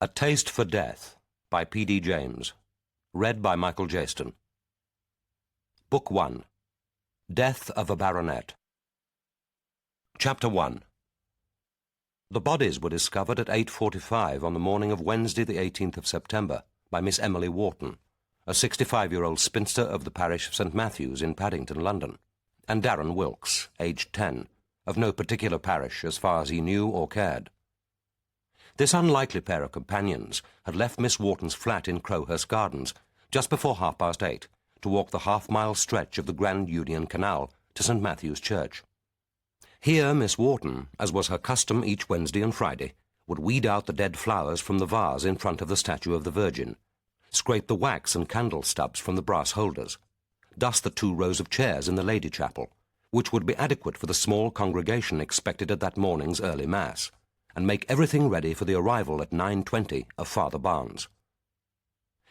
A Taste for Death by P.D. James. Read by Michael Jayston. Book 1. Death of a Baronet. Chapter 1. The bodies were discovered at 8:45 on the morning of Wednesday the 18th of September by Miss Emily Wharton, a 65-year-old spinster of the parish of St. Matthew's in Paddington, London, and Darren Wilkes, aged 10, of no particular parish as far as he knew or cared. This unlikely pair of companions had left Miss Wharton's flat in Crowhurst Gardens just before 8:30 to walk the half-mile stretch of the Grand Union Canal to St. Matthew's Church. Here Miss Wharton, as was her custom each Wednesday and Friday, would weed out the dead flowers from the vase in front of the statue of the Virgin, scrape the wax and candle stubs from the brass holders, dust the 2 rows of chairs in the Lady Chapel, which would be adequate for the small congregation expected at that morning's early Mass, and make everything ready for the arrival at 9:20 of Father Barnes.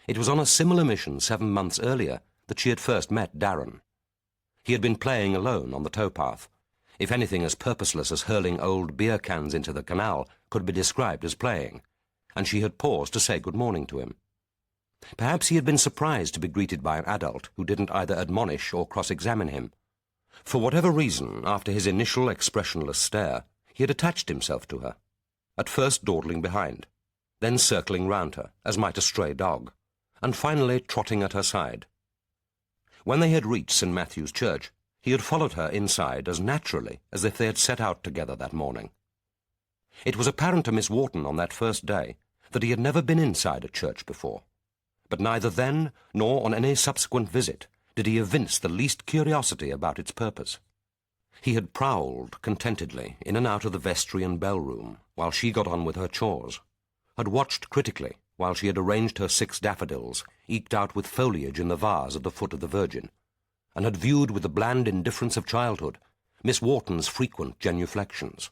It was on a similar mission 7 months earlier that she had first met Darren. He had been playing alone on the towpath, if anything as purposeless as hurling old beer cans into the canal could be described as playing, and she had paused to say good morning to him. Perhaps he had been surprised to be greeted by an adult who didn't either admonish or cross-examine him. For whatever reason, after his initial expressionless stare, he had attached himself to her, at first dawdling behind, then circling round her, as might a stray dog, and finally trotting at her side. When they had reached St. Matthew's Church, he had followed her inside as naturally as if they had set out together that morning. It was apparent to Miss Wharton on that first day that he had never been inside a church before, but neither then nor on any subsequent visit did he evince the least curiosity about its purpose. He had prowled contentedly in and out of the vestry and bell-room while she got on with her chores, had watched critically while she had arranged her 6 daffodils, eked out with foliage in the vase at the foot of the Virgin, and had viewed with the bland indifference of childhood Miss Wharton's frequent genuflections,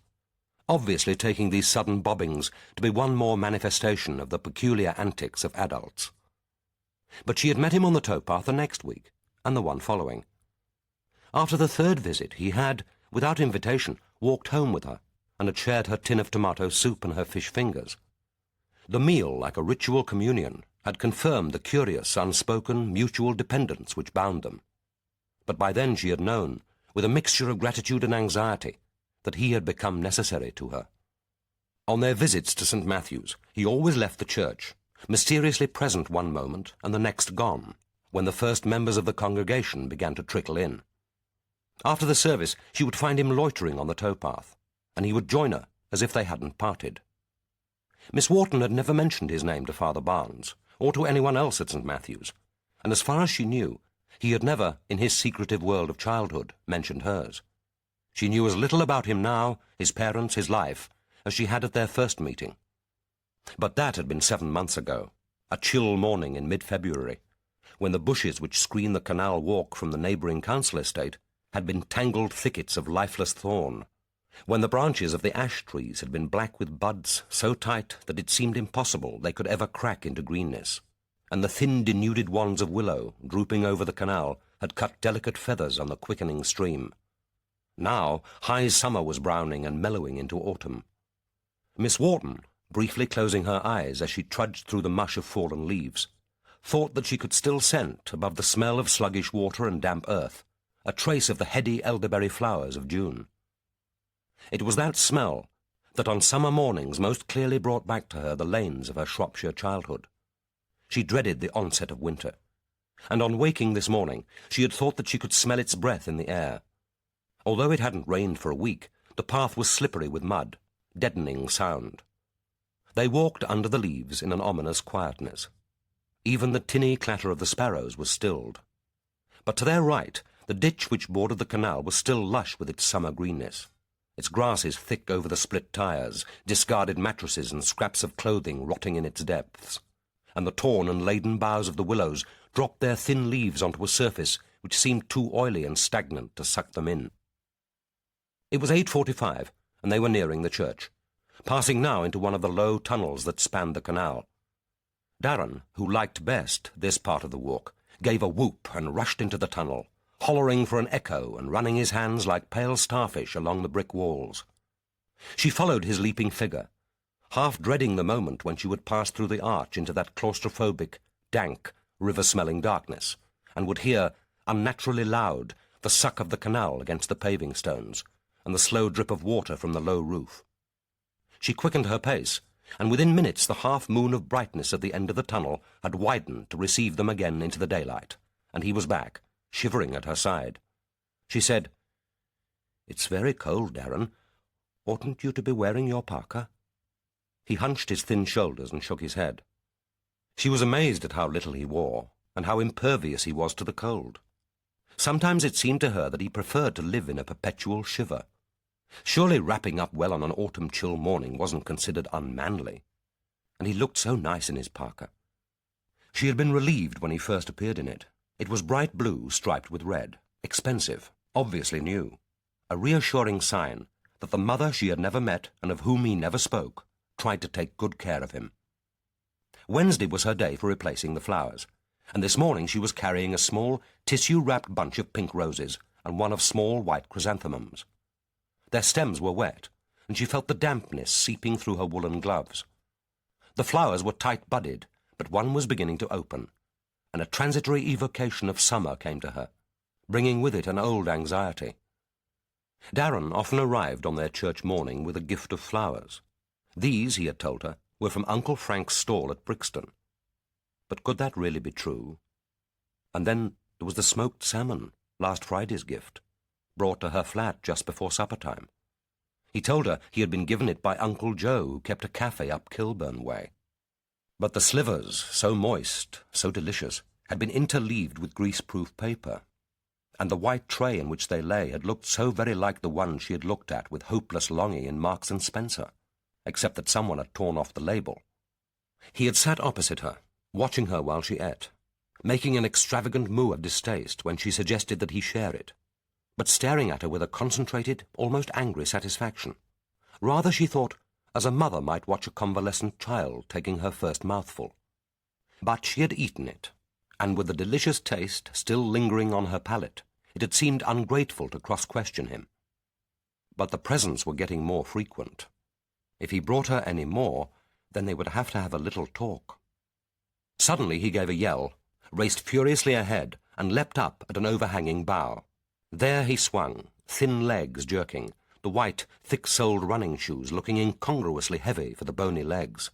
obviously taking these sudden bobbings to be one more manifestation of the peculiar antics of adults. But she had met him on the towpath the next week, and the one following. After the 3rd visit he had, without invitation, walked home with her, and had shared her tin of tomato soup and her fish fingers. The meal, like a ritual communion, had confirmed the curious, unspoken, mutual dependence which bound them. But by then she had known, with a mixture of gratitude and anxiety, that he had become necessary to her. On their visits to St. Matthew's, he always left the church, mysteriously present one moment and the next gone, when the first members of the congregation began to trickle in. After the service, she would find him loitering on the towpath, and he would join her as if they hadn't parted. Miss Wharton had never mentioned his name to Father Barnes, or to anyone else at St. Matthew's, and as far as she knew, he had never, in his secretive world of childhood, mentioned hers. She knew as little about him now, his parents, his life, as she had at their first meeting. But that had been 7 months ago, a chill morning in mid-February, when the bushes which screen the canal walk from the neighbouring council estate had been tangled thickets of lifeless thorn, when the branches of the ash trees had been black with buds so tight that it seemed impossible they could ever crack into greenness, and the thin denuded wands of willow, drooping over the canal, had cut delicate feathers on the quickening stream. Now high summer was browning and mellowing into autumn. Miss Wharton, briefly closing her eyes as she trudged through the mush of fallen leaves, thought that she could still scent, above the smell of sluggish water and damp earth, a trace of the heady elderberry flowers of June. It was that smell that on summer mornings most clearly brought back to her the lanes of her Shropshire childhood. She dreaded the onset of winter, and on waking this morning she had thought that she could smell its breath in the air. Although it hadn't rained for a week, the path was slippery with mud, deadening sound. They walked under the leaves in an ominous quietness. Even the tinny clatter of the sparrows was stilled. But to their right, the ditch which bordered the canal was still lush with its summer greenness, its grasses thick over the split tires, discarded mattresses and scraps of clothing rotting in its depths, and the torn and laden boughs of the willows dropped their thin leaves onto a surface which seemed too oily and stagnant to suck them in. It was 8:45, and they were nearing the church, passing now into one of the low tunnels that spanned the canal. Darren, who liked best this part of the walk, gave a whoop and rushed into the tunnel, hollering for an echo and running his hands like pale starfish along the brick walls. She followed his leaping figure, half dreading the moment when she would pass through the arch into that claustrophobic, dank, river-smelling darkness, and would hear, unnaturally loud, the suck of the canal against the paving stones, and the slow drip of water from the low roof. She quickened her pace, and within minutes the half-moon of brightness at the end of the tunnel had widened to receive them again into the daylight, and he was back, shivering at her side. She said, "It's very cold, Darren. Oughtn't you to be wearing your parka?" He hunched his thin shoulders and shook his head. She was amazed at how little he wore, and how impervious he was to the cold. Sometimes it seemed to her that he preferred to live in a perpetual shiver. Surely wrapping up well on an autumn chill morning wasn't considered unmanly. And he looked so nice in his parka. She had been relieved when he first appeared in it. It was bright blue striped with red, expensive, obviously new, a reassuring sign that the mother she had never met and of whom he never spoke tried to take good care of him. Wednesday was her day for replacing the flowers, and this morning she was carrying a small, tissue-wrapped bunch of pink roses and one of small white chrysanthemums. Their stems were wet, and she felt the dampness seeping through her woolen gloves. The flowers were tight-budded, but one was beginning to open, and a transitory evocation of summer came to her, bringing with it an old anxiety. Darren often arrived on their church morning with a gift of flowers. These, he had told her, were from Uncle Frank's stall at Brixton. But could that really be true? And then there was the smoked salmon, last Friday's gift, brought to her flat just before supper time. He told her he had been given it by Uncle Joe, who kept a cafe up Kilburn way. But the slivers, so moist, so delicious, had been interleaved with grease-proof paper, and the white tray in which they lay had looked so very like the one she had looked at with hopeless longing in Marks and Spencer, except that someone had torn off the label. He had sat opposite her, watching her while she ate, making an extravagant moue of distaste when she suggested that he share it, but staring at her with a concentrated, almost angry satisfaction. Rather, she thought, as a mother might watch a convalescent child taking her first mouthful. But she had eaten it, and with the delicious taste still lingering on her palate, it had seemed ungrateful to cross-question him. But the presents were getting more frequent. If he brought her any more, then they would have to have a little talk. Suddenly he gave a yell, raced furiously ahead, and leapt up at an overhanging bough. There he swung, thin legs jerking, the white, thick-soled running shoes looking incongruously heavy for the bony legs.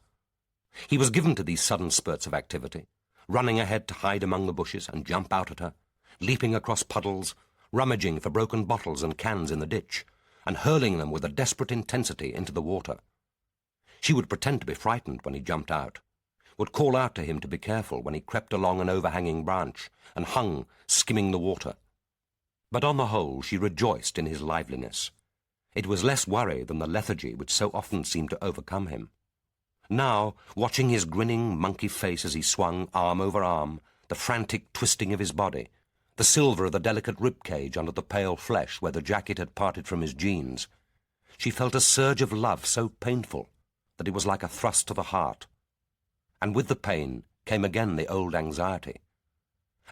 He was given to these sudden spurts of activity, running ahead to hide among the bushes and jump out at her, leaping across puddles, rummaging for broken bottles and cans in the ditch, and hurling them with a desperate intensity into the water. She would pretend to be frightened when he jumped out, would call out to him to be careful when he crept along an overhanging branch and hung, skimming the water. But on the whole she rejoiced in his liveliness. It was less worry than the lethargy which so often seemed to overcome him. Now, watching his grinning monkey face as he swung arm over arm, the frantic twisting of his body, the silver of the delicate rib-cage under the pale flesh where the jacket had parted from his jeans, she felt a surge of love so painful that it was like a thrust to the heart. And with the pain came again the old anxiety.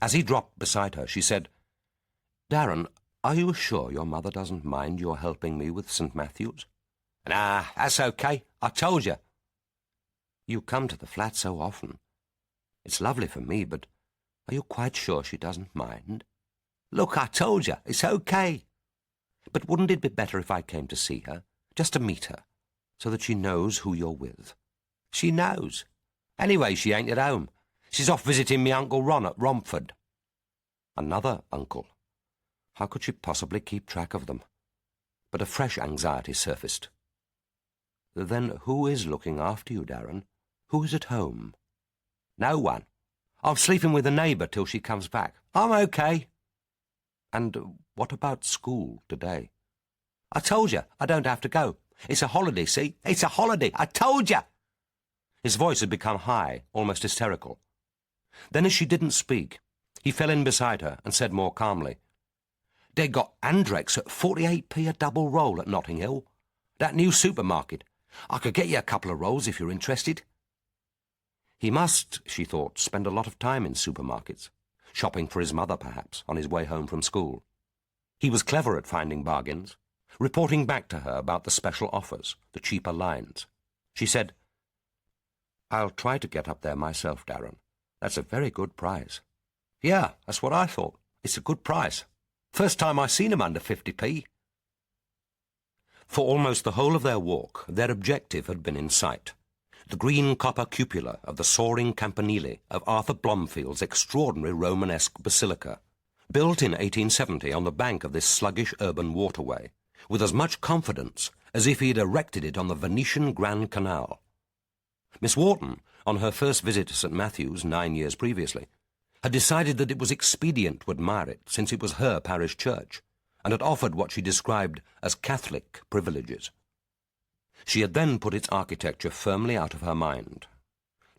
As he dropped beside her, she said, "Darren, are you sure your mother doesn't mind your helping me with St. Matthew's?" "Nah, that's okay. I told you." "You come to the flat so often. It's lovely for me, but are you quite sure she doesn't mind?" "Look, I told you. It's okay." "But wouldn't it be better if I came to see her, just to meet her, so that she knows who you're with?" "She knows. Anyway, she ain't at home. She's off visiting me Uncle Ron at Romford." Another uncle. How could she possibly keep track of them? But a fresh anxiety surfaced. "Then who is looking after you, Darren? Who is at home?" "No one. I'm sleeping with a neighbour till she comes back. I'm okay." "And what about school today?" "I told you, I don't have to go. It's a holiday, see? It's a holiday. I told you." His voice had become high, almost hysterical. Then, as she didn't speak, he fell in beside her and said more calmly, "They got Andrex at 48p a double roll at Notting Hill. That new supermarket. I could get you a couple of rolls if you're interested." He must, she thought, spend a lot of time in supermarkets, shopping for his mother, perhaps, on his way home from school. He was clever at finding bargains, reporting back to her about the special offers, the cheaper lines. She said, I'll try to get up there myself, Darren. That's a very good prize. Yeah, that's what I thought. It's a good prize. First time I seen 'em under 50p. For almost the whole of their walk, their objective had been in sight. The green copper cupola of the soaring campanile of Arthur Blomfield's extraordinary Romanesque basilica, built in 1870 on the bank of this sluggish urban waterway, with as much confidence as if he had erected it on the Venetian Grand Canal. Miss Wharton, on her first visit to St. Matthew's 9 years previously, had decided that it was expedient to admire it since it was her parish church, and had offered what she described as Catholic privileges. She had then put its architecture firmly out of her mind,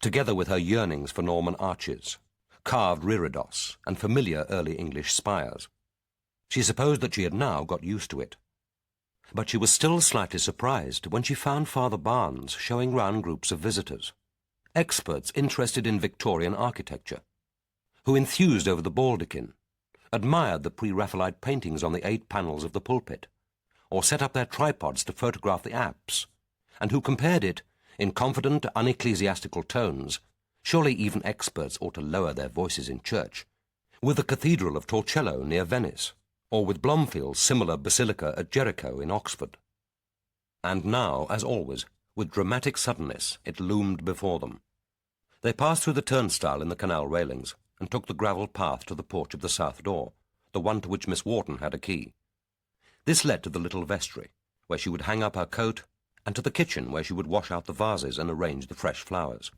together with her yearnings for Norman arches, carved reredos, and familiar early English spires. She supposed that she had now got used to it. But she was still slightly surprised when she found Father Barnes showing round groups of visitors, experts interested in Victorian architecture, who enthused over the baldachin, admired the pre-Raphaelite paintings on the 8 panels of the pulpit, or set up their tripods to photograph the apse, and who compared it, in confident, unecclesiastical tones, surely even experts ought to lower their voices in church, with the Cathedral of Torcello near Venice, or with Blomfield's similar basilica at Jericho in Oxford. And now, as always, with dramatic suddenness, it loomed before them. They passed through the turnstile in the canal railings, and took the gravel path to the porch of the south door, the one to which Miss Wharton had a key. This led to the little vestry, where she would hang up her coat, and to the kitchen, where she would wash out the vases and arrange the fresh flowers.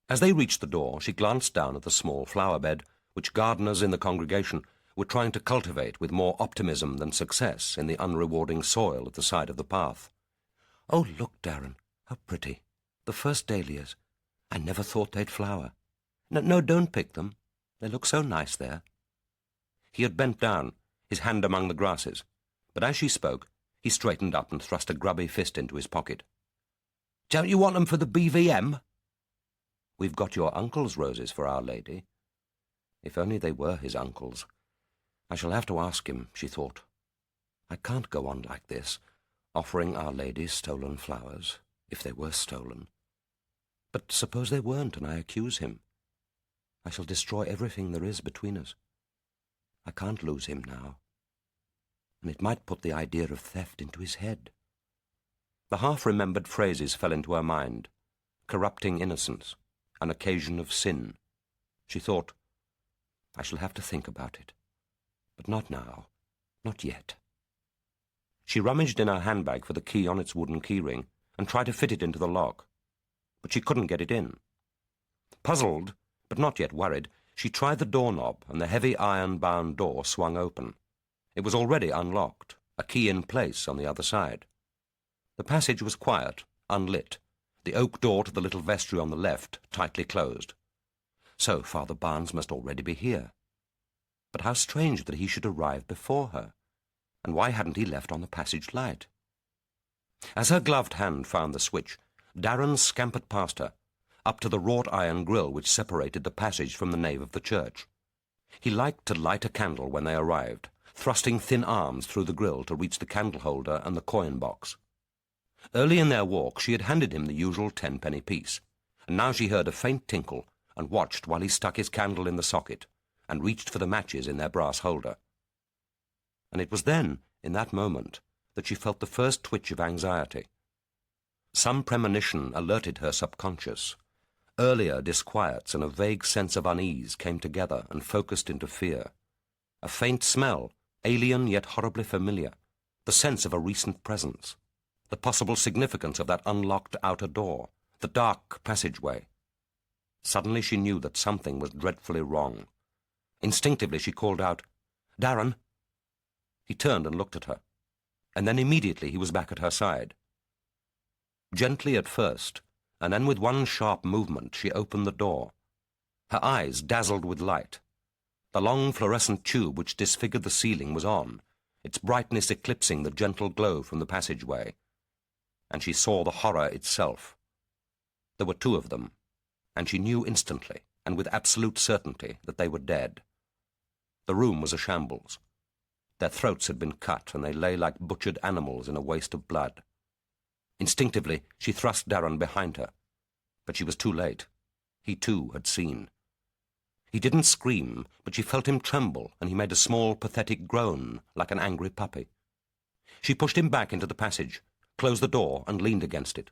As they reached the door, she glanced down at the small flower bed, which gardeners in the congregation were trying to cultivate with more optimism than success in the unrewarding soil at the side of the path. "Oh, look, Darren, how pretty. The first dahlias. I never thought they'd flower. No, don't pick them. They look so nice there." He had bent down, his hand among the grasses, but as she spoke, he straightened up and thrust a grubby fist into his pocket. "Don't you want them for the BVM?" "We've got your uncle's roses for Our Lady." If only they were his uncle's. I shall have to ask him, she thought. I can't go on like this, offering Our Lady stolen flowers, if they were stolen. But suppose they weren't, and I accuse him. I shall destroy everything there is between us. I can't lose him now. And it might put the idea of theft into his head. The half-remembered phrases fell into her mind. Corrupting innocence, an occasion of sin. She thought, I shall have to think about it. But not now. Not yet. She rummaged in her handbag for the key on its wooden keyring and tried to fit it into the lock. But she couldn't get it in. Puzzled, but not yet worried, she tried the doorknob, and the heavy iron-bound door swung open. It was already unlocked, a key in place on the other side. The passage was quiet, unlit, the oak door to the little vestry on the left tightly closed. So Father Barnes must already be here. But how strange that he should arrive before her, and why hadn't he left on the passage light? As her gloved hand found the switch, Darren scampered past her, up to the wrought iron grille which separated the passage from the nave of the church. He liked to light a candle when they arrived, thrusting thin arms through the grille to reach the candle-holder and the coin-box. Early in their walk she had handed him the usual 10-penny piece, and now she heard a faint tinkle and watched while he stuck his candle in the socket and reached for the matches in their brass holder. And it was then, in that moment, that she felt the first twitch of anxiety. Some premonition alerted her subconscious. Earlier disquiets and a vague sense of unease came together and focused into fear. A faint smell, alien yet horribly familiar, the sense of a recent presence, the possible significance of that unlocked outer door, the dark passageway. Suddenly she knew that something was dreadfully wrong. Instinctively she called out, "Darren!" He turned and looked at her, and then immediately he was back at her side. Gently at first, and then with one sharp movement she opened the door. Her eyes dazzled with light. The long fluorescent tube which disfigured the ceiling was on, its brightness eclipsing the gentle glow from the passageway. And she saw the horror itself. There were 2 of them, and she knew instantly, and with absolute certainty, that they were dead. The room was a shambles. Their throats had been cut, and they lay like butchered animals in a waste of blood. Instinctively, she thrust Darren behind her, But she was too late. He too had seen. He didn't scream, but she felt him tremble, and he made a small, pathetic groan, like an angry puppy. She pushed him back into the passage, closed the door, and leaned against it.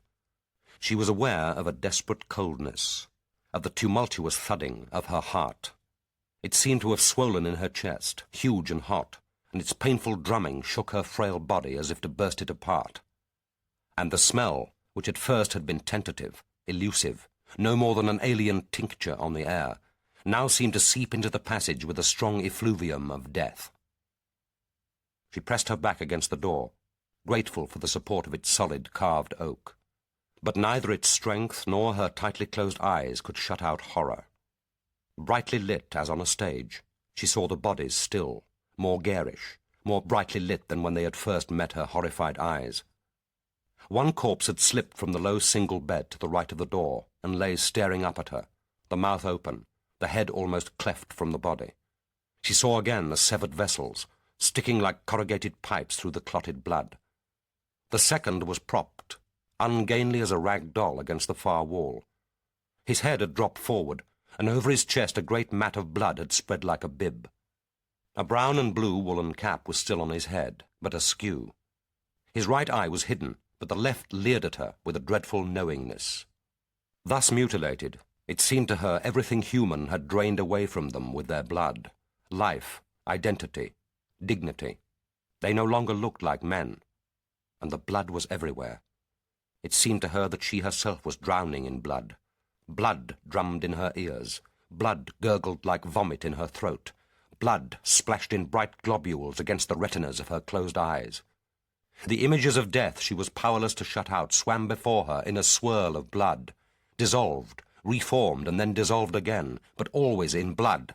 She was aware of a desperate coldness, of the tumultuous thudding of her heart. It seemed to have swollen in her chest, huge and hot, and its painful drumming shook her frail body as if to burst it apart. And the smell, which at first had been tentative, elusive, no more than an alien tincture on the air, now seemed to seep into the passage with a strong effluvium of death. She pressed her back against the door, grateful for the support of its solid carved oak. But neither its strength nor her tightly closed eyes could shut out horror. Brightly lit as on a stage, she saw the bodies still, more garish, more brightly lit than when they had first met her horrified eyes. One corpse had slipped from the low single bed to the right of the door and lay staring up at her, the mouth open, the head almost cleft from the body. She saw again the severed vessels, sticking like corrugated pipes through the clotted blood. The second was propped, ungainly as a rag doll, against the far wall. His head had dropped forward, and over his chest a great mat of blood had spread like a bib. A brown and blue woolen cap was still on his head, but askew. His right eye was hidden, but the left leered at her with a dreadful knowingness. Thus mutilated, it seemed to her everything human had drained away from them with their blood. Life, identity, dignity. They no longer looked like men. And the blood was everywhere. It seemed to her that she herself was drowning in blood. Blood drummed in her ears. Blood gurgled like vomit in her throat. Blood splashed in bright globules against the retinas of her closed eyes. The images of death she was powerless to shut out swam before her in a swirl of blood, dissolved, reformed, and then dissolved again, but always in blood.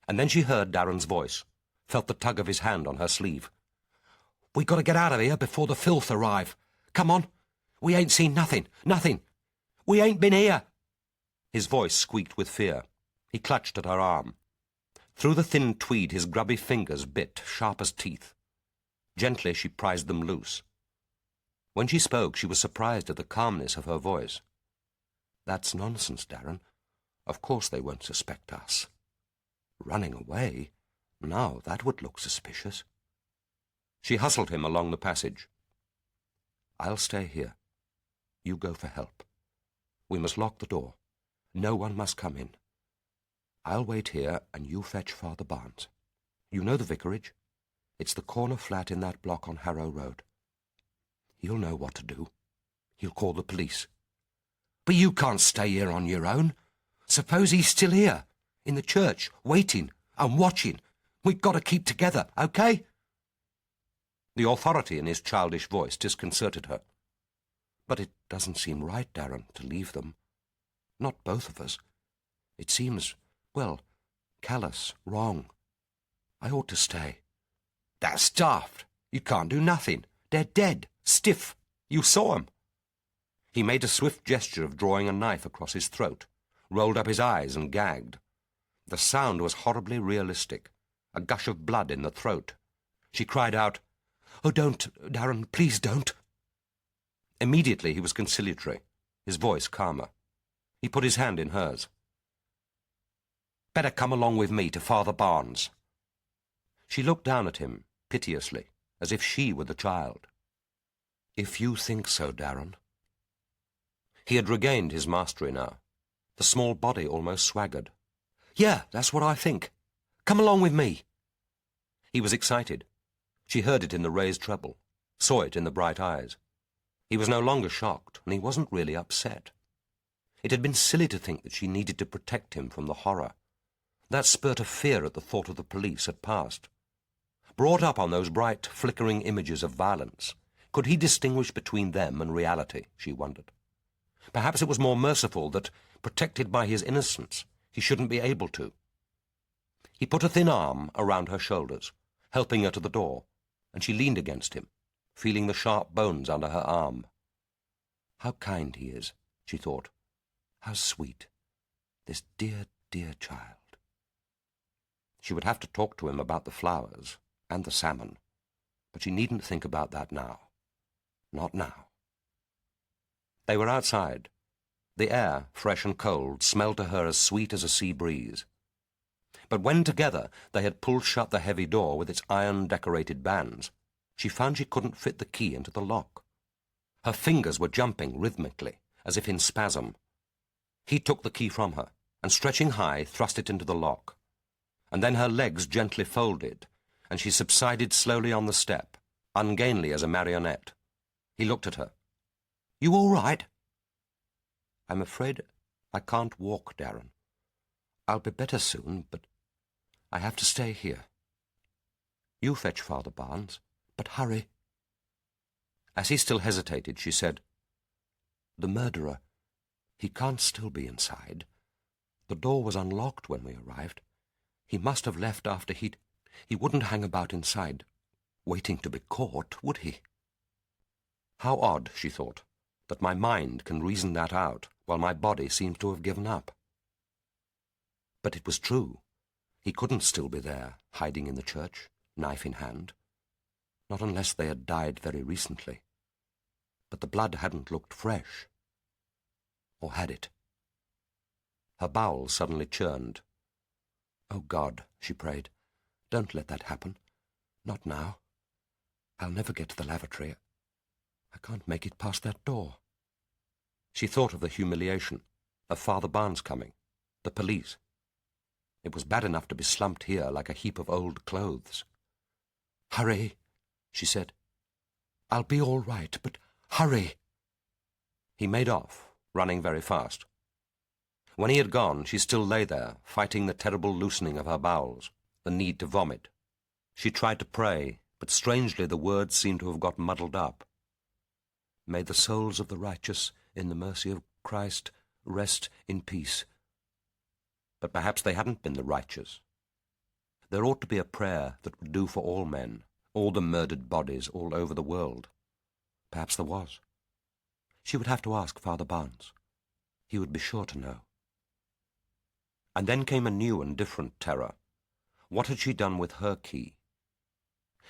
And then she heard Darren's voice, felt the tug of his hand on her sleeve. "We got to get out of here before the filth arrive. Come on. We ain't seen nothing, nothing. We ain't been here." His voice squeaked with fear. He clutched at her arm. Through the thin tweed his grubby fingers bit, sharp as teeth. Gently she prized them loose. When she spoke, she was surprised at the calmness of her voice. "That's nonsense, Darren. Of course they won't suspect us. Running away? Now that would look suspicious." She hustled him along the passage. "I'll stay here. You go for help. We must lock the door. No one must come in. I'll wait here, and you fetch Father Barnes. You know the vicarage? It's the corner flat in that block on Harrow Road. He'll know what to do. He'll call the police." "But you can't stay here on your own. Suppose he's still here, in the church, waiting and watching. We've got to keep together, okay?" The authority in his childish voice disconcerted her. "But it doesn't seem right, Darren, to leave them. Not both of us. It seems, well, callous, wrong. I ought to stay." "That's daft. You can't do nothing. They're dead, stiff. You saw 'em." He made a swift gesture of drawing a knife across his throat, rolled up his eyes and gagged. The sound was horribly realistic, a gush of blood in the throat. She cried out, "Oh, don't, Darren, please don't." Immediately he was conciliatory, his voice calmer. He put his hand in hers. "Better come along with me to Father Barnes." She looked down at him, piteously, as if she were the child. "If you think so, Darren." He had regained his mastery now. The small body almost swaggered. "Yeah, that's what I think. Come along with me." He was excited. She heard it in the raised treble, saw it in the bright eyes. He was no longer shocked, and he wasn't really upset. It had been silly to think that she needed to protect him from the horror. That spurt of fear at the thought of the police had passed. Brought up on those bright, flickering images of violence, could he distinguish between them and reality, she wondered. Perhaps it was more merciful that, protected by his innocence, he shouldn't be able to. He put a thin arm around her shoulders, helping her to the door, and she leaned against him, feeling the sharp bones under her arm. How kind he is, she thought. How sweet. This dear, dear child. She would have to talk to him about the flowers and the salmon, but she needn't think about that now. Not now. They were outside. The air, fresh and cold, smelled to her as sweet as a sea breeze. But when together they had pulled shut the heavy door with its iron-decorated bands, she found she couldn't fit the key into the lock. Her fingers were jumping rhythmically, as if in spasm. He took the key from her, and stretching high, thrust it into the lock. And then her legs gently folded, and she subsided slowly on the step, ungainly as a marionette. He looked at her. "You all right?" "I'm afraid I can't walk, Darren. I'll be better soon, but I have to stay here. You fetch Father Barnes, but hurry." As he still hesitated, she said, "The murderer, he can't still be inside. The door was unlocked when we arrived. He must have left after he wouldn't hang about inside, waiting to be caught, would he?" How odd, she thought, that my mind can reason that out while my body seems to have given up. But it was true. He couldn't still be there, hiding in the church, knife in hand. Not unless they had died very recently. But the blood hadn't looked fresh. Or had it? Her bowels suddenly churned. "Oh, God," she prayed, "don't let that happen. Not now. I'll never get to the lavatory. I can't make it past that door." She thought of the humiliation, of Father Barnes coming, the police. It was bad enough to be slumped here like a heap of old clothes. "Hurry," she said. "I'll be all right, but hurry." He made off, running very fast. When he had gone, she still lay there, fighting the terrible loosening of her bowels, the need to vomit. She tried to pray, but strangely the words seemed to have got muddled up. "May the souls of the righteous, in the mercy of Christ, rest in peace." But perhaps they hadn't been the righteous. There ought to be a prayer that would do for all men, all the murdered bodies all over the world. Perhaps there was. She would have to ask Father Barnes. He would be sure to know. And then came a new and different terror. What had she done with her key?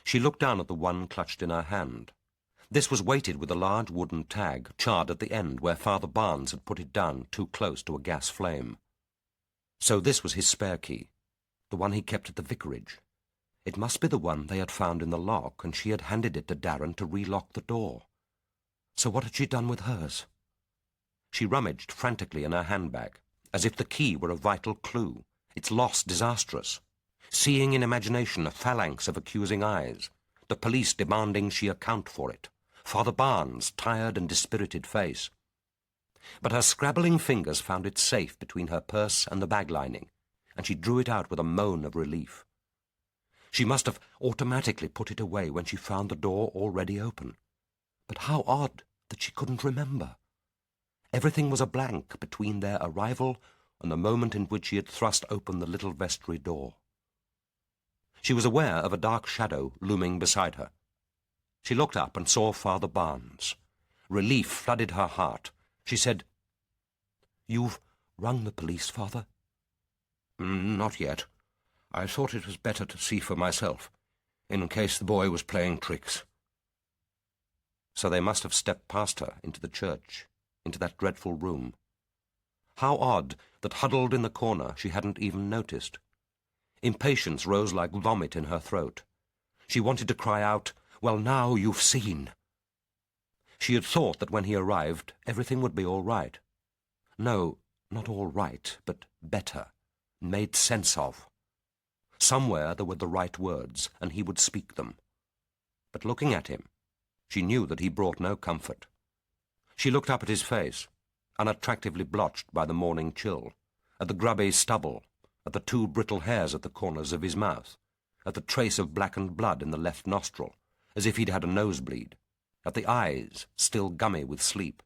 She looked down at the one clutched in her hand. This was weighted with a large wooden tag, charred at the end where Father Barnes had put it down too close to a gas flame. So this was his spare key, the one he kept at the vicarage. It must be the one they had found in the lock, and she had handed it to Darren to relock the door. So what had she done with hers? She rummaged frantically in her handbag, as if the key were a vital clue, its loss disastrous, seeing in imagination a phalanx of accusing eyes, the police demanding she account for it, Father Barnes' tired and dispirited face. But her scrabbling fingers found it safe between her purse and the bag lining, and she drew it out with a moan of relief. She must have automatically put it away when she found the door already open. But how odd that she couldn't remember. Everything was a blank between their arrival and the moment in which she had thrust open the little vestry door. She was aware of a dark shadow looming beside her. She looked up and saw Father Barnes. Relief flooded her heart. She said, "You've rung the police, Father?" "Not yet. I thought it was better to see for myself, in case the boy was playing tricks." So they must have stepped past her into the church, into that dreadful room. How odd that huddled in the corner she hadn't even noticed. Impatience rose like vomit in her throat. She wanted to cry out, "Well, now you've seen." She had thought that when he arrived, everything would be all right. No, not all right, but better, made sense of. Somewhere there were the right words, and he would speak them. But looking at him, she knew that he brought no comfort. She looked up at his face, unattractively blotched by the morning chill, at the grubby stubble, at the two brittle hairs at the corners of his mouth, at the trace of blackened blood in the left nostril, as if he'd had a nosebleed, at the eyes, still gummy with sleep.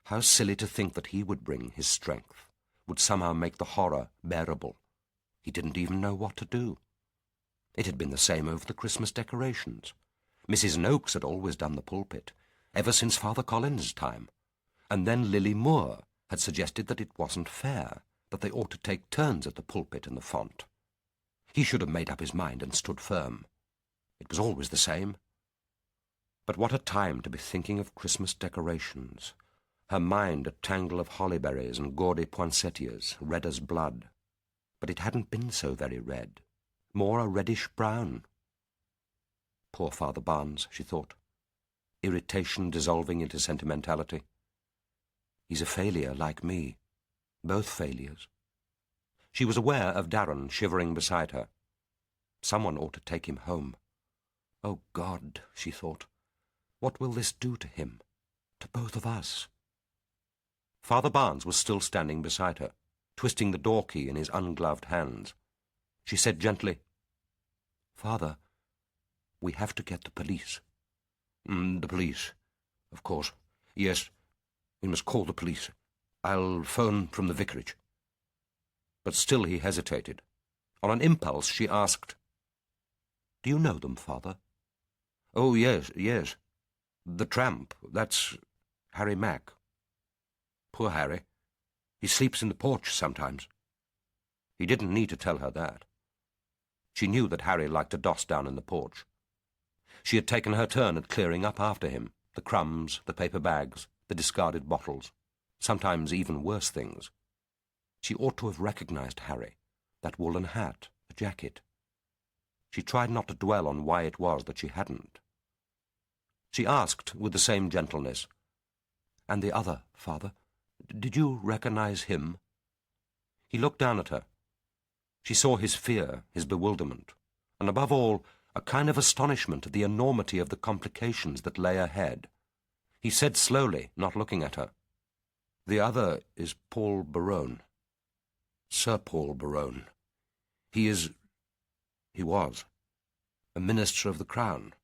How silly to think that he would bring his strength, would somehow make the horror bearable. He didn't even know what to do. It had been the same over the Christmas decorations. Mrs. Noakes had always done the pulpit, ever since Father Collins' time, and then Lily Moore had suggested that it wasn't fair, that they ought to take turns at the pulpit and the font. He should have made up his mind and stood firm. It was always the same. But what a time to be thinking of Christmas decorations. her mind a tangle of hollyberries and gaudy poinsettias, red as blood. But it hadn't been so very red, more a reddish-brown. Poor Father Barnes, she thought, irritation dissolving into sentimentality. He's a failure like me, both failures. She was aware of Darren shivering beside her. Someone ought to take him home. Oh, God, she thought, what will this do to him, to both of us? Father Barnes was still standing beside her, twisting the door key in his ungloved hands. She said gently, "Father, we have to get the police." The police, of course. Yes, we must call the police. I'll phone from the vicarage." But still he hesitated. On an impulse she asked, "Do you know them, Father?" "Oh, yes. The tramp, that's Harry Mack." "Poor Harry. He sleeps in the porch sometimes." He didn't need to tell her that. She knew that Harry liked to doss down in the porch. She had taken her turn at clearing up after him, the crumbs, the paper bags, the discarded bottles, sometimes even worse things. She ought to have recognized Harry, that woolen hat, the jacket. She tried not to dwell on why it was that she hadn't. She asked with the same gentleness, "And the other, Father, did you recognize him?" He looked down at her. She saw his fear, his bewilderment, and above all, a kind of astonishment at the enormity of the complications that lay ahead. He said slowly, not looking at her, "The other is Paul Berowne. Sir Paul Berowne. He was, a minister of the Crown."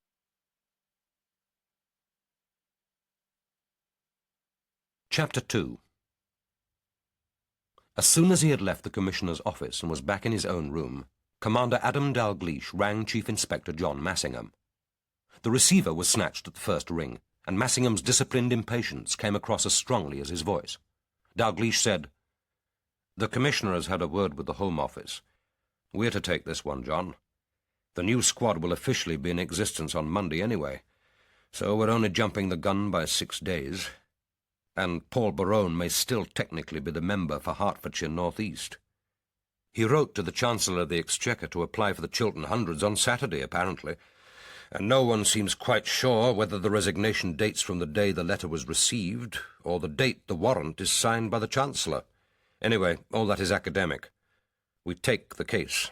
Chapter 2. As soon as he had left the Commissioner's office and was back in his own room, Commander Adam Dalgliesh rang Chief Inspector John Massingham. The receiver was snatched at the first ring, and Massingham's disciplined impatience came across as strongly as his voice. Dalgliesh said, "The Commissioner has had a word with the Home Office. We're to take this one, John. The new squad will officially be in existence on Monday anyway, so we're only jumping the gun by 6 days. And Paul Berowne may still technically be the member for Hertfordshire North East. He wrote to the Chancellor of the Exchequer to apply for the Chiltern Hundreds on Saturday, apparently, and no one seems quite sure whether the resignation dates from the day the letter was received or the date the warrant is signed by the Chancellor. Anyway, all that is academic. We take the case."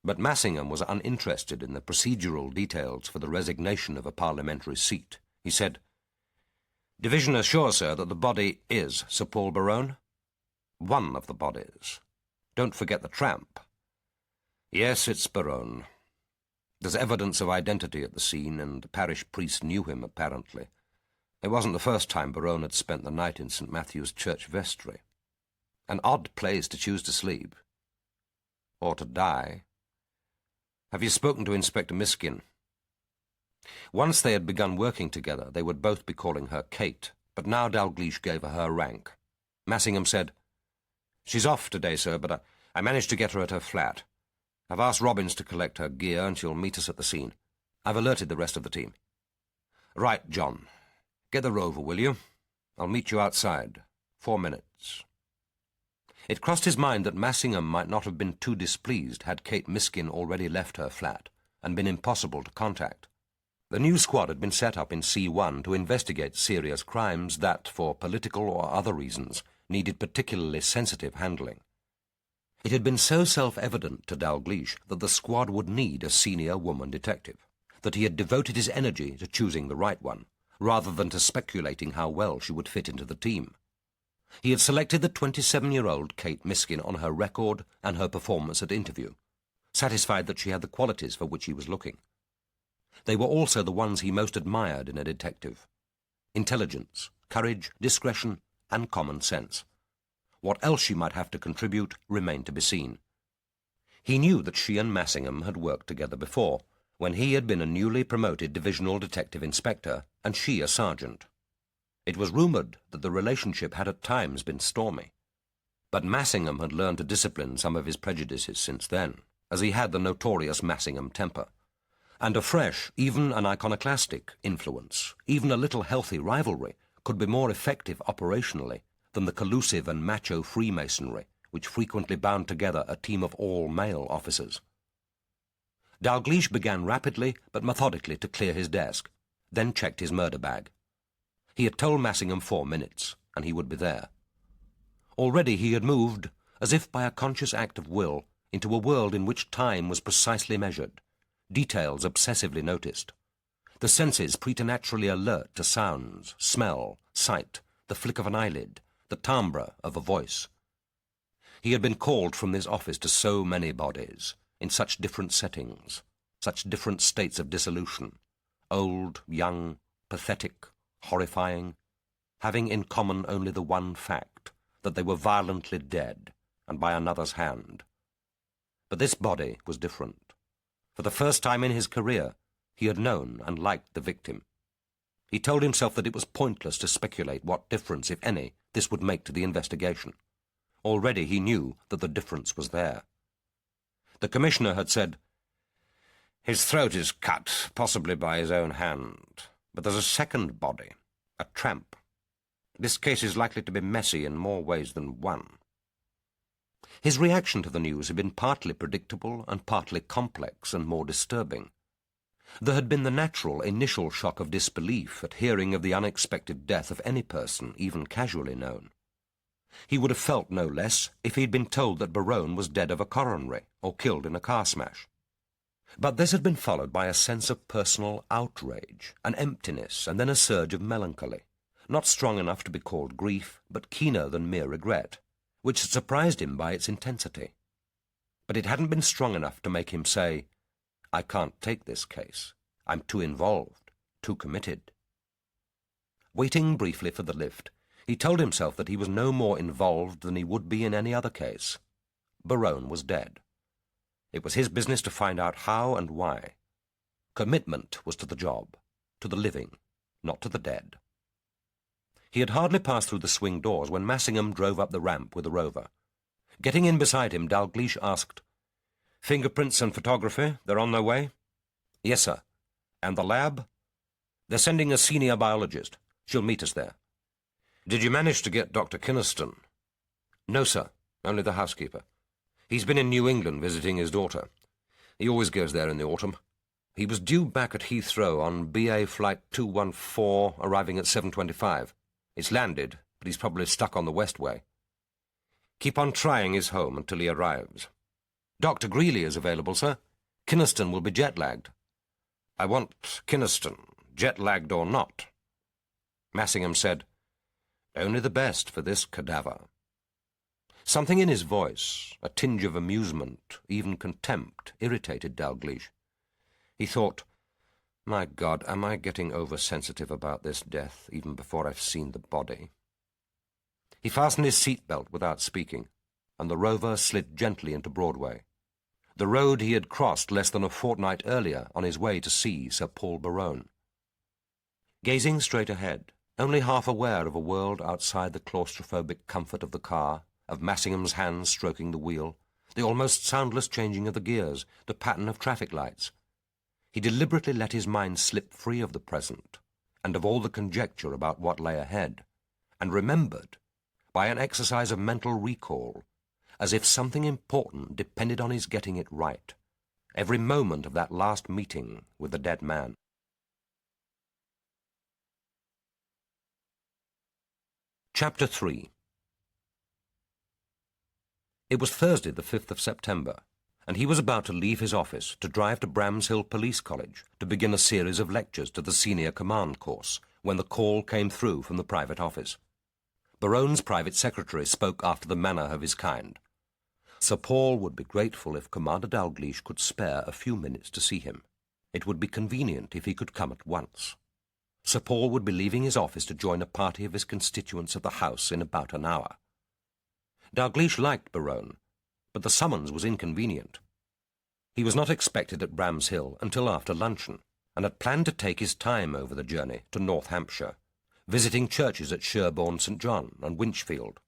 But Massingham was uninterested in the procedural details for the resignation of a parliamentary seat. He said, "Division assures, sir, that the body is Sir Paul Berowne. One of the bodies. Don't forget the tramp. Yes, it's Berowne. There's evidence of identity at the scene, and the parish priest knew him, apparently. It wasn't the first time Berowne had spent the night in St. Matthew's Church vestry. An odd place to choose to sleep. Or to die. Have you spoken to Inspector Miskin?" Once they had begun working together, they would both be calling her Kate, but now Dalgliesh gave her rank. Massingham said, "She's off today, sir, but I managed to get her at her flat. I've asked Robbins to collect her gear, and she'll meet us at the scene. I've alerted the rest of the team." "Right, John. Get the rover, will you? I'll meet you outside. 4 minutes." It crossed his mind that Massingham might not have been too displeased had Kate Miskin already left her flat and been impossible to contact. The new squad had been set up in C1 to investigate serious crimes that, for political or other reasons, needed particularly sensitive handling. It had been so self-evident to Dalgliesh that the squad would need a senior woman detective, that he had devoted his energy to choosing the right one, rather than to speculating how well she would fit into the team. He had selected the 27-year-old Kate Miskin on her record and her performance at interview, satisfied that she had the qualities for which he was looking. They were also the ones he most admired in a detective: intelligence, courage, discretion, and common sense. What else she might have to contribute remained to be seen. He knew that she and Massingham had worked together before, when he had been a newly promoted divisional detective inspector and she a sergeant. It was rumoured that the relationship had at times been stormy, but Massingham had learned to discipline some of his prejudices since then, as he had the notorious Massingham temper, and a fresh, even an iconoclastic, influence, even a little healthy rivalry, could be more effective operationally than the collusive and macho Freemasonry which frequently bound together a team of all-male officers. Dalgliesh began rapidly but methodically to clear his desk, then checked his murder bag. He had told Massingham 4 minutes, and he would be there. Already he had moved, as if by a conscious act of will, into a world in which time was precisely measured, details obsessively noticed, the senses preternaturally alert to sounds, smell, sight, the flick of an eyelid, the timbre of a voice. He had been called from this office to so many bodies, in such different settings, such different states of dissolution, old, young, pathetic, horrifying, having in common only the one fact, that they were violently dead, and by another's hand. But this body was different. For the first time in his career, he had known and liked the victim. He told himself that it was pointless to speculate what difference, if any, this would make to the investigation. Already he knew that the difference was there. The Commissioner had said, "His throat is cut, possibly by his own hand. But there's a second body, a tramp. This case is likely to be messy in more ways than one." His reaction to the news had been partly predictable and partly complex and more disturbing. There had been the natural initial shock of disbelief at hearing of the unexpected death of any person, even casually known. He would have felt no less if he had been told that Berowne was dead of a coronary or killed in a car smash. But this had been followed by a sense of personal outrage, an emptiness, and then a surge of melancholy, not strong enough to be called grief, but keener than mere regret, which had surprised him by its intensity. But it hadn't been strong enough to make him say, "I can't take this case. I'm too involved, too committed." Waiting briefly for the lift, he told himself that he was no more involved than he would be in any other case. Berowne was dead. It was his business to find out how and why. Commitment was to the job, to the living, not to the dead. He had hardly passed through the swing doors when Massingham drove up the ramp with the rover. Getting in beside him, Dalgliesh asked, "Fingerprints and photography, they're on their way?" "Yes, sir." "And the lab?" "They're sending a senior biologist. She'll meet us there." "Did you manage to get Dr. Kynaston?" "No, sir. Only the housekeeper. He's been in New England visiting his daughter. He always goes there in the autumn. He was due back at Heathrow on BA Flight 214, arriving at 7:25. It's landed, but he's probably stuck on the Westway. Keep on trying his home until he arrives." "Dr. Greeley is available, sir. Kynaston will be jet-lagged." "I want Kynaston, jet-lagged or not." Massingham said, "Only the best for this cadaver." Something in his voice, a tinge of amusement, even contempt, irritated Dalgliesh. He thought, "My God, am I getting oversensitive about this death, even before I've seen the body?" He fastened his seatbelt without speaking, and the rover slid gently into Broadway, the road he had crossed less than a fortnight earlier on his way to see Sir Paul Berowne. Gazing straight ahead, only half aware of a world outside the claustrophobic comfort of the car, of Massingham's hands stroking the wheel, the almost soundless changing of the gears, the pattern of traffic lights, he deliberately let his mind slip free of the present and of all the conjecture about what lay ahead, and remembered, by an exercise of mental recall, as if something important depended on his getting it right, every moment of that last meeting with the dead man. Chapter 3. It was Thursday, the 5th of September, and he was about to leave his office to drive to Bramshill Police College to begin a series of lectures to the Senior Command course, when the call came through from the private office. Berowne's private secretary spoke after the manner of his kind. Sir Paul would be grateful if Commander Dalgliesh could spare a few minutes to see him. It would be convenient if he could come at once. Sir Paul would be leaving his office to join a party of his constituents at the house in about an hour. Dalgliesh liked Berowne, but the summons was inconvenient. He was not expected at Bramshill until after luncheon, and had planned to take his time over the journey to North Hampshire, visiting churches at Sherborne St. John and Winchfield,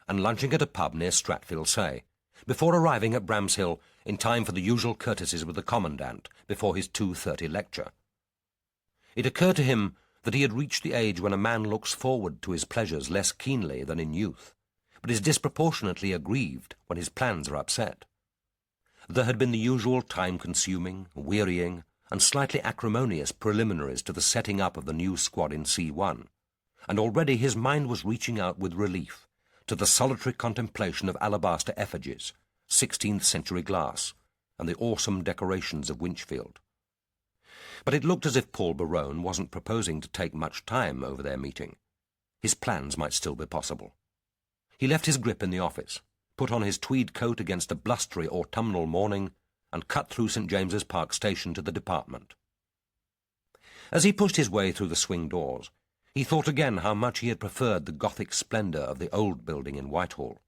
and lunching at a pub near Stratfield Say, before arriving at Bramshill in time for the usual courtesies with the Commandant before his 2:30 lecture. It occurred to him that he had reached the age when a man looks forward to his pleasures less keenly than in youth, but is disproportionately aggrieved when his plans are upset. There had been the usual time-consuming, wearying, and slightly acrimonious preliminaries to the setting up of the new squad in C1, and already his mind was reaching out with relief to the solitary contemplation of alabaster effigies, 16th-century glass, and the awesome decorations of Winchfield. But it looked as if Paul Berowne wasn't proposing to take much time over their meeting. His plans might still be possible. He left his grip in the office, put on his tweed coat against a blustery autumnal morning, and cut through St. James's Park Station to the department. As he pushed his way through the swing doors, he thought again how much he had preferred the Gothic splendour of the old building in Whitehall.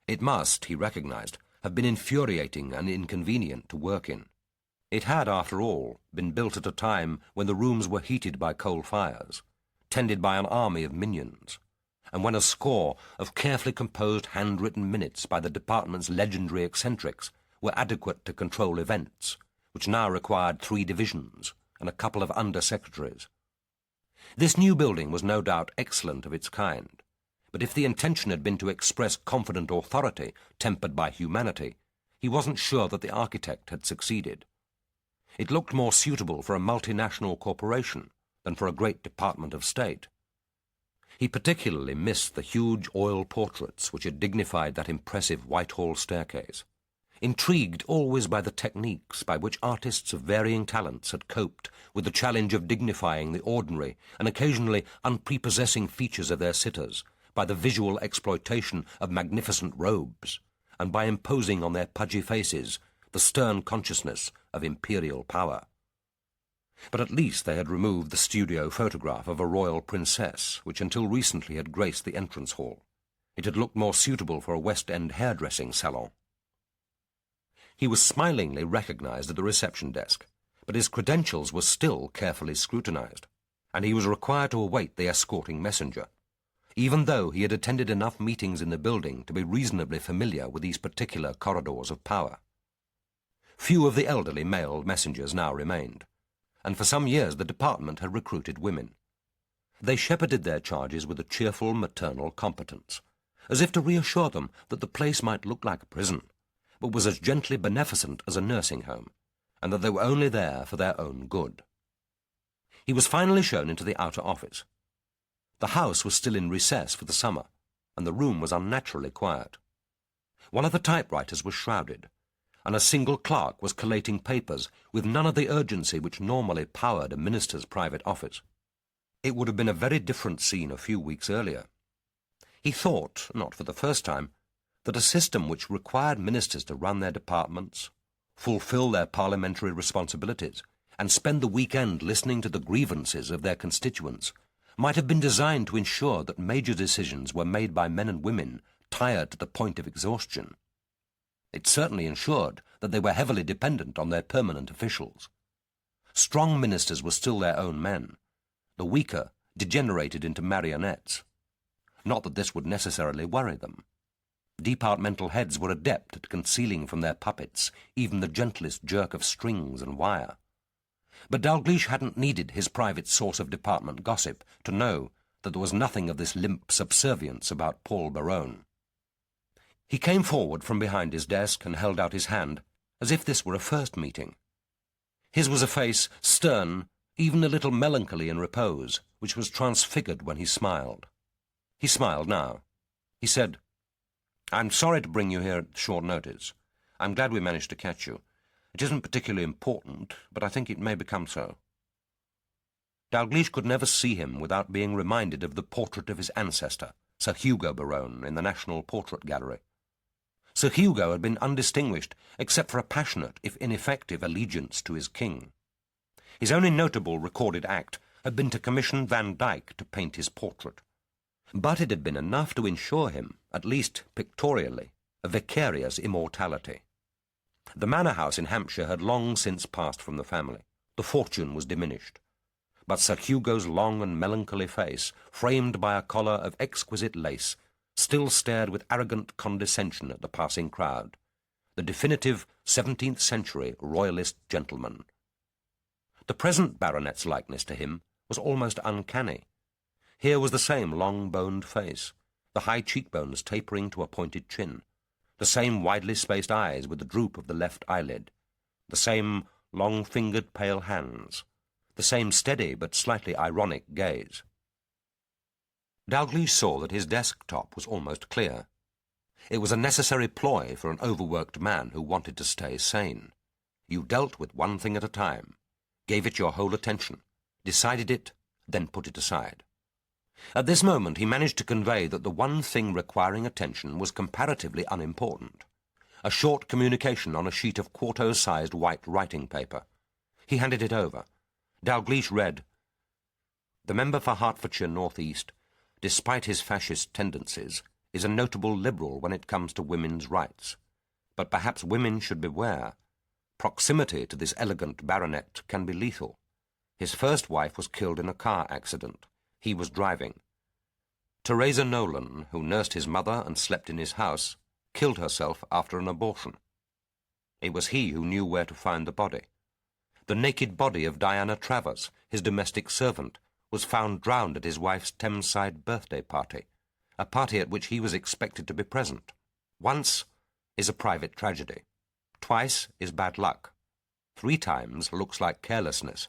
It must, he recognised, have been infuriating and inconvenient to work in. It had, after all, been built at a time when the rooms were heated by coal fires, tended by an army of minions, and when a score of carefully composed handwritten minutes by the department's legendary eccentrics were adequate to control events, which now required 3 divisions and a couple of under-secretaries. This new building was no doubt excellent of its kind, but if the intention had been to express confident authority tempered by humanity, he wasn't sure that the architect had succeeded. It looked more suitable for a multinational corporation than for a great department of state. He particularly missed the huge oil portraits which had dignified that impressive Whitehall staircase, intrigued always by the techniques by which artists of varying talents had coped with the challenge of dignifying the ordinary and occasionally unprepossessing features of their sitters, by the visual exploitation of magnificent robes, and by imposing on their pudgy faces the stern consciousness of imperial power. But at least they had removed the studio photograph of a royal princess, which until recently had graced the entrance hall. It had looked more suitable for a West End hairdressing salon. He was smilingly recognized at the reception desk, but his credentials were still carefully scrutinized, and he was required to await the escorting messenger, even though he had attended enough meetings in the building to be reasonably familiar with these particular corridors of power. Few of the elderly male messengers now remained, and for some years the department had recruited women. They shepherded their charges with a cheerful maternal competence, as if to reassure them that the place might look like a prison, but was as gently beneficent as a nursing home, and that they were only there for their own good. He was finally shown into the outer office. The house was still in recess for the summer, and the room was unnaturally quiet. One of the typewriters was shrouded, and a single clerk was collating papers with none of the urgency which normally powered a minister's private office. It would have been a very different scene a few weeks earlier. He thought, not for the first time, that a system which required ministers to run their departments, fulfil their parliamentary responsibilities, and spend the weekend listening to the grievances of their constituents might have been designed to ensure that major decisions were made by men and women tired to the point of exhaustion. It certainly ensured that they were heavily dependent on their permanent officials. Strong ministers were still their own men. The weaker degenerated into marionettes. Not that this would necessarily worry them. Departmental heads were adept at concealing from their puppets even the gentlest jerk of strings and wire. But Dalgliesh hadn't needed his private source of department gossip to know that there was nothing of this limp subservience about Paul Berowne. He came forward from behind his desk and held out his hand, as if this were a first meeting. His was a face stern, even a little melancholy in repose, which was transfigured when he smiled. He smiled now. He said, "I'm sorry to bring you here at short notice. I'm glad we managed to catch you. It isn't particularly important, but I think it may become so." Dalgliesh could never see him without being reminded of the portrait of his ancestor, Sir Hugo Berowne, in the National Portrait Gallery. Sir Hugo had been undistinguished except for a passionate, if ineffective, allegiance to his king. His only notable recorded act had been to commission Van Dyck to paint his portrait. But it had been enough to ensure him, at least pictorially, a vicarious immortality. The manor house in Hampshire had long since passed from the family. The fortune was diminished. But Sir Hugo's long and melancholy face, framed by a collar of exquisite lace, still stared with arrogant condescension at the passing crowd, the definitive 17th-century royalist gentleman. The present baronet's likeness to him was almost uncanny. Here was the same long-boned face, the high cheekbones tapering to a pointed chin, the same widely spaced eyes with the droop of the left eyelid, the same long-fingered pale hands, the same steady but slightly ironic gaze. Dalgliesh saw that his desktop was almost clear. It was a necessary ploy for an overworked man who wanted to stay sane. You dealt with one thing at a time, gave it your whole attention, decided it, then put it aside. At this moment he managed to convey that the one thing requiring attention was comparatively unimportant. A short communication on a sheet of quarto-sized white writing paper. He handed it over. Dalgliesh read, "The member for Hertfordshire North East, despite his fascist tendencies, is a notable liberal when it comes to women's rights. But perhaps women should beware. Proximity to this elegant baronet can be lethal. His first wife was killed in a car accident. He was driving. Theresa Nolan, who nursed his mother and slept in his house, killed herself after an abortion. It was he who knew where to find the body. The naked body of Diana Travers, his domestic servant, was found drowned at his wife's Thameside birthday party, a party at which he was expected to be present. Once is a private tragedy. Twice is bad luck. 3 times looks like carelessness."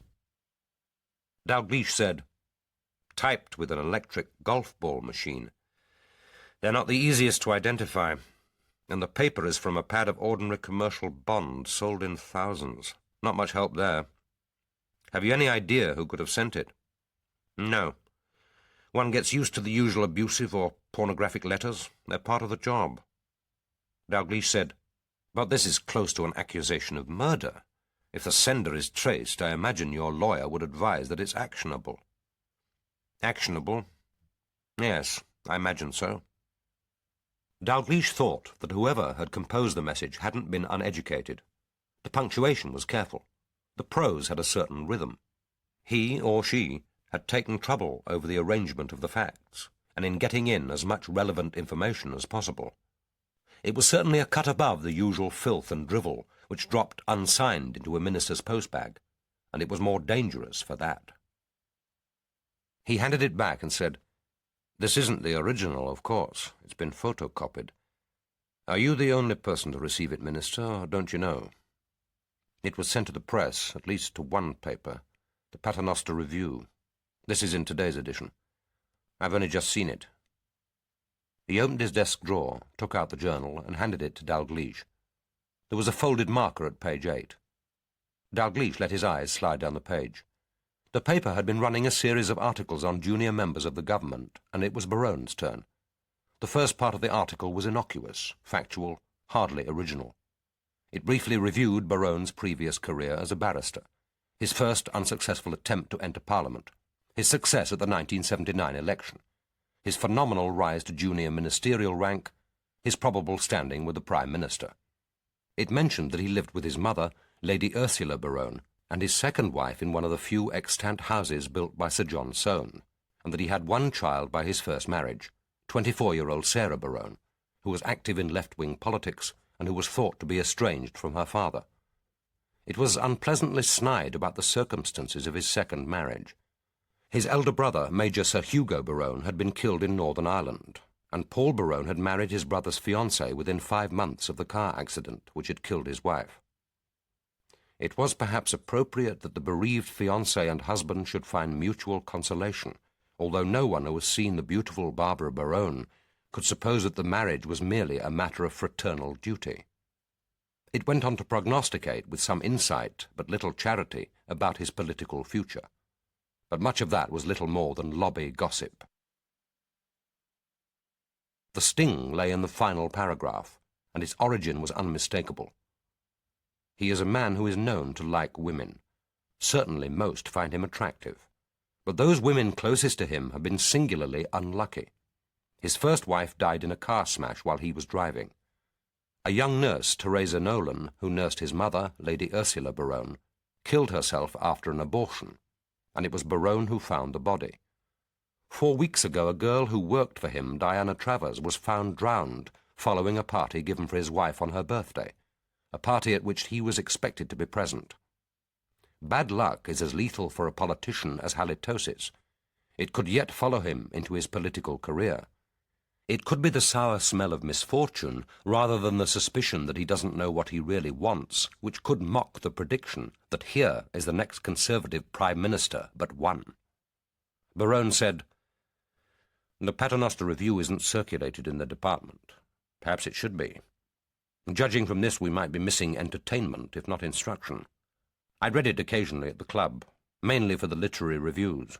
Dalgliesh said, "Typed with an electric golf ball machine. They're not the easiest to identify, and the paper is from a pad of ordinary commercial bond sold in thousands. Not much help there. Have you any idea who could have sent it?" "No. One gets used to the usual abusive or pornographic letters. They're part of the job." Dalgliesh said, "But this is close to an accusation of murder. If the sender is traced, I imagine your lawyer would advise that it's actionable." "Actionable? Yes, I imagine so." Dalgliesh thought that whoever had composed the message hadn't been uneducated. The punctuation was careful. The prose had a certain rhythm. He or she had taken trouble over the arrangement of the facts, and in getting in as much relevant information as possible. It was certainly a cut above the usual filth and drivel which dropped unsigned into a minister's postbag, and it was more dangerous for that. He handed it back and said, "This isn't the original, of course. It's been photocopied. Are you the only person to receive it, Minister, or don't you know? It was sent to the press, at least to one paper, the Paternoster Review. This is in today's edition. I've only just seen it." He opened his desk drawer, took out the journal, and handed it to Dalgliesh. There was a folded marker at page 8. Dalgliesh let his eyes slide down the page. The paper had been running a series of articles on junior members of the government, and it was Berowne's turn. The first part of the article was innocuous, factual, hardly original. It briefly reviewed Berowne's previous career as a barrister, his first unsuccessful attempt to enter Parliament, his success at the 1979 election, his phenomenal rise to junior ministerial rank, his probable standing with the Prime Minister. It mentioned that he lived with his mother, Lady Ursula Berowne, and his second wife in one of the few extant houses built by Sir John Soane, and that he had one child by his first marriage, 24-year-old Sarah Berowne, who was active in left-wing politics and who was thought to be estranged from her father. It was unpleasantly snide about the circumstances of his second marriage. His elder brother, Major Sir Hugo Berowne, had been killed in Northern Ireland, and Paul Berowne had married his brother's fiancée within 5 months of the car accident which had killed his wife. It was perhaps appropriate that the bereaved fiancé and husband should find mutual consolation, although no one who has seen the beautiful Barbara Berowne could suppose that the marriage was merely a matter of fraternal duty. It went on to prognosticate with some insight but little charity about his political future. But much of that was little more than lobby gossip. The sting lay in the final paragraph, and its origin was unmistakable. He is a man who is known to like women. Certainly most find him attractive. But those women closest to him have been singularly unlucky. His first wife died in a car smash while he was driving. A young nurse, Theresa Nolan, who nursed his mother, Lady Ursula Berowne, killed herself after an abortion, and it was Berowne who found the body. 4 weeks ago, a girl who worked for him, Diana Travers, was found drowned following a party given for his wife on her birthday, a party at which he was expected to be present. Bad luck is as lethal for a politician as halitosis. It could yet follow him into his political career. It could be the sour smell of misfortune, rather than the suspicion that he doesn't know what he really wants, which could mock the prediction that here is the next Conservative Prime Minister but one. Berowne said, "The Paternoster Review isn't circulated in the department. Perhaps it should be. Judging from this, we might be missing entertainment, if not instruction. I read it occasionally at the club, mainly for the literary reviews.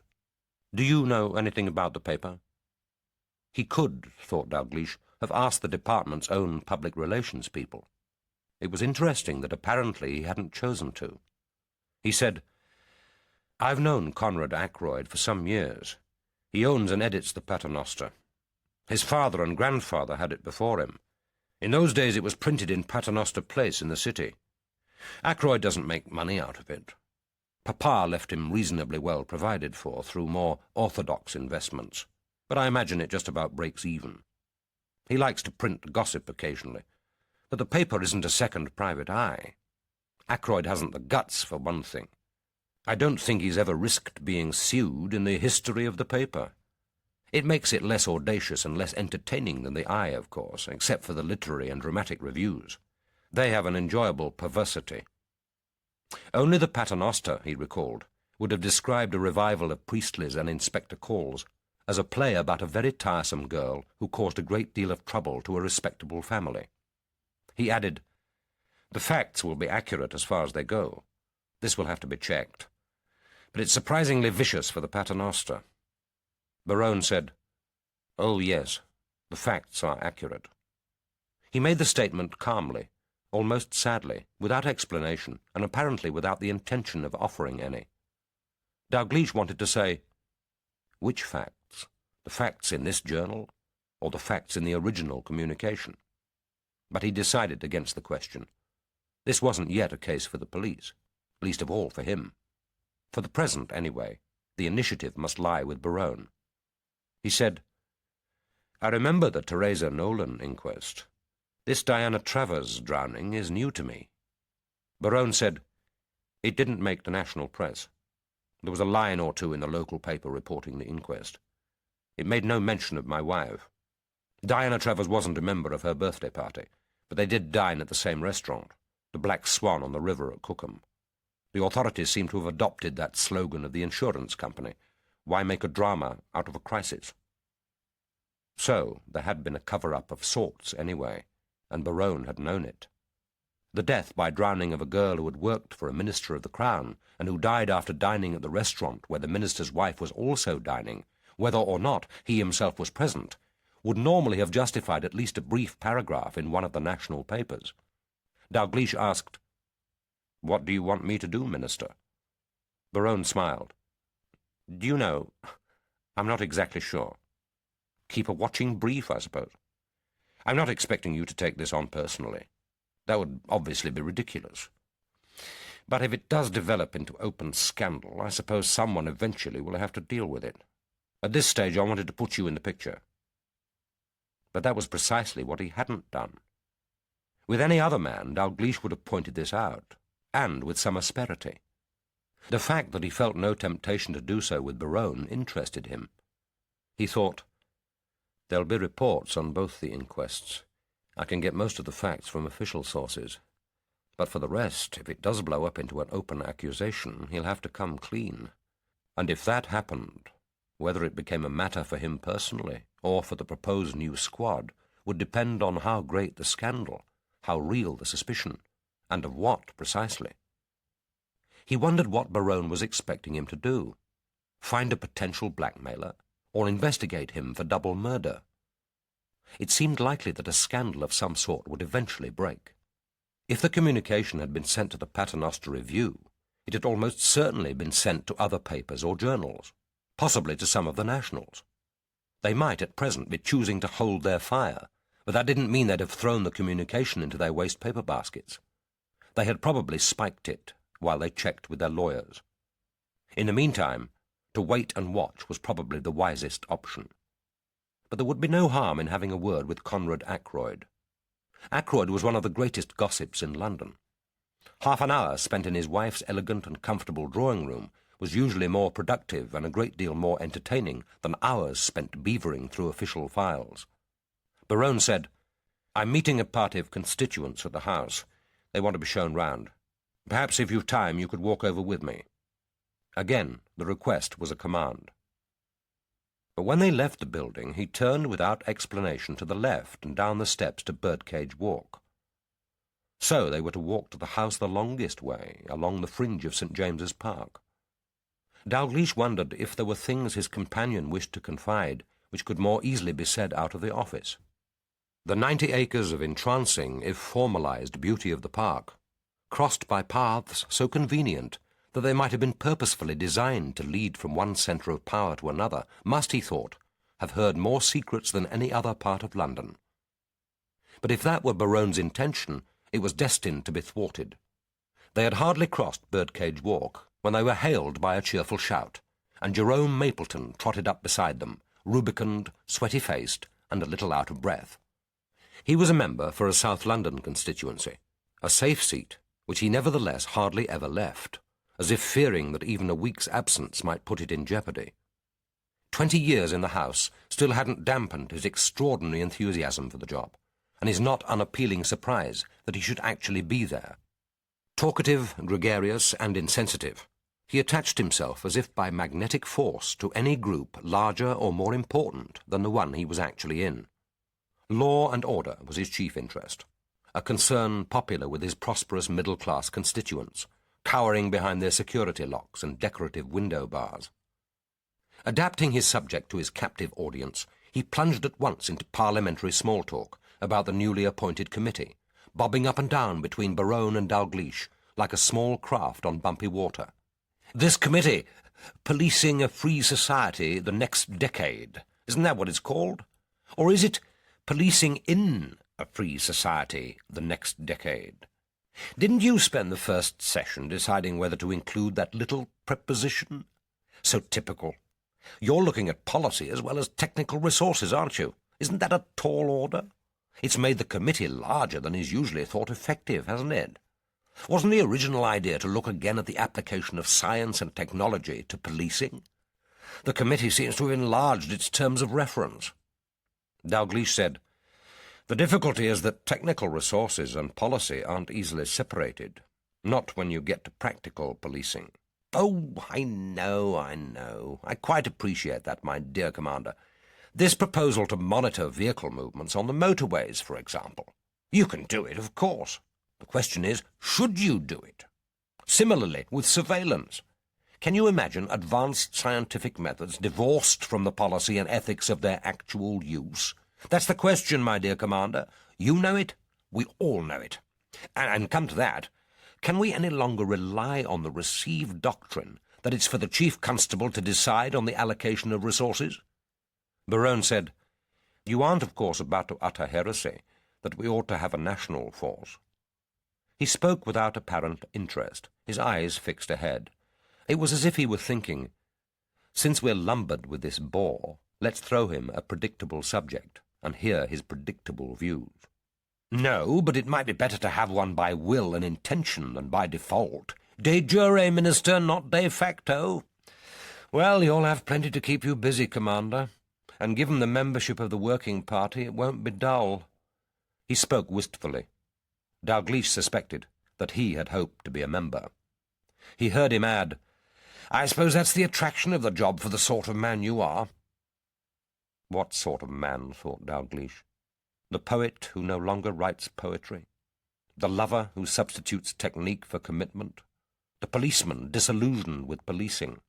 Do you know anything about the paper?" He could, thought Dalgliesh, have asked the department's own public relations people. It was interesting that apparently he hadn't chosen to. He said, "I've known Conrad Ackroyd for some years. He owns and edits the Paternoster. His father and grandfather had it before him. In those days it was printed in Paternoster Place in the city. Ackroyd doesn't make money out of it. Papa left him reasonably well provided for through more orthodox investments, but I imagine it just about breaks even. He likes to print gossip occasionally, but the paper isn't a second private eye. Ackroyd hasn't the guts, for one thing. I don't think he's ever risked being sued in the history of the paper. It makes it less audacious and less entertaining than the Eye, of course, except for the literary and dramatic reviews. They have an enjoyable perversity. Only the Paternoster, he recalled, would have described a revival of Priestley's and Inspector Calls as a play about a very tiresome girl who caused a great deal of trouble to a respectable family. He added, "The facts will be accurate as far as they go. This will have to be checked. But it's surprisingly vicious for the Paternoster." Berowne said, "Oh, yes, the facts are accurate." He made the statement calmly, almost sadly, without explanation, and apparently without the intention of offering any. Dalgliesh wanted to say, "Which facts? The facts in this journal, or the facts in the original communication?" But he decided against the question. This wasn't yet a case for the police, least of all for him. For the present, anyway, the initiative must lie with Berowne. He said, "I remember the Theresa Nolan inquest. This Diana Travers drowning is new to me." Berowne said, "It didn't make the national press. There was a line or two in the local paper reporting the inquest. It made no mention of my wife. Diana Travers wasn't a member of her birthday party, but they did dine at the same restaurant, the Black Swan on the river at Cookham. The authorities seem to have adopted that slogan of the insurance company, 'Why make a drama out of a crisis?' So there had been a cover-up of sorts anyway, and Berowne had known it. The death by drowning of a girl who had worked for a minister of the Crown, and who died after dining at the restaurant where the minister's wife was also dining, whether or not he himself was present, would normally have justified at least a brief paragraph in one of the national papers. Dalgliesh asked, "What do you want me to do, Minister?" Berowne smiled. "Do you know, I'm not exactly sure. Keep a watching brief, I suppose. I'm not expecting you to take this on personally. That would obviously be ridiculous. But if it does develop into open scandal, I suppose someone eventually will have to deal with it. At this stage I wanted to put you in the picture." But that was precisely what he hadn't done. With any other man, Dalgliesh would have pointed this out, and with some asperity. The fact that he felt no temptation to do so with Berowne interested him. He thought, "There'll be reports on both the inquests. I can get most of the facts from official sources. But for the rest, if it does blow up into an open accusation, he'll have to come clean. And if that happened, whether it became a matter for him personally or for the proposed new squad would depend on how great the scandal, how real the suspicion, and of what precisely." He wondered what Berowne was expecting him to do. Find a potential blackmailer, or investigate him for double murder. It seemed likely that a scandal of some sort would eventually break. If the communication had been sent to the Paternoster Review, it had almost certainly been sent to other papers or journals, possibly to some of the nationals. They might at present be choosing to hold their fire, but that didn't mean they'd have thrown the communication into their waste paper baskets. They had probably spiked it while they checked with their lawyers. In the meantime, to wait and watch was probably the wisest option. But there would be no harm in having a word with Conrad Ackroyd. Ackroyd was one of the greatest gossips in London. Half an hour spent in his wife's elegant and comfortable drawing-room was usually more productive and a great deal more entertaining than hours spent beavering through official files. Berowne said, "I'm meeting a party of constituents at the house. They want to be shown round. Perhaps if you've time you could walk over with me." Again, the request was a command. But when they left the building, he turned without explanation to the left and down the steps to Birdcage Walk. So they were to walk to the house the longest way, along the fringe of St. James's Park. Dalgliesh wondered if there were things his companion wished to confide which could more easily be said out of the office. The 90 acres of entrancing, if formalized, beauty of the park, crossed by paths so convenient that they might have been purposefully designed to lead from one centre of power to another, must, he thought, have heard more secrets than any other part of London. But if that were Berowne's intention, it was destined to be thwarted. They had hardly crossed Birdcage Walk when they were hailed by a cheerful shout, and Jerome Mapleton trotted up beside them, rubicund, sweaty-faced, and a little out of breath. He was a member for a South London constituency, a safe seat which he nevertheless hardly ever left, as if fearing that even a week's absence might put it in jeopardy. 20 years in the House still hadn't dampened his extraordinary enthusiasm for the job, and his not unappealing surprise that he should actually be there. Talkative, gregarious, and insensitive, he attached himself as if by magnetic force to any group larger or more important than the one he was actually in. Law and order was his chief interest, a concern popular with his prosperous middle-class constituents, cowering behind their security locks and decorative window bars. Adapting his subject to his captive audience, he plunged at once into parliamentary small talk about the newly appointed committee, bobbing up and down between Berowne and Dalgliesh like a small craft on bumpy water. "This committee, Policing a Free Society the Next Decade, isn't that what it's called? Or is it Policing in a Free Society the Next Decade? Didn't you spend the first session deciding whether to include that little preposition? So typical. You're looking at policy as well as technical resources, aren't you? Isn't that a tall order? It's made the committee larger than is usually thought effective, hasn't it? Wasn't the original idea to look again at the application of science and technology to policing? The committee seems to have enlarged its terms of reference." Dalgliesh said, "The difficulty is that technical resources and policy aren't easily separated, not when you get to practical policing." "Oh, I know. I quite appreciate that, my dear Commander. This proposal to monitor vehicle movements on the motorways, for example. You can do it, of course. The question is, should you do it? Similarly, with surveillance. Can you imagine advanced scientific methods divorced from the policy and ethics of their actual use? That's the question, my dear Commander. You know it. We all know it. And come to that, can we any longer rely on the received doctrine that it's for the Chief Constable to decide on the allocation of resources?" Berowne said, "You aren't, of course, about to utter heresy that we ought to have a national force." He spoke without apparent interest, his eyes fixed ahead. It was as if he were thinking, "Since we're lumbered with this bore, let's throw him a predictable subject and hear his predictable views." "No, but it might be better to have one by will and intention than by default. De jure, Minister, not de facto." "Well, you'll have plenty to keep you busy, Commander, and given the membership of the working party, it won't be dull." He spoke wistfully. Dalgliesh suspected that he had hoped to be a member. He heard him add, "I suppose that's the attraction of the job for the sort of man you are." What sort of man, thought Dalgliesh? The poet who no longer writes poetry? The lover who substitutes technique for commitment? The policeman disillusioned with policing?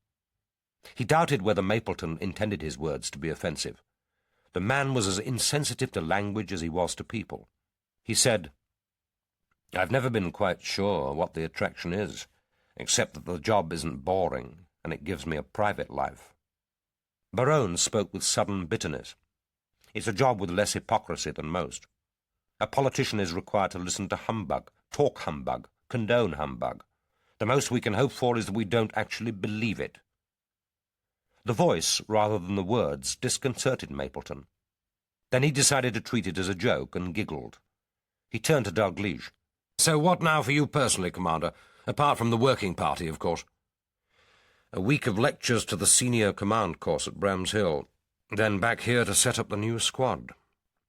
He doubted whether Mapleton intended his words to be offensive. The man was as insensitive to language as he was to people. He said, "I've never been quite sure what the attraction is, except that the job isn't boring, and it gives me a private life." Berowne spoke with sudden bitterness. "It's a job with less hypocrisy than most. A politician is required to listen to humbug, talk humbug, condone humbug. The most we can hope for is that we don't actually believe it." The voice, rather than the words, disconcerted Mapleton. Then he decided to treat it as a joke and giggled. He turned to Dalgliesh. So what now for you personally, Commander? Apart from the working party, of course. A week of lectures to the senior command course at Bram's Hill. Then back here to set up the new squad.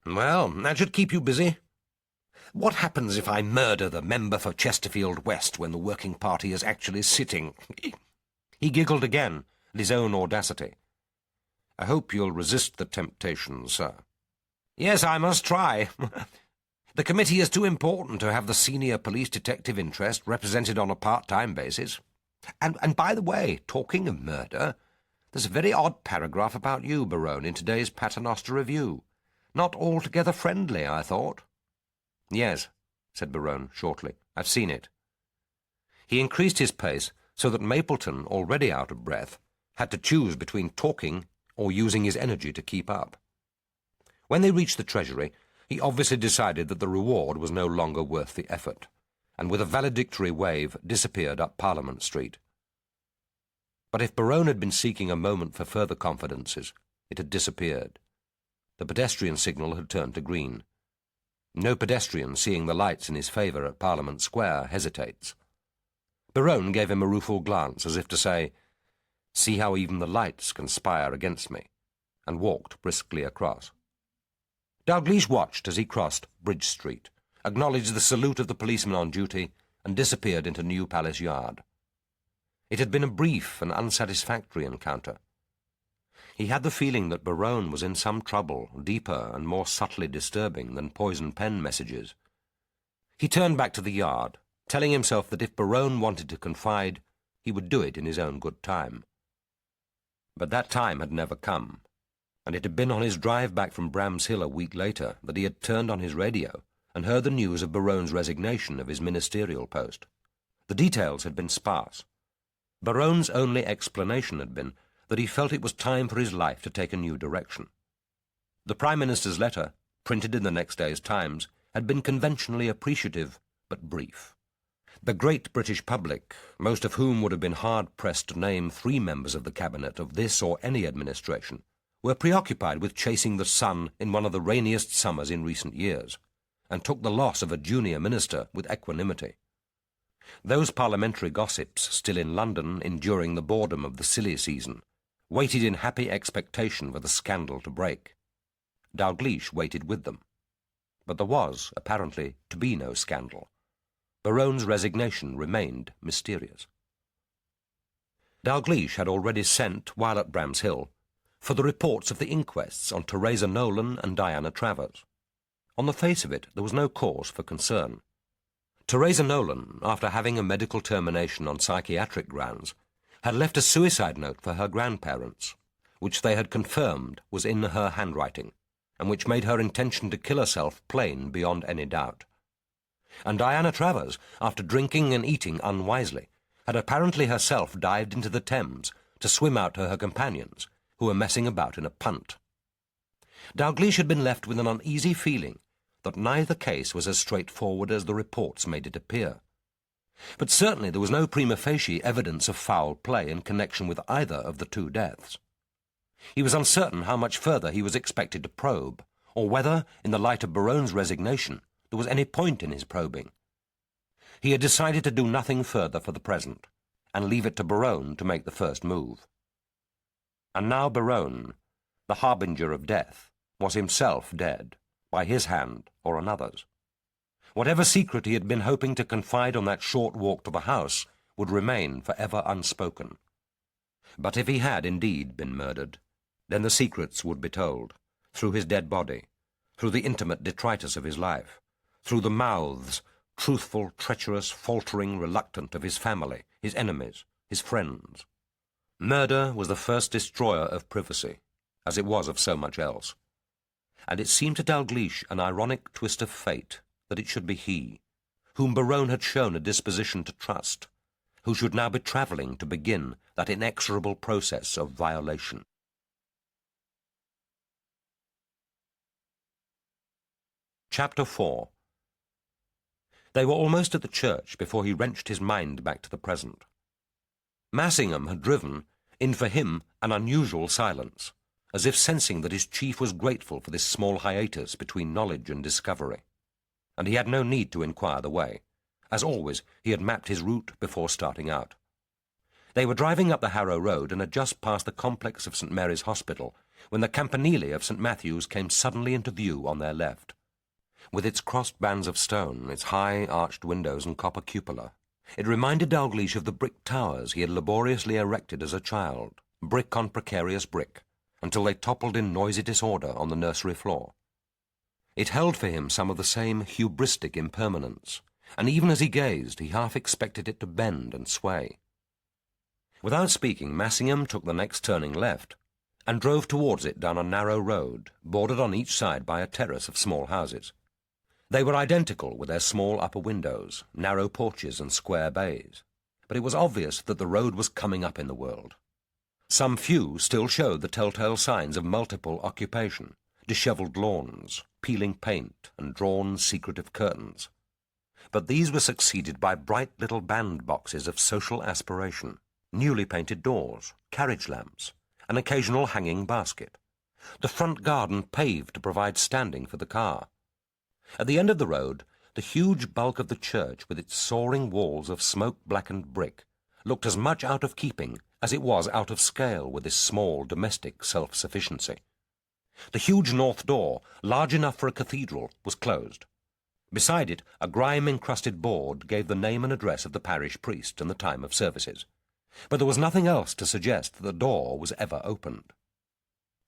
Well, that should keep you busy. What happens if I murder the member for Chesterfield West when the working party is actually sitting? He giggled again at his own audacity. I hope you'll resist the temptation, sir. Yes, I must try. The committee is too important to have the senior police detective interest represented on a part-time basis. And by the way, talking of murder, there's a very odd paragraph about you, Berowne, in today's Paternoster Review. Not altogether friendly, I thought. Yes, said Berowne shortly. I've seen it. He increased his pace so that Mapleton, already out of breath, had to choose between talking or using his energy to keep up. When they reached the Treasury, he obviously decided that the reward was no longer worth the effort, and with a valedictory wave disappeared up Parliament Street. But if Berowne had been seeking a moment for further confidences, it had disappeared. The pedestrian signal had turned to green. No pedestrian, seeing the lights in his favour at Parliament Square, hesitates. Berowne gave him a rueful glance, as if to say, "See how even the lights conspire against me," and walked briskly across. Dalgliesh watched as he crossed Bridge Street, acknowledged the salute of the policeman on duty, and disappeared into New Palace Yard. It had been a brief and unsatisfactory encounter. He had the feeling that Berowne was in some trouble, deeper and more subtly disturbing than poison pen messages. He turned back to the yard, telling himself that if Berowne wanted to confide, he would do it in his own good time. But that time had never come, and it had been on his drive back from Bram's Hill a week later that he had turned on his radio and heard the news of Berowne's resignation of his ministerial post. The details had been sparse. Berowne's only explanation had been that he felt it was time for his life to take a new direction. The Prime Minister's letter, printed in the next day's Times, had been conventionally appreciative but brief. The great British public, most of whom would have been hard-pressed to name 3 members of the cabinet of this or any administration, were preoccupied with chasing the sun in one of the rainiest summers in recent years, and took the loss of a junior minister with equanimity. Those parliamentary gossips, still in London, enduring the boredom of the silly season, waited in happy expectation for the scandal to break. Dalgliesh waited with them. But there was, apparently, to be no scandal. Berowne's resignation remained mysterious. Dalgliesh had already sent, while at Bram's Hill, for the reports of the inquests on Theresa Nolan and Diana Travers. On the face of it, there was no cause for concern. Theresa Nolan, after having a medical termination on psychiatric grounds, had left a suicide note for her grandparents, which they had confirmed was in her handwriting, and which made her intention to kill herself plain beyond any doubt. And Diana Travers, after drinking and eating unwisely, had apparently herself dived into the Thames to swim out to her companions, who were messing about in a punt. Dalgliesh had been left with an uneasy feeling that neither case was as straightforward as the reports made it appear. But certainly there was no prima facie evidence of foul play in connection with either of the 2 deaths. He was uncertain how much further he was expected to probe, or whether, in the light of Berowne's resignation, there was any point in his probing. He had decided to do nothing further for the present, and leave it to Berowne to make the first move. And now Berowne, the harbinger of death, was himself dead, by his hand or another's. Whatever secret he had been hoping to confide on that short walk to the house would remain forever unspoken. But if he had indeed been murdered, then the secrets would be told, through his dead body, through the intimate detritus of his life, through the mouths, truthful, treacherous, faltering, reluctant, of his family, his enemies, his friends. Murder was the first destroyer of privacy, as it was of so much else. And it seemed to Dalgliesh an ironic twist of fate that it should be he, whom Berowne had shown a disposition to trust, who should now be travelling to begin that inexorable process of violation. Chapter 4. They were almost at the church before he wrenched his mind back to the present. Massingham had driven, in for him, an unusual silence, as if sensing that his chief was grateful for this small hiatus between knowledge and discovery, and he had no need to inquire the way, As always, he had mapped his route before starting out. They were driving up the Harrow Road and had just passed the complex of St. Mary's Hospital when the campanile of St. Matthew's came suddenly into view on their left. With its crossed bands of stone, its high arched windows and copper cupola, it reminded Dalgliesh of the brick towers he had laboriously erected as a child, brick on precarious brick, until they toppled in noisy disorder on the nursery floor. It held for him some of the same hubristic impermanence, and even as he gazed, he half expected it to bend and sway. Without speaking, Massingham took the next turning left, and drove towards it down a narrow road, bordered on each side by a terrace of small houses. They were identical with their small upper windows, narrow porches and square bays, but it was obvious that the road was coming up in the world. Some few still showed the telltale signs of multiple occupation, dishevelled lawns, peeling paint, and drawn secretive curtains. But these were succeeded by bright little bandboxes of social aspiration, newly painted doors, carriage lamps, an occasional hanging basket, the front garden paved to provide standing for the car. At the end of the road, the huge bulk of the church, with its soaring walls of smoke-blackened brick, looked as much out of keeping as it was out of scale with this small domestic self-sufficiency. The huge north door, large enough for a cathedral, was closed. Beside it, a grime-encrusted board gave the name and address of the parish priest and the time of services. But there was nothing else to suggest that the door was ever opened.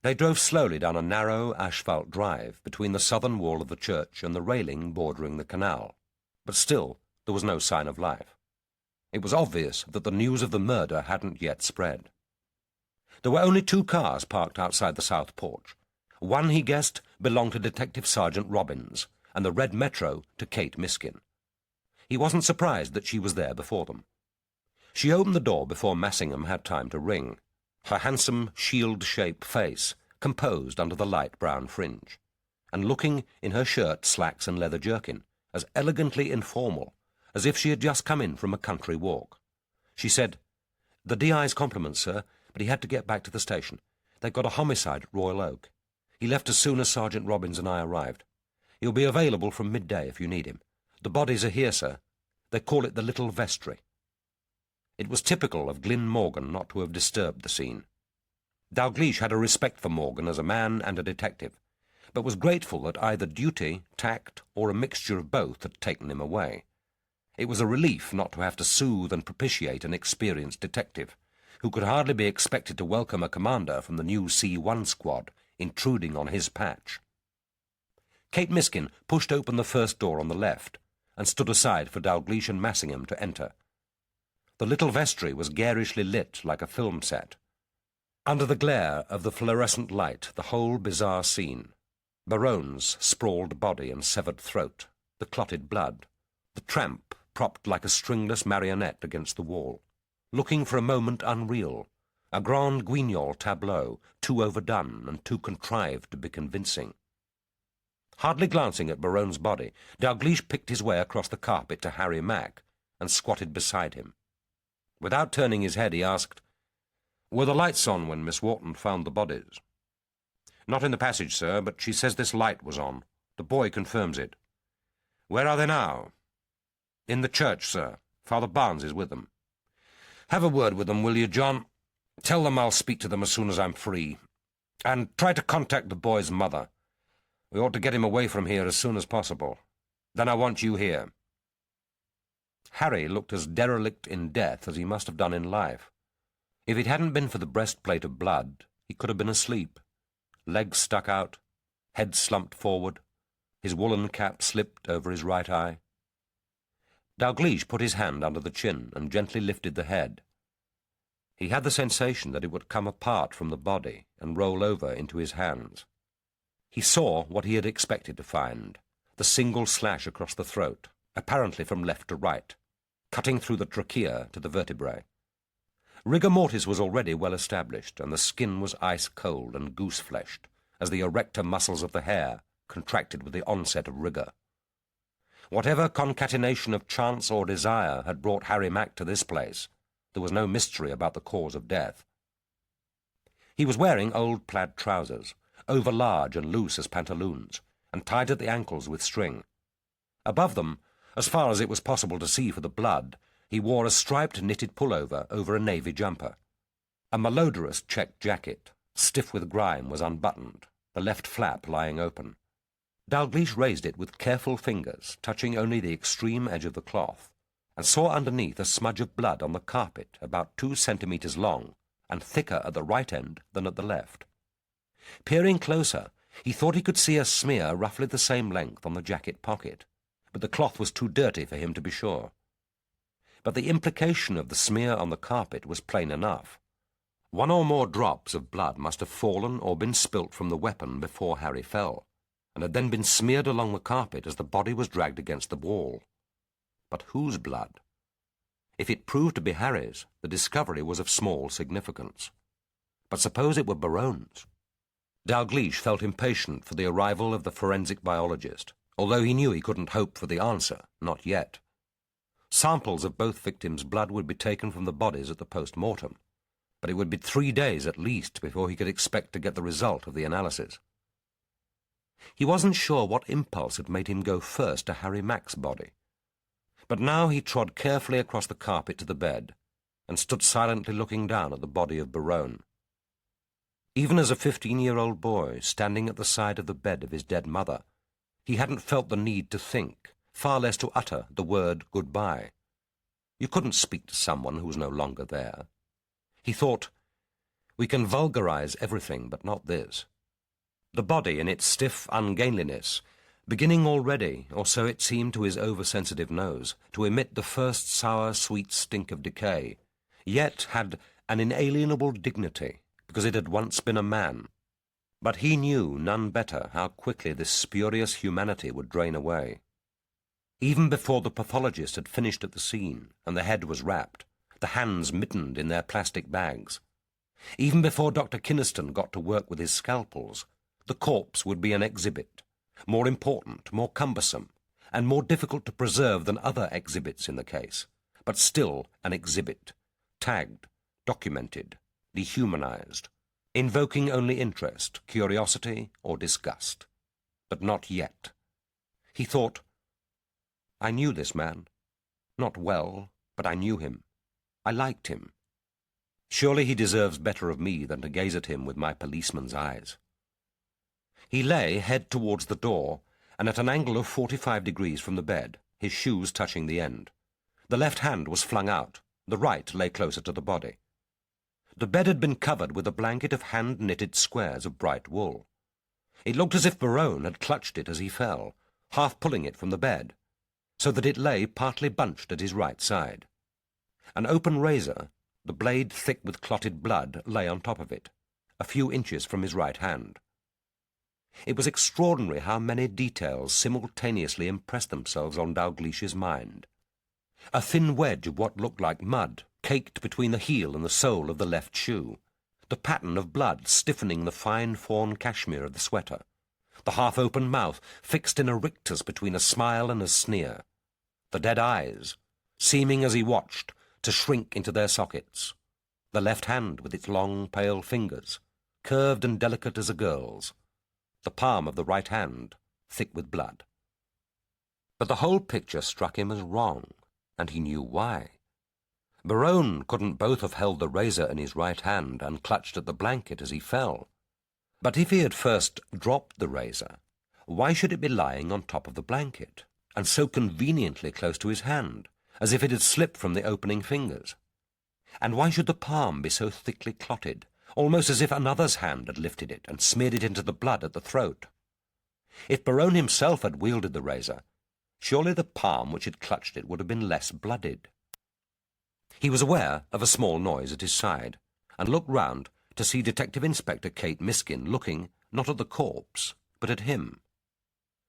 They drove slowly down a narrow asphalt drive between the southern wall of the church and the railing bordering the canal. But still, there was no sign of life. It was obvious that the news of the murder hadn't yet spread. There were only 2 cars parked outside the south porch. One, he guessed, belonged to Detective Sergeant Robbins, and the red Metro to Kate Miskin. He wasn't surprised that she was there before them. She opened the door before Massingham had time to ring, her handsome, shield-shaped face composed under the light brown fringe, and looking, in her shirt, slacks and leather jerkin, as elegantly informal as if she had just come in from a country walk. She said, "The D.I.'s compliments, sir, but he had to get back to the station. They've got a homicide at Royal Oak. He left as soon as Sergeant Robbins and I arrived. He'll be available from midday if you need him. The bodies are here, sir. They call it the little vestry." It was typical of Glyn Morgan not to have disturbed the scene. Dalgliesh had a respect for Morgan as a man and a detective, but was grateful that either duty, tact, or a mixture of both had taken him away. It was a relief not to have to soothe and propitiate an experienced detective, who could hardly be expected to welcome a commander from the new C1 squad intruding on his patch. Kate Miskin pushed open the first door on the left and stood aside for Dalgliesh and Massingham to enter. The little vestry was garishly lit like a film set. Under the glare of the fluorescent light, the whole bizarre scene, Berowne's sprawled body and severed throat, the clotted blood, the tramp propped like a stringless marionette against the wall, looking for a moment unreal, a Grand Guignol tableau, too overdone and too contrived to be convincing. Hardly glancing at Berowne's body, Dalgliesh picked his way across the carpet to Harry Mack and squatted beside him. Without turning his head, he asked, "Were the lights on when Miss Wharton found the bodies?" "Not in the passage, sir, but she says this light was on. The boy confirms it." "Where are they now?" "In the church, sir. Father Barnes is with them." "Have a word with them, will you, John? Tell them I'll speak to them as soon as I'm free. And try to contact the boy's mother. We ought to get him away from here as soon as possible. Then I want you here." Harry looked as derelict in death as he must have done in life. If it hadn't been for the breastplate of blood, he could have been asleep. Legs stuck out, head slumped forward, his woolen cap slipped over his right eye. Dalgliesh put his hand under the chin and gently lifted the head. He had the sensation that it would come apart from the body and roll over into his hands. He saw what he had expected to find, the single slash across the throat, apparently from left to right, cutting through the trachea to the vertebrae. Rigor mortis was already well established, and the skin was ice-cold and goose-fleshed, as the erector muscles of the hair contracted with the onset of rigor. Whatever concatenation of chance or desire had brought Harry Mack to this place, there was no mystery about the cause of death. He was wearing old plaid trousers, over-large and loose as pantaloons, and tied at the ankles with string. Above them, As far as it was possible to see for the blood, he wore a striped knitted pullover over a navy jumper. A malodorous checked jacket, stiff with grime, was unbuttoned, the left flap lying open. Dalgliesh raised it with careful fingers, touching only the extreme edge of the cloth, and saw underneath a smudge of blood on the carpet about 2 centimetres long and thicker at the right end than at the left. Peering closer, he thought he could see a smear roughly the same length on the jacket pocket, but the cloth was too dirty for him to be sure. But the implication of the smear on the carpet was plain enough. 1 or more drops of blood must have fallen or been spilt from the weapon before Harry fell, and had then been smeared along the carpet as the body was dragged against the wall. But whose blood? If it proved to be Harry's, the discovery was of small significance. But suppose it were Berowne's? Dalgliesh felt impatient for the arrival of the forensic biologist, although he knew he couldn't hope for the answer, not yet. Samples of both victims' blood would be taken from the bodies at the post-mortem, but it would be 3 days at least before he could expect to get the result of the analysis. He wasn't sure what impulse had made him go first to Harry Mack's body, but now he trod carefully across the carpet to the bed and stood silently looking down at the body of Berowne. Even as a 15-year-old boy standing at the side of the bed of his dead mother, he hadn't felt the need to think, far less to utter the word goodbye. You couldn't speak to someone who was no longer there. He thought, we can vulgarize everything, but not this. The body, in its stiff ungainliness, beginning already, or so it seemed to his oversensitive nose, to emit the first sour, sweet stink of decay, yet had an inalienable dignity, because it had once been a man. But he knew none better how quickly this spurious humanity would drain away. Even before the pathologist had finished at the scene, and the head was wrapped, the hands mittened in their plastic bags, even before Dr. Kynaston got to work with his scalpels, the corpse would be an exhibit, more important, more cumbersome, and more difficult to preserve than other exhibits in the case, but still an exhibit, tagged, documented, dehumanized, invoking only interest, curiosity, or disgust. But not yet. He thought, I knew this man. Not well, but I knew him. I liked him. Surely he deserves better of me than to gaze at him with my policeman's eyes. He lay, head towards the door, and at an angle of 45 degrees from the bed, his shoes touching the end. The left hand was flung out, the right lay closer to the body. The bed had been covered with a blanket of hand-knitted squares of bright wool. It looked as if Berowne had clutched it as he fell, half pulling it from the bed, so that it lay partly bunched at his right side. An open razor, the blade thick with clotted blood, lay on top of it, a few inches from his right hand. It was extraordinary how many details simultaneously impressed themselves on Dalglish's mind. A thin wedge of what looked like mud, caked between the heel and the sole of the left shoe, the pattern of blood stiffening the fine fawn cashmere of the sweater, the half-open mouth fixed in a rictus between a smile and a sneer, the dead eyes, seeming as he watched to shrink into their sockets, the left hand with its long, pale fingers, curved and delicate as a girl's, the palm of the right hand thick with blood. But the whole picture struck him as wrong, and he knew why. Berowne couldn't both have held the razor in his right hand and clutched at the blanket as he fell. But if he had first dropped the razor, why should it be lying on top of the blanket, and so conveniently close to his hand, as if it had slipped from the opening fingers? And why should the palm be so thickly clotted, almost as if another's hand had lifted it and smeared it into the blood at the throat? If Berowne himself had wielded the razor, surely the palm which had clutched it would have been less blooded. He was aware of a small noise at his side, and looked round to see Detective Inspector Kate Miskin looking not at the corpse, but at him.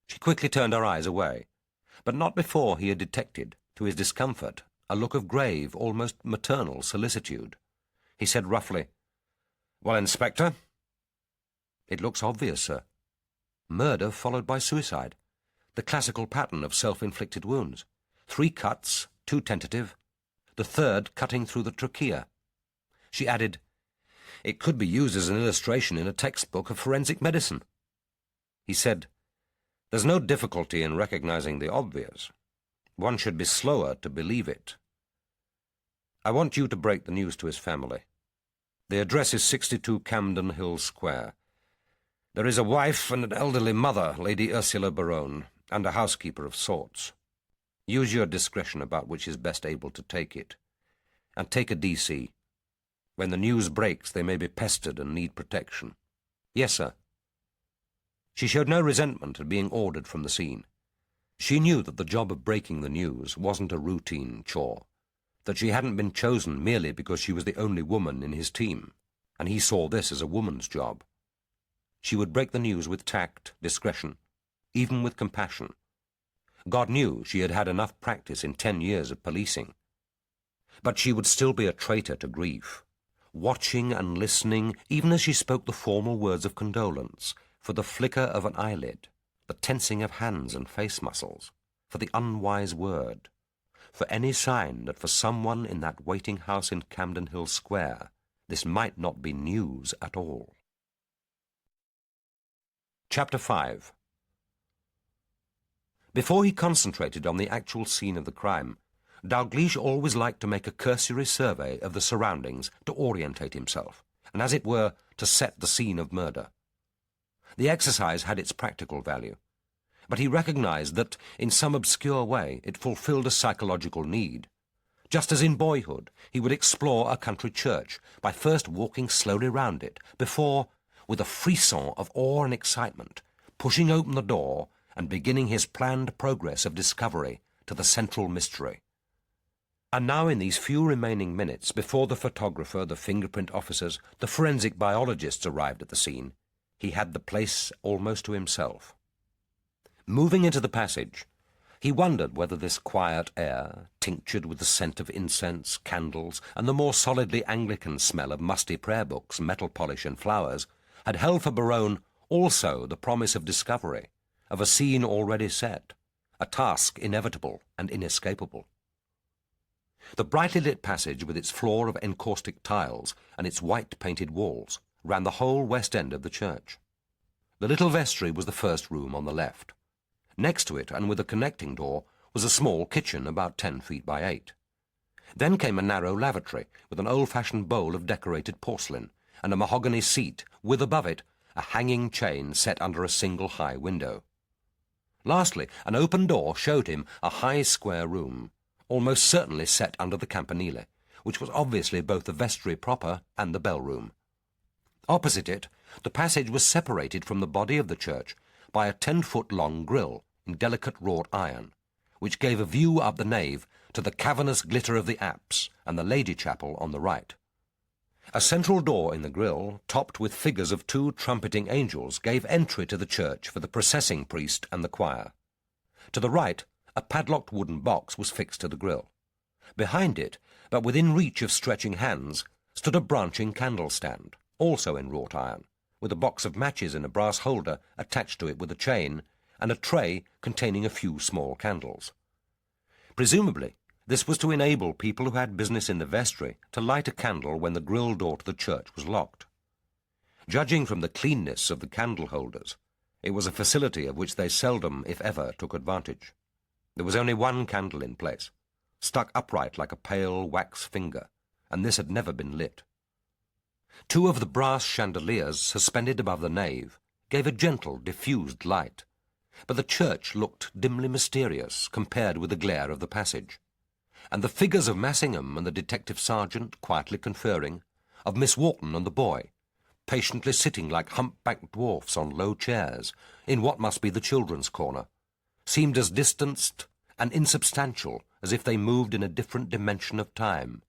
She quickly turned her eyes away, but not before he had detected, to his discomfort, a look of grave, almost maternal solicitude. He said roughly, "Well, Inspector?" "It looks obvious, sir. Murder followed by suicide. The classical pattern of self-inflicted wounds. 3 cuts, 2 tentative, the third cutting through the trachea." She added, "It could be used as an illustration in a textbook of forensic medicine." He said, "There's no difficulty in recognizing the obvious. One should be slower to believe it. I want you to break the news to his family. The address is 62 Camden Hill Square. There is a wife and an elderly mother, Lady Ursula Berowne, and a housekeeper of sorts. Use your discretion about which is best able to take it. And take a DC. When the news breaks, they may be pestered and need protection. Yes, sir. She showed no resentment at being ordered from the scene. She knew that the job of breaking the news wasn't a routine chore, that she hadn't been chosen merely because she was the only woman in his team, and he saw this as a woman's job. She would break the news with tact, discretion, even with compassion. God knew she had had enough practice in 10 years of policing. But she would still be a traitor to grief, watching and listening, even as she spoke the formal words of condolence, for the flicker of an eyelid, the tensing of hands and face muscles, for the unwise word, for any sign that for someone in that waiting house in Camden Hill Square, this might not be news at all. Chapter 5. Before he concentrated on the actual scene of the crime, Dalgliesh always liked to make a cursory survey of the surroundings to orientate himself, and as it were, to set the scene of murder. The exercise had its practical value, but he recognized that, in some obscure way, it fulfilled a psychological need. Just as in boyhood, he would explore a country church by first walking slowly round it, before, with a frisson of awe and excitement, pushing open the door and beginning his planned progress of discovery to the central mystery. And now, in these few remaining minutes, before the photographer, the fingerprint officers, the forensic biologists arrived at the scene, he had the place almost to himself. Moving into the passage, he wondered whether this quiet air, tinctured with the scent of incense, candles, and the more solidly Anglican smell of musty prayer books, metal polish, and flowers, had held for Berowne also the promise of discovery, of a scene already set, a task inevitable and inescapable. The brightly lit passage, with its floor of encaustic tiles and its white-painted walls, ran the whole west end of the church. The little vestry was the first room on the left. Next to it, and with a connecting door, was a small kitchen about 10 feet by 8. Then came a narrow lavatory with an old-fashioned bowl of decorated porcelain and a mahogany seat with, above it, a hanging chain set under a single high window. Lastly, an open door showed him a high square room, almost certainly set under the campanile, which was obviously both the vestry proper and the bell-room. Opposite it, the passage was separated from the body of the church by a 10-foot-long grille in delicate wrought iron, which gave a view up the nave to the cavernous glitter of the apse and the Lady Chapel on the right. A central door in the grille, topped with figures of 2 trumpeting angels, gave entry to the church for the processing priest and the choir. To the right, a padlocked wooden box was fixed to the grille. Behind it, but within reach of stretching hands, stood a branching candle-stand, also in wrought iron, with a box of matches in a brass holder attached to it with a chain, and a tray containing a few small candles. Presumably, this was to enable people who had business in the vestry to light a candle when the grille door to the church was locked. Judging from the cleanness of the candle holders, it was a facility of which they seldom, if ever, took advantage. There was only one candle in place, stuck upright like a pale wax finger, and this had never been lit. 2 of the brass chandeliers suspended above the nave gave a gentle, diffused light, but the church looked dimly mysterious compared with the glare of the passage, and the figures of Massingham and the detective sergeant quietly conferring, of Miss Wharton and the boy, patiently sitting like humpbacked dwarfs on low chairs in what must be the children's corner, seemed as distanced and insubstantial as if they moved in a different dimension of time.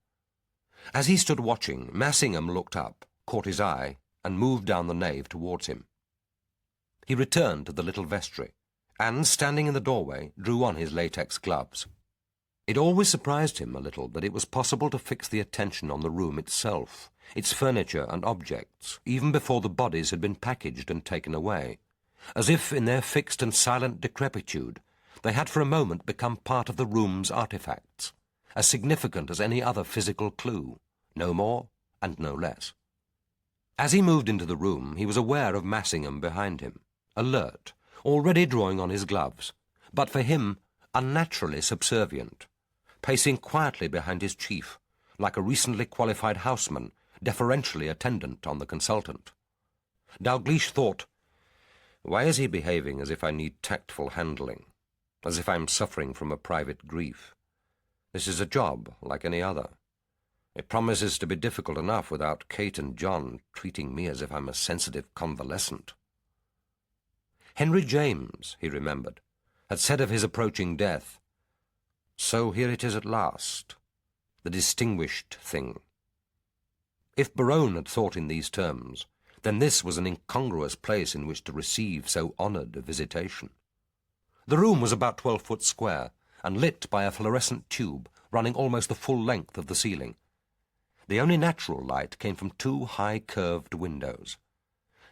As he stood watching, Massingham looked up, caught his eye, and moved down the nave towards him. He returned to the little vestry, and, standing in the doorway, drew on his latex gloves. It always surprised him a little that it was possible to fix the attention on the room itself, its furniture and objects, even before the bodies had been packaged and taken away, as if, in their fixed and silent decrepitude, they had for a moment become part of the room's artifacts, as significant as any other physical clue, no more and no less. As he moved into the room, he was aware of Massingham behind him, alert, already drawing on his gloves, but for him unnaturally subservient, pacing quietly behind his chief, like a recently qualified houseman, deferentially attendant on the consultant. Dalgliesh thought, "Why is he behaving as if I need tactful handling, as if I'm suffering from a private grief? This is a job like any other. It promises to be difficult enough without Kate and John treating me as if I'm a sensitive convalescent." Henry James, he remembered, had said of his approaching death, "So here it is at last, the distinguished thing." If Berowne had thought in these terms, then this was an incongruous place in which to receive so honoured a visitation. The room was about 12 foot square, and lit by a fluorescent tube running almost the full length of the ceiling. The only natural light came from two high curved windows.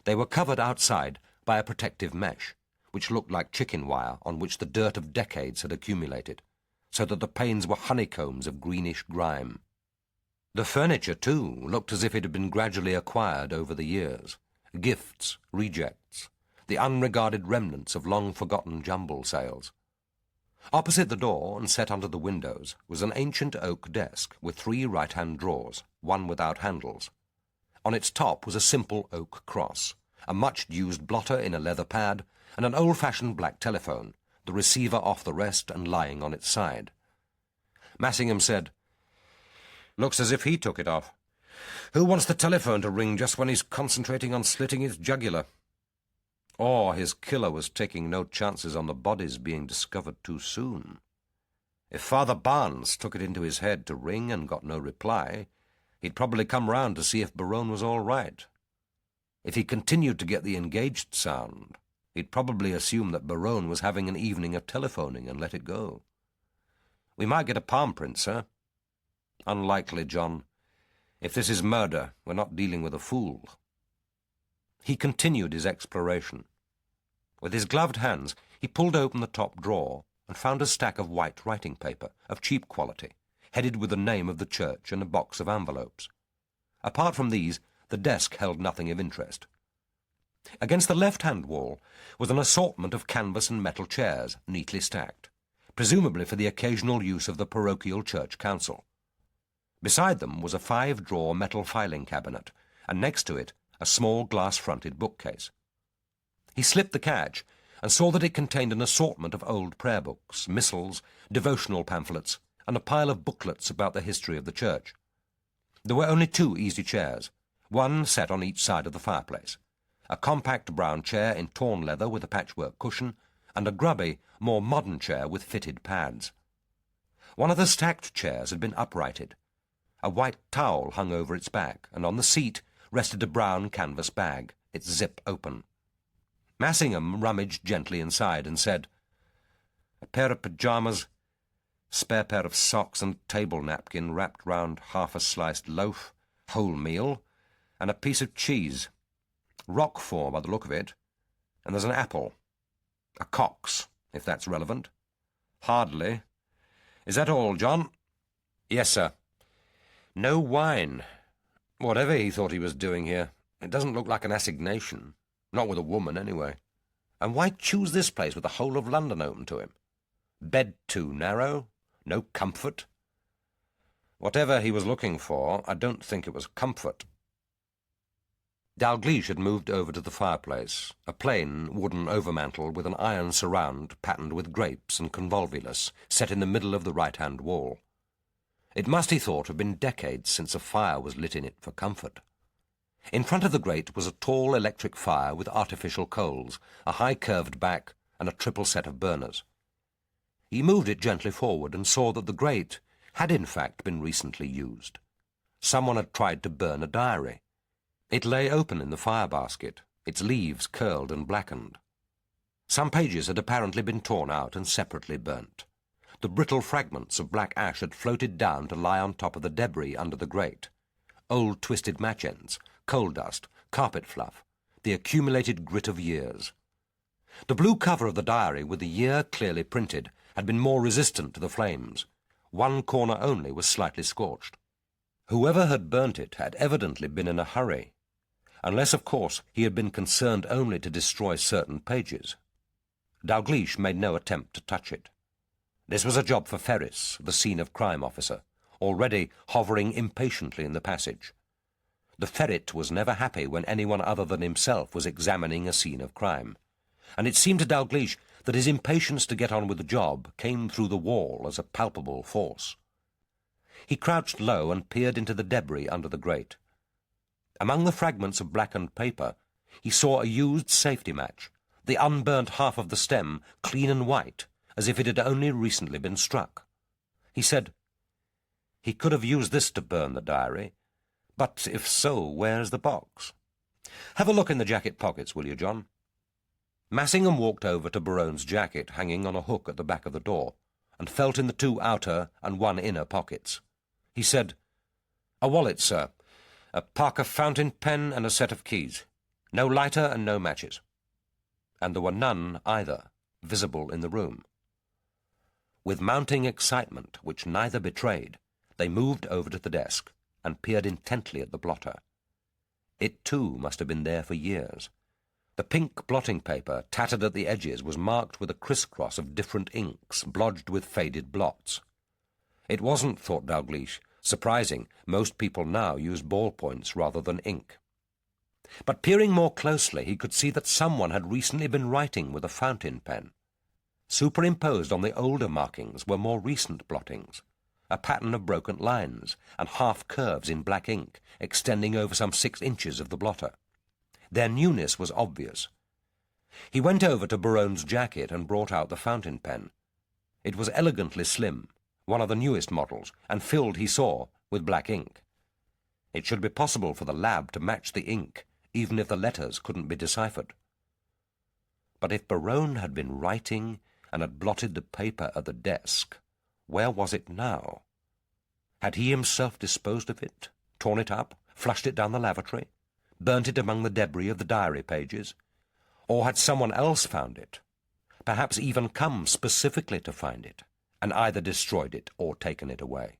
They were covered outside by a protective mesh, which looked like chicken wire on which the dirt of decades had accumulated, so that the panes were honeycombs of greenish grime. The furniture, too, looked as if it had been gradually acquired over the years. Gifts, rejects, the unregarded remnants of long-forgotten jumble sales. Opposite the door and set under the windows was an ancient oak desk with 3 right-hand drawers, one without handles. On its top was a simple oak cross, a much-used blotter in a leather pad, and an old-fashioned black telephone, the receiver off the rest and lying on its side. Massingham said, "Looks as if he took it off. Who wants the telephone to ring just when he's concentrating on slitting his jugular?" Or his killer was taking no chances on the bodies being discovered too soon. If Father Barnes took it into his head to ring and got no reply, he'd probably come round to see if Berowne was all right. If he continued to get the engaged sound, he'd probably assume that Berowne was having an evening of telephoning and let it go. "We might get a palm print, sir." "Unlikely, John. If this is murder, we're not dealing with a fool." He continued his exploration. With his gloved hands, he pulled open the top drawer and found a stack of white writing paper of cheap quality, headed with the name of the church and a box of envelopes. Apart from these, the desk held nothing of interest. Against the left-hand wall was an assortment of canvas and metal chairs, neatly stacked, presumably for the occasional use of the parochial church council. Beside them was a 5-drawer metal filing cabinet, and next to it a small glass-fronted bookcase. He slipped the catch and saw that it contained an assortment of old prayer books, missals, devotional pamphlets, and a pile of booklets about the history of the church. There were only 2 easy chairs, one set on each side of the fireplace, a compact brown chair in torn leather with a patchwork cushion, and a grubby, more modern chair with fitted pads. One of the stacked chairs had been uprighted. A white towel hung over its back, and on the seat rested a brown canvas bag, its zip open. Massingham rummaged gently inside and said, "A pair of pyjamas, spare pair of socks and table napkin wrapped round half a sliced loaf, wholemeal, and a piece of cheese. Roquefort by the look of it, and there's an apple. A Cox, if that's relevant." "Hardly. Is that all, John?" "Yes, sir." "No wine. Whatever he thought he was doing here, it doesn't look like an assignation. Not with a woman, anyway. And why choose this place with the whole of London open to him? Bed too narrow? No comfort?" "Whatever he was looking for, I don't think it was comfort." Dalgliesh had moved over to the fireplace, a plain wooden overmantel with an iron surround patterned with grapes and convolvulus set in the middle of the right-hand wall. It must, he thought, have been decades since a fire was lit in it for comfort. In front of the grate was a tall electric fire with artificial coals, a high curved back, and a triple set of burners. He moved it gently forward and saw that the grate had in fact been recently used. Someone had tried to burn a diary. It lay open in the fire basket, its leaves curled and blackened. Some pages had apparently been torn out and separately burnt. The brittle fragments of black ash had floated down to lie on top of the debris under the grate. Old twisted match ends, coal dust, carpet fluff, the accumulated grit of years. The blue cover of the diary, with the year clearly printed, had been more resistant to the flames. One corner only was slightly scorched. Whoever had burnt it had evidently been in a hurry, unless, of course, he had been concerned only to destroy certain pages. Dalgliesh made no attempt to touch it. This was a job for Ferris, the scene-of-crime officer, already hovering impatiently in the passage. The ferret was never happy when anyone other than himself was examining a scene of crime, and it seemed to Dalgliesh that his impatience to get on with the job came through the wall as a palpable force. He crouched low and peered into the debris under the grate. Among the fragments of blackened paper, he saw a used safety match, the unburnt half of the stem clean and white, as if it had only recently been struck. He said, "He could have used this to burn the diary, but if so, where's the box? Have a look in the jacket pockets, will you, John?" Massingham walked over to Berowne's jacket hanging on a hook at the back of the door, and felt in the 2 outer and 1 inner pockets. He said, "A wallet, sir, a Parker fountain pen and a set of keys. No lighter and no matches." And there were none, either, visible in the room. With mounting excitement, which neither betrayed, they moved over to the desk and peered intently at the blotter. It, too, must have been there for years. The pink blotting paper, tattered at the edges, was marked with a criss-cross of different inks, blotched with faded blots. It wasn't, thought Dalgliesh, surprising. Most people now use ballpoints rather than ink. But peering more closely, he could see that someone had recently been writing with a fountain pen. Superimposed on the older markings were more recent blottings, a pattern of broken lines and half-curves in black ink, extending over some 6 inches of the blotter. Their newness was obvious. He went over to Berowne's jacket and brought out the fountain pen. It was elegantly slim, one of the newest models, and filled, he saw, with black ink. It should be possible for the lab to match the ink, even if the letters couldn't be deciphered. But if Berowne had been writing and had blotted the paper at the desk, where was it now? Had he himself disposed of it, torn it up, flushed it down the lavatory, burnt it among the debris of the diary pages? Or had someone else found it, perhaps even come specifically to find it, and either destroyed it or taken it away?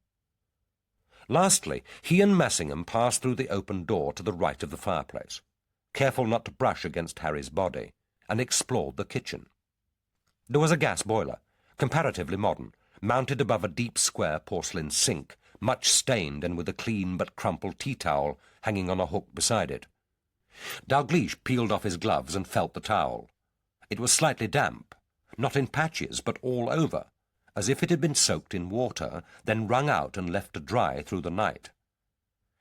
Lastly, he and Massingham passed through the open door to the right of the fireplace, careful not to brush against Harry's body, and explored the kitchen. There was a gas boiler, comparatively modern, mounted above a deep square porcelain sink, much stained and with a clean but crumpled tea-towel hanging on a hook beside it. Dalgliesh peeled off his gloves and felt the towel. It was slightly damp, not in patches, but all over, as if it had been soaked in water, then wrung out and left to dry through the night.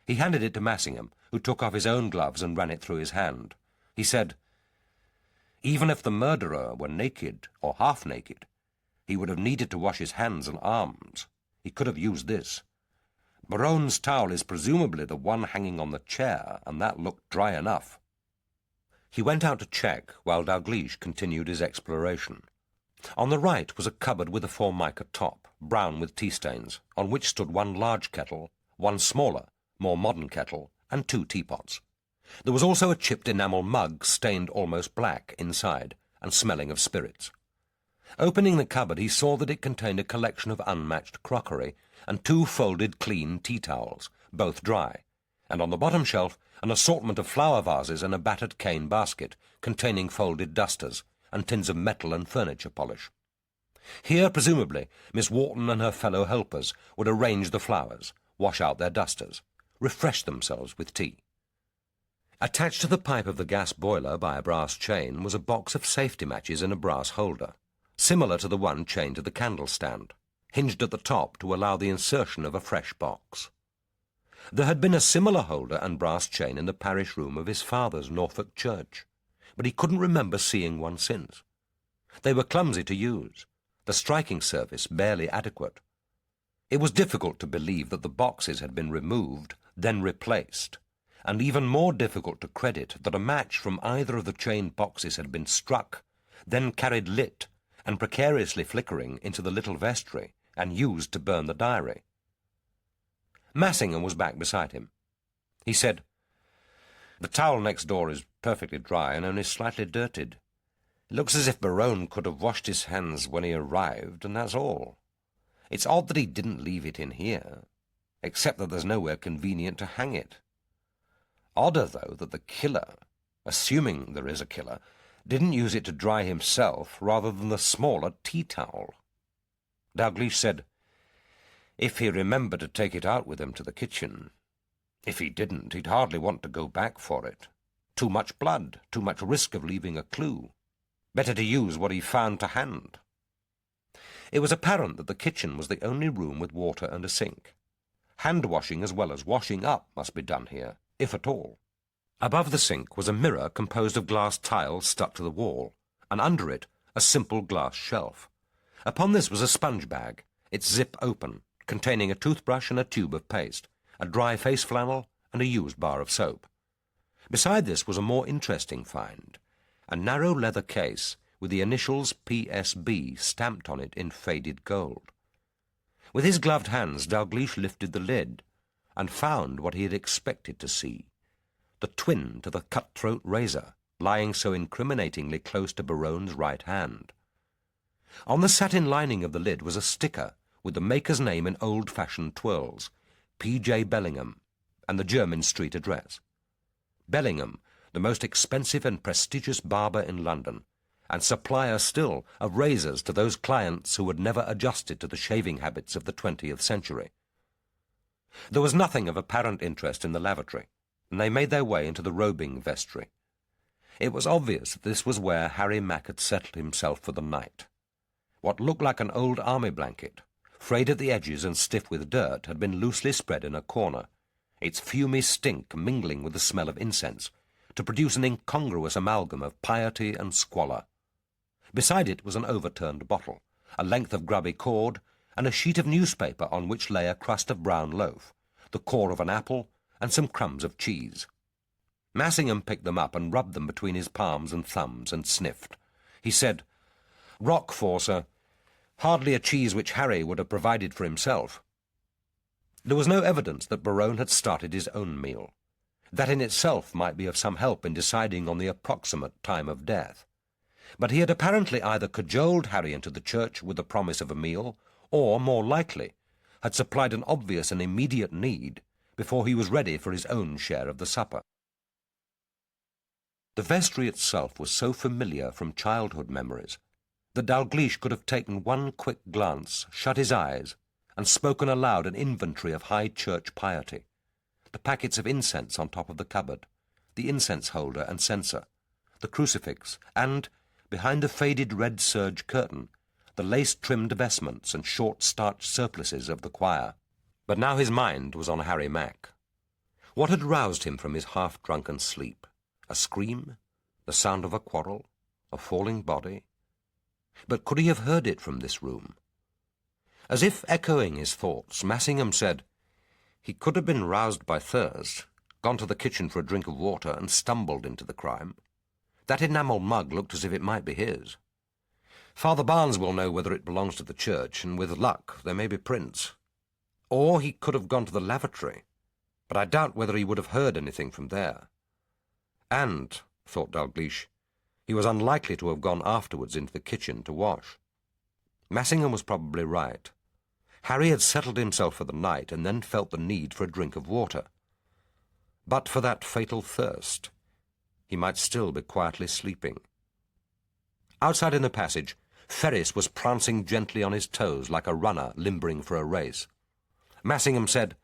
He handed it to Massingham, who took off his own gloves and ran it through his hand. He said, "Even if the murderer were naked or half-naked, he would have needed to wash his hands and arms. He could have used this. Berowne's towel is presumably the one hanging on the chair, and that looked dry enough." He went out to check while Dalgliesh continued his exploration. On the right was a cupboard with a formica top, brown with tea stains, on which stood 1 large kettle, 1 smaller, more modern kettle, and 2 teapots. There was also a chipped enamel mug stained almost black inside, and smelling of spirits. Opening the cupboard, he saw that it contained a collection of unmatched crockery and 2 folded clean tea-towels, both dry, and on the bottom shelf an assortment of flower vases and a battered cane basket containing folded dusters and tins of metal and furniture polish. Here, presumably, Miss Wharton and her fellow helpers would arrange the flowers, wash out their dusters, refresh themselves with tea. Attached to the pipe of the gas boiler by a brass chain was a box of safety matches in a brass holder, similar to the one chained to the candle stand, hinged at the top to allow the insertion of a fresh box. There had been a similar holder and brass chain in the parish room of his father's Norfolk church, but he couldn't remember seeing one since. They were clumsy to use, the striking surface barely adequate. It was difficult to believe that the boxes had been removed, then replaced, and even more difficult to credit that a match from either of the chained boxes had been struck, then carried lit and precariously flickering into the little vestry and used to burn the diary. Massingham was back beside him. He said, "The towel next door is perfectly dry and only slightly dirtied. It looks as if Berowne could have washed his hands when he arrived, and that's all. It's odd that he didn't leave it in here, except that there's nowhere convenient to hang it. Odder, though, that the killer, assuming there is a killer, didn't use it to dry himself rather than the smaller tea-towel." Dalgliesh said, if he remembered to take it out with him to the kitchen. If he didn't, he'd hardly want to go back for it. Too much blood, too much risk of leaving a clue. Better to use what he found to hand. It was apparent that the kitchen was the only room with water and a sink. Hand-washing as well as washing up must be done here, if at all. Above the sink was a mirror composed of glass tiles stuck to the wall, and under it a simple glass shelf. Upon this was a sponge bag, its zip open, containing a toothbrush and a tube of paste, a dry face flannel, and a used bar of soap. Beside this was a more interesting find, a narrow leather case with the initials PSB stamped on it in faded gold. With his gloved hands, Dalgliesh lifted the lid and found what he had expected to see, the twin to the cutthroat razor, lying so incriminatingly close to Berowne's right hand. On the satin lining of the lid was a sticker with the maker's name in old-fashioned twirls, P.J. Bellingham, and the Jermyn Street address. Bellingham, the most expensive and prestigious barber in London, and supplier still of razors to those clients who had never adjusted to the shaving habits of the 20th century. There was nothing of apparent interest in the lavatory, and they made their way into the robing vestry. It was obvious that this was where Harry Mack had settled himself for the night. What looked like an old army blanket, frayed at the edges and stiff with dirt, had been loosely spread in a corner, its fumy stink mingling with the smell of incense, to produce an incongruous amalgam of piety and squalor. Beside it was an overturned bottle, a length of grubby cord, and a sheet of newspaper on which lay a crust of brown loaf, the core of an apple, and some crumbs of cheese. Massingham picked them up and rubbed them between his palms and thumbs and sniffed. He said, "Roquefort, sir. Hardly a cheese which Harry would have provided for himself." There was no evidence that Berowne had started his own meal. That in itself might be of some help in deciding on the approximate time of death. But he had apparently either cajoled Harry into the church with the promise of a meal, or, more likely, had supplied an obvious and immediate need before he was ready for his own share of the supper. The vestry itself was so familiar from childhood memories that Dalgliesh could have taken one quick glance, shut his eyes, and spoken aloud an inventory of high church piety, the packets of incense on top of the cupboard, the incense holder and censer, the crucifix, and, behind the faded red serge curtain, the lace-trimmed vestments and short-starched surplices of the choir. But now his mind was on Harry Mack. What had roused him from his half-drunken sleep? A scream? The sound of a quarrel? A falling body? But could he have heard it from this room? As if echoing his thoughts, Massingham said, "He could have been roused by thirst, gone to the kitchen for a drink of water, and stumbled into the crime. That enamel mug looked as if it might be his. Father Barnes will know whether it belongs to the church, and with luck there may be prints. Or he could have gone to the lavatory, but I doubt whether he would have heard anything from there. And, thought Dalgliesh, he was unlikely to have gone afterwards into the kitchen to wash. Massingham was probably right. Harry had settled himself for the night and then felt the need for a drink of water. But for that fatal thirst, he might still be quietly sleeping. Outside in the passage, Ferris was prancing gently on his toes like a runner limbering for a race. Massingham said,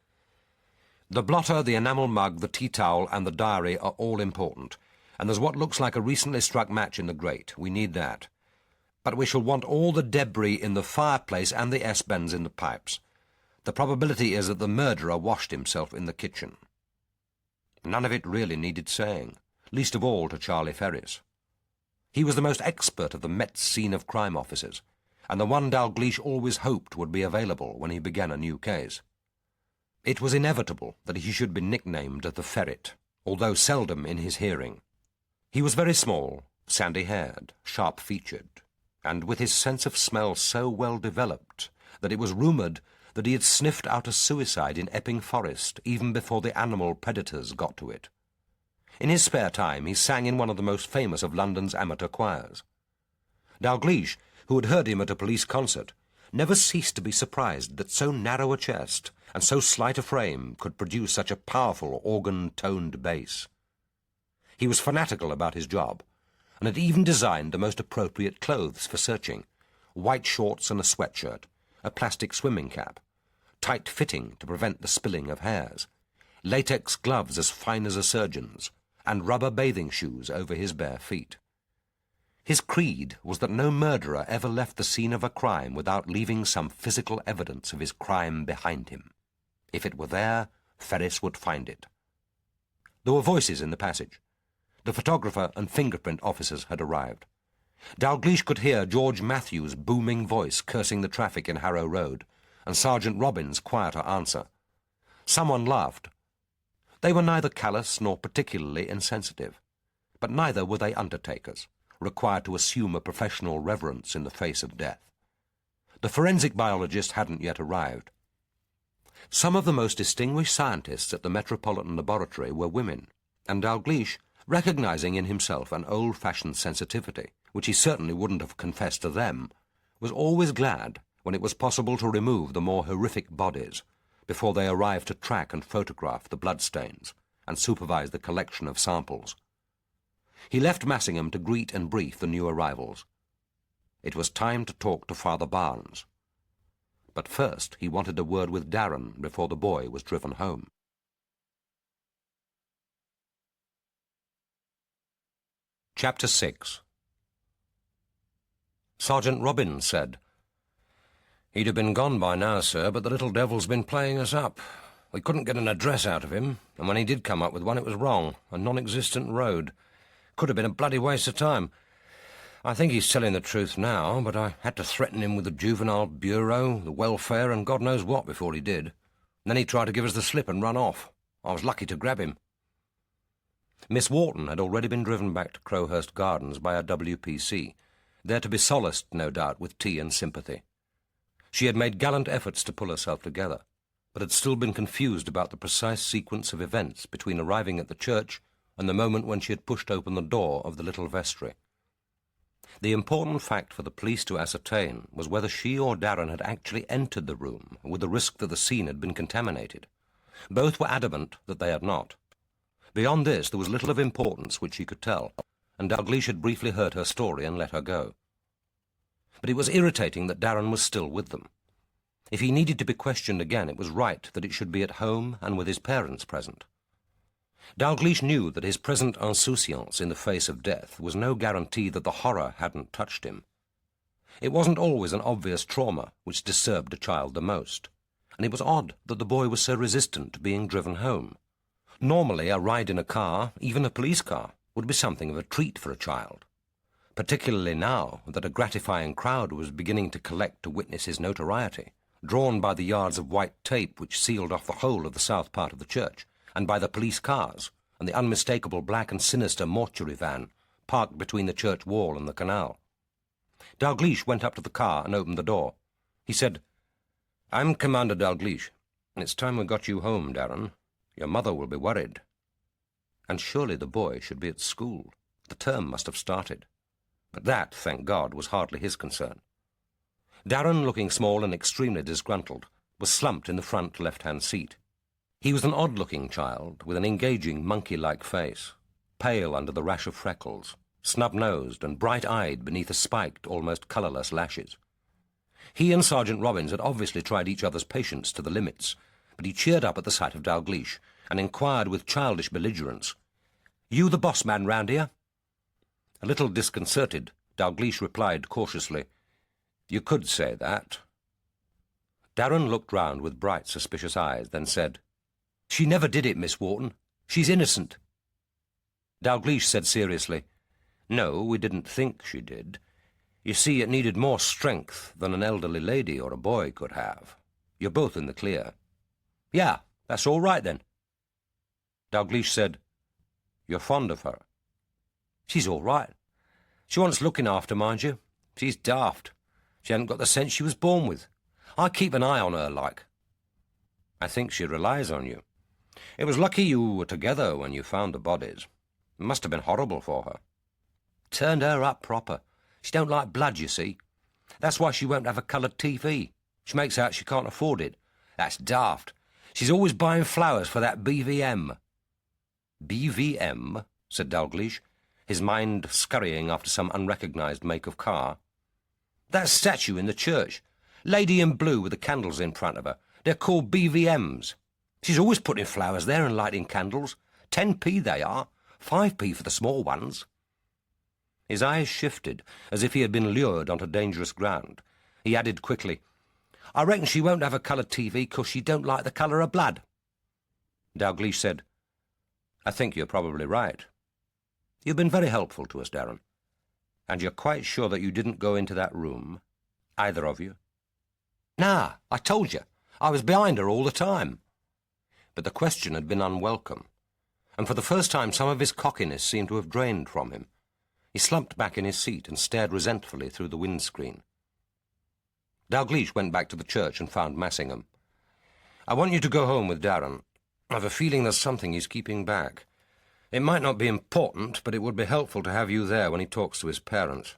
"The blotter, the enamel mug, the tea towel, and the diary are all important, and there's what looks like a recently struck match in the grate. We need that. But we shall want all the debris in the fireplace and the S-bends in the pipes. The probability is that the murderer washed himself in the kitchen." None of it really needed saying, least of all to Charlie Ferris. He was the most expert of the Met's scene of crime officers, and the one Dalgliesh always hoped would be available when he began a new case. It was inevitable that he should be nicknamed the Ferret, although seldom in his hearing. He was very small, sandy-haired, sharp-featured, and with his sense of smell so well developed that it was rumoured that he had sniffed out a suicide in Epping Forest even before the animal predators got to it. In his spare time he sang in one of the most famous of London's amateur choirs. Dalgliesh, who had heard him at a police concert, never ceased to be surprised that so narrow a chest and so slight a frame could produce such a powerful organ-toned bass. He was fanatical about his job, and had even designed the most appropriate clothes for searching, white shorts and a sweatshirt, a plastic swimming cap, tight-fitting to prevent the spilling of hairs, latex gloves as fine as a surgeon's, and rubber bathing shoes over his bare feet. His creed was that no murderer ever left the scene of a crime without leaving some physical evidence of his crime behind him. If it were there, Ferris would find it. There were voices in the passage. The photographer and fingerprint officers had arrived. Dalgliesh could hear George Matthews' booming voice cursing the traffic in Harrow Road, and Sergeant Robins' quieter answer. Someone laughed. They were neither callous nor particularly insensitive, but neither were they undertakers, required to assume a professional reverence in the face of death. The forensic biologist hadn't yet arrived. Some of the most distinguished scientists at the Metropolitan Laboratory were women, and Dalgliesh, recognizing in himself an old-fashioned sensitivity, which he certainly wouldn't have confessed to them, was always glad when it was possible to remove the more horrific bodies before they arrived to track and photograph the bloodstains and supervise the collection of samples. He left Massingham to greet and brief the new arrivals. It was time to talk to Father Barnes. But first he wanted a word with Darren before the boy was driven home. Chapter 6. Sergeant Robins said, "He'd have been gone by now, sir, but the little devil's been playing us up. We couldn't get an address out of him, and when he did come up with one, it was wrong, a non-existent road. Could have been a bloody waste of time. I think he's telling the truth now, but I had to threaten him with the Juvenile Bureau, the welfare, and God knows what before he did. And then he tried to give us the slip and run off. I was lucky to grab him." Miss Wharton had already been driven back to Crowhurst Gardens by a WPC, there to be solaced, no doubt, with tea and sympathy. She had made gallant efforts to pull herself together, but had still been confused about the precise sequence of events between arriving at the church and the moment when she had pushed open the door of the little vestry. The important fact for the police to ascertain was whether she or Darren had actually entered the room with the risk that the scene had been contaminated. Both were adamant that they had not. Beyond this, there was little of importance which she could tell, and Dalgliesh had briefly heard her story and let her go. But it was irritating that Darren was still with them. If he needed to be questioned again, it was right that it should be at home and with his parents present. Dalgliesh knew that his present insouciance in the face of death was no guarantee that the horror hadn't touched him. It wasn't always an obvious trauma which disturbed a child the most, and it was odd that the boy was so resistant to being driven home. Normally, a ride in a car, even a police car, would be something of a treat for a child, particularly now that a gratifying crowd was beginning to collect to witness his notoriety, drawn by the yards of white tape which sealed off the whole of the south part of the church, and by the police cars, and the unmistakable black and sinister mortuary van parked between the church wall and the canal. Dalgliesh went up to the car and opened the door. He said, "I'm Commander Dalgliesh, and it's time we got you home, Darren. Your mother will be worried." And surely the boy should be at school. The term must have started. But that, thank God, was hardly his concern. Darren, looking small and extremely disgruntled, was slumped in the front left-hand seat. He was an odd-looking child with an engaging monkey-like face, pale under the rash of freckles, snub-nosed and bright-eyed beneath the spiked, almost colourless lashes. He and Sergeant Robins had obviously tried each other's patience to the limits, but he cheered up at the sight of Dalgliesh and inquired with childish belligerence, "You the boss man round here?" A little disconcerted, Dalgliesh replied cautiously, "You could say that." Darren looked round with bright, suspicious eyes, then said, "She never did it, Miss Wharton. She's innocent." Dalgliesh said seriously, "No, we didn't think she did. You see, it needed more strength than an elderly lady or a boy could have. You're both in the clear." "Yeah, that's all right then." Dalgliesh said, "You're fond of her?" "She's all right. She wants looking after, mind you. She's daft. She hasn't got the sense she was born with. I keep an eye on her, like." "I think she relies on you. It was lucky you were together when you found the bodies. It must have been horrible for her." "Turned her up proper. She don't like blood, you see. That's why she won't have a coloured TV. She makes out she can't afford it. That's daft. She's always buying flowers for that BVM. "BVM?" said Dalgliesh, his mind scurrying after some unrecognised make of car. "That statue in the church. Lady in blue with the candles in front of her. They're called BVMs. She's always putting flowers there and lighting candles. 10p they are, 5p for the small ones." His eyes shifted, as if he had been lured onto dangerous ground. He added quickly, "I reckon she won't have a coloured TV 'cause she don't like the colour of blood." Dalgliesh said, "I think you're probably right. You've been very helpful to us, Darren. And you're quite sure that you didn't go into that room, either of you?" "Nah, I told you. I was behind her all the time." But the question had been unwelcome, and for the first time some of his cockiness seemed to have drained from him. He slumped back in his seat and stared resentfully through the windscreen. Dalgliesh went back to the church and found Massingham. "I want you to go home with Darren. I've a feeling there's something he's keeping back. It might not be important, but it would be helpful to have you there when he talks to his parents.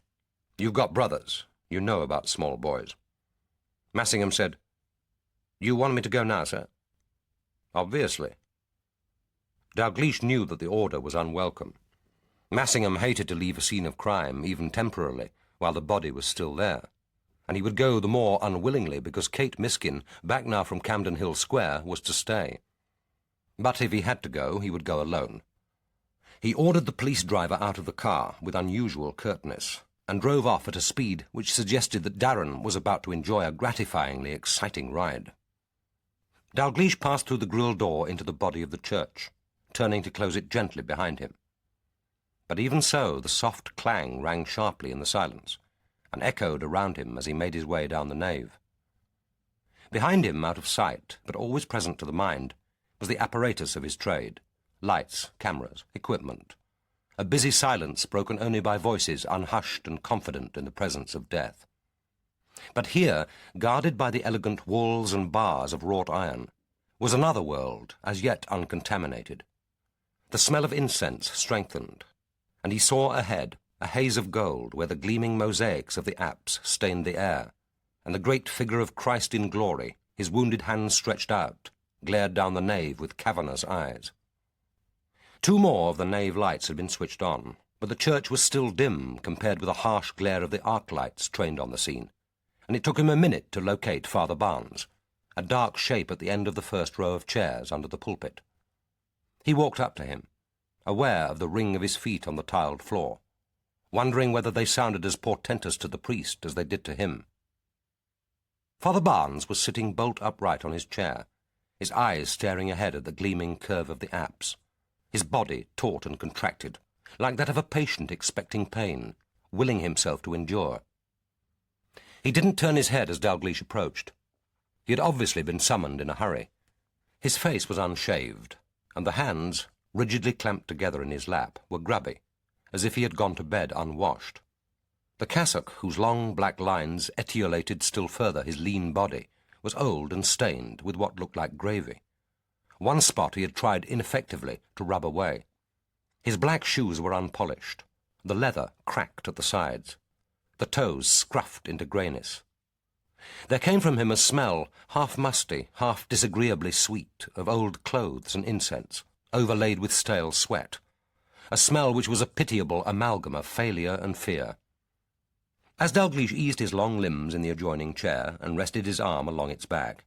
You've got brothers. You know about small boys." Massingham said, "You want me to go now, sir?" "Obviously." Dalgliesh knew that the order was unwelcome. Massingham hated to leave a scene of crime, even temporarily, while the body was still there. And he would go the more unwillingly because Kate Miskin, back now from Camden Hill Square, was to stay. But if he had to go, he would go alone. He ordered the police driver out of the car with unusual curtness, and drove off at a speed which suggested that Darren was about to enjoy a gratifyingly exciting ride. Dalgliesh passed through the grille door into the body of the church, turning to close it gently behind him. But even so, the soft clang rang sharply in the silence, and echoed around him as he made his way down the nave. Behind him, out of sight, but always present to the mind, was the apparatus of his trade: lights, cameras, equipment. A busy silence broken only by voices unhushed and confident in the presence of death. But here, guarded by the elegant walls and bars of wrought iron, was another world, as yet uncontaminated. The smell of incense strengthened, and he saw ahead a haze of gold where the gleaming mosaics of the apse stained the air, and the great figure of Christ in glory, his wounded hands stretched out, glared down the nave with cavernous eyes. 2 more of the nave lights had been switched on, but the church was still dim compared with the harsh glare of the arc lights trained on the scene, and it took him a minute to locate Father Barnes, a dark shape at the end of the first row of chairs under the pulpit. He walked up to him, aware of the ring of his feet on the tiled floor, wondering whether they sounded as portentous to the priest as they did to him. Father Barnes was sitting bolt upright on his chair, his eyes staring ahead at the gleaming curve of the apse, his body taut and contracted, like that of a patient expecting pain, willing himself to endure. He didn't turn his head as Dalgliesh approached. He had obviously been summoned in a hurry. His face was unshaved, and the hands, rigidly clamped together in his lap, were grubby, as if he had gone to bed unwashed. The cassock, whose long black lines etiolated still further his lean body, was old and stained with what looked like gravy. One spot he had tried ineffectively to rub away. His black shoes were unpolished, the leather cracked at the sides, the toes scruffed into greyness. There came from him a smell, half musty, half disagreeably sweet, of old clothes and incense, overlaid with stale sweat, a smell which was a pitiable amalgam of failure and fear. As Dalgliesh eased his long limbs in the adjoining chair and rested his arm along its back,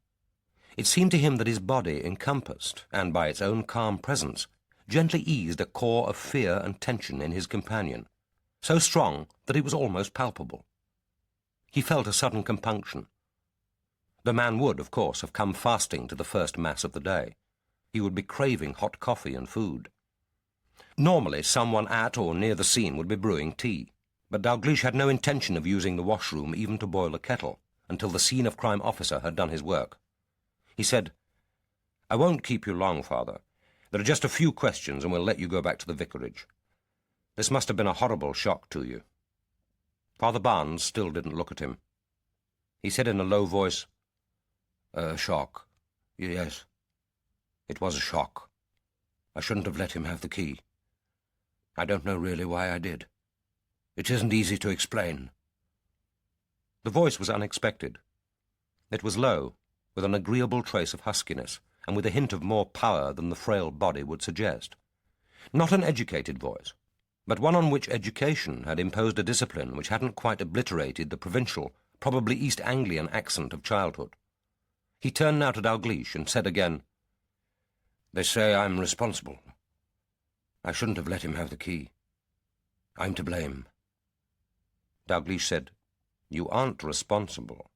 it seemed to him that his body encompassed, and by its own calm presence, gently eased a core of fear and tension in his companion, so strong that it was almost palpable. He felt a sudden compunction. The man would, of course, have come fasting to the first mass of the day. He would be craving hot coffee and food. Normally, someone at or near the scene would be brewing tea, but Dalgliesh had no intention of using the washroom even to boil a kettle until the scene of crime officer had done his work. He said, "I won't keep you long, Father. There are just a few questions and we'll let you go back to the vicarage. This must have been a horrible shock to you." Father Barnes still didn't look at him. He said in a low voice, "A shock. Yes. It was a shock. I shouldn't have let him have the key. I don't know really why I did. It isn't easy to explain." The voice was unexpected. It was low, with an agreeable trace of huskiness, and with a hint of more power than the frail body would suggest. Not an educated voice, but one on which education had imposed a discipline which hadn't quite obliterated the provincial, probably East Anglian accent of childhood. He turned now to Dalgliesh and said again, "They say I'm responsible. I shouldn't have let him have the key. I'm to blame." Dalgliesh said, "You aren't responsible.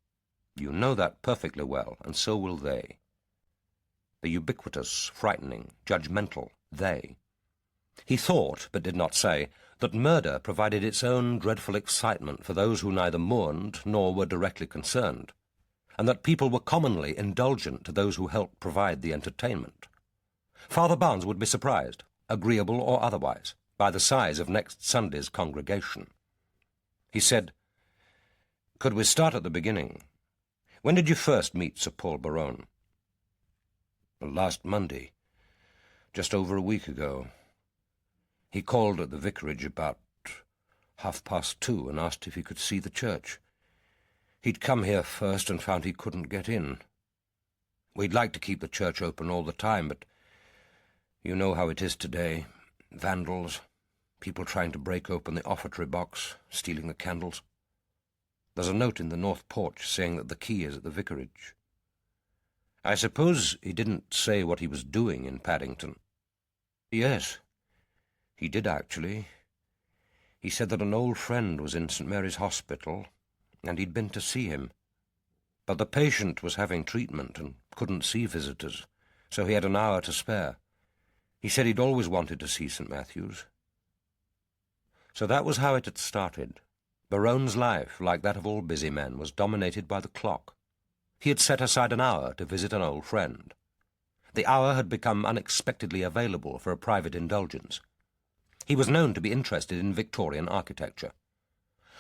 You know that perfectly well, and so will they. The ubiquitous, frightening, judgmental they." He thought, but did not say, that murder provided its own dreadful excitement for those who neither mourned nor were directly concerned, and that people were commonly indulgent to those who helped provide the entertainment. Father Barnes would be surprised, agreeable or otherwise, by the size of next Sunday's congregation. He said, "Could we start at the beginning? When did you first meet Sir Paul Berowne?" "Last Monday, just over a week ago. He called at the vicarage about 2:30 and asked if he could see the church. He'd come here first and found he couldn't get in. We'd like to keep the church open all the time, but you know how it is today. Vandals, people trying to break open the offertory box, stealing the candles. There's a note in the north porch saying that the key is at the vicarage." "I suppose he didn't say what he was doing in Paddington?" "Yes, he did actually. He said that an old friend was in St. Mary's Hospital, and he'd been to see him. But the patient was having treatment and couldn't see visitors, so he had an hour to spare. He said he'd always wanted to see St. Matthew's." So that was how it had started. Berowne's life, like that of all busy men, was dominated by the clock. He had set aside an hour to visit an old friend. The hour had become unexpectedly available for a private indulgence. He was known to be interested in Victorian architecture.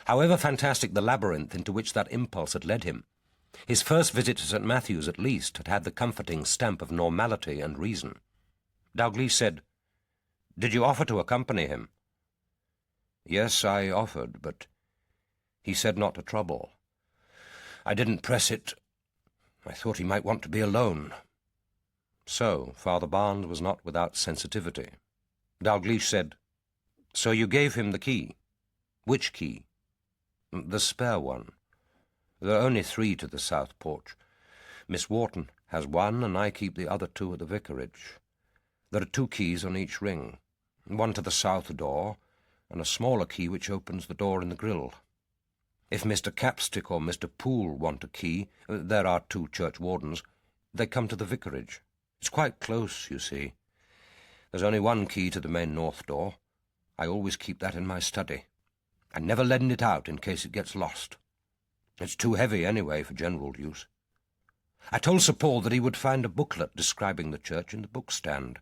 However fantastic the labyrinth into which that impulse had led him, his first visit to St. Matthew's at least had had the comforting stamp of normality and reason. Dalgliesh said, "Did you offer to accompany him?" "Yes, I offered, but he said not to trouble. I didn't press it. I thought he might want to be alone." So Father Barnes was not without sensitivity. Dalgliesh said, "So you gave him the key?" "Which key?" "The spare one. There are only 3 to the south porch. Miss Wharton has one, and I keep the other 2 at the vicarage. There are 2 keys on each ring, one to the south door, and a smaller key which opens the door in the grille. If Mr. Capstick or Mr. Poole want a key, there are 2 church wardens, they come to the vicarage. It's quite close, you see. There's only 1 key to the main north door. I always keep that in my study. I never lend it out in case it gets lost. It's too heavy anyway for general use. I told Sir Paul that he would find a booklet describing the church in the bookstand.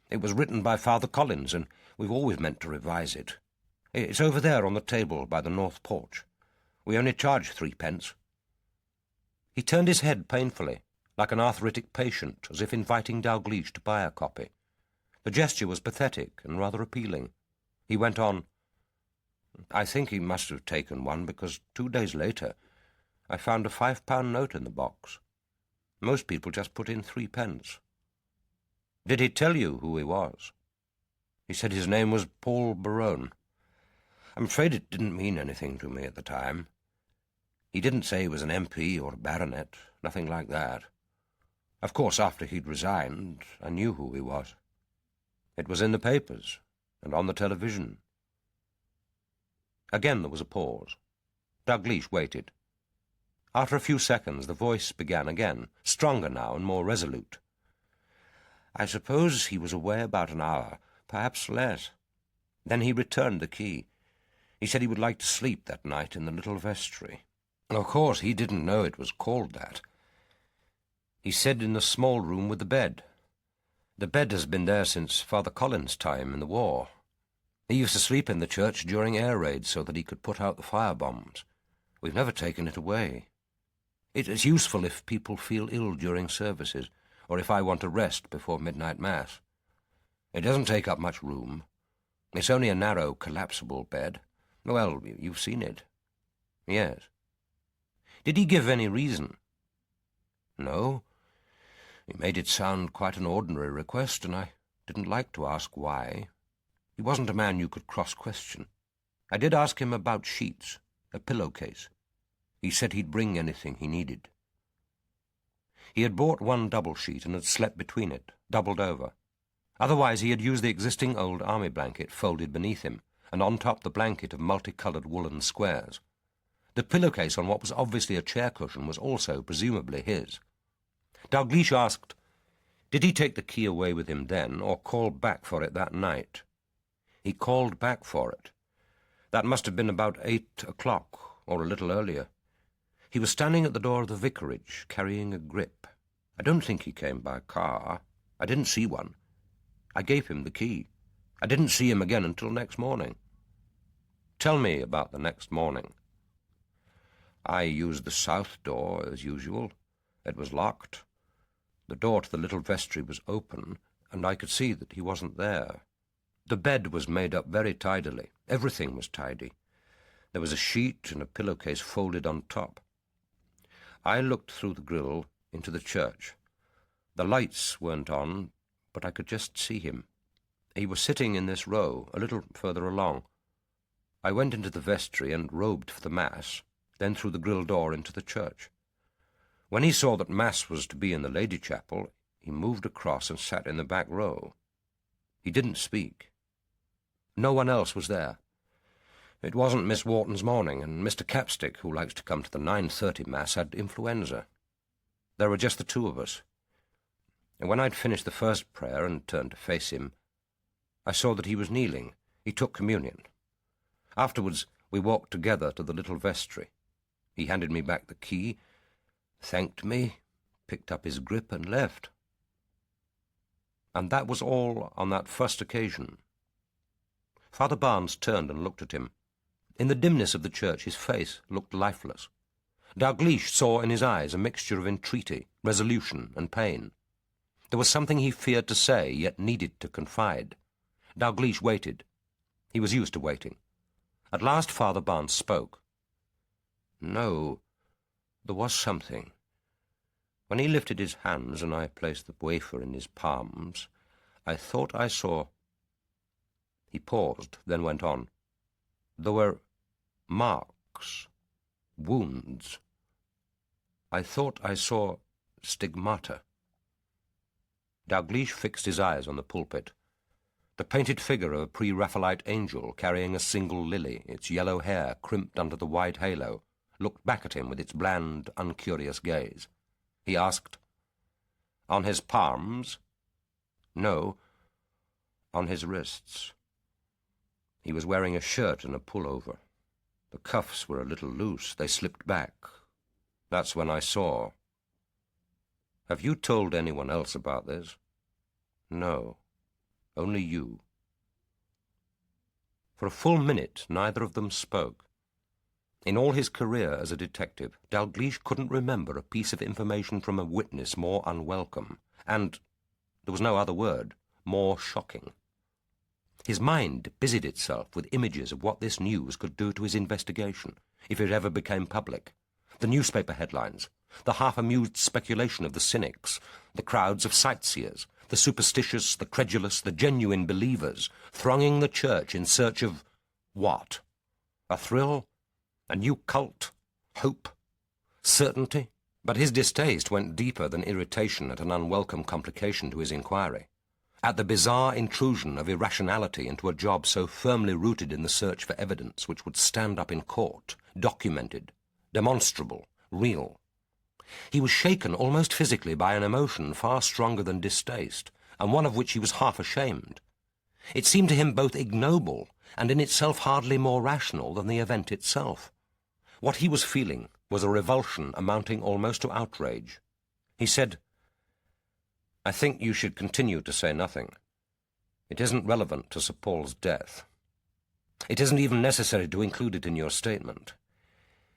It was written by Father Collins, and we've always meant to revise it. It's over there on the table by the north porch. We only charge 3 pence. He turned his head painfully, like an arthritic patient, as if inviting Dalgliesh to buy a copy. The gesture was pathetic and rather appealing. He went on, "I think he must have taken one, because 2 days later I found a £5 note in the box. Most people just put in 3 pence. Did he tell you who he was?" "He said his name was Paul Berowne. I'm afraid it didn't mean anything to me at the time. He didn't say he was an MP or a baronet, nothing like that. Of course, after he'd resigned, I knew who he was. It was in the papers and on the television." Again there was a pause. Dalgliesh waited. After a few seconds the voice began again, stronger now and more resolute. "I suppose he was away about an hour, perhaps less. Then he returned the key. He said he would like to sleep that night in the little vestry. Of course, he didn't know it was called that. He said in the small room with the bed. The bed has been there since Father Collins' time in the war. He used to sleep in the church during air raids so that he could put out the firebombs. We've never taken it away. It is useful if people feel ill during services, or if I want to rest before midnight mass. It doesn't take up much room. It's only a narrow, collapsible bed. Well, you've seen it." "Yes." "Did he give any reason?" "No. He made it sound quite an ordinary request, and I didn't like to ask why. He wasn't a man you could cross-question. I did ask him about sheets, a pillowcase. He said he'd bring anything he needed. He had bought one double sheet and had slept between it, doubled over. Otherwise he had used the existing old army blanket folded beneath him, and on top the blanket of multicoloured woolen squares. The pillowcase on what was obviously a chair cushion was also presumably his. Dalgliesh asked, did he take the key away with him then, or call back for it that night? He called back for it. That must have been about 8 o'clock, or a little earlier. He was standing at the door of the vicarage, carrying a grip. I don't think he came by car. I didn't see one. I gave him the key. I didn't see him again until next morning. Tell me about the next morning. I used the south door, as usual. It was locked. The door to the little vestry was open, and I could see that he wasn't there. The bed was made up very tidily. Everything was tidy. There was a sheet and a pillowcase folded on top. I looked through the grille into the church. The lights weren't on, but I could just see him. He was sitting in this row, a little further along. I went into the vestry and robed for the Mass, then through the grille door into the church. When he saw that Mass was to be in the Lady Chapel, he moved across and sat in the back row. He didn't speak. No one else was there. It wasn't Miss Wharton's morning, and Mr. Capstick, who likes to come to the 9:30 Mass, had influenza. There were just the two of us. And when I'd finished the first prayer and turned to face him, I saw that he was kneeling. He took communion. Afterwards, we walked together to the little vestry. He handed me back the key, thanked me, picked up his grip and left. And that was all on that first occasion. Father Barnes turned and looked at him. In the dimness of the church his face looked lifeless. Dalgliesh saw in his eyes a mixture of entreaty, resolution, and pain. There was something he feared to say, yet needed to confide. Dalgliesh waited. He was used to waiting. At last Father Barnes spoke. No, there was something. When he lifted his hands and I placed the wafer in his palms, I thought I saw... He paused, then went on. There were marks, wounds. I thought I saw stigmata. Dalgliesh fixed his eyes on the pulpit. The painted figure of a pre-Raphaelite angel carrying a single lily, its yellow hair crimped under the white halo, looked back at him with its bland, uncurious gaze. He asked, On his palms? No, on his wrists. He was wearing a shirt and a pullover. The cuffs were a little loose. They slipped back. That's when I saw. Have you told anyone else about this? No, only you. For a full minute, neither of them spoke. In all his career as a detective, Dalgliesh couldn't remember a piece of information from a witness more unwelcome, and, there was no other word, more shocking. His mind busied itself with images of what this news could do to his investigation, if it ever became public. The newspaper headlines, the half-amused speculation of the cynics, the crowds of sightseers, the superstitious, the credulous, the genuine believers, thronging the church in search of what? A thrill? A new cult? Hope? Certainty? But his distaste went deeper than irritation at an unwelcome complication to his inquiry, at the bizarre intrusion of irrationality into a job so firmly rooted in the search for evidence which would stand up in court, documented, demonstrable, real. He was shaken almost physically by an emotion far stronger than distaste, and one of which he was half ashamed. It seemed to him both ignoble and in itself hardly more rational than the event itself. What he was feeling was a revulsion amounting almost to outrage. He said, I think you should continue to say nothing. It isn't relevant to Sir Paul's death. It isn't even necessary to include it in your statement.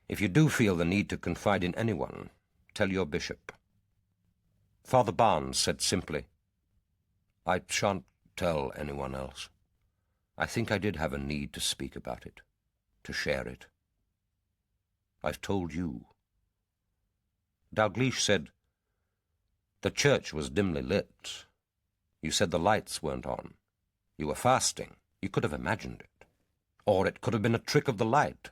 If you do feel the need to confide in anyone, tell your bishop. Father Barnes said simply, I shan't tell anyone else. I think I did have a need to speak about it, to share it. I've told you. Dalgliesh said, The church was dimly lit. You said the lights weren't on. You were fasting. You could have imagined it. Or it could have been a trick of the light.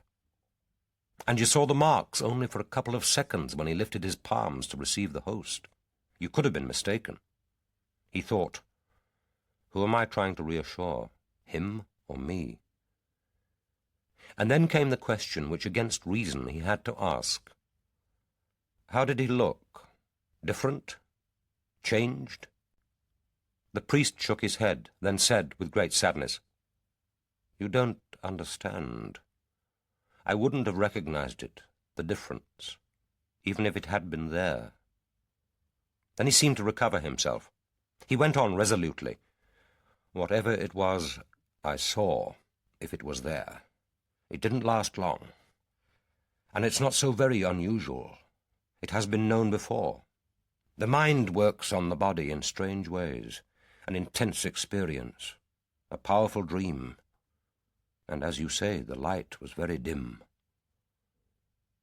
And you saw the marks only for a couple of seconds when he lifted his palms to receive the host. You could have been mistaken. He thought, who am I trying to reassure, him or me? And then came the question which against reason he had to ask. How did he look? Different? Changed? The priest shook his head, then said with great sadness, You don't understand. I wouldn't have recognized it, the difference, even if it had been there. Then he seemed to recover himself. He went on resolutely. Whatever it was, I saw, if it was there. It didn't last long. And it's not so very unusual. It has been known before. The mind works on the body in strange ways, an intense experience, a powerful dream. And as you say, the light was very dim.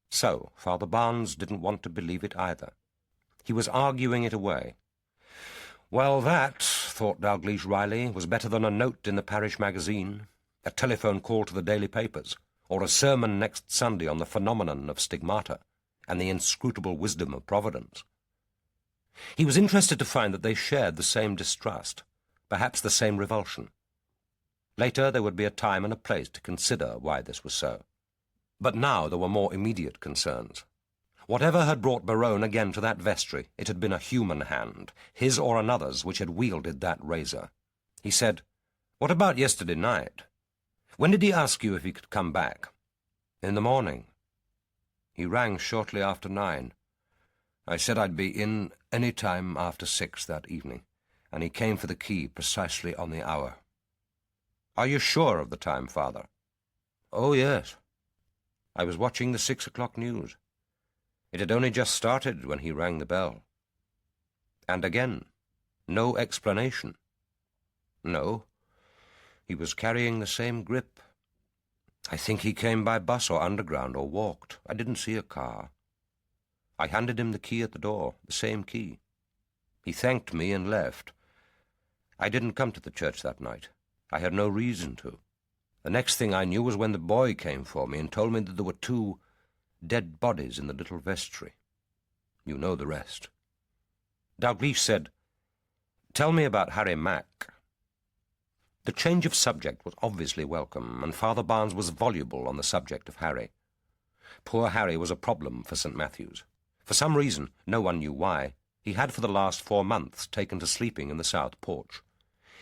So, Father Barnes didn't want to believe it either. He was arguing it away. Well, that, thought Dalgliesh wryly, was better than a note in the parish magazine, a telephone call to the daily papers, or a sermon next Sunday on the phenomenon of stigmata and the inscrutable wisdom of Providence. He was interested to find that they shared the same distrust, perhaps the same revulsion. Later there would be a time and a place to consider why this was so. But now there were more immediate concerns. Whatever had brought Berowne again to that vestry, it had been a human hand, his or another's, which had wielded that razor. He said, What about yesterday night? When did he ask you if he could come back? In the morning. He rang shortly after 9. I said I'd be in any time after 6 that evening, and he came for the key precisely on the hour. Are you sure of the time, Father? Oh, yes. I was watching the 6 o'clock news. It had only just started when he rang the bell. And again, no explanation. No, he was carrying the same grip. I think he came by bus or underground or walked. I didn't see a car. I handed him the key at the door, the same key. He thanked me and left. I didn't come to the church that night. I had no reason to. The next thing I knew was when the boy came for me and told me that there were 2 dead bodies in the little vestry. You know the rest. Dalgliesh said, Tell me about Harry Mack. The change of subject was obviously welcome, and Father Barnes was voluble on the subject of Harry. Poor Harry was a problem for St. Matthew's. For some reason, no one knew why, he had for the last 4 months taken to sleeping in the south porch.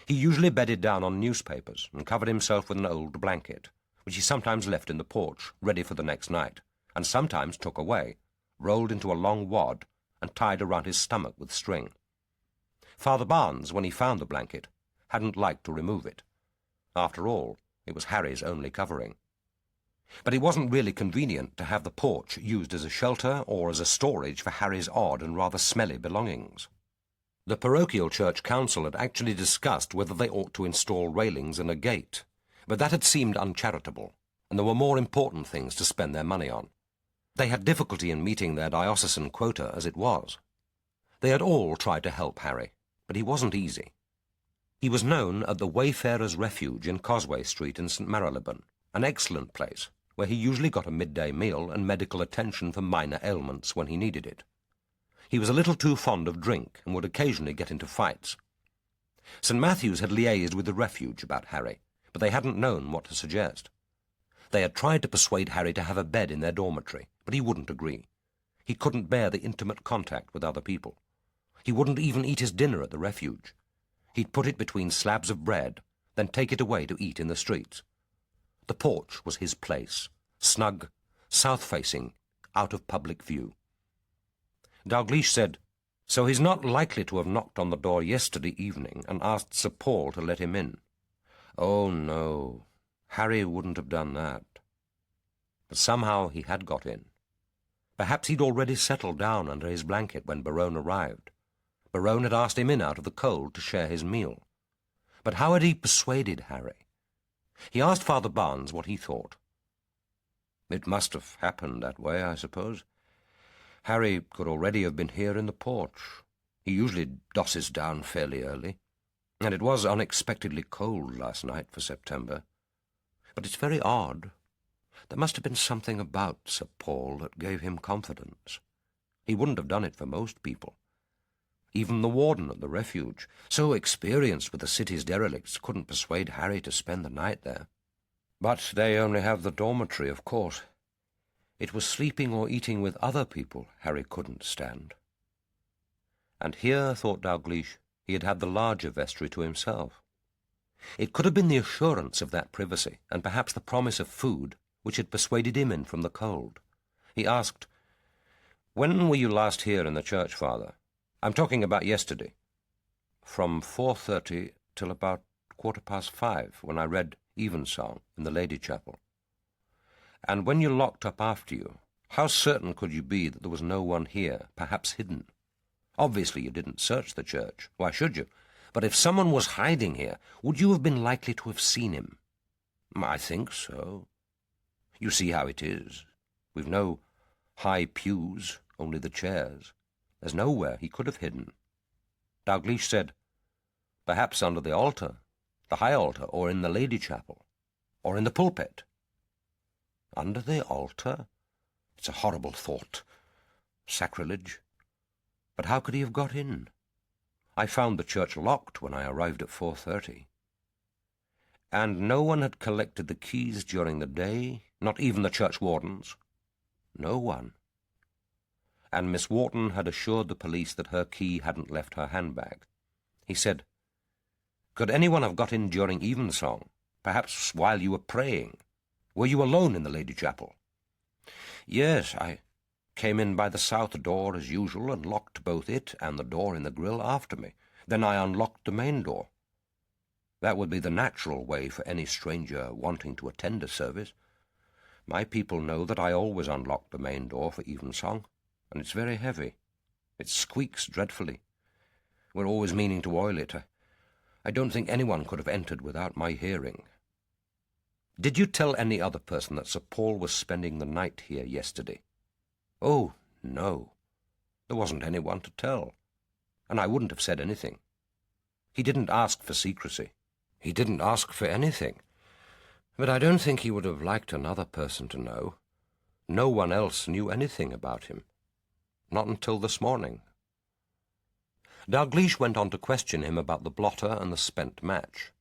He usually bedded down on newspapers and covered himself with an old blanket, which he sometimes left in the porch, ready for the next night, and sometimes took away, rolled into a long wad, and tied around his stomach with string. Father Barnes, when he found the blanket, hadn't liked to remove it. After all, it was Harry's only covering. But it wasn't really convenient to have the porch used as a shelter or as a storage for Harry's odd and rather smelly belongings. The parochial church council had actually discussed whether they ought to install railings and a gate, but that had seemed uncharitable, and there were more important things to spend their money on. They had difficulty in meeting their diocesan quota as it was. They had all tried to help Harry, but he wasn't easy. He was known at the Wayfarers' Refuge in Causeway Street in St. Marylebone, an excellent place, where he usually got a midday meal and medical attention for minor ailments when he needed it. He was a little too fond of drink and would occasionally get into fights. St. Matthew's had liaised with the refuge about Harry, but they hadn't known what to suggest. They had tried to persuade Harry to have a bed in their dormitory, but he wouldn't agree. He couldn't bear the intimate contact with other people. He wouldn't even eat his dinner at the refuge. He'd put it between slabs of bread, then take it away to eat in the streets. The porch was his place, snug, south-facing, out of public view. Dalgliesh said, So he's not likely to have knocked on the door yesterday evening and asked Sir Paul to let him in. Oh, no, Harry wouldn't have done that. But somehow he had got in. Perhaps he'd already settled down under his blanket when Berowne arrived. Berowne had asked him in out of the cold to share his meal. But how had he persuaded Harry? He asked Father Barnes what he thought. It must have happened that way, I suppose. Harry could already have been here in the porch. He usually dosses down fairly early, and it was unexpectedly cold last night for September. But it's very odd. There must have been something about Sir Paul that gave him confidence. He wouldn't have done it for most people. Even the warden at the refuge, so experienced with the city's derelicts, couldn't persuade Harry to spend the night there. But they only have the dormitory, of course. It was sleeping or eating with other people Harry couldn't stand. And here, thought Dalgliesh, he had had the larger vestry to himself. It could have been the assurance of that privacy, and perhaps the promise of food, which had persuaded him in from the cold. He asked, "When were you last here in the church, Father? I'm talking about yesterday." "From 4:30 till about 5:15, when I read Evensong in the Lady Chapel." "And when you locked up after you, how certain could you be that there was no one here, perhaps hidden? Obviously you didn't search the church. Why should you? But if someone was hiding here, would you have been likely to have seen him?" "I think so. You see how it is. We've no high pews, only the chairs. There's nowhere he could have hidden." Dalgliesh said, "Perhaps under the altar, the high altar, or in the Lady Chapel, or in the pulpit." "Under the altar? It's a horrible thought. Sacrilege. But how could he have got in? I found the church locked when I arrived at 4:30. "And no one had collected the keys during the day, not even the church wardens?" "No one." "And Miss Wharton had assured the police that her key hadn't left her handbag." He said, "Could anyone have got in during evensong, perhaps while you were praying? Were you alone in the Lady Chapel?" "Yes, I came in by the south door as usual and locked both it and the door in the grille after me. Then I unlocked the main door. That would be the natural way for any stranger wanting to attend a service. My people know that I always unlock the main door for evensong, and it's very heavy. It squeaks dreadfully. We're always meaning to oil it. I don't think anyone could have entered without my hearing." "Did you tell any other person that Sir Paul was spending the night here yesterday?" "Oh, no. There wasn't anyone to tell, and I wouldn't have said anything. He didn't ask for secrecy." "He didn't ask for anything. But I don't think he would have liked another person to know. No one else knew anything about him. Not until this morning." Dalgliesh went on to question him about the blotter and the spent match.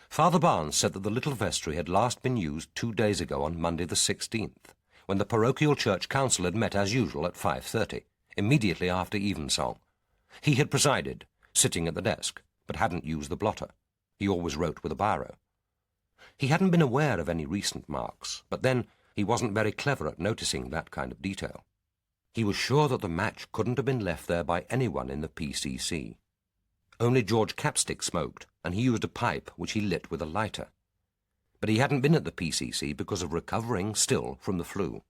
Father Barnes said that the little vestry had last been used 2 days ago on Monday the 16th, when the parochial church council had met as usual at 5:30, immediately after evensong. He had presided, sitting at the desk, but hadn't used the blotter. He always wrote with a biro. He hadn't been aware of any recent marks, but then he wasn't very clever at noticing that kind of detail. He was sure that the match couldn't have been left there by anyone in the PCC. Only George Capstick smoked, and he used a pipe which he lit with a lighter. But he hadn't been at the PCC because of recovering still from the flu.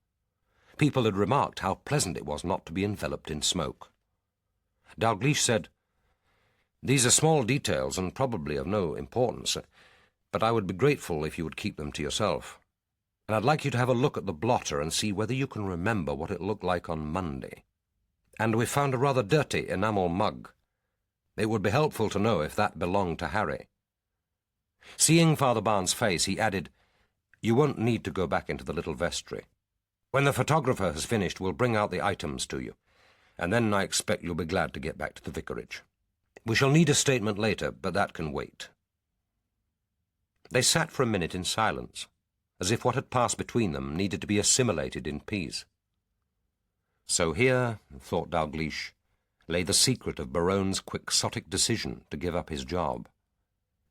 People had remarked how pleasant it was not to be enveloped in smoke. Dalgliesh said, "These are small details and probably of no importance, but I would be grateful if you would keep them to yourself. And I'd like you to have a look at the blotter and see whether you can remember what it looked like on Monday. And we found a rather dirty enamel mug. It would be helpful to know if that belonged to Harry." Seeing Father Barnes' face, he added, "You won't need to go back into the little vestry. When the photographer has finished, we'll bring out the items to you, and then I expect you'll be glad to get back to the vicarage. We shall need a statement later, but that can wait." They sat for a minute in silence, as if what had passed between them needed to be assimilated in peace. So here, thought Dalgliesh, lay the secret of Berowne's quixotic decision to give up his job.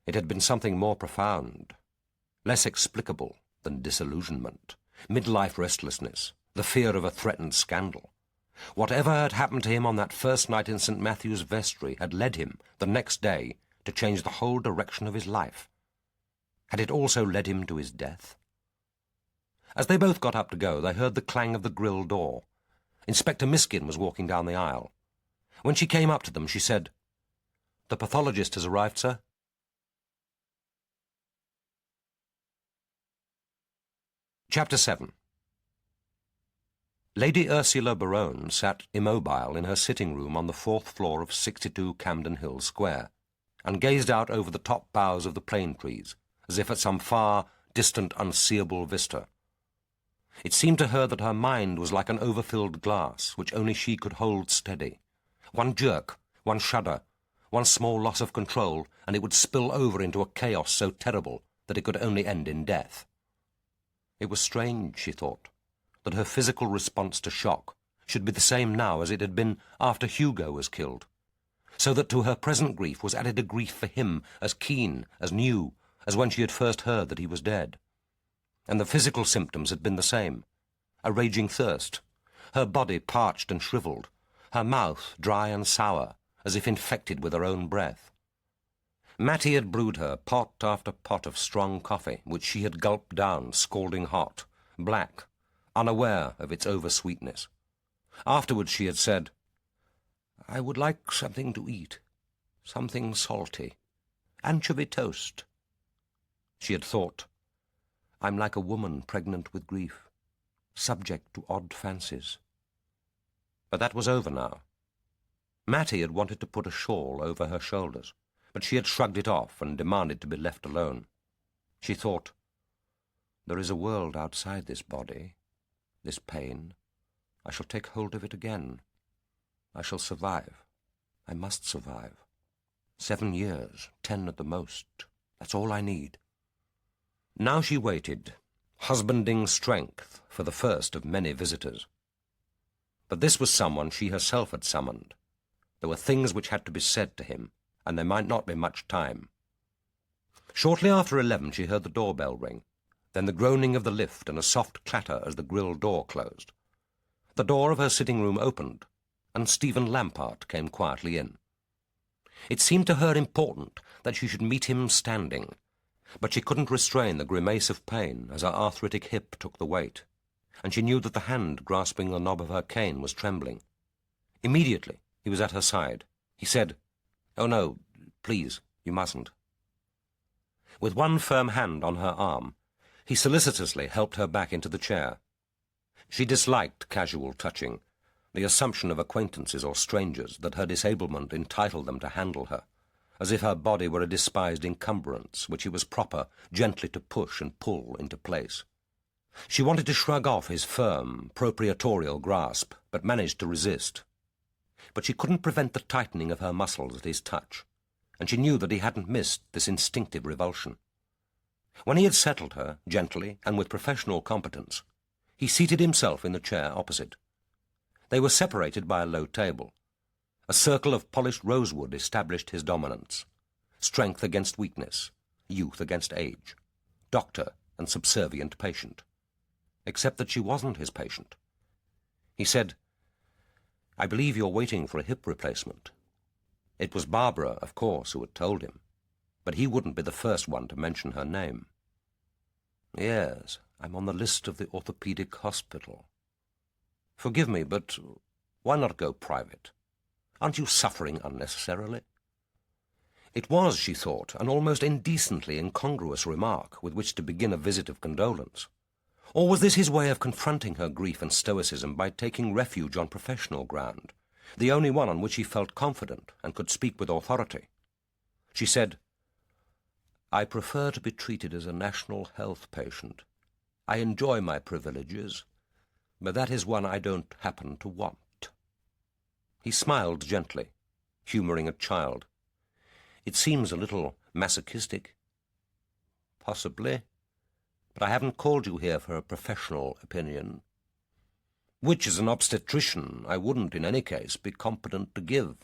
It had been something more profound, less explicable than disillusionment, midlife restlessness, the fear of a threatened scandal. Whatever had happened to him on that first night in St. Matthew's vestry had led him, the next day, to change the whole direction of his life. Had it also led him to his death? As they both got up to go, they heard the clang of the grille door. Inspector Miskin was walking down the aisle. When she came up to them, she said, "The pathologist has arrived, sir." Chapter 7. Lady Ursula Berowne sat immobile in her sitting-room on the 4th floor of 62 Camden Hill Square, and gazed out over the top boughs of the plane trees, as if at some far, distant, unseeable vista. It seemed to her that her mind was like an overfilled glass, which only she could hold steady. One jerk, one shudder, one small loss of control, and it would spill over into a chaos so terrible that it could only end in death. It was strange, she thought, that her physical response to shock should be the same now as it had been after Hugo was killed, so that to her present grief was added a grief for him as keen, as new, as when she had first heard that he was dead. And the physical symptoms had been the same. A raging thirst, her body parched and shriveled, her mouth dry and sour, as if infected with her own breath. Mattie had brewed her pot after pot of strong coffee, which she had gulped down scalding hot, black, unaware of its over-sweetness. Afterwards she had said, "I would like something to eat, something salty, anchovy toast." She had thought, "I'm like a woman pregnant with grief, subject to odd fancies." But that was over now. Mattie had wanted to put a shawl over her shoulders, but she had shrugged it off and demanded to be left alone. She thought, "There is a world outside this body, this pain. I shall take hold of it again. I shall survive. I must survive. 7 years, 10 at the most. That's all I need." Now she waited, husbanding strength for the first of many visitors. But this was someone she herself had summoned. There were things which had to be said to him, and there might not be much time. Shortly after 11 she heard the doorbell ring, then the groaning of the lift and a soft clatter as the grille door closed. The door of her sitting-room opened, and Stephen Lampart came quietly in. It seemed to her important that she should meet him standing, but she couldn't restrain the grimace of pain as her arthritic hip took the weight, and she knew that the hand grasping the knob of her cane was trembling. Immediately he was at her side. He said, "Oh no, please, you mustn't." With one firm hand on her arm, he solicitously helped her back into the chair. She disliked casual touching, the assumption of acquaintances or strangers that her disablement entitled them to handle her, as if her body were a despised encumbrance which it was proper gently to push and pull into place. She wanted to shrug off his firm, proprietorial grasp, but managed to resist. But she couldn't prevent the tightening of her muscles at his touch, and she knew that he hadn't missed this instinctive revulsion. When he had settled her, gently and with professional competence, he seated himself in the chair opposite. They were separated by a low table. A circle of polished rosewood established his dominance. Strength against weakness, youth against age, doctor and subservient patient. Except that she wasn't his patient. He said, "I believe you're waiting for a hip replacement." It was Barbara, of course, who had told him, but he wouldn't be the first one to mention her name. "Yes, I'm on the list of the orthopedic hospital. Forgive me, but why not go private? Aren't you suffering unnecessarily?" It was, she thought, an almost indecently incongruous remark with which to begin a visit of condolence. Or was this his way of confronting her grief and stoicism by taking refuge on professional ground, the only one on which he felt confident and could speak with authority? She said, "I prefer to be treated as a national health patient. I enjoy my privileges, but that is one I don't happen to want." He smiled gently, humouring a child. "It seems a little masochistic." "Possibly, but I haven't called you here for a professional opinion, which as an obstetrician I wouldn't in any case be competent to give.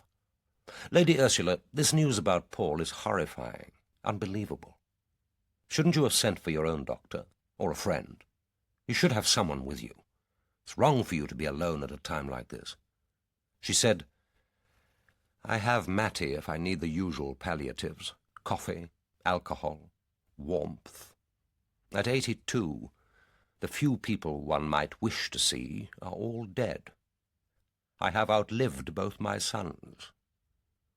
Lady Ursula, this news about Paul is horrifying, unbelievable. Shouldn't you have sent for your own doctor, or a friend? You should have someone with you. It's wrong for you to be alone at a time like this." She said, "I have Mattie if I need the usual palliatives, coffee, alcohol, warmth. At 82, the few people one might wish to see are all dead. I have outlived both my sons.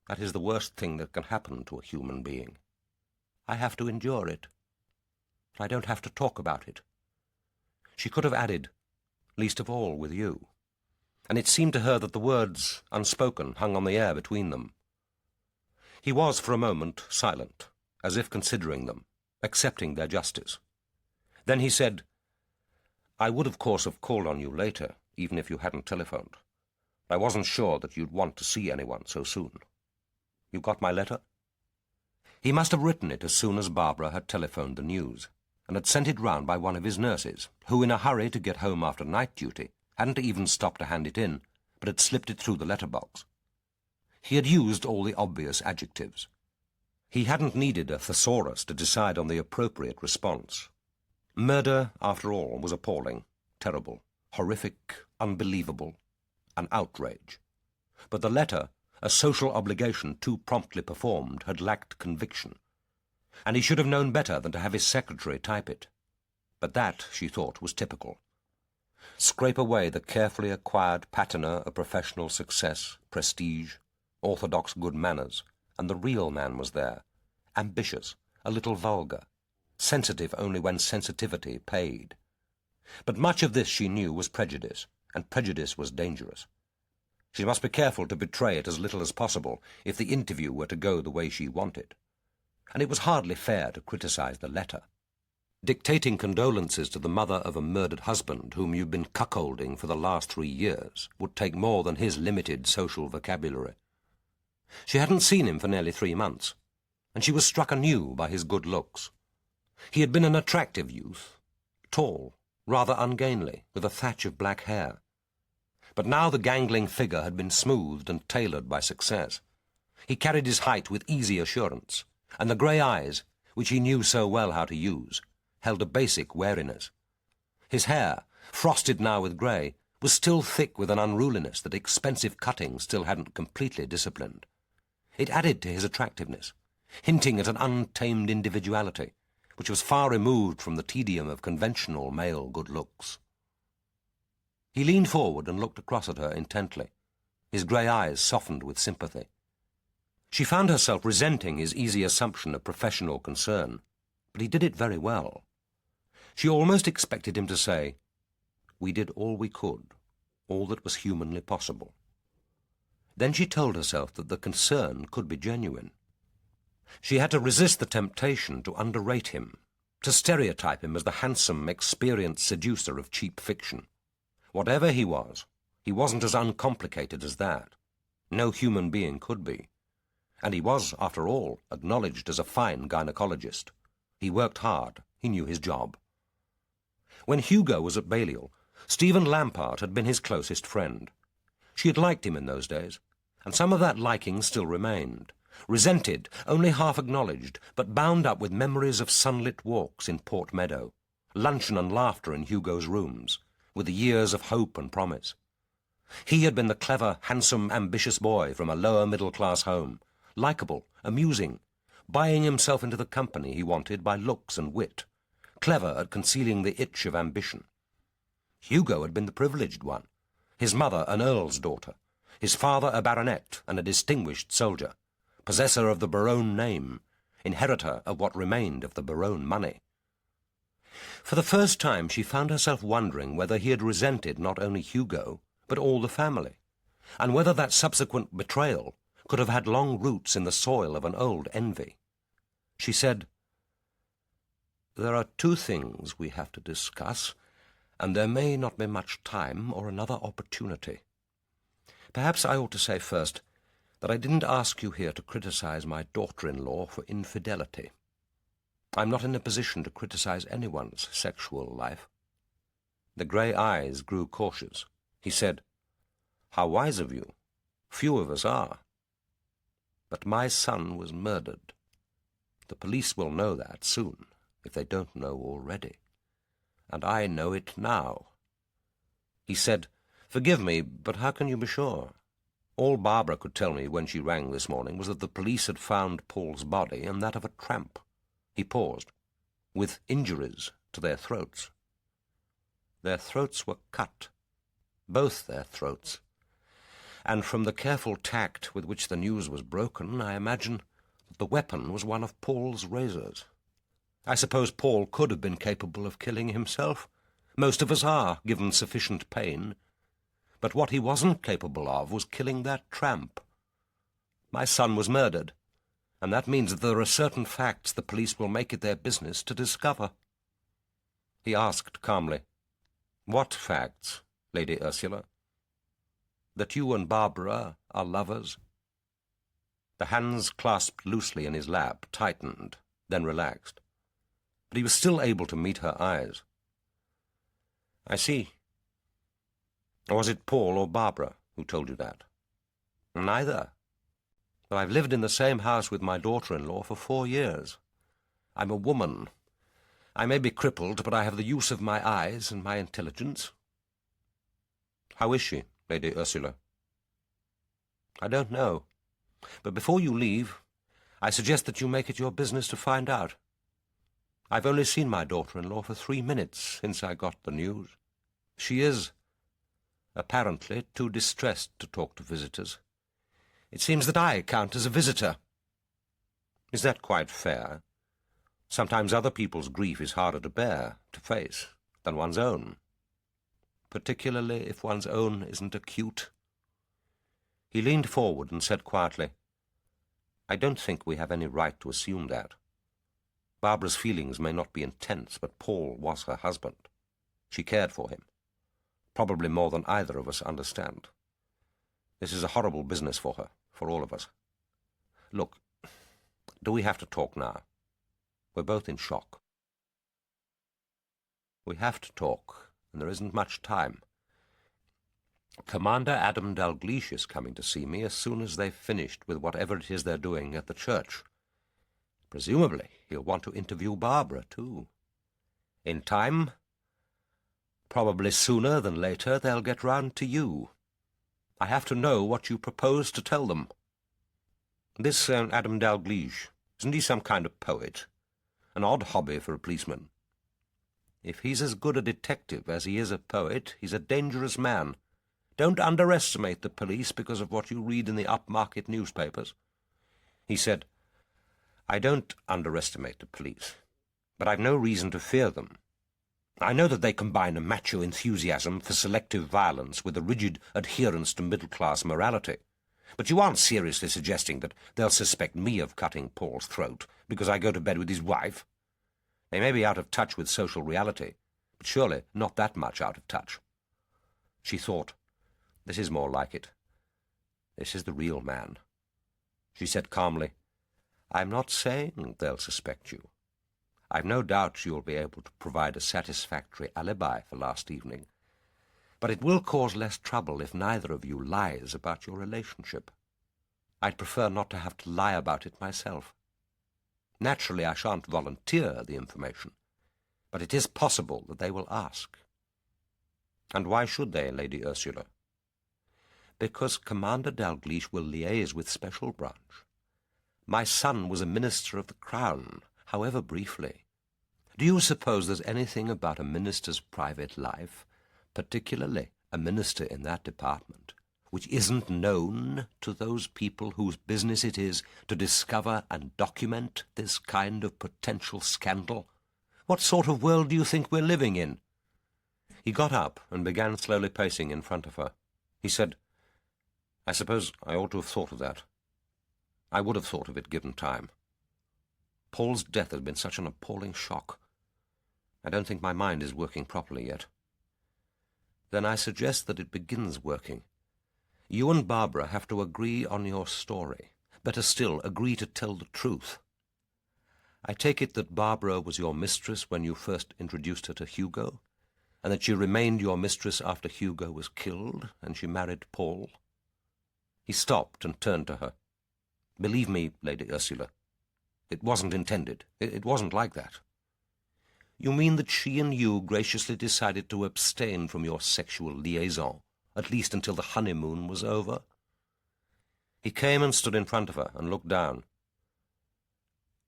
That is the worst thing that can happen to a human being. I have to endure it, but I don't have to talk about it." She could have added, "least of all with you," and it seemed to her that the words, unspoken, hung on the air between them. He was for a moment silent, as if considering them, accepting their justice. Then he said, I would, of course, have called on you later, even if you hadn't telephoned. I wasn't sure that you'd want to see anyone so soon. You got my letter?" He must have written it as soon as Barbara had telephoned the news, and had sent it round by one of his nurses, who, in a hurry to get home after night duty, hadn't even stopped to hand it in, but had slipped it through the letterbox. He had used all the obvious adjectives. He hadn't needed a thesaurus to decide on the appropriate response. Murder, after all, was appalling, terrible, horrific, unbelievable, an outrage. But the letter, a social obligation too promptly performed, had lacked conviction, and he should have known better than to have his secretary type it. But that, she thought, was typical. Scrape away the carefully acquired patina of professional success, prestige, orthodox good manners, and the real man was there, ambitious, a little vulgar, sensitive only when sensitivity paid. But much of this, she knew, was prejudice, and prejudice was dangerous. She must be careful to betray it as little as possible if the interview were to go the way she wanted. And it was hardly fair to criticize the letter. Dictating condolences to the mother of a murdered husband whom you've been cuckolding for the last 3 years would take more than his limited social vocabulary. She hadn't seen him for nearly 3 months, and she was struck anew by his good looks. He had been an attractive youth, tall, rather ungainly, with a thatch of black hair. But now the gangling figure had been smoothed and tailored by success. He carried his height with easy assurance, and the grey eyes, which he knew so well how to use, held a basic wariness. His hair, frosted now with grey, was still thick with an unruliness that expensive cutting still hadn't completely disciplined. It added to his attractiveness, hinting at an untamed individuality, which was far removed from the tedium of conventional male good looks. He leaned forward and looked across at her intently, his grey eyes softened with sympathy. She found herself resenting his easy assumption of professional concern, but he did it very well. She almost expected him to say, "We did all we could, all that was humanly possible." Then she told herself that the concern could be genuine. She had to resist the temptation to underrate him, to stereotype him as the handsome, experienced seducer of cheap fiction. Whatever he wasn't as uncomplicated as that. No human being could be. And he was, after all, acknowledged as a fine gynecologist. He worked hard. He knew his job. When Hugo was at Balliol, Stephen Lampart had been his closest friend. She had liked him in those days, and some of that liking still remained. Resented, only half acknowledged, but bound up with memories of sunlit walks in Port Meadow, luncheon and laughter in Hugo's rooms, with the years of hope and promise. He had been the clever, handsome, ambitious boy from a lower middle-class home, likeable, amusing, buying himself into the company he wanted by looks and wit, clever at concealing the itch of ambition. Hugo had been the privileged one, his mother an earl's daughter, his father a baronet and a distinguished soldier, possessor of the Berowne name, inheritor of what remained of the Berowne money. For the first time she found herself wondering whether he had resented not only Hugo, but all the family, and whether that subsequent betrayal could have had long roots in the soil of an old envy. She said, "There are 2 things we have to discuss, and there may not be much time or another opportunity. Perhaps I ought to say first that I didn't ask you here to criticize my daughter-in-law for infidelity. I'm not in a position to criticize anyone's sexual life." The grey eyes grew cautious. He said, "How wise of you. Few of us are. But my son was murdered. The police will know that soon, if they don't know already. And I know it now." He said, "Forgive me, but how can you be sure? All Barbara could tell me when she rang this morning was that the police had found Paul's body and that of a tramp." He paused, "with injuries to their throats." "Their throats were cut, both their throats. And from the careful tact with which the news was broken, I imagine that the weapon was one of Paul's razors. I suppose Paul could have been capable of killing himself. Most of us are, given sufficient pain. But what he wasn't capable of was killing that tramp. My son was murdered, and that means that there are certain facts the police will make it their business to discover." He asked calmly, What facts, Lady Ursula? That you and Barbara are lovers? The hands clasped loosely in his lap tightened, then relaxed. But he was still able to meet her eyes. I see. Was it Paul or Barbara who told you that? Neither. Though I've lived in the same house with my daughter-in-law for 4 years. I'm a woman. I may be crippled, but I have the use of my eyes and my intelligence. How is she, Lady Ursula? I don't know. But before you leave, I suggest that you make it your business to find out. I've only seen my daughter-in-law for 3 minutes since I got the news. She is, apparently, too distressed to talk to visitors. It seems that I count as a visitor. Is that quite fair? Sometimes other people's grief is harder to bear, to face, than one's own, particularly if one's own isn't acute. He leaned forward and said quietly, I don't think we have any right to assume that. Barbara's feelings may not be intense, but Paul was her husband. She cared for him, probably more than either of us understand. This is a horrible business for her, for all of us. Look, do we have to talk now? We're both in shock. We have to talk, and there isn't much time. Commander Adam Dalgliesh is coming to see me as soon as they've finished with whatever it is they're doing at the church. Presumably, he'll want to interview Barbara, too. In time, probably sooner than later, they'll get round to you. I have to know what you propose to tell them. This Adam Dalgliesh, isn't he some kind of poet? An odd hobby for a policeman. If he's as good a detective as he is a poet, he's a dangerous man. Don't underestimate the police because of what you read in the upmarket newspapers. He said, I don't underestimate the police, but I've no reason to fear them. I know that they combine a macho enthusiasm for selective violence with a rigid adherence to middle-class morality. But you aren't seriously suggesting that they'll suspect me of cutting Paul's throat because I go to bed with his wife? They may be out of touch with social reality, but surely not that much out of touch. She thought, this is more like it. This is the real man. She said calmly, I'm not saying they'll suspect you. I've no doubt you'll be able to provide a satisfactory alibi for last evening. But it will cause less trouble if neither of you lies about your relationship. I'd prefer not to have to lie about it myself. Naturally, I shan't volunteer the information, but it is possible that they will ask. And why should they, Lady Ursula? Because Commander Dalgliesh will liaise with Special Branch. My son was a minister of the Crown, however briefly. Do you suppose there's anything about a minister's private life, particularly a minister in that department, which isn't known to those people whose business it is to discover and document this kind of potential scandal? What sort of world do you think we're living in? He got up and began slowly pacing in front of her. He said, I suppose I ought to have thought of that. I would have thought of it given time. Paul's death has been such an appalling shock. I don't think my mind is working properly yet. Then I suggest that it begins working. You and Barbara have to agree on your story. Better still, agree to tell the truth. I take it that Barbara was your mistress when you first introduced her to Hugo, and that she remained your mistress after Hugo was killed and she married Paul? He stopped and turned to her. Believe me, Lady Ursula, it wasn't intended. It wasn't like that. You mean that she and you graciously decided to abstain from your sexual liaison, at least until the honeymoon was over? He came and stood in front of her and looked down.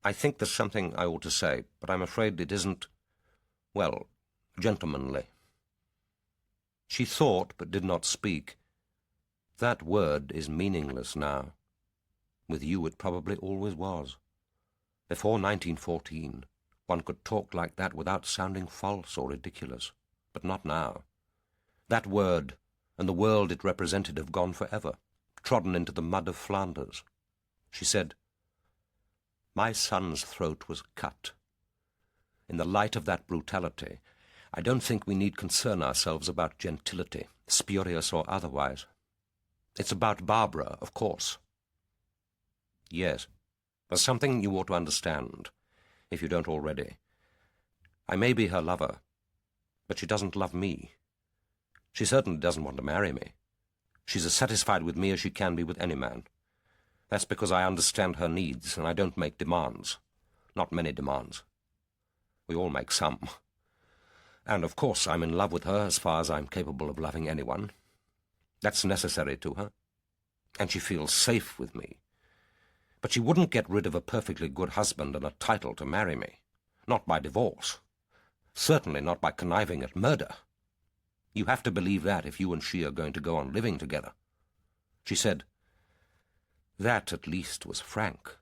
I think there's something I ought to say, but I'm afraid it isn't, well, gentlemanly. She thought, but did not speak. That word is meaningless now. With you it probably always was. Before 1914, one could talk like that without sounding false or ridiculous, but not now. That word and the world it represented have gone forever, trodden into the mud of Flanders. She said, My son's throat was cut. In the light of that brutality, I don't think we need concern ourselves about gentility, spurious or otherwise. It's about Barbara, of course. Yes, there's something you ought to understand, if you don't already. I may be her lover, but she doesn't love me. She certainly doesn't want to marry me. She's as satisfied with me as she can be with any man. That's because I understand her needs, and I don't make demands. Not many demands. We all make some. And, of course, I'm in love with her as far as I'm capable of loving anyone. That's necessary to her. And she feels safe with me. But she wouldn't get rid of a perfectly good husband and a title to marry me. Not by divorce. Certainly not by conniving at murder. You have to believe that if you and she are going to go on living together. She said, "That, at least, was frank.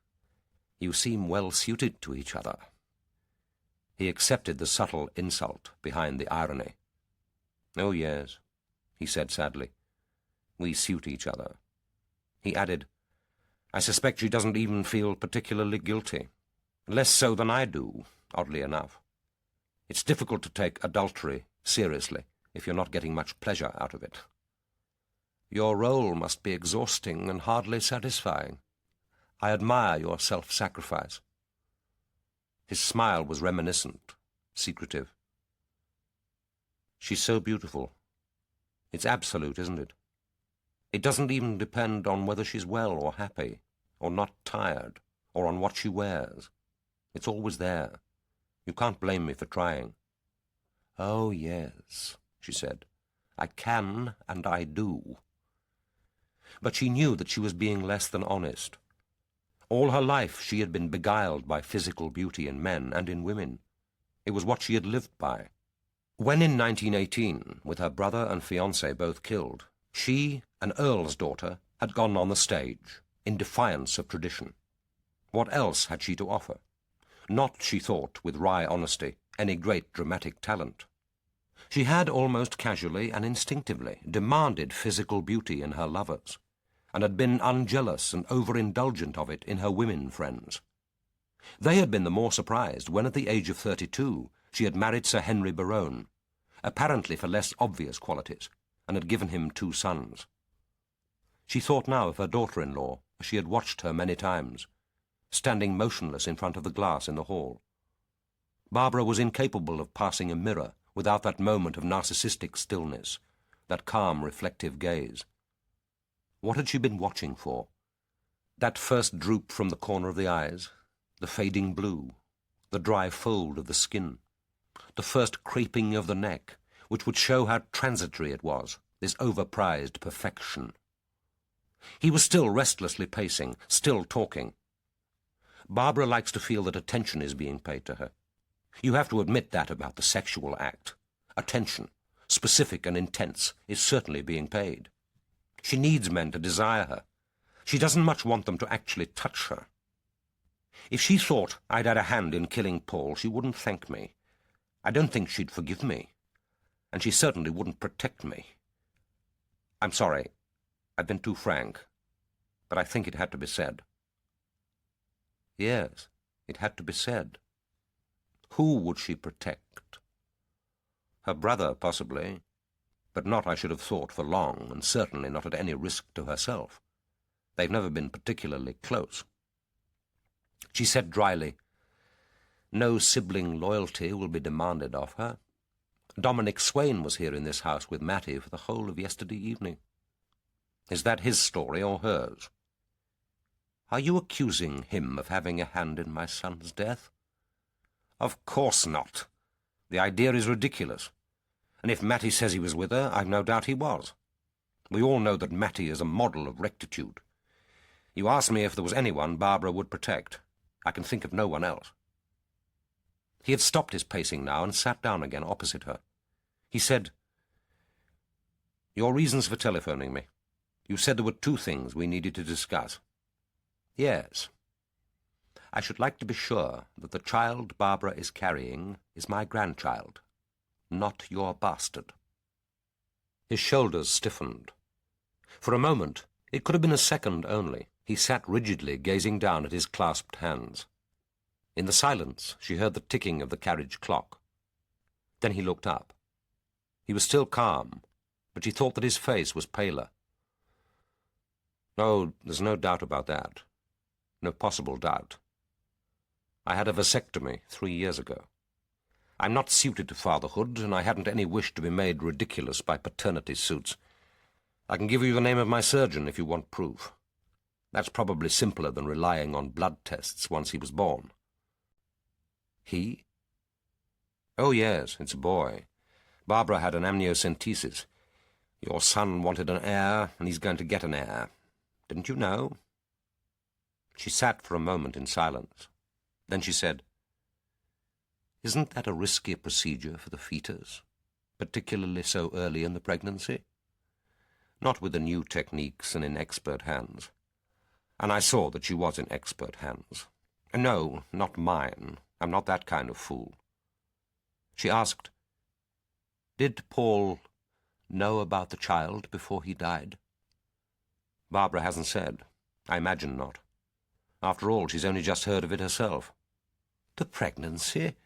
You seem well suited to each other." He accepted the subtle insult behind the irony. "Oh, yes," he said sadly. "We suit each other." He added, "I suspect she doesn't even feel particularly guilty. Less so than I do, oddly enough. It's difficult to take adultery seriously if you're not getting much pleasure out of it. Your role must be exhausting and hardly satisfying. I admire your self-sacrifice." His smile was reminiscent, secretive. "She's so beautiful. It's absolute, isn't it? It doesn't even depend on whether she's well or happy, or not tired, or on what she wears. It's always there. You can't blame me for trying." "Oh, yes," she said. "I can, and I do." But she knew that she was being less than honest. All her life she had been beguiled by physical beauty in men and in women. It was what she had lived by. When in 1918, with her brother and fiancé both killed, she, an earl's daughter, had gone on the stage, in defiance of tradition. What else had she to offer? Not, she thought, with wry honesty, any great dramatic talent. She had almost casually and instinctively demanded physical beauty in her lovers, and had been unjealous and overindulgent of it in her women friends. They had been the more surprised when, at the age of 32, she had married Sir Henry Berowne, apparently for less obvious qualities, and had given him 2 sons. She thought now of her daughter-in-law, as she had watched her many times, standing motionless in front of the glass in the hall. Barbara was incapable of passing a mirror without that moment of narcissistic stillness, that calm, reflective gaze. What had she been watching for? That first droop from the corner of the eyes, the fading blue, the dry fold of the skin, the first creeping of the neck, which would show how transitory it was, this overprized perfection. He was still restlessly pacing, still talking. Barbara likes to feel that attention is being paid to her. You have to admit that about the sexual act. Attention, specific and intense, is certainly being paid. She needs men to desire her. She doesn't much want them to actually touch her. If she thought I'd had a hand in killing Paul, she wouldn't thank me. I don't think she'd forgive me. And she certainly wouldn't protect me. I'm sorry. I've been too frank. But I think it had to be said. Yes, it had to be said. Who would she protect? Her brother, possibly, but not, I should have thought, for long, and certainly not at any risk to herself. They've never been particularly close. She said dryly, "No sibling loyalty will be demanded of her. Dominic Swain was here in this house with Mattie for the whole of yesterday evening. Is that his story or hers? Are you accusing him of having a hand in my son's death?" "Of course not. The idea is ridiculous. And if Mattie says he was with her, I've no doubt he was. We all know that Mattie is a model of rectitude. You asked me if there was anyone Barbara would protect. I can think of no one else." He had stopped his pacing now and sat down again opposite her. He said, "Your reasons for telephoning me. You said there were 2 things we needed to discuss." "Yes. I should like to be sure that the child Barbara is carrying is my grandchild, not your bastard." His shoulders stiffened. For a moment, it could have been a second only, he sat rigidly gazing down at his clasped hands. In the silence, she heard the ticking of the carriage clock. Then he looked up. He was still calm, but she thought that his face was paler. "No, there's no doubt about that. No possible doubt. I had a vasectomy 3 years ago. I'm not suited to fatherhood, and I hadn't any wish to be made ridiculous by paternity suits. I can give you the name of my surgeon if you want proof. That's probably simpler than relying on blood tests once he was born." "He?" "Oh, yes, it's a boy. Barbara had an amniocentesis. Your son wanted an heir, and he's going to get an heir. Didn't you know?" She sat for a moment in silence. Then she said, "Isn't that a risky procedure for the fetus, particularly so early in the pregnancy? Not with the new techniques and in expert hands." And I saw that she was in expert hands. "No, not mine. I'm not that kind of fool." She asked, "Did Paul know about the child before he died?" "Barbara hasn't said. I imagine not. After all, she's only just heard of it herself." "The pregnancy?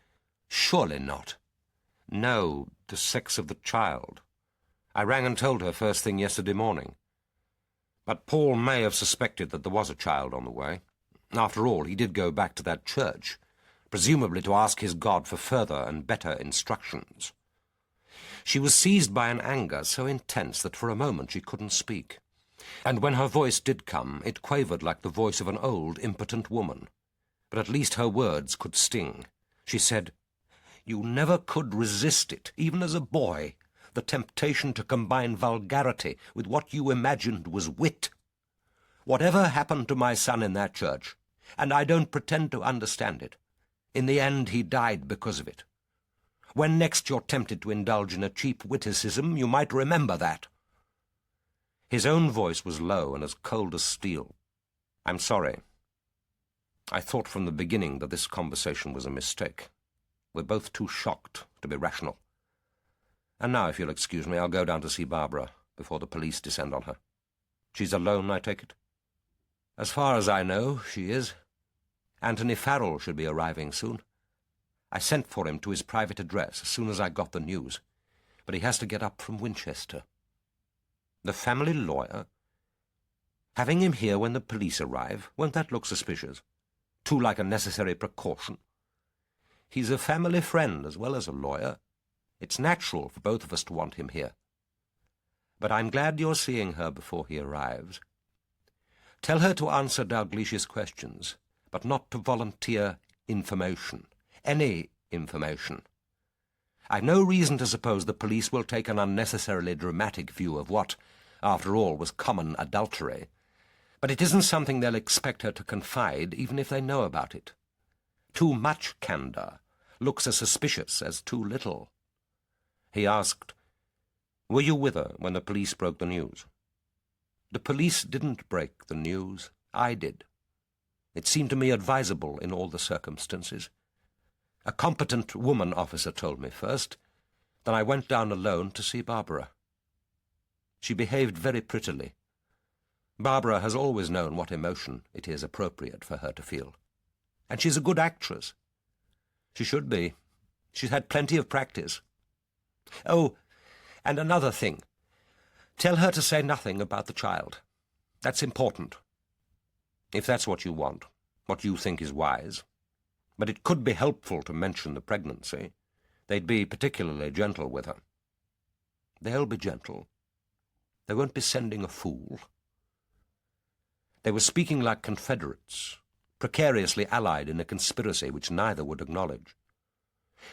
Surely not." "No, the sex of the child. I rang and told her first thing yesterday morning. But Paul may have suspected that there was a child on the way. After all, he did go back to that church, presumably to ask his God for further and better instructions." She was seized by an anger so intense that for a moment she couldn't speak. And when her voice did come, it quavered like the voice of an old, impotent woman. But at least her words could sting. She said, "You never could resist it, even as a boy, the temptation to combine vulgarity with what you imagined was wit. Whatever happened to my son in that church, and I don't pretend to understand it, in the end he died because of it. When next you're tempted to indulge in a cheap witticism, you might remember that." His own voice was low and as cold as steel. "I'm sorry. I thought from the beginning that this conversation was a mistake. We're both too shocked to be rational. And now, if you'll excuse me, I'll go down to see Barbara before the police descend on her. She's alone, I take it?" "As far as I know, she is. Anthony Farrell should be arriving soon. I sent for him to his private address as soon as I got the news, but he has to get up from Winchester." "The family lawyer? Having him here when the police arrive, won't that look suspicious? Too like a necessary precaution?" "He's a family friend as well as a lawyer. It's natural for both of us to want him here. But I'm glad you're seeing her before he arrives. Tell her to answer Dalglish's questions, but not to volunteer information. Any information. I've no reason to suppose the police will take an unnecessarily dramatic view of what, after all, was common adultery. But it isn't something they'll expect her to confide, even if they know about it. Too much candour looks as suspicious as too little." He asked, "Were you with her when the police broke the news?" "The police didn't break the news. I did. It seemed to me advisable in all the circumstances. A competent woman officer told me first. Then I went down alone to see Barbara. She behaved very prettily. Barbara has always known what emotion it is appropriate for her to feel. And she's a good actress. She should be. She's had plenty of practice. Oh, and another thing. Tell her to say nothing about the child. That's important. If that's what you want, what you think is wise. But it could be helpful to mention the pregnancy. They'd be particularly gentle with her." "They'll be gentle. They won't be sending a fool." They were speaking like confederates, precariously allied in a conspiracy which neither would acknowledge.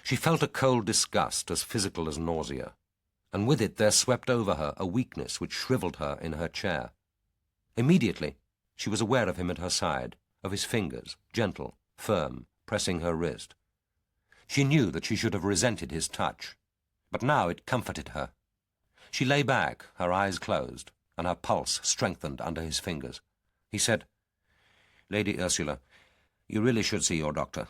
She felt a cold disgust as physical as nausea, and with it there swept over her a weakness which shriveled her in her chair. Immediately she was aware of him at her side, of his fingers, gentle, firm, pressing her wrist. She knew that she should have resented his touch, but now it comforted her. She lay back, her eyes closed, and her pulse strengthened under his fingers. He said, "Lady Ursula, you really should see your doctor.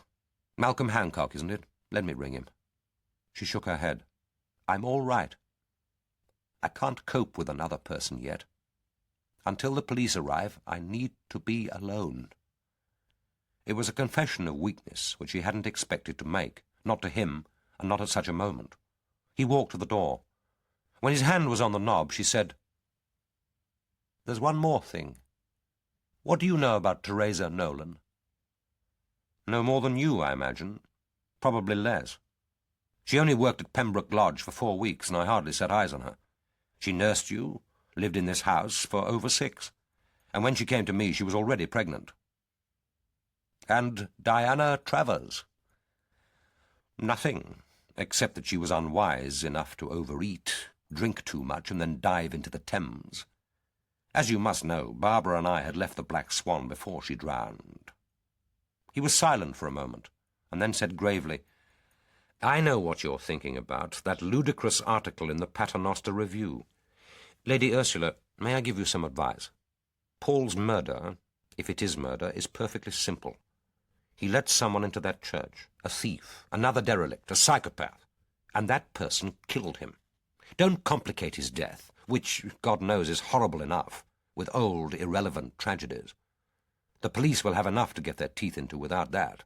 Malcolm Hancock, isn't it? Let me ring him." She shook her head. "I'm all right. I can't cope with another person yet. Until the police arrive, I need to be alone." It was a confession of weakness which he hadn't expected to make, not to him, and not at such a moment. He walked to the door. When his hand was on the knob, she said, "There's one more thing. What do you know about Theresa Nolan?" "No more than you, I imagine. Probably less. She only worked at Pembroke Lodge for 4 weeks, and I hardly set eyes on her. She nursed you, lived in this house for over 6, and when she came to me she was already pregnant." "And Diana Travers?" "Nothing, except that she was unwise enough to overeat, drink too much, and then dive into the Thames. As you must know, Barbara and I had left the Black Swan before she drowned." He was silent for a moment, and then said gravely, "I know what you're thinking about, that ludicrous article in the Paternoster Review. Lady Ursula, may I give you some advice? Paul's murder, if it is murder, is perfectly simple. He let someone into that church, a thief, another derelict, a psychopath, and that person killed him. Don't complicate his death, which, God knows, is horrible enough, with old, irrelevant tragedies. The police will have enough to get their teeth into without that."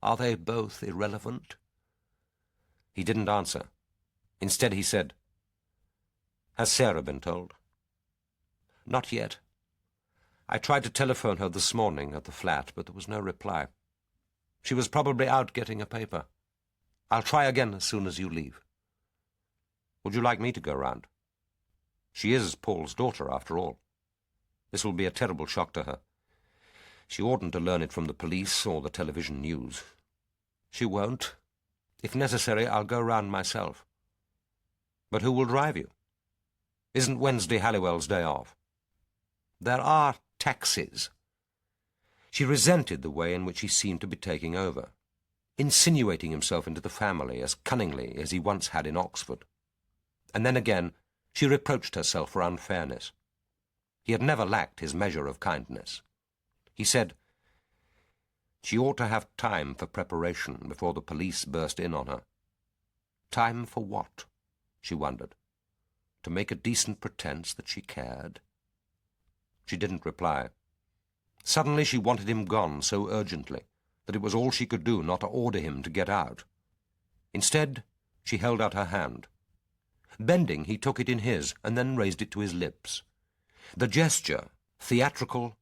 "Are they both irrelevant?" He didn't answer. Instead he said, "Has Sarah been told?" "Not yet. I tried to telephone her this morning at the flat, but there was no reply. She was probably out getting a paper. I'll try again as soon as you leave." "Would you like me to go round? She is Paul's daughter, after all. This will be a terrible shock to her. She oughtn't to learn it from the police or the television news." "She won't. If necessary, I'll go round myself." "But who will drive you? Isn't Wednesday Halliwell's day off?" "There are taxis." She resented the way in which he seemed to be taking over, insinuating himself into the family as cunningly as he once had in Oxford. And then again she reproached herself for unfairness. He had never lacked his measure of kindness. He said, "She ought to have time for preparation before the police burst in on her." Time for what? She wondered. To make a decent pretense that she cared? She didn't reply. Suddenly she wanted him gone so urgently that it was all she could do not to order him to get out. Instead, she held out her hand. Bending, he took it in his and then raised it to his lips. The gesture, theatrical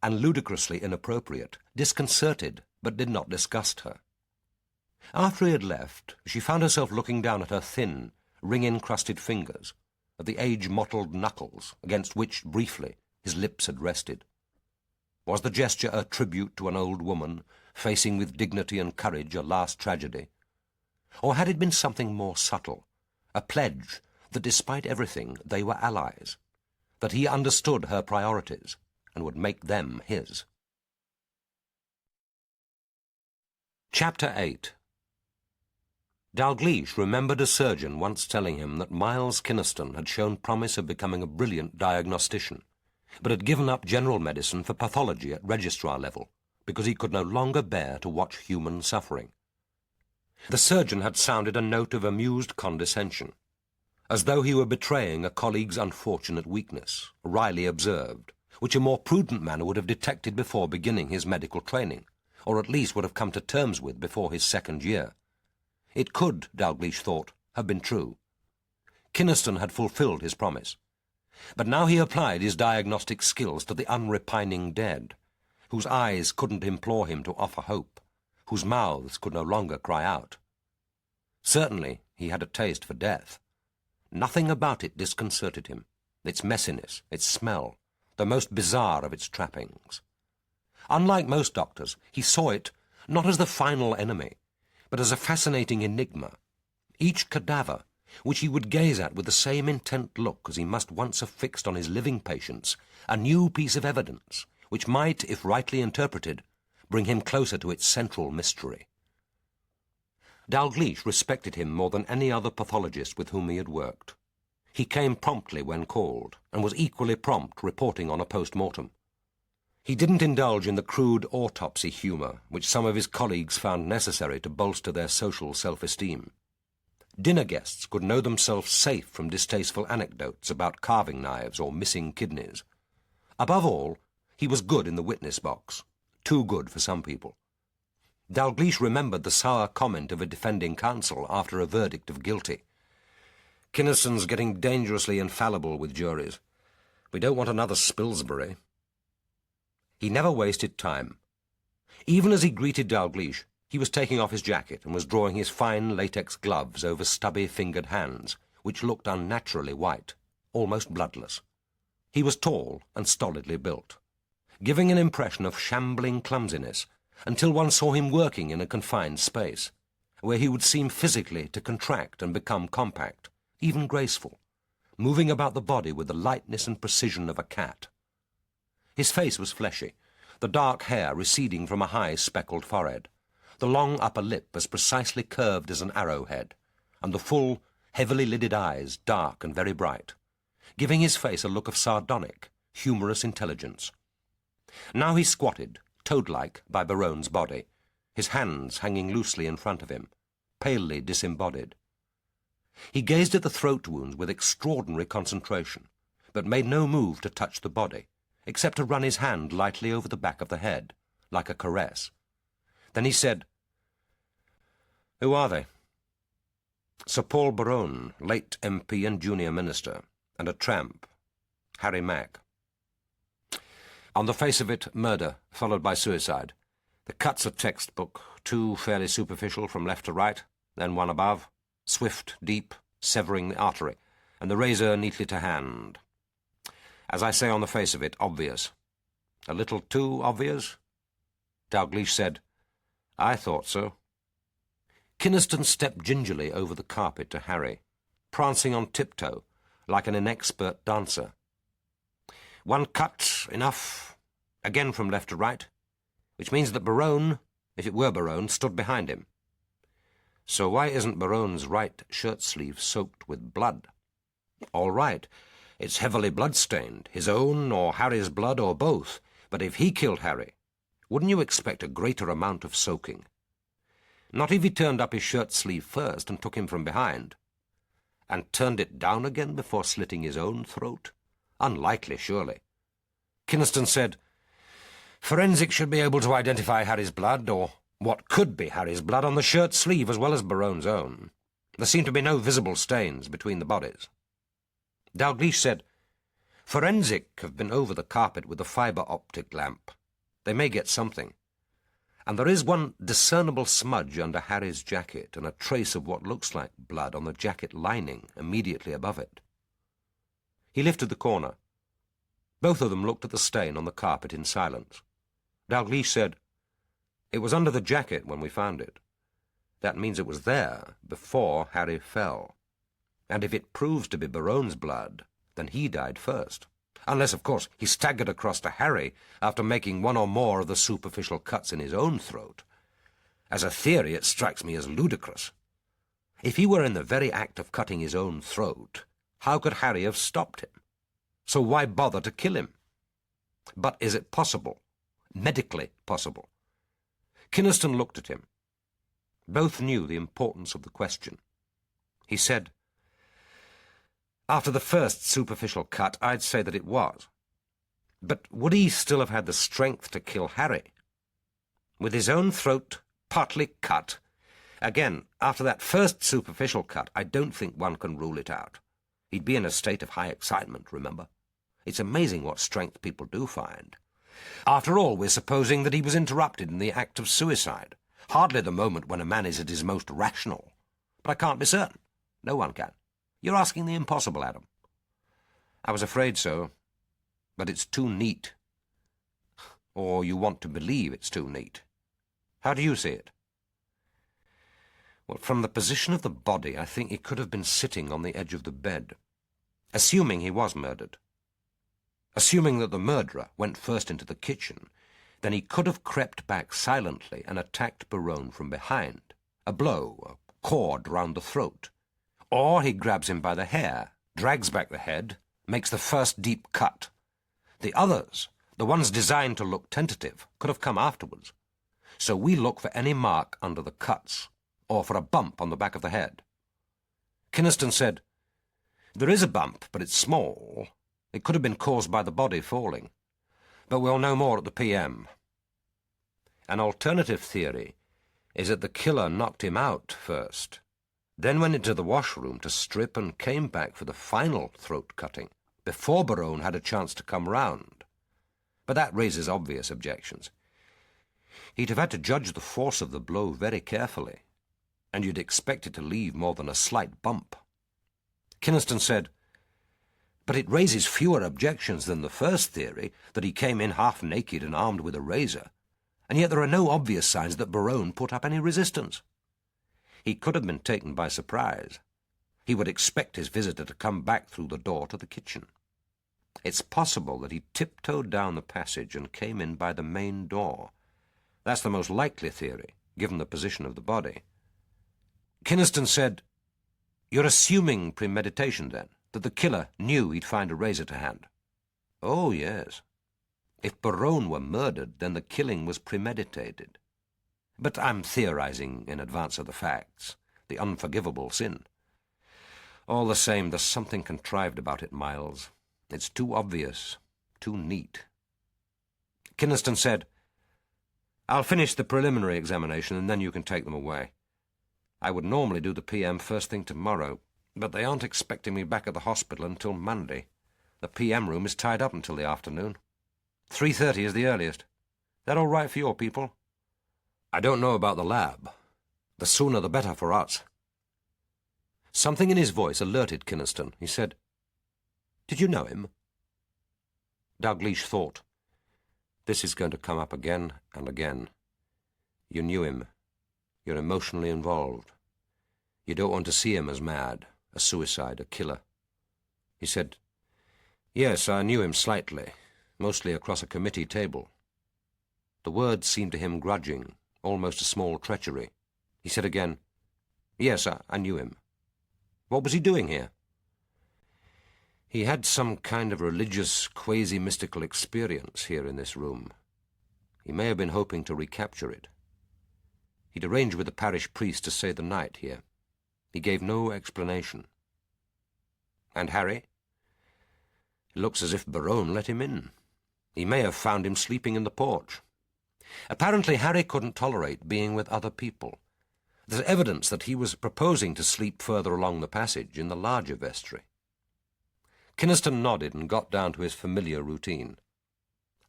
and ludicrously inappropriate, disconcerted but did not disgust her. After he had left, she found herself looking down at her thin, ring-encrusted fingers, at the age-mottled knuckles against which, briefly, his lips had rested. Was the gesture a tribute to an old woman, facing with dignity and courage a last tragedy? Or had it been something more subtle, a pledge that despite everything they were allies, that he understood her priorities and would make them his? Chapter 8. Dalgliesh remembered a surgeon once telling him that Miles Kynaston had shown promise of becoming a brilliant diagnostician, but had given up general medicine for pathology at registrar level because he could no longer bear to watch human suffering. The surgeon had sounded a note of amused condescension, as though he were betraying a colleague's unfortunate weakness, wryly observed, which a more prudent man would have detected before beginning his medical training, or at least would have come to terms with before his 2nd year. It could, Dalgliesh thought, have been true. Kynaston had fulfilled his promise. But now he applied his diagnostic skills to the unrepining dead, whose eyes couldn't implore him to offer hope, whose mouths could no longer cry out. Certainly he had a taste for death. Nothing about it disconcerted him, its messiness, its smell, the most bizarre of its trappings. Unlike most doctors, he saw it not as the final enemy, but as a fascinating enigma. Each cadaver, which he would gaze at with the same intent look as he must once have fixed on his living patients, a new piece of evidence, which might, if rightly interpreted, bring him closer to its central mystery. Dalgliesh respected him more than any other pathologist with whom he had worked. He came promptly when called, and was equally prompt reporting on a post-mortem. He didn't indulge in the crude autopsy humour which some of his colleagues found necessary to bolster their social self-esteem. Dinner guests could know themselves safe from distasteful anecdotes about carving knives or missing kidneys. Above all, he was good in the witness box, too good for some people. Dalgliesh remembered the sour comment of a defending counsel after a verdict of guilty. Kinnison's getting dangerously infallible with juries. We don't want another Spilsbury. He never wasted time. Even as he greeted Dalgliesh, he was taking off his jacket and was drawing his fine latex gloves over stubby-fingered hands, which looked unnaturally white, almost bloodless. He was tall and stolidly built, giving an impression of shambling clumsiness until one saw him working in a confined space, where he would seem physically to contract and become compact, even graceful, moving about the body with the lightness and precision of a cat. His face was fleshy, the dark hair receding from a high speckled forehead, the long upper lip as precisely curved as an arrowhead, and the full, heavily lidded eyes dark and very bright, giving his face a look of sardonic, humorous intelligence. Now he squatted, toad-like, by Berowne's body, his hands hanging loosely in front of him, palely disembodied. He gazed at the throat wounds with extraordinary concentration, but made no move to touch the body, except to run his hand lightly over the back of the head, like a caress. Then he said, "Who are they?" "Sir Paul Berowne, late MP and junior minister, and a tramp, Harry Mack." "On the face of it, murder, followed by suicide. The cuts are textbook, two fairly superficial from left to right, then one above, swift, deep, severing the artery, and the razor neatly to hand. As I say, on the face of it, obvious. A little too obvious?" Dalgliesh said, "I thought so." Kynaston stepped gingerly over the carpet to Harry, prancing on tiptoe, like an inexpert dancer. "One cut, enough, again from left to right, which means that Berowne, if it were Berowne, stood behind him. So why isn't Berowne's right shirt-sleeve soaked with blood? All right, it's heavily blood-stained, his own or Harry's blood or both, but if he killed Harry, wouldn't you expect a greater amount of soaking? Not if he turned up his shirt-sleeve first and took him from behind, and turned it down again before slitting his own throat. Unlikely, surely." Kynaston said, "Forensics should be able to identify Harry's blood, or what could be Harry's blood, on the shirt sleeve as well as Berowne's own. There seem to be no visible stains between the bodies." Dalgliesh said, "Forensic have been over the carpet with a fibre-optic lamp. They may get something. And there is one discernible smudge under Harry's jacket and a trace of what looks like blood on the jacket lining immediately above it." He lifted the corner. Both of them looked at the stain on the carpet in silence. Dalgliesh said, "It was under the jacket when we found it. That means it was there before Harry fell. And if it proves to be Berowne's blood, then he died first. Unless, of course, he staggered across to Harry after making one or more of the superficial cuts in his own throat. As a theory, it strikes me as ludicrous. If he were in the very act of cutting his own throat, how could Harry have stopped him? So why bother to kill him? But is it possible? Medically possible?" Kynaston looked at him. Both knew the importance of the question. He said, "After the first superficial cut, I'd say that it was. But would he still have had the strength to kill Harry? With his own throat partly cut? Again, after that first superficial cut, I don't think one can rule it out. He'd be in a state of high excitement, remember? It's amazing what strength people do find. After all, we're supposing that he was interrupted in the act of suicide. Hardly the moment when a man is at his most rational. But I can't be certain. No one can. You're asking the impossible, Adam." "I was afraid so. But it's too neat. Or you want to believe it's too neat. How do you see it?" "Well, from the position of the body, I think he could have been sitting on the edge of the bed. Assuming he was murdered. Assuming that the murderer went first into the kitchen, then he could have crept back silently and attacked Berowne from behind. A blow, a cord round the throat. Or he grabs him by the hair, drags back the head, makes the first deep cut. The others, the ones designed to look tentative, could have come afterwards. So we look for any mark under the cuts, or for a bump on the back of the head." Kynaston said, "There is a bump, but it's small. It could have been caused by the body falling. But we'll know more at the PM. An alternative theory is that the killer knocked him out first, then went into the washroom to strip and came back for the final throat-cutting, before Berowne had a chance to come round. But that raises obvious objections. He'd have had to judge the force of the blow very carefully, and you'd expect it to leave more than a slight bump. Kynaston said, "But it raises fewer objections than the first theory, that he came in half naked and armed with a razor, and yet there are no obvious signs that Berowne put up any resistance. He could have been taken by surprise. He would expect his visitor to come back through the door to the kitchen. It's possible that he tiptoed down the passage and came in by the main door. That's the most likely theory, given the position of the body." Kynaston said, "You're assuming premeditation, then, that the killer knew he'd find a razor to hand?" "Oh, yes. If Berowne were murdered, then the killing was premeditated. But I'm theorizing in advance of the facts, the unforgivable sin. All the same, there's something contrived about it, Miles. It's too obvious, too neat." Kynaston said, "I'll finish the preliminary examination and then you can take them away. I would normally do the PM first thing tomorrow, but they aren't expecting me back at the hospital until Monday. The PM room is tied up until the afternoon. 3:30 is the earliest. That all right for your people?" "I don't know about the lab. The sooner the better for us." Something in his voice alerted Kynaston. He said, "Did you know him?" Dalgliesh thought, "This is going to come up again and again. You knew him. You're emotionally involved. You don't want to see him as mad, a suicide, a killer." He said, "Yes, I knew him slightly, mostly across a committee table." The words seemed to him grudging, almost a small treachery. He said again, "Yes, I knew him. What was he doing here?" "He had some kind of religious, quasi-mystical experience here in this room. He may have been hoping to recapture it. He'd arranged with the parish priest to stay the night here. He gave no explanation." "And Harry?" "It looks as if Berowne let him in. He may have found him sleeping in the porch. Apparently Harry couldn't tolerate being with other people. There's evidence that he was proposing to sleep further along the passage in the larger vestry." Kynaston nodded and got down to his familiar routine.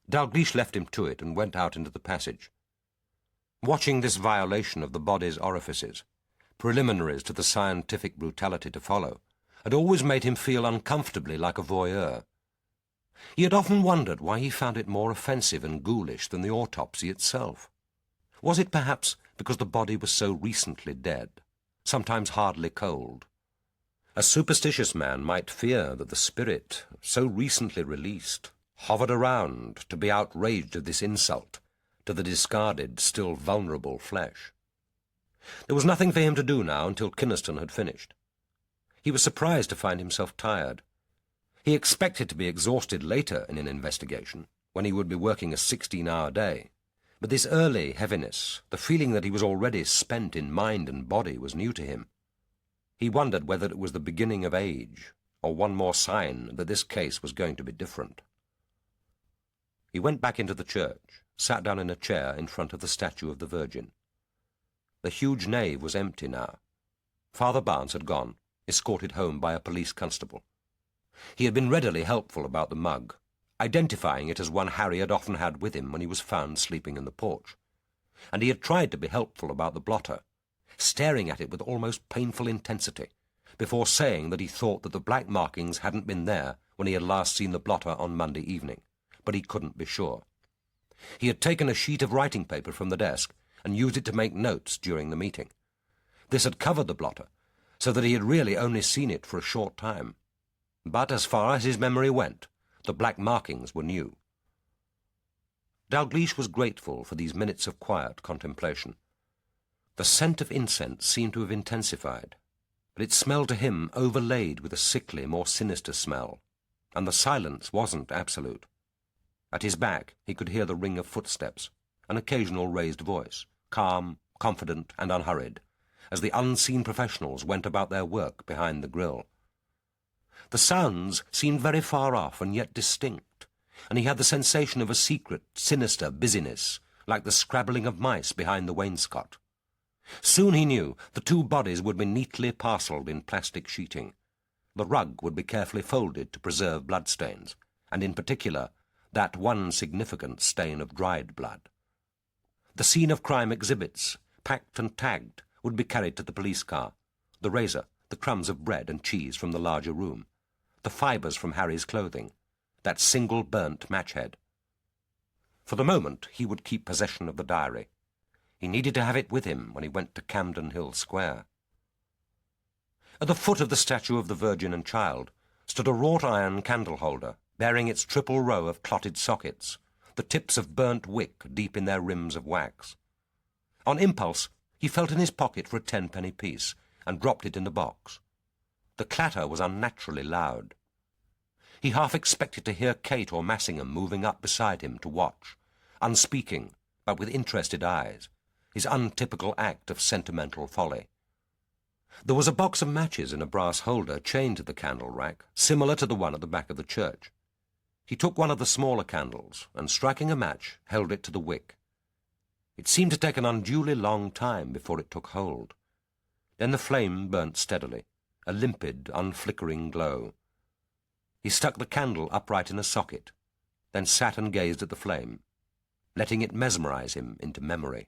Dalgliesh left him to it and went out into the passage. Watching this violation of the body's orifices, preliminaries to the scientific brutality to follow, had always made him feel uncomfortably like a voyeur. He had often wondered why he found it more offensive and ghoulish than the autopsy itself. Was it perhaps because the body was so recently dead, sometimes hardly cold? A superstitious man might fear that the spirit, so recently released, hovered around to be outraged at this insult to the discarded, still vulnerable flesh. There was nothing for him to do now until Kynaston had finished. He was surprised to find himself tired. He expected to be exhausted later in an investigation, when he would be working a 16-hour day. But this early heaviness, the feeling that he was already spent in mind and body, was new to him. He wondered whether it was the beginning of age, or one more sign that this case was going to be different. He went back into the church, sat down in a chair in front of the statue of the Virgin. The huge nave was empty now. Father Barnes had gone, escorted home by a police constable. He had been readily helpful about the mug, identifying it as one Harry had often had with him when he was found sleeping in the porch. And he had tried to be helpful about the blotter, staring at it with almost painful intensity, before saying that he thought that the black markings hadn't been there when he had last seen the blotter on Monday evening, but he couldn't be sure. He had taken a sheet of writing paper from the desk and used it to make notes during the meeting. This had covered the blotter, so that he had really only seen it for a short time. But as far as his memory went, the black markings were new. Dalgliesh was grateful for these minutes of quiet contemplation. The scent of incense seemed to have intensified, but it smelled to him overlaid with a sickly, more sinister smell, and the silence wasn't absolute. At his back he could hear the ring of footsteps, an occasional raised voice, calm, confident, and unhurried, as the unseen professionals went about their work behind the grill. The sounds seemed very far off and yet distinct, and he had the sensation of a secret, sinister busyness, like the scrabbling of mice behind the wainscot. Soon he knew the two bodies would be neatly parcelled in plastic sheeting. The rug would be carefully folded to preserve bloodstains, and in particular that one significant stain of dried blood. The scene of crime exhibits, packed and tagged, would be carried to the police car. The razor, the crumbs of bread and cheese from the larger room, the fibres from Harry's clothing, that single burnt match-head. For the moment he would keep possession of the diary. He needed to have it with him when he went to Camden Hill Square. At the foot of the statue of the Virgin and Child stood a wrought-iron candle-holder bearing its triple row of clotted sockets, the tips of burnt wick deep in their rims of wax. On impulse, he felt in his pocket for a 10-penny piece and dropped it in the box. The clatter was unnaturally loud. He half expected to hear Kate or Massingham moving up beside him to watch, unspeaking, but with interested eyes, his untypical act of sentimental folly. There was a box of matches in a brass holder chained to the candle rack, similar to the one at the back of the church. He took one of the smaller candles and, striking a match, held it to the wick. It seemed to take an unduly long time before it took hold. Then the flame burnt steadily, a limpid, unflickering glow. He stuck the candle upright in a socket, then sat and gazed at the flame, letting it mesmerize him into memory.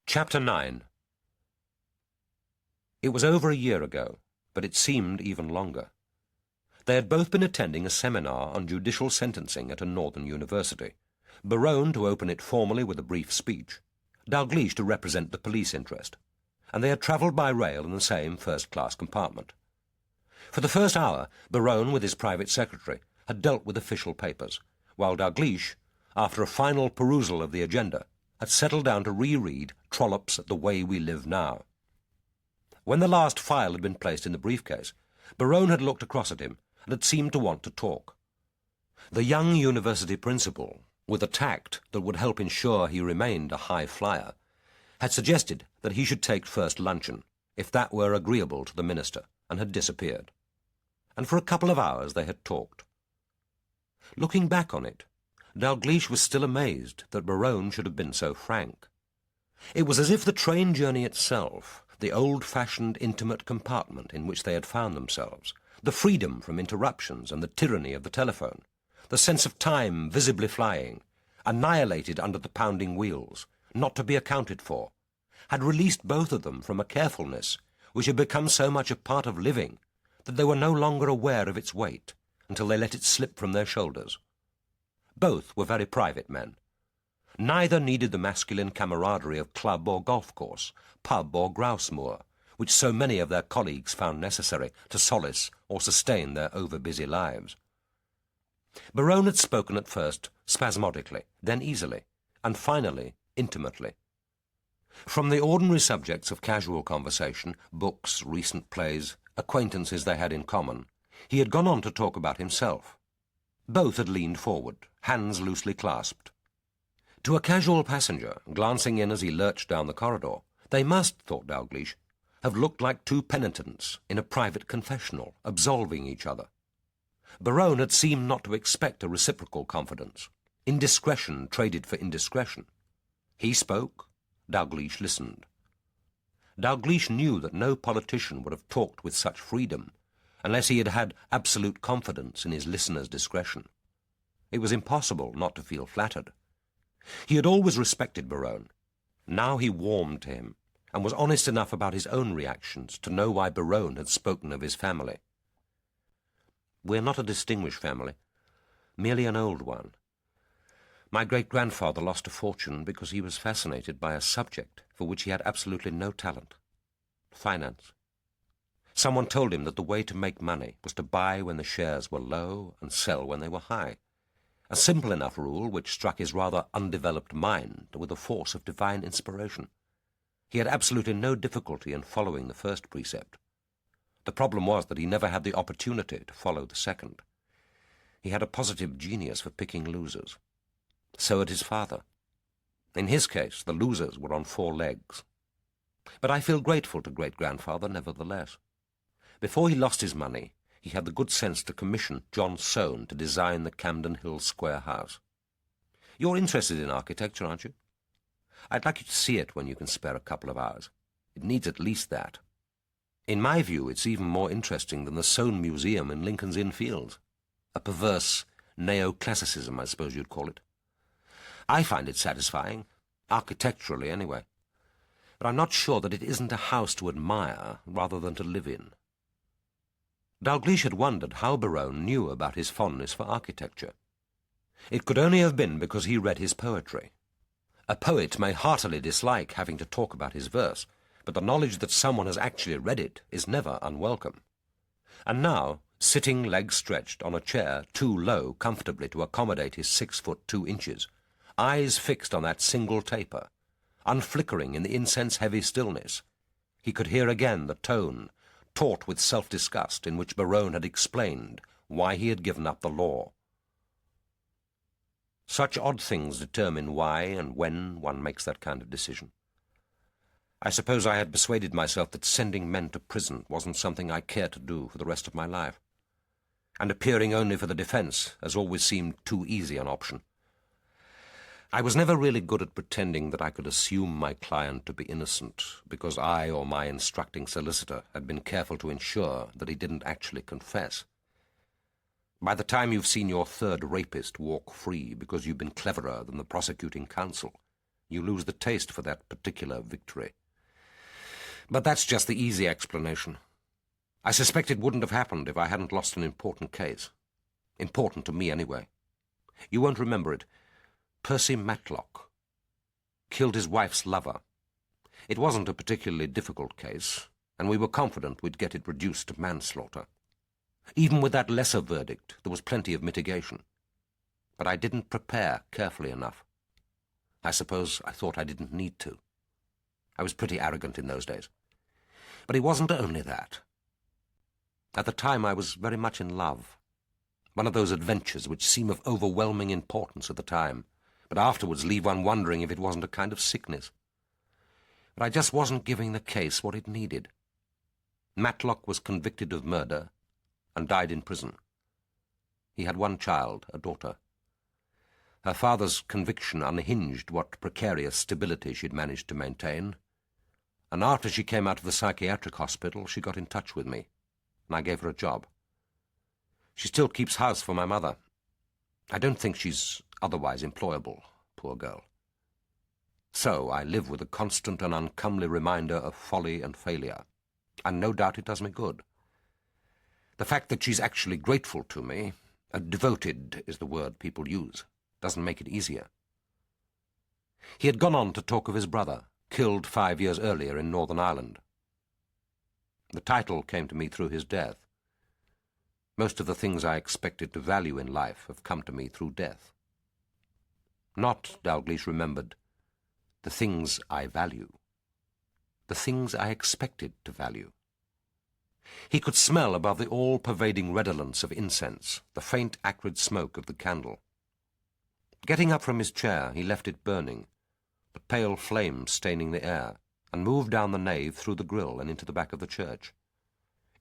Chapter 9. It was over a year ago, but it seemed even longer. They had both been attending a seminar on judicial sentencing at a northern university, Berowne to open it formally with a brief speech, Dalgliesh to represent the police interest, and they had travelled by rail in the same first-class compartment. For the first hour, Berowne, with his private secretary, had dealt with official papers, while Dalgliesh, after a final perusal of the agenda, had settled down to reread Trollope's The Way We Live Now. When the last file had been placed in the briefcase, Berowne had looked across at him and had seemed to want to talk. The young university principal, with a tact that would help ensure he remained a high flyer, had suggested that he should take first luncheon, if that were agreeable to the minister, and had disappeared. And for a couple of hours they had talked. Looking back on it, Dalgliesh was still amazed that Berowne should have been so frank. It was as if the train journey itself, the old-fashioned intimate compartment in which they had found themselves, the freedom from interruptions and the tyranny of the telephone, the sense of time visibly flying, annihilated under the pounding wheels, not to be accounted for, had released both of them from a carefulness which had become so much a part of living that they were no longer aware of its weight until they let it slip from their shoulders. Both were very private men. Neither needed the masculine camaraderie of club or golf course, pub or grouse moor, which so many of their colleagues found necessary to solace or sustain their over-busy lives. Berowne had spoken at first spasmodically, then easily, and finally intimately. From the ordinary subjects of casual conversation, books, recent plays, acquaintances they had in common, he had gone on to talk about himself. Both had leaned forward, hands loosely clasped. To a casual passenger, glancing in as he lurched down the corridor, they must, thought Dalgliesh, have looked like two penitents in a private confessional, absolving each other. Berowne had seemed not to expect a reciprocal confidence. Indiscretion traded for indiscretion. He spoke, Dalgliesh listened. Dalgliesh knew that no politician would have talked with such freedom unless he had had absolute confidence in his listener's discretion. It was impossible not to feel flattered. He had always respected Berowne. Now he warmed to him, and was honest enough about his own reactions to know why Berowne had spoken of his family. "We're not a distinguished family, merely an old one. My great-grandfather lost a fortune because he was fascinated by a subject for which he had absolutely no talent: finance. Someone told him that the way to make money was to buy when the shares were low and sell when they were high. A simple enough rule which struck his rather undeveloped mind with the force of divine inspiration. He had absolutely no difficulty in following the first precept. The problem was that he never had the opportunity to follow the second. He had a positive genius for picking losers. So had his father. In his case, the losers were on 4 legs. But I feel grateful to great-grandfather nevertheless. Before he lost his money, he had the good sense to commission John Soane to design the Camden Hill Square house. You're interested in architecture, aren't you? I'd like you to see it when you can spare a couple of hours. It needs at least that. In my view, it's even more interesting than the Soane Museum in Lincoln's Inn Fields. A perverse neoclassicism, I suppose you'd call it. I find it satisfying, architecturally anyway. But I'm not sure that it isn't a house to admire rather than to live in. Dalgliesh had wondered how Berowne knew about his fondness for architecture. It could only have been because he read his poetry. A poet may heartily dislike having to talk about his verse, but the knowledge that someone has actually read it is never unwelcome. And now, sitting legs stretched on a chair too low comfortably to accommodate his 6 foot 2 inches, eyes fixed on that single taper, unflickering in the incense-heavy stillness, he could hear again the tone, taut with self-disgust, in which Berowne had explained why he had given up the law. Such odd things determine why and when one makes that kind of decision. I suppose I had persuaded myself that sending men to prison wasn't something I cared to do for the rest of my life, and appearing only for the defence has always seemed too easy an option. I was never really good at pretending that I could assume my client to be innocent, because I or my instructing solicitor had been careful to ensure that he didn't actually confess. By the time you've seen your third rapist walk free because you've been cleverer than the prosecuting counsel, you lose the taste for that particular victory. But that's just the easy explanation. I suspect it wouldn't have happened if I hadn't lost an important case. Important to me, anyway. You won't remember it. Percy Matlock killed his wife's lover. It wasn't a particularly difficult case, and we were confident we'd get it reduced to manslaughter. Even with that lesser verdict, there was plenty of mitigation. But I didn't prepare carefully enough. I suppose I thought I didn't need to. I was pretty arrogant in those days. But it wasn't only that. At the time, I was very much in love. One of those adventures which seem of overwhelming importance at the time, but afterwards leave one wondering if it wasn't a kind of sickness. But I just wasn't giving the case what it needed. Matlock was convicted of murder and died in prison. He had one child, a daughter. Her father's conviction unhinged what precarious stability she'd managed to maintain, and after she came out of the psychiatric hospital, she got in touch with me, and I gave her a job. She still keeps house for my mother. I don't think she's otherwise employable, poor girl. So I live with a constant and uncomely reminder of folly and failure, and no doubt it does me good. The fact that she's actually grateful to me, devoted is the word people use, doesn't make it easier. He had gone on to talk of his brother, killed 5 years earlier in Northern Ireland. The title came to me through his death. Most of the things I expected to value in life have come to me through death. Not, Dalgliesh remembered, the things I value. The things I expected to value. He could smell above the all-pervading redolence of incense, the faint acrid smoke of the candle. Getting up from his chair, he left it burning, the pale flame staining the air, and moved down the nave through the grille and into the back of the church.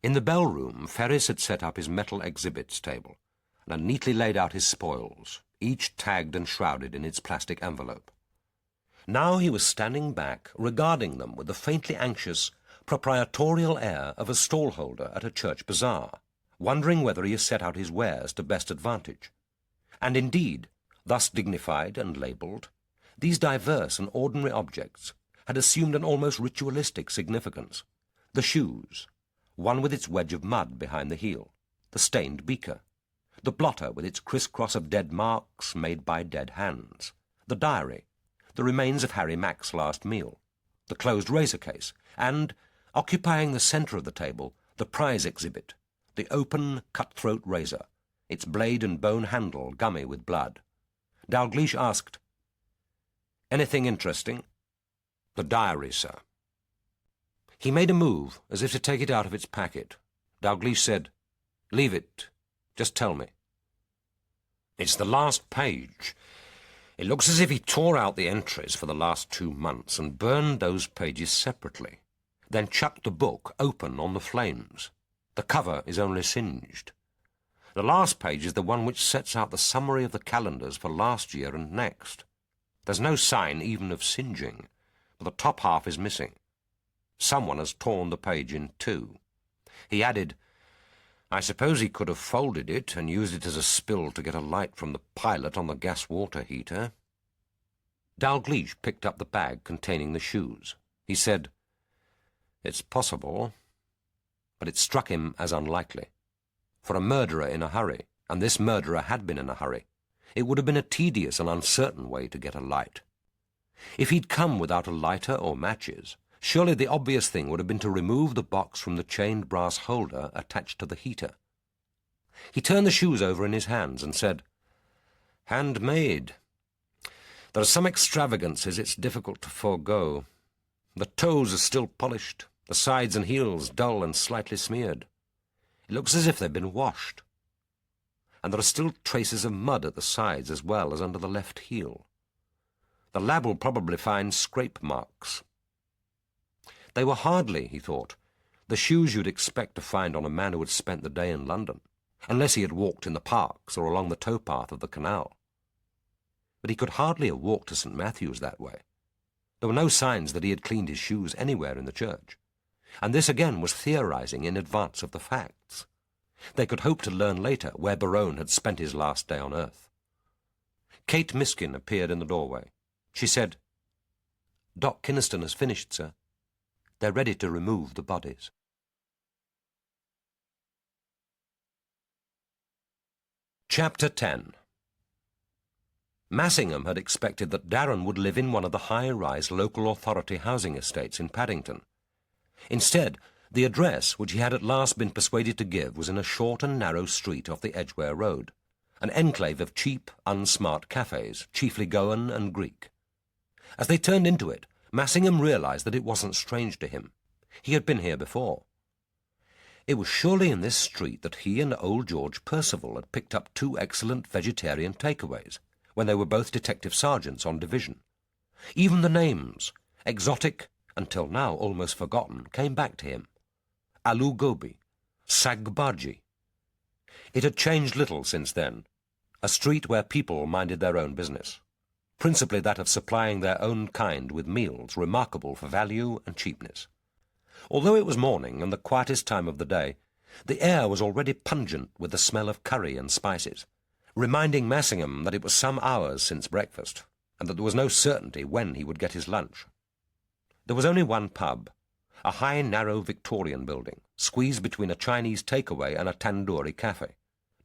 In the bell-room, Ferris had set up his metal exhibits table, and had neatly laid out his spoils, each tagged and shrouded in its plastic envelope. Now he was standing back, regarding them with the faintly anxious, proprietorial air of a stallholder at a church bazaar, wondering whether he has set out his wares to best advantage. And indeed, thus dignified and labelled, these diverse and ordinary objects had assumed an almost ritualistic significance. The shoes, one with its wedge of mud behind the heel, the stained beaker, the blotter with its criss-cross of dead marks made by dead hands, the diary, the remains of Harry Mack's last meal, the closed razor case, and, occupying the centre of the table, the prize exhibit, the open, cut-throat razor, its blade and bone handle gummy with blood. Dalgliesh asked, "Anything interesting?" "The diary, sir." He made a move, as if to take it out of its packet. Dalgliesh said, "Leave it. Just tell me." "It's the last page. It looks as if he tore out the entries for the last 2 months and burned those pages separately, then chucked the book open on the flames. The cover is only singed. The last page is the one which sets out the summary of the calendars for last year and next. There's no sign even of singeing, but the top half is missing. Someone has torn the page in two. He added, I suppose he could have folded it and used it as a spill to get a light from the pilot on the gas-water heater. Dalgliesh picked up the bag containing the shoes. He said, It's possible, but it struck him as unlikely. For a murderer in a hurry, and this murderer had been in a hurry, it would have been a tedious and uncertain way to get a light. If he'd come without a lighter or matches, surely the obvious thing would have been to remove the box from the chained brass holder attached to the heater. He turned the shoes over in his hands and said, Handmade. There are some extravagances it's difficult to forego. The toes are still polished, the sides and heels dull and slightly smeared. It looks as if they've been washed. And there are still traces of mud at the sides as well as under the left heel. The lab will probably find scrape marks. They were hardly, he thought, the shoes you'd expect to find on a man who had spent the day in London, unless he had walked in the parks or along the towpath of the canal. But he could hardly have walked to St. Matthew's that way. There were no signs that he had cleaned his shoes anywhere in the church, and this again was theorizing in advance of the facts. They could hope to learn later where Berowne had spent his last day on earth. Kate Miskin appeared in the doorway. She said, Doc Kynaston has finished, sir. They're ready to remove the bodies. Chapter 10. Massingham had expected that Darren would live in one of the high-rise local authority housing estates in Paddington. Instead, the address which he had at last been persuaded to give was in a short and narrow street off the Edgware Road, an enclave of cheap, unsmart cafes, chiefly Goan and Greek. As they turned into it, Massingham realized that it wasn't strange to him. He had been here before. It was surely in this street that he and old George Percival had picked up two excellent vegetarian takeaways, when they were both detective sergeants on division. Even the names, exotic, until now almost forgotten, came back to him. Aloo Gobi, Sag Bhaji. It had changed little since then, a street where people minded their own business, principally that of supplying their own kind with meals remarkable for value and cheapness. Although it was morning and the quietest time of the day, the air was already pungent with the smell of curry and spices, reminding Massingham that it was some hours since breakfast, and that there was no certainty when he would get his lunch. There was only one pub, a high, narrow Victorian building, squeezed between a Chinese takeaway and a tandoori cafe,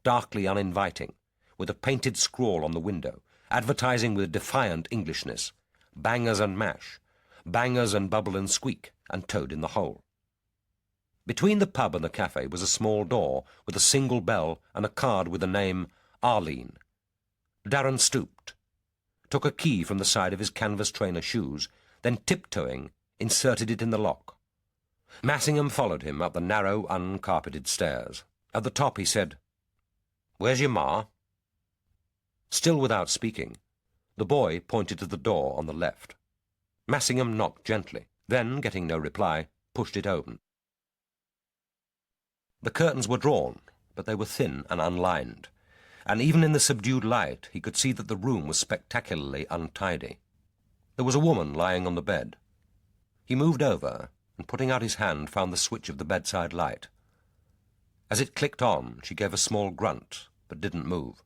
darkly uninviting, with a painted scrawl on the window, advertising with defiant Englishness, bangers and mash, bangers and bubble and squeak, and toad in the hole. Between the pub and the cafe was a small door with a single bell and a card with the name Arlene. Darren stooped, took a key from the side of his canvas trainer shoes, then tiptoeing, inserted it in the lock. Massingham followed him up the narrow, uncarpeted stairs. At the top he said, "Where's your ma?" Still without speaking, the boy pointed to the door on the left. Massingham knocked gently, then, getting no reply, pushed it open. The curtains were drawn, but they were thin and unlined, and even in the subdued light he could see that the room was spectacularly untidy. There was a woman lying on the bed. He moved over, and putting out his hand found the switch of the bedside light. As it clicked on, she gave a small grunt, but didn't move.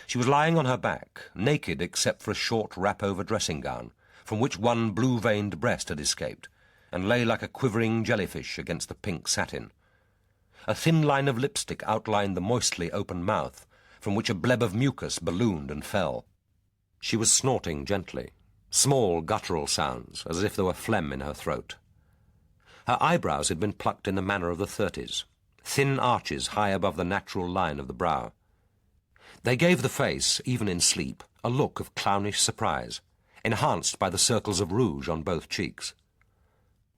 She was lying on her back, naked except for a short wrap-over dressing gown, from which one blue-veined breast had escaped, and lay like a quivering jellyfish against the pink satin. A thin line of lipstick outlined the moistly open mouth, from which a bleb of mucus ballooned and fell. She was snorting gently, small guttural sounds, as if there were phlegm in her throat. Her eyebrows had been plucked in the manner of the 30s, thin arches high above the natural line of the brow. They gave the face, even in sleep, a look of clownish surprise, enhanced by the circles of rouge on both cheeks.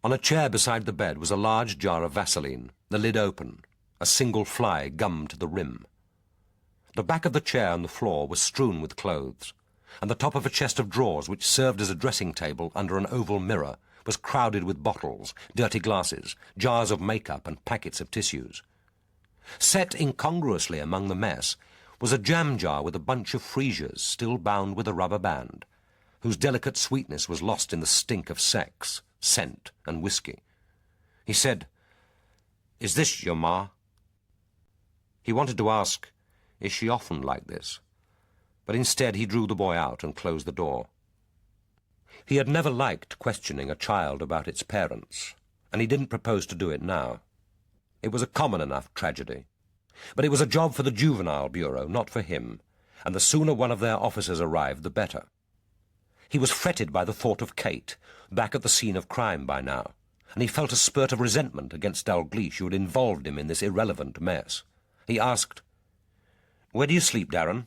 On a chair beside the bed was a large jar of Vaseline, the lid open, a single fly gummed to the rim. The back of the chair and the floor was strewn with clothes, and the top of a chest of drawers which served as a dressing table under an oval mirror was crowded with bottles, dirty glasses, jars of makeup and packets of tissues. Set incongruously among the mess was a jam jar with a bunch of freesias still bound with a rubber band, whose delicate sweetness was lost in the stink of sex, scent, and whiskey. He said, "Is this your ma?" He wanted to ask, "Is she often like this?" But instead he drew the boy out and closed the door. He had never liked questioning a child about its parents, and he didn't propose to do it now. It was a common enough tragedy. But it was a job for the Juvenile Bureau, not for him, and the sooner one of their officers arrived, the better. He was fretted by the thought of Kate, back at the scene of crime by now, and he felt a spurt of resentment against Dalgliesh, who had involved him in this irrelevant mess. He asked, "Where do you sleep, Darren?"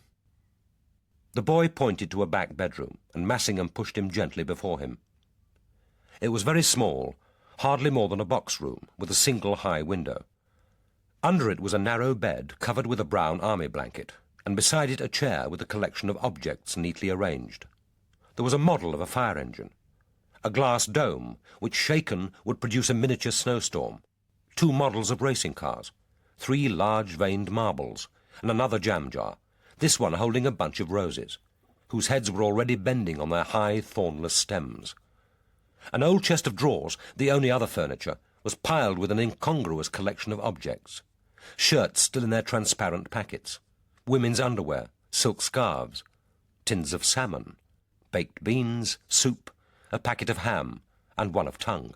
The boy pointed to a back bedroom, and Massingham pushed him gently before him. It was very small, hardly more than a box room, with a single high window. Under it was a narrow bed covered with a brown army blanket, and beside it a chair with a collection of objects neatly arranged. There was a model of a fire engine, a glass dome which, shaken, would produce a miniature snowstorm, 2 models of racing cars, 3 large veined marbles, and another jam jar, this one holding a bunch of roses, whose heads were already bending on their high, thornless stems. An old chest of drawers, the only other furniture, was piled with an incongruous collection of objects. Shirts still in their transparent packets, women's underwear, silk scarves, tins of salmon, baked beans, soup, a packet of ham, and one of tongue,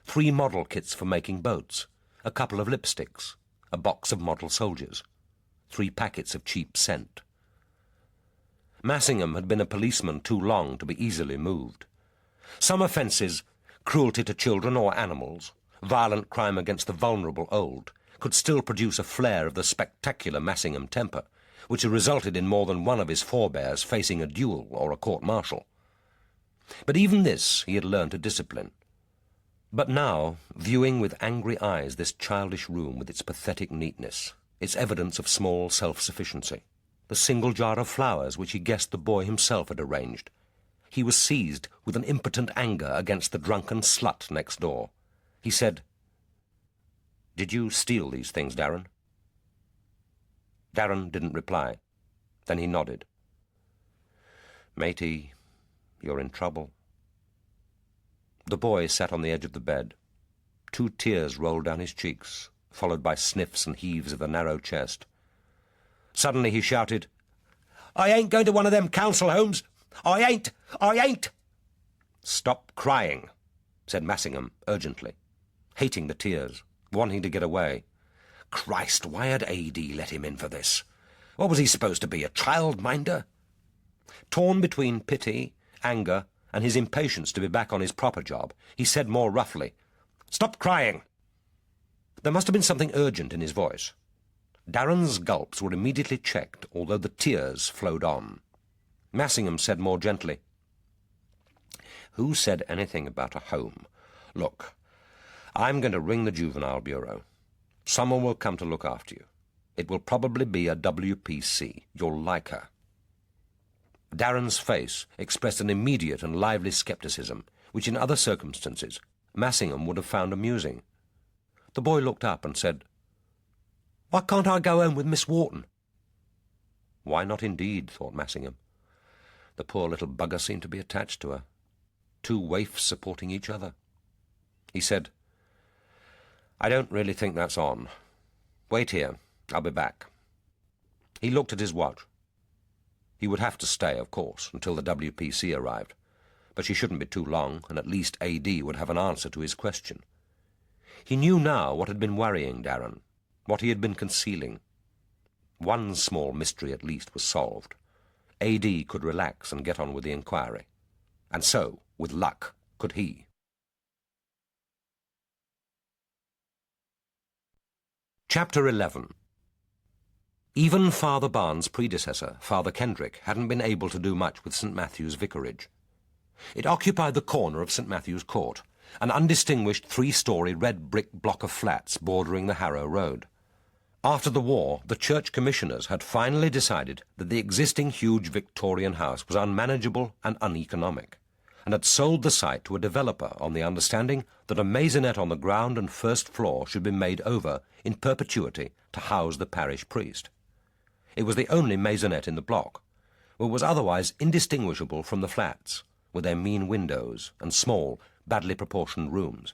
3 model kits for making boats, a couple of lipsticks, a box of model soldiers, 3 packets of cheap scent. Massingham had been a policeman too long to be easily moved. Some offences, cruelty to children or animals, violent crime against the vulnerable old, could still produce a flare of the spectacular Massingham temper, which had resulted in more than one of his forebears facing a duel or a court-martial. But even this he had learned to discipline. But now, viewing with angry eyes this childish room with its pathetic neatness, its evidence of small self-sufficiency, the single jar of flowers which he guessed the boy himself had arranged, he was seized with an impotent anger against the drunken slut next door. He said, "Did you steal these things, Darren?" Darren didn't reply. Then he nodded. "Matey, you're in trouble." The boy sat on the edge of the bed. 2 tears rolled down his cheeks, followed by sniffs and heaves of the narrow chest. Suddenly he shouted, "I ain't going to one of them council homes! I ain't! I ain't!" "Stop crying," said Massingham urgently, hating the tears, wanting to get away. Christ, why had A.D. let him in for this? What was he supposed to be, a childminder? Torn between pity, anger, and his impatience to be back on his proper job, he said more roughly, "Stop crying!" There must have been something urgent in his voice. Darren's gulps were immediately checked, although the tears flowed on. Massingham said more gently, "Who said anything about a home? Look, I'm going to ring the Juvenile Bureau. Someone will come to look after you. It will probably be a WPC. You'll like her." Darren's face expressed an immediate and lively scepticism, which in other circumstances Massingham would have found amusing. The boy looked up and said, "Why can't I go home with Miss Wharton?" Why not indeed, thought Massingham. The poor little bugger seemed to be attached to her. 2 waifs supporting each other. He said, "I don't really think that's on. Wait here. I'll be back." He looked at his watch. He would have to stay, of course, until the WPC arrived, but she shouldn't be too long, and at least A.D. would have an answer to his question. He knew now what had been worrying Darren, what he had been concealing. One small mystery at least was solved. A.D. could relax and get on with the inquiry. And so, with luck, could he. Chapter 11. Even Father Barnes' predecessor, Father Kendrick, hadn't been able to do much with St. Matthew's vicarage. It occupied the corner of St. Matthew's Court, an undistinguished 3-storey red brick block of flats bordering the Harrow Road. After the war, the church commissioners had finally decided that the existing huge Victorian house was unmanageable and uneconomic, and had sold the site to a developer on the understanding that a maisonette on the ground and first floor should be made over in perpetuity to house the parish priest. It was the only maisonette in the block, but was otherwise indistinguishable from the flats, with their mean windows and small, badly proportioned rooms.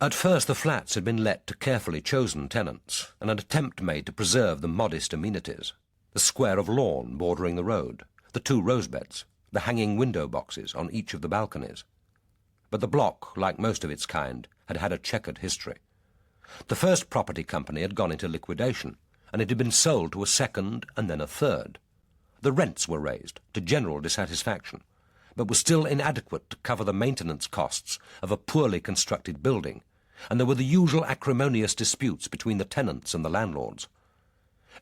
At first the flats had been let to carefully chosen tenants, and an attempt made to preserve the modest amenities: the square of lawn bordering the road, the 2 rosebeds, the hanging window boxes on each of the balconies. But the block, like most of its kind, had had a checkered history. The first property company had gone into liquidation, and it had been sold to a second and then a third. The rents were raised, to general dissatisfaction, but were still inadequate to cover the maintenance costs of a poorly constructed building, and there were the usual acrimonious disputes between the tenants and the landlords.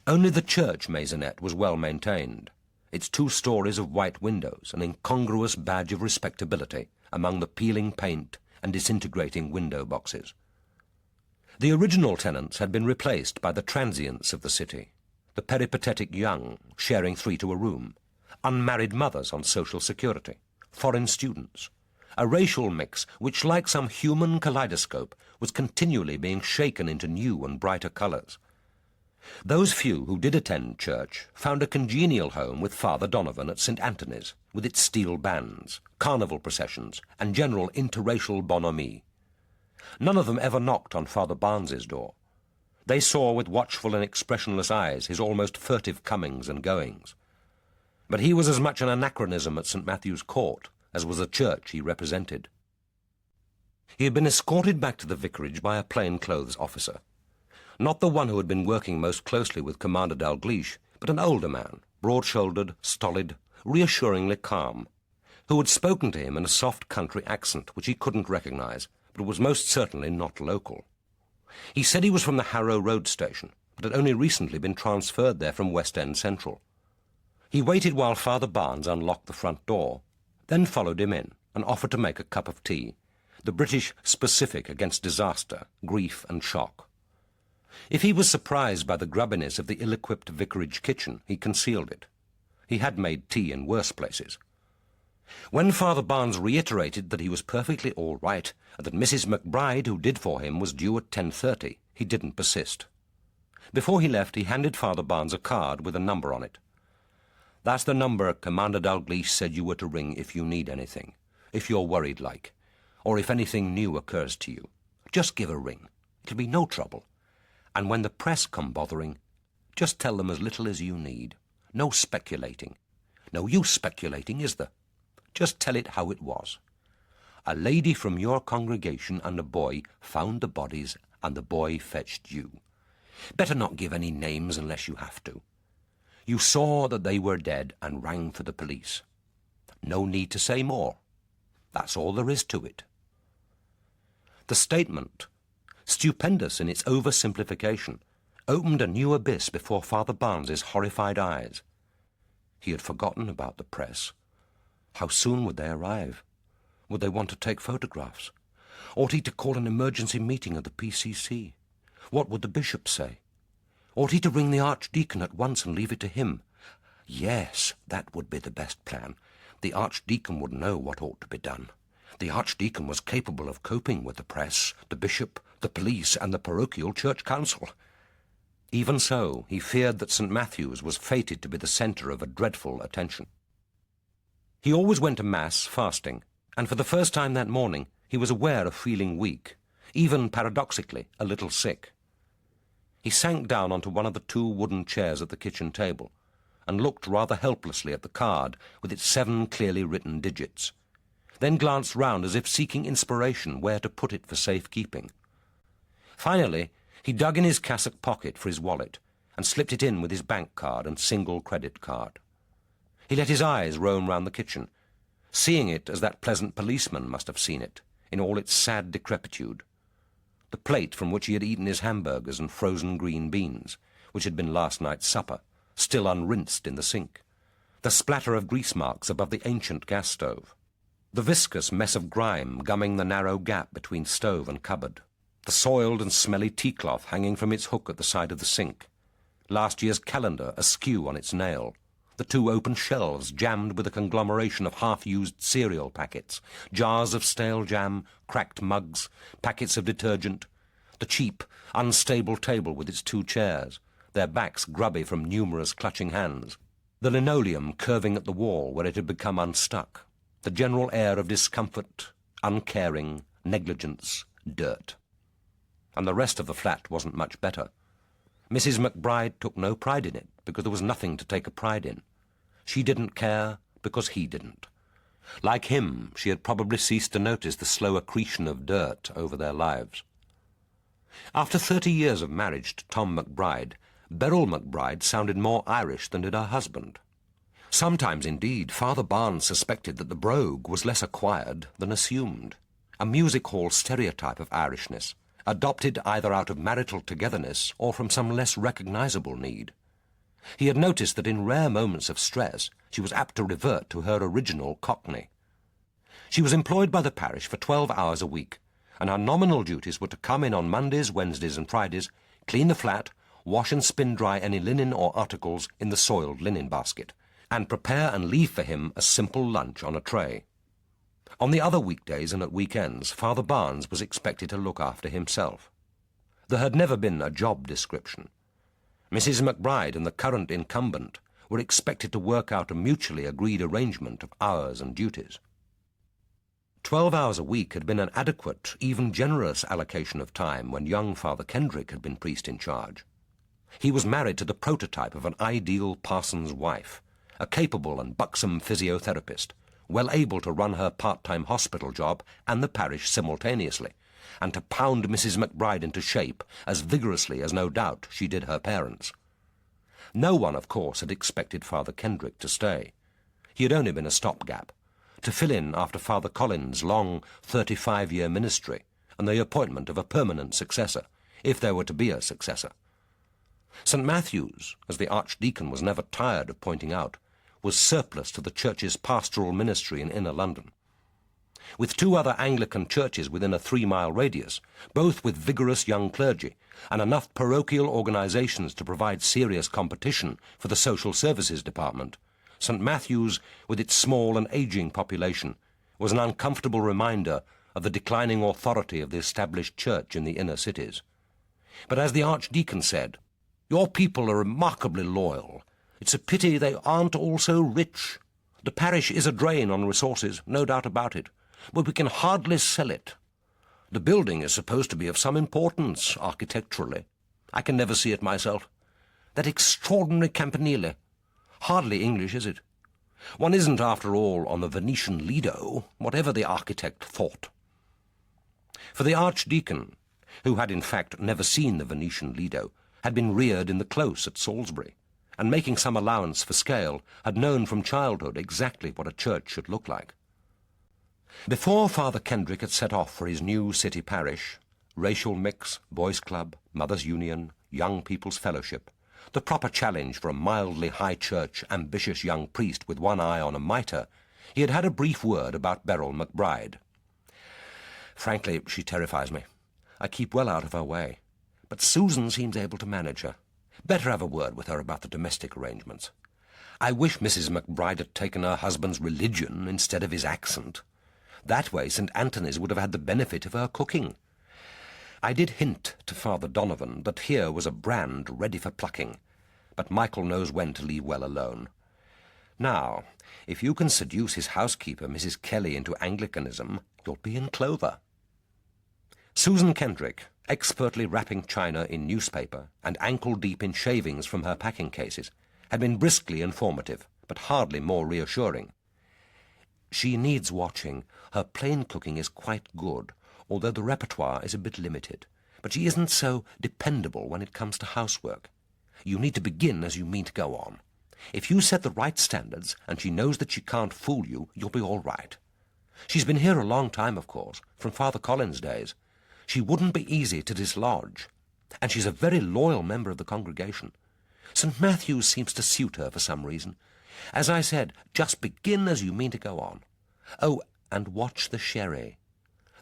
Only the church maisonette was well maintained, its 2 stories of white windows an incongruous badge of respectability among the peeling paint and disintegrating window boxes. The original tenants had been replaced by the transients of the city, the peripatetic young sharing 3 to a room, unmarried mothers on social security, foreign students, a racial mix which, like some human kaleidoscope, was continually being shaken into new and brighter colours. Those few who did attend church found a congenial home with Father Donovan at St. Anthony's, with its steel bands, carnival processions, and general interracial bonhomie. None of them ever knocked on Father Barnes's door. They saw with watchful and expressionless eyes his almost furtive comings and goings. But he was as much an anachronism at St. Matthew's Court as was the church he represented. He had been escorted back to the vicarage by a plain-clothes officer. Not the one who had been working most closely with Commander Dalgliesh, but an older man, broad-shouldered, stolid, reassuringly calm, who had spoken to him in a soft country accent which he couldn't recognize, but was most certainly not local. He said he was from the Harrow Road station, but had only recently been transferred there from West End Central. He waited while Father Barnes unlocked the front door, then followed him in and offered to make a cup of tea, the British specific against disaster, grief and shock. If he was surprised by the grubbiness of the ill-equipped vicarage kitchen, he concealed it. He had made tea in worse places. When Father Barnes reiterated that he was perfectly all right, and that Mrs. McBride, who did for him, was due at 10:30, he didn't persist. Before he left, he handed Father Barnes a card with a number on it. "That's the number Commander Dalgliesh said you were to ring if you need anything, if you're worried like, or if anything new occurs to you. Just give a ring. It'll be no trouble. And when the press come bothering, just tell them as little as you need. No speculating. No use speculating, is there? Just tell it how it was. A lady from your congregation and a boy found the bodies, and the boy fetched you. Better not give any names unless you have to. You saw that they were dead and rang for the police. No need to say more. That's all there is to it." The statement, stupendous in its oversimplification, opened a new abyss before Father Barnes's horrified eyes. He had forgotten about the press. How soon would they arrive? Would they want to take photographs? Ought he to call an emergency meeting of the PCC? What would the bishop say? Ought he to ring the Archdeacon at once and leave it to him? Yes, that would be the best plan. The Archdeacon would know what ought to be done. The Archdeacon was capable of coping with the press, the bishop, the police, and the parochial church council. Even so, he feared that St. Matthew's was fated to be the centre of a dreadful attention. He always went to Mass fasting, and for the first time that morning he was aware of feeling weak, even paradoxically a little sick. He sank down onto one of the 2 wooden chairs at the kitchen table and looked rather helplessly at the card with its 7 clearly written digits, then glanced round as if seeking inspiration where to put it for safekeeping. Finally, he dug in his cassock pocket for his wallet and slipped it in with his bank card and single credit card. He let his eyes roam round the kitchen, seeing it as that pleasant policeman must have seen it, in all its sad decrepitude. The plate from which he had eaten his hamburgers and frozen green beans, which had been last night's supper, still unrinsed in the sink. The splatter of grease marks above the ancient gas stove. The viscous mess of grime gumming the narrow gap between stove and cupboard. The soiled and smelly tea-cloth hanging from its hook at the side of the sink. Last year's calendar askew on its nail. the two open shelves jammed with a conglomeration of half-used cereal packets, jars of stale jam, cracked mugs, packets of detergent, the cheap, unstable table with its two chairs, their backs grubby from numerous clutching hands, the linoleum curving at the wall where it had become unstuck, the general air of discomfort, uncaring, negligence, dirt. And the rest of the flat wasn't much better. Mrs. McBride took no pride in it because there was nothing to take a pride in. She didn't care because he didn't. Like him, she had probably ceased to notice the slow accretion of dirt over their lives. After 30 years of marriage to Tom McBride, Beryl McBride sounded more Irish than did her husband. Sometimes, indeed, Father Barnes suspected that the brogue was less acquired than assumed, a music hall stereotype of Irishness, adopted either out of marital togetherness or from some less recognizable need. He had noticed that in rare moments of stress she was apt to revert to her original Cockney. She was employed by the parish for 12 hours a week, and her nominal duties were to come in on Mondays, Wednesdays and Fridays, clean the flat, wash and spin dry any linen or articles in the soiled linen basket, and prepare and leave for him a simple lunch on a tray. On the other weekdays and at weekends, Father Barnes was expected to look after himself. There had never been a job description. Mrs. McBride and the current incumbent were expected to work out a mutually agreed arrangement of hours and duties. 12 hours a week had been an adequate, even generous allocation of time when young Father Kendrick had been priest in charge. He was married to the prototype of an ideal parson's wife, a capable and buxom physiotherapist, well able to run her part-time hospital job and the parish simultaneously, and to pound Mrs. McBride into shape as vigorously as no doubt she did her parents. No one, of course, had expected Father Kendrick to stay. He had only been a stopgap, to fill in after Father Collins' long 35-year ministry and the appointment of a permanent successor, if there were to be a successor. St. Matthew's, as the Archdeacon was never tired of pointing out, was surplus to the church's pastoral ministry in inner London. With two other Anglican churches within a 3-mile radius, both with vigorous young clergy, and enough parochial organisations to provide serious competition for the social services department, St. Matthew's, with its small and ageing population, was an uncomfortable reminder of the declining authority of the established church in the inner cities. But as the Archdeacon said, "Your people are remarkably loyal. It's a pity they aren't also rich. The parish is a drain on resources, no doubt about it, but we can hardly sell it. The building is supposed to be of some importance architecturally. I can never see it myself. That extraordinary campanile. Hardly English, is it? One isn't, after all, on the Venetian Lido, whatever the architect thought." For the Archdeacon, who had in fact never seen the Venetian Lido, had been reared in the close at Salisbury, and making some allowance for scale, had known from childhood exactly what a church should look like. Before Father Kendrick had set off for his new city parish, racial mix, boys' club, mothers' union, young people's fellowship, the proper challenge for a mildly high church, ambitious young priest with one eye on a mitre, he had had a brief word about Beryl McBride. "Frankly, she terrifies me. I keep well out of her way. But Susan seems able to manage her. Better have a word with her about the domestic arrangements. I wish Mrs. McBride had taken her husband's religion instead of his accent. That way St. Anthony's would have had the benefit of her cooking. I did hint to Father Donovan that here was a brand ready for plucking, but Michael knows when to leave well alone. Now, if you can seduce his housekeeper, Mrs. Kelly, into Anglicanism, you'll be in clover." Susan Kendrick, expertly wrapping china in newspaper and ankle-deep in shavings from her packing cases, had been briskly informative, but hardly more reassuring. "She needs watching. Her plain cooking is quite good, although the repertoire is a bit limited. But she isn't so dependable when it comes to housework. You need to begin as you mean to go on. If you set the right standards, and she knows that she can't fool you, you'll be all right. She's been here a long time, of course, from Father Collins' days. She wouldn't be easy to dislodge, and she's a very loyal member of the congregation. St. Matthew's seems to suit her for some reason. As I said, just begin as you mean to go on. Oh, and watch the sherry.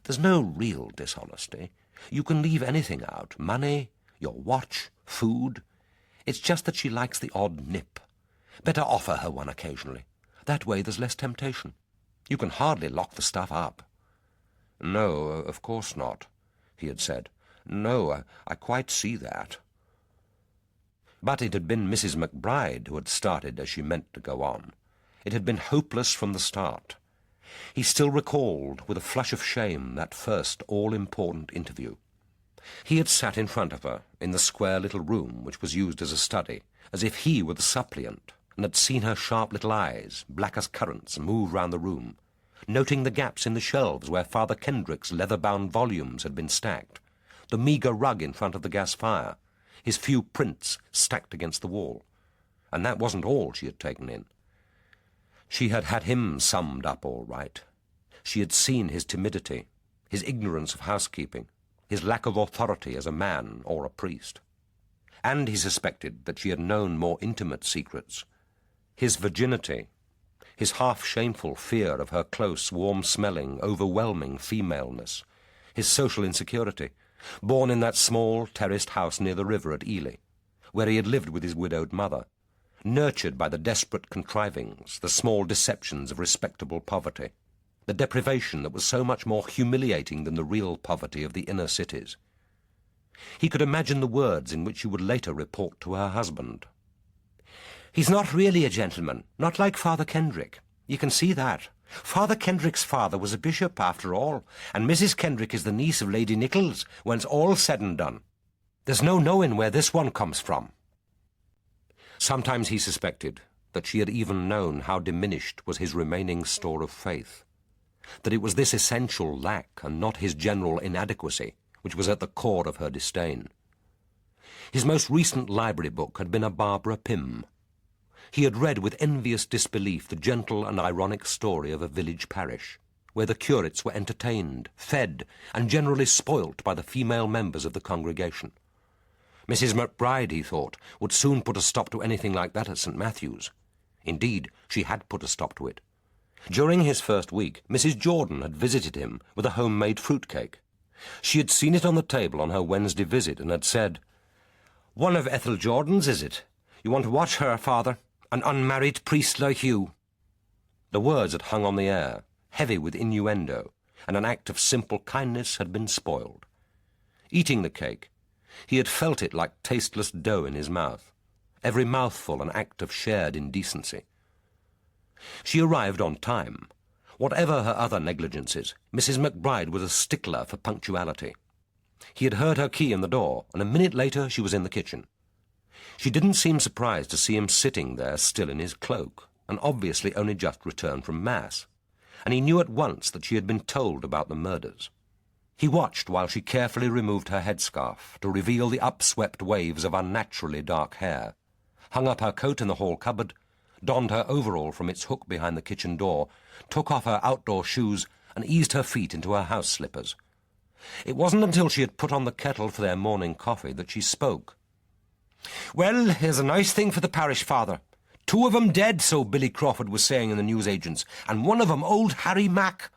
There's no real dishonesty. You can leave anything out, money, your watch, food. It's just that she likes the odd nip. Better offer her one occasionally. That way there's less temptation. You can hardly lock the stuff up." "No, of course not," he had said. "No, I quite see that." But it had been Mrs. McBride who had started as she meant to go on. It had been hopeless from the start. He still recalled with a flush of shame that first all-important interview. He had sat in front of her in the square little room which was used as a study, as if he were the suppliant, and had seen her sharp little eyes, black as currants, move round the room, noting the gaps in the shelves where Father Kendrick's leather-bound volumes had been stacked, the meagre rug in front of the gas fire, his few prints stacked against the wall. And that wasn't all she had taken in. She had had him summed up all right. She had seen his timidity, his ignorance of housekeeping, his lack of authority as a man or a priest. And he suspected that she had known more intimate secrets. His virginity, his half-shameful fear of her close, warm-smelling, overwhelming femaleness, his social insecurity, born in that small, terraced house near the river at Ely, where he had lived with his widowed mother, nurtured by the desperate contrivings, the small deceptions of respectable poverty, the deprivation that was so much more humiliating than the real poverty of the inner cities. He could imagine the words in which she would later report to her husband. "He's not really a gentleman, not like Father Kendrick. You can see that. Father Kendrick's father was a bishop, after all, and Mrs. Kendrick is the niece of Lady Nichols, when it's all said and done. There's no knowing where this one comes from." Sometimes he suspected that she had even known how diminished was his remaining store of faith, that it was this essential lack and not his general inadequacy which was at the core of her disdain. His most recent library book had been a Barbara Pym. He had read with envious disbelief the gentle and ironic story of a village parish, where the curates were entertained, fed, and generally spoilt by the female members of the congregation. Mrs. McBride, he thought, would soon put a stop to anything like that at St. Matthew's. Indeed, she had put a stop to it. During his first week, Mrs. Jordan had visited him with a homemade fruitcake. She had seen it on the table on her Wednesday visit and had said, "One of Ethel Jordan's, is it? You want to watch her, Father? An unmarried priest like you." The words had hung on the air, heavy with innuendo, and an act of simple kindness had been spoiled. Eating the cake, he had felt it like tasteless dough in his mouth, every mouthful an act of shared indecency. She arrived on time. Whatever her other negligences, Mrs. McBride was a stickler for punctuality. He had heard her key in the door, and a minute later she was in the kitchen. She didn't seem surprised to see him sitting there still in his cloak, and obviously only just returned from Mass, and he knew at once that she had been told about the murders. He watched while she carefully removed her headscarf to reveal the upswept waves of unnaturally dark hair, hung up her coat in the hall cupboard, donned her overall from its hook behind the kitchen door, took off her outdoor shoes, and eased her feet into her house slippers. It wasn't until she had put on the kettle for their morning coffee that she spoke. "Well, here's a nice thing for the parish, Father. 2 of 'em dead, so Billy Crawford was saying in the newsagents, and one of 'em old Harry Mack."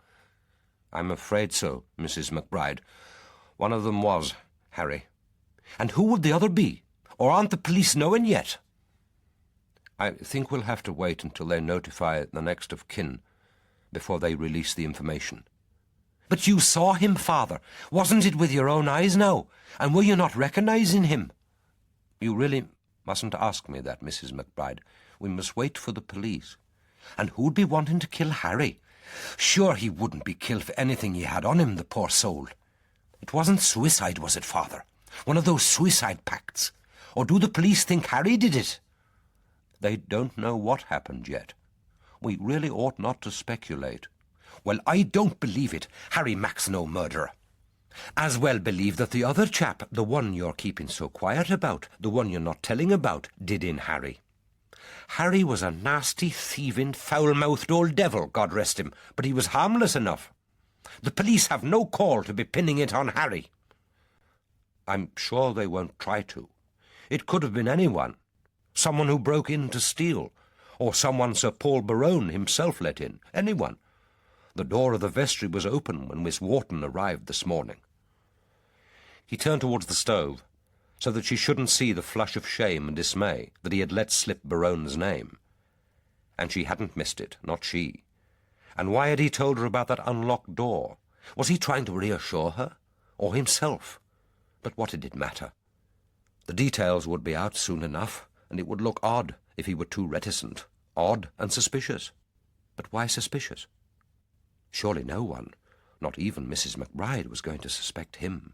"I'm afraid so, Mrs. McBride. One of them was Harry." "And who would the other be? Or aren't the police knowing yet?" "I think we'll have to wait until they notify the next of kin before they release the information." "But you saw him, Father. Wasn't it with your own eyes now? And were you not recognizing him?" "You really mustn't ask me that, Mrs. McBride. We must wait for the police." "And who'd be wanting to kill Harry? Sure he wouldn't be killed for anything he had on him, the poor soul. It wasn't suicide, was it, Father? One of those suicide pacts? Or do the police think Harry did it?" "They don't know what happened yet. We really ought not to speculate." "Well, I don't believe it. Harry Mack's no murderer. As well believe that the other chap, the one you're keeping so quiet about, the one you're not telling about, did in Harry. Harry was a nasty, thieving, foul-mouthed old devil, God rest him, but he was harmless enough. The police have no call to be pinning it on Harry." "I'm sure they won't try to. It could have been anyone. Someone who broke in to steal, or someone Sir Paul Berowne himself let in. Anyone. The door of the vestry was open when Miss Wharton arrived this morning." He turned towards the stove, so that she shouldn't see the flush of shame and dismay that he had let slip Berowne's name, And she hadn't missed it, not she. And why had he told her about that unlocked door? Was he trying to reassure her? Or himself? But what did it matter? The details would be out soon enough, and it would look odd if he were too reticent. Odd and suspicious. But why suspicious? Surely no one, not even Mrs. McBride, was going to suspect him.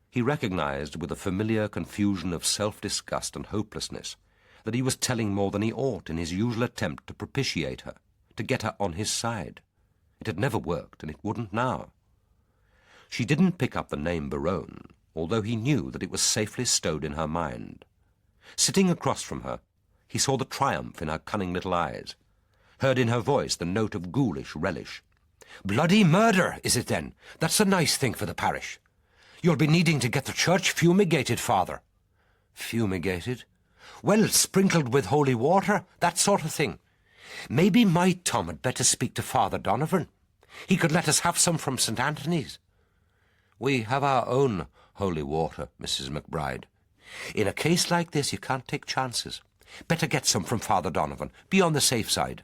He recognized with a familiar confusion of self-disgust and hopelessness that he was telling more than he ought in his usual attempt to propitiate her, to get her on his side. It had never worked, and it wouldn't now. She didn't pick up the name Berowne, although he knew that it was safely stowed in her mind. Sitting across from her, he saw the triumph in her cunning little eyes, heard in her voice the note of ghoulish relish. "Bloody murder, is it then? That's a nice thing for the parish. You'll be needing to get the church fumigated, Father." "Fumigated?" "Well, sprinkled with holy water, that sort of thing. Maybe my Tom had better speak to Father Donovan. He could let us have some from St. Anthony's." "We have our own holy water, Mrs. McBride. In a case like this, you can't take chances. Better get some from Father Donovan. Be on the safe side.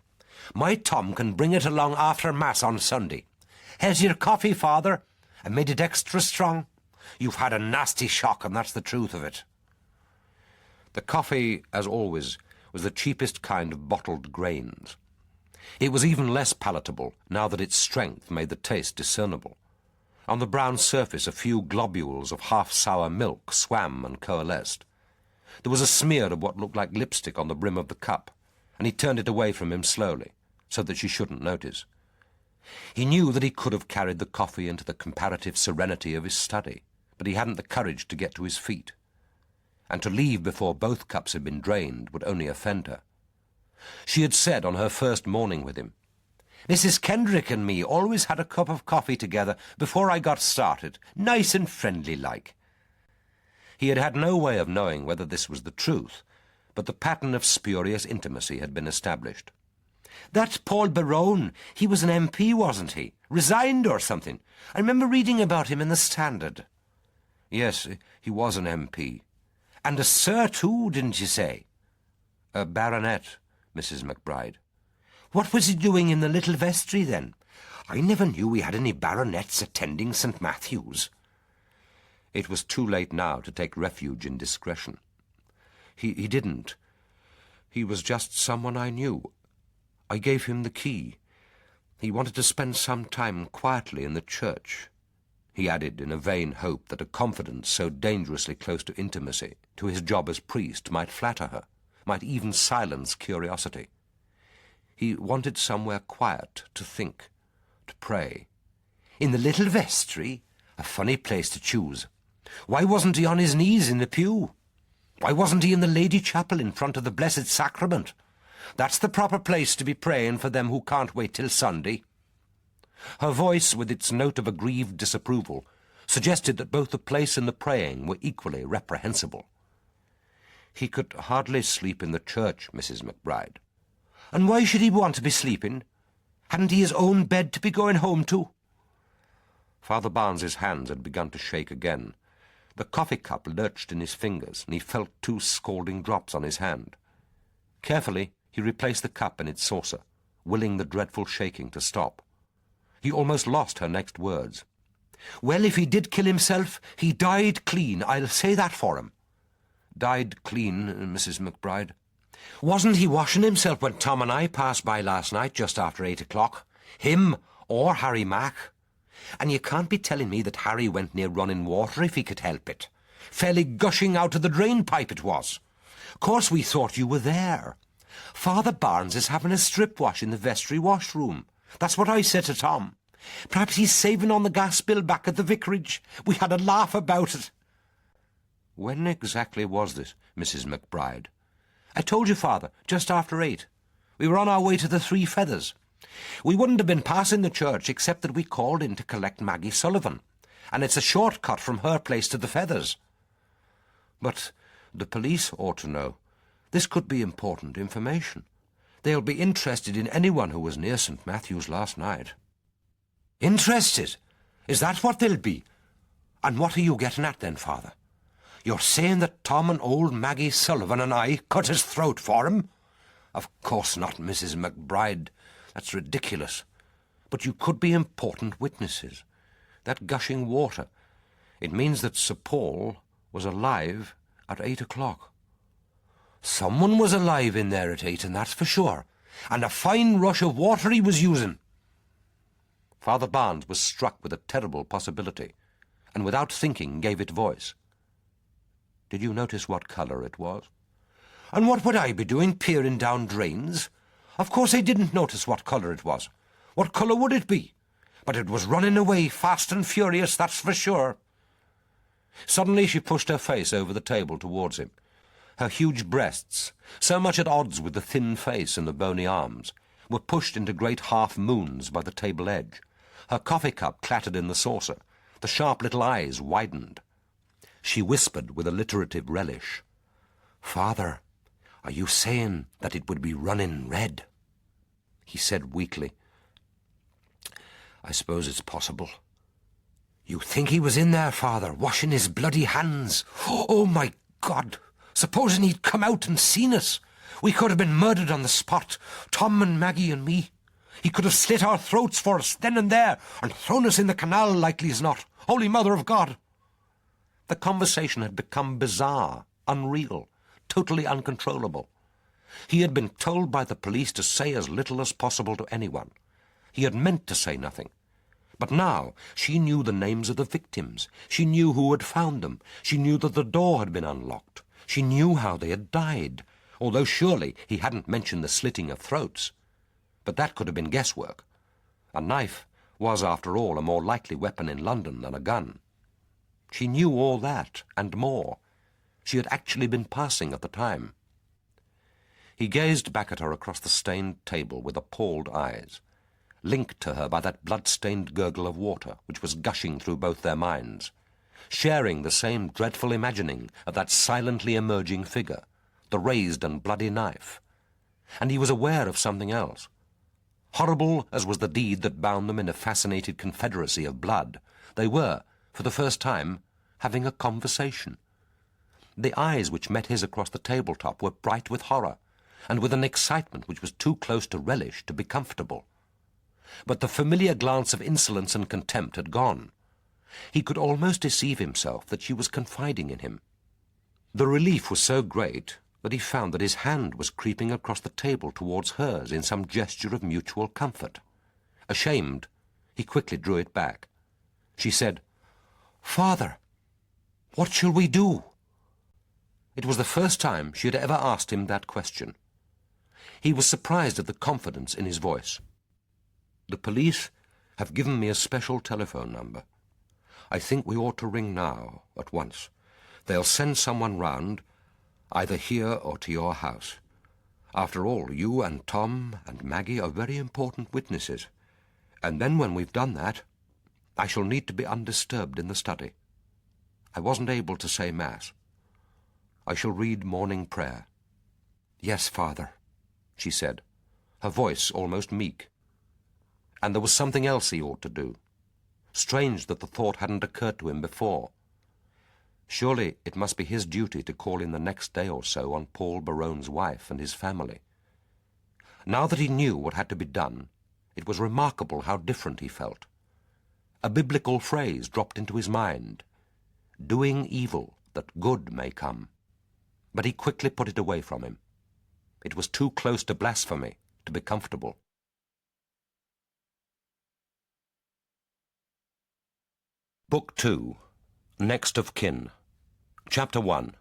My Tom can bring it along after Mass on Sunday. Here's your coffee, Father. I made it extra strong. You've had a nasty shock, and that's the truth of it." The coffee, as always, was the cheapest kind of bottled grains. It was even less palatable now that its strength made the taste discernible. On the brown surface a few globules of half-sour milk swam and coalesced. There was a smear of what looked like lipstick on the brim of the cup, and he turned it away from him slowly, so that she shouldn't notice. He knew that he could have carried the coffee into the comparative serenity of his study, but he hadn't the courage to get to his feet. And to leave before both cups had been drained would only offend her. She had said on her first morning with him, "Mrs. Kendrick and me always had a cup of coffee together before I got started, nice and friendly like." He had had no way of knowing whether this was the truth, but the pattern of spurious intimacy had been established. "That's Paul Berowne. He was an MP, wasn't he? Resigned or something. I remember reading about him in the Standard." "Yes, he was an MP." "And a Sir, too, didn't you say?" "A baronet, Mrs. McBride." "What was he doing in the little vestry, then? I never knew we had any baronets attending St. Matthew's." It was too late now to take refuge in discretion. He didn't. He was just someone I knew. I gave him the key. He wanted to spend some time quietly in the church." He added in a vain hope that a confidence so dangerously close to intimacy, to his job as priest, might flatter her, might even silence curiosity. He wanted somewhere quiet to think, to pray. "In the little vestry? A funny place to choose. Why wasn't he on his knees in the pew? Why wasn't he in the Lady Chapel in front of the Blessed Sacrament? That's the proper place to be praying for them who can't wait till Sunday." Her voice, with its note of aggrieved disapproval, suggested that both the place and the praying were equally reprehensible. "He could hardly sleep in the church, Mrs. McBride." "And why should he want to be sleeping? Hadn't he his own bed to be going home to?" Father Barnes's hands had begun to shake again. The coffee cup lurched in his fingers, and he felt 2 scalding drops on his hand. Carefully, he replaced the cup in its saucer, willing the dreadful shaking to stop. He almost lost her next words. "Well, if he did kill himself, he died clean, I'll say that for him." "Died clean, Mrs. McBride?" "Wasn't he washing himself when Tom and I passed by last night just after 8 o'clock? Him or Harry Mack? And you can't be telling me that Harry went near running water if he could help it. Fairly gushing out of the drain pipe it was. Of course we thought you were there. Father Barnes is having a strip wash in the vestry washroom. That's what I said to Tom. Perhaps he's saving on the gas bill back at the vicarage. We had a laugh about it." "When exactly was this, Mrs. McBride?" "I told you, Father, just after 8. We were on our way to the Three Feathers. We wouldn't have been passing the church except that we called in to collect Maggie Sullivan, and it's a short cut from her place to the Feathers." "But the police ought to know. This could be important information. They'll be interested in anyone who was near St. Matthew's last night." "Interested? Is that what they'll be? And what are you getting at then, Father? You're saying that Tom and old Maggie Sullivan and I cut his throat for him? Of course not, Mrs. McBride. That's ridiculous. But you could be important witnesses. That gushing water, it means that Sir Paul was alive at 8 o'clock. Someone was alive in there at 8, and that's for sure. And a fine rush of water he was using. Father Barnes was struck with a terrible possibility, and without thinking gave it voice. Did you notice what colour it was? And what would I be doing peering down drains? Of course I didn't notice what colour it was. What colour would it be? But it was running away fast and furious, that's for sure. Suddenly she pushed her face over the table towards him. Her huge breasts, so much at odds with the thin face and the bony arms, were pushed into great half-moons by the table edge. Her coffee cup clattered in the saucer. The sharp little eyes widened. She whispered with alliterative relish, "Father, are you saying that it would be running red?" He said weakly, "I suppose it's possible." "You think he was in there, Father, washing his bloody hands? Oh, my God! Supposing he'd come out and seen us? We could have been murdered on the spot, Tom and Maggie and me. He could have slit our throats for us then and there and thrown us in the canal, likely as not. Holy Mother of God!" The conversation had become bizarre, unreal, totally uncontrollable. He had been told by the police to say as little as possible to anyone. He had meant to say nothing. But now she knew the names of the victims. She knew who had found them. She knew that the door had been unlocked. She knew how they had died, although surely he hadn't mentioned the slitting of throats. But that could have been guesswork. A knife was, after all, a more likely weapon in London than a gun. She knew all that, and more. She had actually been passing at the time. He gazed back at her across the stained table with appalled eyes, linked to her by that blood-stained gurgle of water which was gushing through both their minds, sharing the same dreadful imagining of that silently emerging figure, the raised and bloody knife. And he was aware of something else. Horrible as was the deed that bound them in a fascinated confederacy of blood, they were, for the first time, having a conversation. The eyes which met his across the tabletop were bright with horror, and with an excitement which was too close to relish to be comfortable. But the familiar glance of insolence and contempt had gone. He could almost deceive himself that she was confiding in him. The relief was so great that he found that his hand was creeping across the table towards hers in some gesture of mutual comfort. Ashamed, he quickly drew it back. She said, "Father, what shall we do?" It was the first time she had ever asked him that question. He was surprised at the confidence in his voice. "The police have given me a special telephone number. I think we ought to ring now, at once. They'll send someone round, either here or to your house. After all, you and Tom and Maggie are very important witnesses. And then when we've done that, I shall need to be undisturbed in the study. I wasn't able to say Mass. I shall read morning prayer." "Yes, Father," she said, her voice almost meek. And there was something else he ought to do. Strange that the thought hadn't occurred to him before. Surely it must be his duty to call in the next day or so on Paul Berowne's wife and his family. Now that he knew what had to be done, it was remarkable how different he felt. A biblical phrase dropped into his mind, "Doing evil, that good may come." But he quickly put it away from him. It was too close to blasphemy to be comfortable. Book 2, Next of Kin, Chapter 1.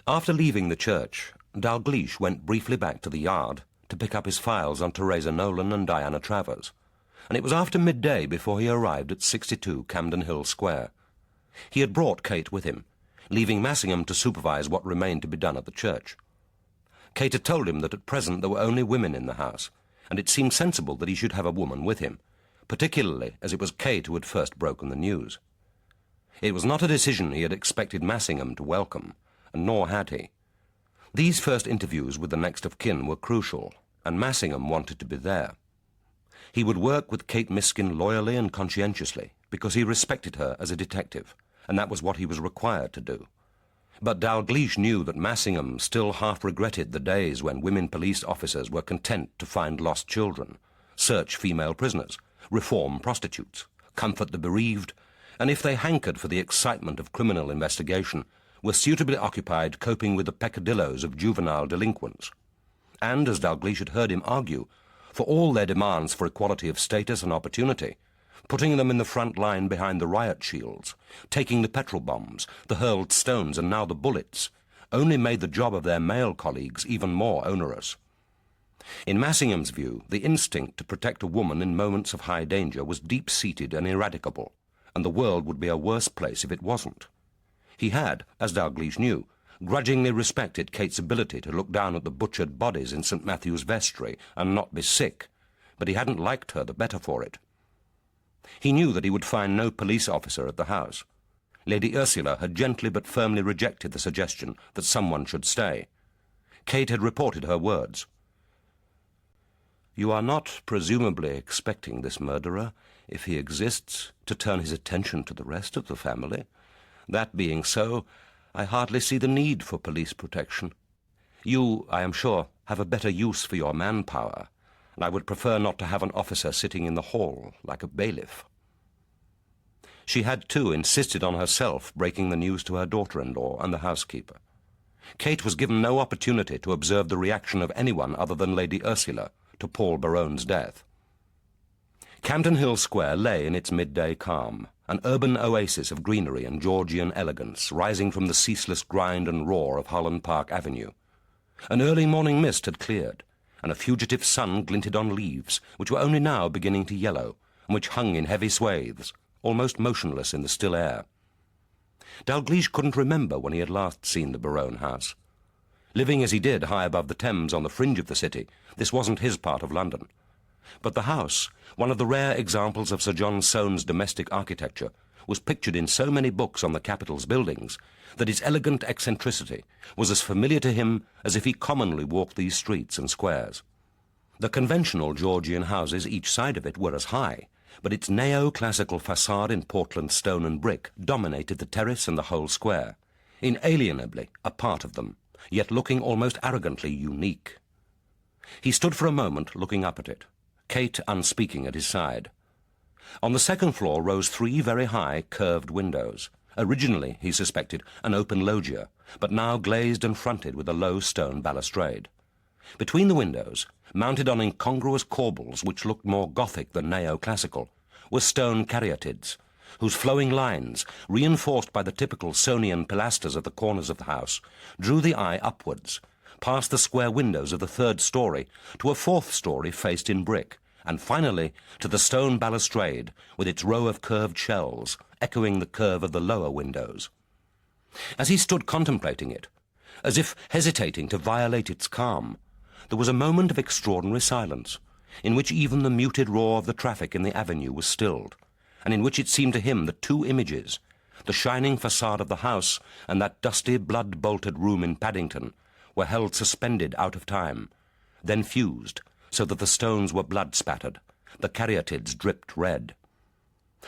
After leaving the church, Dalgliesh went briefly back to the yard to pick up his files on Theresa Nolan and Diana Travers, and it was after midday before he arrived at 62 Camden Hill Square. He had brought Kate with him, leaving Massingham to supervise what remained to be done at the church. Kate had told him that at present there were only women in the house, and it seemed sensible that he should have a woman with him, particularly as it was Kate who had first broken the news. It was not a decision he had expected Massingham to welcome, and nor had he. These first interviews with the next of kin were crucial, and Massingham wanted to be there. He would work with Kate Miskin loyally and conscientiously, because he respected her as a detective, and that was what he was required to do. But Dalgliesh knew that Massingham still half regretted the days when women police officers were content to find lost children, search female prisoners, reform prostitutes, comfort the bereaved, and if they hankered for the excitement of criminal investigation, were suitably occupied coping with the peccadilloes of juvenile delinquents. And, as Dalgliesh had heard him argue, for all their demands for equality of status and opportunity, putting them in the front line behind the riot shields, taking the petrol bombs, the hurled stones, and now the bullets, only made the job of their male colleagues even more onerous. In Massingham's view, the instinct to protect a woman in moments of high danger was deep-seated and ineradicable, and the world would be a worse place if it wasn't. He had, as Dalgliesh knew, grudgingly respected Kate's ability to look down at the butchered bodies in St. Matthew's vestry and not be sick, but he hadn't liked her the better for it. He knew that he would find no police officer at the house. Lady Ursula had gently but firmly rejected the suggestion that someone should stay. Kate had reported her words. "You are not presumably expecting this murderer, if he exists, to turn his attention to the rest of the family. That being so, I hardly see the need for police protection. You, I am sure, have a better use for your manpower, and I would prefer not to have an officer sitting in the hall like a bailiff." She had, too, insisted on herself breaking the news to her daughter-in-law and the housekeeper. Kate was given no opportunity to observe the reaction of anyone other than Lady Ursula to Paul Berowne's death. Campden Hill Square lay in its midday calm, an urban oasis of greenery and Georgian elegance rising from the ceaseless grind and roar of Holland Park Avenue. An early morning mist had cleared, and a fugitive sun glinted on leaves which were only now beginning to yellow, and which hung in heavy swathes, almost motionless in the still air. Dalgliesh couldn't remember when he had last seen the Berowne house. Living as he did high above the Thames on the fringe of the city, this wasn't his part of London. But the house, one of the rare examples of Sir John Soane's domestic architecture, was pictured in so many books on the capital's buildings that its elegant eccentricity was as familiar to him as if he commonly walked these streets and squares. The conventional Georgian houses each side of it were as high, but its neo-classical facade in Portland stone and brick dominated the terrace and the whole square, inalienably a part of them, yet looking almost arrogantly unique. He stood for a moment looking up at it, Kate unspeaking at his side. On the second floor rose three very high, curved windows, originally, he suspected, an open loggia, but now glazed and fronted with a low stone balustrade. Between the windows, mounted on incongruous corbels which looked more Gothic than neo-classical, were stone caryatids, whose flowing lines, reinforced by the typical Sonian pilasters at the corners of the house, drew the eye upwards, past the square windows of the third story to a fourth story faced in brick, and finally to the stone balustrade with its row of curved shells, echoing the curve of the lower windows. As he stood contemplating it, as if hesitating to violate its calm, there was a moment of extraordinary silence, in which even the muted roar of the traffic in the avenue was stilled, and in which it seemed to him that two images, the shining facade of the house and that dusty, blood-bolted room in Paddington, were held suspended out of time, then fused, so that the stones were blood-spattered, the caryatids dripped red.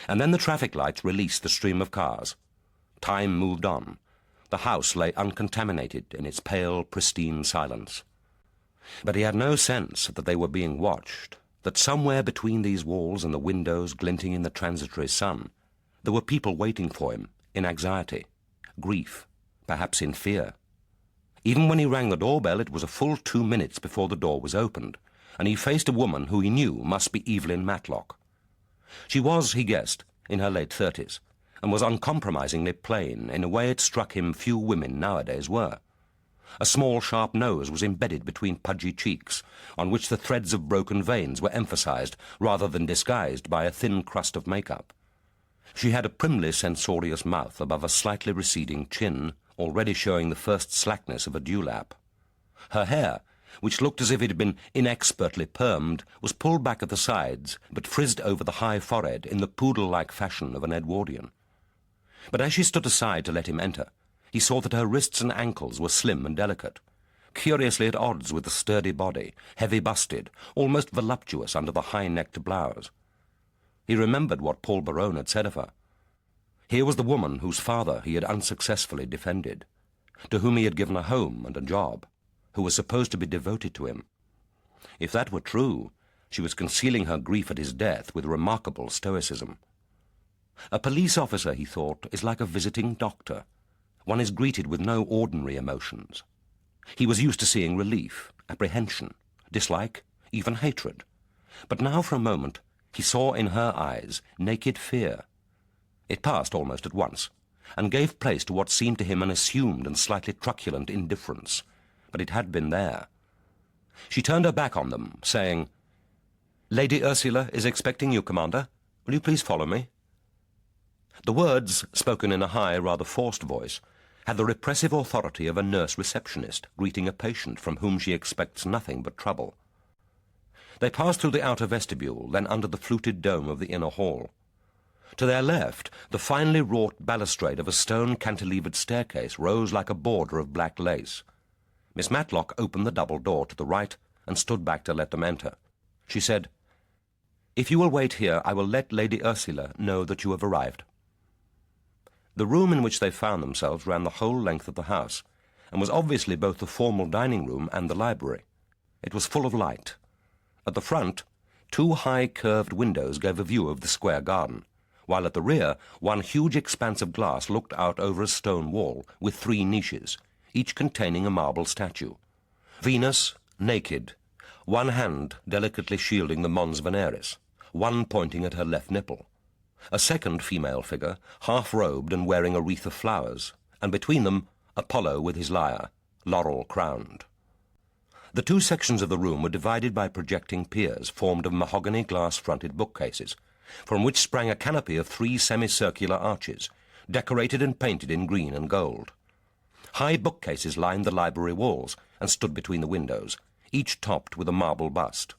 And then the traffic lights released the stream of cars. Time moved on. The house lay uncontaminated in its pale, pristine silence. But he had no sense that they were being watched, that somewhere between these walls and the windows glinting in the transitory sun, there were people waiting for him, in anxiety, grief, perhaps in fear. Even when he rang the doorbell, it was a full 2 minutes before the door was opened, and he faced a woman who he knew must be Evelyn Matlock. She was, he guessed, in her late 30s, and was uncompromisingly plain in a way it struck him few women nowadays were. A small, sharp nose was embedded between pudgy cheeks, on which the threads of broken veins were emphasized rather than disguised by a thin crust of makeup. She had a primly censorious mouth above a slightly receding chin, already showing the first slackness of a dewlap. Her hair, which looked as if it had been inexpertly permed, was pulled back at the sides, but frizzed over the high forehead in the poodle-like fashion of an Edwardian. But as she stood aside to let him enter, he saw that her wrists and ankles were slim and delicate, curiously at odds with the sturdy body, heavy-busted, almost voluptuous under the high-necked blouse. He remembered what Paul Berowne had said of her. Here was the woman whose father he had unsuccessfully defended. to whom he had given a home and a job, who was supposed to be devoted to him. If that were true, she was concealing her grief at his death with remarkable stoicism. A police officer, he thought, is like a visiting doctor. One is greeted with no ordinary emotions. He was used to seeing relief, apprehension, dislike, even hatred. But now for a moment he saw in her eyes naked fear. It passed almost at once, and gave place to what seemed to him an assumed and slightly truculent indifference, but it had been there. She turned her back on them, saying, "Lady Ursula is expecting you, Commander. Will you please follow me?" The words, spoken in a high, rather forced voice, had the repressive authority of a nurse receptionist greeting a patient from whom she expects nothing but trouble. They passed through the outer vestibule, then under the fluted dome of the inner hall. To their left, the finely wrought balustrade of a stone cantilevered staircase rose like a border of black lace. Miss Matlock opened the double door to the right and stood back to let them enter. She said, "If you will wait here, I will let Lady Ursula know that you have arrived." The room in which they found themselves ran the whole length of the house, and was obviously both the formal dining room and the library. It was full of light. At the front, two high curved windows gave a view of the square garden, while at the rear one huge expanse of glass looked out over a stone wall with three niches, each containing a marble statue. Venus, naked, one hand delicately shielding the Mons Veneris, one pointing at her left nipple. A second female figure, half-robed and wearing a wreath of flowers, and between them Apollo with his lyre, laurel-crowned. The two sections of the room were divided by projecting piers formed of mahogany glass-fronted bookcases, from which sprang a canopy of three semicircular arches, decorated and painted in green and gold. High bookcases lined the library walls and stood between the windows, each topped with a marble bust.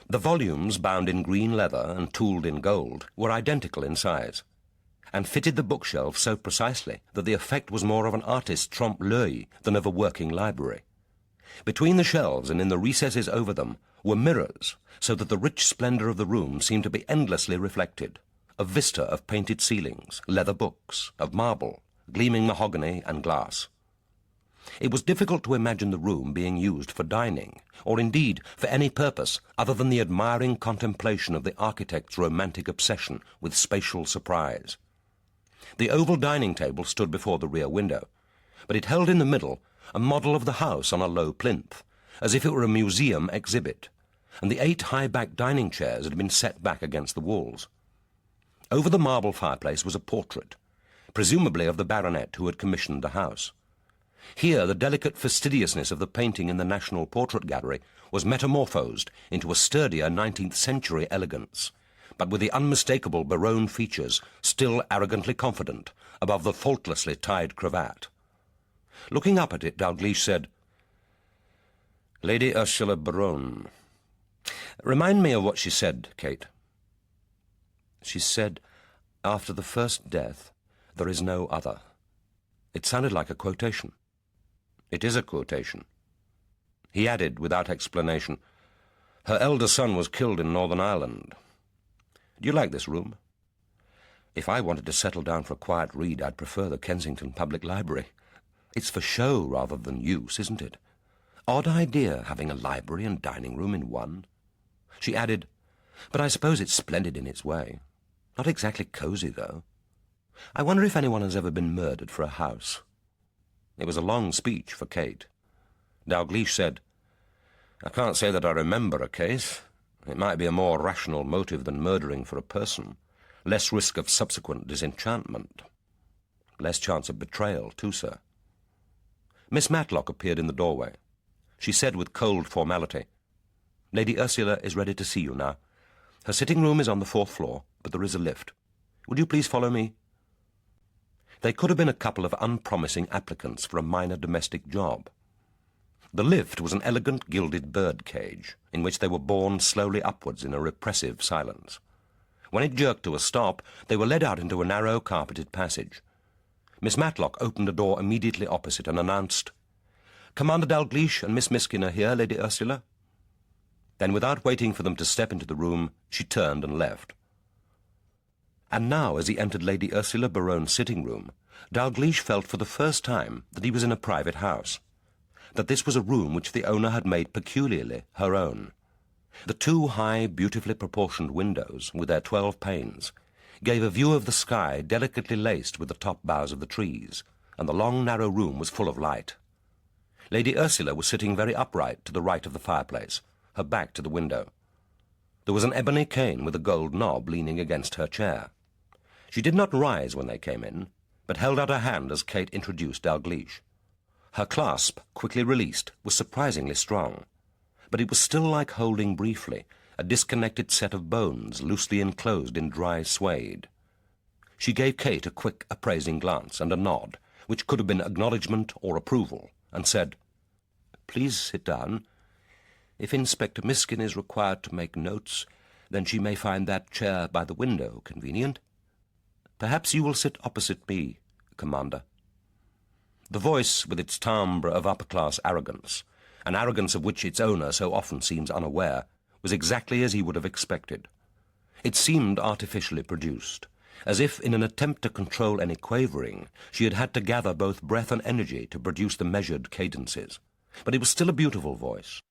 The volumes, bound in green leather and tooled in gold, were identical in size, and fitted the bookshelves so precisely that the effect was more of an artist's trompe-l'oeil than of a working library. Between the shelves and in the recesses over them were mirrors, so that the rich splendour of the room seemed to be endlessly reflected, a vista of painted ceilings, leather books, of marble, gleaming mahogany and glass. It was difficult to imagine the room being used for dining, or indeed for any purpose other than the admiring contemplation of the architect's romantic obsession with spatial surprise. The oval dining table stood before the rear window, but it held in the middle a model of the house on a low plinth, as if it were a museum exhibit, and the 8 high-backed dining chairs had been set back against the walls. Over the marble fireplace was a portrait, presumably of the baronet who had commissioned the house. Here the delicate fastidiousness of the painting in the National Portrait Gallery was metamorphosed into a sturdier 19th-century elegance, but with the unmistakable Berowne features still arrogantly confident above the faultlessly tied cravat. Looking up at it, Dalgliesh said, "Lady Ursula Berowne. Remind me of what she said, Kate." "She said, 'After the first death, there is no other.'" It sounded like a quotation. "It is a quotation." He added, without explanation, "Her elder son was killed in Northern Ireland. Do you like this room?" "If I wanted to settle down for a quiet read, I'd prefer the Kensington Public Library. It's for show rather than use, isn't it? Odd idea, having a library and dining room in one." She added, "But I suppose it's splendid in its way. Not exactly cosy, though. I wonder if anyone has ever been murdered for a house." It was a long speech for Kate. Dalgliesh said, "I can't say that I remember a case. It might be a more rational motive than murdering for a person. Less risk of subsequent disenchantment. Less chance of betrayal, too, sir." Miss Matlock appeared in the doorway. She said with cold formality, "Lady Ursula is ready to see you now. Her sitting room is on the 4th floor, but there is a lift. Would you please follow me?" They could have been a couple of unpromising applicants for a minor domestic job. The lift was an elegant gilded bird cage, in which they were borne slowly upwards in a repressive silence. When it jerked to a stop, they were led out into a narrow carpeted passage. Miss Matlock opened a door immediately opposite and announced, "Commander Dalgliesh and Miss Miskin are here, Lady Ursula." Then, without waiting for them to step into the room, she turned and left. And now, as he entered Lady Ursula Berowne's sitting-room, Dalgliesh felt for the first time that he was in a private house, that this was a room which the owner had made peculiarly her own. The two high, beautifully proportioned windows, with their 12 panes, gave a view of the sky delicately laced with the top boughs of the trees, and the long, narrow room was full of light. Lady Ursula was sitting very upright to the right of the fireplace, her back to the window. There was an ebony cane with a gold knob leaning against her chair. She did not rise when they came in, but held out her hand as Kate introduced Dalgliesh. Her clasp, quickly released, was surprisingly strong, but it was still like holding briefly a disconnected set of bones loosely enclosed in dry suede. She gave Kate a quick, appraising glance and a nod, which could have been acknowledgment or approval, and said, "Please sit down. If Inspector Miskin is required to make notes, then she may find that chair by the window convenient. Perhaps you will sit opposite me, Commander." The voice, with its timbre of upper-class arrogance, an arrogance of which its owner so often seems unaware, was exactly as he would have expected. It seemed artificially produced, as if in an attempt to control any quavering, she had had to gather both breath and energy to produce the measured cadences. But it was still a beautiful voice.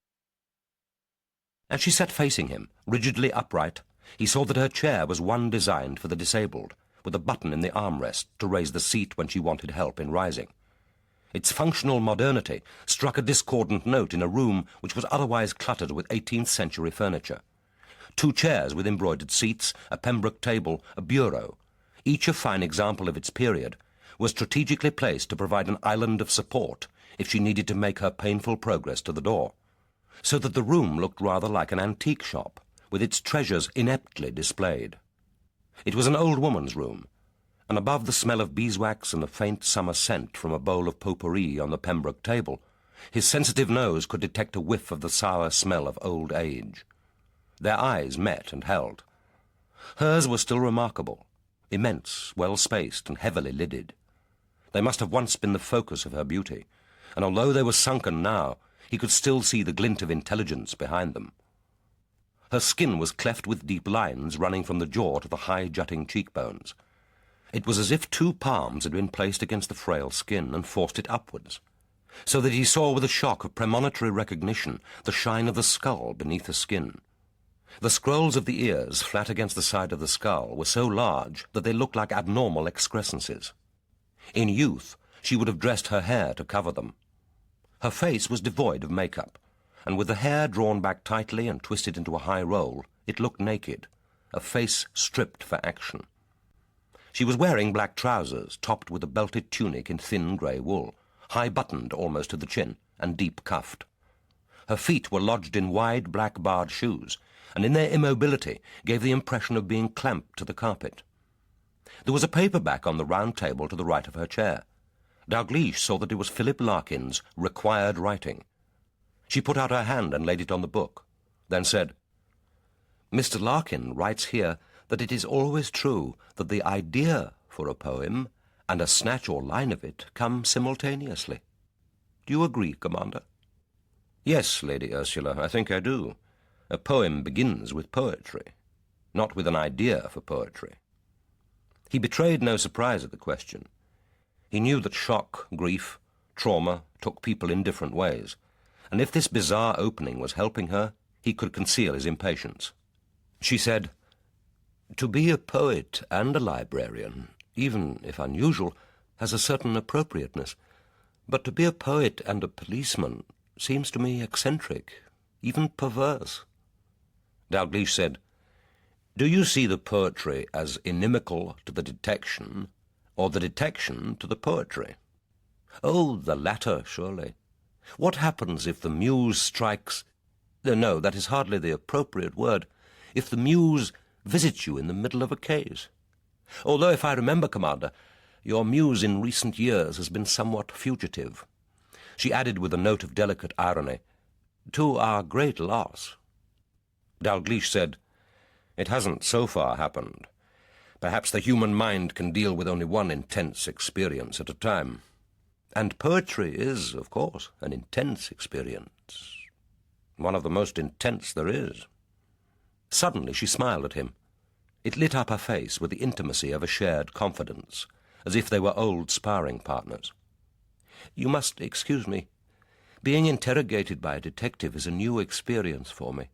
As she sat facing him, rigidly upright, he saw that her chair was one designed for the disabled, with a button in the armrest to raise the seat when she wanted help in rising. Its functional modernity struck a discordant note in a room which was otherwise cluttered with 18th-century furniture. 2 chairs with embroidered seats, a Pembroke table, a bureau, each a fine example of its period, were strategically placed to provide an island of support if she needed to make her painful progress to the door, so that the room looked rather like an antique shop, with its treasures ineptly displayed. It was an old woman's room, and above the smell of beeswax and the faint summer scent from a bowl of potpourri on the Pembroke table, his sensitive nose could detect a whiff of the sour smell of old age. Their eyes met and held. Hers were still remarkable, immense, well-spaced, and heavily lidded. They must have once been the focus of her beauty, and although they were sunken now, he could still see the glint of intelligence behind them. Her skin was cleft with deep lines running from the jaw to the high jutting cheekbones. It was as if 2 palms had been placed against the frail skin and forced it upwards, so that he saw with a shock of premonitory recognition the shine of the skull beneath the skin. The scrolls of the ears, flat against the side of the skull, were so large that they looked like abnormal excrescences. In youth, she would have dressed her hair to cover them. Her face was devoid of makeup, and with the hair drawn back tightly and twisted into a high roll, it looked naked, a face stripped for action. She was wearing black trousers, topped with a belted tunic in thin grey wool, high-buttoned almost to the chin, and deep-cuffed. Her feet were lodged in wide black barred shoes, and in their immobility gave the impression of being clamped to the carpet. There was a paperback on the round table to the right of her chair. Dalgliesh saw that it was Philip Larkin's Required Writing. She put out her hand and laid it on the book, then said, "Mr. Larkin writes here that it is always true that the idea for a poem and a snatch or line of it come simultaneously. Do you agree, Commander?" "Yes, Lady Ursula, I think I do. A poem begins with poetry, not with an idea for poetry." He betrayed no surprise at the question. He knew that shock, grief, trauma took people in different ways, and if this bizarre opening was helping her, he could conceal his impatience. She said, "To be a poet and a librarian, even if unusual, has a certain appropriateness. But to be a poet and a policeman seems to me eccentric, even perverse." Dalgliesh said, "Do you see the poetry as inimical to the detection, or the detection to the poetry?" "Oh, the latter, surely. What happens if the muse strikes— No, that is hardly the appropriate word. If the muse visits you in the middle of a case. Although, if I remember, Commander, your muse in recent years has been somewhat fugitive." She added with a note of delicate irony, "To our great loss." Dalgliesh said, "It hasn't so far happened. Perhaps the human mind can deal with only one intense experience at a time. And poetry is, of course, an intense experience. One of the most intense there is." Suddenly she smiled at him. It lit up her face with the intimacy of a shared confidence, as if they were old sparring partners. "You must excuse me. Being interrogated by a detective is a new experience for me.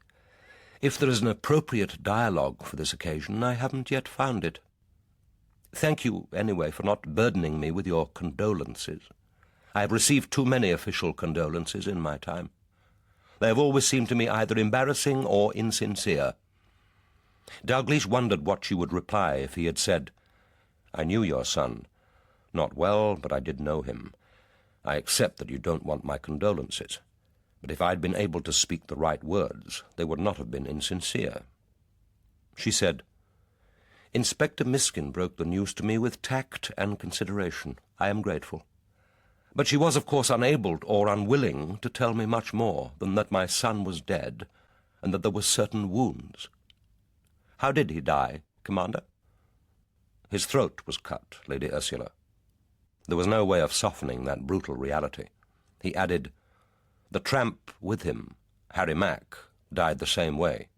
If there is an appropriate dialogue for this occasion, I haven't yet found it. Thank you, anyway, for not burdening me with your condolences. I have received too many official condolences in my time. They have always seemed to me either embarrassing or insincere." Dalgliesh wondered what she would reply if he had said, "I knew your son. Not well, but I did know him. I accept that you don't want my condolences. But if I'd been able to speak the right words, they would not have been insincere." She said, "Inspector Miskin broke the news to me with tact and consideration. I am grateful. But she was, of course, unable or unwilling to tell me much more than that my son was dead and that there were certain wounds. How did he die, Commander?" "His throat was cut, Lady Ursula." There was no way of softening that brutal reality. He added, "The tramp with him, Harry Mack, died the same way."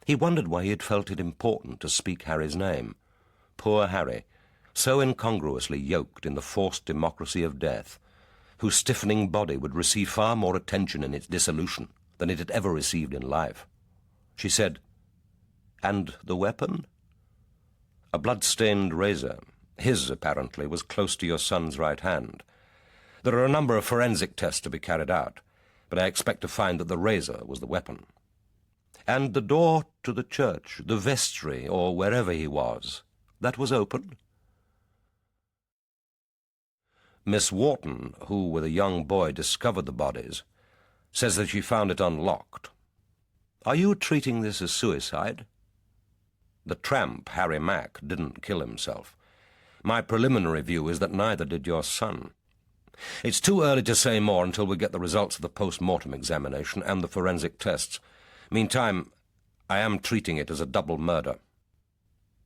He wondered why he had felt it important to speak Harry's name. Poor Harry, so incongruously yoked in the forced democracy of death, whose stiffening body would receive far more attention in its dissolution than it had ever received in life. She said, "And the weapon?" "A blood-stained razor. His, apparently, was close to your son's right hand. There are a number of forensic tests to be carried out, but I expect to find that the razor was the weapon." "And the door to the church, the vestry, or wherever he was, that was open?" "Miss Wharton, who with a young boy discovered the bodies, says that she found it unlocked." "Are you treating this as suicide?" "The tramp, Harry Mack, didn't kill himself. My preliminary view is that neither did your son. It's too early to say more until we get the results of the post-mortem examination and the forensic tests. Meantime, I am treating it as a double murder."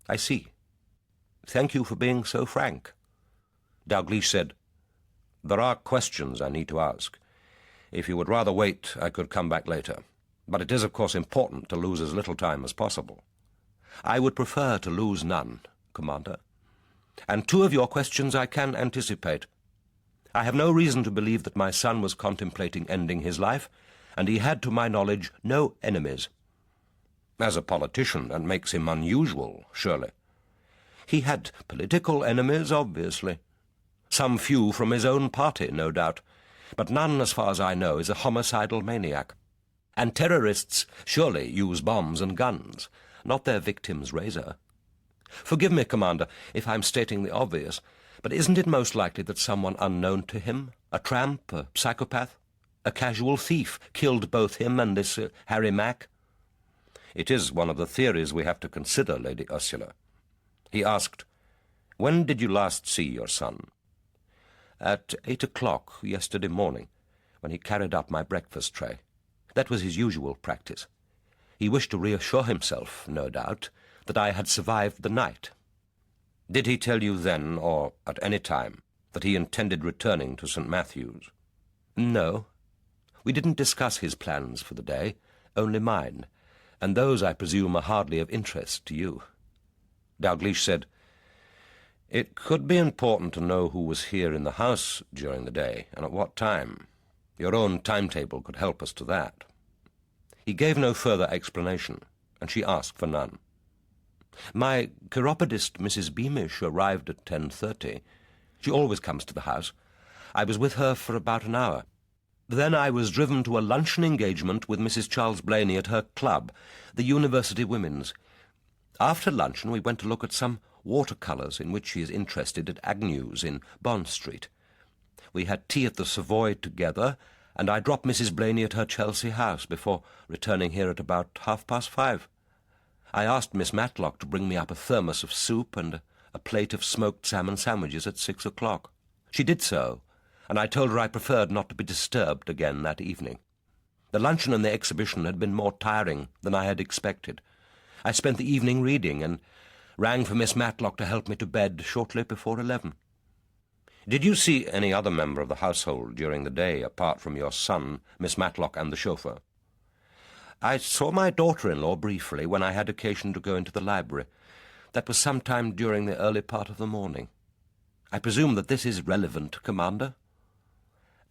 "I see. Thank you for being so frank." Dalgliesh said, "There are questions I need to ask. If you would rather wait, I could come back later. But it is, of course, important to lose as little time as possible." "I would prefer to lose none, Commander. And two of your questions I can anticipate. I have no reason to believe that my son was contemplating ending his life, and he had, to my knowledge, no enemies." "As a politician, that makes him unusual, surely." "He had political enemies, obviously. Some few from his own party, no doubt, but none, as far as I know, is a homicidal maniac. And terrorists surely use bombs and guns, not their victim's razor. Forgive me, Commander, if I'm stating the obvious, but isn't it most likely that someone unknown to him, a tramp, a psychopath, a casual thief, killed both him and this Harry Mack?" "It is one of the theories we have to consider, Lady Ursula." He asked, "When did you last see your son?" "At 8 o'clock yesterday morning, when he carried up my breakfast tray. That was his usual practice. He wished to reassure himself, no doubt, that I had survived the night." "Did he tell you then, or at any time, that he intended returning to St. Matthew's?" "No. We didn't discuss his plans for the day, only mine, and those, I presume, are hardly of interest to you." Dalgliesh said, "It could be important to know who was here in the house during the day, and at what time. Your own timetable could help us to that." He gave no further explanation, and she asked for none. "My chiropodist, Mrs. Beamish, arrived at 10:30. She always comes to the house. I was with her for about an hour. Then I was driven to a luncheon engagement with Mrs. Charles Blaney at her club, the University Women's. After luncheon we went to look at some watercolours in which she is interested at Agnew's in Bond Street. We had tea at the Savoy together, and I dropped Mrs. Blaney at her Chelsea house before returning here at about 5:30. I asked Miss Matlock to bring me up a thermos of soup and a plate of smoked salmon sandwiches at 6 o'clock. She did so, and I told her I preferred not to be disturbed again that evening. The luncheon and the exhibition had been more tiring than I had expected. I spent the evening reading and rang for Miss Matlock to help me to bed shortly before 11. "Did you see any other member of the household during the day, apart from your son, Miss Matlock, and the chauffeur?" I saw my daughter-in-law briefly when I had occasion to go into the library. That was sometime during the early part of the morning. I presume that this is relevant, Commander?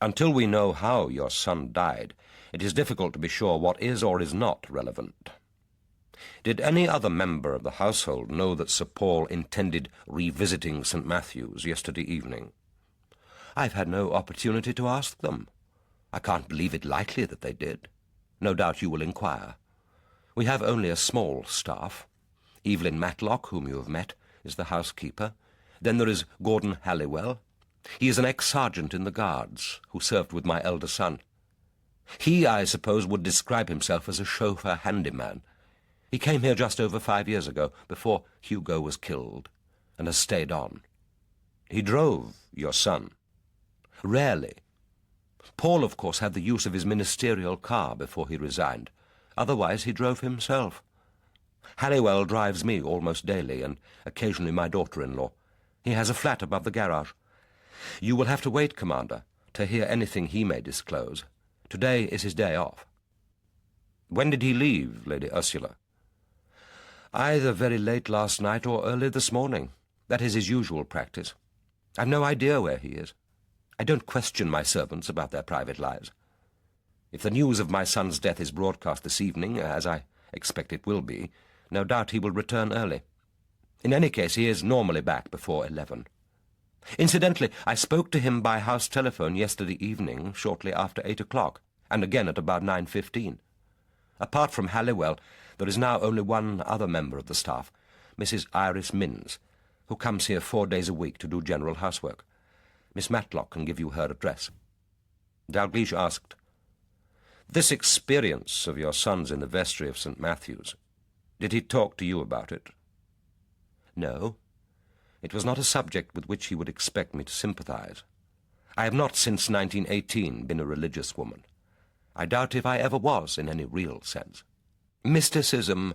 Until we know how your son died, it is difficult to be sure what is or is not relevant. Did any other member of the household know that Sir Paul intended revisiting St. Matthew's yesterday evening? I've had no opportunity to ask them. I can't believe it likely that they did. No doubt you will inquire. We have only a small staff. Evelyn Matlock, whom you have met, is the housekeeper. Then there is Gordon Halliwell. He is an ex-sergeant in the Guards, who served with my elder son. He, I suppose, would describe himself as a chauffeur handyman. He came here just over 5 years ago, before Hugo was killed, and has stayed on. He drove your son. Rarely. Paul, of course, had the use of his ministerial car before he resigned. Otherwise, he drove himself. Halliwell drives me almost daily, and occasionally my daughter-in-law. He has a flat above the garage. You will have to wait, Commander, to hear anything he may disclose. Today is his day off. When did he leave, Lady Ursula? Either very late last night or early this morning. That is his usual practice. I've no idea where he is. I don't question my servants about their private lives. If the news of my son's death is broadcast this evening, as I expect it will be, no doubt he will return early. In any case, he is normally back before 11. Incidentally, I spoke to him by house telephone yesterday evening, shortly after 8 o'clock, and again at about 9:15. Apart from Halliwell, there is now only one other member of the staff, Mrs. Iris Minns, who comes here 4 days a week to do general housework. Miss Matlock can give you her address. Dalgliesh asked, "This experience of your son's in the vestry of St. Matthew's, did he talk to you about it?" "No. It was not a subject with which he would expect me to sympathize. I have not since 1918 been a religious woman. I doubt if I ever was in any real sense. Mysticism,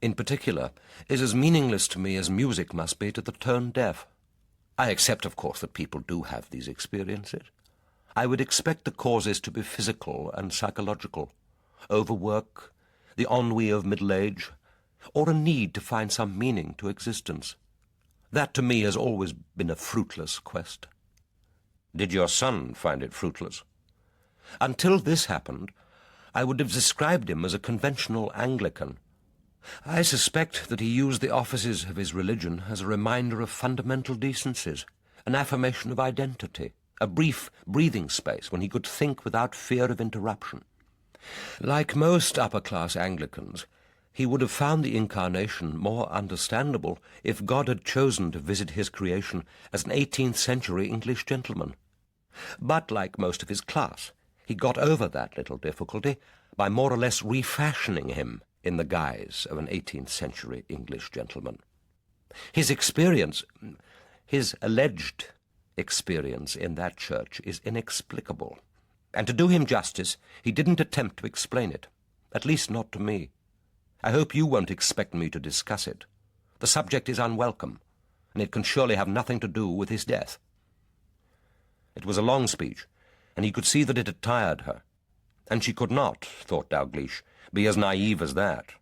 in particular, is as meaningless to me as music must be to the tone-deaf. I accept, of course, that people do have these experiences. I would expect the causes to be physical and psychological, overwork, the ennui of middle age, or a need to find some meaning to existence. That, to me, has always been a fruitless quest." "Did your son find it fruitless?" "Until this happened, I would have described him as a conventional Anglican. I suspect that he used the offices of his religion as a reminder of fundamental decencies, an affirmation of identity, a brief breathing space when he could think without fear of interruption. Like most upper-class Anglicans, he would have found the incarnation more understandable if God had chosen to visit his creation as an 18th-century English gentleman. But, like most of his class, he got over that little difficulty by more or less refashioning him in the guise of an 18th-century English gentleman. His experience, his alleged experience in that church is inexplicable, and to do him justice, he didn't attempt to explain it, at least not to me. I hope you won't expect me to discuss it. The subject is unwelcome, and it can surely have nothing to do with his death." It was a long speech, and he could see that it had tired her. And she could not, thought Dalgliesh, be as naive as that.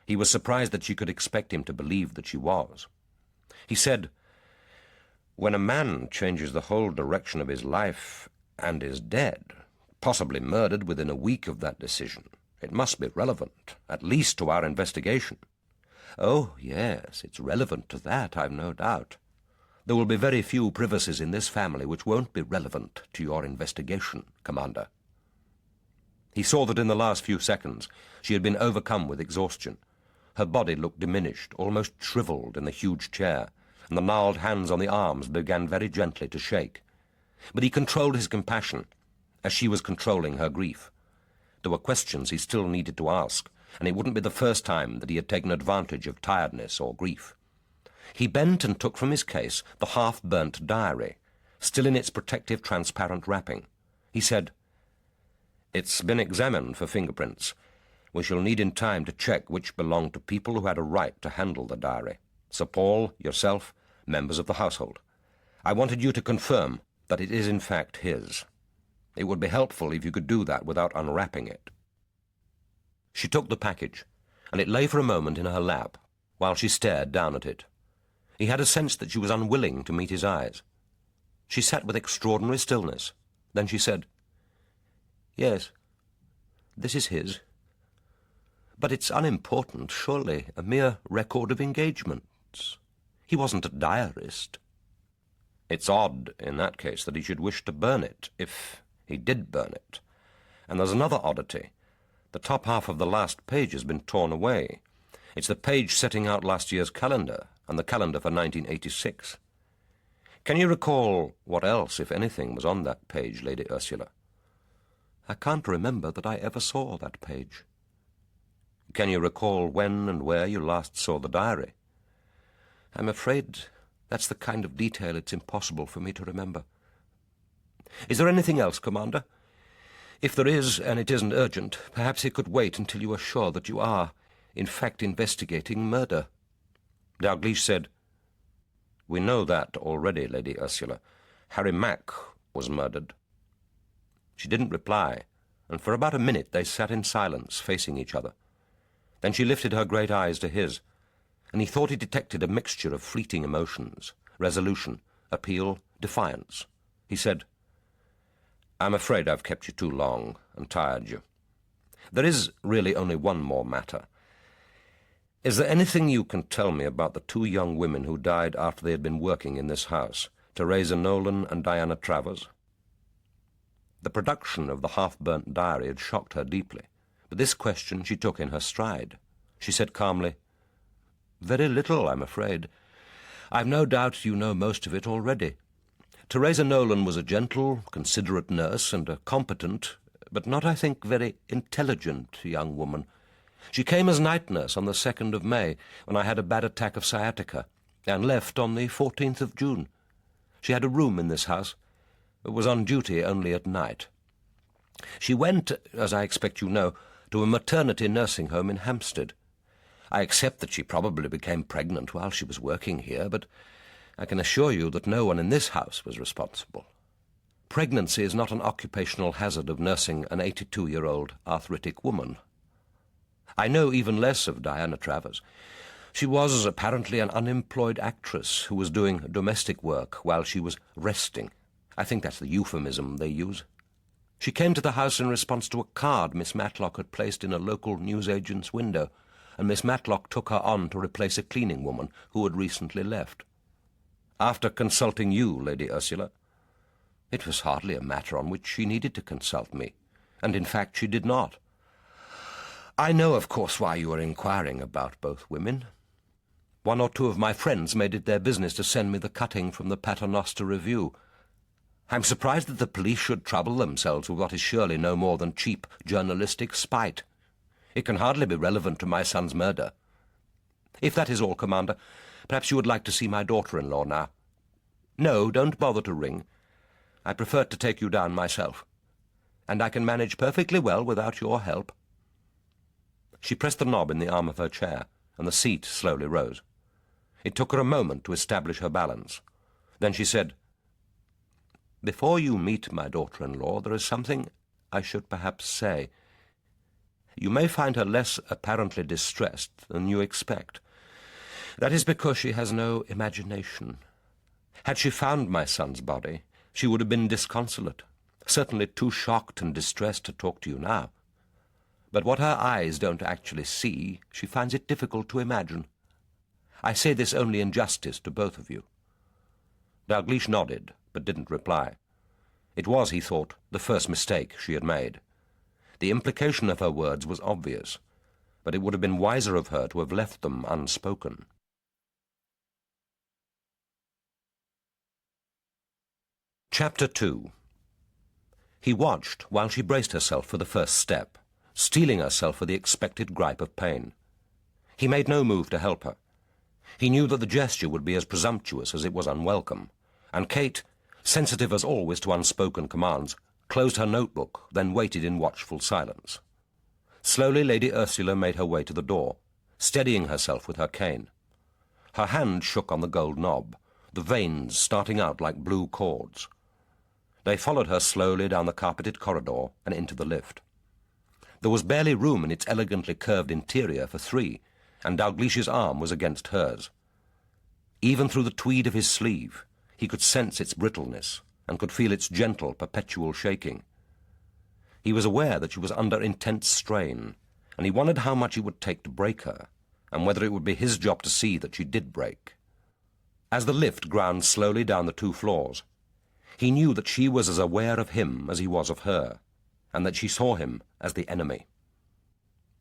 He was surprised that she could expect him to believe that she was. He said, "When a man changes the whole direction of his life and is dead, possibly murdered within a week of that decision, it must be relevant, at least to our investigation." "Oh, yes, it's relevant to that, I've no doubt. There will be very few privacies in this family which won't be relevant to your investigation, Commander." He saw that in the last few seconds she had been overcome with exhaustion. Her body looked diminished, almost shriveled in the huge chair, and the gnarled hands on the arms began very gently to shake. But he controlled his compassion, as she was controlling her grief. There were questions he still needed to ask, and it wouldn't be the first time that he had taken advantage of tiredness or grief. He bent and took from his case the half-burnt diary, still in its protective transparent wrapping. He said, "It's been examined for fingerprints. We shall need in time to check which belonged to people who had a right to handle the diary. Sir Paul, yourself, members of the household. I wanted you to confirm that it is in fact his. It would be helpful if you could do that without unwrapping it." She took the package, and it lay for a moment in her lap, while she stared down at it. He had a sense that she was unwilling to meet his eyes. She sat with extraordinary stillness. Then she said, "Yes, this is his. But it's unimportant, surely, a mere record of engagements. He wasn't a diarist." "It's odd, in that case, that he should wish to burn it, if he did burn it. And there's another oddity. The top half of the last page has been torn away. It's the page setting out last year's calendar, and the calendar for 1986. Can you recall what else, if anything, was on that page, Lady Ursula?" "I can't remember that I ever saw that page." "Can you recall when and where you last saw the diary?" "I'm afraid that's the kind of detail it's impossible for me to remember." "Is there anything else, Commander? If there is, and it isn't urgent, perhaps it could wait until you are sure that you are, in fact, investigating murder." Dalgliesh said, "We know that already, Lady Ursula. Harry Mack was murdered." She didn't reply, and for about a minute they sat in silence, facing each other. Then she lifted her great eyes to his, and he thought he detected a mixture of fleeting emotions, resolution, appeal, defiance. He said, "I'm afraid I've kept you too long and tired you. There is really only one more matter. Is there anything you can tell me about the two young women who died after they had been working in this house, Theresa Nolan and Diana Travers?" The production of the half-burnt diary had shocked her deeply, but this question she took in her stride. She said calmly, "Very little, I'm afraid. I've no doubt you know most of it already. Theresa Nolan was a gentle, considerate nurse and a competent, but not, I think, very intelligent young woman. She came as night nurse on the 2nd of May, when I had a bad attack of sciatica, and left on the 14th of June. She had a room in this house, but was on duty only at night. She went, as I expect you know, to a maternity nursing home in Hampstead. I accept that she probably became pregnant while she was working here, but I can assure you that no one in this house was responsible. Pregnancy is not an occupational hazard of nursing an 82-year-old arthritic woman. I know even less of Diana Travers. She was apparently an unemployed actress who was doing domestic work while she was resting. I think that's the euphemism they use. She came to the house in response to a card Miss Matlock had placed in a local newsagent's window, and Miss Matlock took her on to replace a cleaning woman who had recently left. After consulting you, Lady Ursula, it was hardly a matter on which she needed to consult me, and in fact she did not. I know, of course, why you are inquiring about both women. One or two of my friends made it their business to send me the cutting from the Paternoster Review. I'm surprised that the police should trouble themselves with what is surely no more than cheap journalistic spite. It can hardly be relevant to my son's murder. If that is all, Commander, perhaps you would like to see my daughter-in-law now. No, don't bother to ring. I prefer to take you down myself, and I can manage perfectly well without your help." She pressed the knob in the arm of her chair, and the seat slowly rose. It took her a moment to establish her balance. Then she said, "Before you meet my daughter-in-law, there is something I should perhaps say. You may find her less apparently distressed than you expect. That is because she has no imagination. Had she found my son's body, she would have been disconsolate, certainly too shocked and distressed to talk to you now. But what her eyes don't actually see, she finds it difficult to imagine. I say this only in justice to both of you." Dalgliesh nodded, but didn't reply. It was, he thought, the first mistake she had made. The implication of her words was obvious, but it would have been wiser of her to have left them unspoken. Chapter 2. He watched while she braced herself for the first step, steeling herself for the expected gripe of pain. He made no move to help her. He knew that the gesture would be as presumptuous as it was unwelcome, and Kate, sensitive as always to unspoken commands, closed her notebook, then waited in watchful silence. Slowly Lady Ursula made her way to the door, steadying herself with her cane. Her hand shook on the gold knob, the veins starting out like blue cords. They followed her slowly down the carpeted corridor and into the lift. There was barely room in its elegantly curved interior for three, and Dalglish's arm was against hers. Even through the tweed of his sleeve, he could sense its brittleness and could feel its gentle, perpetual shaking. He was aware that she was under intense strain, and he wondered how much it would take to break her, and whether it would be his job to see that she did break. As the lift ground slowly down the 2 floors, he knew that she was as aware of him as he was of her, and that she saw him as the enemy.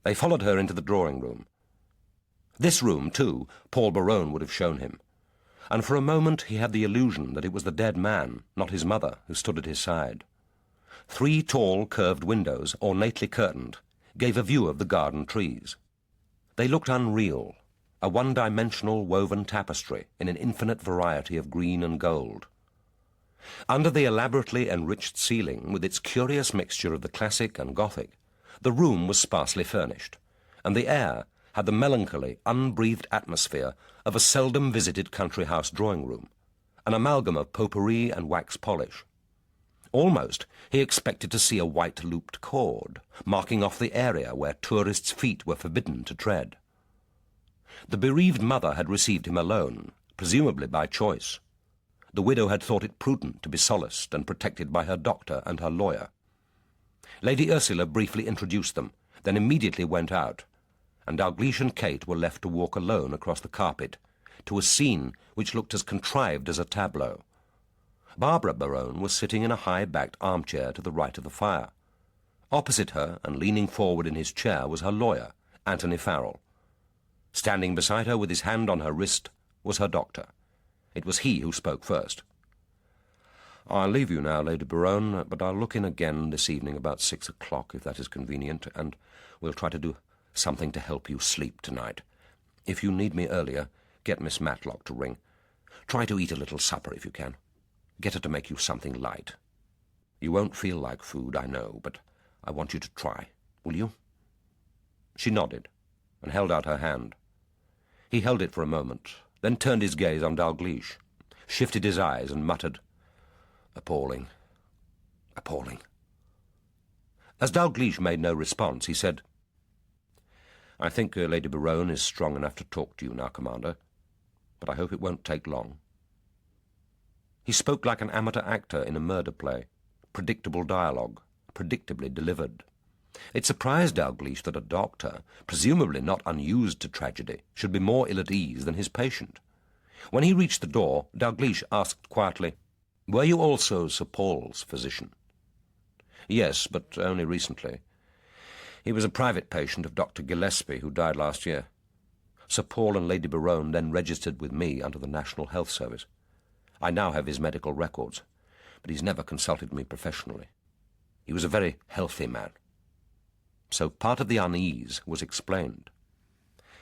They followed her into the drawing-room. This room, too, Paul Berowne would have shown him, and for a moment he had the illusion that it was the dead man, not his mother, who stood at his side. 3 tall, curved windows, ornately curtained, gave a view of the garden trees. They looked unreal, a one-dimensional woven tapestry in an infinite variety of green and gold. Under the elaborately enriched ceiling, with its curious mixture of the classic and Gothic, the room was sparsely furnished, and the air had the melancholy, unbreathed atmosphere of a seldom-visited country-house drawing-room, an amalgam of potpourri and wax polish. Almost he expected to see a white-looped cord, marking off the area where tourists' feet were forbidden to tread. The bereaved mother had received him alone, presumably by choice. The widow had thought it prudent to be solaced and protected by her doctor and her lawyer. Lady Ursula briefly introduced them, then immediately went out, and Dalgliesh and Kate were left to walk alone across the carpet, to a scene which looked as contrived as a tableau. Barbara Berowne was sitting in a high-backed armchair to the right of the fire. Opposite her, and leaning forward in his chair, was her lawyer, Anthony Farrell. Standing beside her with his hand on her wrist was her doctor. It was he who spoke first. "I'll leave you now, Lady Berowne, but I'll look in again this evening about 6 o'clock, if that is convenient, and we'll try to do something to help you sleep tonight. If you need me earlier, get Miss Matlock to ring. Try to eat a little supper if you can. Get her to make you something light. You won't feel like food, I know, but I want you to try. Will you?" She nodded and held out her hand. He held it for a moment, then turned his gaze on Dalgliesh, shifted his eyes and muttered, "Appalling. Appalling." As Dalgliesh made no response, he said, "I think Lady Berowne is strong enough to talk to you now, Commander, but I hope it won't take long." He spoke like an amateur actor in a murder play, predictable dialogue, predictably delivered. It surprised Dalgliesh that a doctor, presumably not unused to tragedy, should be more ill at ease than his patient. When he reached the door, Dalgliesh asked quietly, "Were you also Sir Paul's physician?" "Yes, but only recently. He was a private patient of Dr. Gillespie, who died last year. Sir Paul and Lady Berowne then registered with me under the National Health Service. I now have his medical records, but he's never consulted me professionally. He was a very healthy man." So part of the unease was explained.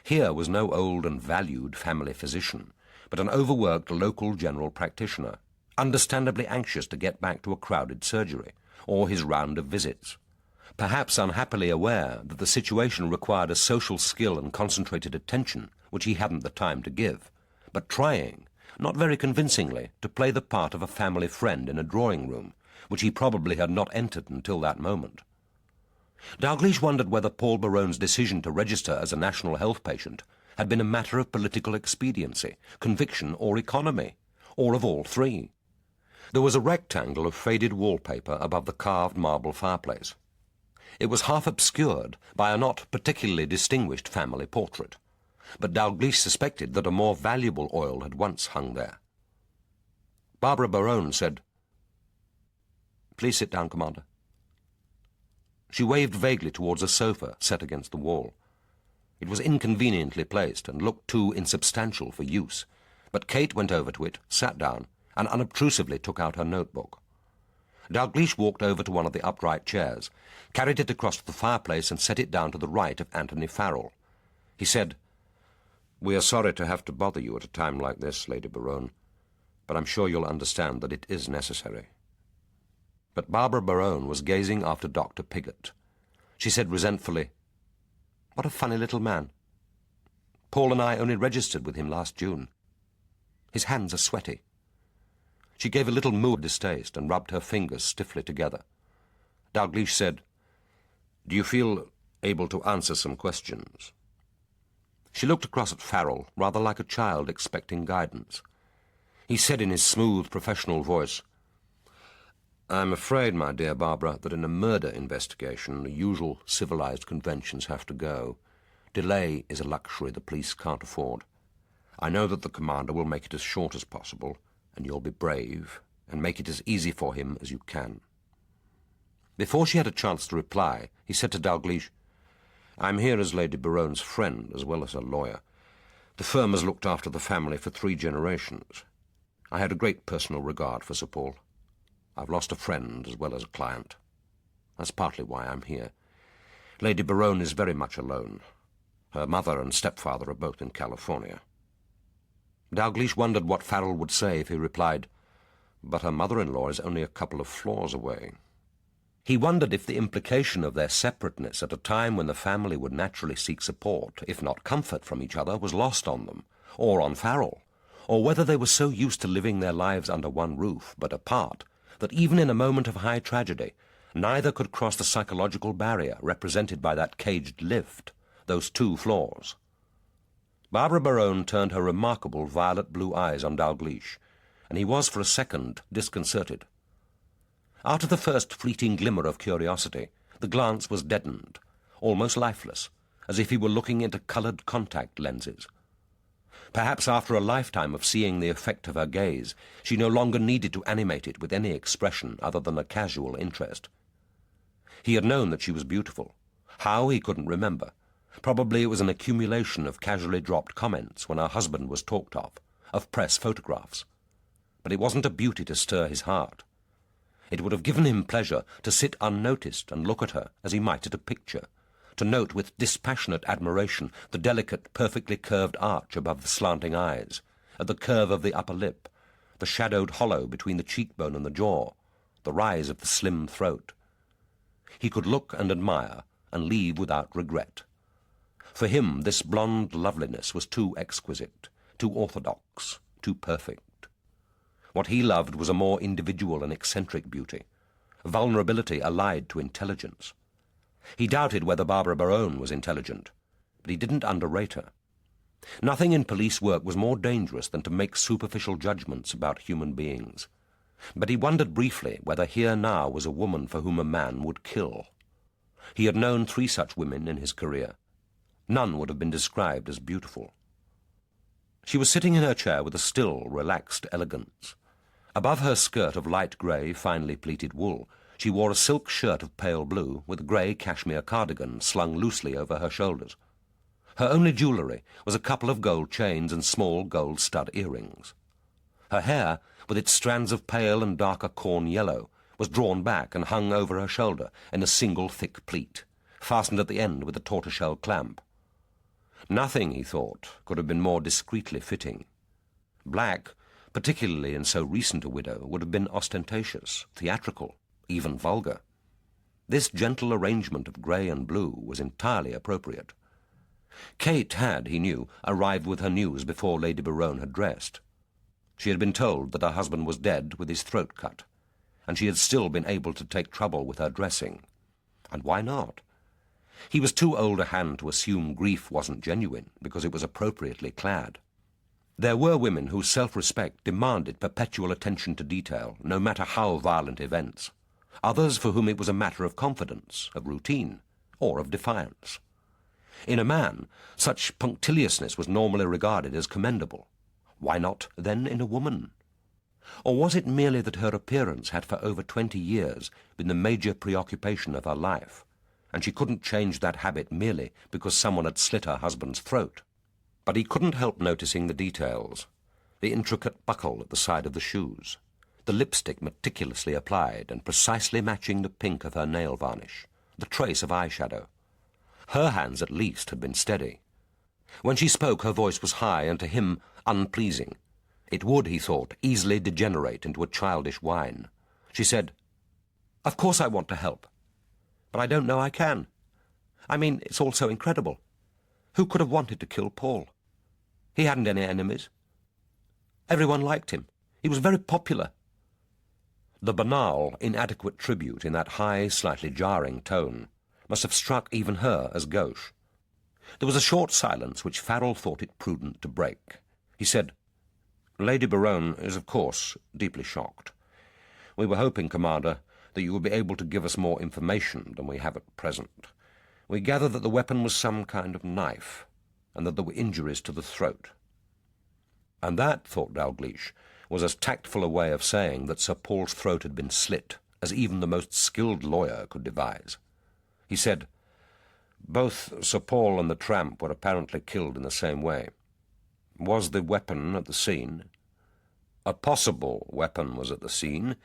Here was no old and valued family physician, but an overworked local general practitioner, understandably anxious to get back to a crowded surgery, or his round of visits, perhaps unhappily aware that the situation required a social skill and concentrated attention which he hadn't the time to give, but trying, not very convincingly, to play the part of a family friend in a drawing-room, which he probably had not entered until that moment. Dalgliesh wondered whether Paul Berowne's decision to register as a national health patient had been a matter of political expediency, conviction, or economy, or of all three. There was a rectangle of faded wallpaper above the carved marble fireplace. It was half obscured by a not particularly distinguished family portrait, but Dalgliesh suspected that a more valuable oil had once hung there. Barbara Berowne said, "Please sit down, Commander." She waved vaguely towards a sofa set against the wall. It was inconveniently placed and looked too insubstantial for use, but Kate went over to it, sat down, and unobtrusively took out her notebook. Dalgliesh walked over to one of the upright chairs, carried it across to the fireplace and set it down to the right of Anthony Farrell. He said, "We are sorry to have to bother you at a time like this, Lady Berowne, but I'm sure you'll understand that it is necessary." But Barbara Berowne was gazing after Dr. Piggott. She said resentfully, "What a funny little man. Paul and I only registered with him last June. His hands are sweaty." She gave a little moo of distaste and rubbed her fingers stiffly together. Dalgliesh said, Do you feel able to answer some questions?" She looked across at Farrell, rather like a child expecting guidance. He said in his smooth, professional voice, "I'm afraid, my dear Barbara, that in a murder investigation the usual civilized conventions have to go. Delay is a luxury the police can't afford. I know that the commander will make it as short as possible, and you'll be brave, and make it as easy for him as you can." Before she had a chance to reply, he said to Dalgliesh, "I'm here as Lady Berowne's friend as well as her lawyer. The firm has looked after the family for 3 generations. I had a great personal regard for Sir Paul. I've lost a friend as well as a client. That's partly why I'm here. Lady Berowne is very much alone. Her mother and stepfather are both in California." Dalgliesh wondered what Farrell would say if he replied, "But her mother-in-law is only a couple of floors away." He wondered if the implication of their separateness at a time when the family would naturally seek support, if not comfort, from each other was lost on them, or on Farrell, or whether they were so used to living their lives under one roof, but apart, that even in a moment of high tragedy, neither could cross the psychological barrier represented by that caged lift, those 2 floors. Barbara Berowne turned her remarkable violet-blue eyes on Dalgliesh, and he was for a second disconcerted. After the first fleeting glimmer of curiosity, the glance was deadened, almost lifeless, as if he were looking into coloured contact lenses. Perhaps after a lifetime of seeing the effect of her gaze, she no longer needed to animate it with any expression other than a casual interest. He had known that she was beautiful. How, he couldn't remember. Probably it was an accumulation of casually dropped comments when her husband was talked of press photographs. But it wasn't a beauty to stir his heart. It would have given him pleasure to sit unnoticed and look at her as he might at a picture, to note with dispassionate admiration the delicate, perfectly curved arch above the slanting eyes, at the curve of the upper lip, the shadowed hollow between the cheekbone and the jaw, the rise of the slim throat. He could look and admire and leave without regret. For him, this blonde loveliness was too exquisite, too orthodox, too perfect. What he loved was a more individual and eccentric beauty, vulnerability allied to intelligence. He doubted whether Barbara Berowne was intelligent, but he didn't underrate her. Nothing in police work was more dangerous than to make superficial judgments about human beings. But he wondered briefly whether here now was a woman for whom a man would kill. He had known 3 such women in his career. None would have been described as beautiful. She was sitting in her chair with a still, relaxed elegance. Above her skirt of light grey, finely pleated wool, she wore a silk shirt of pale blue with a grey cashmere cardigan slung loosely over her shoulders. Her only jewellery was a couple of gold chains and small gold stud earrings. Her hair, with its strands of pale and darker corn yellow, was drawn back and hung over her shoulder in a single thick pleat, fastened at the end with a tortoiseshell clamp. Nothing, he thought, could have been more discreetly fitting. Black, particularly in so recent a widow, would have been ostentatious, theatrical, even vulgar. This gentle arrangement of grey and blue was entirely appropriate. Kate had, he knew, arrived with her news before Lady Berowne had dressed. She had been told that her husband was dead with his throat cut, and she had still been able to take trouble with her dressing. And why not? He was too old a hand to assume grief wasn't genuine because it was appropriately clad. There were women whose self-respect demanded perpetual attention to detail, no matter how violent events. Others for whom it was a matter of confidence, of routine, or of defiance. In a man, such punctiliousness was normally regarded as commendable. Why not, then, in a woman? Or was it merely that her appearance had for over 20 years been the major preoccupation of her life, and she couldn't change that habit merely because someone had slit her husband's throat? But he couldn't help noticing the details, the intricate buckle at the side of the shoes, the lipstick meticulously applied and precisely matching the pink of her nail varnish, the trace of eyeshadow. Her hands, at least, had been steady. When she spoke, her voice was high and to him unpleasing. It would, he thought, easily degenerate into a childish whine. She said, "Of course I want to help, but I don't know I can. I mean, it's all so incredible. Who could have wanted to kill Paul? He hadn't any enemies. Everyone liked him. He was very popular." The banal, inadequate tribute in that high, slightly jarring tone must have struck even her as gauche. There was a short silence which Farrell thought it prudent to break. He said, "Lady Berowne is, of course, deeply shocked. We were hoping, Commander, that you would be able to give us more information than we have at present. We gather that the weapon was some kind of knife, and that there were injuries to the throat." And that, thought Dalgliesh, was as tactful a way of saying that Sir Paul's throat had been slit as even the most skilled lawyer could devise. He said, "Both Sir Paul and the tramp were apparently killed in the same way. Was the weapon at the scene?" "A possible weapon was at the scene.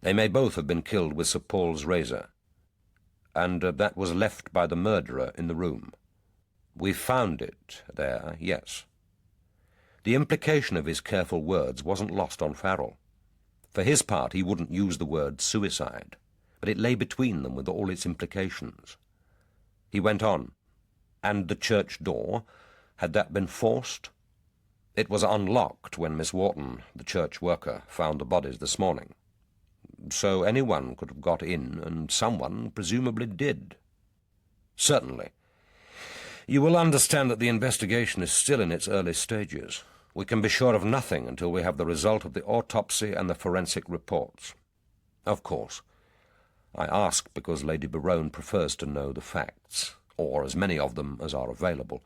They may both have been killed with Sir Paul's razor." "And that was left by the murderer in the room?" "We found it there, yes." The implication of his careful words wasn't lost on Farrell. For his part, he wouldn't use the word suicide, but it lay between them with all its implications. He went on, "And the church door, had that been forced?" "It was unlocked when Miss Wharton, the church worker, found the bodies this morning. So anyone could have got in, and someone presumably did." "Certainly. You will understand that the investigation is still in its early stages. We can be sure of nothing until we have the result of the autopsy and the forensic reports." "Of course. I ask because Lady Berowne prefers to know the facts, or as many of them as are available,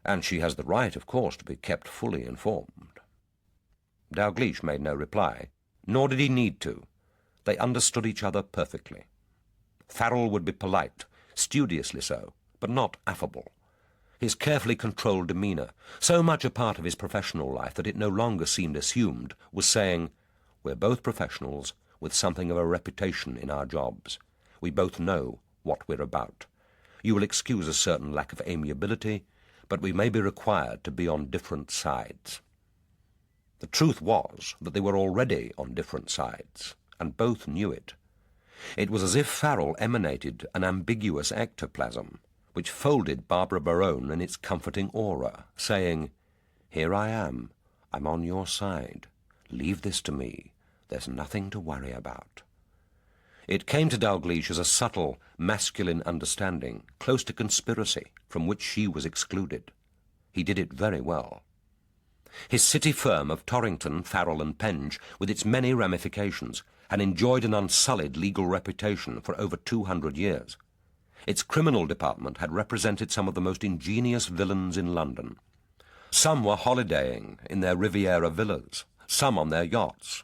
and she has the right, of course, to be kept fully informed." Dalgliesh made no reply, nor did he need to. They understood each other perfectly. Farrell would be polite, studiously so, but not affable. His carefully controlled demeanour, so much a part of his professional life that it no longer seemed assumed, was saying, "We're both professionals with something of a reputation in our jobs. We both know what we're about. You will excuse a certain lack of amiability, but we may be required to be on different sides." The truth was that they were already on different sides, and both knew it. It was as if Farrell emanated an ambiguous ectoplasm, which folded Barbara Berowne in its comforting aura, saying, "Here I am. I'm on your side. Leave this to me. There's nothing to worry about." It came to Dalgliesh as a subtle, masculine understanding, close to conspiracy, from which she was excluded. He did it very well. His city firm of Torrington, Farrell and Penge, with its many ramifications, had enjoyed an unsullied legal reputation for over 200 years. Its criminal department had represented some of the most ingenious villains in London. Some were holidaying in their Riviera villas, some on their yachts.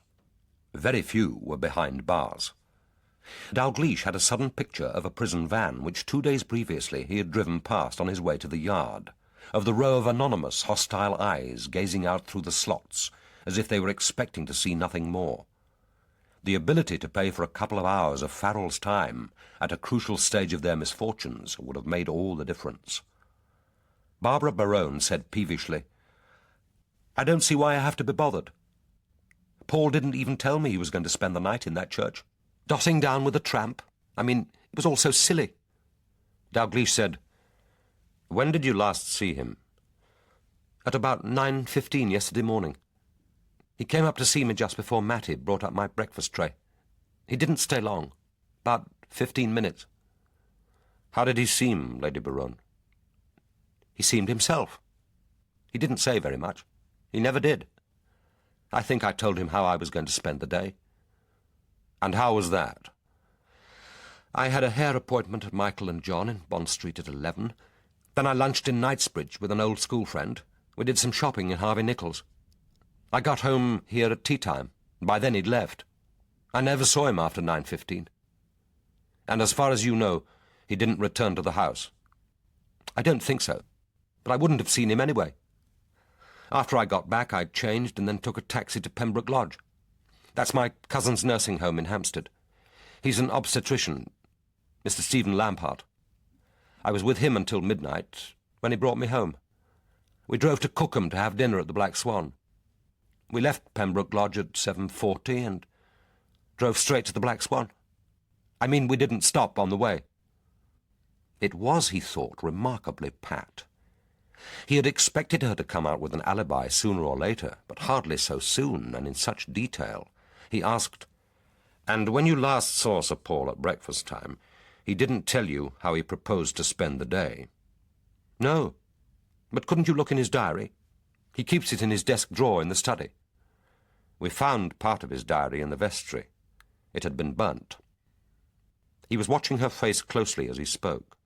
Very few were behind bars. Dalgliesh had a sudden picture of a prison van which 2 days previously he had driven past on his way to the yard, of the row of anonymous, hostile eyes gazing out through the slots, as if they were expecting to see nothing more. The ability to pay for a couple of hours of Farrell's time at a crucial stage of their misfortunes would have made all the difference. Barbara Berowne said peevishly, "I don't see why I have to be bothered. Paul didn't even tell me he was going to spend the night in that church. Dotting down with a tramp. I mean, it was all so silly." Dalgliesh said, "When did you last see him?" "At about 9:15 yesterday morning. He came up to see me just before Mattie brought up my breakfast tray. He didn't stay long, about 15 minutes. "How did he seem, Lady Berowne?" "He seemed himself. He didn't say very much. He never did. I think I told him how I was going to spend the day." "And how was that?" "I had a hair appointment at Michael and John in Bond Street at 11. Then I lunched in Knightsbridge with an old school friend. We did some shopping in Harvey Nichols. I got home here at tea-time. By then he'd left. I never saw him after 9:15. "And as far as you know, he didn't return to the house?" "I don't think so, but I wouldn't have seen him anyway. After I got back, I changed and then took a taxi to Pembroke Lodge. That's my cousin's nursing home in Hampstead. He's an obstetrician, Mr. Stephen Lampart. I was with him until midnight, when he brought me home. We drove to Cookham to have dinner at the Black Swan. We left Pembroke Lodge at 7:40 and drove straight to the Black Swan. I mean, we didn't stop on the way." It was, he thought, remarkably pat. He had expected her to come out with an alibi sooner or later, but hardly so soon and in such detail. He asked, "And when you last saw Sir Paul at breakfast time, He didn't tell you how he proposed to spend the day. No. But couldn't you look in his diary? He keeps it in his desk drawer in the study. We found part of his diary in the vestry. It had been burnt. He was watching her face closely as he spoke.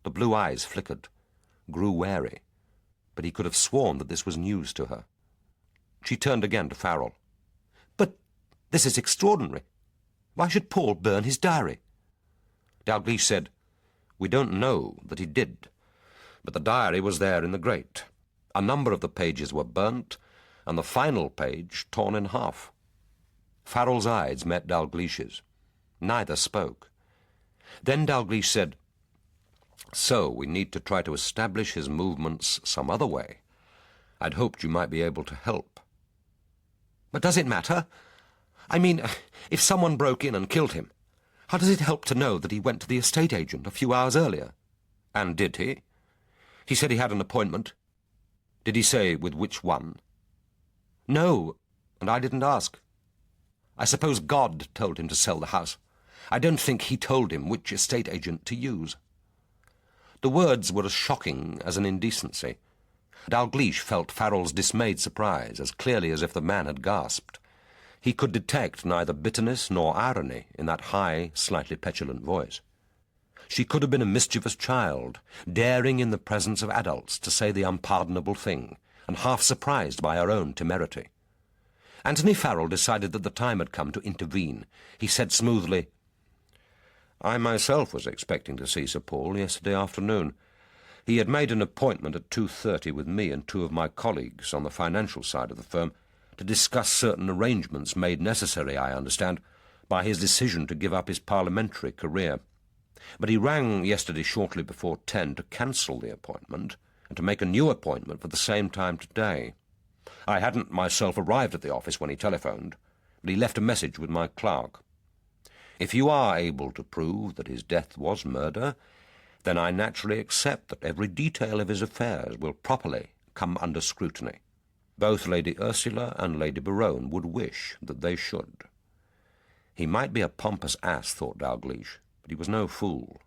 The blue eyes flickered, grew wary, but he could have sworn that this was news to her. She turned again to Farrell. "But this is extraordinary. Why should Paul burn his diary?" Dalgliesh said, "We don't know that he did, but the diary was there in the grate. A number of the pages were burnt, and the final page torn in half." Farrell's eyes met Dalglish's. Neither spoke. Then Dalgliesh said, "So we need to try to establish his movements some other way. I'd hoped you might be able to help." "But does it matter? I mean, if someone broke in and killed him, how does it help to know that he went to the estate agent a few hours earlier?" "And did he?" "He said he had an appointment." "Did he say with which one?" "No, and I didn't ask. I suppose God told him to sell the house. I don't think he told him which estate agent to use." The words were as shocking as an indecency. Dalgliesh felt Farrell's dismayed surprise as clearly as if the man had gasped. He could detect neither bitterness nor irony in that high, slightly petulant voice. She could have been a mischievous child, daring in the presence of adults to say the unpardonable thing, and half surprised by her own temerity. Anthony Farrell decided that the time had come to intervene. He said smoothly, "I myself was expecting to see Sir Paul yesterday afternoon. He had made an appointment at 2:30 with me and two of my colleagues on the financial side of the firm to discuss certain arrangements made necessary, I understand, by his decision to give up his parliamentary career. But he rang yesterday shortly before 10 to cancel the appointment and to make a new appointment for the same time today. I hadn't myself arrived at the office when he telephoned, but he left a message with my clerk. If you are able to prove that his death was murder, then I naturally accept that every detail of his affairs will properly come under scrutiny. Both Lady Ursula and Lady Berowne would wish that they should." He might be a pompous ass, thought Dalgliesh, but he was no fool.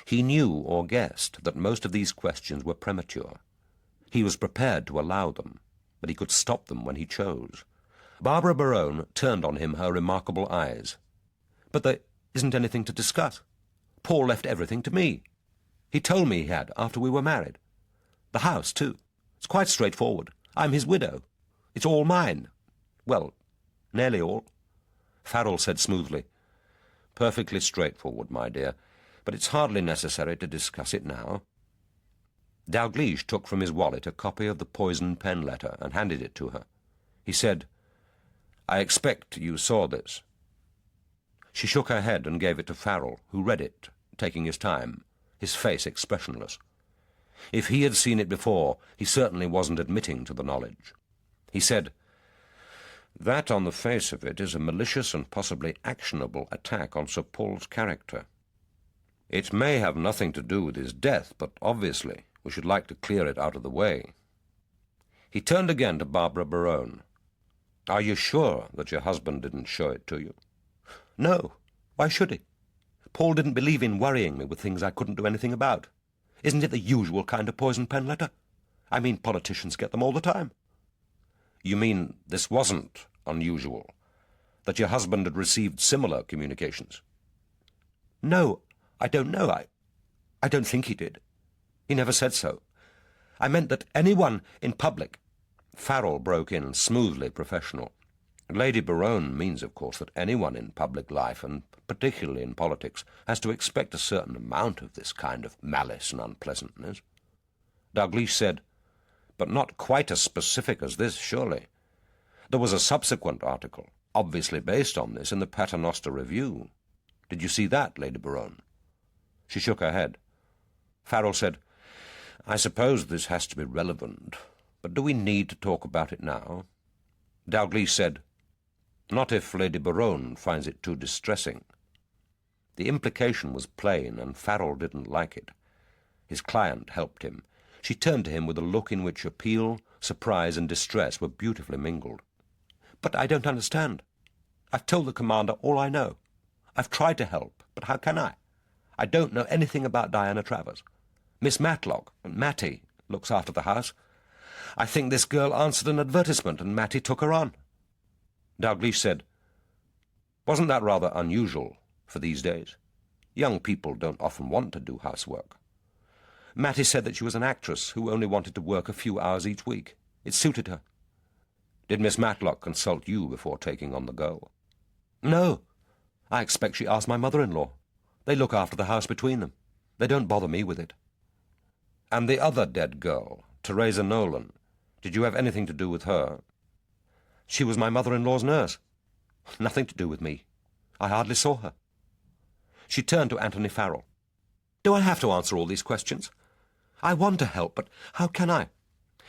He knew or guessed that most of these questions were premature. He was prepared to allow them, but he could stop them when he chose. Barbara Berowne turned on him her remarkable eyes. "But there isn't anything to discuss. Paul left everything to me. He told me he had after we were married. The house, too. It's quite straightforward. I'm his widow. It's all mine. Well, nearly all." Farrell said smoothly, "Perfectly straightforward, my dear, but it's hardly necessary to discuss it now." Dalgliesh took from his wallet a copy of the poisoned pen letter and handed it to her. He said, "I expect you saw this." She shook her head and gave it to Farrell, who read it, taking his time, his face expressionless. If he had seen it before, he certainly wasn't admitting to the knowledge. He said, "That, on the face of it, is a malicious and possibly actionable attack on Sir Paul's character. It may have nothing to do with his death, but obviously we should like to clear it out of the way." He turned again to Barbara Berowne. "Are you sure that your husband didn't show it to you?" "No. Why should he? Paul didn't believe in worrying me with things I couldn't do anything about. Isn't it the usual kind of poison pen letter? I mean, politicians get them all the time." "You mean this wasn't unusual? That your husband had received similar communications?" "No, I don't know. I don't think he did. He never said so. I meant that anyone in public—" Farrell broke in, smoothly professional. "Lady Berowne means, of course, that anyone in public life, and particularly in politics, has to expect a certain amount of this kind of malice and unpleasantness." Dalgliesh said, "But not quite as specific as this, surely. There was a subsequent article, obviously based on this, in the Paternoster Review. Did you see that, Lady Berowne?" She shook her head. Farrell said, "I suppose this has to be relevant, but do we need to talk about it now?" Dalgliesh said, "Not if Lady Berowne finds it too distressing." The implication was plain, and Farrell didn't like it. His client helped him. She turned to him with a look in which appeal, surprise, and distress were beautifully mingled. "But I don't understand. I've told the commander all I know. I've tried to help, but how can I? I don't know anything about Diana Travers. Miss Mattie, looks after the house. I think this girl answered an advertisement and Mattie took her on." Dalgliesh said, "Wasn't that rather unusual for these days? Young people don't often want to do housework." Mattie said that she was an actress who only wanted to work a few hours each week. It suited her. "Did Miss Matlock consult you before taking on the girl?" "No. I expect she asked my mother-in-law. They look after the house between them. They don't bother me with it." "And the other dead girl, Theresa Nolan, did you have anything to do with her?" "She was my mother-in-law's nurse. Nothing to do with me. I hardly saw her." She turned to Anthony Farrell. "Do I have to answer all these questions? I want to help, but how can I?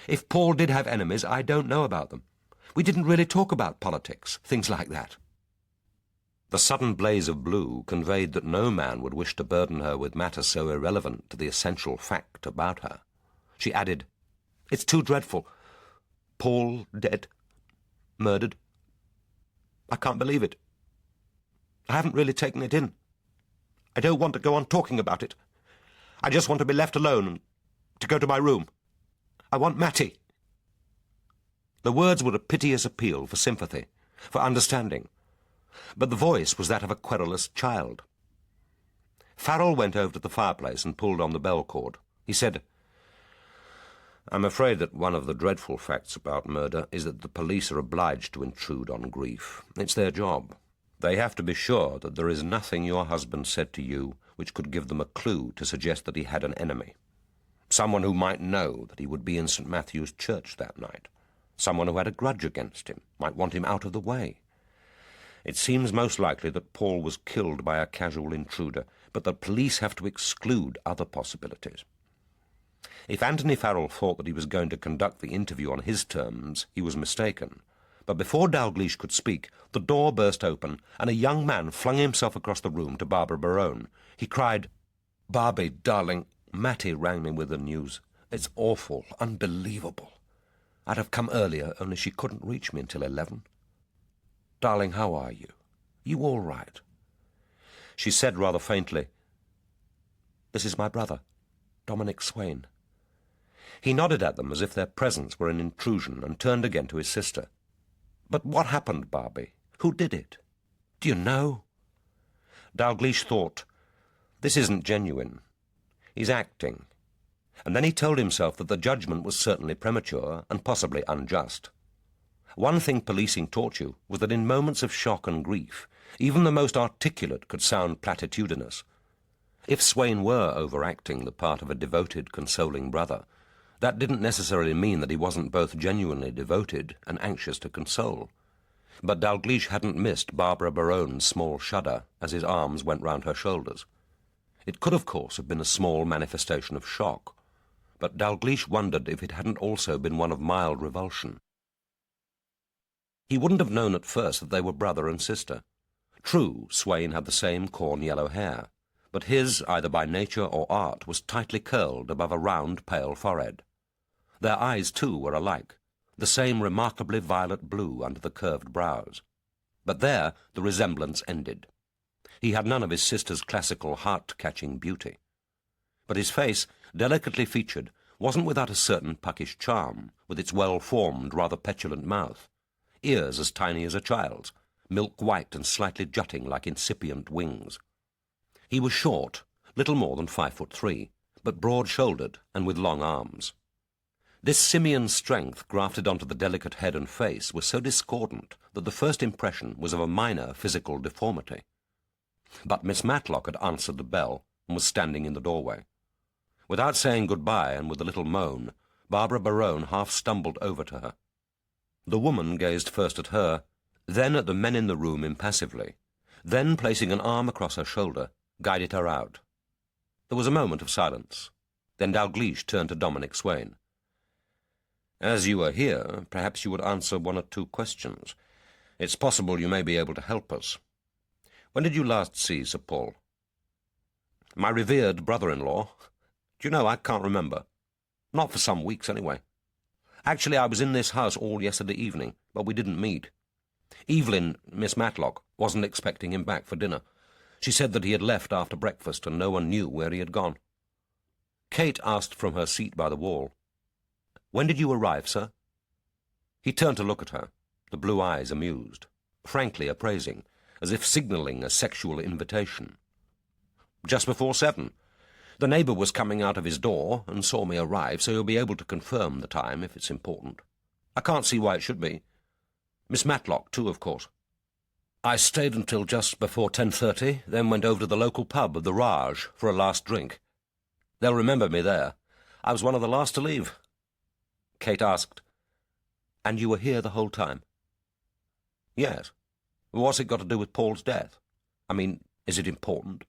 If Paul did have enemies, I don't know about them. We didn't really talk about politics, things like that." The sudden blaze of blue conveyed that no man would wish to burden her with matters so irrelevant to the essential fact about her. She added, "It's too dreadful. Paul dead. Murdered. I can't believe it. I haven't really taken it in. I don't want to go on talking about it. I just want to be left alone and to go to my room. I want Mattie." The words were a piteous appeal for sympathy, for understanding, but the voice was that of a querulous child. Farrell went over to the fireplace and pulled on the bell cord. He said, "I'm afraid that one of the dreadful facts about murder is that the police are obliged to intrude on grief. It's their job. They have to be sure that there is nothing your husband said to you which could give them a clue to suggest that he had an enemy. Someone who might know that he would be in St. Matthew's Church that night. Someone who had a grudge against him, might want him out of the way. It seems most likely that Paul was killed by a casual intruder, but the police have to exclude other possibilities." If Anthony Farrell thought that he was going to conduct the interview on his terms, he was mistaken. But before Dalgliesh could speak, the door burst open, and a young man flung himself across the room to Barbara Berowne. He cried, "Barbie, darling, Mattie rang me with the news. It's awful, unbelievable. I'd have come earlier, only she couldn't reach me until 11. Darling, how are you? You all right?" She said rather faintly, "This is my brother, Dominic Swain." He nodded at them as if their presence were an intrusion and turned again to his sister. "But what happened, Barbie? Who did it? Do you know?" Dalgliesh thought, "This isn't genuine. He's acting." And then he told himself that the judgment was certainly premature and possibly unjust. One thing policing taught you was that in moments of shock and grief, even the most articulate could sound platitudinous. If Swain were overacting the part of a devoted, consoling brother, that didn't necessarily mean that he wasn't both genuinely devoted and anxious to console. But Dalgliesh hadn't missed Barbara Berowne's small shudder as his arms went round her shoulders. It could, of course, have been a small manifestation of shock, but Dalgliesh wondered if it hadn't also been one of mild revulsion. He wouldn't have known at first that they were brother and sister. True, Swain had the same corn-yellow hair, but his, either by nature or art, was tightly curled above a round, pale forehead. Their eyes, too, were alike, the same remarkably violet blue under the curved brows. But there the resemblance ended. He had none of his sister's classical heart-catching beauty. But his face, delicately featured, wasn't without a certain puckish charm, with its well-formed, rather petulant mouth, ears as tiny as a child's, milk-white and slightly jutting like incipient wings. He was short, little more than 5'3", but broad-shouldered and with long arms. This simian strength grafted onto the delicate head and face was so discordant that the first impression was of a minor physical deformity. But Miss Matlock had answered the bell and was standing in the doorway. Without saying good-bye and with a little moan, Barbara Berowne half stumbled over to her. The woman gazed first at her, then at the men in the room impassively, then, placing an arm across her shoulder, guided her out. There was a moment of silence. Then Dalgliesh turned to Dominic Swain. "As you are here, perhaps you would answer one or two questions. It's possible you may be able to help us. When did you last see Sir Paul?" "My revered brother-in-law? Do you know, I can't remember. Not for some weeks, anyway. Actually, I was in this house all yesterday evening, but we didn't meet. Evelyn, Miss Matlock, wasn't expecting him back for dinner. She said that he had left after breakfast and no one knew where he had gone. Kate asked from her seat by the wall, "When did you arrive, sir?" He turned to look at her, the blue eyes amused, frankly appraising, as if signalling a sexual invitation. "Just before 7. The neighbour was coming out of his door and saw me arrive, so he'll be able to confirm the time if it's important. I can't see why it should be. Miss Matlock, too, of course. I stayed until just before 10:30, then went over to the local pub of the Raj for a last drink. They'll remember me there. I was one of the last to leave." Kate asked, "And you were here the whole time?" "Yes. What's it got to do with Paul's death? I mean, is it important?"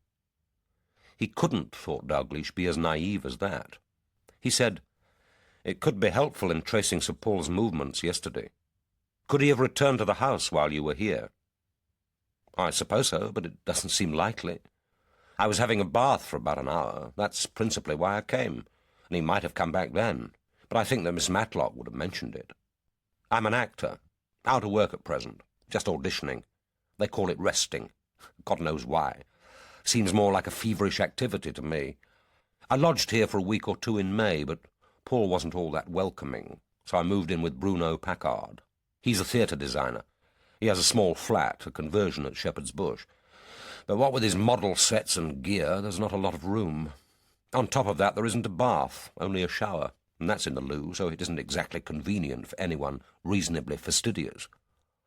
He couldn't, thought Dalgliesh, be as naive as that. He said, "It could be helpful in tracing Sir Paul's movements yesterday. Could he have returned to the house while you were here?" "I suppose so, but it doesn't seem likely. I was having a bath for about an hour. That's principally why I came, and he might have come back then, but I think that Miss Matlock would have mentioned it. I'm an actor, out of work at present, just auditioning. They call it resting. God knows why. Seems more like a feverish activity to me. I lodged here for a week or two in May, but Paul wasn't all that welcoming, so I moved in with Bruno Packard. He's a theatre designer. He has a small flat, a conversion at Shepherd's Bush. But what with his model sets and gear, there's not a lot of room. On top of that, there isn't a bath, only a shower, and that's in the loo, so it isn't exactly convenient for anyone reasonably fastidious.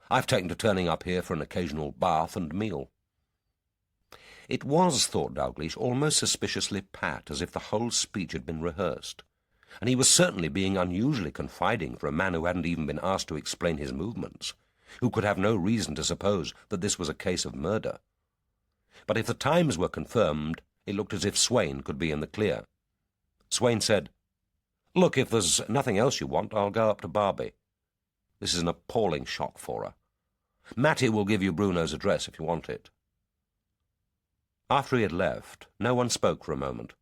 I've taken to turning up here for an occasional bath and meal." It was, thought Dalgliesh, almost suspiciously pat, as if the whole speech had been rehearsed, and he was certainly being unusually confiding for a man who hadn't even been asked to explain his movements, who could have no reason to suppose that this was a case of murder. But if the times were confirmed, it looked as if Swain could be in the clear. Swain said, "Look, if there's nothing else you want, I'll go up to Barbie. This is an appalling shock for her. Matty will give you Bruno's address if you want it." After he had left, no one spoke for a moment.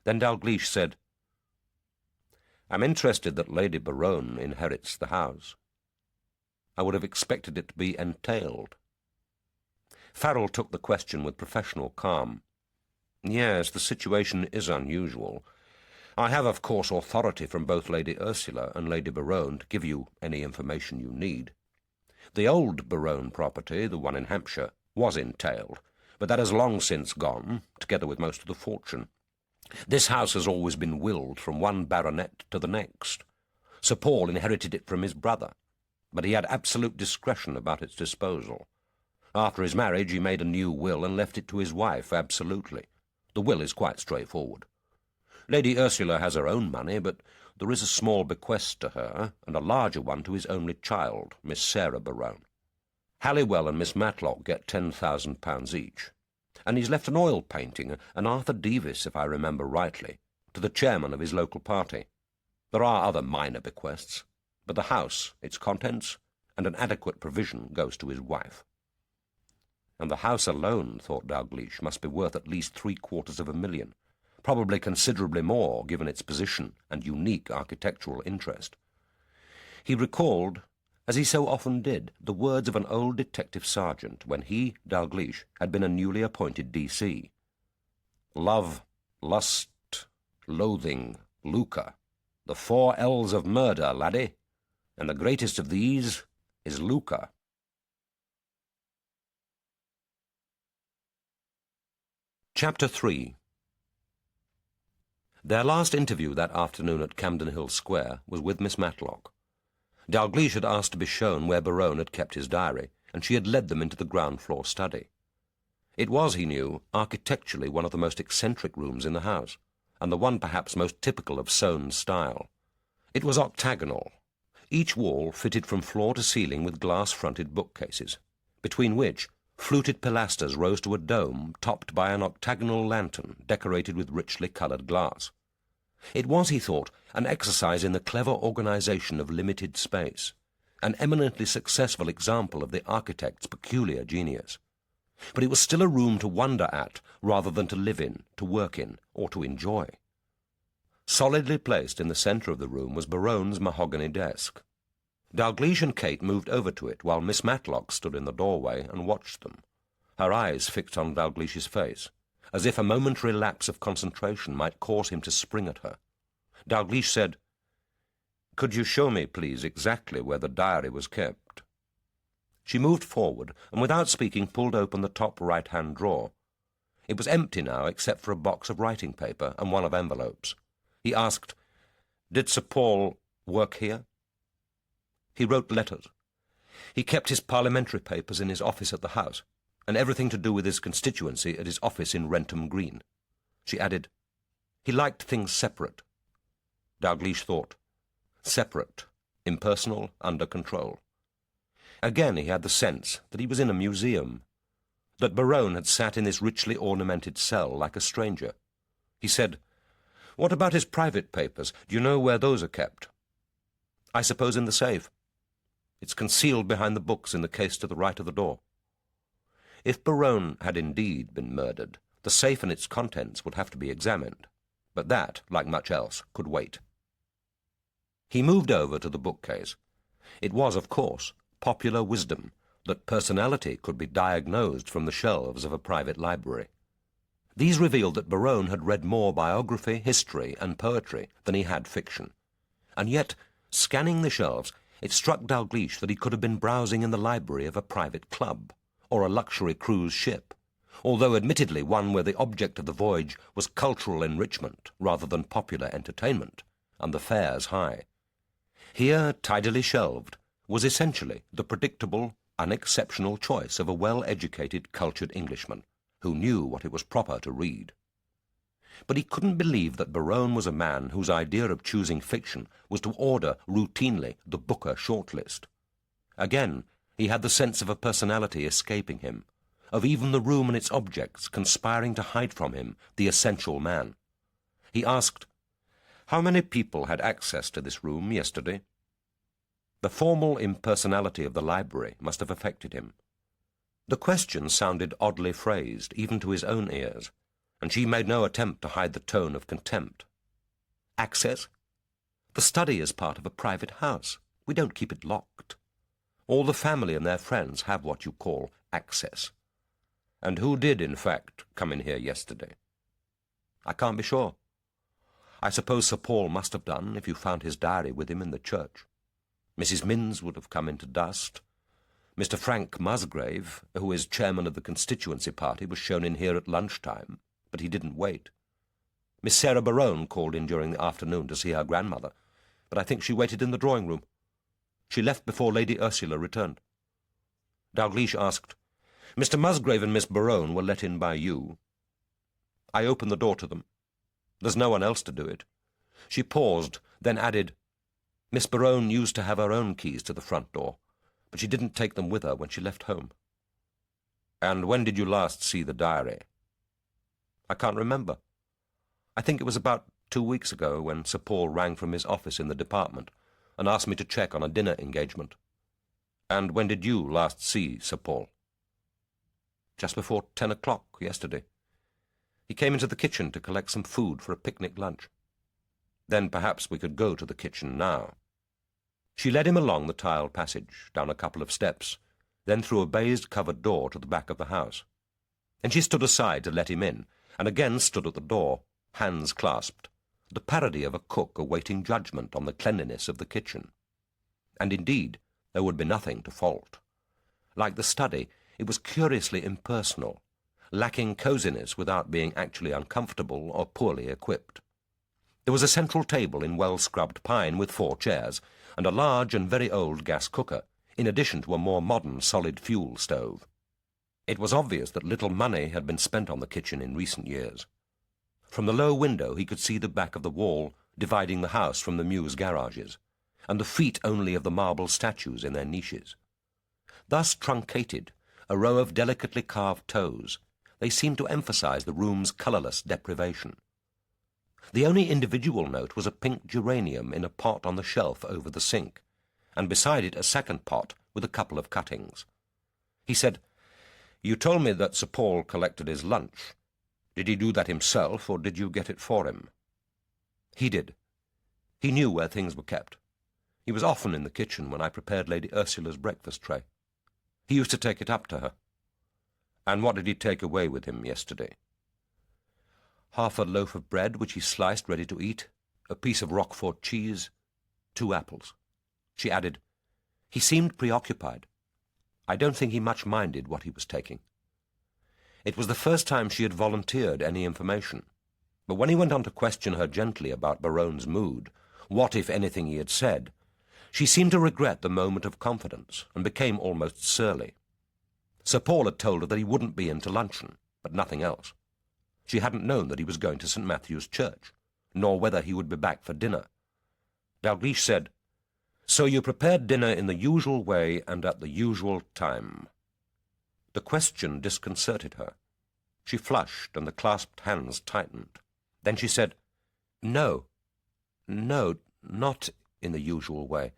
Then Dalgliesh said, "I'm interested that Lady Berowne inherits the house. I would have expected it to be entailed." Farrell took the question with professional calm. "Yes, the situation is unusual. I have, of course, authority from both Lady Ursula and Lady Berowne to give you any information you need. The old Berowne property, the one in Hampshire, was entailed, but that has long since gone, together with most of the fortune. This house has always been willed from one baronet to the next. Sir Paul inherited it from his brother, but he had absolute discretion about its disposal. After his marriage he made a new will and left it to his wife absolutely. The will is quite straightforward. Lady Ursula has her own money, but there is a small bequest to her, and a larger one to his only child, Miss Sarah Berowne. Halliwell and Miss Matlock get £10,000 each, and he's left an oil painting, an Arthur Davis, if I remember rightly, to the chairman of his local party. There are other minor bequests, but the house, its contents, and an adequate provision goes to his wife." And the house alone, thought Dalgliesh, must be worth at least £750,000, probably considerably more given its position and unique architectural interest. He recalled, as he so often did, the words of an old detective sergeant when he, Dalgliesh, had been a newly appointed DC. "Love, lust, loathing, lucre, the 4 L's of murder, laddie, and the greatest of these is lucre." Chapter 3. Their last interview that afternoon at Camden Hill Square was with Miss Matlock. Dalgliesh had asked to be shown where Berowne had kept his diary, and she had led them into the ground-floor study. It was, he knew, architecturally one of the most eccentric rooms in the house, and the one perhaps most typical of Soane's style. It was octagonal, each wall fitted from floor to ceiling with glass-fronted bookcases, between which fluted pilasters rose to a dome topped by an octagonal lantern decorated with richly coloured glass. It was, he thought, an exercise in the clever organisation of limited space, an eminently successful example of the architect's peculiar genius. But it was still a room to wonder at rather than to live in, to work in, or to enjoy. Solidly placed in the centre of the room was Berowne's mahogany desk. Dalgliesh and Kate moved over to it while Miss Matlock stood in the doorway and watched them. her eyes fixed on Dalglish's face, as if a momentary lapse of concentration might cause him to spring at her. Dalglish said, "Could you show me, please, exactly where the diary was kept?" She moved forward, and without speaking pulled open the top right-hand drawer. It was empty now, except for a box of writing paper and one of envelopes. He asked, "Did Sir Paul work here?" "He wrote letters. He kept his parliamentary papers in his office at the house, and everything to do with his constituency at his office in Wrentham Green." She added, "He liked things separate." Dalglish thought. Separate, impersonal, under control. Again he had the sense that he was in a museum, that Berowne had sat in this richly ornamented cell like a stranger. He said, "What about his private papers? Do you know where those are kept?" "I suppose in the safe. It's concealed behind the books in the case to the right of the door." If Berowne had indeed been murdered, the safe and its contents would have to be examined, but that, like much else, could wait. He moved over to the bookcase. It was, of course, popular wisdom that personality could be diagnosed from the shelves of a private library. These revealed that Berowne had read more biography, history, and poetry than he had fiction. And yet, scanning the shelves, it struck Dalglish that he could have been browsing in the library of a private club, or a luxury cruise ship, although admittedly one where the object of the voyage was cultural enrichment rather than popular entertainment, and the fares high. Here, tidily shelved, was essentially the predictable, unexceptional choice of a well-educated, cultured Englishman, who knew what it was proper to read. But he couldn't believe that Berowne was a man whose idea of choosing fiction was to order routinely the Booker shortlist. Again, he had the sense of a personality escaping him, of even the room and its objects conspiring to hide from him the essential man. He asked, "How many people had access to this room yesterday?" The formal impersonality of the library must have affected him. The question sounded oddly phrased, even to his own ears, and she made no attempt to hide the tone of contempt. "Access? The study is part of a private house. We don't keep it locked. All the family and their friends have what you call access." "And who did, in fact, come in here yesterday?" "I can't be sure. I suppose Sir Paul must have done, if you found his diary with him in the church. Mrs. Minns would have come in to dust. Mr. Frank Musgrave, who is chairman of the constituency party, was shown in here at lunchtime, but he didn't wait. Miss Sarah Berowne called in during the afternoon to see her grandmother, but I think she waited in the drawing-room. She left before Lady Ursula returned." Dalglish asked, "Mr. Musgrave and Miss Berowne were let in by you?" "I opened the door to them. There's no one else to do it." She paused, then added, "Miss Berowne used to have her own keys to the front door, but she didn't take them with her when she left home." "And when did you last see the diary?" "I can't remember. I think it was about 2 weeks ago when Sir Paul rang from his office in the department and asked me to check on a dinner engagement." "And when did you last see Sir Paul?" "Just before 10 o'clock yesterday. He came into the kitchen to collect some food for a picnic lunch." "Then perhaps we could go to the kitchen now." She led him along the tiled passage, down a couple of steps, then through a baize-covered door to the back of the house. And she stood aside to let him in, and again stood at the door, hands clasped, the parody of a cook awaiting judgment on the cleanliness of the kitchen. And indeed, there would be nothing to fault. Like the study, it was curiously impersonal, lacking coziness without being actually uncomfortable or poorly equipped. There was a central table in well-scrubbed pine with 4 chairs, and a large and very old gas cooker, in addition to a more modern solid fuel stove. It was obvious that little money had been spent on the kitchen in recent years. From the low window he could see the back of the wall dividing the house from the mews garages, and the feet only of the marble statues in their niches. Thus truncated, a row of delicately carved toes, they seemed to emphasize the room's colourless deprivation. The only individual note was a pink geranium in a pot on the shelf over the sink, and beside it a second pot with a couple of cuttings. He said, "You told me that Sir Paul collected his lunch. Did he do that himself, or did you get it for him?" "He did. He knew where things were kept. He was often in the kitchen when I prepared Lady Ursula's breakfast tray. He used to take it up to her." And what did he take away with him yesterday? Half a loaf of bread, which he sliced ready to eat, a piece of Roquefort cheese, 2 apples. She added, he seemed preoccupied. I don't think he much minded what he was taking. It was the first time she had volunteered any information, but when he went on to question her gently about Berowne's mood, what, if anything, he had said, she seemed to regret the moment of confidence and became almost surly. Sir Paul had told her that he wouldn't be in to luncheon, but nothing else. She hadn't known that he was going to St. Matthew's Church, nor whether he would be back for dinner. Dalgliesh said, "So you prepared dinner in the usual way and at the usual time." The question disconcerted her. She flushed, and the clasped hands tightened. Then she said, No, not in the usual way.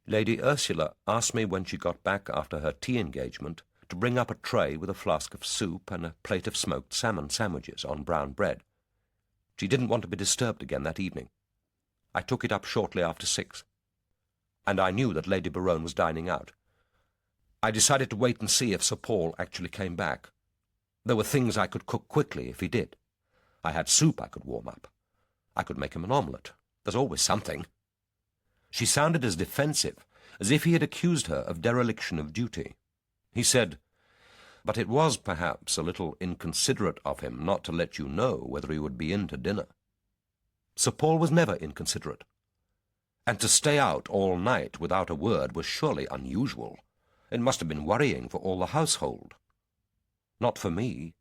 Lady Ursula asked me when she got back after her tea engagement to bring up a tray with a flask of soup and a plate of smoked salmon sandwiches on brown bread. She didn't want to be disturbed again that evening. I took it up shortly after 6, and I knew that Lady Berowne was dining out. I decided to wait and see if Sir Paul actually came back. There were things I could cook quickly if he did. I had soup I could warm up. I could make him an omelette. There's always something. She sounded as defensive as if he had accused her of dereliction of duty. He said, "But it was perhaps a little inconsiderate of him not to let you know whether he would be in to dinner." Sir Paul was never inconsiderate. And to stay out all night without a word was surely unusual. It must have been worrying for all the household. Not for me.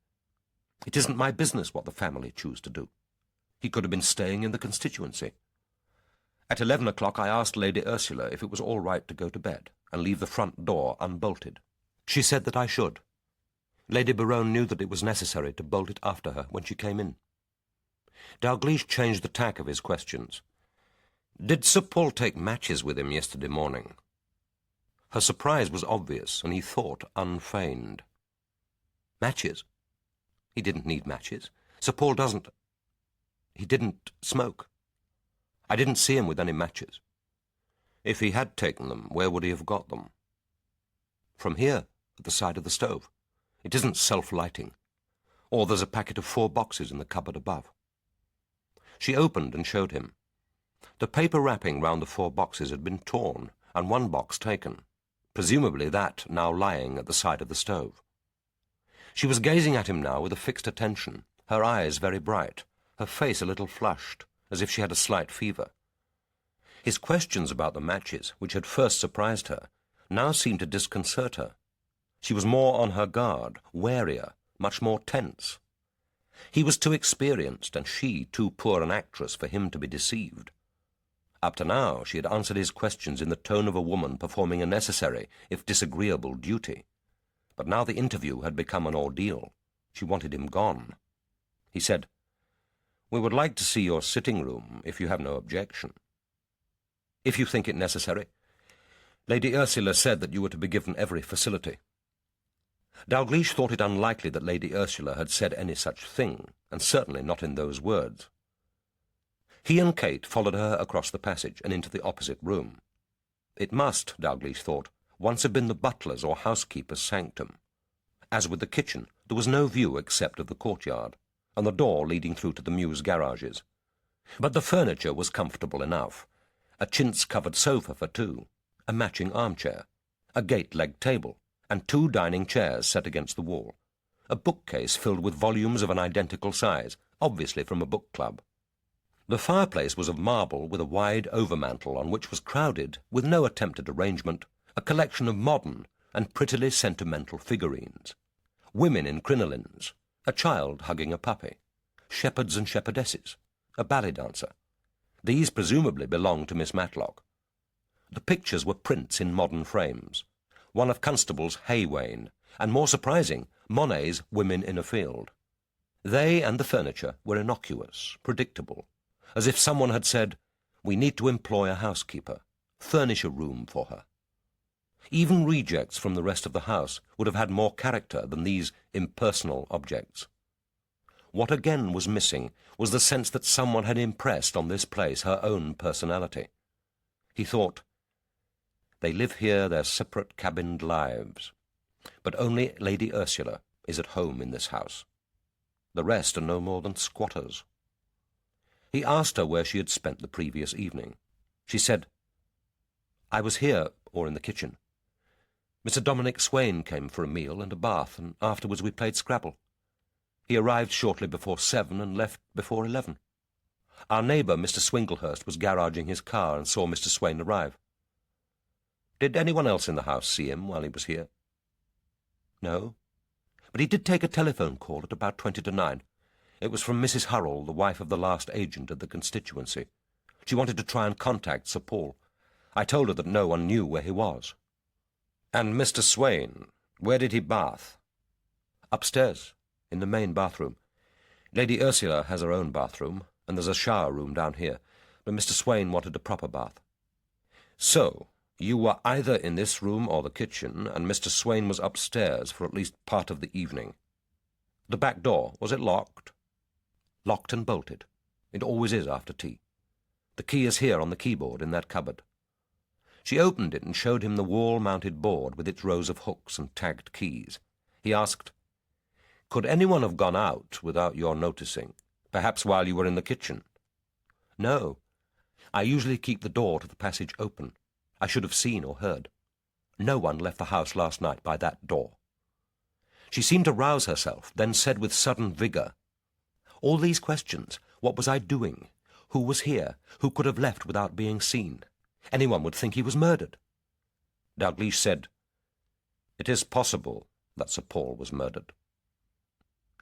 It isn't my business what the family choose to do. He could have been staying in the constituency. At 11 o'clock I asked Lady Ursula if it was all right to go to bed and leave the front door unbolted. She said that I should. Lady Berowne knew that it was necessary to bolt it after her when she came in. Dalgliesh changed the tack of his questions. "Did Sir Paul take matches with him yesterday morning?" Her surprise was obvious, and he thought unfeigned. "Matches? He didn't need matches. Sir Paul doesn't. He didn't smoke. I didn't see him with any matches. If he had taken them, where would he have got them?" "From here, at the side of the stove. It isn't self-lighting. Or there's a packet of 4 boxes in the cupboard above." She opened and showed him. The paper wrapping round the 4 boxes had been torn, and 1 box taken, presumably that now lying at the side of the stove. She was gazing at him now with a fixed attention, her eyes very bright, her face a little flushed, as if she had a slight fever. His questions about the matches, which had first surprised her, now seemed to disconcert her. She was more on her guard, warier, much more tense. He was too experienced, and she too poor an actress for him to be deceived. Up to now she had answered his questions in the tone of a woman performing a necessary, if disagreeable, duty. But now the interview had become an ordeal. She wanted him gone. He said, "We would like to see your sitting-room, if you have no objection." "If you think it necessary. Lady Ursula said that you were to be given every facility." Dalgliesh thought it unlikely that Lady Ursula had said any such thing, and certainly not in those words. He and Kate followed her across the passage and into the opposite room. It must, Dalgliesh thought, once have been the butler's or housekeeper's sanctum. As with the kitchen, there was no view except of the courtyard, and the door leading through to the Mews garages. But the furniture was comfortable enough. A chintz-covered sofa for 2, a matching armchair, a gate-legged table, and 2 dining chairs set against the wall, a bookcase filled with volumes of an identical size, obviously from a book club. The fireplace was of marble with a wide overmantel on which was crowded, with no attempted arrangement, a collection of modern and prettily sentimental figurines. Women in crinolines, a child hugging a puppy, shepherds and shepherdesses, a ballet dancer. These presumably belonged to Miss Matlock. The pictures were prints in modern frames, one of Constable's Hay Wain, and, more surprising, Monet's Women in a Field. They and the furniture were innocuous, predictable, as if someone had said, "We need to employ a housekeeper. Furnish a room for her." Even rejects from the rest of the house would have had more character than these impersonal objects. What again was missing was the sense that someone had impressed on this place her own personality. He thought, "They live here their separate cabined lives." But only Lady Ursula, is at home in this house. The rest are no more than squatters. He asked her where she had spent the previous evening. She said, "I was here, or in the kitchen. Mr. Dominic Swain came for a meal and a bath, and afterwards we played Scrabble. He arrived shortly before 7 and left before 11. Our neighbour, Mr. Swinglehurst, was garaging his car and saw Mr. Swain arrive. Did anyone else in the house see him while he was here?" "No, but he did take a telephone call at about 20 to 9. It was from Mrs. Hurrell, the wife of the last agent of the constituency. She wanted to try and contact Sir Paul. I told her that no one knew where he was." "And Mr. Swain, where did he bath?" "Upstairs, in the main bathroom. Lady Ursula has her own bathroom, and there's a shower room down here, but Mr. Swain wanted a proper bath." "So, you were either in this room or the kitchen, and Mr. Swain was upstairs for at least part of the evening. The back door, was it locked?" "Locked and bolted. It always is after tea. The key is here on the keyboard in that cupboard." She opened it and showed him the wall-mounted board with its rows of hooks and tagged keys. He asked, "Could anyone have gone out without your noticing, perhaps while you were in the kitchen?" "No. I usually keep the door to the passage open. I should have seen or heard. No one left the house last night by that door." She seemed to rouse herself, then said with sudden vigour, "All these questions, what was I doing? Who was here? Who could have left without being seen? Anyone would think he was murdered." Dalgliesh said, "It is possible that Sir Paul was murdered."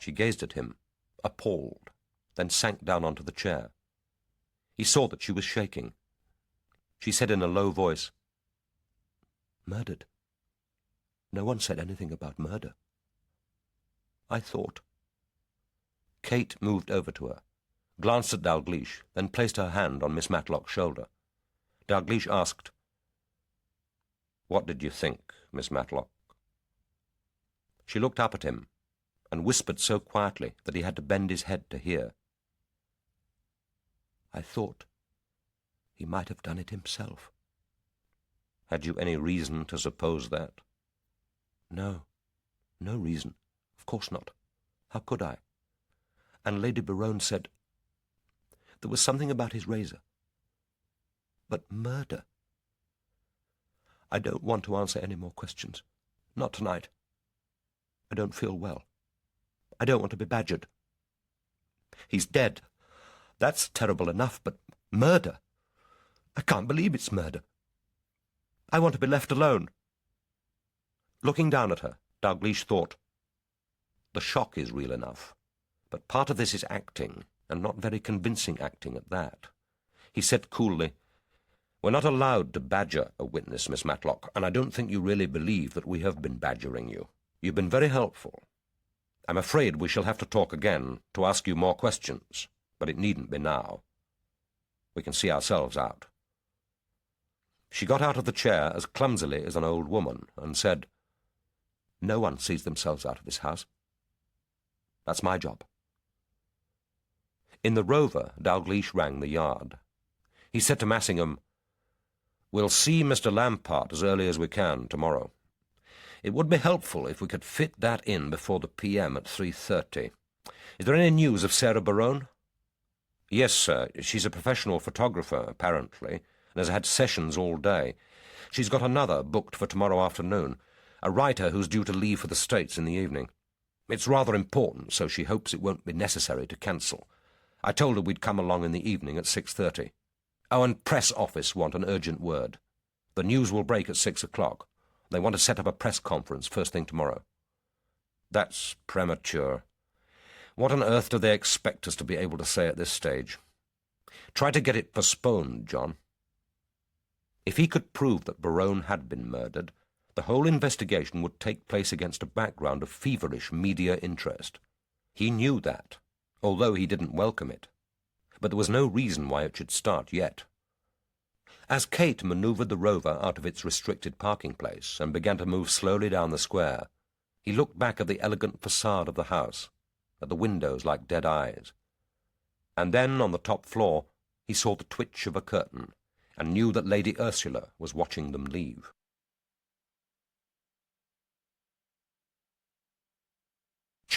She gazed at him, appalled, then sank down onto the chair. He saw that she was shaking. She said in a low voice, "Murdered? No one said anything about murder. I thought—" Kate moved over to her, glanced at Dalgliesh, then placed her hand on Miss Matlock's shoulder. Dalgliesh asked, "What did you think, Miss Matlock?" She looked up at him and whispered so quietly that he had to bend his head to hear. "I thought he might have done it himself." "Had you any reason to suppose that?" "No, no reason. Of course not. How could I? And Lady Berowne said there was something about his razor. But murder? I don't want to answer any more questions. Not tonight. I don't feel well. I don't want to be badgered. He's dead. That's terrible enough, but murder? I can't believe it's murder. I want to be left alone." Looking down at her, Dalgliesh thought, "The shock is real enough, but part of this is acting, and not very convincing acting at that." He said coolly, "We're not allowed to badger a witness, Miss Matlock, and I don't think you really believe that we have been badgering you. You've been very helpful. I'm afraid we shall have to talk again to ask you more questions, but it needn't be now. We can see ourselves out." She got out of the chair as clumsily as an old woman and said, "No one sees themselves out of this house. That's my job." In the Rover, Dalgliesh rang the yard. He said to Massingham, "We'll see Mr. Lampart as early as we can tomorrow. It would be helpful if we could fit that in before the PM at 3:30. Is there any news of Sarah Berowne?" "Yes, sir. She's a professional photographer, apparently, and has had sessions all day. She's got another booked for tomorrow afternoon, a writer who's due to leave for the States in the evening. It's rather important, so she hopes it won't be necessary to cancel. I told her we'd come along in the evening at 6:30. Oh, and press office want an urgent word. The news will break at 6 o'clock. They want to set up a press conference first thing tomorrow." "That's premature. What on earth do they expect us to be able to say at this stage? Try to get it postponed, John." If he could prove that Berowne had been murdered, the whole investigation would take place against a background of feverish media interest. He knew that, although he didn't welcome it. But there was no reason why it should start yet. As Kate manoeuvred the Rover out of its restricted parking place and began to move slowly down the square, he looked back at the elegant facade of the house, at the windows like dead eyes. And then, on the top floor, he saw the twitch of a curtain and knew that Lady Ursula was watching them leave.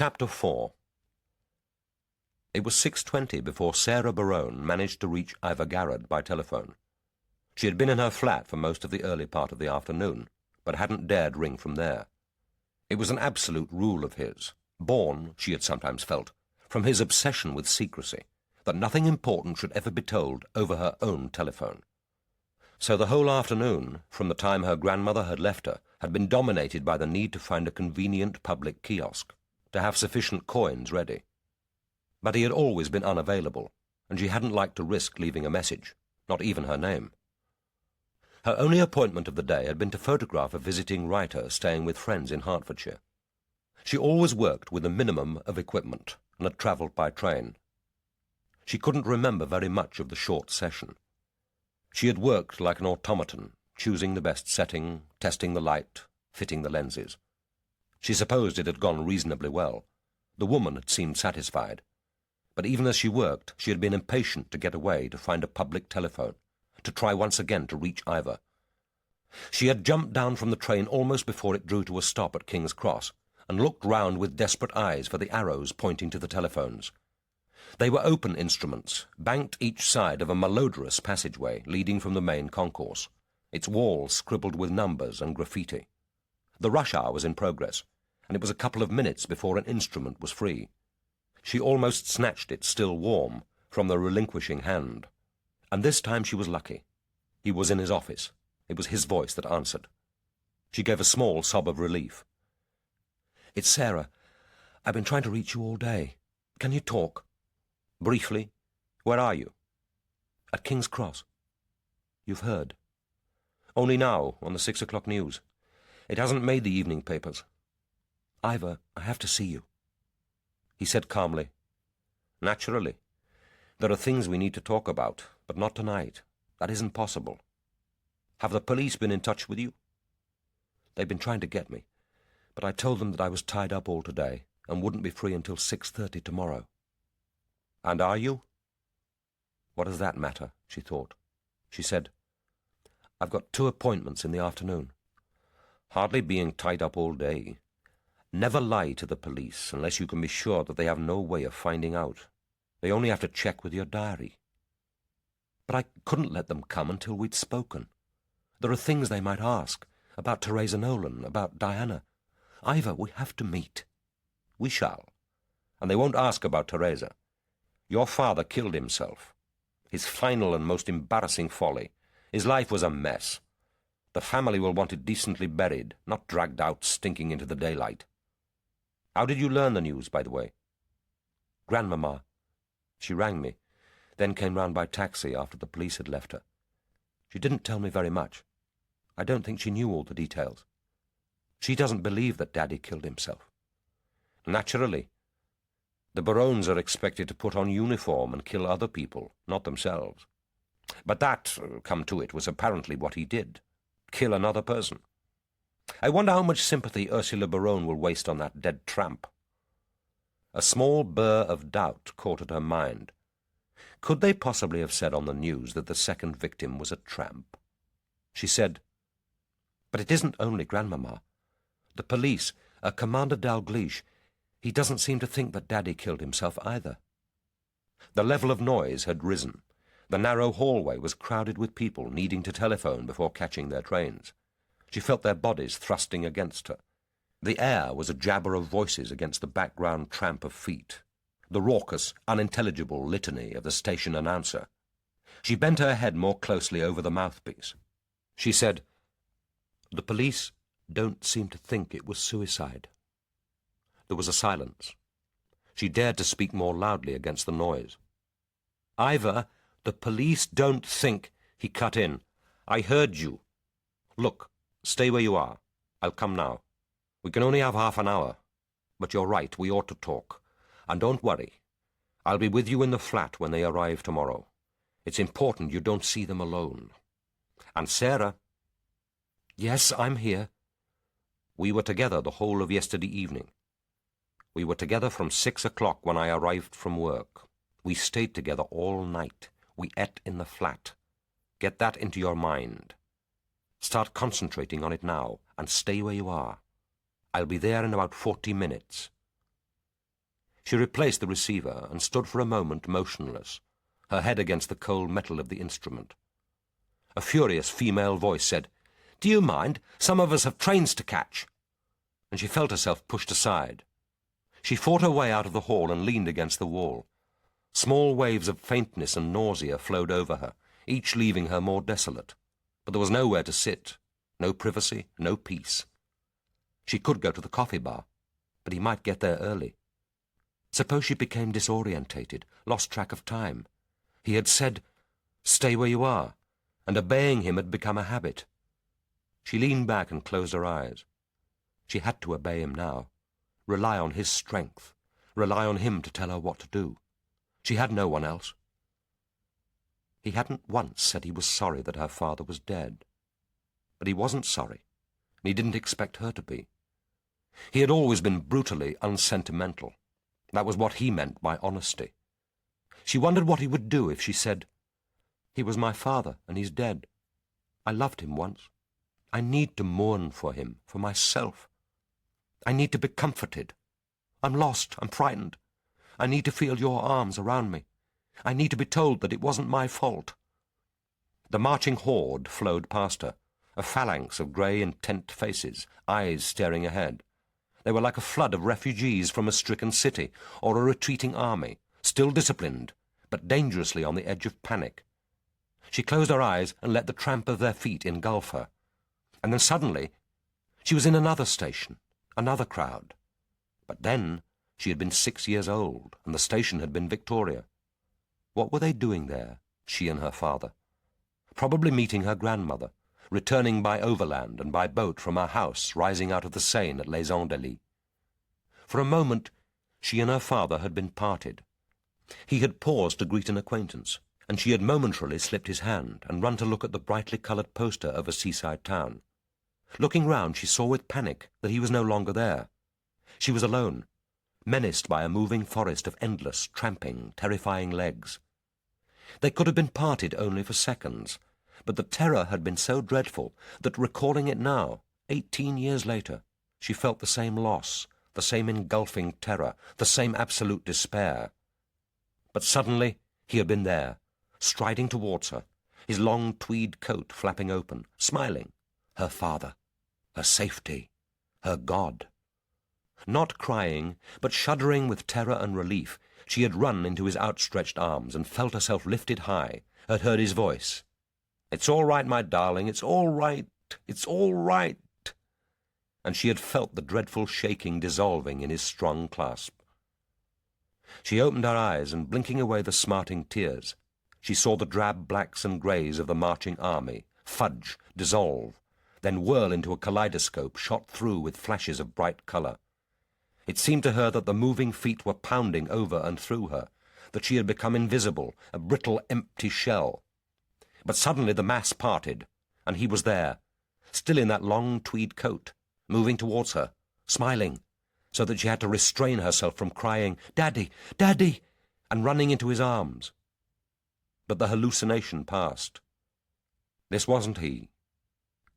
Chapter 4. It was 6:20 before Sarah Berowne managed to reach Ivor Garrard by telephone. She had been in her flat for most of the early part of the afternoon, but hadn't dared ring from there. It was an absolute rule of his, born, she had sometimes felt, from his obsession with secrecy, that nothing important should ever be told over her own telephone. So the whole afternoon, from the time her grandmother had left her, had been dominated by the need to find a convenient public kiosk, to have sufficient coins ready. But he had always been unavailable, and she hadn't liked to risk leaving a message, not even her name. Her only appointment of the day had been to photograph a visiting writer staying with friends in Hertfordshire. She always worked with a minimum of equipment and had travelled by train. She couldn't remember very much of the short session. She had worked like an automaton, choosing the best setting, testing the light, fitting the lenses. She supposed it had gone reasonably well. The woman had seemed satisfied. But even as she worked, she had been impatient to get away, to find a public telephone, to try once again to reach Ivor. She had jumped down from the train almost before it drew to a stop at King's Cross, and looked round with desperate eyes for the arrows pointing to the telephones. They were open instruments, banked each side of a malodorous passageway leading from the main concourse, its walls scribbled with numbers and graffiti. The rush hour was in progress, and it was a couple of minutes before an instrument was free. She almost snatched it, still warm, from the relinquishing hand. And this time she was lucky. He was in his office. It was his voice that answered. She gave a small sob of relief. "It's Sarah. I've been trying to reach you all day. Can you talk?" "Briefly. Where are you?" "At King's Cross." "You've heard?" "Only now, on the 6 o'clock news. It hasn't made the evening papers." "Ivor, I have to see you." He said calmly, "Naturally. There are things we need to talk about, but not tonight. That isn't possible. Have the police been in touch with you?" "They've been trying to get me, but I told them that I was tied up all today and wouldn't be free until 6:30 tomorrow." "And are you?" What does that matter, she thought. She said, "I've got 2 appointments in the afternoon." "Hardly being tied up all day. Never lie to the police unless you can be sure that they have no way of finding out. They only have to check with your diary." "But I couldn't let them come until we'd spoken. There are things they might ask, about Theresa Nolan, about Diana. Ivor, we have to meet." "We shall. And they won't ask about Theresa. Your father killed himself. His final and most embarrassing folly. His life was a mess. The family will want it decently buried, not dragged out stinking into the daylight. How did you learn the news, by the way?" "Grandmamma. She rang me, then came round by taxi after the police had left her. She didn't tell me very much. I don't think she knew all the details. She doesn't believe that Daddy killed himself." "Naturally. The Berownes are expected to put on uniform and kill other people, not themselves. But that, come to it, was apparently what he did. Kill another person. I wonder how much sympathy Ursula Berowne will waste on that dead tramp." A small burr of doubt caught at her mind. Could they possibly have said on the news that the second victim was a tramp? She said, "But it isn't only Grandmamma. The police, Commander Dalgliesh, he doesn't seem to think that Daddy killed himself either." The level of noise had risen. The narrow hallway was crowded with people needing to telephone before catching their trains. She felt their bodies thrusting against her. The air was a jabber of voices against the background tramp of feet, the raucous, unintelligible litany of the station announcer. She bent her head more closely over the mouthpiece. She said, "The police don't seem to think it was suicide." There was a silence. She dared to speak more loudly against the noise. "Ivor, the police don't think—" He cut in. "I heard you. Look, stay where you are. I'll come now. We can only have half an hour. But you're right, we ought to talk. And don't worry. I'll be with you in the flat when they arrive tomorrow. It's important you don't see them alone. And Sarah—" "Yes, I'm here." "We were together the whole of yesterday evening. We were together from 6 o'clock when I arrived from work. We stayed together all night. We ate in the flat. Get that into your mind. Start concentrating on it now, and stay where you are. I'll be there in about 40 minutes. She replaced the receiver and stood for a moment motionless, her head against the cold metal of the instrument. A furious female voice said, "Do you mind? Some of us have trains to catch." And she felt herself pushed aside. She fought her way out of the hall and leaned against the wall. Small waves of faintness and nausea flowed over her, each leaving her more desolate. But there was nowhere to sit, no privacy, no peace. She could go to the coffee bar, but he might get there early. Suppose she became disorientated, lost track of time. He had said, "Stay where you are," and obeying him had become a habit. She leaned back and closed her eyes. She had to obey him now, rely on his strength, rely on him to tell her what to do. She had no one else. He hadn't once said he was sorry that her father was dead. But he wasn't sorry, and he didn't expect her to be. He had always been brutally unsentimental. That was what he meant by honesty. She wondered what he would do if she said, "He was my father, and he's dead. I loved him once. I need to mourn for him, for myself. I need to be comforted. I'm lost, I'm frightened. I need to feel your arms around me. I need to be told that it wasn't my fault." The marching horde flowed past her, a phalanx of grey intent faces, eyes staring ahead. They were like a flood of refugees from a stricken city or a retreating army, still disciplined, but dangerously on the edge of panic. She closed her eyes and let the tramp of their feet engulf her. And then suddenly she was in another station, another crowd. But then she had been 6 years old, and the station had been Victoria. What were they doing there, she and her father? Probably meeting her grandmother, returning by overland and by boat from her house rising out of the Seine at Les Andelys. For a moment she and her father had been parted. He had paused to greet an acquaintance, and she had momentarily slipped his hand and run to look at the brightly coloured poster of a seaside town. Looking round, she saw with panic that he was no longer there. She was alone, menaced by a moving forest of endless, tramping, terrifying legs. They could have been parted only for seconds, but the terror had been so dreadful that, recalling it now, 18 years later, she felt the same loss, the same engulfing terror, the same absolute despair. But suddenly he had been there, striding towards her, his long tweed coat flapping open, smiling. Her father, her safety, her God. Not crying, but shuddering with terror and relief, she had run into his outstretched arms and felt herself lifted high, had heard his voice. "It's all right, my darling, it's all right, it's all right." And she had felt the dreadful shaking dissolving in his strong clasp. She opened her eyes, and blinking away the smarting tears, she saw the drab blacks and greys of the marching army fudge, dissolve, then whirl into a kaleidoscope shot through with flashes of bright colour. It seemed to her that the moving feet were pounding over and through her, that she had become invisible, a brittle, empty shell. But suddenly the mass parted, and he was there, still in that long tweed coat, moving towards her, smiling, so that she had to restrain herself from crying, "Daddy, Daddy!" and running into his arms. But the hallucination passed. This wasn't he.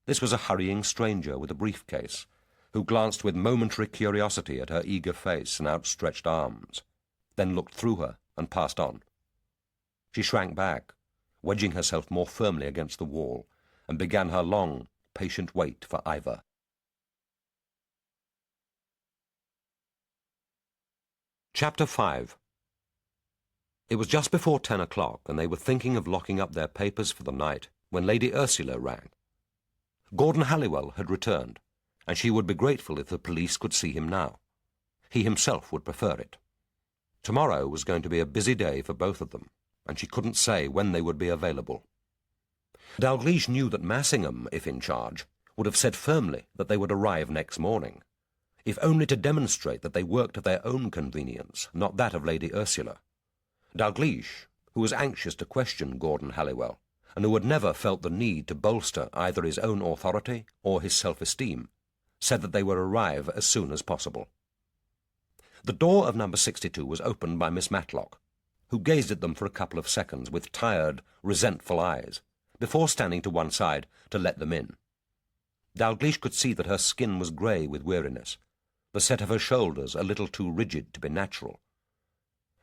This was a hurrying stranger with a briefcase, who glanced with momentary curiosity at her eager face and outstretched arms, then looked through her and passed on. She shrank back, wedging herself more firmly against the wall, and began her long, patient wait for Ivor. Chapter 5. It was just before 10 o'clock, and they were thinking of locking up their papers for the night, when Lady Ursula rang. Gordon Halliwell had returned, and she would be grateful if the police could see him now. He himself would prefer it. Tomorrow was going to be a busy day for both of them, and she couldn't say when they would be available. Dalgliesh knew that Massingham, if in charge, would have said firmly that they would arrive next morning, if only to demonstrate that they worked at their own convenience, not that of Lady Ursula. Dalgliesh, who was anxious to question Gordon Halliwell, and who had never felt the need to bolster either his own authority or his self-esteem, said that they would arrive as soon as possible. The door of number 62 was opened by Miss Matlock, who gazed at them for a couple of seconds with tired, resentful eyes, before standing to one side to let them in. Dalgliesh could see that her skin was grey with weariness, the set of her shoulders a little too rigid to be natural,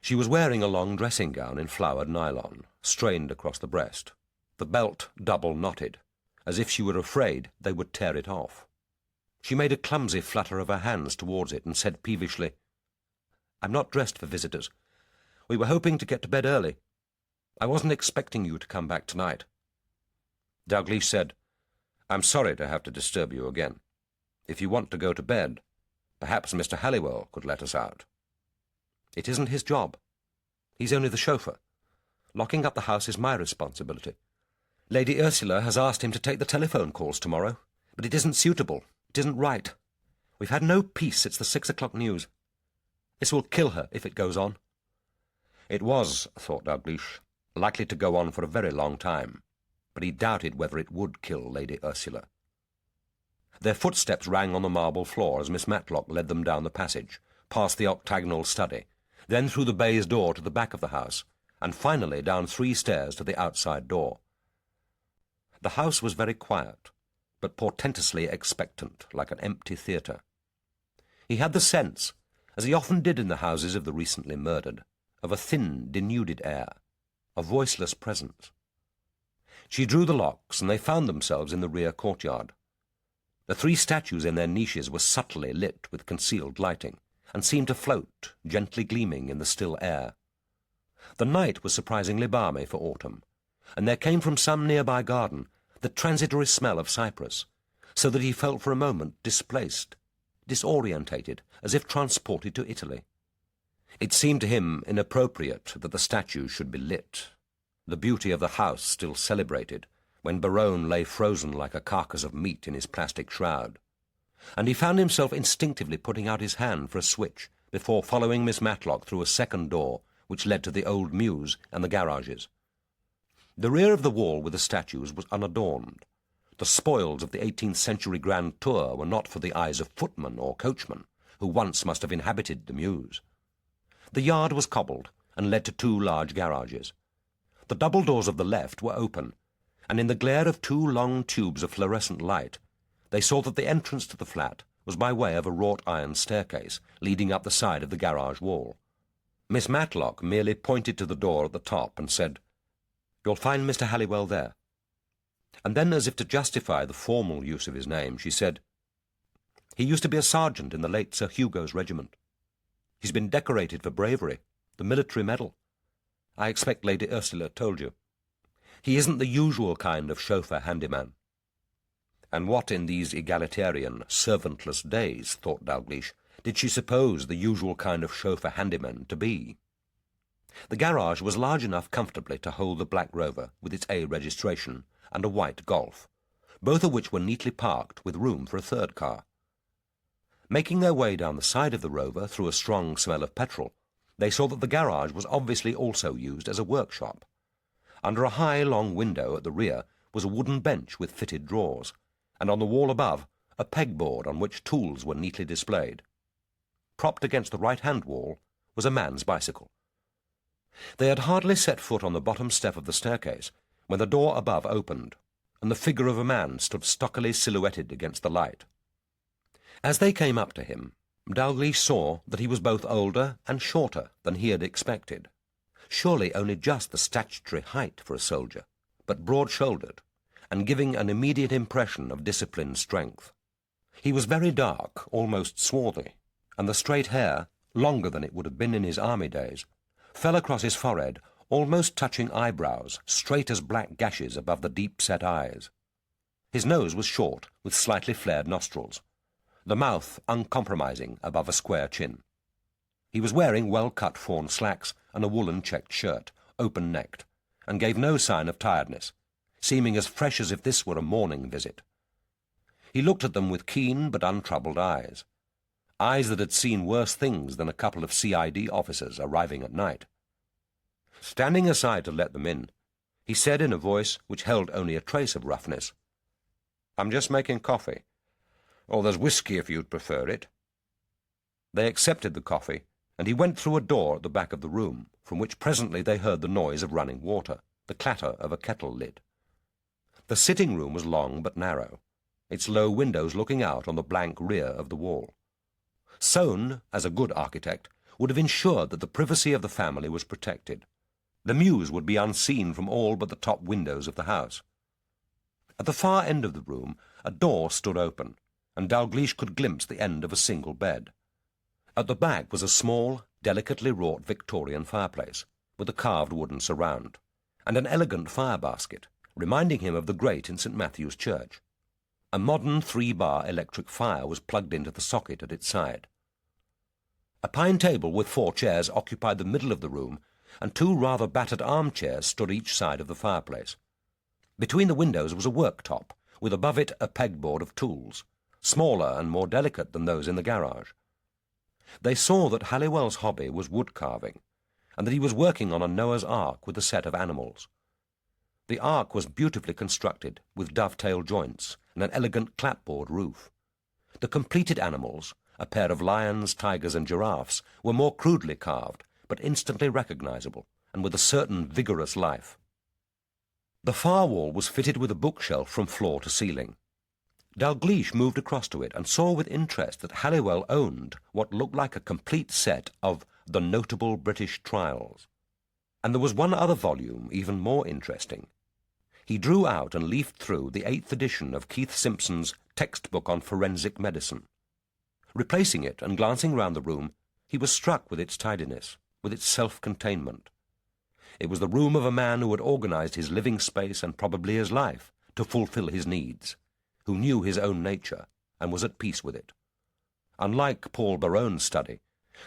She was wearing a long dressing gown in flowered nylon, strained across the breast, the belt double knotted, as if she were afraid they would tear it off. She made a clumsy flutter of her hands towards it and said peevishly, "I'm not dressed for visitors. We were hoping to get to bed early. I wasn't expecting you to come back tonight." Dalgliesh said, "I'm sorry to have to disturb you again. If you want to go to bed, perhaps Mr. Halliwell could let us out." "It isn't his job. He's only the chauffeur. Locking up the house is my responsibility. Lady Ursula has asked him to take the telephone calls tomorrow, but it isn't suitable. It isn't right. We've had no peace since the 6 o'clock news. This will kill her if it goes on." It was, thought Dalgliesh, likely to go on for a very long time, but he doubted whether it would kill Lady Ursula. Their footsteps rang on the marble floor as Miss Matlock led them down the passage, past the octagonal study, then through the baize door to the back of the house, and finally down 3 stairs to the outside door. The house was very quiet, but portentously expectant, like an empty theatre. He had the sense, as he often did in the houses of the recently murdered, of a thin, denuded air, a voiceless presence. She drew the locks, and they found themselves in the rear courtyard. The 3 statues in their niches were subtly lit with concealed lighting, and seemed to float, gently gleaming in the still air. The night was surprisingly balmy for autumn, and there came from some nearby garden the transitory smell of cypress, so that he felt for a moment displaced, disorientated, as if transported to Italy. It seemed to him inappropriate that the statues should be lit, the beauty of the house still celebrated, when Berowne lay frozen like a carcass of meat in his plastic shroud, and he found himself instinctively putting out his hand for a switch before following Miss Matlock through a second door which led to the old mews and the garages. The rear of the wall with the statues was unadorned. The spoils of the 18th century grand tour were not for the eyes of footmen or coachmen, who once must have inhabited the mews. The yard was cobbled and led to 2 large garages. The double doors of the left were open, and in the glare of 2 long tubes of fluorescent light, they saw that the entrance to the flat was by way of a wrought iron staircase leading up the side of the garage wall. Miss Matlock merely pointed to the door at the top and said, "You'll find Mr. Halliwell there." And then, as if to justify the formal use of his name, she said, "He used to be a sergeant in the late Sir Hugo's regiment. He's been decorated for bravery, the military medal. I expect Lady Ursula told you. He isn't the usual kind of chauffeur handyman." And what in these egalitarian, servantless days, thought Dalgliesh, did she suppose the usual kind of chauffeur handyman to be? The garage was large enough comfortably to hold the Black Rover with its A registration and a white Golf, both of which were neatly parked with room for a third car. Making their way down the side of the Rover through a strong smell of petrol, they saw that the garage was obviously also used as a workshop. Under a high, long window at the rear was a wooden bench with fitted drawers, and on the wall above a pegboard on which tools were neatly displayed. Propped against the right-hand wall was a man's bicycle. They had hardly set foot on the bottom step of the staircase when the door above opened, and the figure of a man stood stockily silhouetted against the light. As they came up to him, Dalgliesh saw that he was both older and shorter than he had expected. Surely only just the statutory height for a soldier, but broad-shouldered, and giving an immediate impression of disciplined strength. He was very dark, almost swarthy, and the straight hair, longer than it would have been in his army days, fell across his forehead, almost touching eyebrows, straight as black gashes above the deep-set eyes. His nose was short, with slightly flared nostrils, the mouth uncompromising above a square chin. He was wearing well-cut fawn slacks and a woolen checked shirt, open-necked, and gave no sign of tiredness, seeming as fresh as if this were a morning visit. He looked at them with keen but untroubled eyes that had seen worse things than a couple of CID officers arriving at night. Standing aside to let them in, he said in a voice which held only a trace of roughness, "I'm just making coffee. Or there's whiskey if you'd prefer it." They accepted the coffee, and he went through a door at the back of the room, from which presently they heard the noise of running water, the clatter of a kettle lid. The sitting room was long but narrow, its low windows looking out on the blank rear of the wall. Soane, as a good architect, would have ensured that the privacy of the family was protected. The mews would be unseen from all but the top windows of the house. At the far end of the room, a door stood open, and Dalgliesh could glimpse the end of a single bed. At the back was a small, delicately wrought Victorian fireplace, with a carved wooden surround, and an elegant fire-basket, reminding him of the grate in St. Matthew's Church. A modern 3-bar electric fire was plugged into the socket at its side. A pine table with 4 chairs occupied the middle of the room, and 2 rather battered armchairs stood each side of the fireplace. Between the windows was a worktop, with above it a pegboard of tools, smaller and more delicate than those in the garage. They saw that Halliwell's hobby was wood-carving, and that he was working on a Noah's Ark with a set of animals. The ark was beautifully constructed, with dovetail joints and an elegant clapboard roof. The completed animals, a pair of lions, tigers, and giraffes, were more crudely carved, but instantly recognizable, and with a certain vigorous life. The far wall was fitted with a bookshelf from floor to ceiling. Dalgliesh moved across to it and saw with interest that Halliwell owned what looked like a complete set of The Notable British Trials. And there was one other volume even more interesting. He drew out and leafed through the 8th edition of Keith Simpson's textbook on forensic medicine. Replacing it and glancing round the room, he was struck with its tidiness, with its self-containment. It was the room of a man who had organized his living space and probably his life to fulfill his needs, who knew his own nature and was at peace with it. Unlike Paul Berowne's study,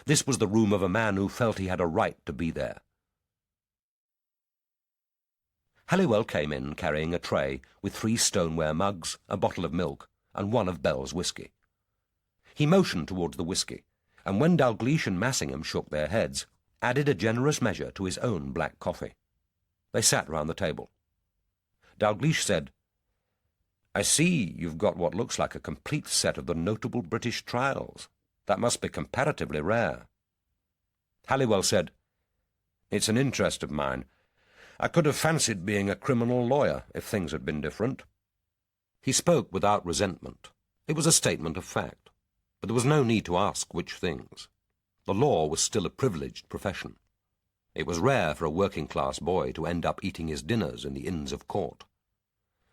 this was the room of a man who felt he had a right to be there. Halliwell came in carrying a tray with 3 stoneware mugs, a bottle of milk, and 1 of Bell's whisky. He motioned towards the whisky, and when Dalgliesh and Massingham shook their heads, added a generous measure to his own black coffee. They sat round the table. Dalgliesh said, "I see you've got what looks like a complete set of the Notable British Trials. That must be comparatively rare." Halliwell said, "It's an interest of mine. I could have fancied being a criminal lawyer if things had been different." He spoke without resentment. It was a statement of fact, but there was no need to ask which things. The law was still a privileged profession. It was rare for a working-class boy to end up eating his dinners in the Inns of Court.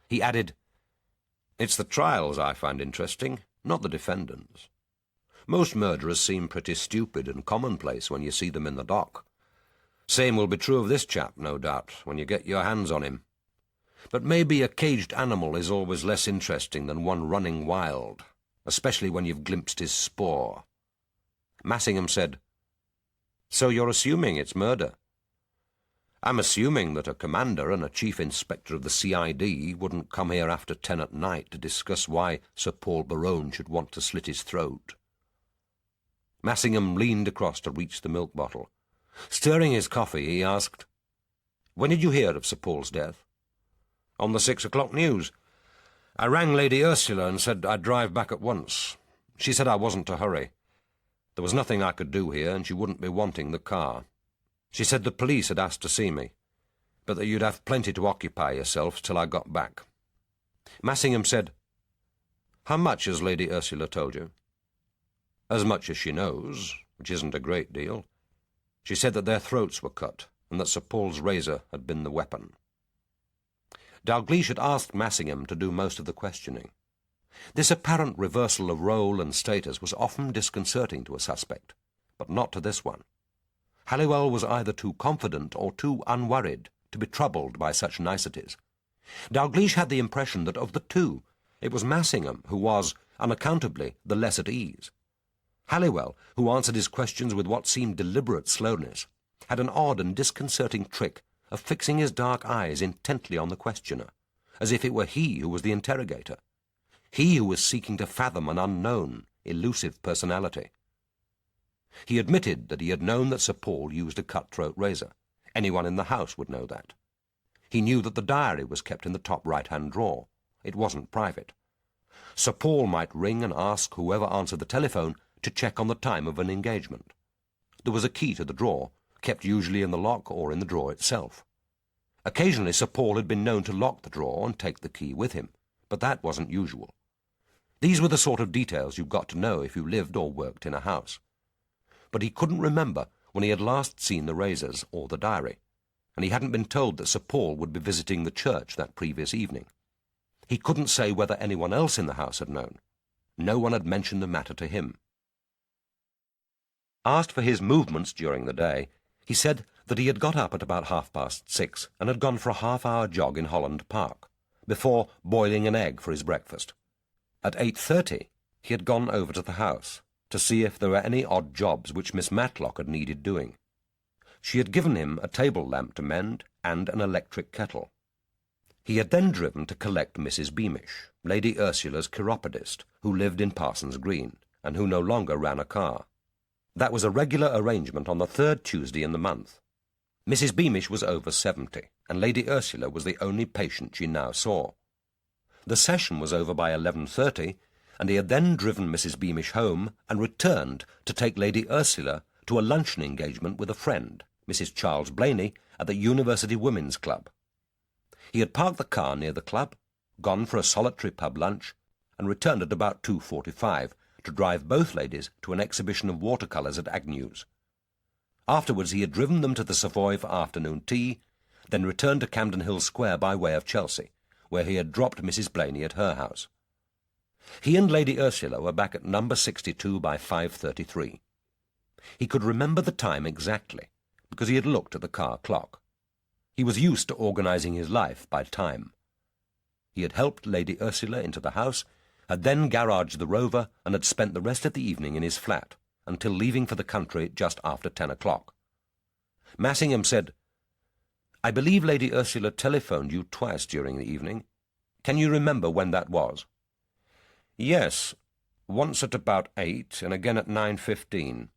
He added, "It's the trials I find interesting, not the defendants. Most murderers seem pretty stupid and commonplace when you see them in the dock. Same will be true of this chap, no doubt, when you get your hands on him. But maybe a caged animal is always less interesting than one running wild, especially when you've glimpsed his spoor." Massingham said, "So you're assuming it's murder?" "I'm assuming that a commander and a chief inspector of the CID wouldn't come here after 10 at night to discuss why Sir Paul Berowne should want to slit his throat." Massingham leaned across to reach the milk bottle. Stirring his coffee, he asked, "When did you hear of Sir Paul's death?" "On the 6 o'clock news. I rang Lady Ursula and said I'd drive back at once. She said I wasn't to hurry. There was nothing I could do here, and she wouldn't be wanting the car. She said the police had asked to see me, but that you'd have plenty to occupy yourselves till I got back." Massingham said, "How much has Lady Ursula told you?" "As much as she knows, which isn't a great deal. She said that their throats were cut, and that Sir Paul's razor had been the weapon." Dalgliesh had asked Massingham to do most of the questioning. This apparent reversal of role and status was often disconcerting to a suspect, but not to this one. Halliwell was either too confident or too unworried to be troubled by such niceties. Dalgliesh had the impression that of the two, it was Massingham who was, unaccountably, the less at ease. Halliwell, who answered his questions with what seemed deliberate slowness, had an odd and disconcerting trick of fixing his dark eyes intently on the questioner, as if it were he who was the interrogator, he who was seeking to fathom an unknown, elusive personality. He admitted that he had known that Sir Paul used a cut-throat razor. Anyone in the house would know that. He knew that the diary was kept in the top right-hand drawer. It wasn't private. Sir Paul might ring and ask whoever answered the telephone to check on the time of an engagement. There was a key to the drawer, kept usually in the lock or in the drawer itself. Occasionally Sir Paul had been known to lock the drawer and take the key with him, but that wasn't usual. These were the sort of details you've got to know if you lived or worked in a house. but he couldn't remember when he had last seen the razors or the diary, and he hadn't been told that Sir Paul would be visiting the church that previous evening. He couldn't say whether anyone else in the house had known. No one had mentioned the matter to him. Asked for his movements during the day, he said that he had got up at about 6:30 and had gone for a half-hour jog in Holland Park, before boiling an egg for his breakfast. At 8:30 he had gone over to the house to see if there were any odd jobs which Miss Matlock had needed doing. She had given him a table lamp to mend and an electric kettle. He had then driven to collect Mrs. Beamish, Lady Ursula's chiropodist, who lived in Parson's Green, and who no longer ran a car. That was a regular arrangement on the third Tuesday in the month. Mrs. Beamish was over 70, and Lady Ursula was the only patient she now saw. The session was over by 11:30, and he had then driven Mrs. Beamish home and returned to take Lady Ursula to a luncheon engagement with a friend, Mrs. Charles Blaney, at the University Women's Club. He had parked the car near the club, gone for a solitary pub lunch, and returned at about 2:45 to drive both ladies to an exhibition of watercolours at Agnew's. Afterwards he had driven them to the Savoy for afternoon tea, then returned to Camden Hill Square by way of Chelsea, where he had dropped Mrs. Blaney at her house. He and Lady Ursula were back at number 62 by 5:33. He could remember the time exactly, because he had looked at the car clock. He was used to organising his life by time. He had helped Lady Ursula into the house, had then garaged the Rover, and had spent the rest of the evening in his flat, until leaving for the country just after 10 o'clock. Massingham said, "I believe Lady Ursula telephoned you twice during the evening. Can you remember when that was?" "Yes, once at about 8 and again at 9:15.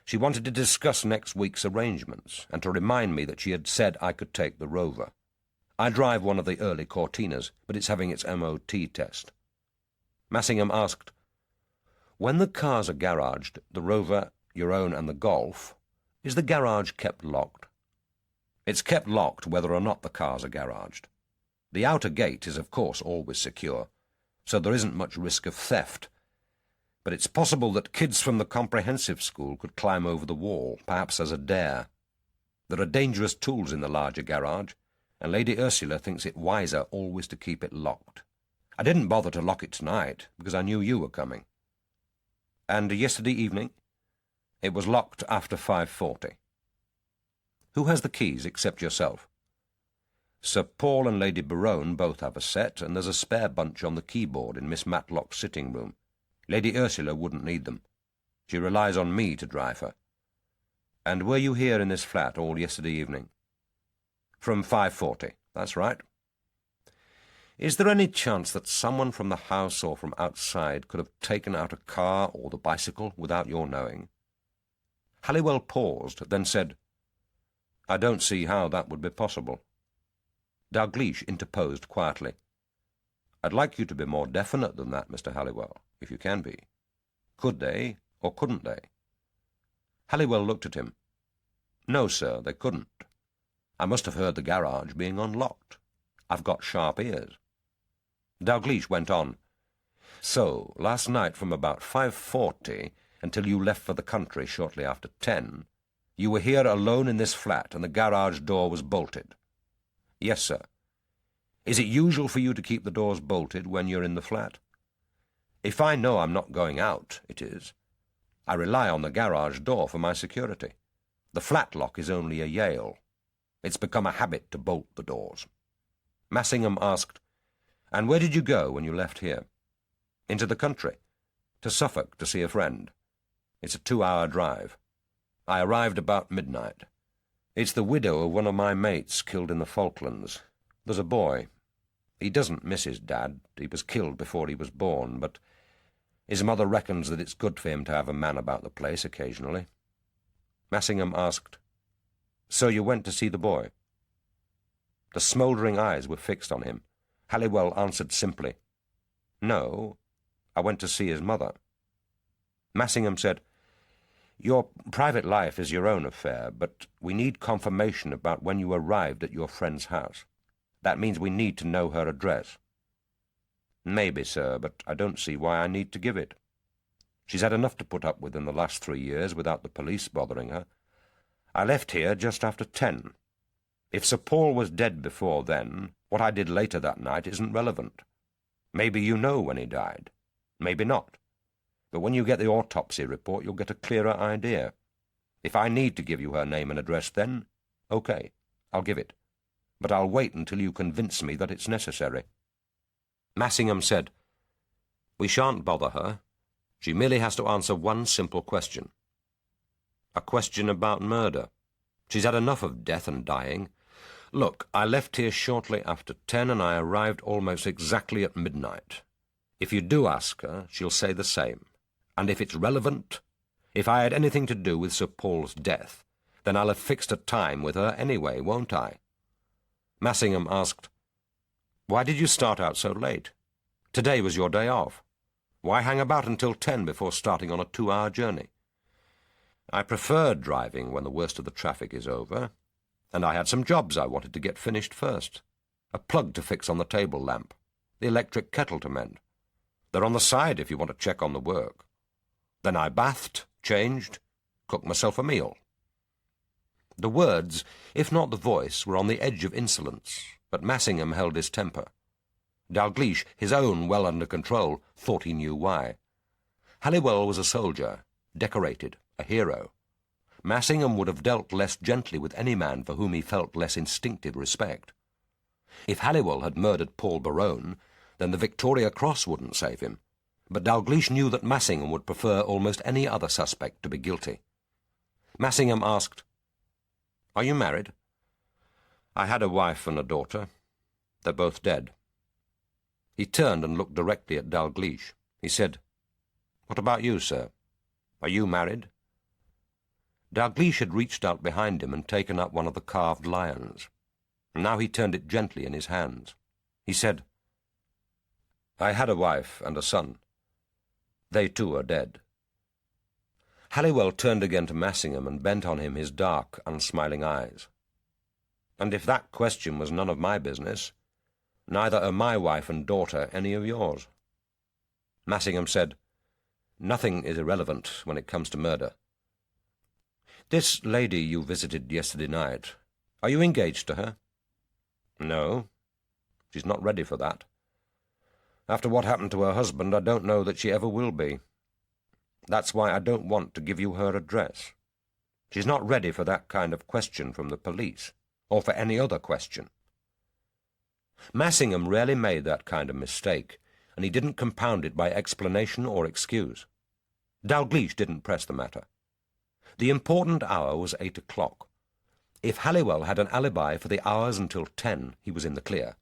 She wanted to discuss next week's arrangements and to remind me that she had said I could take the Rover. I drive one of the early Cortinas, but it's having its MOT test." Massingham asked, "When the cars are garaged, the Rover, your own and the Golf, is the garage kept locked?" "It's kept locked whether or not the cars are garaged. The outer gate is of course always secure, so there isn't much risk of theft. But it's possible that kids from the comprehensive school could climb over the wall, perhaps as a dare. There are dangerous tools in the larger garage, and Lady Ursula thinks it wiser always to keep it locked. I didn't bother to lock it tonight, because I knew you were coming." "And yesterday evening?" "It was locked after 5:40. "Who has the keys except yourself?" "Sir Paul and Lady Berowne both have a set, and there's a spare bunch on the keyboard in Miss Matlock's sitting room. Lady Ursula wouldn't need them. She relies on me to drive her." "And were you here in this flat all yesterday evening?" "From 5:40, that's right." "Is there any chance that someone from the house or from outside could have taken out a car or the bicycle without your knowing?" Halliwell paused, then said, "I don't see how that would be possible." Dalgliesh interposed quietly. "I'd like you to be more definite than that, Mr. Halliwell, if you can be. Could they, or couldn't they?" Halliwell looked at him. "No, sir, they couldn't. I must have heard the garage being unlocked. I've got sharp ears." Dalgliesh went on. "So, last night from about 5:40 until you left for the country shortly after 10, you were here alone in this flat and the garage door was bolted?" "Yes, sir." "Is it usual for you to keep the doors bolted when you're in the flat?" "If I know I'm not going out, it is. I rely on the garage door for my security. The flat lock is only a Yale. It's become a habit to bolt the doors." Massingham asked, "And where did you go when you left here?" "Into the country. To Suffolk to see a friend. It's a 2-hour drive. I arrived about midnight. It's the widow of one of my mates killed in the Falklands. There's a boy. He doesn't miss his dad. He was killed before he was born, but his mother reckons that it's good for him to have a man about the place occasionally." Massingham asked, "So you went to see the boy?" The smouldering eyes were fixed on him. Halliwell answered simply, "No, I went to see his mother." Massingham said, "Your private life is your own affair, but we need confirmation about when you arrived at your friend's house. That means we need to know her address." "Maybe, sir, but I don't see why I need to give it." She's had enough to put up with in the last 3 years without the police bothering her. I left here just after 10. If Sir Paul was dead before then, what I did later that night isn't relevant. Maybe you know when he died. Maybe not. But when you get the autopsy report, you'll get a clearer idea. If I need to give you her name and address then, okay, I'll give it. But I'll wait until you convince me that it's necessary." Massingham said, "We shan't bother her. She merely has to answer one simple question. A question about murder. She's had enough of death and dying. Look, I left here shortly after 10 and I arrived almost exactly at midnight. If you do ask her, she'll say the same. And if it's relevant, if I had anything to do with Sir Paul's death, then I'll have fixed a time with her anyway, won't I?" Massingham asked, "Why did you start out so late? Today was your day off. Why hang about until 10 before starting on a 2-hour journey?" "I prefer driving when the worst of the traffic is over, and I had some jobs I wanted to get finished first. A plug to fix on the table lamp, the electric kettle to mend. They're on the side if you want to check on the work. Then I bathed, changed, cooked myself a meal." The words, if not the voice, were on the edge of insolence, but Massingham held his temper. Dalgliesh, his own well under control, thought he knew why. Halliwell was a soldier, decorated, a hero. Massingham would have dealt less gently with any man for whom he felt less instinctive respect. If Halliwell had murdered Paul Berowne, then the Victoria Cross wouldn't save him, but Dalgliesh knew that Massingham would prefer almost any other suspect to be guilty. Massingham asked, "Are you married?" "I had a wife and a daughter. They're both dead." He turned and looked directly at Dalgliesh. He said, "What about you, sir? Are you married?" Dalgliesh had reached out behind him and taken up one of the carved lions. Now he turned it gently in his hands. He said, "I had a wife and a son. They too are dead." Halliwell turned again to Massingham and bent on him his dark, unsmiling eyes. "And if that question was none of my business, neither are my wife and daughter any of yours." Massingham said, "Nothing is irrelevant when it comes to murder. This lady you visited yesterday night, are you engaged to her?" "No. She's not ready for that. After what happened to her husband, I don't know that she ever will be. That's why I don't want to give you her address. She's not ready for that kind of question from the police, or for any other question." Massingham rarely made that kind of mistake, and he didn't compound it by explanation or excuse. Dalgliesh didn't press the matter. The important hour was 8 o'clock. If Halliwell had an alibi for the hours until 10, he was in the clear,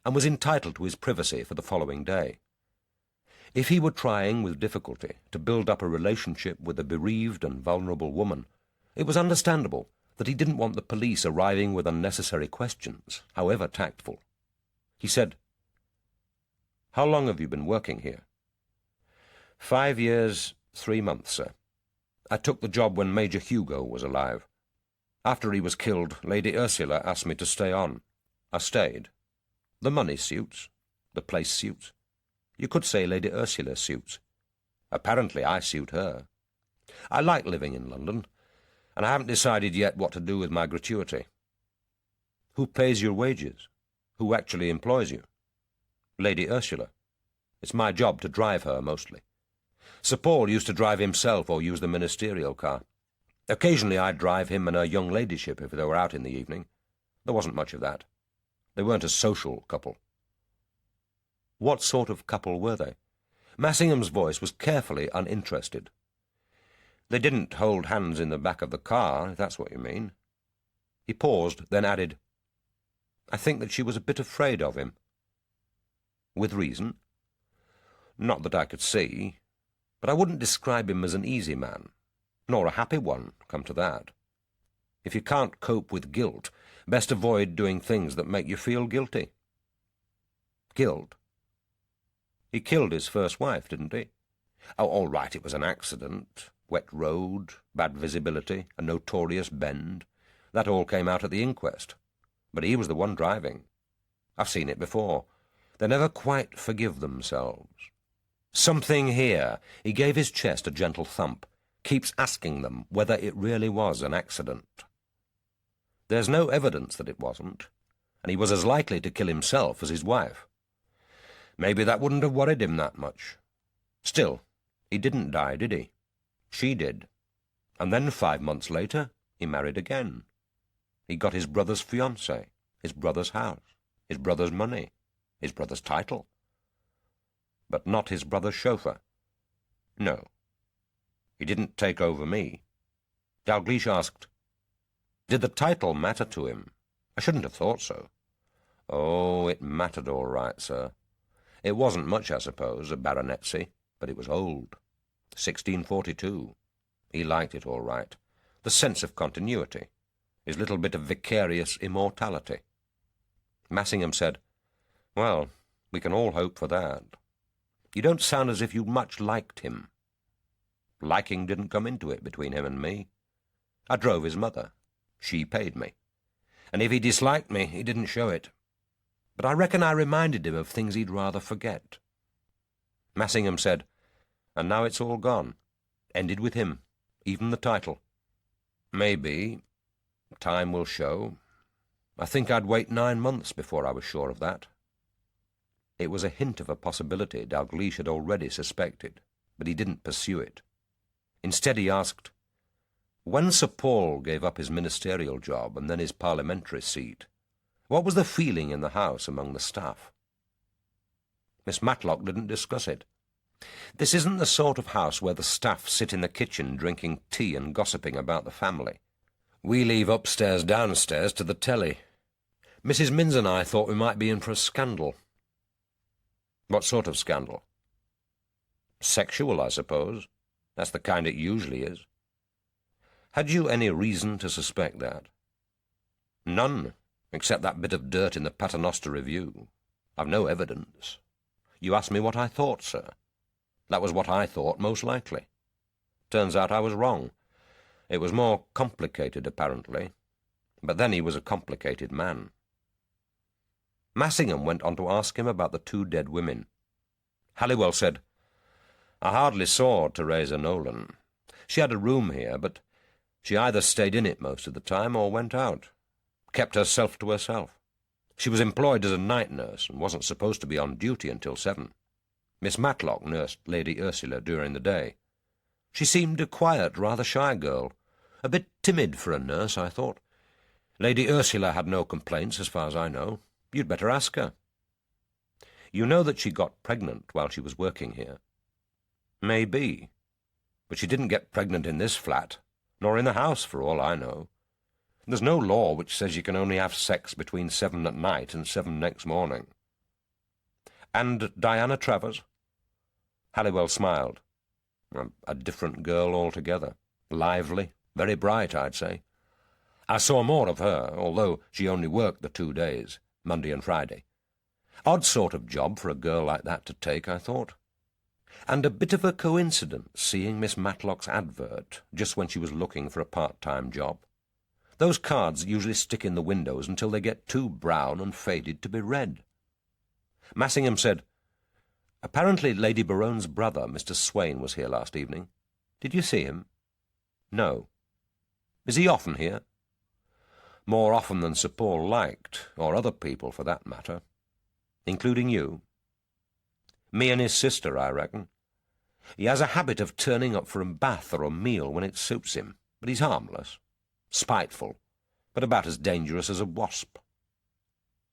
and was entitled to his privacy for the following day. If he were trying with difficulty to build up a relationship with a bereaved and vulnerable woman, it was understandable that he didn't want the police arriving with unnecessary questions, however tactful. He said, "How long have you been working here?" 5 years, 3 months, sir. I took the job when Major Hugo was alive. After he was killed, Lady Ursula asked me to stay on. I stayed. The money suits. The place suits. You could say Lady Ursula suits. Apparently I suit her. I like living in London, and I haven't decided yet what to do with my gratuity." "Who pays your wages? Who actually employs you?" "Lady Ursula. It's my job to drive her, mostly. Sir Paul used to drive himself or use the ministerial car. Occasionally I'd drive him and her young ladyship if they were out in the evening. There wasn't much of that. They weren't a social couple." "What sort of couple were they?" Massingham's voice was carefully uninterested. "They didn't hold hands in the back of the car, if that's what you mean." He paused, then added, "I think that she was a bit afraid of him." "With reason?" "Not that I could see. But I wouldn't describe him as an easy man, nor a happy one, come to that. If you can't cope with guilt, best avoid doing things that make you feel guilty." "Guilt?" "He killed his first wife, didn't he? Oh, all right, it was an accident. Wet road, bad visibility, a notorious bend. That all came out at the inquest. But he was the one driving. I've seen it before. They never quite forgive themselves. Something here, he gave his chest a gentle thump, keeps asking them whether it really was an accident. There's no evidence that it wasn't, and he was as likely to kill himself as his wife. Maybe that wouldn't have worried him that much. Still, he didn't die, did he? She did. And then 5 months later, he married again. He got his brother's fiancée, his brother's house, his brother's money, his brother's title. But not his brother's chauffeur. No. He didn't take over me. Dalgliesh asked, "Did the title matter to him?" I shouldn't have thought so. Oh, it mattered all right, sir. It wasn't much, I suppose, a baronetcy, but it was old. 1642. He liked it all right. The sense of continuity. His little bit of vicarious immortality. Massingham said, "Well, we can all hope for that. You don't sound as if you much liked him." Liking didn't come into it between him and me. I drove his mother. She paid me. And if he disliked me, he didn't show it. But I reckon I reminded him of things he'd rather forget. Massingham said, "And now it's all gone. Ended with him. Even the title." Maybe. Time will show. I think I'd wait 9 months before I was sure of that. It was a hint of a possibility Dalgliesh had already suspected, but he didn't pursue it. Instead he asked, "When Sir Paul gave up his ministerial job and then his parliamentary seat, what was the feeling in the house among the staff?" Miss Matlock didn't discuss it. This isn't the sort of house where the staff sit in the kitchen drinking tea and gossiping about the family. We leave upstairs downstairs to the telly. Mrs. Minns and I thought we might be in for a scandal. What sort of scandal? Sexual, I suppose. That's the kind it usually is. Had you any reason to suspect that? None, except that bit of dirt in the Paternoster Review. I've no evidence. You asked me what I thought, sir. That was what I thought, most likely. Turns out I was wrong. It was more complicated, apparently. But then he was a complicated man. Massingham went on to ask him about the 2 dead women. Halliwell said, "I hardly saw Theresa Nolan. She had a room here, but she either stayed in it most of the time or went out. Kept herself to herself. She was employed as a night nurse and wasn't supposed to be on duty until 7. Miss Matlock nursed Lady Ursula during the day. She seemed a quiet, rather shy girl. A bit timid for a nurse, I thought. Lady Ursula had no complaints, as far as I know. You'd better ask her. You know that she got pregnant while she was working here?" "Maybe. But she didn't get pregnant in this flat, nor in the house, for all I know. There's no law which says you can only have sex between 7 at night and 7 next morning." "And Diana Travers?" Halliwell smiled. A different girl altogether. Lively, very bright, I'd say. I saw more of her, although she only worked the 2 days, Monday and Friday. Odd sort of job for a girl like that to take, I thought. And a bit of a coincidence seeing Miss Matlock's advert just when she was looking for a part-time job. Those cards usually stick in the windows until they get too brown and faded to be read. Massingham said, "Apparently Lady Berowne's brother, Mr. Swain, was here last evening. Did you see him?" "No." "Is he often here?" "More often than Sir Paul liked, or other people for that matter." "Including you?" "Me and his sister, I reckon. He has a habit of turning up for a bath or a meal when it suits him, but he's harmless. Spiteful, but about as dangerous as a wasp."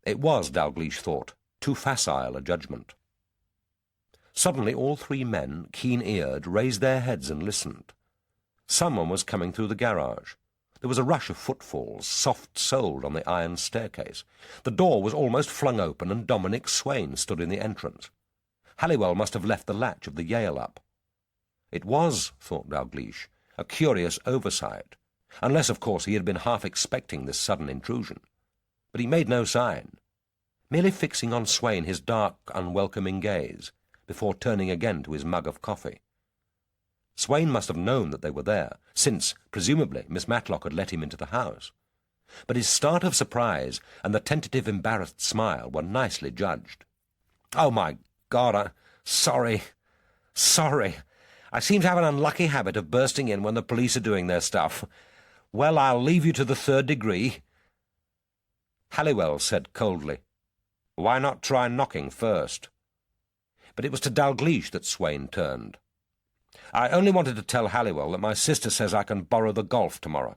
It was, Dalgliesh thought, too facile a judgment. Suddenly all 3 men, keen-eared, raised their heads and listened. Someone was coming through the garage. There was a rush of footfalls, soft-soled on the iron staircase. The door was almost flung open, and Dominic Swain stood in the entrance. Halliwell must have left the latch of the Yale up. It was, thought Dalgliesh, a curious oversight, unless, of course, he had been half expecting this sudden intrusion. But he made no sign, merely fixing on Swain his dark, unwelcoming gaze, before turning again to his mug of coffee. Swain must have known that they were there, since, presumably, Miss Matlock had let him into the house. But his start of surprise and the tentative embarrassed smile were nicely judged. "Oh, my God, I'm sorry. Sorry. I seem to have an unlucky habit of bursting in when the police are doing their stuff. Well, I'll leave you to the 3rd degree. Halliwell said coldly, "Why not try knocking first?" But it was to Dalgliesh that Swain turned. "I only wanted to tell Halliwell that my sister says I can borrow the golf tomorrow."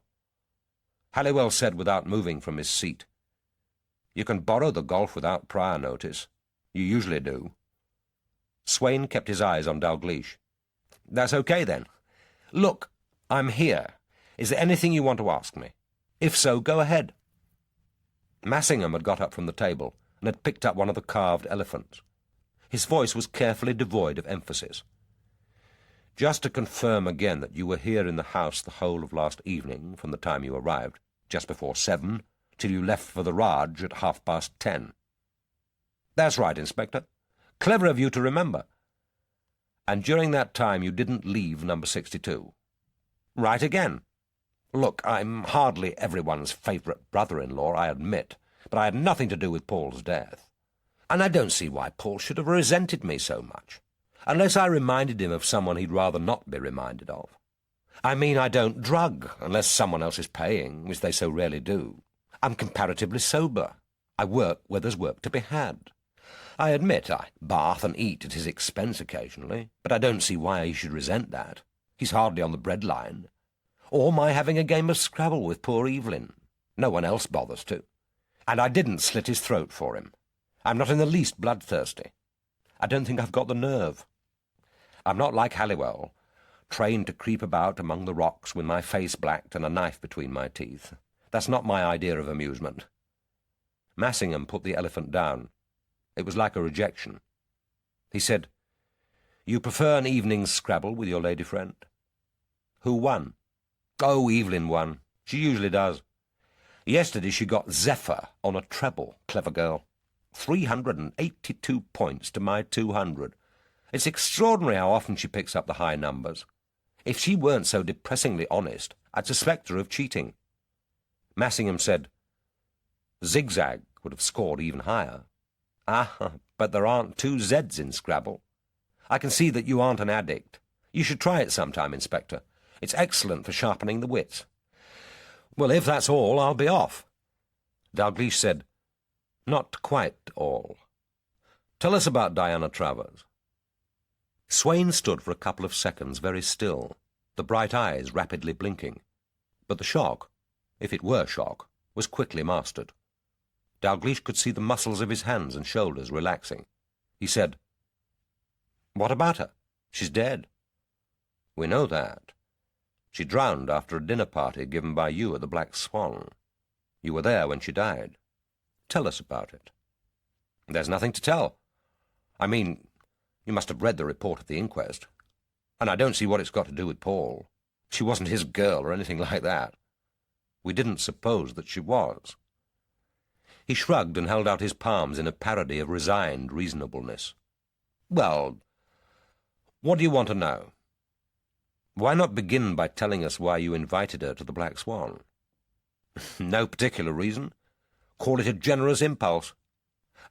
Halliwell said without moving from his seat, "You can borrow the golf without prior notice. You usually do." Swain kept his eyes on Dalgliesh. "That's okay, then. Look, I'm here. Is there anything you want to ask me? If so, go ahead." Massingham had got up from the table and had picked up one of the carved elephants. His voice was carefully devoid of emphasis. "Just to confirm again that you were here in the house the whole of last evening, from the time you arrived, just before 7, till you left for the Raj at 10:30. "That's right, Inspector. Clever of you to remember. And during that time you didn't leave number 62. Right again. Look, I'm hardly everyone's favourite brother-in-law, I admit, but I had nothing to do with Paul's death. And I don't see why Paul should have resented me so much, unless I reminded him of someone he'd rather not be reminded of. I mean, I don't drug, unless someone else is paying, which they so rarely do. I'm comparatively sober. I work where there's work to be had. I admit I bath and eat at his expense occasionally, but I don't see why he should resent that. He's hardly on the breadline. Or my having a game of Scrabble with poor Evelyn. No one else bothers to. And I didn't slit his throat for him. I'm not in the least bloodthirsty. I don't think I've got the nerve. I'm not like Halliwell, trained to creep about among the rocks with my face blacked and a knife between my teeth. That's not my idea of amusement." Massingham put the elephant down. It was like a rejection. He said, "You prefer an evening's Scrabble with your lady friend?" "Who won?" "Oh, Evelyn won. She usually does. Yesterday she got Zephyr on a treble, clever girl. 382 points to my 200. It's extraordinary how often she picks up the high numbers. If she weren't so depressingly honest, I'd suspect her of cheating." Massingham said, "Zigzag would have scored even higher." "Ah, but there aren't 2 Z's in Scrabble. I can see that you aren't an addict. You should try it sometime, Inspector. It's excellent for sharpening the wits." "Well, if that's all, I'll be off." Dalgliesh said, "Not quite all. Tell us about Diana Travers." Swain stood for a couple of seconds very still, the bright eyes rapidly blinking. But the shock, if it were shock, was quickly mastered. Dalgliesh could see the muscles of his hands and shoulders relaxing. He said, "What about her? She's dead." "We know that. She drowned after a dinner party given by you at the Black Swan. You were there when she died. Tell us about it." "There's nothing to tell. I mean, you must have read the report of the inquest. And I don't see what it's got to do with Paul. She wasn't his girl or anything like that. We didn't suppose that she was." He shrugged and held out his palms in a parody of resigned reasonableness. "Well, what do you want to know? Why not begin by telling us why you invited her to the Black Swan?" "No particular reason. Call it a generous impulse.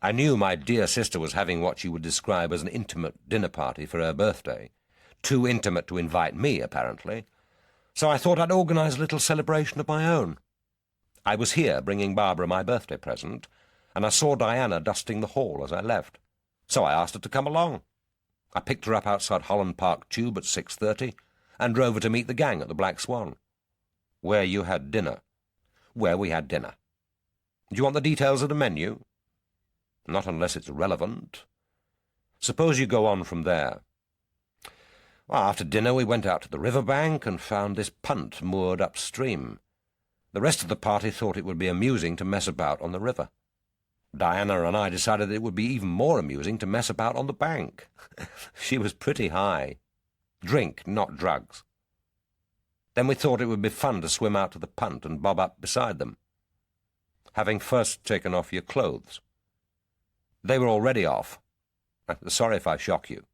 I knew my dear sister was having what she would describe as an intimate dinner party for her birthday. Too intimate to invite me, apparently. So I thought I'd organize a little celebration of my own. I was here bringing Barbara my birthday present, and I saw Diana dusting the hall as I left. So I asked her to come along. I picked her up outside Holland Park Tube at 6:30 and drove her to meet the gang at the Black Swan." "Where you had dinner?" "Where we had dinner. Do you want the details of the menu?" "Not unless it's relevant. Suppose you go on from there." "Well, after dinner we went out to the river bank and found this punt moored upstream. The rest of the party thought it would be amusing to mess about on the river. Diana and I decided it would be even more amusing to mess about on the bank. She was pretty high. Drink, not drugs. Then we thought it would be fun to swim out to the punt and bob up beside them. Having first taken off your clothes. They were already off. Sorry if I shock you.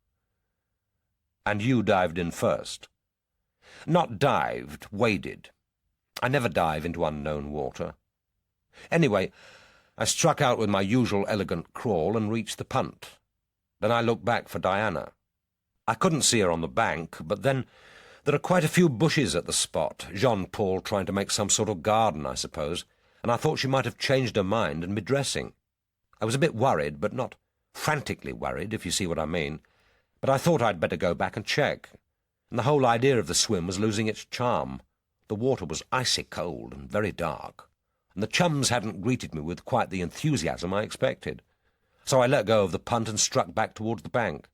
And you dived in first. Not dived, waded. I never dive into unknown water. Anyway, I struck out with my usual elegant crawl and reached the punt. Then I looked back for Diana. I couldn't see her on the bank, but then there are quite a few bushes at the spot, Jean-Paul trying to make some sort of garden, I suppose, and I thought she might have changed her mind and be dressing. I was a bit worried, but not frantically worried, if you see what I mean. But I thought I'd better go back and check. And the whole idea of the swim was losing its charm. The water was icy cold and very dark, and the chums hadn't greeted me with quite the enthusiasm I expected. So I let go of the punt and struck back towards the bank.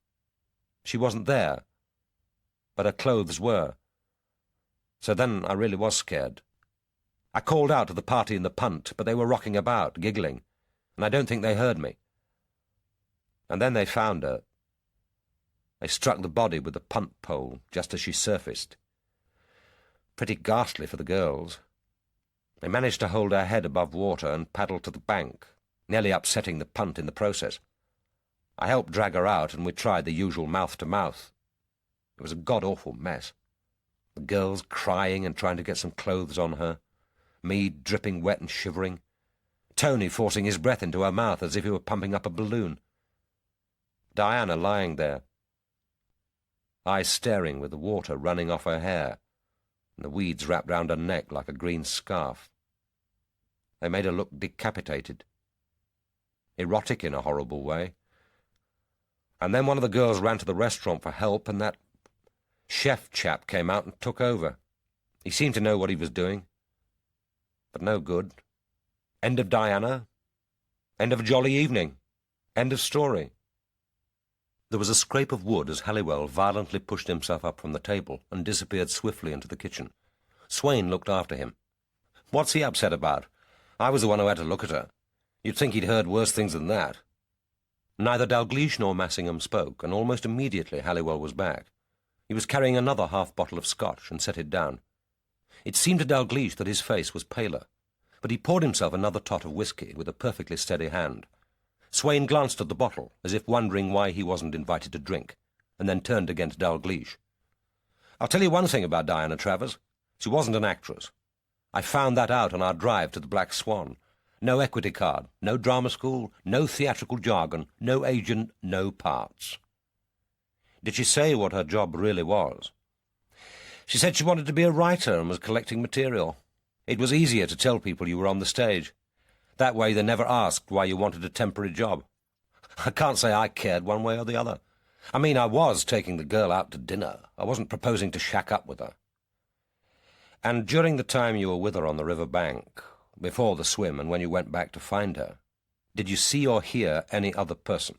She wasn't there, but her clothes were. So then I really was scared. I called out to the party in the punt, but they were rocking about, giggling, and I don't think they heard me. And then they found her. They struck the body with the punt pole just as she surfaced. Pretty ghastly for the girls. They managed to hold her head above water and paddle to the bank, nearly upsetting the punt in the process. I helped drag her out, and we tried the usual mouth-to-mouth. It was a god-awful mess. The girls crying and trying to get some clothes on her, me dripping wet and shivering, Tony forcing his breath into her mouth as if he were pumping up a balloon, Diana lying there, eyes staring with the water running off her hair, and the weeds wrapped round her neck like a green scarf. They made her look decapitated, erotic in a horrible way. And then one of the girls ran to the restaurant for help, and that chef chap came out and took over. He seemed to know what he was doing. But no good. End of Diana. End of a jolly evening. End of story. There was a scrape of wood as Halliwell violently pushed himself up from the table and disappeared swiftly into the kitchen. Swain looked after him. "What's he upset about? I was the one who had to look at her. You'd think he'd heard worse things than that." Neither Dalgliesh nor Massingham spoke, and almost immediately Halliwell was back. He was carrying another half-bottle of scotch and set it down. It seemed to Dalgliesh that his face was paler, but he poured himself another tot of whisky with a perfectly steady hand. Swain glanced at the bottle, as if wondering why he wasn't invited to drink, and then turned against Dalgliesh. "I'll tell you one thing about Diana Travers. She wasn't an actress. I found that out on our drive to the Black Swan. No equity card, no drama school, no theatrical jargon, no agent, no parts." "Did she say what her job really was?" "She said she wanted to be a writer and was collecting material. It was easier to tell people you were on the stage. That way they never asked why you wanted a temporary job. I can't say I cared one way or the other. I mean, I was taking the girl out to dinner. I wasn't proposing to shack up with her." "And during the time you were with her on the river bank, before the swim and when you went back to find her, did you see or hear any other person?"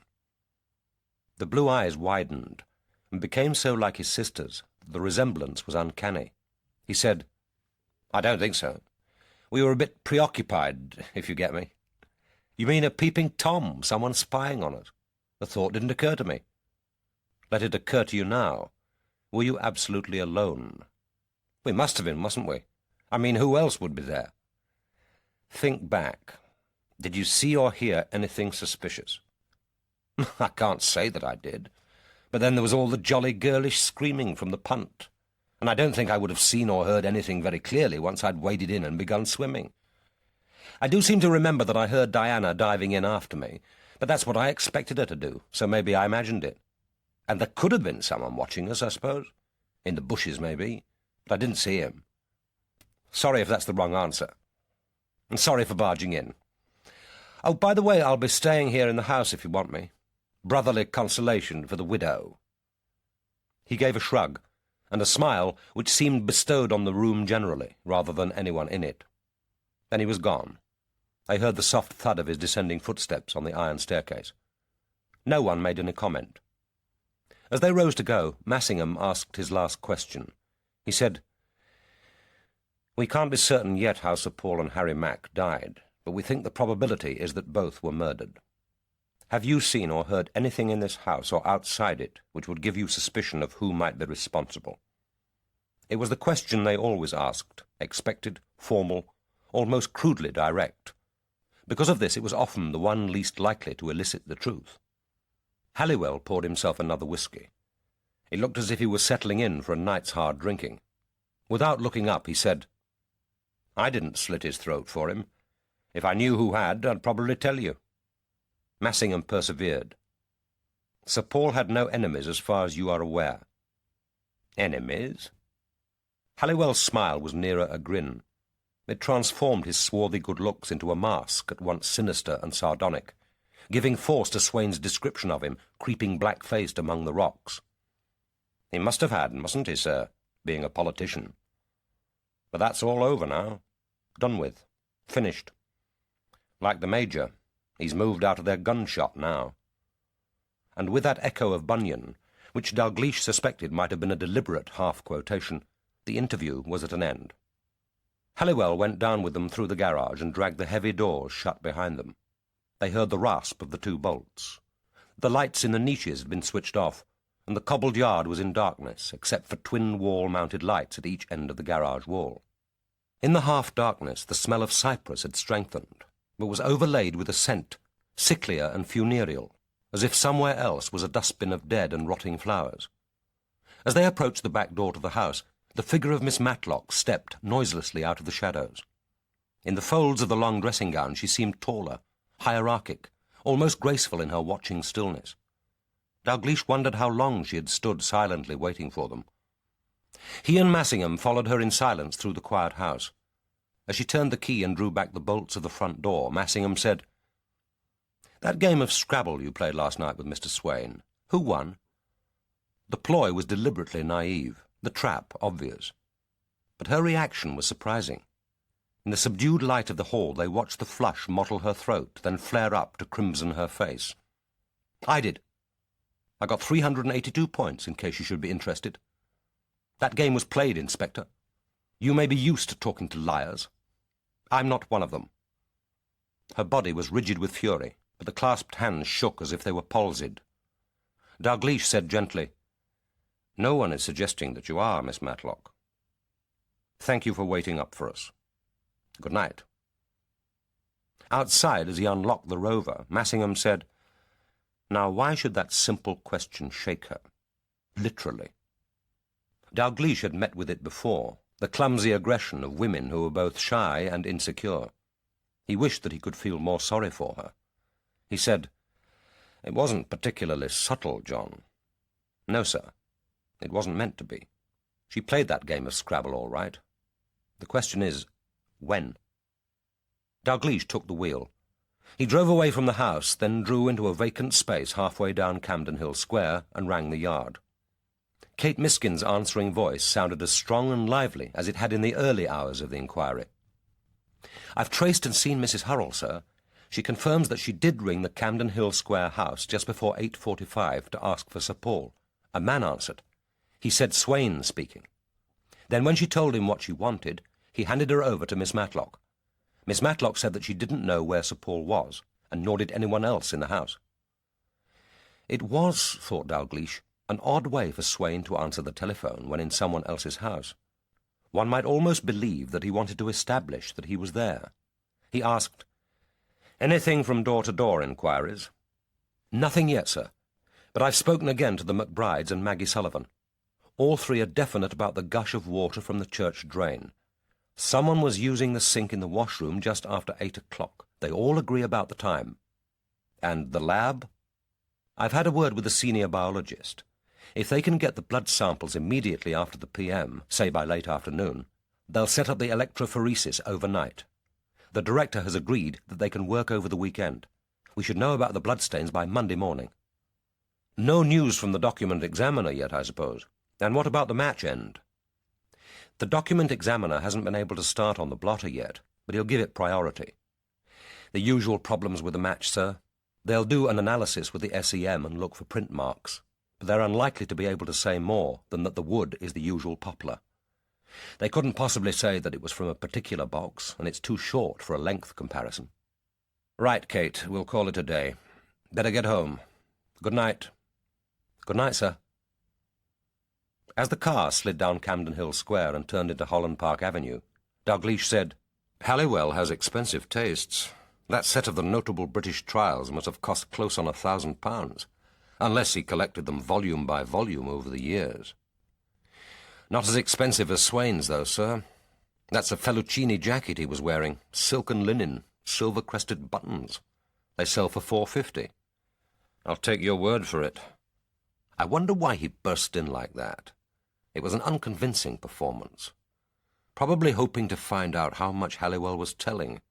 The blue eyes widened and became so like his sister's that the resemblance was uncanny. He said, "I don't think so. We were a bit preoccupied, if you get me." "You mean a peeping Tom, someone spying on us?" "The thought didn't occur to me." "Let it occur to you now. Were you absolutely alone?" "We must have been, mustn't we? I mean, who else would be there?" "Think back. Did you see or hear anything suspicious?" "I can't say that I did. But then there was all the jolly girlish screaming from the punt, and I don't think I would have seen or heard anything very clearly once I'd waded in and begun swimming. I do seem to remember that I heard Diana diving in after me, but that's what I expected her to do, so maybe I imagined it. And there could have been someone watching us, I suppose. In the bushes, maybe, but I didn't see him. Sorry if that's the wrong answer. And sorry for barging in. Oh, by the way, I'll be staying here in the house if you want me. Brotherly consolation for the widow." He gave a shrug, and a smile which seemed bestowed on the room generally, rather than anyone in it. Then he was gone. I heard the soft thud of his descending footsteps on the iron staircase. No one made any comment. As they rose to go, Massingham asked his last question. He said, "We can't be certain yet how Sir Paul and Harry Mack died, but we think the probability is that both were murdered. Have you seen or heard anything in this house or outside it which would give you suspicion of who might be responsible?" It was the question they always asked, expected, formal, almost crudely direct. Because of this, it was often the one least likely to elicit the truth. Halliwell poured himself another whisky. It looked as if he was settling in for a night's hard drinking. Without looking up, he said, "I didn't slit his throat for him. If I knew who had, I'd probably tell you." Massingham persevered. Sir Paul had no enemies as far as you are aware. Enemies? Halliwell's smile was nearer a grin. It transformed his swarthy good looks into a mask at once sinister and sardonic, giving force to Swain's description of him, creeping black-faced among the rocks. He must have had, mustn't he, sir, being a politician? But that's all over now. Done with. Finished. Like the Major, he's moved out of their gunshot now. And with that echo of Bunyan, which Dalgliesh suspected might have been a deliberate half-quotation, the interview was at an end. Halliwell went down with them through the garage and dragged the heavy doors shut behind them. They heard the rasp of the 2 bolts. The lights in the niches had been switched off, and the cobbled yard was in darkness, except for twin wall-mounted lights at each end of the garage wall. In the half-darkness, the smell of cypress had strengthened, but was overlaid with a scent, sicklier and funereal, as if somewhere else was a dustbin of dead and rotting flowers. As they approached the back door to the house, the figure of Miss Matlock stepped noiselessly out of the shadows. In the folds of the long dressing gown she seemed taller, hierarchic, almost graceful in her watching stillness. Dalgliesh wondered how long she had stood silently waiting for them. He and Massingham followed her in silence through the quiet house. As she turned the key and drew back the bolts of the front door, Massingham said, "That game of Scrabble you played last night with Mr. Swain, who won?" The ploy was deliberately naive, the trap obvious. But her reaction was surprising. In the subdued light of the hall they watched the flush mottle her throat, then flare up to crimson her face. "I did. I got 382 points, in case you should be interested. That game was played, Inspector. You may be used to talking to liars. I'm not one of them." Her body was rigid with fury, but the clasped hands shook as if they were palsied. Dalgliesh said gently, "No one is suggesting that you are, Miss Matlock. Thank you for waiting up for us. Good night." Outside, as he unlocked the rover, Massingham said, "Now why should that simple question shake her? Literally." Dalgliesh had met with it before, the clumsy aggression of women who were both shy and insecure. He wished that he could feel more sorry for her. He said, "It wasn't particularly subtle, John." "No, sir. It wasn't meant to be. She played that game of Scrabble all right. The question is, when?" Dalgliesh took the wheel. He drove away from the house, then drew into a vacant space halfway down Camden Hill Square and rang the yard. Kate Miskin's answering voice sounded as strong and lively as it had in the early hours of the inquiry. "I've traced and seen Mrs. Hurrell, sir. She confirms that she did ring the Camden Hill Square house just before 8:45 to ask for Sir Paul. A man answered. He said Swain speaking. Then when she told him what she wanted, he handed her over to Miss Matlock. Miss Matlock said that she didn't know where Sir Paul was, and nor did anyone else in the house." It was, thought Dalgliesh, an odd way for Swain to answer the telephone when in someone else's house. One might almost believe that he wanted to establish that he was there. He asked, "Anything from door-to-door inquiries?" "Nothing yet, sir. But I've spoken again to the McBrides and Maggie Sullivan. All 3 are definite about the gush of water from the church drain. Someone was using the sink in the washroom just after 8 o'clock. They all agree about the time." "And the lab?" "I've had a word with the senior biologist. If they can get the blood samples immediately after the PM, say by late afternoon, they'll set up the electrophoresis overnight. The director has agreed that they can work over the weekend. We should know about the bloodstains by Monday morning." "No news from the document examiner yet, I suppose? And what about the match end?" "The document examiner hasn't been able to start on the blotter yet, but he'll give it priority. The usual problems with the match, sir. They'll do an analysis with the SEM and look for print marks, but they're unlikely to be able to say more than that the wood is the usual poplar. They couldn't possibly say that it was from a particular box, and it's too short for a length comparison." "Right, Kate, we'll call it a day. Better get home. Good night." "Good night, sir." As the car slid down Camden Hill Square and turned into Holland Park Avenue, Dalgliesh said, "Halliwell has expensive tastes. That set of the notable British trials must have cost close on £1,000, unless he collected them volume by volume over the years. Not as expensive as Swain's, though, sir. That's a Felluccini jacket he was wearing, silken linen, silver-crested buttons. They sell for £4.50. I'll take your word for it. I wonder why he burst in like that. It was an unconvincing performance. Probably hoping to find out how much Halliwell was telling.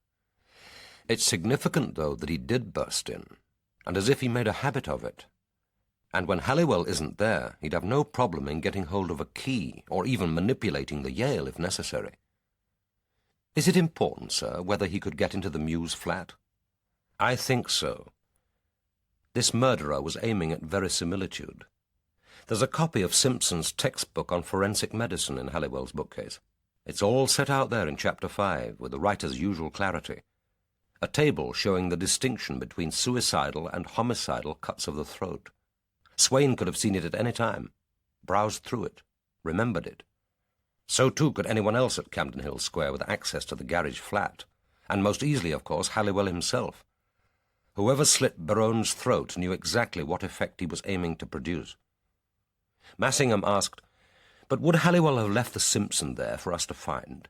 It's significant, though, that he did burst in, and as if he made a habit of it. And when Halliwell isn't there, he'd have no problem in getting hold of a key, or even manipulating the Yale if necessary. Is it important, sir, whether he could get into the Mews flat? I think so. This murderer was aiming at verisimilitude. There's a copy of Simpson's textbook on forensic medicine in Halliwell's bookcase. It's all set out there in Chapter 5, with the writer's usual clarity. A table showing the distinction between suicidal and homicidal cuts of the throat. Swain could have seen it at any time, browsed through it, remembered it. So too could anyone else at Camden Hill Square with access to the garage flat, and most easily, of course, Halliwell himself. Whoever slit Berowne's throat knew exactly what effect he was aiming to produce. Massingham asked, "But would Halliwell have left the Simpson there for us to find?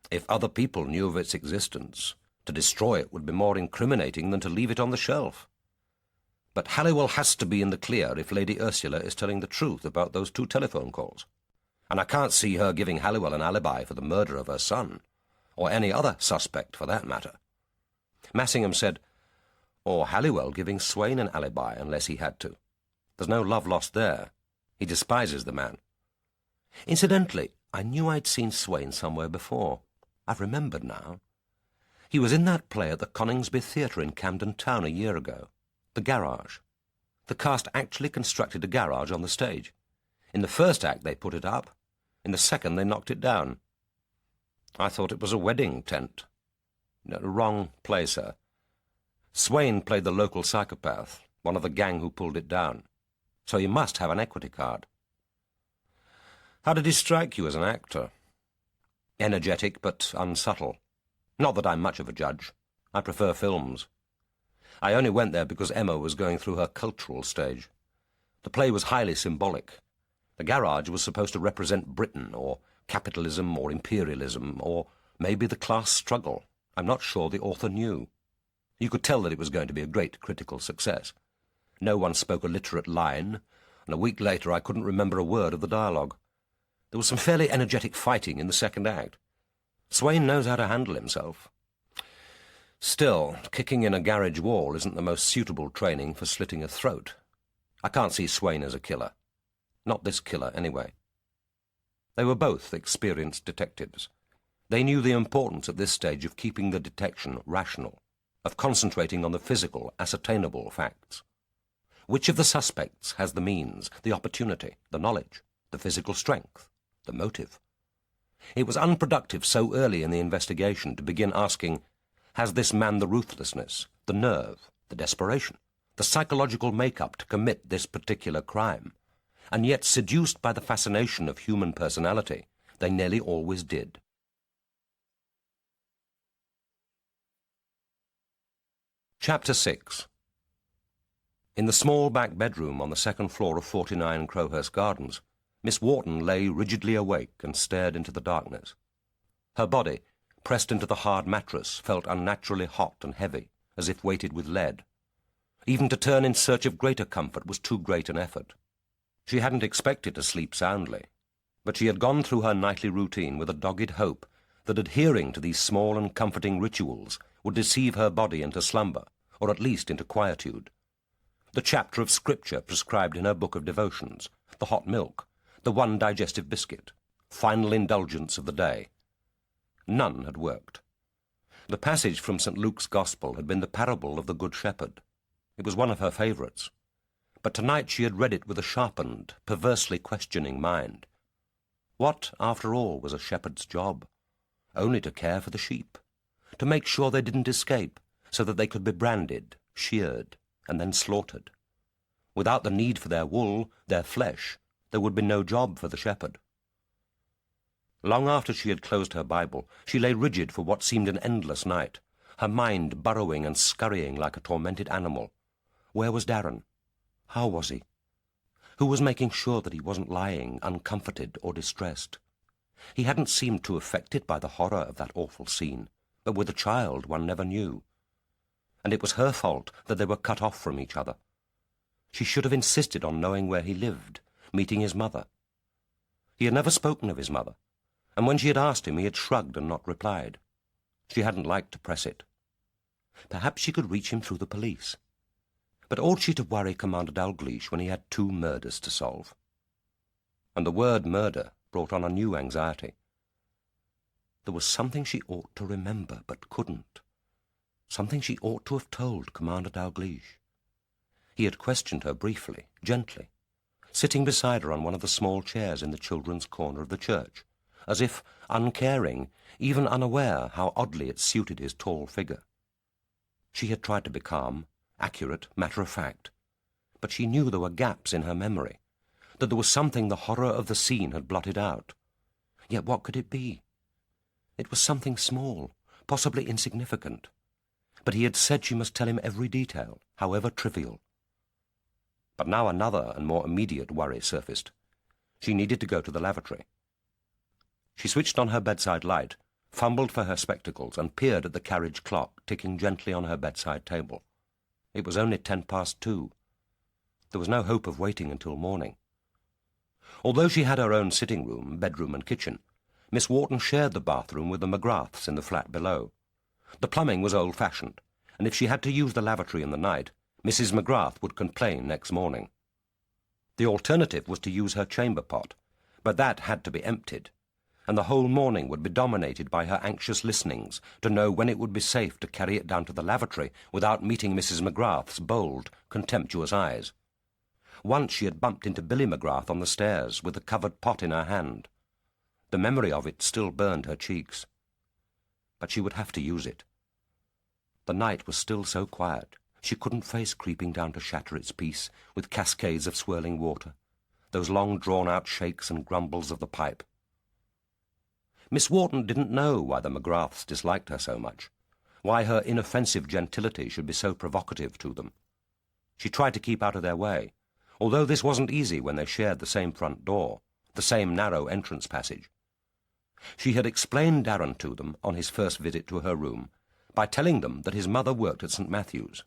If other people knew of its existence, to destroy it would be more incriminating than to leave it on the shelf. But Halliwell has to be in the clear if Lady Ursula is telling the truth about those 2 telephone calls. And I can't see her giving Halliwell an alibi for the murder of her son, or any other suspect for that matter." Massingham said, "Or Halliwell giving Swain an alibi unless he had to. There's no love lost there. He despises the man. Incidentally, I knew I'd seen Swain somewhere before. I've remembered now. He was in that play at the Coningsby Theatre in Camden Town a year ago. The Garage. The cast actually constructed a garage on the stage. In the first act they put it up. In the second they knocked it down. I thought it was a wedding tent. No, wrong play, sir. Swain played the local psychopath, one of the gang who pulled it down. So he must have an equity card." "How did he strike you as an actor?" "Energetic, but unsubtle. Not that I'm much of a judge. I prefer films. I only went there because Emma was going through her cultural stage. The play was highly symbolic. The garage was supposed to represent Britain, or capitalism, or imperialism, or maybe the class struggle. I'm not sure the author knew. You could tell that it was going to be a great critical success. No one spoke a literate line, and a week later I couldn't remember a word of the dialogue. There was some fairly energetic fighting in the second act. Swain knows how to handle himself. Still, kicking in a garage wall isn't the most suitable training for slitting a throat. I can't see Swain as a killer. Not this killer, anyway." They were both experienced detectives. They knew the importance at this stage of keeping the detection rational, of concentrating on the physical, ascertainable facts. Which of the suspects has the means, the opportunity, the knowledge, the physical strength, the motive? It was unproductive so early in the investigation to begin asking, has this man the ruthlessness, the nerve, the desperation, the psychological make-up to commit this particular crime? And yet, seduced by the fascination of human personality, they nearly always did. Chapter 6. In the small back bedroom on the second floor of 49 Crowhurst Gardens, Miss Wharton lay rigidly awake and stared into the darkness. Her body, pressed into the hard mattress, felt unnaturally hot and heavy, as if weighted with lead. Even to turn in search of greater comfort was too great an effort. She hadn't expected to sleep soundly, but she had gone through her nightly routine with a dogged hope that adhering to these small and comforting rituals would deceive her body into slumber, or at least into quietude. The chapter of scripture prescribed in her book of devotions, the hot milk, the one digestive biscuit, final indulgence of the day. None had worked. The passage from St. Luke's Gospel had been the parable of the Good Shepherd. It was one of her favourites. But tonight she had read it with a sharpened, perversely questioning mind. What, after all, was a shepherd's job? Only to care for the sheep, to make sure they didn't escape, so that they could be branded, sheared, and then slaughtered. Without the need for their wool, their flesh, there would be no job for the shepherd. Long after she had closed her Bible, she lay rigid for what seemed an endless night, her mind burrowing and scurrying like a tormented animal. Where was Darren? How was he? Who was making sure that he wasn't lying, uncomforted or distressed? He hadn't seemed too affected by the horror of that awful scene, but with a child one never knew. And it was her fault that they were cut off from each other. She should have insisted on knowing where he lived, meeting his mother. He had never spoken of his mother, and when she had asked him, he had shrugged and not replied. She hadn't liked to press it. Perhaps she could reach him through the police. But ought she to worry Commander Dalgliesh when he had 2 murders to solve? And the word murder brought on a new anxiety. There was something she ought to remember, but couldn't. Something she ought to have told Commander Dalgliesh. He had questioned her briefly, gently, sitting beside her on one of the small chairs in the children's corner of the church, as if uncaring, even unaware how oddly it suited his tall figure. She had tried to be calm, accurate, matter-of-fact, but she knew there were gaps in her memory, that there was something the horror of the scene had blotted out. Yet what could it be? It was something small, possibly insignificant, but he had said she must tell him every detail, however trivial. But now another and more immediate worry surfaced. She needed to go to the lavatory. She switched on her bedside light, fumbled for her spectacles, and peered at the carriage clock ticking gently on her bedside table. It was only 2:10. There was no hope of waiting until morning. Although she had her own sitting room, bedroom and kitchen, Miss Wharton shared the bathroom with the McGraths in the flat below. The plumbing was old-fashioned, and if she had to use the lavatory in the night, Mrs. McGrath would complain next morning. The alternative was to use her chamber pot, but that had to be emptied, and the whole morning would be dominated by her anxious listenings to know when it would be safe to carry it down to the lavatory without meeting Mrs. McGrath's bold, contemptuous eyes. Once she had bumped into Billy McGrath on the stairs with the covered pot in her hand. The memory of it still burned her cheeks. But she would have to use it. The night was still so quiet, she couldn't face creeping down to shatter its peace with cascades of swirling water, those long drawn-out shakes and grumbles of the pipe. Miss Wharton didn't know why the McGraths disliked her so much, why her inoffensive gentility should be so provocative to them. She tried to keep out of their way, although this wasn't easy when they shared the same front door, the same narrow entrance passage. She had explained Darren to them on his first visit to her room by telling them that his mother worked at St. Matthew's.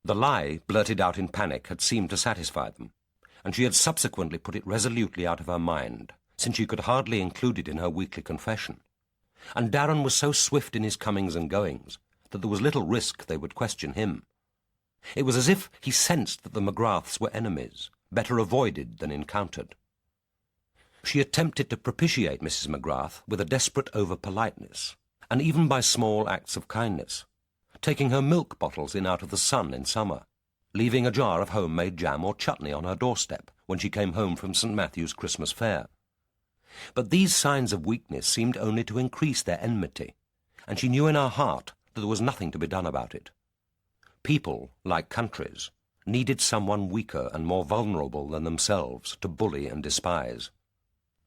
The lie, blurted out in panic, had seemed to satisfy them, and she had subsequently put it resolutely out of her mind, since she could hardly include it in her weekly confession. And Darren was so swift in his comings and goings that there was little risk they would question him. It was as if he sensed that the McGraths were enemies, better avoided than encountered. She attempted to propitiate Mrs. McGrath with a desperate over-politeness, and even by small acts of kindness, taking her milk bottles in out of the sun in summer, leaving a jar of homemade jam or chutney on her doorstep when she came home from St. Matthew's Christmas fair. But these signs of weakness seemed only to increase their enmity, and she knew in her heart that there was nothing to be done about it. People, like countries, needed someone weaker and more vulnerable than themselves to bully and despise.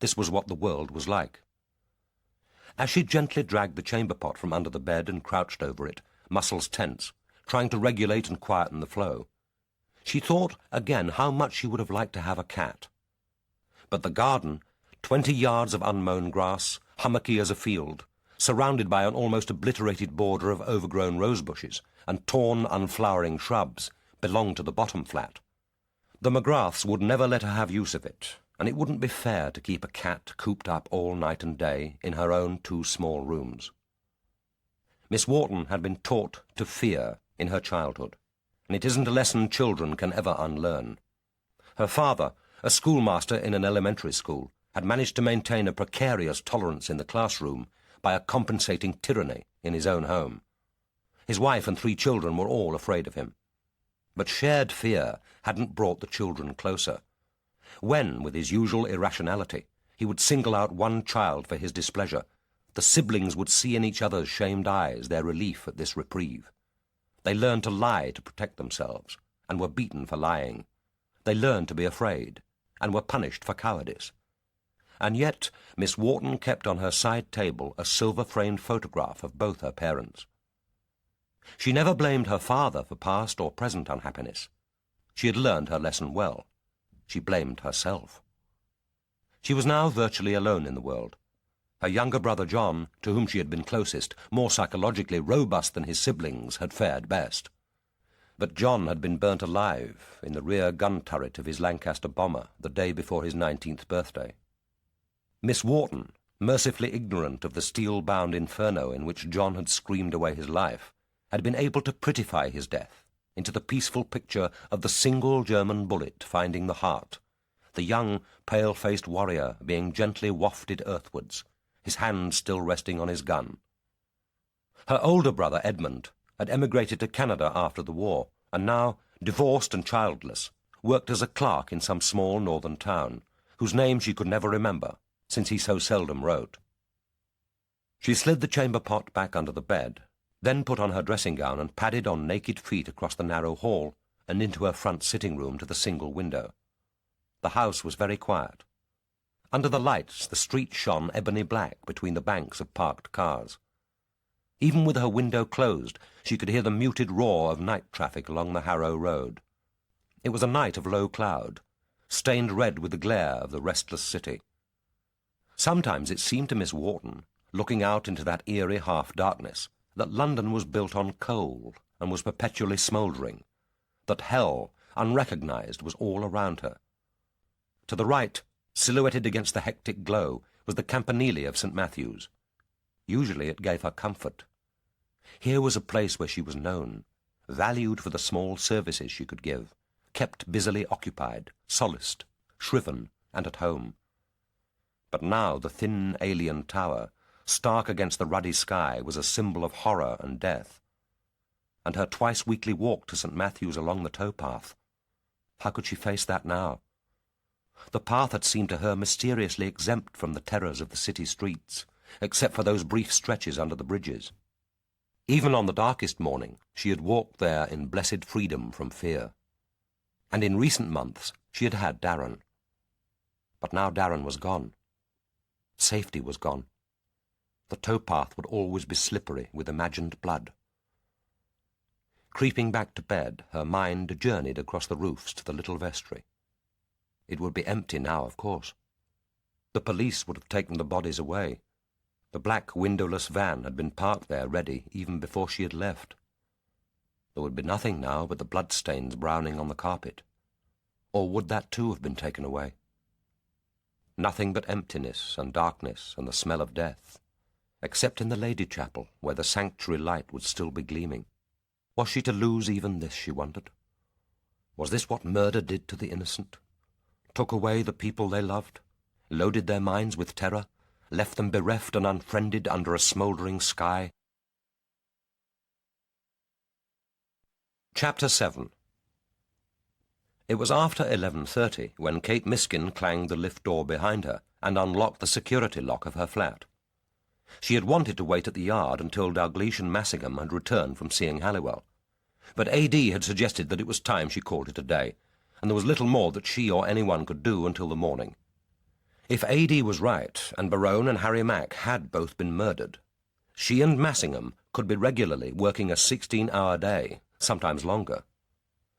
This was what the world was like. As she gently dragged the chamber pot from under the bed and crouched over it, muscles tense, trying to regulate and quieten the flow, she thought again how much she would have liked to have a cat. But the garden, 20 yards of unmown grass, hummocky as a field, surrounded by an almost obliterated border of overgrown rose bushes and torn, unflowering shrubs, belonged to the bottom flat. The McGraths would never let her have use of it, and it wouldn't be fair to keep a cat cooped up all night and day in her own 2 small rooms. Miss Wharton had been taught to fear in her childhood, and it isn't a lesson children can ever unlearn. Her father, a schoolmaster in an elementary school, had managed to maintain a precarious tolerance in the classroom by a compensating tyranny in his own home. His wife and 3 children were all afraid of him. But shared fear hadn't brought the children closer. When, with his usual irrationality, he would single out one child for his displeasure, the siblings would see in each other's shamed eyes their relief at this reprieve. They learned to lie to protect themselves, and were beaten for lying. They learned to be afraid, and were punished for cowardice. And yet Miss Wharton kept on her side table a silver-framed photograph of both her parents. She never blamed her father for past or present unhappiness. She had learned her lesson well. She blamed herself. She was now virtually alone in the world. Her younger brother John, to whom she had been closest, more psychologically robust than his siblings, had fared best. But John had been burnt alive in the rear gun turret of his Lancaster bomber the day before his 19th birthday. Miss Wharton, mercifully ignorant of the steel-bound inferno in which John had screamed away his life, had been able to prettify his death into the peaceful picture of the single German bullet finding the heart, the young, pale-faced warrior being gently wafted earthwards, his hand still resting on his gun. Her older brother, Edmund, had emigrated to Canada after the war, and now, divorced and childless, worked as a clerk in some small northern town, whose name she could never remember, since he so seldom wrote. She slid the chamber pot back under the bed, then put on her dressing gown and padded on naked feet across the narrow hall and into her front sitting-room to the single window. The house was very quiet. Under the lights, the street shone ebony black between the banks of parked cars. Even with her window closed, she could hear the muted roar of night traffic along the Harrow Road. It was a night of low cloud, stained red with the glare of the restless city. Sometimes it seemed to Miss Wharton, looking out into that eerie half-darkness, that London was built on coal and was perpetually smouldering, that hell, unrecognized, was all around her. To the right, silhouetted against the hectic glow, was the campanile of St. Matthew's. Usually it gave her comfort. Here was a place where she was known, valued for the small services she could give, kept busily occupied, solaced, shriven, and at home. But now the thin alien tower, stark against the ruddy sky, was a symbol of horror and death. And her twice-weekly walk to St. Matthew's along the towpath. How could she face that now? The path had seemed to her mysteriously exempt from the terrors of the city streets, except for those brief stretches under the bridges. Even on the darkest morning, she had walked there in blessed freedom from fear. And in recent months, she had had Darren. But now Darren was gone. Safety was gone. The towpath would always be slippery with imagined blood. Creeping back to bed, her mind journeyed across the roofs to the little vestry. It would be empty now, of course. The police would have taken the bodies away. The black windowless van had been parked there ready even before she had left. There would be nothing now but the bloodstains browning on the carpet. Or would that too have been taken away? Nothing but emptiness and darkness and the smell of death, except in the Lady Chapel, where the sanctuary light would still be gleaming. Was she to lose even this, she wondered? Was this what murder did to the innocent? Took away the people they loved, loaded their minds with terror, left them bereft and unfriended under a smouldering sky? Chapter 7. It was after 11:30 when Kate Miskin clanged the lift door behind her and unlocked the security lock of her flat. She had wanted to wait at the yard until Dalgliesh and Massingham had returned from seeing Halliwell, but A.D. had suggested that it was time she called it a day, and there was little more that she or anyone could do until the morning. If A.D. was right, and Berowne and Harry Mack had both been murdered, she and Massingham could be regularly working a 16-hour day, sometimes longer.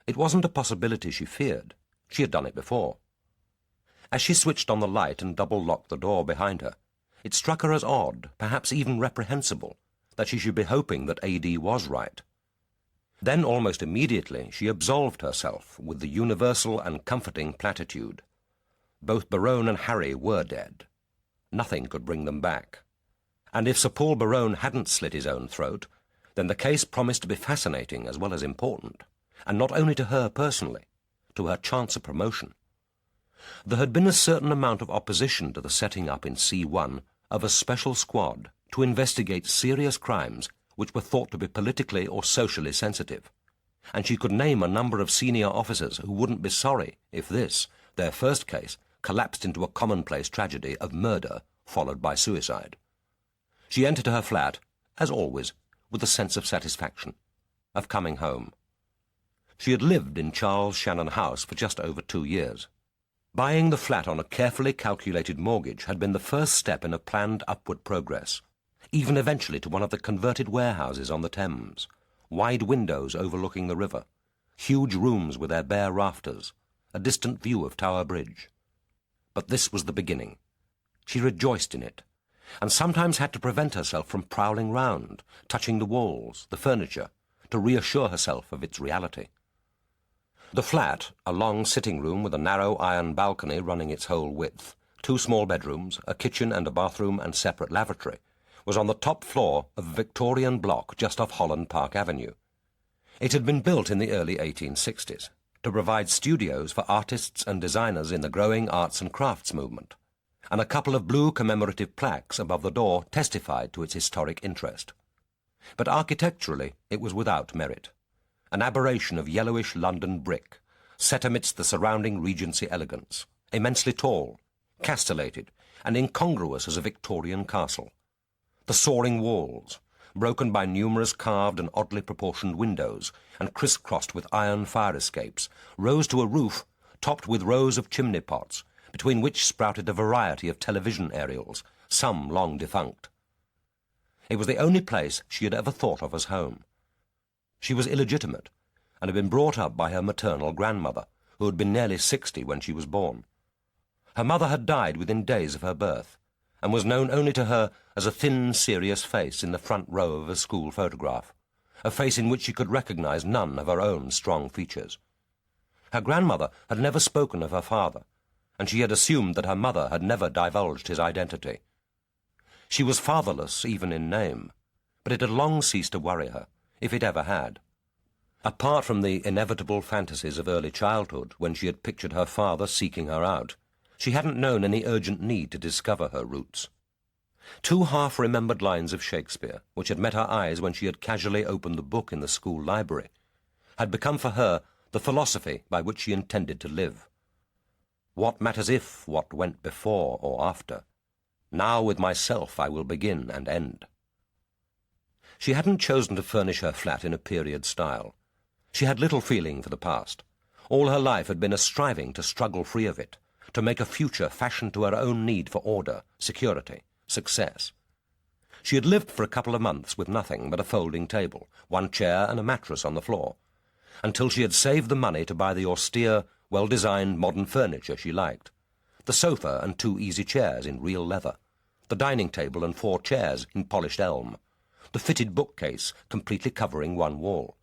It wasn't a possibility she feared. She had done it before. As she switched on the light and double-locked the door behind her, it struck her as odd, perhaps even reprehensible, that she should be hoping that A.D. was right. Then almost immediately she absolved herself with the universal and comforting platitude. Both Berowne and Harry were dead. Nothing could bring them back. And if Sir Paul Berowne hadn't slit his own throat, then the case promised to be fascinating as well as important, and not only to her personally, to her chance of promotion. There had been a certain amount of opposition to the setting up in C1 of a special squad to investigate serious crimes which were thought to be politically or socially sensitive, and she could name a number of senior officers who wouldn't be sorry if this, their first case, collapsed into a commonplace tragedy of murder followed by suicide. She entered her flat, as always, with a sense of satisfaction, of coming home. She had lived in Charles Shannon House for just over 2 years. Buying the flat on a carefully calculated mortgage had been the first step in a planned upward progress, even eventually to one of the converted warehouses on the Thames, wide windows overlooking the river, huge rooms with their bare rafters, a distant view of Tower Bridge. But this was the beginning. She rejoiced in it, and sometimes had to prevent herself from prowling round, touching the walls, the furniture, to reassure herself of its reality. The flat, a long sitting room with a narrow iron balcony running its whole width, 2 small bedrooms, a kitchen and a bathroom and separate lavatory, was on the top floor of a Victorian block just off Holland Park Avenue. It had been built in the early 1860s to provide studios for artists and designers in the growing arts and crafts movement, and a couple of blue commemorative plaques above the door testified to its historic interest. But architecturally it was without merit, an aberration of yellowish London brick, set amidst the surrounding Regency elegance, immensely tall, castellated, and incongruous as a Victorian castle. The soaring walls, broken by numerous carved and oddly proportioned windows, and criss-crossed with iron fire escapes, rose to a roof topped with rows of chimney pots, between which sprouted a variety of television aerials, some long defunct. It was the only place she had ever thought of as home. She was illegitimate, and had been brought up by her maternal grandmother, who had been nearly 60 when she was born. Her mother had died within days of her birth, and was known only to her as a thin, serious face in the front row of a school photograph, a face in which she could recognize none of her own strong features. Her grandmother had never spoken of her father, and she had assumed that her mother had never divulged his identity. She was fatherless even in name, but it had long ceased to worry her, if it ever had. Apart from the inevitable fantasies of early childhood, when she had pictured her father seeking her out, she hadn't known any urgent need to discover her roots. 2 half-remembered lines of Shakespeare, which had met her eyes when she had casually opened the book in the school library, had become for her the philosophy by which she intended to live. What matters if what went before or after? Now with myself I will begin and end. She hadn't chosen to furnish her flat in a period style. She had little feeling for the past. All her life had been a striving to struggle free of it, to make a future fashioned to her own need for order, security, success. She had lived for a couple of months with nothing but a folding table, 1 chair and a mattress on the floor, until she had saved the money to buy the austere, well-designed modern furniture she liked, the sofa and 2 easy chairs in real leather, the dining table and 4 chairs in polished elm, the fitted bookcase completely covering 1 wall,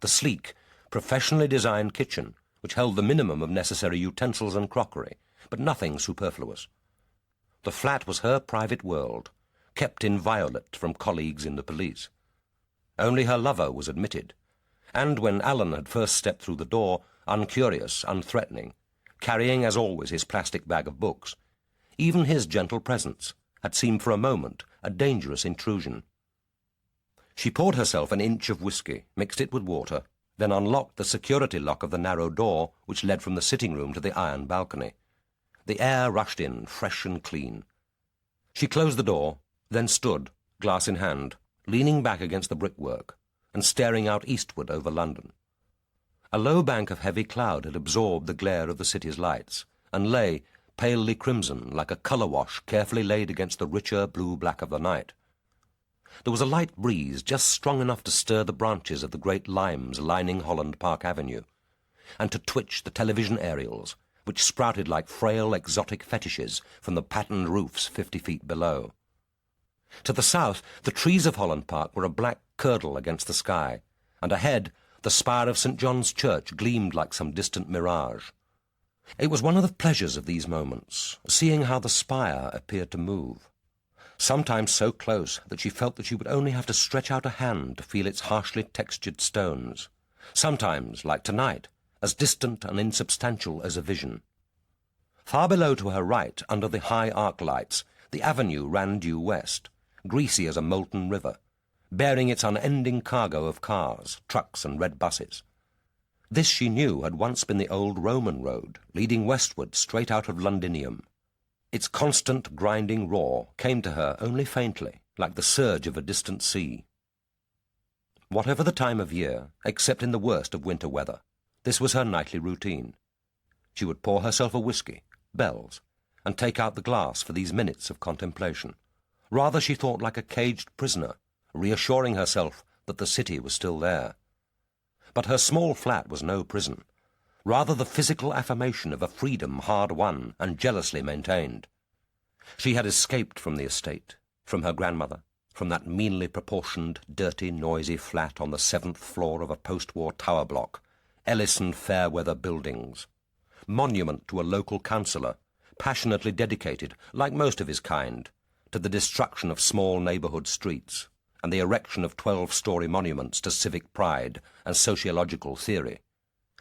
the sleek, professionally designed kitchen, which held the minimum of necessary utensils and crockery, but nothing superfluous. The flat was her private world, kept inviolate from colleagues in the police. Only her lover was admitted, and when Alan had first stepped through the door, uncurious, unthreatening, carrying as always his plastic bag of books, even his gentle presence had seemed for a moment a dangerous intrusion. She poured herself an inch of whisky, mixed it with water, then unlocked the security lock of the narrow door which led from the sitting room to the iron balcony. The air rushed in, fresh and clean. She closed the door, then stood, glass in hand, leaning back against the brickwork, and staring out eastward over London. A low bank of heavy cloud had absorbed the glare of the city's lights, and lay, palely crimson, like a colour wash carefully laid against the richer blue-black of the night. There was a light breeze just strong enough to stir the branches of the great limes lining Holland Park Avenue, and to twitch the television aerials, which sprouted like frail exotic fetishes from the patterned roofs 50 feet below. To the south, the trees of Holland Park were a black curdle against the sky, and ahead, the spire of St. John's Church gleamed like some distant mirage. It was one of the pleasures of these moments, seeing how the spire appeared to move, sometimes so close that she felt that she would only have to stretch out a hand to feel its harshly textured stones, sometimes, like tonight, as distant and insubstantial as a vision. Far below to her right, under the high arc lights, the avenue ran due west, greasy as a molten river, bearing its unending cargo of cars, trucks and red buses. This, she knew, had once been the old Roman road, leading westward straight out of Londinium. Its constant grinding roar came to her only faintly, like the surge of a distant sea. Whatever the time of year, except in the worst of winter weather, this was her nightly routine. She would pour herself a whisky, Bell's, and take out the glass for these minutes of contemplation. Rather, she thought, like a caged prisoner, reassuring herself that the city was still there. But her small flat was no prison, rather the physical affirmation of a freedom hard-won and jealously maintained. She had escaped from the estate, from her grandmother, from that meanly proportioned, dirty, noisy flat on the 7th floor of a post-war tower block, Ellison Fairweather Buildings, monument to a local councillor, passionately dedicated, like most of his kind, to the destruction of small neighbourhood streets and the erection of 12-storey monuments to civic pride and sociological theory.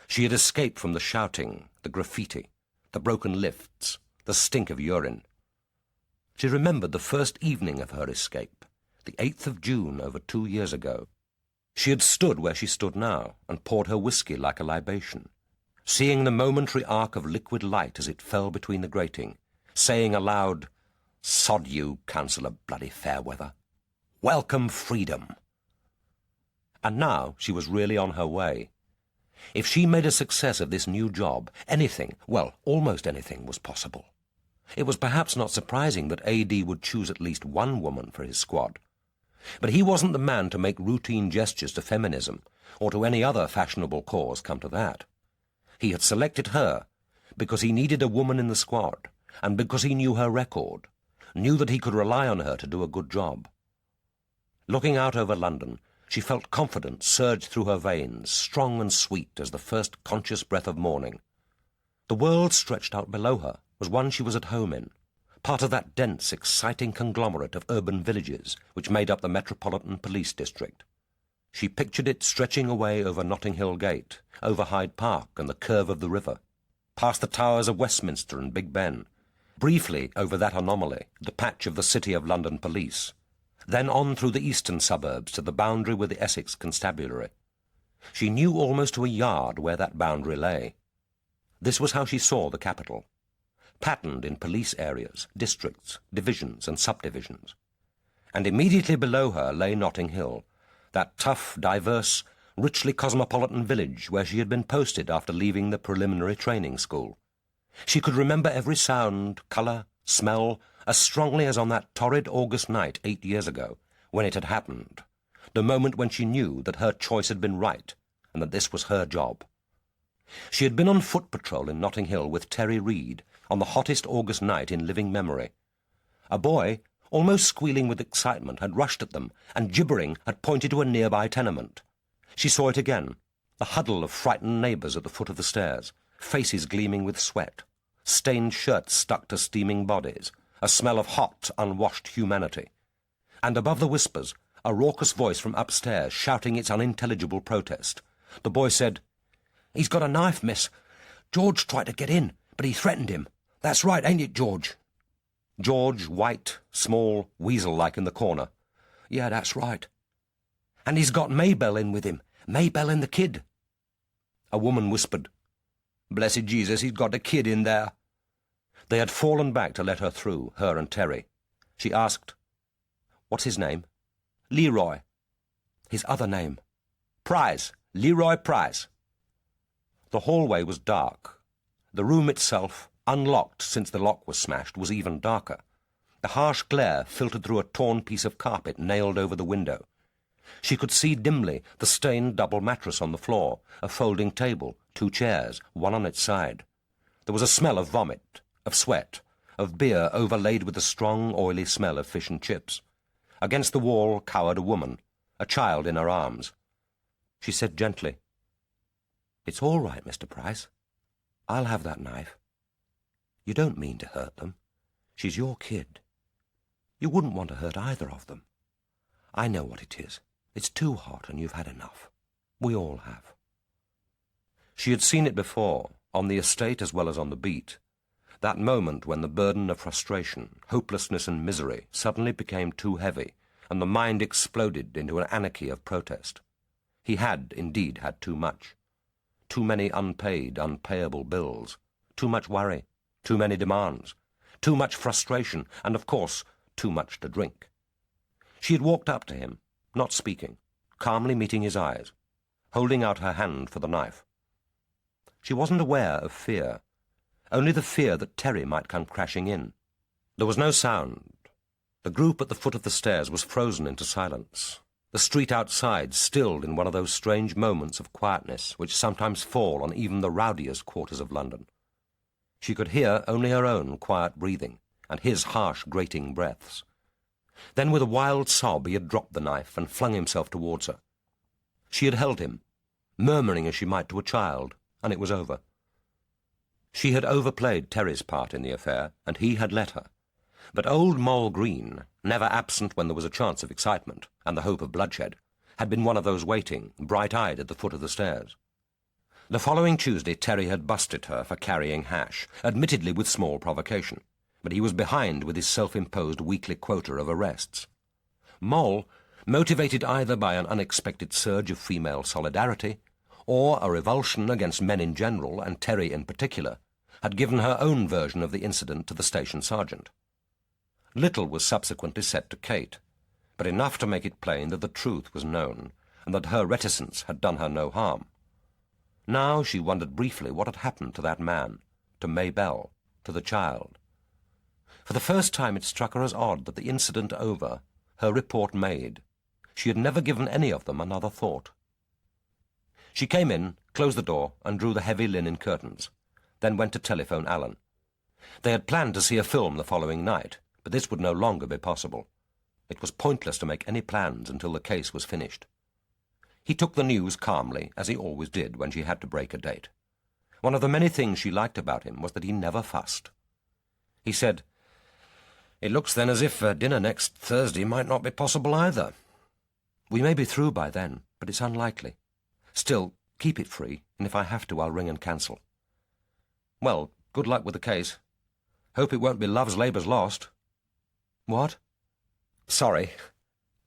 She had escaped from the shouting, the graffiti, the broken lifts, the stink of urine. She remembered the first evening of her escape, the 8th of June over 2 years ago. She had stood where she stood now and poured her whisky like a libation, seeing the momentary arc of liquid light as it fell between the grating, saying aloud, "Sod you, Councillor bloody Fairweather. Welcome freedom." And now she was really on her way. If she made a success of this new job, anything, well, almost anything, was possible. It was perhaps not surprising that AD would choose at least one woman for his squad. But he wasn't the man to make routine gestures to feminism, or to any other fashionable cause, come to that. He had selected her because he needed a woman in the squad, and because he knew her record, knew that he could rely on her to do a good job. Looking out over London, she felt confidence surge through her veins, strong and sweet as the first conscious breath of morning. The world stretched out below her was one she was at home in, part of that dense, exciting conglomerate of urban villages which made up the Metropolitan Police District. She pictured it stretching away over Notting Hill Gate, over Hyde Park and the curve of the river, past the towers of Westminster and Big Ben, briefly over that anomaly, the patch of the City of London Police, then on through the eastern suburbs to the boundary with the Essex Constabulary. She knew almost to a yard where that boundary lay. This was how she saw the capital, patterned in police areas, districts, divisions and subdivisions. And immediately below her lay Notting Hill, that tough, diverse, richly cosmopolitan village where she had been posted after leaving the preliminary training school. She could remember every sound, colour, smell, as strongly as on that torrid August night 8 years ago, when it had happened, the moment when she knew that her choice had been right and that this was her job. She had been on foot patrol in Notting Hill with Terry Reid on the hottest August night in living memory. A boy, almost squealing with excitement, had rushed at them and, gibbering, had pointed to a nearby tenement. She saw it again, the huddle of frightened neighbours at the foot of the stairs, faces gleaming with sweat, stained shirts stuck to steaming bodies, a smell of hot, unwashed humanity. And above the whispers, a raucous voice from upstairs shouting its unintelligible protest. The boy said, "He's got a knife, miss. George tried to get in, but he threatened him. That's right, ain't it, George?" George, white, small, weasel-like in the corner. "Yeah, that's right." "And he's got Maybelle in with him. Maybelle and the kid." A woman whispered, "Blessed Jesus, he's got a kid in there." They had fallen back to let her through, her and Terry. She asked, "What's his name?" "Leroy." "His other name?" "Prize. Leroy Prize." The hallway was dark. The room itself, unlocked since the lock was smashed, was even darker. The harsh glare filtered through a torn piece of carpet nailed over the window. She could see dimly the stained double mattress on the floor, a folding table, 2 chairs, one on its side. There was a smell of vomit, of sweat, of beer overlaid with the strong, oily smell of fish and chips. Against the wall cowered a woman, a child in her arms. She said gently, "It's all right, Mr. Price. I'll have that knife. You don't mean to hurt them. She's your kid. You wouldn't want to hurt either of them. I know what it is. It's too hot and you've had enough. We all have." She had seen it before, on the estate as well as on the beat, that moment when the burden of frustration, hopelessness and misery suddenly became too heavy and the mind exploded into an anarchy of protest. He had, indeed, had too much. Too many unpaid, unpayable bills, too much worry, too many demands, too much frustration, and, of course, too much to drink. She had walked up to him, not speaking, calmly meeting his eyes, holding out her hand for the knife. She wasn't aware of fear, only the fear that Terry might come crashing in. There was no sound. The group at the foot of the stairs was frozen into silence. The street outside stilled in one of those strange moments of quietness which sometimes fall on even the rowdiest quarters of London. She could hear only her own quiet breathing and his harsh, grating breaths. Then with a wild sob he had dropped the knife and flung himself towards her. She had held him, murmuring as she might to a child, and it was over. She had overplayed Terry's part in the affair, and he had let her. But old Moll Green, never absent when there was a chance of excitement and the hope of bloodshed, had been one of those waiting, bright-eyed at the foot of the stairs. The following Tuesday Terry had busted her for carrying hash, admittedly with small provocation, but he was behind with his self-imposed weekly quota of arrests. Moll, motivated either by an unexpected surge of female solidarity or a revulsion against men in general and Terry in particular, had given her own version of the incident to the station sergeant. Little was subsequently said to Kate, but enough to make it plain that the truth was known and that her reticence had done her no harm. Now she wondered briefly what had happened to that man, to Maybelle, to the child. For the first time it struck her as odd that the incident over, her report made, she had never given any of them another thought. She came in, closed the door, and drew the heavy linen curtains, then went to telephone Alan. They had planned to see a film the following night, but this would no longer be possible. It was pointless to make any plans until the case was finished. He took the news calmly, as he always did when she had to break a date. One of the many things she liked about him was that he never fussed. He said, "It looks then as if dinner next Thursday might not be possible either. We may be through by then, but it's unlikely. Still, keep it free, and if I have to, I'll ring and cancel." "Well, good luck with the case. Hope it won't be Love's Labour's Lost." "What?" "Sorry.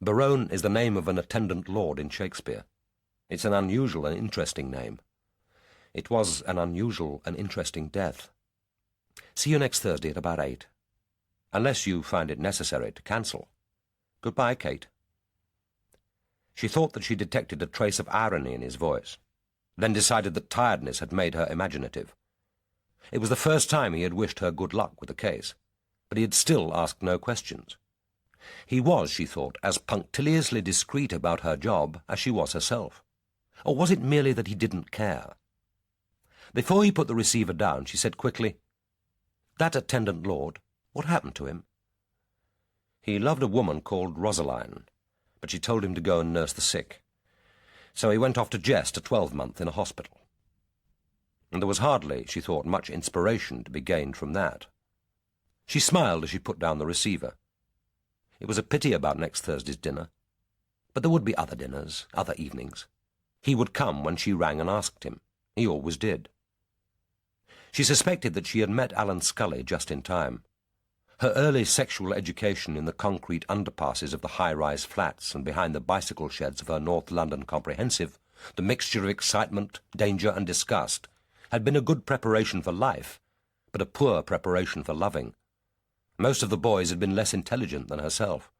Berowne is the name of an attendant lord in Shakespeare. It's an unusual and interesting name. It was an unusual and interesting death. See you next Thursday at about 8. Unless you find it necessary to cancel. Goodbye, Kate." She thought that she detected a trace of irony in his voice, then decided that tiredness had made her imaginative. It was the first time he had wished her good luck with the case, but he had still asked no questions. He was, she thought, as punctiliously discreet about her job as she was herself. Or was it merely that he didn't care? Before he put the receiver down, she said quickly, "That attendant lord, what happened to him?" "He loved a woman called Rosaline, but she told him to go and nurse the sick. So he went off to jest a 12-month in a hospital." And there was hardly, she thought, much inspiration to be gained from that. She smiled as she put down the receiver. It was a pity about next Thursday's dinner. But there would be other dinners, other evenings. He would come when she rang and asked him. He always did. She suspected that she had met Alan Scully just in time. Her early sexual education in the concrete underpasses of the high-rise flats and behind the bicycle sheds of her North London comprehensive, the mixture of excitement, danger, and disgust, had been a good preparation for life, but a poor preparation for loving. Most of the boys had been less intelligent than herself.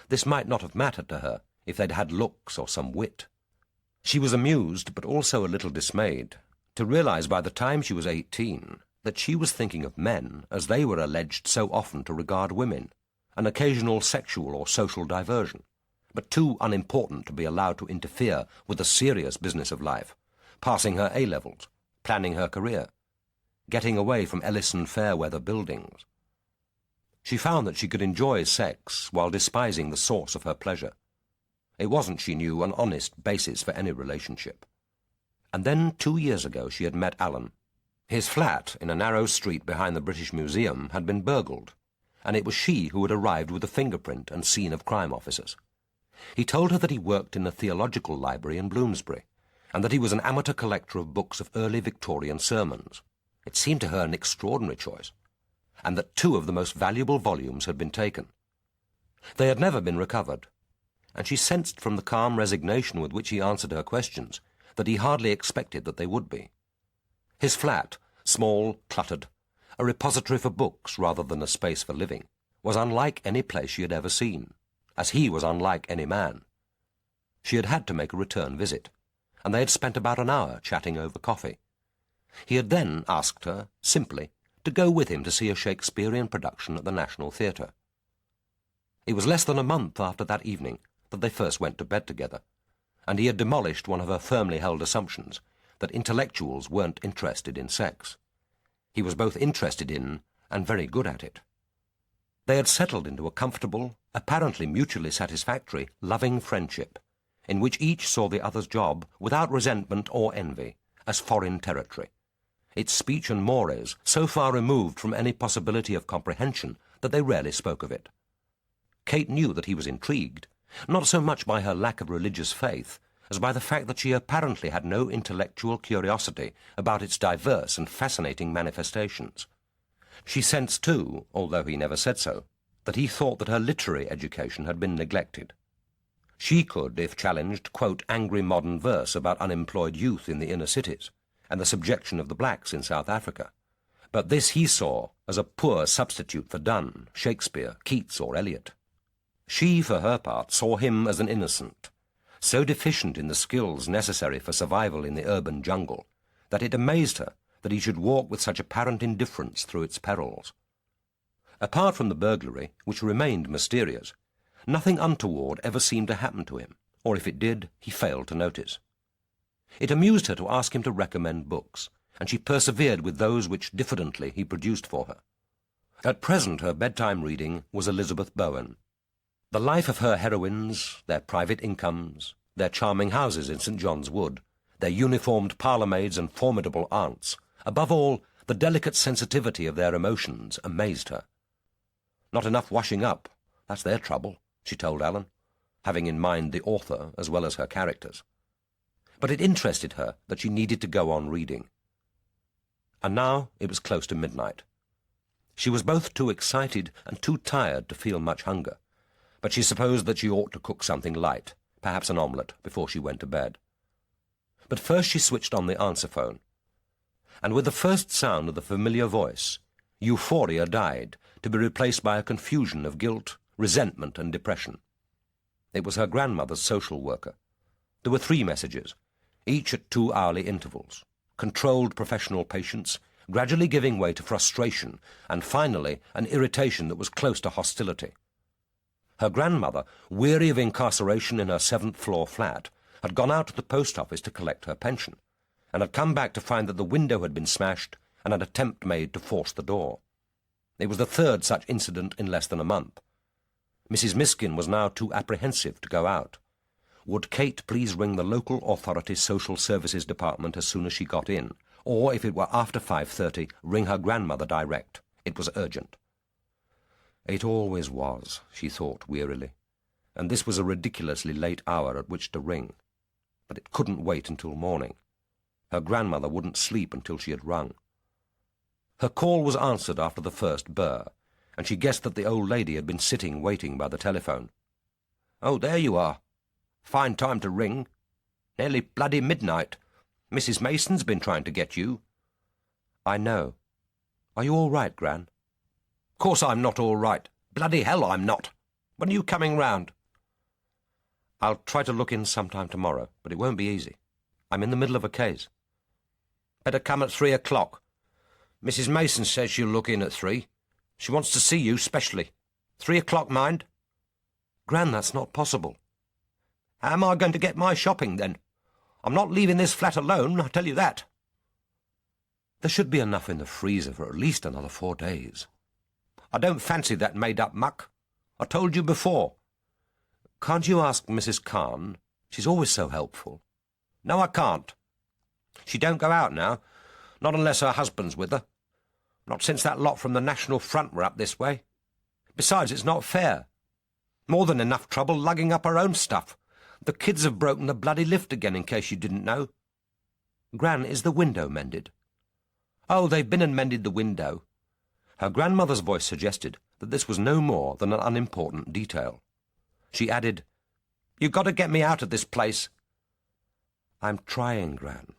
This might not have mattered to her if they'd had looks or some wit. She was amused, but also a little dismayed, to realize by the time she was 18 that she was thinking of men as they were alleged so often to regard women, an occasional sexual or social diversion, but too unimportant to be allowed to interfere with the serious business of life, passing her A-levels, planning her career, getting away from Ellison Fairweather buildings. She found that she could enjoy sex while despising the source of her pleasure. It wasn't, she knew, an honest basis for any relationship. And then 2 years ago she had met Alan. His flat in a narrow street behind the British Museum had been burgled, and it was she who had arrived with the fingerprint and scene of crime officers. He told her that he worked in the theological library in Bloomsbury, and that he was an amateur collector of books of early Victorian sermons. It seemed to her an extraordinary choice, and that 2 of the most valuable volumes had been taken. They had never been recovered, and she sensed from the calm resignation with which he answered her questions that he hardly expected that they would be. His flat, small, cluttered, a repository for books rather than a space for living, was unlike any place she had ever seen, as he was unlike any man. She had had to make a return visit, and they had spent about an hour chatting over coffee. He had then asked her, simply, to go with him to see a Shakespearean production at the National Theatre. It was less than a month after that evening that they first went to bed together, and he had demolished one of her firmly held assumptions that intellectuals weren't interested in sex. He was both interested in and very good at it. They had settled into a comfortable, apparently mutually satisfactory, loving friendship, in which each saw the other's job, without resentment or envy, as foreign territory, its speech and mores so far removed from any possibility of comprehension that they rarely spoke of it. Kate knew that he was intrigued, not so much by her lack of religious faith, as by the fact that she apparently had no intellectual curiosity about its diverse and fascinating manifestations. She sensed, too, although he never said so, that he thought that her literary education had been neglected. She could, if challenged, quote angry modern verse about unemployed youth in the inner cities and the subjection of the blacks in South Africa, but this he saw as a poor substitute for Donne, Shakespeare, Keats, or Eliot. She, for her part, saw him as an innocent, so deficient in the skills necessary for survival in the urban jungle that it amazed her that he should walk with such apparent indifference through its perils. Apart from the burglary, which remained mysterious, nothing untoward ever seemed to happen to him, or if it did, he failed to notice. It amused her to ask him to recommend books, and she persevered with those which diffidently he produced for her. At present her bedtime reading was Elizabeth Bowen. The life of her heroines, their private incomes, their charming houses in St. John's Wood, their uniformed parlour-maids and formidable aunts, above all, the delicate sensitivity of their emotions, amazed her. Not enough washing up, that's their trouble, she told Alan, having in mind the author as well as her characters. But it interested her that she needed to go on reading. And now it was close to midnight. She was both too excited and too tired to feel much hunger, but she supposed that she ought to cook something light, perhaps an omelette, before she went to bed. But first she switched on the answer phone, and with the first sound of the familiar voice, euphoria died, to be replaced by a confusion of guilt, resentment, and depression. It was her grandmother's social worker. There were 3 messages, each at 2-hourly intervals, controlled professional patience, gradually giving way to frustration, and finally an irritation that was close to hostility. Her grandmother, weary of incarceration in her 7th-floor flat, had gone out to the post office to collect her pension, and had come back to find that the window had been smashed and an attempt made to force the door. It was the 3rd such incident in less than a month. Mrs. Miskin was now too apprehensive to go out. Would Kate please ring the local authority's social services department as soon as she got in, or, if it were after 5:30, ring her grandmother direct. It was urgent. It always was, she thought wearily, and this was a ridiculously late hour at which to ring. But it couldn't wait until morning. Her grandmother wouldn't sleep until she had rung. Her call was answered after the first burr, and she guessed that the old lady had been sitting waiting by the telephone. "Oh, there you are. Fine time to ring. Nearly bloody midnight. Mrs. Mason's been trying to get you." "I know. Are you all right, Gran?" "Course I'm not all right. Bloody hell I'm not. When are you coming round?" "I'll try to look in sometime tomorrow, but it won't be easy. I'm in the middle of a case." "Better come at 3 o'clock. Mrs. Mason says she'll look in at 3. She wants to see you specially. 3 o'clock, mind." "Gran, that's not possible." "How am I going to get my shopping, then? I'm not leaving this flat alone, I tell you that." "There should be enough in the freezer for at least another 4 days. "I don't fancy that made-up muck. I told you before." "Can't you ask Mrs. Khan? She's always so helpful." "No, I can't. She don't go out now, not unless her husband's with her. Not since that lot from the National Front were up this way. Besides, it's not fair. More than enough trouble lugging up her own stuff. The kids have broken the bloody lift again, in case you didn't know." "Gran, is the window mended?" "Oh, they've been and mended the window." Her grandmother's voice suggested that this was no more than an unimportant detail. She added, "You've got to get me out of this place." "I'm trying, Gran.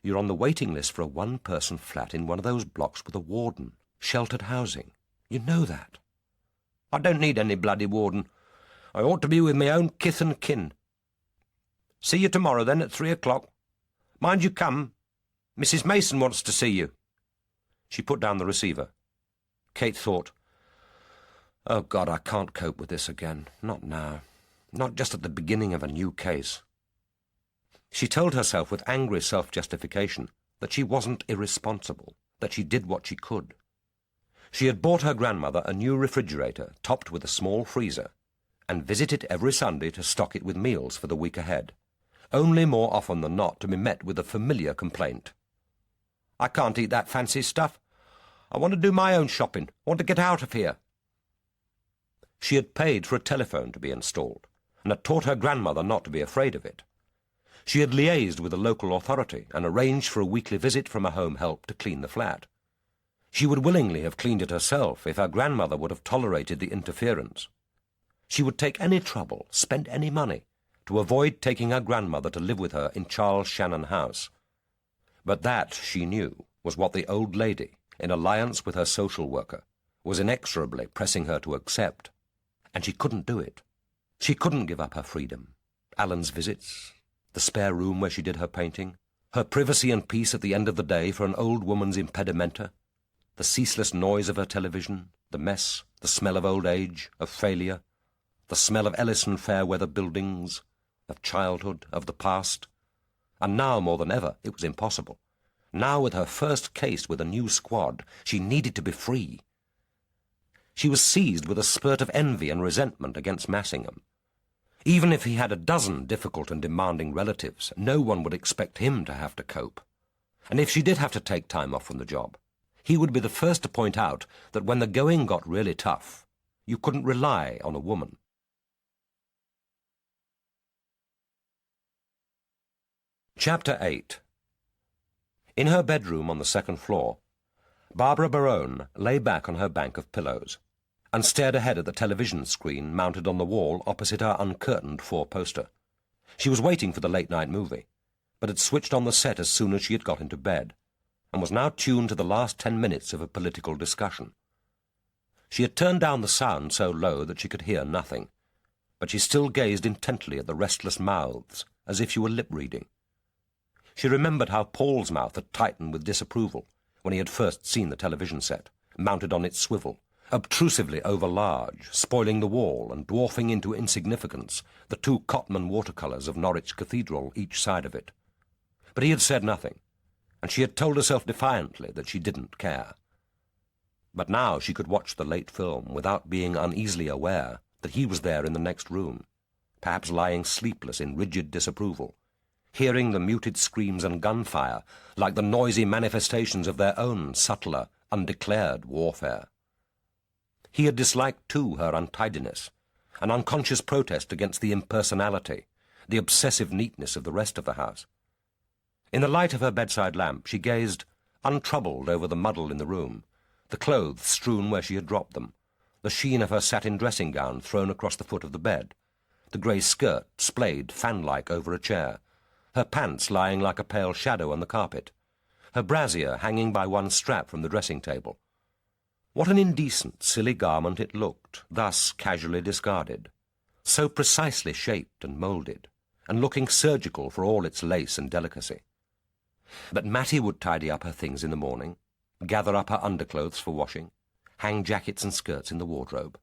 You're on the waiting list for a 1-person flat in one of those blocks with a warden. Sheltered housing. You know that." "I don't need any bloody warden. I ought to be with my own kith and kin. See you tomorrow, then, at 3 o'clock. Mind you come. Mrs. Mason wants to see you." She put down the receiver. Kate thought, "Oh, God, I can't cope with this again. Not now. Not just at the beginning of a new case." She told herself with angry self-justification that she wasn't irresponsible, that she did what she could. She had bought her grandmother a new refrigerator topped with a small freezer, and visited every Sunday to stock it with meals for the week ahead, only more often than not to be met with a familiar complaint. "I can't eat that fancy stuff. I want to do my own shopping. I want to get out of here." She had paid for a telephone to be installed, and had taught her grandmother not to be afraid of it. She had liaised with the local authority and arranged for a weekly visit from a home help to clean the flat. She would willingly have cleaned it herself if her grandmother would have tolerated the interference. She would take any trouble, spend any money, to avoid taking her grandmother to live with her in Charles Shannon House. But that, she knew, was what the old lady, in alliance with her social worker, was inexorably pressing her to accept. And she couldn't do it. She couldn't give up her freedom, Alan's visits, the spare room where she did her painting, her privacy and peace at the end of the day for an old woman's impedimenta, the ceaseless noise of her television, the mess, the smell of old age, of failure, the smell of Ellison Fairweather buildings, of childhood, of the past. And now, more than ever, it was impossible. Now, with her first case with a new squad, she needed to be free. She was seized with a spurt of envy and resentment against Massingham. Even if he had a dozen difficult and demanding relatives, no one would expect him to have to cope. And if she did have to take time off from the job, he would be the first to point out that when the going got really tough, you couldn't rely on a woman. Chapter 8. In her bedroom on the second floor, Barbara Berowne lay back on her bank of pillows and stared ahead at the television screen mounted on the wall opposite her uncurtained four-poster. She was waiting for the late-night movie, but had switched on the set as soon as she had got into bed, and was now tuned to the last 10 minutes of a political discussion. She had turned down the sound so low that she could hear nothing, but she still gazed intently at the restless mouths, as if she were lip-reading. She remembered how Paul's mouth had tightened with disapproval when he had first seen the television set, mounted on its swivel, obtrusively over-large, spoiling the wall and dwarfing into insignificance the two Cotman watercolours of Norwich Cathedral each side of it. But he had said nothing, and she had told herself defiantly that she didn't care. But now she could watch the late film without being uneasily aware that he was there in the next room, perhaps lying sleepless in rigid disapproval, hearing the muted screams and gunfire like the noisy manifestations of their own subtler, undeclared warfare. He had disliked, too, her untidiness, an unconscious protest against the impersonality, the obsessive neatness of the rest of the house. In the light of her bedside lamp, she gazed, untroubled, over the muddle in the room, the clothes strewn where she had dropped them, the sheen of her satin dressing-gown thrown across the foot of the bed, the grey skirt splayed fan-like over a chair, her pants lying like a pale shadow on the carpet, her brassiere hanging by one strap from the dressing-table. What an indecent, silly garment it looked, thus casually discarded, so precisely shaped and moulded, and looking surgical for all its lace and delicacy. But Mattie would tidy up her things in the morning, gather up her underclothes for washing, hang jackets and skirts in the wardrobe,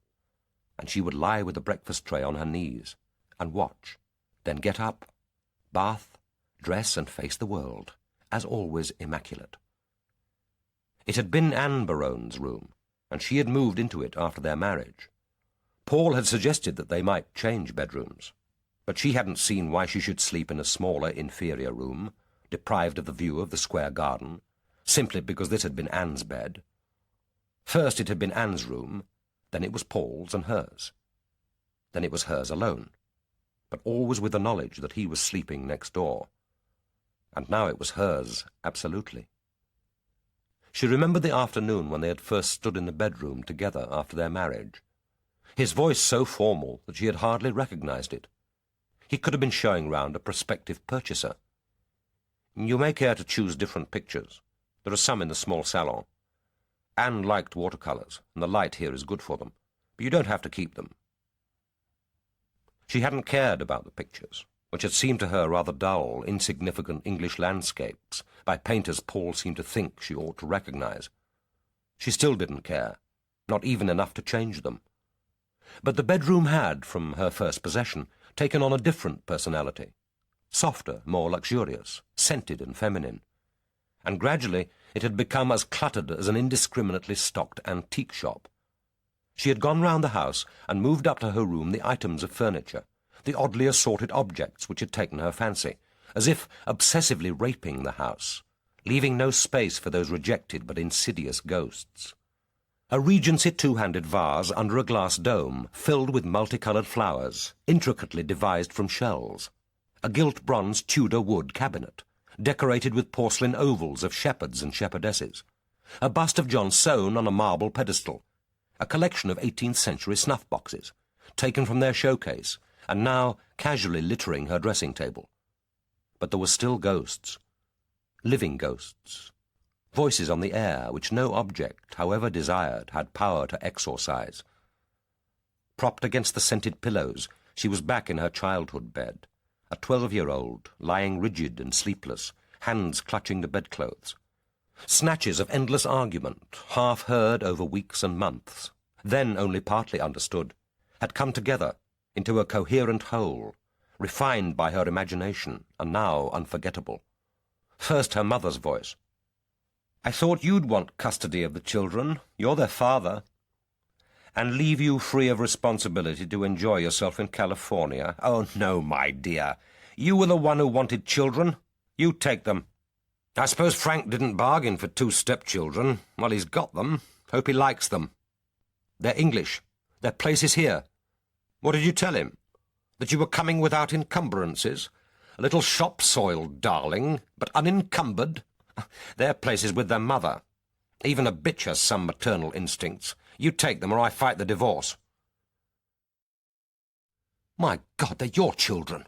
and she would lie with the breakfast tray on her knees and watch, then get up, bath, dress and face the world, as always immaculate. It had been Anne Berowne's room, and she had moved into it after their marriage. Paul had suggested that they might change bedrooms, but she hadn't seen why she should sleep in a smaller, inferior room, deprived of the view of the square garden, simply because this had been Anne's bed. First it had been Anne's room, then it was Paul's and hers. Then it was hers alone, but always with the knowledge that he was sleeping next door. And now it was hers, absolutely. She remembered the afternoon when they had first stood in the bedroom together after their marriage. His voice so formal that she had hardly recognized it. He could have been showing round a prospective purchaser. "You may care to choose different pictures. There are some in the small salon. Anne liked watercolours, and the light here is good for them, but you don't have to keep them." She hadn't cared about the pictures, which had seemed to her rather dull, insignificant English landscapes by painters Paul seemed to think she ought to recognize. She still didn't care, not even enough to change them. But the bedroom had, from her first possession, taken on a different personality, softer, more luxurious, scented and feminine. and gradually it had become as cluttered as an indiscriminately stocked antique shop. She had gone round the house and moved up to her room the items of furniture, the oddly assorted objects which had taken her fancy, as if obsessively raping the house, leaving no space for those rejected but insidious ghosts. A Regency two-handed vase under a glass dome, filled with multicoloured flowers, intricately devised from shells. A gilt bronze Tudor wood cabinet, decorated with porcelain ovals of shepherds and shepherdesses. A bust of John Soane on a marble pedestal. A collection of 18th century snuff-boxes, taken from their showcase, and now casually littering her dressing table. But there were still ghosts. Living ghosts. Voices on the air which no object, however desired, had power to exorcise. Propped against the scented pillows, she was back in her childhood bed, a 12-year-old, lying rigid and sleepless, hands clutching the bedclothes. Snatches of endless argument, half heard over weeks and months, then only partly understood, had come together into a coherent whole, refined by her imagination, and now unforgettable. First her mother's voice. "I thought you'd want custody of the children. You're their father. And leave you free of responsibility to enjoy yourself in California. Oh, no, my dear. You were the one who wanted children. You take them. I suppose Frank didn't bargain for 2 stepchildren. Well, he's got them. Hope he likes them. They're English. Their place is here. What did you tell him? That you were coming without encumbrances? A little shop-soiled darling, but unencumbered? Their place is with their mother. Even a bitch has some maternal instincts. You take them or I fight the divorce." "My God, they're your children.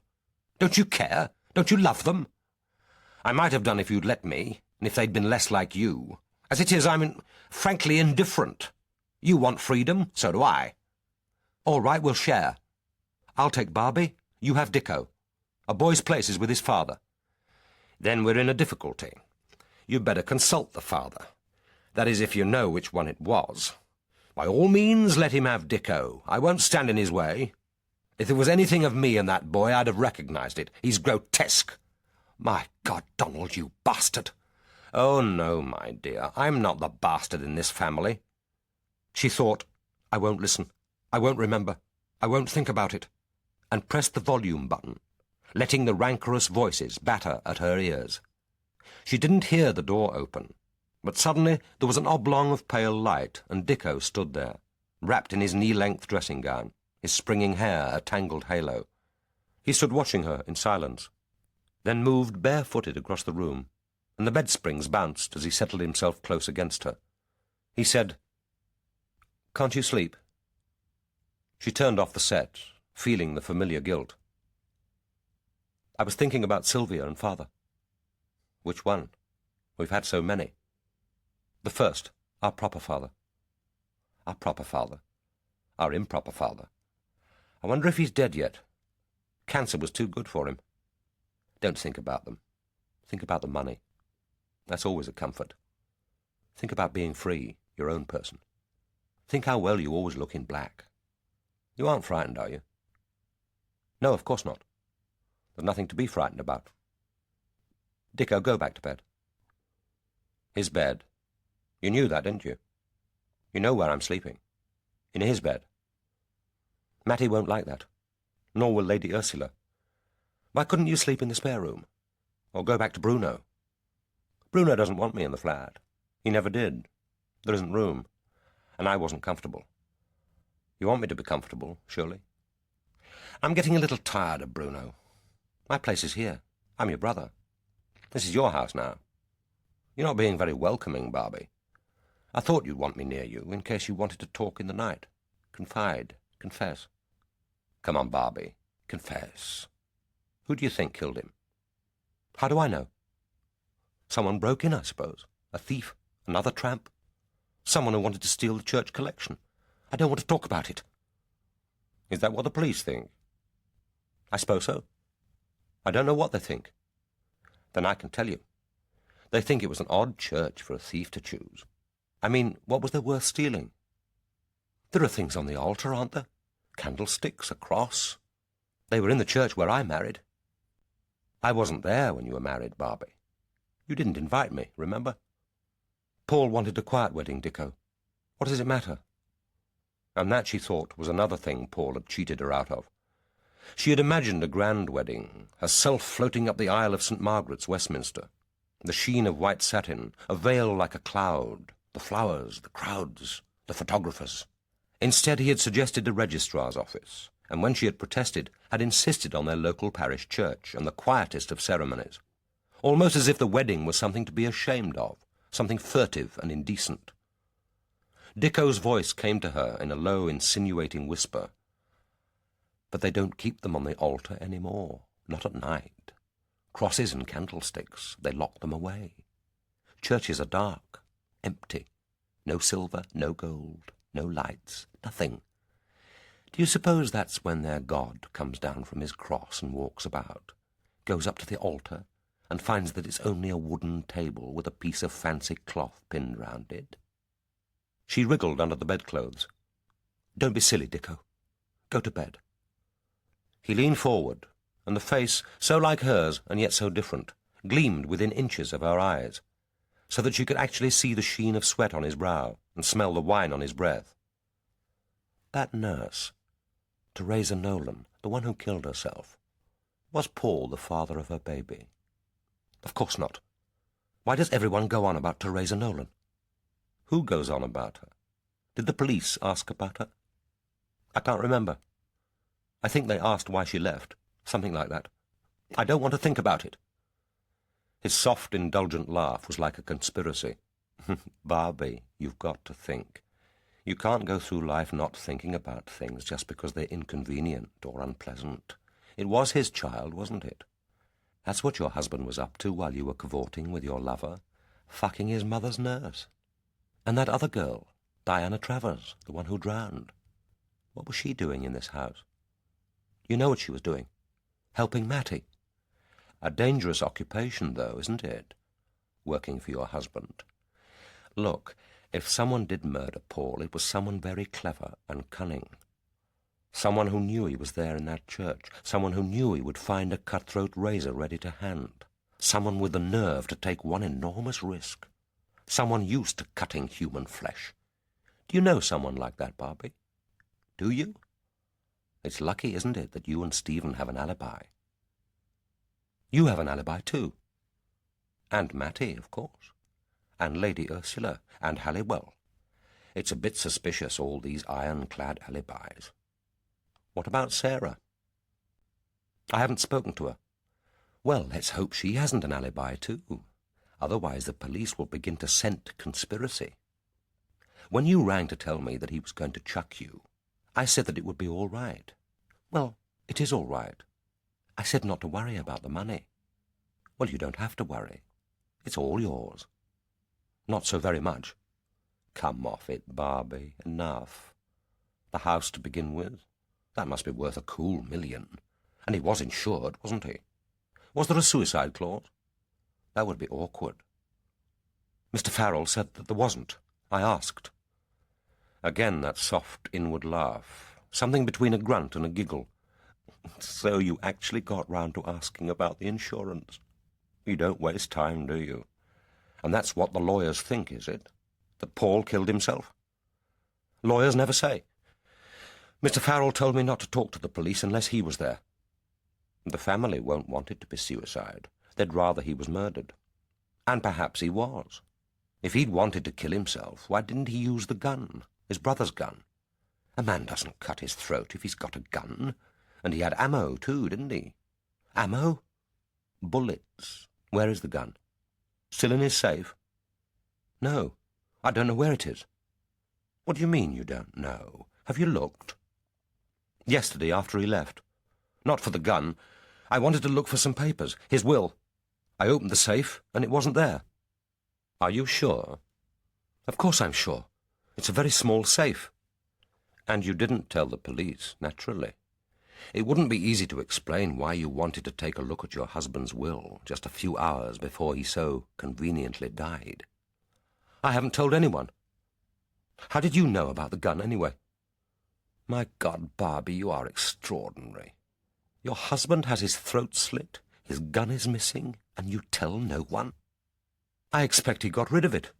Don't you care? Don't you love them?" "I might have done if you'd let me, and if they'd been less like you. As it is, frankly indifferent. You want freedom, so do I. All right, we'll share. I'll take Barbie, you have Dicko. A boy's place is with his father." "Then we're in a difficulty. You'd better consult the father. That is, if you know which one it was. By all means, let him have Dicko. I won't stand in his way. If there was anything of me in that boy, I'd have recognized it. He's grotesque. My God, Donald, you bastard!" "Oh, no, my dear, I'm not the bastard in this family." She thought, "I won't listen. I won't remember. I won't think about it," and pressed the volume button, letting the rancorous voices batter at her ears. She didn't hear the door open, but suddenly there was an oblong of pale light, and Dicko stood there, wrapped in his knee-length dressing gown, his springing hair a tangled halo. He stood watching her in silence, then moved barefooted across the room, and the bed-springs bounced as he settled himself close against her. He said, "Can't you sleep?" She turned off the set, feeling the familiar guilt. "I was thinking about Sylvia and Father." "Which one? We've had so many." "The first, our proper father." "Our proper father. Our improper father. I wonder if he's dead yet. Cancer was too good for him." "Don't think about them. Think about the money. That's always a comfort. Think about being free, your own person. Think how well you always look in black. You aren't frightened, are you?" "No, of course not. There's nothing to be frightened about. Dicko, go back to bed." "His bed? You knew that, didn't you? You know where I'm sleeping. In his bed. Mattie won't like that. Nor will Lady Ursula. Why couldn't you sleep in the spare room? Or go back to Bruno?" "Bruno doesn't want me in the flat. He never did. There isn't room. And I wasn't comfortable. You want me to be comfortable, surely? I'm getting a little tired of Bruno. My place is here. I'm your brother. This is your house now. You're not being very welcoming, Barbie. I thought you'd want me near you in case you wanted to talk in the night. Confide. Confess. Come on, Barbie. Confess. Who do you think killed him?" "How do I know?" "Someone broke in, I suppose. A thief. Another tramp. Someone who wanted to steal the church collection. I don't want to talk about it." "Is that what the police think?" "I suppose so. I don't know what they think." "Then I can tell you. They think it was an odd church for a thief to choose. I mean, what was there worth stealing? There are things on the altar, aren't there? Candlesticks, a cross. They were in the church where I married." "I wasn't there when you were married, Barbie. You didn't invite me, remember? Paul wanted a quiet wedding, Dicko. What does it matter? And that, she thought, was another thing Paul had cheated her out of. She had imagined a grand wedding, herself floating up the aisle of St. Margaret's, Westminster, the sheen of white satin, a veil like a cloud, the flowers, the crowds, the photographers. Instead, he had suggested a registrar's office, and when she had protested, had insisted on their local parish church and the quietest of ceremonies, almost as if the wedding was something to be ashamed of, something furtive and indecent. Dicko's voice came to her in a low, insinuating whisper. But they don't keep them on the altar any more, not at night. Crosses and candlesticks, they lock them away. Churches are dark, empty, no silver, no gold, no lights, nothing. Do you suppose that's when their God comes down from his cross and walks about, goes up to the altar, and finds that it's only a wooden table with a piece of fancy cloth pinned round it? She wriggled under the bedclothes. Don't be silly, Dicko. Go to bed. He leaned forward, and the face, so like hers and yet so different, gleamed within inches of her eyes, so that she could actually see the sheen of sweat on his brow and smell the wine on his breath. That nurse, Theresa Nolan, the one who killed herself, was Paul the father of her baby? Of course not. Why does everyone go on about Theresa Nolan? Who goes on about her? Did the police ask about her? I can't remember. I think they asked why she left, something like that. I don't want to think about it. His soft, indulgent laugh was like a conspiracy. Barbie, you've got to think. You can't go through life not thinking about things just because they're inconvenient or unpleasant. It was his child, wasn't it? That's what your husband was up to while you were cavorting with your lover, fucking his mother's nurse. And that other girl, Diana Travers, the one who drowned. What was she doing in this house? You know what she was doing. Helping Matty. A dangerous occupation, though, isn't it? Working for your husband. Look, if someone did murder Paul, it was someone very clever and cunning. Someone who knew he was there in that church. Someone who knew he would find a cutthroat razor ready to hand. Someone with the nerve to take one enormous risk. Someone used to cutting human flesh. Do you know someone like that, Barbie? Do you? It's lucky, isn't it, that you and Stephen have an alibi? You have an alibi, too. And Matty, of course. And Lady Ursula, and Halliwell. It's a bit suspicious, all these ironclad alibis. What about Sarah? I haven't spoken to her. Well, let's hope she hasn't an alibi, too. Otherwise the police will begin to scent conspiracy. When you rang to tell me that he was going to chuck you, I said that it would be all right. Well, it is all right. I said not to worry about the money. Well, you don't have to worry. It's all yours. Not so very much. Come off it, Barbie. Enough. The house to begin with? That must be worth a cool $1 million. And he was insured, wasn't he? Was there a suicide clause? That would be awkward. Mr. Farrell said that there wasn't. I asked. Again that soft inward laugh, something between a grunt and a giggle. So you actually got round to asking about the insurance. You don't waste time, do you? And that's what the lawyers think, is it? That Paul killed himself? Lawyers never say. Mr. Farrell told me not to talk to the police unless he was there. The family won't want it to be suicide. They'd rather he was murdered. And perhaps he was. If he'd wanted to kill himself, why didn't he use the gun? His brother's gun. A man doesn't cut his throat if he's got a gun. And he had ammo, too, didn't he? Ammo? Bullets. Where is the gun? Still in his safe? No, I don't know where it is. What do you mean you don't know? Have you looked? Yesterday, after he left. Not for the gun. I wanted to look for some papers. His will. I opened the safe, and it wasn't there. Are you sure? Of course I'm sure. It's a very small safe. And you didn't tell the police, naturally. It wouldn't be easy to explain why you wanted to take a look at your husband's will just a few hours before he so conveniently died. I haven't told anyone. How did you know about the gun, anyway? My God, Barbie, you are extraordinary. Your husband has his throat slit, his gun is missing, and you tell no one? I expect he got rid of it.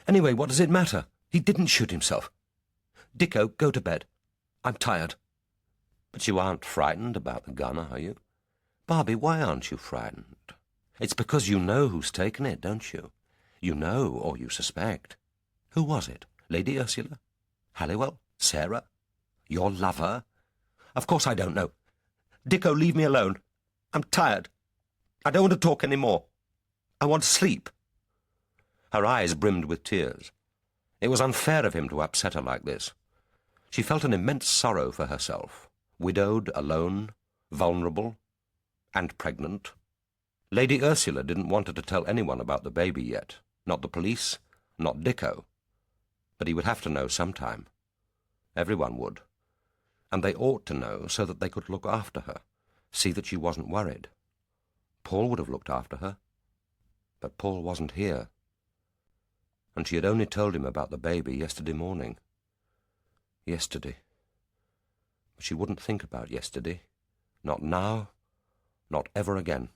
Anyway, what does it matter? He didn't shoot himself. Dicko, go to bed. I'm tired. But you aren't frightened about the gun, are you? Barbie, why aren't you frightened? It's because you know who's taken it, don't you? You know, or you suspect. Who was it? Lady Ursula? Halliwell? Sarah? Your lover? Of course I don't know. Dicko, leave me alone. I'm tired. I don't want to talk any more. I want to sleep. Her eyes brimmed with tears. It was unfair of him to upset her like this. She felt an immense sorrow for herself, widowed, alone, vulnerable, and pregnant. Lady Ursula didn't want her to tell anyone about the baby yet, not the police, not Dicko. But he would have to know sometime. Everyone would. And they ought to know so that they could look after her, see that she wasn't worried. Paul would have looked after her. But Paul wasn't here. And she had only told him about the baby yesterday morning. Yesterday. But she wouldn't think about yesterday. Not now, not ever again.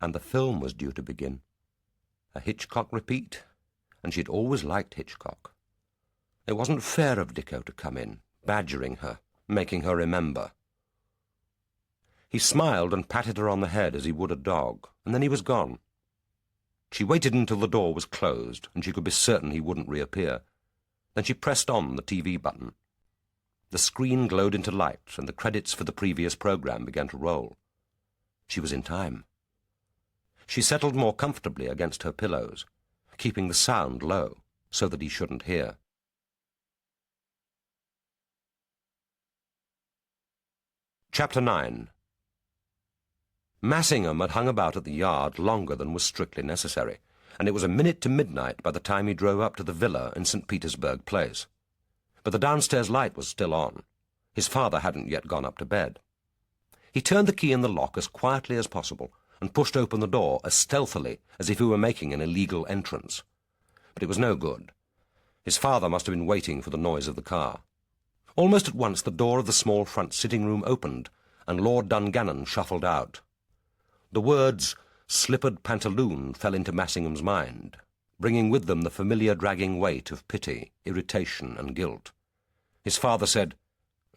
And the film was due to begin. A Hitchcock repeat, and she'd always liked Hitchcock. It wasn't fair of Dicko to come in, badgering her, making her remember. He smiled and patted her on the head as he would a dog, and then he was gone. She waited until the door was closed, and she could be certain he wouldn't reappear. Then she pressed on the TV button. The screen glowed into light, and the credits for the previous program began to roll. She was in time. She settled more comfortably against her pillows, keeping the sound low so that he shouldn't hear. Chapter 9. Massingham had hung about at the yard longer than was strictly necessary, and it was a minute to midnight by the time he drove up to the villa in St. Petersburg Place. But the downstairs light was still on. His father hadn't yet gone up to bed. He turned the key in the lock as quietly as possible and pushed open the door as stealthily as if he were making an illegal entrance. But it was no good. His father must have been waiting for the noise of the car. Almost at once the door of the small front sitting-room opened, and Lord Dungannon shuffled out. The words, "slippered pantaloon," fell into Massingham's mind, bringing with them the familiar dragging weight of pity, irritation, and guilt. His father said,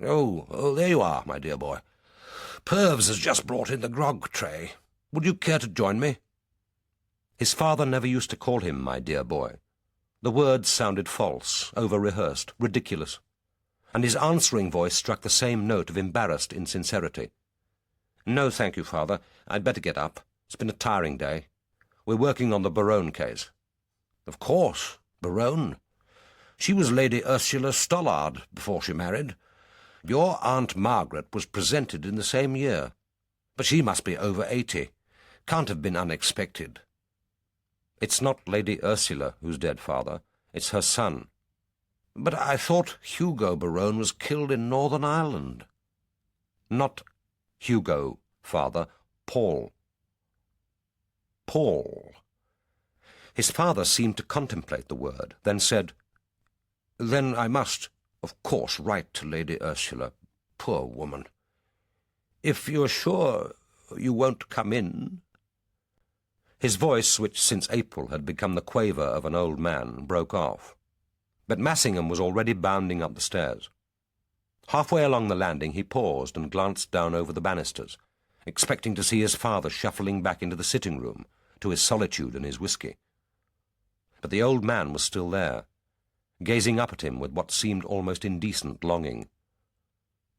Oh, there you are, my dear boy. Purves has just brought in the grog tray. Would you care to join me? His father never used to call him my dear boy. The words sounded false, over-rehearsed, ridiculous, and his answering voice struck the same note of embarrassed insincerity. No, thank you, father. I'd better get up. It's been a tiring day. We're working on the Berowne case. Of course, Berowne. She was Lady Ursula Stollard before she married. Your Aunt Margaret was presented in the same year. But she must be over 80. Can't have been unexpected. It's not Lady Ursula who's dead, father. It's her son. But I thought Hugo Berowne was killed in Northern Ireland. Not Hugo, father. Paul. Paul. His father seemed to contemplate the word, then said, Then I must, of course, write to Lady Ursula. Poor woman. If you're sure you won't come in... His voice, which since April had become the quaver of an old man, broke off. But Massingham was already bounding up the stairs. Halfway along the landing he paused and glanced down over the banisters, expecting to see his father shuffling back into the sitting-room, to his solitude and his whisky. But the old man was still there, gazing up at him with what seemed almost indecent longing.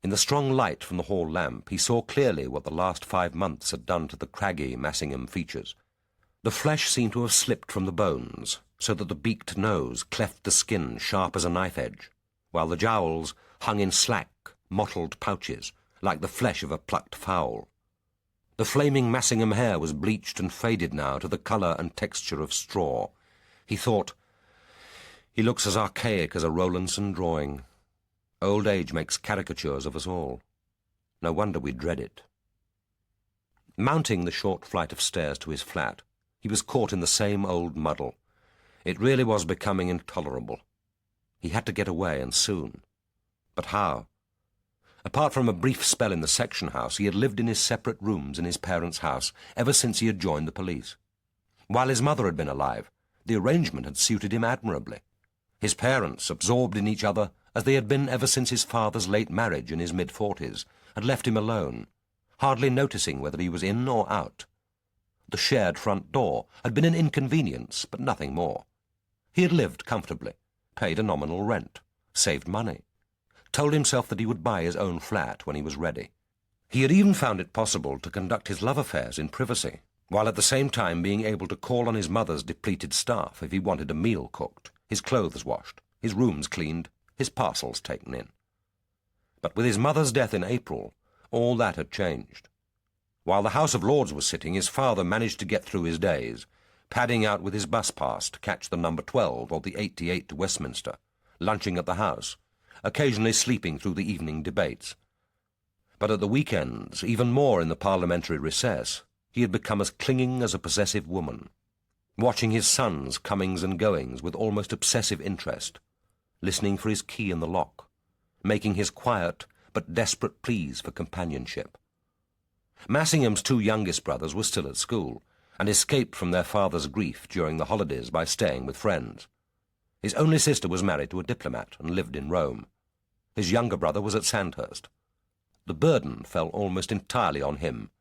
In the strong light from the hall lamp he saw clearly what the last 5 months had done to the craggy Massingham features. The flesh seemed to have slipped from the bones, so that the beaked nose cleft the skin sharp as a knife-edge, while the jowls hung in slack, mottled pouches, like the flesh of a plucked fowl. The flaming Massingham hair was bleached and faded now to the colour and texture of straw. He thought, he looks as archaic as a Rowlandson drawing. Old age makes caricatures of us all. No wonder we dread it. Mounting the short flight of stairs to his flat, he was caught in the same old muddle. It really was becoming intolerable. He had to get away, and soon. But how? Apart from a brief spell in the section house, he had lived in his separate rooms in his parents' house ever since he had joined the police. While his mother had been alive, the arrangement had suited him admirably. His parents, absorbed in each other as they had been ever since his father's late marriage in his mid-40s, had left him alone, hardly noticing whether he was in or out. The shared front door had been an inconvenience, but nothing more. He had lived comfortably, paid a nominal rent, saved money, told himself that he would buy his own flat when he was ready. He had even found it possible to conduct his love affairs in privacy, while at the same time being able to call on his mother's depleted staff if he wanted a meal cooked, his clothes washed, his rooms cleaned, his parcels taken in. But with his mother's death in April, all that had changed. While the House of Lords was sitting, his father managed to get through his days, padding out with his bus pass to catch the number 12 or the 88 to Westminster, lunching at the House, occasionally sleeping through the evening debates. But at the weekends, even more in the parliamentary recess, he had become as clinging as a possessive woman, watching his son's comings and goings with almost obsessive interest, listening for his key in the lock, making his quiet but desperate pleas for companionship. Massingham's two youngest brothers were still at school, and escaped from their father's grief during the holidays by staying with friends. His only sister was married to a diplomat and lived in Rome. His younger brother was at Sandhurst. The burden fell almost entirely on him,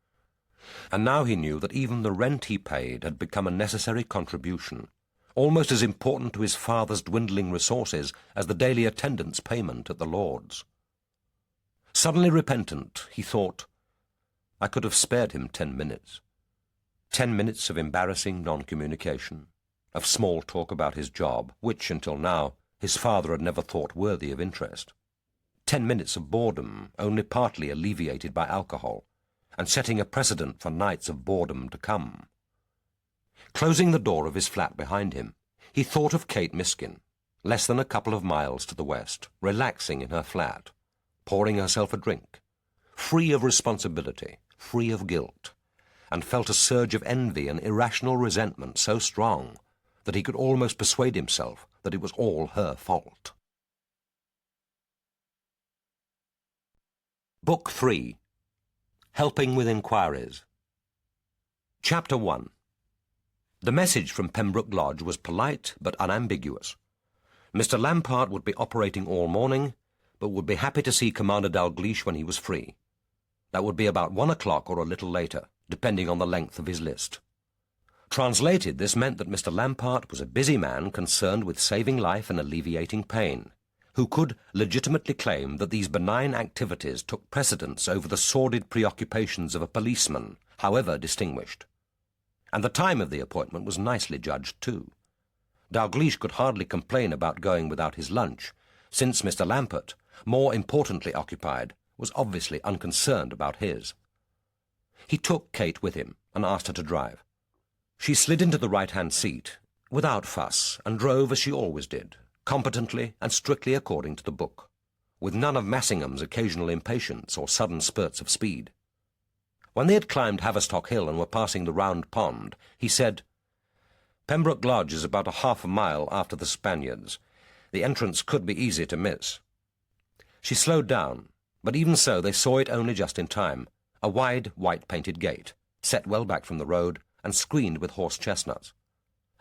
and now he knew that even the rent he paid had become a necessary contribution, almost as important to his father's dwindling resources as the daily attendance payment at the Lords. Suddenly repentant, he thought, I could have spared him 10 minutes. 10 minutes of embarrassing non-communication, of small talk about his job, which, until now, his father had never thought worthy of interest. 10 minutes of boredom, only partly alleviated by alcohol, and setting a precedent for nights of boredom to come. Closing the door of his flat behind him, he thought of Kate Miskin, less than a couple of miles to the west, relaxing in her flat, pouring herself a drink, free of responsibility, free of guilt, and felt a surge of envy and irrational resentment so strong that he could almost persuade himself that it was all her fault. Book 3. Helping with Inquiries. Chapter 1. The message from Pembroke Lodge was polite but unambiguous. Mr. Lampart would be operating all morning, but would be happy to see Commander Dalgliesh when he was free. That would be about 1 o'clock or a little later, depending on the length of his list. Translated, this meant that Mr. Lampart was a busy man concerned with saving life and alleviating pain, who could legitimately claim that these benign activities took precedence over the sordid preoccupations of a policeman, however distinguished. And the time of the appointment was nicely judged, too. Dalgliesh could hardly complain about going without his lunch, since Mr. Lampart, more importantly occupied, was obviously unconcerned about his. He took Kate with him and asked her to drive. She slid into the right-hand seat, without fuss, and drove as she always did, competently and strictly according to the book, with none of Massingham's occasional impatience or sudden spurts of speed. When they had climbed Haverstock Hill and were passing the Round Pond, he said, "Pembroke Lodge is about a half a mile after the Spaniards. The entrance could be easy to miss." She slowed down, but even so they saw it only just in time, a wide, white-painted gate, set well back from the road and screened with horse chestnuts.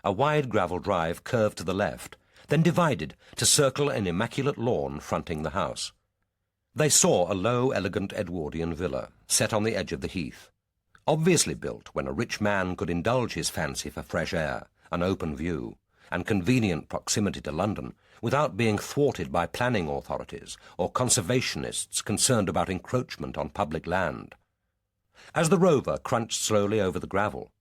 A wide gravel drive curved to the left, then divided to circle an immaculate lawn fronting the house. They saw a low, elegant Edwardian villa, set on the edge of the heath, obviously built when a rich man could indulge his fancy for fresh air, an open view, and convenient proximity to London, without being thwarted by planning authorities or conservationists concerned about encroachment on public land. As the rover crunched slowly over the gravel,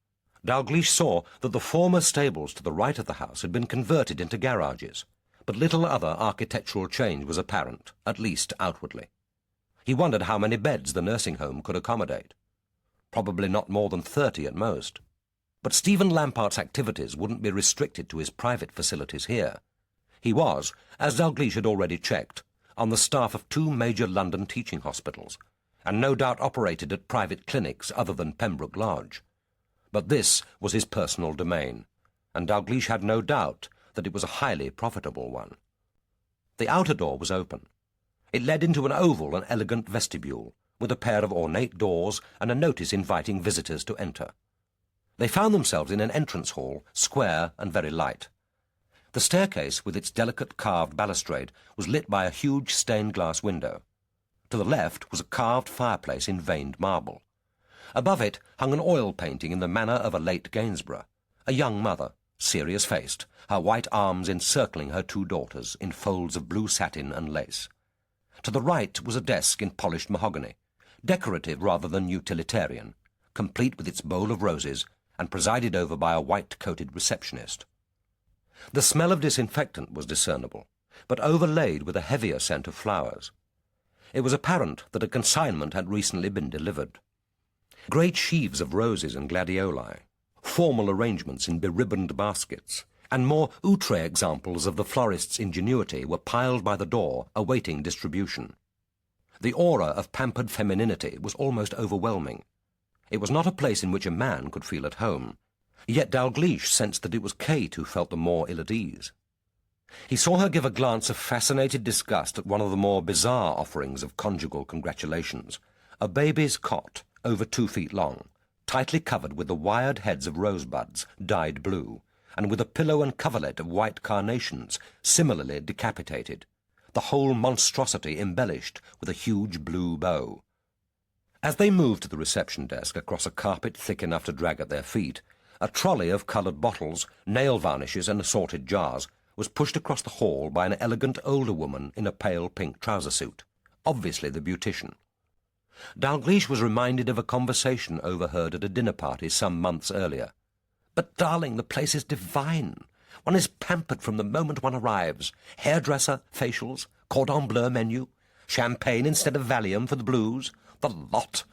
Dalgliesh saw that the former stables to the right of the house had been converted into garages, but little other architectural change was apparent, at least outwardly. He wondered how many beds the nursing home could accommodate. Probably not more than 30 at most. But Stephen Lampart's activities wouldn't be restricted to his private facilities here. He was, as Dalgliesh had already checked, on the staff of 2 major London teaching hospitals, and no doubt operated at private clinics other than Pembroke Lodge. But this was his personal domain, and Dalgliesh had no doubt that it was a highly profitable one. The outer door was open. It led into an oval and elegant vestibule, with a pair of ornate doors and a notice inviting visitors to enter. They found themselves in an entrance hall, square and very light. The staircase, with its delicate carved balustrade, was lit by a huge stained-glass window. To the left was a carved fireplace in veined marble. Above it hung an oil painting in the manner of a late Gainsborough, a young mother, serious-faced, her white arms encircling her two daughters in folds of blue satin and lace. To the right was a desk in polished mahogany, decorative rather than utilitarian, complete with its bowl of roses and presided over by a white-coated receptionist. The smell of disinfectant was discernible, but overlaid with a heavier scent of flowers. It was apparent that a consignment had recently been delivered. Great sheaves of roses and gladioli, formal arrangements in beribboned baskets, and more outre examples of the florist's ingenuity were piled by the door, awaiting distribution. The aura of pampered femininity was almost overwhelming. It was not a place in which a man could feel at home, yet Dalgliesh sensed that it was Kate who felt the more ill at ease. He saw her give a glance of fascinated disgust at one of the more bizarre offerings of conjugal congratulations, a baby's cot, over 2 feet long, tightly covered with the wired heads of rosebuds, dyed blue, and with a pillow and coverlet of white carnations, similarly decapitated, the whole monstrosity embellished with a huge blue bow. As they moved to the reception desk across a carpet thick enough to drag at their feet, a trolley of coloured bottles, nail varnishes and assorted jars was pushed across the hall by an elegant older woman in a pale pink trouser suit, obviously the beautician. Dalgliesh was reminded of a conversation overheard at a dinner party some months earlier. "But, darling, the place is divine. One is pampered from the moment one arrives. Hairdresser, facials, cordon bleu menu, champagne instead of Valium for the blues, the lot.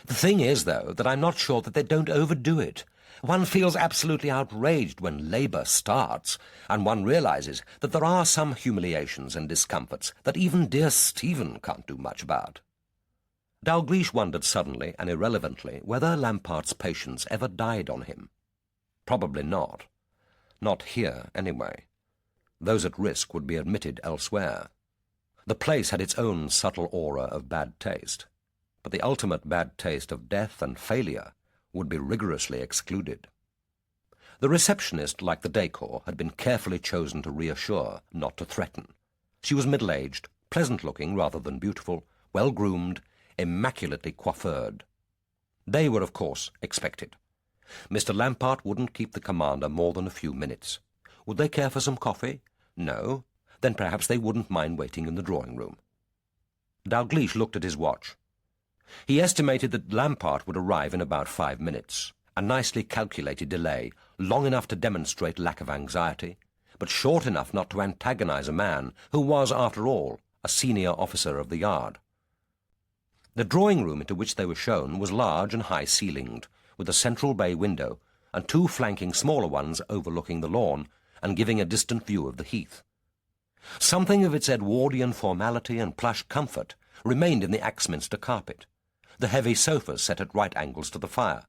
The thing is, though, that I'm not sure that they don't overdo it. One feels absolutely outraged when labour starts, and one realises that there are some humiliations and discomforts that even dear Stephen can't do much about." Dalgliesh wondered suddenly and irrelevantly whether Lampart's patience ever died on him. Probably not. Not here, anyway. Those at risk would be admitted elsewhere. The place had its own subtle aura of bad taste, but the ultimate bad taste of death and failure would be rigorously excluded. The receptionist, like the decor, had been carefully chosen to reassure, not to threaten. She was middle-aged, pleasant-looking rather than beautiful, well-groomed, immaculately coiffured. They were, of course, expected. Mr. Lampart wouldn't keep the commander more than a few minutes. Would they care for some coffee? No. Then perhaps they wouldn't mind waiting in the drawing-room. Dalgliesh looked at his watch. He estimated that Lampart would arrive in about 5 minutes, a nicely calculated delay, long enough to demonstrate lack of anxiety, but short enough not to antagonize a man who was, after all, a senior officer of the yard. The drawing-room into which they were shown was large and high-ceilinged, with a central bay window and 2 flanking smaller ones overlooking the lawn and giving a distant view of the heath. Something of its Edwardian formality and plush comfort remained in the Axminster carpet, the heavy sofas set at right angles to the fire,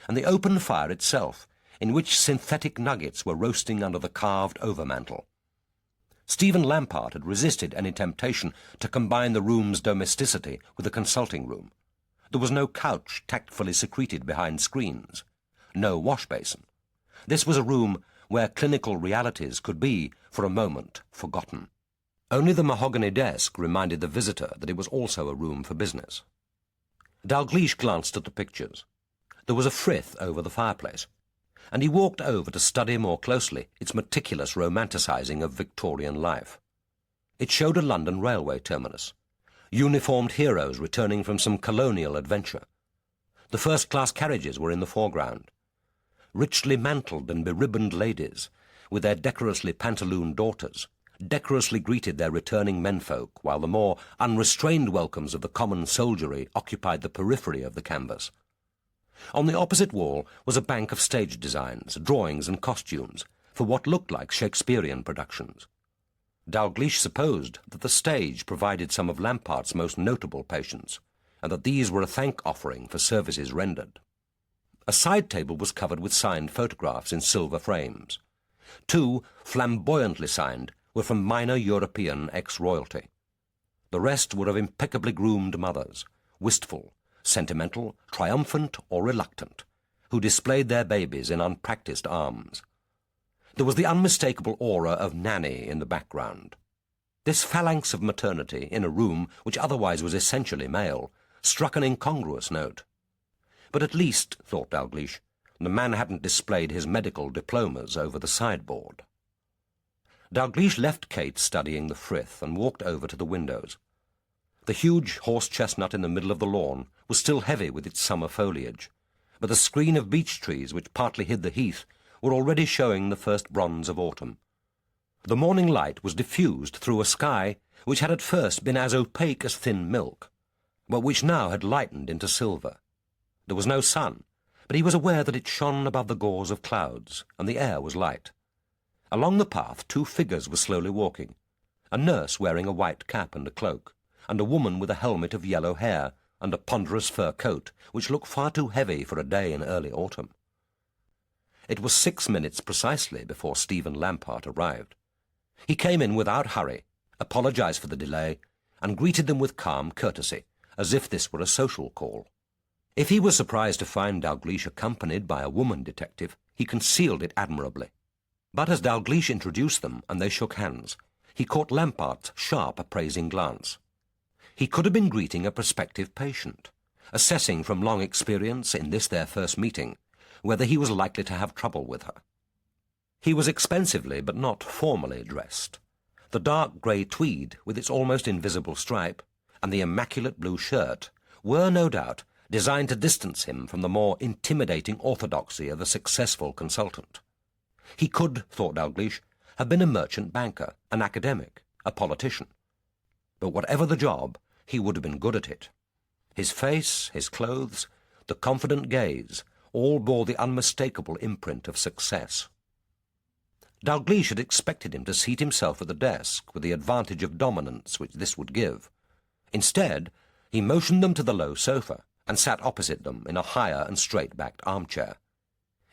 and the open fire itself, in which synthetic nuggets were roasting under the carved overmantel. Stephen Lampart had resisted any temptation to combine the room's domesticity with the consulting room. There was no couch tactfully secreted behind screens, no wash-basin. This was a room where clinical realities could be, for a moment, forgotten. Only the mahogany desk reminded the visitor that it was also a room for business. Dalgliesh glanced at the pictures. There was a frith over the fireplace, and he walked over to study more closely its meticulous romanticising of Victorian life. It showed a London railway terminus, uniformed heroes returning from some colonial adventure. The first-class carriages were in the foreground. Richly mantled and beribboned ladies, with their decorously pantalooned daughters, decorously greeted their returning menfolk, while the more unrestrained welcomes of the common soldiery occupied the periphery of the canvas. On the opposite wall was a bank of stage designs, drawings and costumes for what looked like Shakespearean productions. Dalgliesh supposed that the stage provided some of Lampart's most notable patients, and that these were a thank-offering for services rendered. A side table was covered with signed photographs in silver frames. 2, flamboyantly signed, were from minor European ex-royalty. The rest were of impeccably groomed mothers, wistful, sentimental, triumphant or reluctant, who displayed their babies in unpractised arms. There was the unmistakable aura of nanny in the background. This phalanx of maternity in a room which otherwise was essentially male struck an incongruous note. But at least, thought Dalgliesh, the man hadn't displayed his medical diplomas over the sideboard. Dalgliesh left Kate studying the frith and walked over to the windows. The huge horse-chestnut in the middle of the lawn was still heavy with its summer foliage, but the screen of beech trees which partly hid the heath were already showing the first bronze of autumn. The morning light was diffused through a sky which had at first been as opaque as thin milk, but which now had lightened into silver. There was no sun, but he was aware that it shone above the gauze of clouds, and the air was light. Along the path 2 figures were slowly walking, a nurse wearing a white cap and a cloak, and a woman with a helmet of yellow hair and a ponderous fur coat which looked far too heavy for a day in early autumn. It was 6 minutes precisely before Stephen Lampart arrived. He came in without hurry, apologized for the delay, and greeted them with calm courtesy, as if this were a social call. If he was surprised to find Dalgliesh accompanied by a woman detective, he concealed it admirably. But as Dalgliesh introduced them and they shook hands, he caught Lampart's sharp, appraising glance. He could have been greeting a prospective patient, assessing from long experience in this their first meeting whether he was likely to have trouble with her. He was expensively but not formally dressed. The dark grey tweed with its almost invisible stripe and the immaculate blue shirt were, no doubt, designed to distance him from the more intimidating orthodoxy of a successful consultant. He could, thought Dalgliesh, have been a merchant banker, an academic, a politician. But whatever the job, he would have been good at it. His face, his clothes, the confident gaze, all bore the unmistakable imprint of success. Dalgliesh had expected him to seat himself at the desk with the advantage of dominance which this would give. Instead, he motioned them to the low sofa and sat opposite them in a higher and straight-backed armchair.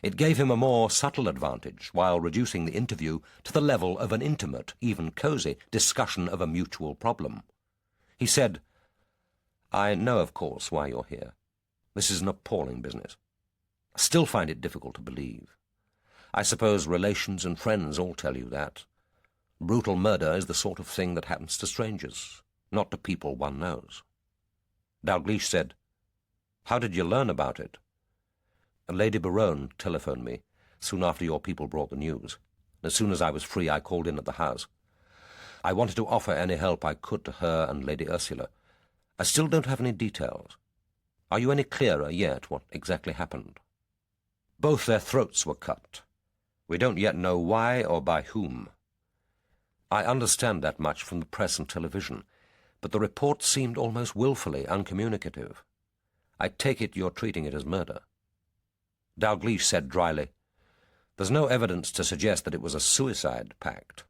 It gave him a more subtle advantage while reducing the interview to the level of an intimate, even cosy, discussion of a mutual problem. He said, "I know, of course, why you're here. This is an appalling business. I still find it difficult to believe. I suppose relations and friends all tell you that. Brutal murder is the sort of thing that happens to strangers, not to people one knows." Dalgliesh said, "How did you learn about it?" "Lady Berowne telephoned me soon after your people brought the news. As soon as I was free, I called in at the house. I wanted to offer any help I could to her and Lady Ursula. I still don't have any details. Are you any clearer yet what exactly happened?" "Both their throats were cut. We don't yet know why or by whom. I understand that much from the press and television, but the reports seemed almost willfully uncommunicative. I take it you're treating it as murder." Dalgliesh said dryly, "There's no evidence to suggest that it was a suicide pact.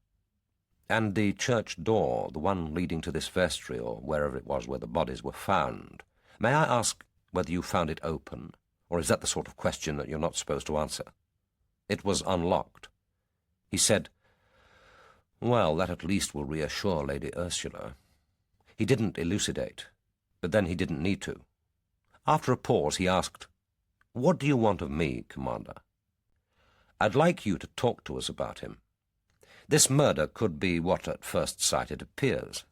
And the church door, the one leading to this vestry, or wherever it was where the bodies were found, may I ask whether you found it open, or is that the sort of question that you're not supposed to answer?" "It was unlocked." He said, "Well, that at least will reassure Lady Ursula." He didn't elucidate, but then he didn't need to. After a pause, he asked, "What do you want of me, Commander?" "I'd like you to talk to us about him. This murder could be what at first sight it appears.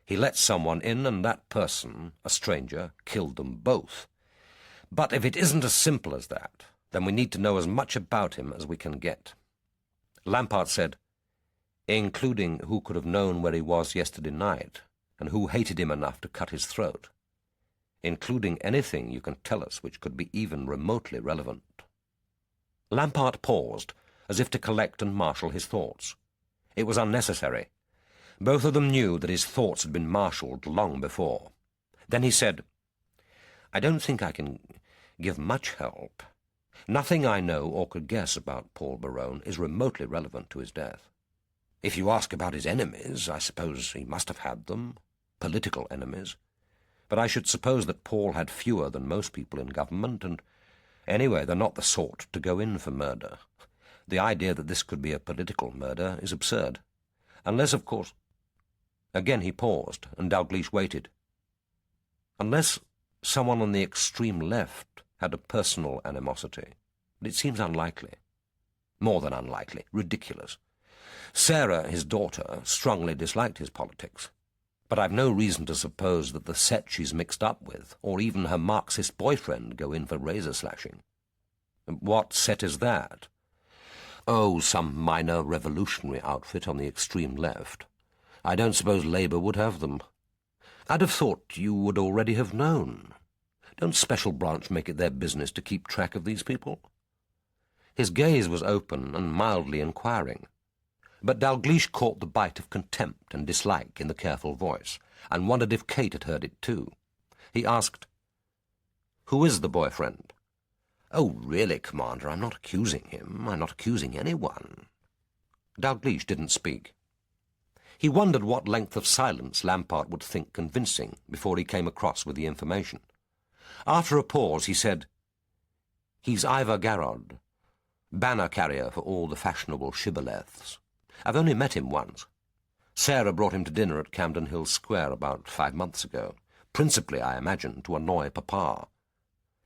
He let someone in, and that person, a stranger, killed them both. But if it isn't as simple as that, then we need to know as much about him as we can get." Lampart said, "Including who could have known where he was yesterday night, and who hated him enough to cut his throat. Including anything you can tell us which could be even remotely relevant." Lampart paused, as if to collect and marshal his thoughts. It was unnecessary. Both of them knew that his thoughts had been marshalled long before. Then he said, "I don't think I can give much help. Nothing I know or could guess about Paul Berowne is remotely relevant to his death. If you ask about his enemies, I suppose he must have had them, political enemies. But I should suppose that Paul had fewer than most people in government, and anyway, they're not the sort to go in for murder. The idea that this could be a political murder is absurd. Unless, of course—" Again he paused, and Dalgliesh waited. "Unless someone on the extreme left had a personal animosity, but it seems unlikely. More than unlikely, ridiculous. Sarah, his daughter, strongly disliked his politics, but I've no reason to suppose that the set she's mixed up with, or even her Marxist boyfriend, go in for razor-slashing. What set is that? Oh, some minor revolutionary outfit on the extreme left. I don't suppose Labour would have them. I'd have thought you would already have known. Don't Special Branch make it their business to keep track of these people? His gaze was open and mildly inquiring, but Dalgliesh caught the bite of contempt and dislike in the careful voice, and wondered if Kate had heard it too. He asked, "Who is the boyfriend?" "Oh, really, Commander, I'm not accusing him. I'm not accusing anyone." Dalgliesh didn't speak. He wondered what length of silence Lampart would think convincing before he came across with the information. After a pause, he said, "He's Ivor Garrod, banner carrier for all the fashionable shibboleths. I've only met him once. Sarah brought him to dinner at Camden Hill Square about 5 months ago, principally, I imagine, to annoy Papa.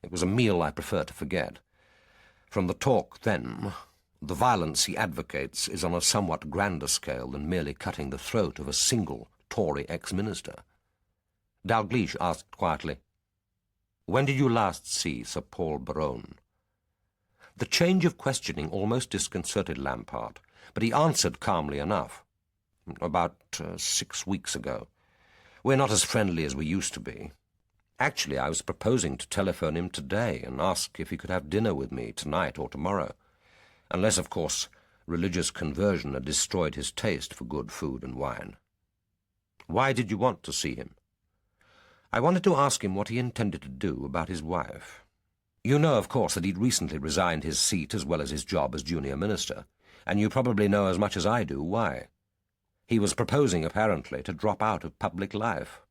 It was a meal I prefer to forget. From the talk then, the violence he advocates is on a somewhat grander scale than merely cutting the throat of a single Tory ex-minister." Dalgliesh asked quietly, "When did you last see Sir Paul Berowne?" The change of questioning almost disconcerted Lampart, but he answered calmly enough. "About 6 weeks ago. We're not as friendly as we used to be. Actually, I was proposing to telephone him today and ask if he could have dinner with me tonight or tomorrow, unless, of course, religious conversion had destroyed his taste for good food and wine." "Why did you want to see him?" "I wanted to ask him what he intended to do about his wife. You know, of course, that he'd recently resigned his seat as well as his job as junior minister, and you probably know as much as I do why. He was proposing, apparently, to drop out of public life.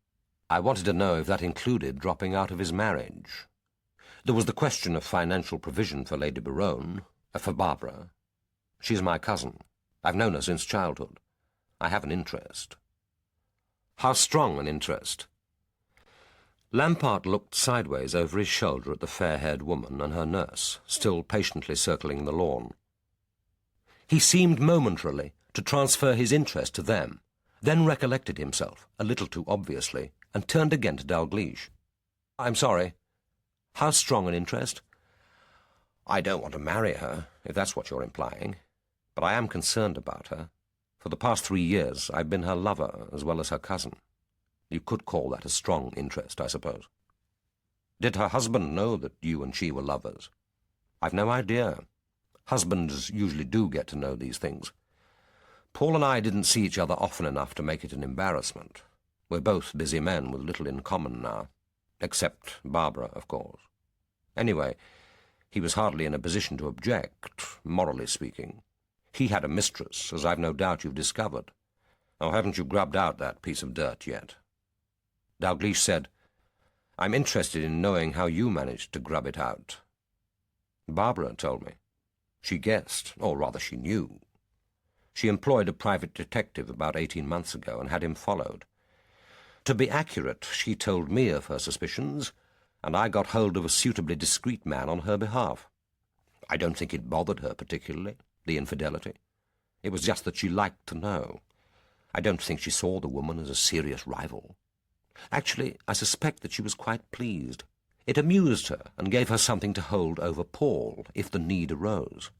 I wanted to know if that included dropping out of his marriage. There was the question of financial provision for Lady Berowne, for Barbara. She's my cousin. I've known her since childhood. I have an interest." "How strong an interest?" Lampart looked sideways over his shoulder at the fair-haired woman and her nurse, still patiently circling the lawn. He seemed momentarily to transfer his interest to them, then recollected himself, a little too obviously, and turned again to Dalgliesh. "I'm sorry. How strong an interest?" "I don't want to marry her, if that's what you're implying, but I am concerned about her. For the past 3 years I've been her lover as well as her cousin. You could call that a strong interest, I suppose." "Did her husband know that you and she were lovers?" "I've no idea. Husbands usually do get to know these things. Paul and I didn't see each other often enough to make it an embarrassment. We're both busy men with little in common now, except Barbara, of course. Anyway, he was hardly in a position to object, morally speaking. He had a mistress, as I've no doubt you've discovered. Or haven't you grubbed out that piece of dirt yet?" Dalgliesh said, "I'm interested in knowing how you managed to grub it out." "Barbara told me. She guessed, or rather she knew. She employed a private detective about 18 months ago and had him followed. To be accurate, she told me of her suspicions, and I got hold of a suitably discreet man on her behalf. I don't think it bothered her particularly, the infidelity. It was just that she liked to know. I don't think she saw the woman as a serious rival. Actually, I suspect that she was quite pleased. It amused her and gave her something to hold over Paul if the need arose,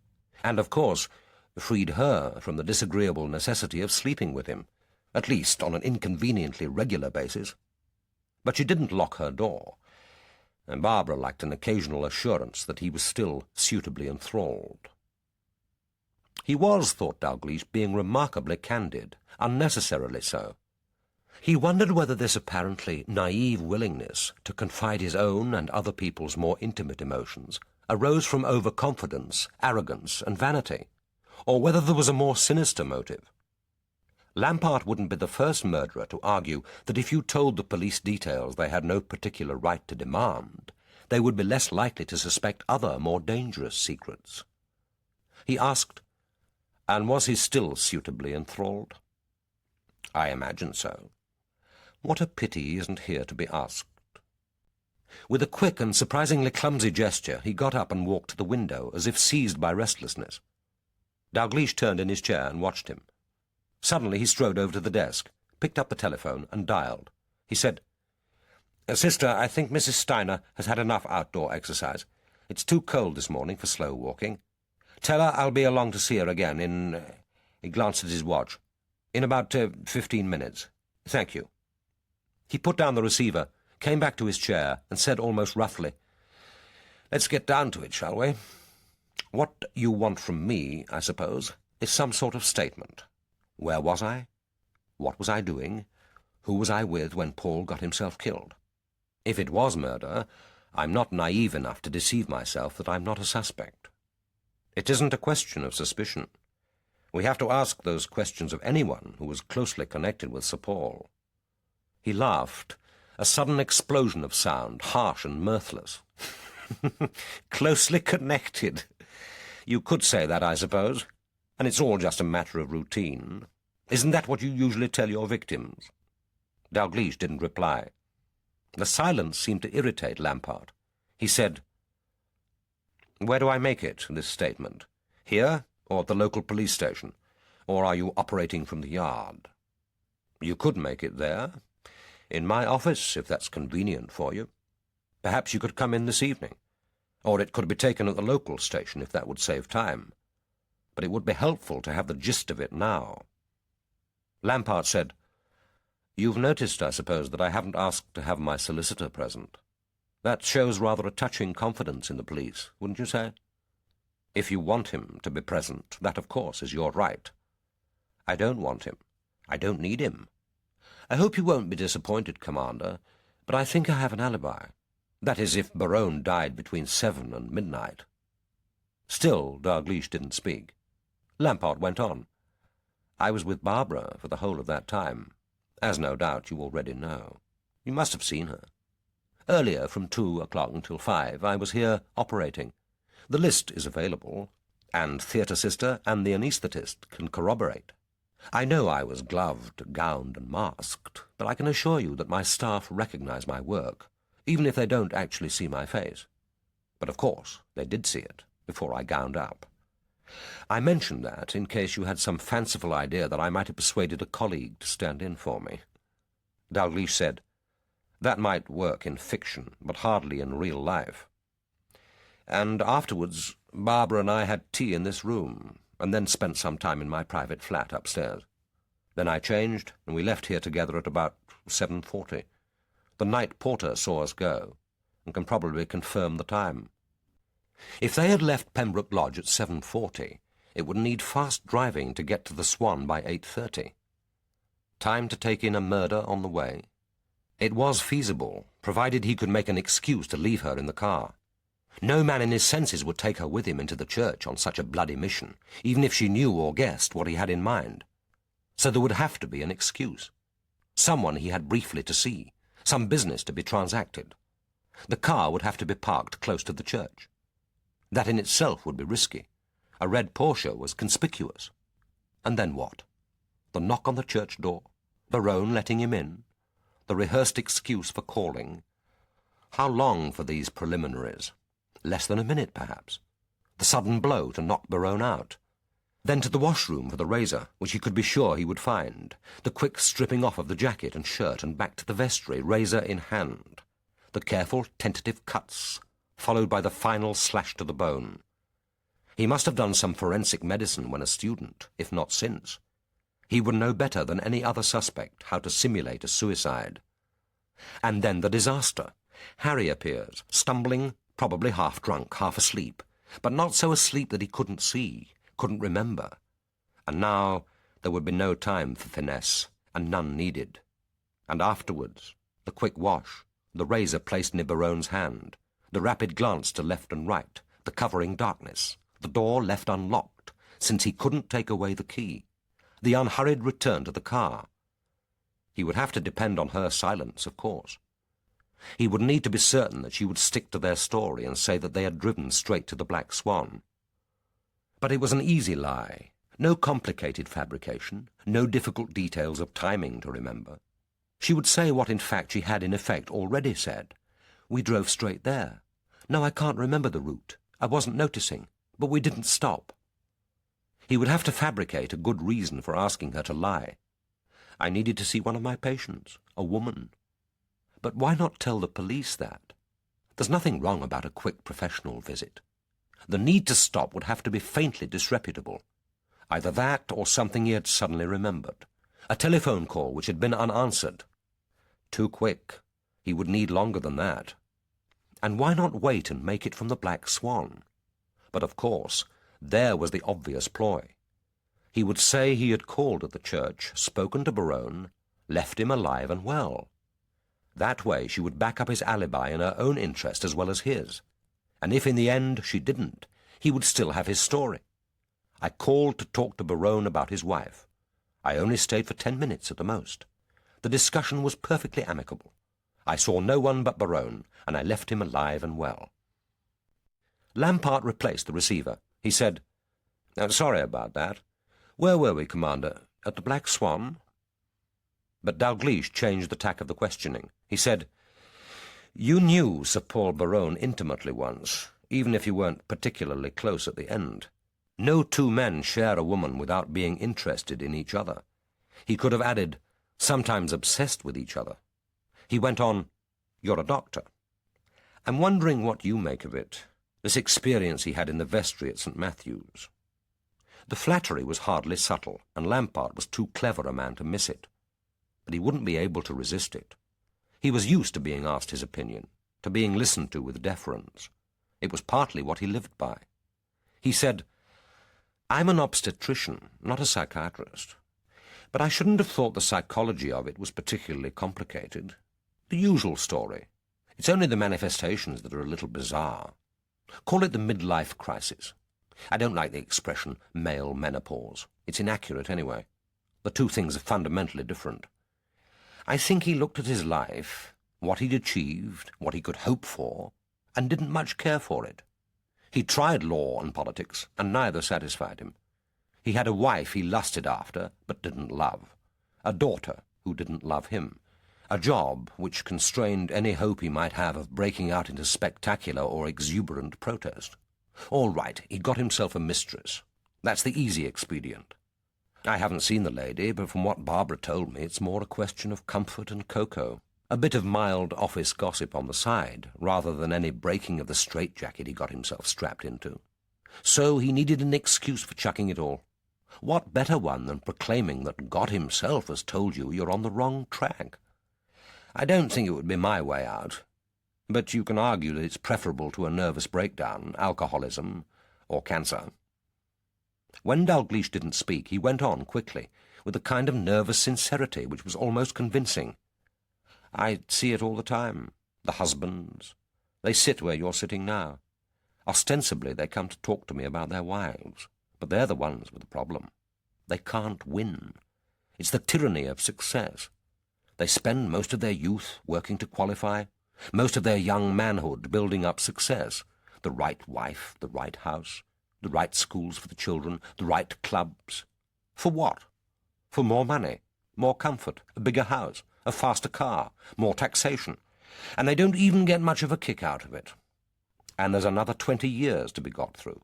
and, of course, freed her from the disagreeable necessity of sleeping with him, at least on an inconveniently regular basis. But she didn't lock her door, and Barbara liked an occasional assurance that he was still suitably enthralled." He was, thought Dalgliesh, being remarkably candid, unnecessarily so. He wondered whether this apparently naive willingness to confide his own and other people's more intimate emotions arose from overconfidence, arrogance, and vanity, or whether there was a more sinister motive. Lampart wouldn't be the first murderer to argue that if you told the police details they had no particular right to demand, they would be less likely to suspect other, more dangerous secrets. He asked, "And was he still suitably enthralled?" "I imagine so. What a pity he isn't here to be asked." With a quick and surprisingly clumsy gesture, he got up and walked to the window, as if seized by restlessness. Dalgliesh turned in his chair and watched him. Suddenly he strode over to the desk, picked up the telephone, and dialed. He said, "Sister, I think Mrs. Steiner has had enough outdoor exercise. It's too cold this morning for slow walking. Tell her I'll be along to see her again in—" He glanced at his watch. "In about 15 minutes. Thank you." He put down the receiver, came back to his chair, and said almost roughly, "Let's get down to it, shall we? What you want from me, I suppose, is some sort of statement. Where was I? What was I doing? Who was I with when Paul got himself killed? If it was murder, I'm not naive enough to deceive myself that I'm not a suspect. It isn't a question of suspicion. We have to ask those questions of anyone who was closely connected with Sir Paul." He laughed, a sudden explosion of sound, harsh and mirthless. "Closely connected. You could say that, I suppose, and it's all just a matter of routine. Isn't that what you usually tell your victims?" Dalgliesh didn't reply. The silence seemed to irritate Lampart. He said, "Where do I make it, this statement? Here, or at the local police station? Or are you operating from the yard?" "You could make it there. In my office, if that's convenient for you. Perhaps you could come in this evening. Or it could be taken at the local station, if that would save time. But it would be helpful to have the gist of it now." Lampart said, "You've noticed, I suppose, that I haven't asked to have my solicitor present. That shows rather a touching confidence in the police, wouldn't you say? If you want him to be present, that, of course, is your right. I don't want him. I don't need him. I hope you won't be disappointed, Commander, but I think I have an alibi. That is, if Berowne died between 7 and midnight." Still, Dalgliesh didn't speak. Lampart went on. "I was with Barbara for the whole of that time, as no doubt you already know. You must have seen her. Earlier, from 2 o'clock until 5, I was here operating. The list is available, and theatre sister and the anaesthetist can corroborate. I know I was gloved, gowned, and masked, but I can assure you that my staff recognize my work, even if they don't actually see my face. But of course, they did see it before I gowned up. I mentioned that in case you had some fanciful idea that I might have persuaded a colleague to stand in for me." Dalgliesh said, "That might work in fiction, but hardly in real life. And afterwards, Barbara and I had tea in this room, and then spent some time in my private flat upstairs. Then I changed, and we left here together at about 7:40. The night porter saw us go, and can probably confirm the time. If they had left Pembroke Lodge at 7:40, it would need fast driving to get to the Swan by 8:30. Time to take in a murder on the way. It was feasible, provided he could make an excuse to leave her in the car. No man in his senses would take her with him into the church on such a bloody mission, even if she knew or guessed what he had in mind. So there would have to be an excuse. Someone he had briefly to see, some business to be transacted. The car would have to be parked close to the church. That in itself would be risky. A red Porsche was conspicuous. And then what? The knock on the church door, Berowne letting him in, the rehearsed excuse for calling. How long for these preliminaries? Less than a minute, perhaps. The sudden blow to knock Berowne out. Then to the washroom for the razor, which he could be sure he would find. The quick stripping off of the jacket and shirt and back to the vestry, razor in hand. The careful, tentative cuts, followed by the final slash to the bone. He must have done some forensic medicine when a student, if not since. He would know better than any other suspect how to simulate a suicide. And then the disaster. Harry appears, stumbling, probably half drunk, half asleep, but not so asleep that he couldn't see, couldn't remember. And now there would be no time for finesse, and none needed. And afterwards, the quick wash, the razor placed near Berowne's hand, the rapid glance to left and right, the covering darkness, the door left unlocked, since he couldn't take away the key, the unhurried return to the car. He would have to depend on her silence, of course. He would need to be certain that she would stick to their story and say that they had driven straight to the Black Swan. But it was an easy lie, no complicated fabrication, no difficult details of timing to remember. She would say what in fact she had in effect already said. We drove straight there. No, I can't remember the route. I wasn't noticing, but we didn't stop. He would have to fabricate a good reason for asking her to lie. I needed to see one of my patients, a woman. But why not tell the police that? There's nothing wrong about a quick professional visit. The need to stop would have to be faintly disreputable. Either that or something he had suddenly remembered. A telephone call which had been unanswered. Too quick. He would need longer than that. And why not wait and make it from the Black Swan? But of course, there was the obvious ploy. He would say he had called at the church, spoken to Berowne, left him alive and well. That way she would back up his alibi in her own interest as well as his. And if in the end she didn't, he would still have his story. I called to talk to Berowne about his wife. I only stayed for 10 minutes at the most. The discussion was perfectly amicable. I saw no one but Berowne, and I left him alive and well. Lampart replaced the receiver. He said, "Sorry about that. Where were we, Commander? At the Black Swan?" But Dalgliesh changed the tack of the questioning. He said, "You knew Sir Paul Berowne intimately once, even if you weren't particularly close at the end. No two men share a woman without being interested in each other." He could have added, "sometimes obsessed with each other." He went on, "You're a doctor. I'm wondering what you make of it, this experience he had in the vestry at St. Matthew's." The flattery was hardly subtle, and Lampart was too clever a man to miss it. But he wouldn't be able to resist it. He was used to being asked his opinion, to being listened to with deference. It was partly what he lived by. He said, "I'm an obstetrician, not a psychiatrist. But I shouldn't have thought the psychology of it was particularly complicated. The usual story. It's only the manifestations that are a little bizarre. Call it the midlife crisis. I don't like the expression male menopause. It's inaccurate anyway. The two things are fundamentally different. I think he looked at his life, what he'd achieved, what he could hope for, and didn't much care for it. He tried law and politics, and neither satisfied him. He had a wife he lusted after, but didn't love, a daughter who didn't love him, a job which constrained any hope he might have of breaking out into spectacular or exuberant protest. All right, he got himself a mistress. That's the easy expedient. I haven't seen the lady, but from what Barbara told me, it's more a question of comfort and cocoa. A bit of mild office gossip on the side, rather than any breaking of the straitjacket he got himself strapped into. So he needed an excuse for chucking it all. What better one than proclaiming that God himself has told you you're on the wrong track? I don't think it would be my way out, but you can argue that it's preferable to a nervous breakdown, alcoholism, or cancer. When Dalgliesh didn't speak, he went on quickly, with a kind of nervous sincerity which was almost convincing. "I see it all the time. The husbands. They sit where you're sitting now. Ostensibly they come to talk to me about their wives, but they're the ones with the problem. They can't win. It's the tyranny of success. They spend most of their youth working to qualify, most of their young manhood building up success, the right wife, the right house, the right schools for the children, the right clubs. For what? For more money, more comfort, a bigger house, a faster car, more taxation. And they don't even get much of a kick out of it. And there's another 20 years to be got through.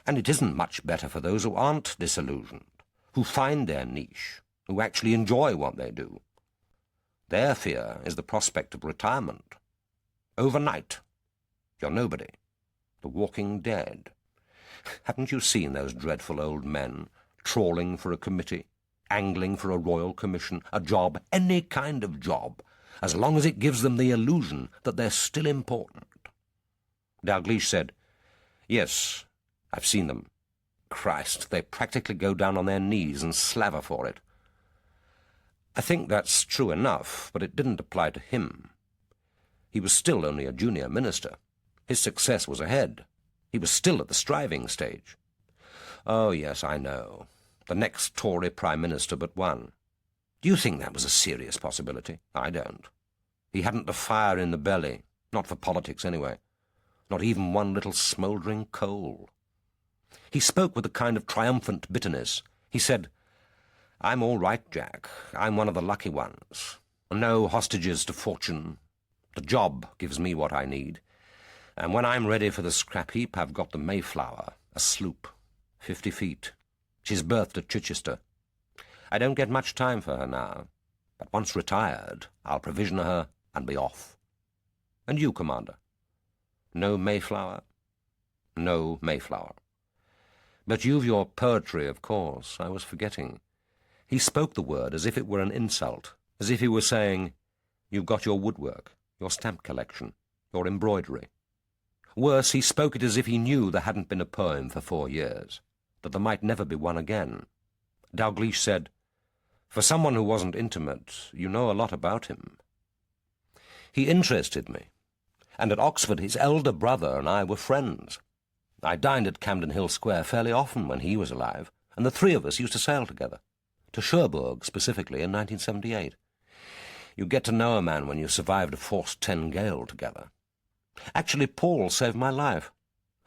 And it isn't much better for those who aren't disillusioned, who find their niche, who actually enjoy what they do. Their fear is the prospect of retirement. Overnight, you're nobody, the walking dead. Haven't you seen those dreadful old men trawling for a committee, angling for a royal commission, a job, any kind of job, as long as it gives them the illusion that they're still important? Dalgliesh said, "Yes, I've seen them. Christ, they practically go down on their knees and slaver for it." I think that's true enough, but it didn't apply to him. He was still only a junior minister. His success was ahead. He was still at the striving stage. Oh, yes, I know. The next Tory Prime Minister but one. Do you think that was a serious possibility? I don't. He hadn't the fire in the belly, not for politics anyway. Not even one little smouldering coal. He spoke with a kind of triumphant bitterness. He said, "I'm all right, Jack. I'm one of the lucky ones. No hostages to fortune. The job gives me what I need, and when I'm ready for the scrap heap, I've got the Mayflower, a sloop, 50 feet. She's berthed at Chichester. I don't get much time for her now, but once retired, I'll provision her and be off. And you, Commander? No Mayflower? No Mayflower. But you've your poetry, of course. I was forgetting. He spoke the word as if it were an insult, as if he were saying, you've got your woodwork, your stamp collection, your embroidery. Worse, he spoke it as if he knew there hadn't been a poem for 4 years, that there might never be one again. Dalgliesh said, for someone who wasn't intimate, you know a lot about him. He interested me, and at Oxford his elder brother and I were friends. I dined at Camden Hill Square fairly often when he was alive, and the three of us used to sail together, to Cherbourg specifically in 1978. You get to know a man when you survived a forced 10 gale together. Actually, Paul saved my life.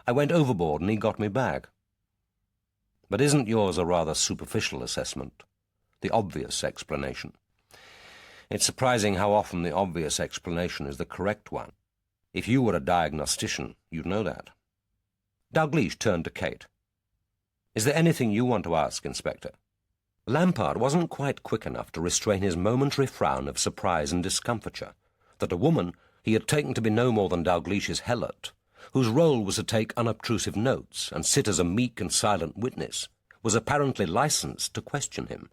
I went overboard and he got me back. But isn't yours a rather superficial assessment? The obvious explanation. It's surprising how often the obvious explanation is the correct one. If you were a diagnostician, you'd know that. Dalgliesh turned to Kate. Is there anything you want to ask, Inspector? Lampard wasn't quite quick enough to restrain his momentary frown of surprise and discomfiture that a woman he had taken to be no more than Dalglish's helot, whose role was to take unobtrusive notes and sit as a meek and silent witness, was apparently licensed to question him.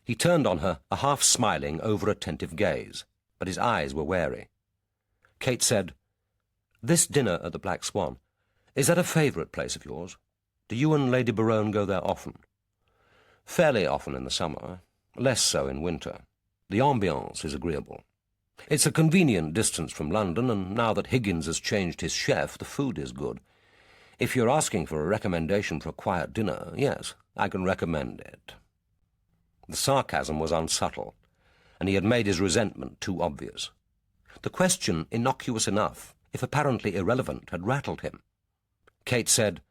He turned on her a half-smiling, over-attentive gaze, but his eyes were wary. Kate said, "This dinner at the Black Swan, is that a favourite place of yours? Do you and Lady Berowne go there often?" "Fairly often in the summer, less so in winter. The ambiance is agreeable. It's a convenient distance from London, and now that Higgins has changed his chef, the food is good. If you're asking for a recommendation for a quiet dinner, yes, I can recommend it." The sarcasm was unsubtle, and he had made his resentment too obvious. The question, innocuous enough, if apparently irrelevant, had rattled him. Kate said,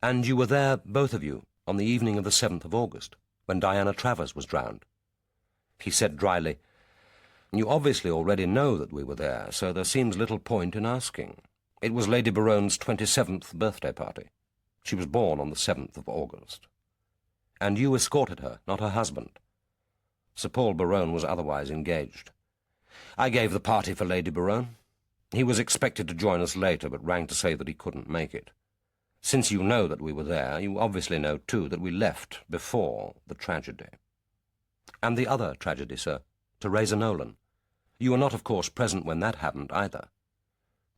"And you were there, both of you, on the evening of the 7th of August, when Diana Travers was drowned?" He said dryly, "You obviously already know that we were there, so there seems little point in asking. It was Lady Berowne's 27th birthday party. She was born on the 7th of August. And you escorted her, not her husband?" Sir Paul Berowne was otherwise engaged. "I gave the party for Lady Berowne. He was expected to join us later, but rang to say that he couldn't make it. Since you know that we were there, you obviously know, too, that we left before the tragedy." "And the other tragedy, sir, Theresa Nolan. You were not, of course, present when that happened, either."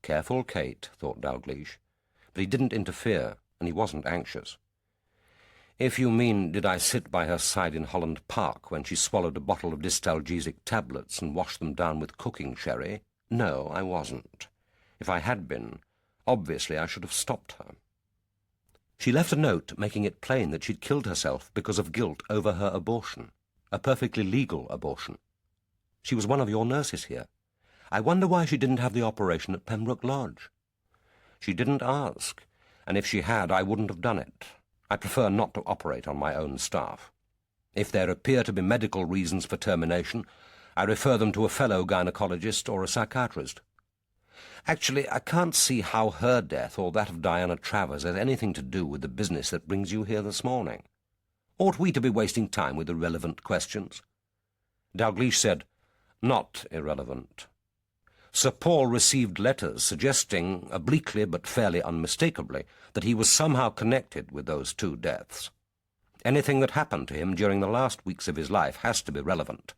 Careful Kate, thought Dalgliesh, but he didn't interfere, and he wasn't anxious. "If you mean, did I sit by her side in Holland Park when she swallowed a bottle of dystalgesic tablets and washed them down with cooking sherry? No, I wasn't. If I had been, obviously I should have stopped her. She left a note making it plain that she'd killed herself because of guilt over her abortion, a perfectly legal abortion. She was one of your nurses here. I wonder why she didn't have the operation at Pembroke Lodge." "She didn't ask, and if she had, I wouldn't have done it. I prefer not to operate on my own staff. If there appear to be medical reasons for termination, I refer them to a fellow gynecologist or a psychiatrist. Actually, I can't see how her death or that of Diana Travers has anything to do with the business that brings you here this morning. Ought we to be wasting time with irrelevant questions?" Dalgliesh said, "Not irrelevant. Sir Paul received letters suggesting, obliquely but fairly unmistakably, that he was somehow connected with those 2 deaths. Anything that happened to him during the last weeks of his life has to be relevant.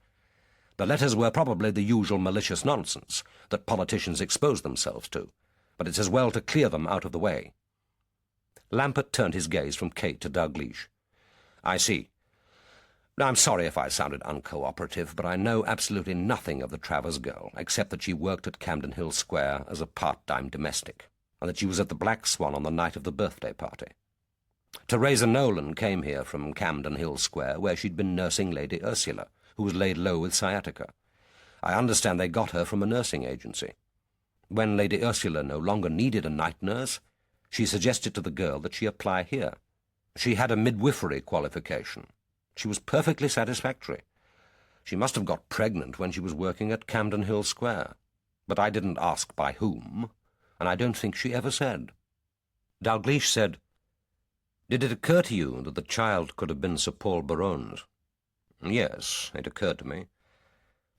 The letters were probably the usual malicious nonsense that politicians expose themselves to, but it's as well to clear them out of the way." Lampert turned his gaze from Kate to Dalgliesh. "I see. I'm sorry if I sounded uncooperative, but I know absolutely nothing of the Travers girl, except that she worked at Camden Hill Square as a part-time domestic, and that she was at the Black Swan on the night of the birthday party. Theresa Nolan came here from Camden Hill Square, where she'd been nursing Lady Ursula, who was laid low with sciatica. I understand they got her from a nursing agency. When Lady Ursula no longer needed a night nurse, she suggested to the girl that she apply here. She had a midwifery qualification. She was perfectly satisfactory. She must have got pregnant when she was working at Camden Hill Square. But I didn't ask by whom, and I don't think she ever said. Dalgliesh said, "Did it occur to you that the child could have been Sir Paul Berowne's?" "Yes, it occurred to me.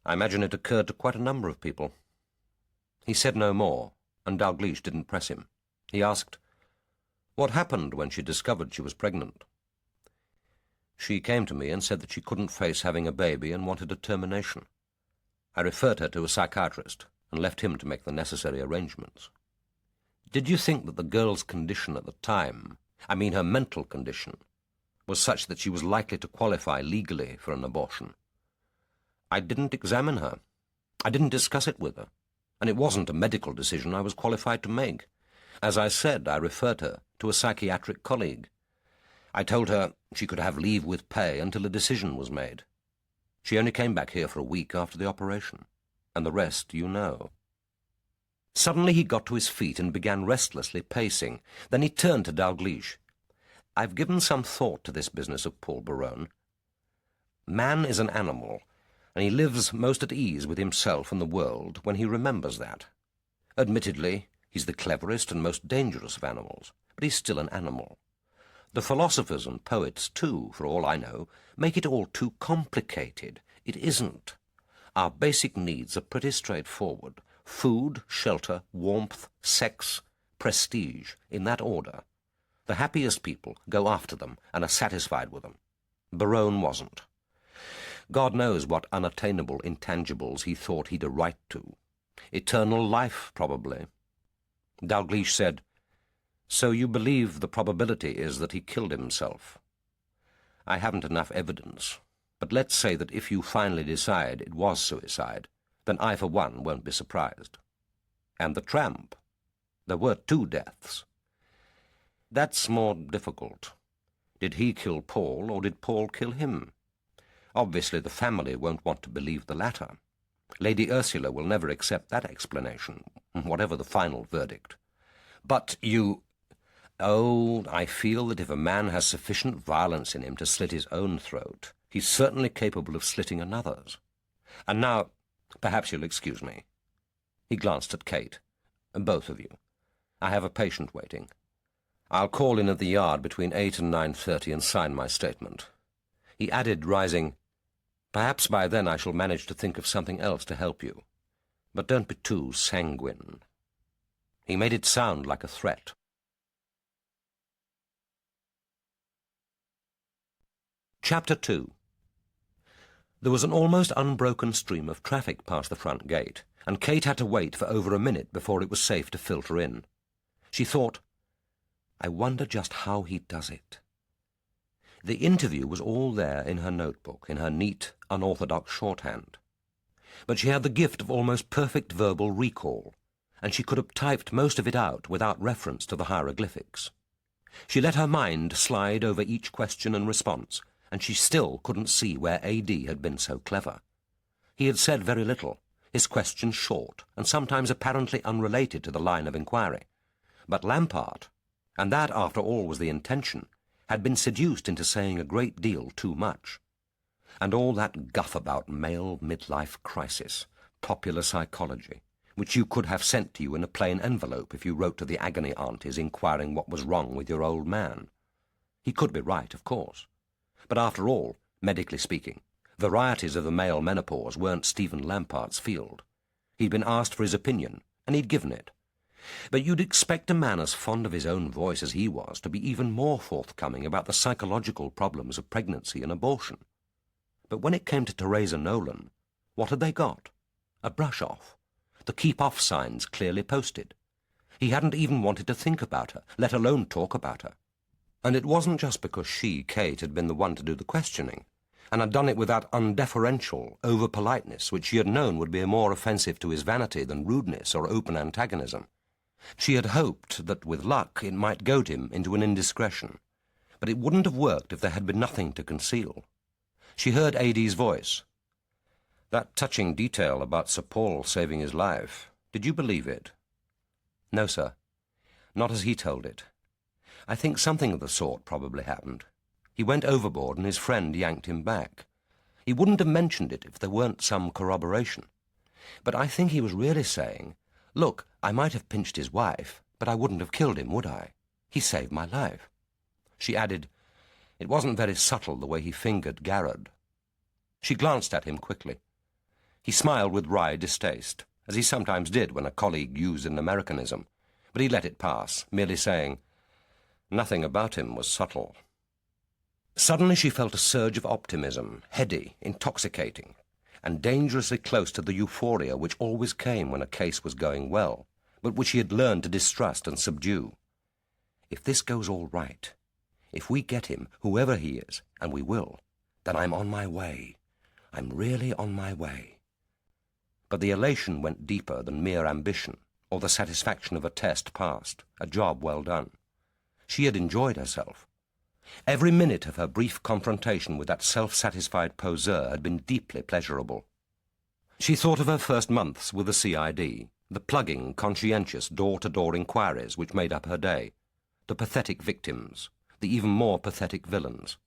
I imagine it occurred to quite a number of people." He said no more, and Dalgliesh didn't press him. He asked, "What happened when she discovered she was pregnant?" "She came to me and said that she couldn't face having a baby and wanted a termination. I referred her to a psychiatrist and left him to make the necessary arrangements." "Did you think that the girl's condition at the time, I mean her mental condition, was such that she was likely to qualify legally for an abortion?" "I didn't examine her. I didn't discuss it with her, and it wasn't a medical decision I was qualified to make. As I said, I referred her to a psychiatric colleague. I told her she could have leave with pay until a decision was made. She only came back here for a week after the operation, and the rest you know." Suddenly he got to his feet and began restlessly pacing. Then he turned to Dalgliesh. "I've given some thought to this business of Paul Berowne. Man is an animal, and he lives most at ease with himself and the world when he remembers that. Admittedly, he's the cleverest and most dangerous of animals, but he's still an animal. The philosophers and poets, too, for all I know, make it all too complicated. It isn't. Our basic needs are pretty straightforward. Food, shelter, warmth, sex, prestige, in that order. The happiest people go after them and are satisfied with them. Berowne wasn't. God knows what unattainable intangibles he thought he'd a right to. Eternal life, probably." Dalgliesh said, "So you believe the probability is that he killed himself?" "I haven't enough evidence, but let's say that if you finally decide it was suicide, then I, for one, won't be surprised." "And the tramp? There were 2 deaths." "That's more difficult. Did he kill Paul, or did Paul kill him? Obviously the family won't want to believe the latter. Lady Ursula will never accept that explanation, whatever the final verdict. But you... Oh, I feel that if a man has sufficient violence in him to slit his own throat, he's certainly capable of slitting another's. And now, perhaps you'll excuse me." He glanced at Kate. "Both of you. I have a patient waiting. I'll call in at the yard between 8 and 9:30 and sign my statement." He added, rising, "Perhaps by then I shall manage to think of something else to help you. But don't be too sanguine." He made it sound like a threat. Chapter 2. There was an almost unbroken stream of traffic past the front gate, and Kate had to wait for over a minute before it was safe to filter in. She thought, "I wonder just how he does it." The interview was all there in her notebook, in her neat, unorthodox shorthand. But she had the gift of almost perfect verbal recall, and she could have typed most of it out without reference to the hieroglyphics. She let her mind slide over each question and response, and she still couldn't see where A.D. had been so clever. He had said very little, his questions short, and sometimes apparently unrelated to the line of inquiry. But Lampart, and that after all was the intention, had been seduced into saying a great deal too much. And all that guff about male midlife crisis, popular psychology, which you could have sent to you in a plain envelope if you wrote to the agony aunties inquiring what was wrong with your old man. He could be right, of course. But after all, medically speaking, varieties of the male menopause weren't Stephen Lampart's field. He'd been asked for his opinion, and he'd given it. But you'd expect a man as fond of his own voice as he was to be even more forthcoming about the psychological problems of pregnancy and abortion. But when it came to Theresa Nolan, what had they got? A brush-off. The keep-off signs clearly posted. He hadn't even wanted to think about her, let alone talk about her. And it wasn't just because she, Kate, had been the one to do the questioning, and had done it with that undeferential, over-politeness which she had known would be more offensive to his vanity than rudeness or open antagonism. She had hoped that, with luck, it might goad him into an indiscretion, but it wouldn't have worked if there had been nothing to conceal. She heard A.D.'s voice. "That touching detail about Sir Paul saving his life, did you believe it?" "No, sir. Not as he told it. I think something of the sort probably happened. He went overboard and his friend yanked him back. He wouldn't have mentioned it if there weren't some corroboration. But I think he was really saying, look, I might have pinched his wife, but I wouldn't have killed him, would I? He saved my life. She added, it wasn't very subtle the way he fingered Garrod. She glanced at him quickly. He smiled with wry distaste, as he sometimes did when a colleague used an Americanism, but he let it pass, merely saying, nothing about him was subtle. Suddenly she felt a surge of optimism, heady, intoxicating, and dangerously close to the euphoria which always came when a case was going well, but which she had learned to distrust and subdue. If this goes all right, if we get him, whoever he is, and we will, then I'm on my way. I'm really on my way. But the elation went deeper than mere ambition, or the satisfaction of a test passed, a job well done. She had enjoyed herself. Every minute of her brief confrontation with that self-satisfied poseur had been deeply pleasurable. She thought of her first months with the CID, the plugging, conscientious, door-to-door inquiries which made up her day, the pathetic victims, the even more pathetic villains.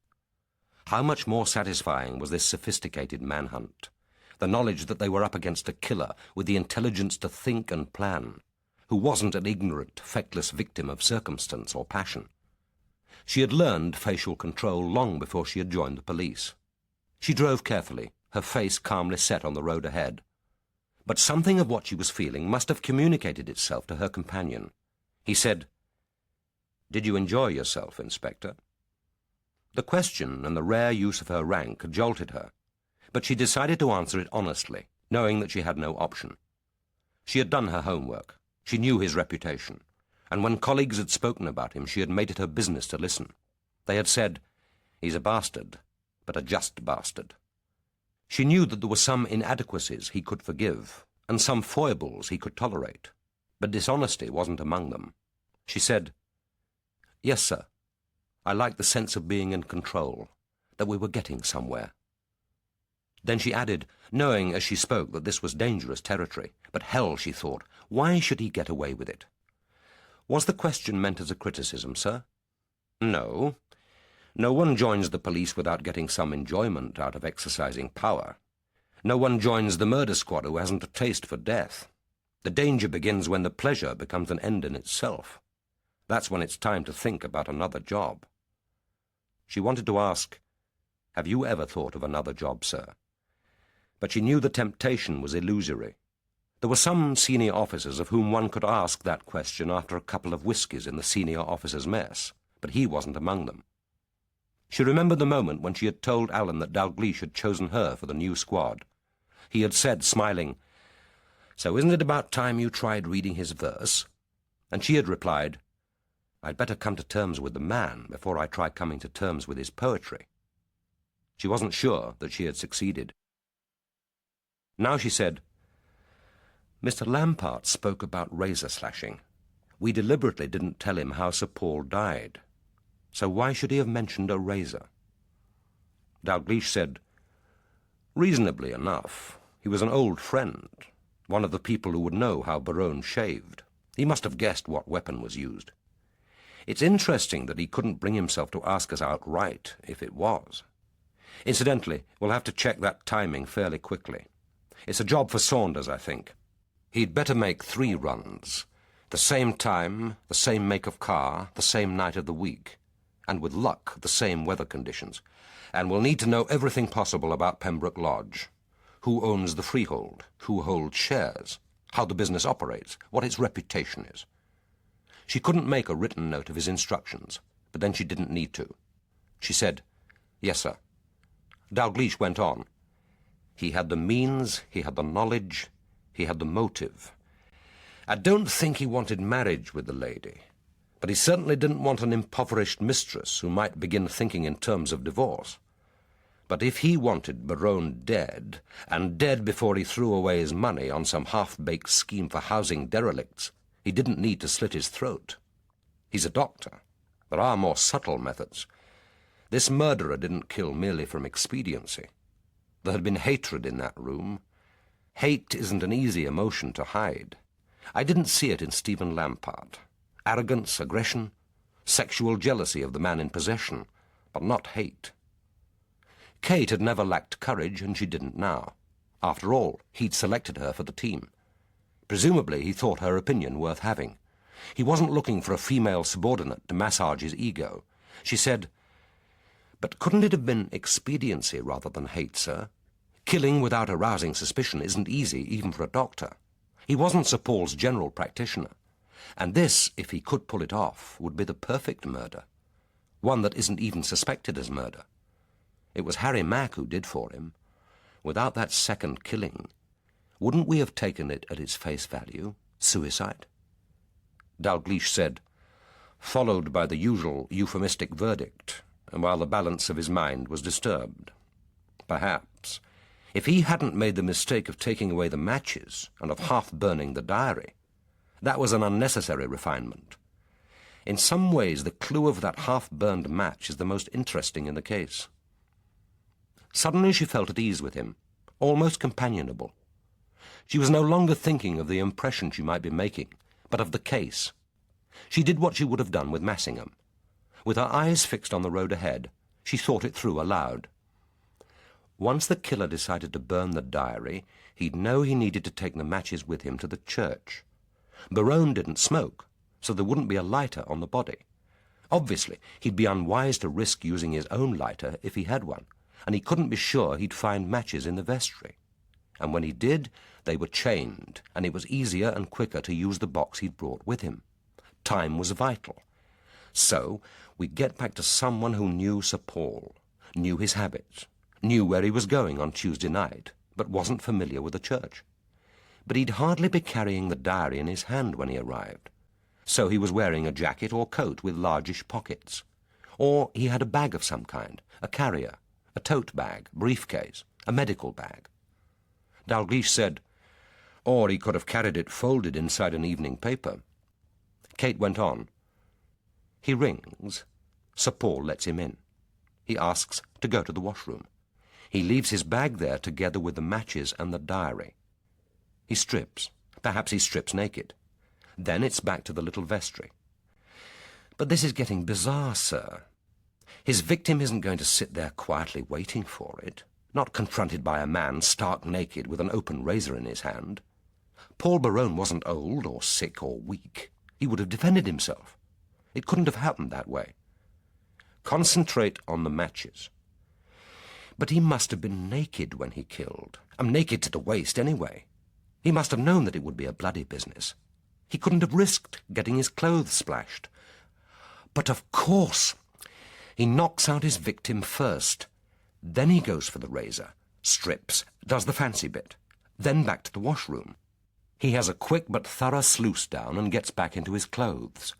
How much more satisfying was this sophisticated manhunt, the knowledge that they were up against a killer with the intelligence to think and plan, who wasn't an ignorant, feckless victim of circumstance or passion. She had learned facial control long before she had joined the police. She drove carefully, her face calmly set on the road ahead. But something of what she was feeling must have communicated itself to her companion. He said, "Did you enjoy yourself, Inspector?" The question and the rare use of her rank had jolted her, but she decided to answer it honestly, knowing that she had no option. She had done her homework. She knew his reputation, and when colleagues had spoken about him, she had made it her business to listen. They had said, "He's a bastard, but a just bastard." She knew that there were some inadequacies he could forgive, and some foibles he could tolerate, but dishonesty wasn't among them. She said, "Yes, sir. I liked the sense of being in control, that we were getting somewhere." Then she added, knowing as she spoke that this was dangerous territory, but hell, she thought, why should he get away with it? Was the question meant as a criticism, sir? No. No one joins the police without getting some enjoyment out of exercising power. No one joins the murder squad who hasn't a taste for death. The danger begins when the pleasure becomes an end in itself. That's when it's time to think about another job. She wanted to ask, "Have you ever thought of another job, sir?" But she knew the temptation was illusory. There were some senior officers of whom one could ask that question after a couple of whiskies in the senior officers' mess, but he wasn't among them. She remembered the moment when she had told Alan that Dalgliesh had chosen her for the new squad. He had said, smiling, "So isn't it about time you tried reading his verse?" And she had replied, "I'd better come to terms with the man before I try coming to terms with his poetry." She wasn't sure that she had succeeded. Now she said, "Mr. Lampart spoke about razor slashing. We deliberately didn't tell him how Sir Paul died. So why should he have mentioned a razor?" Dalgliesh said, "Reasonably enough. He was an old friend, one of the people who would know how Berowne shaved. He must have guessed what weapon was used. It's interesting that he couldn't bring himself to ask us outright if it was. Incidentally, we'll have to check that timing fairly quickly. It's a job for Saunders, I think. He'd better make 3 runs. The same time, the same make of car, the same night of the week, and with luck, the same weather conditions. And we'll need to know everything possible about Pembroke Lodge. Who owns the freehold, who holds shares, how the business operates, what its reputation is." She couldn't make a written note of his instructions, but then she didn't need to. She said, "Yes, sir." Dalgliesh went on. He had the means, he had the knowledge, he had the motive. I don't think he wanted marriage with the lady, but he certainly didn't want an impoverished mistress who might begin thinking in terms of divorce. But if he wanted Berowne dead, and dead before he threw away his money on some half-baked scheme for housing derelicts, he didn't need to slit his throat. He's a doctor. There are more subtle methods. This murderer didn't kill merely from expediency. There had been hatred in that room. Hate isn't an easy emotion to hide. I didn't see it in Stephen Lampart. Arrogance, aggression, sexual jealousy of the man in possession, but not hate. Kate had never lacked courage, and she didn't now. After all, he'd selected her for the team. Presumably he thought her opinion worth having. He wasn't looking for a female subordinate to massage his ego. She said, "But couldn't it have been expediency rather than hate, sir? Killing without arousing suspicion isn't easy, even for a doctor. He wasn't Sir Paul's general practitioner. And this, if he could pull it off, would be the perfect murder. One that isn't even suspected as murder. It was Harry Mack who did for him. Without that second killing, wouldn't we have taken it at its face value? Suicide?" Dalgliesh said, followed by the usual euphemistic verdict, and while the balance of his mind was disturbed. Perhaps, if he hadn't made the mistake of taking away the matches and of half-burning the diary, that was an unnecessary refinement. In some ways, the clue of that half-burned match is the most interesting in the case. Suddenly she felt at ease with him, almost companionable. She was no longer thinking of the impression she might be making, but of the case. She did what she would have done with Massingham. With her eyes fixed on the road ahead, she thought it through aloud. Once the killer decided to burn the diary, he'd know he needed to take the matches with him to the church. Berowne didn't smoke, so there wouldn't be a lighter on the body. Obviously, he'd be unwise to risk using his own lighter if he had one, and he couldn't be sure he'd find matches in the vestry. And when he did, they were chained, and it was easier and quicker to use the box he'd brought with him. Time was vital. So we'd get back to someone who knew Sir Paul, knew his habits, knew where he was going on Tuesday night, but wasn't familiar with the church. But he'd hardly be carrying the diary in his hand when he arrived. So he was wearing a jacket or coat with largish pockets. Or he had a bag of some kind, a carrier, a tote bag, briefcase, a medical bag. Dalgliesh said, "Or he could have carried it folded inside an evening paper." Kate went on. He rings. Sir Paul lets him in. He asks to go to the washroom. He leaves his bag there together with the matches and the diary. He strips. Perhaps he strips naked. Then it's back to the little vestry. But this is getting bizarre, sir. His victim isn't going to sit there quietly waiting for it, not confronted by a man stark naked with an open razor in his hand. Paul Berowne wasn't old or sick or weak. He would have defended himself. It couldn't have happened that way. Concentrate on the matches. But he must have been naked when he killed. Naked to the waist anyway. He must have known that it would be a bloody business. He couldn't have risked getting his clothes splashed. But of course, he knocks out his victim first. Then he goes for the razor, strips, does the fancy bit, then back to the washroom. He has a quick but thorough sluice down and gets back into his clothes.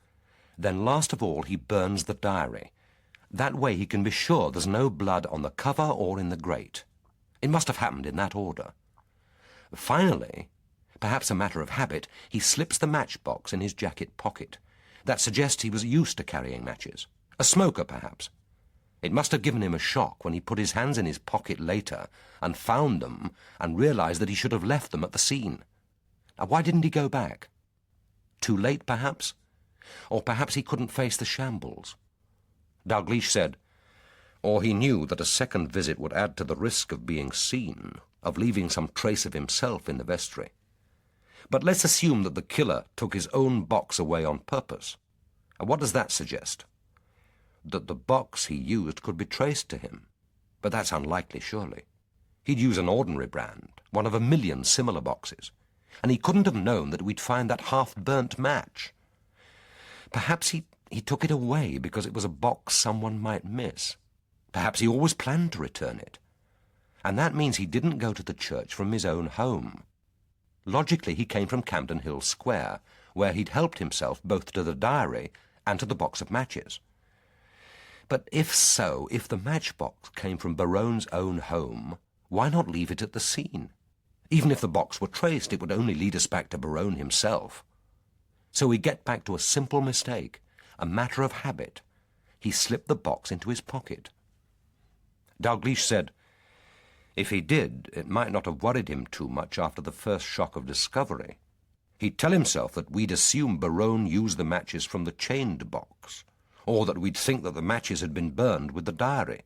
Then last of all he burns the diary. That way he can be sure there's no blood on the cover or in the grate. It must have happened in that order. Finally, perhaps a matter of habit, he slips the matchbox in his jacket pocket. That suggests he was used to carrying matches. A smoker, perhaps. It must have given him a shock when he put his hands in his pocket later and found them and realized that he should have left them at the scene. Now, why didn't he go back? Too late, perhaps? Or perhaps he couldn't face the shambles. Dalgliesh said, or he knew that a second visit would add to the risk of being seen, of leaving some trace of himself in the vestry. But let's assume that the killer took his own box away on purpose. And what does that suggest? That the box he used could be traced to him. But that's unlikely, surely. He'd use an ordinary brand, one of a million similar boxes, and he couldn't have known that we'd find that half-burnt match. Perhaps he took it away because it was a box someone might miss. Perhaps he always planned to return it. And that means he didn't go to the church from his own home. Logically, he came from Camden Hill Square, where he'd helped himself both to the diary and to the box of matches. But if so, if the matchbox came from Berowne's own home, why not leave it at the scene? Even if the box were traced, it would only lead us back to Berowne himself. So we get back to a simple mistake, a matter of habit. He slipped the box into his pocket. Dalgliesh said, if he did, it might not have worried him too much after the first shock of discovery. He'd tell himself that we'd assume Berowne used the matches from the chained box, or that we'd think that the matches had been burned with the diary.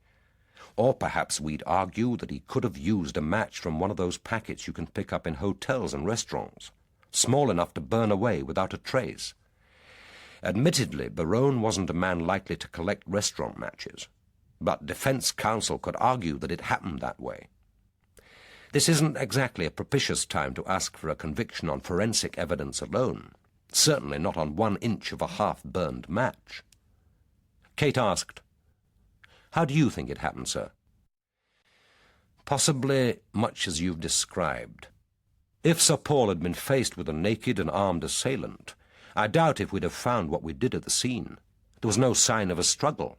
Or perhaps we'd argue that he could have used a match from one of those packets you can pick up in hotels and restaurants, small enough to burn away without a trace. Admittedly, Berowne wasn't a man likely to collect restaurant matches, but defense counsel could argue that it happened that way. This isn't exactly a propitious time to ask for a conviction on forensic evidence alone, certainly not on 1 inch of a half-burned match. Kate asked, "How do you think it happened, sir?" "Possibly much as you've described. If Sir Paul had been faced with a naked and armed assailant, I doubt if we'd have found what we did at the scene. There was no sign of a struggle.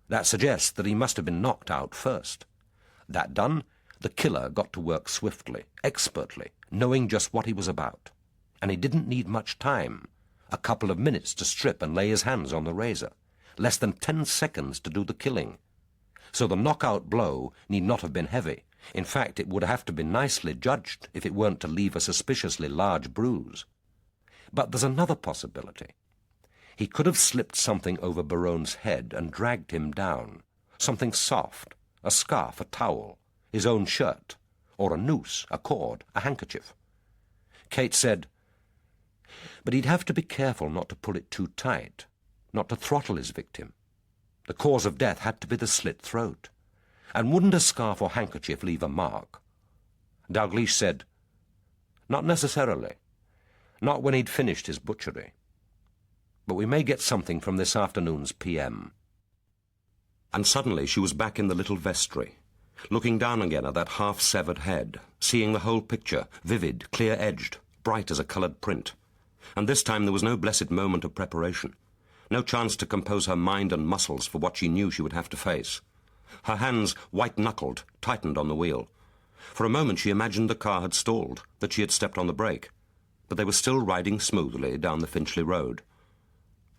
That suggests that he must have been knocked out first. That done, the killer got to work swiftly, expertly, knowing just what he was about. And he didn't need much time. A couple of minutes to strip and lay his hands on the razor. Less than 10 seconds to do the killing. So the knockout blow need not have been heavy. In fact, it would have to be nicely judged if it weren't to leave a suspiciously large bruise. But there's another possibility. He could have slipped something over Berowne's head and dragged him down. Something soft, a scarf, a towel, his own shirt, or a noose, a cord, a handkerchief. Kate said, "But he'd have to be careful not to pull it too tight, not to throttle his victim. The cause of death had to be the slit throat. And wouldn't a scarf or handkerchief leave a mark?" Dalgliesh said, "Not necessarily. Not when he'd finished his butchery. But we may get something from this afternoon's PM." And suddenly she was back in the little vestry, looking down again at that half-severed head, seeing the whole picture, vivid, clear-edged, bright as a coloured print. And this time there was no blessed moment of preparation, no chance to compose her mind and muscles for what she knew she would have to face. Her hands, white-knuckled, tightened on the wheel. For a moment she imagined the car had stalled, that she had stepped on the brake. But they were still riding smoothly down the Finchley Road.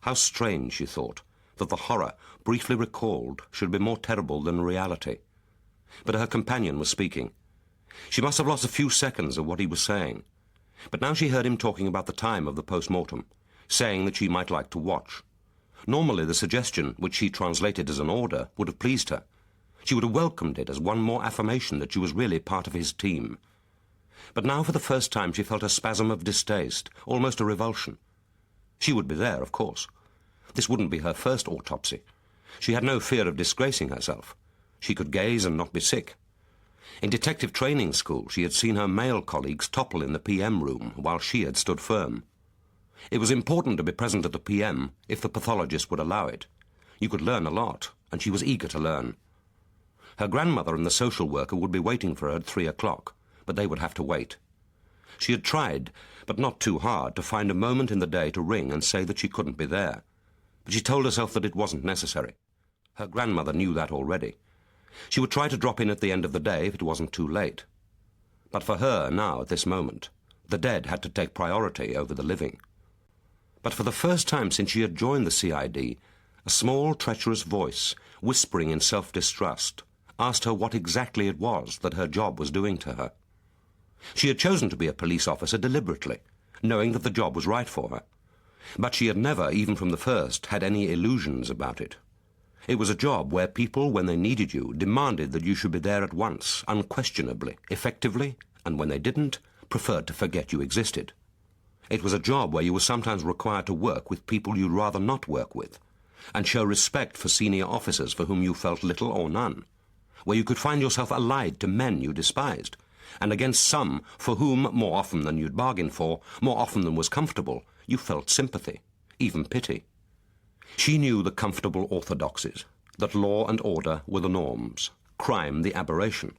How strange, she thought, that the horror, briefly recalled, should be more terrible than reality. But her companion was speaking. She must have lost a few seconds of what he was saying. But now she heard him talking about the time of the post-mortem, saying that she might like to watch. Normally the suggestion, which she translated as an order, would have pleased her. She would have welcomed it as one more affirmation that she was really part of his team. But now for the first time she felt a spasm of distaste, almost a revulsion. She would be there, of course. This wouldn't be her first autopsy. She had no fear of disgracing herself. She could gaze and not be sick. In detective training school she had seen her male colleagues topple in the PM room while she had stood firm. It was important to be present at the PM if the pathologist would allow it. You could learn a lot, and she was eager to learn. Her grandmother and the social worker would be waiting for her at 3 o'clock, but they would have to wait. She had tried, but not too hard, to find a moment in the day to ring and say that she couldn't be there. But she told herself that it wasn't necessary. Her grandmother knew that already. She would try to drop in at the end of the day if it wasn't too late. But for her, now, at this moment, the dead had to take priority over the living. But for the first time since she had joined the CID, a small, treacherous voice, whispering in self-distrust, asked her what exactly it was that her job was doing to her. She had chosen to be a police officer deliberately, knowing that the job was right for her. But she had never, even from the first, had any illusions about it. It was a job where people, when they needed you, demanded that you should be there at once, unquestionably, effectively, and when they didn't, preferred to forget you existed. It was a job where you were sometimes required to work with people you'd rather not work with, and show respect for senior officers for whom you felt little or none, where you could find yourself allied to men you despised, and against some for whom, more often than you'd bargained for, more often than was comfortable, you felt sympathy, even pity. She knew the comfortable orthodoxies, that law and order were the norms, crime the aberration,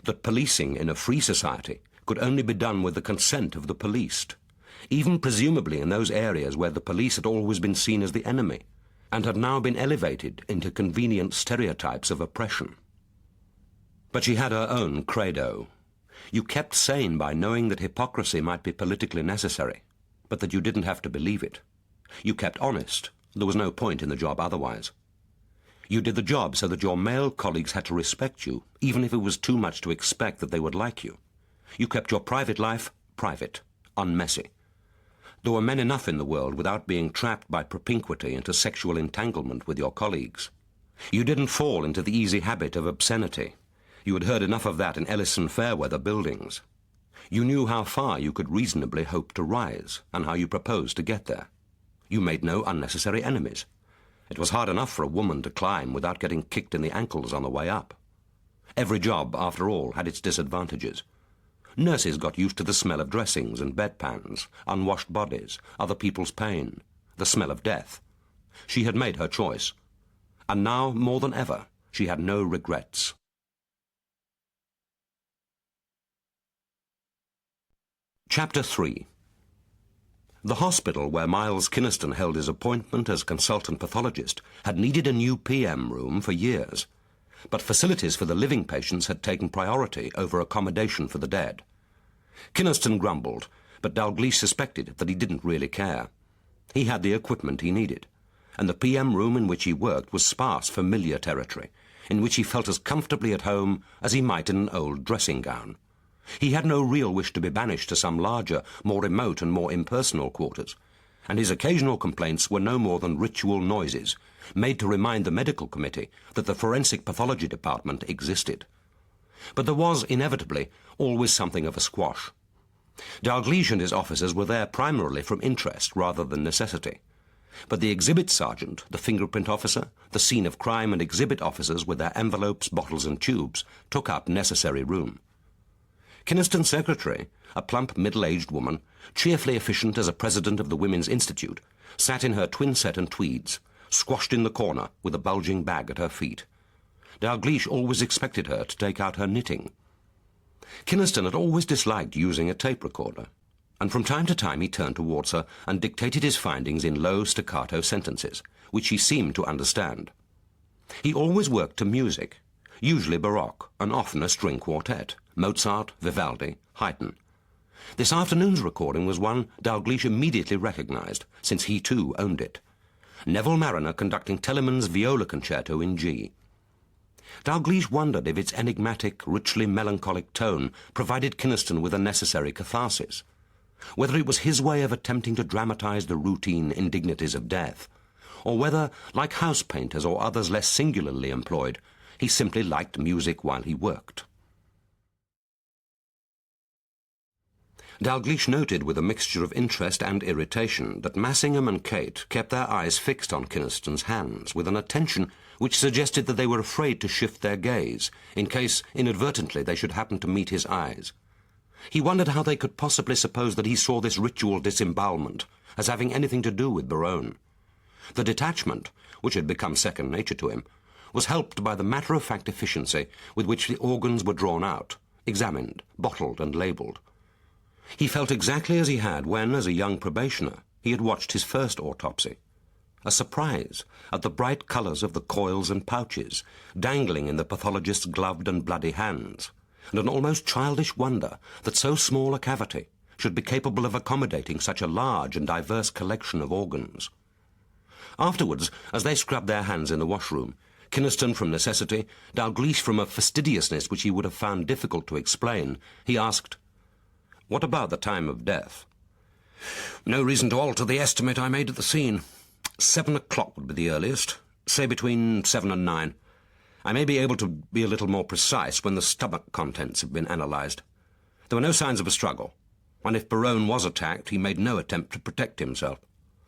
that policing in a free society could only be done with the consent of the policed, even presumably in those areas where the police had always been seen as the enemy, and had now been elevated into convenient stereotypes of oppression. But she had her own credo. You kept sane by knowing that hypocrisy might be politically necessary, but that you didn't have to believe it. You kept honest. There was no point in the job otherwise. You did the job so that your male colleagues had to respect you, even if it was too much to expect that they would like you. You kept your private life private, unmessy. There were men enough in the world without being trapped by propinquity into sexual entanglement with your colleagues. You didn't fall into the easy habit of obscenity. You had heard enough of that in Ellison Fairweather buildings. You knew how far you could reasonably hope to rise, and how you proposed to get there. You made no unnecessary enemies. It was hard enough for a woman to climb without getting kicked in the ankles on the way up. Every job, after all, had its disadvantages. Nurses got used to the smell of dressings and bedpans, unwashed bodies, other people's pain, the smell of death. She had made her choice, and now, more than ever, she had no regrets. Chapter 3. The hospital where Miles Kynaston held his appointment as consultant pathologist had needed a new PM room for years, but facilities for the living patients had taken priority over accommodation for the dead. Kynaston grumbled, but Dalgliesh suspected that he didn't really care. He had the equipment he needed, and the PM room in which he worked was sparse, familiar territory, in which he felt as comfortably at home as he might in an old dressing gown. He had no real wish to be banished to some larger, more remote and more impersonal quarters, and his occasional complaints were no more than ritual noises, made to remind the medical committee that the forensic pathology department existed. But there was, inevitably, always something of a squash. Dalgliesh and his officers were there primarily from interest rather than necessity, but the exhibit sergeant, the fingerprint officer, the scene of crime and exhibit officers with their envelopes, bottles and tubes took up necessary room. Kynaston's secretary, a plump, middle-aged woman, cheerfully efficient as a president of the Women's Institute, sat in her twin-set and tweeds, squashed in the corner with a bulging bag at her feet. Dalgliesh always expected her to take out her knitting. Kynaston had always disliked using a tape recorder, and from time to time he turned towards her and dictated his findings in low staccato sentences, which she seemed to understand. He always worked to music, usually Baroque, and often a string quartet, Mozart, Vivaldi, Haydn. This afternoon's recording was one Dalgliesh immediately recognized, since he too owned it. Neville Marriner conducting Telemann's viola concerto in G. Dalgliesh wondered if its enigmatic, richly melancholic tone provided Kynaston with a necessary catharsis, whether it was his way of attempting to dramatize the routine indignities of death, or whether, like house painters or others less singularly employed, he simply liked music while he worked. Dalgliesh noted with a mixture of interest and irritation that Massingham and Kate kept their eyes fixed on Kynaston's hands with an attention which suggested that they were afraid to shift their gaze, in case, inadvertently, they should happen to meet his eyes. He wondered how they could possibly suppose that he saw this ritual disembowelment as having anything to do with Berowne. The detachment, which had become second nature to him, was helped by the matter-of-fact efficiency with which the organs were drawn out, examined, bottled and labelled. He felt exactly as he had when, as a young probationer, he had watched his first autopsy. A surprise at the bright colours of the coils and pouches dangling in the pathologist's gloved and bloody hands, and an almost childish wonder that so small a cavity should be capable of accommodating such a large and diverse collection of organs. Afterwards, as they scrubbed their hands in the washroom, Kynaston from necessity, Dalgliesh from a fastidiousness which he would have found difficult to explain, he asked, "What about the time of death?" "No reason to alter the estimate I made at the scene. 7 o'clock would be the earliest, say between 7 and 9. I may be able to be a little more precise when the stomach contents have been analysed. There were no signs of a struggle, and if Berowne was attacked, he made no attempt to protect himself.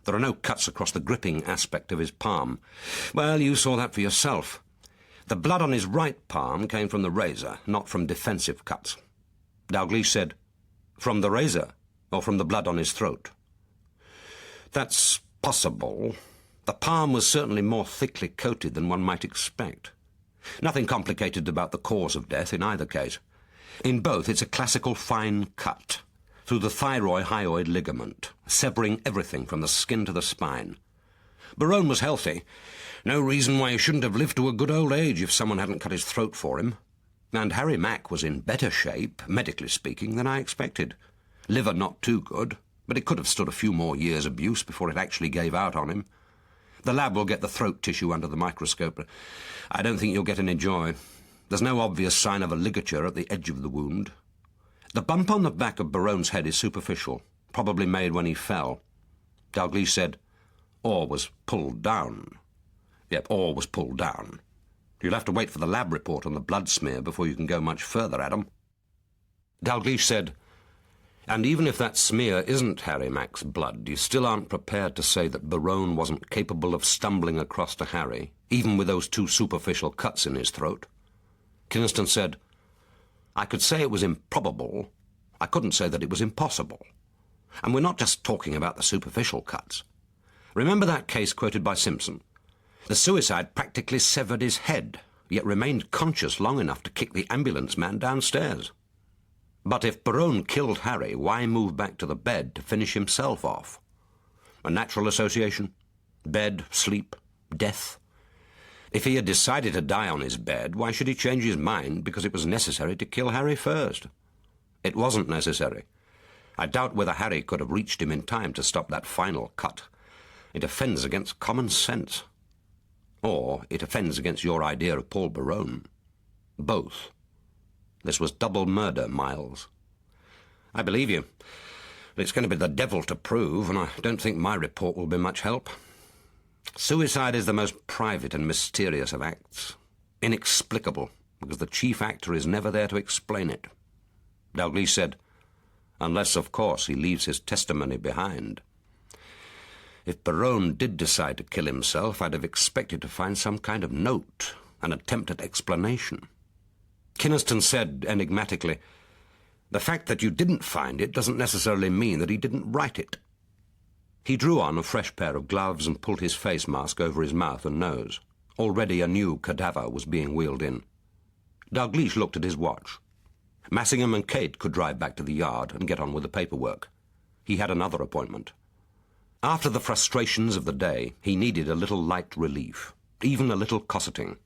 There are no cuts across the gripping aspect of his palm. Well, you saw that for yourself. The blood on his right palm came from the razor, not from defensive cuts." Dalgliesh said, "From the razor, or from the blood on his throat?" "That's possible. The palm was certainly more thickly coated than one might expect. Nothing complicated about the cause of death in either case. In both, it's a classical fine cut through the thyroid-hyoid ligament, severing everything from the skin to the spine. Berowne was healthy. No reason why he shouldn't have lived to a good old age if someone hadn't cut his throat for him. And Harry Mack was in better shape, medically speaking, than I expected. Liver not too good, but it could have stood a few more years' abuse before it actually gave out on him. The lab will get the throat tissue under the microscope, but I don't think you'll get any joy. There's no obvious sign of a ligature at the edge of the wound. The bump on the back of Berowne's head is superficial, probably made when he fell." Dalgliesh said, "Or was pulled down." Yep, or was pulled down. You'll have to wait for the lab report on the blood smear before you can go much further, Adam. Dalgliesh said, "And even if that smear isn't Harry Mack's blood, you still aren't prepared to say that Berowne wasn't capable of stumbling across to Harry, even with those 2 superficial cuts in his throat." Kynaston said, "I could say it was improbable. I couldn't say that it was impossible. And we're not just talking about the superficial cuts. Remember that case quoted by Simpson? The suicide practically severed his head, yet remained conscious long enough to kick the ambulance man downstairs. But if Berowne killed Harry, why move back to the bed to finish himself off? A natural association? Bed, sleep, death? If he had decided to die on his bed, why should he change his mind because it was necessary to kill Harry first? It wasn't necessary. I doubt whether Harry could have reached him in time to stop that final cut. It offends against common sense. Or it offends against your idea of Paul Berowne. Both. This was double murder, Miles." "I believe you. But it's going to be the devil to prove, and I don't think my report will be much help. Suicide is the most private and mysterious of acts. Inexplicable, because the chief actor is never there to explain it." Dalgliesh said, "Unless, of course, he leaves his testimony behind. If Berowne did decide to kill himself, I'd have expected to find some kind of note, an attempt at explanation." Kynaston said enigmatically, "The fact that you didn't find it doesn't necessarily mean that he didn't write it." He drew on a fresh pair of gloves and pulled his face mask over his mouth and nose. Already a new cadaver was being wheeled in. Dalgliesh looked at his watch. Massingham and Kate could drive back to the yard and get on with the paperwork. He had another appointment. After the frustrations of the day, he needed a little light relief, even a little cosseting.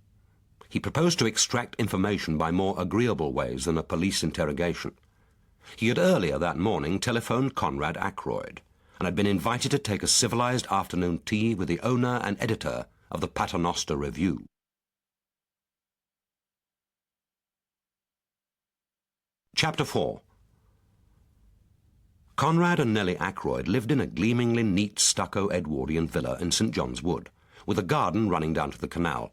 He proposed to extract information by more agreeable ways than a police interrogation. He had earlier that morning telephoned Conrad Ackroyd, and had been invited to take a civilized afternoon tea with the owner and editor of the Paternoster Review. Chapter 4. Conrad and Nellie Ackroyd lived in a gleamingly neat stucco Edwardian villa in St. John's Wood, with a garden running down to the canal,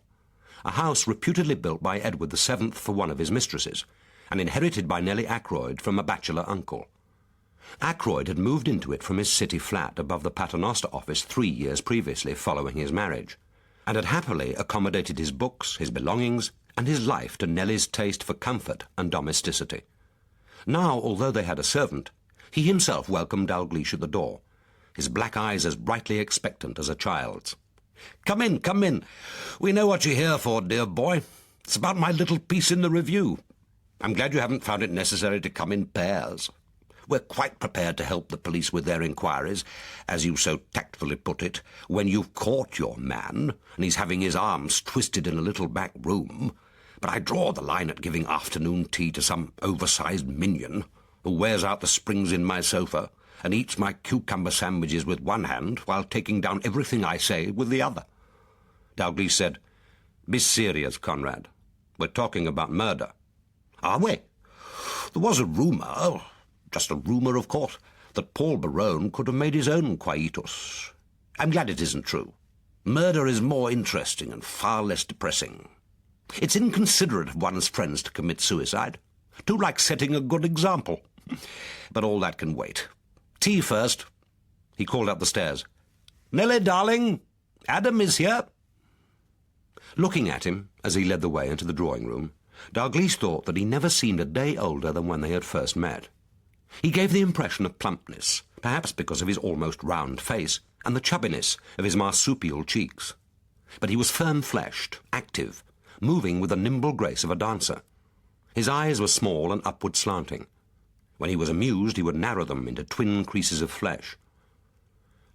a house reputedly built by Edward VII for one of his mistresses, and inherited by Nellie Ackroyd from a bachelor uncle. Ackroyd had moved into it from his city flat above the Paternoster office 3 years previously following his marriage, and had happily accommodated his books, his belongings, and his life to Nellie's taste for comfort and domesticity. Now, although they had a servant, he himself welcomed Dalgliesh at the door, his black eyes as brightly expectant as a child's. "Come in, come in. We know what you're here for, dear boy. It's about my little piece in the review. I'm glad you haven't found it necessary to come in pairs. We're quite prepared to help the police with their inquiries, as you so tactfully put it, when you've caught your man, and he's having his arms twisted in a little back room. But I draw the line at giving afternoon tea to some oversized minion who wears out the springs in my sofa and eats my cucumber sandwiches with one hand while taking down everything I say with the other." Dalgliesh said, "Be serious, Conrad. We're talking about murder." "Are we? There was a rumour, just a rumour, of course, that Paul Berowne could have made his own quietus. I'm glad it isn't true. Murder is more interesting and far less depressing. It's inconsiderate of one's friends to commit suicide. Too like setting a good example. But all that can wait. Tea first." He called up the stairs. "Nellie, darling, Adam is here." Looking at him as he led the way into the drawing-room, Dalgliesh thought that he never seemed a day older than when they had first met. He gave the impression of plumpness, perhaps because of his almost round face and the chubbiness of his marsupial cheeks. But he was firm-fleshed, active, moving with the nimble grace of a dancer. His eyes were small and upward slanting. When he was amused, he would narrow them into twin creases of flesh.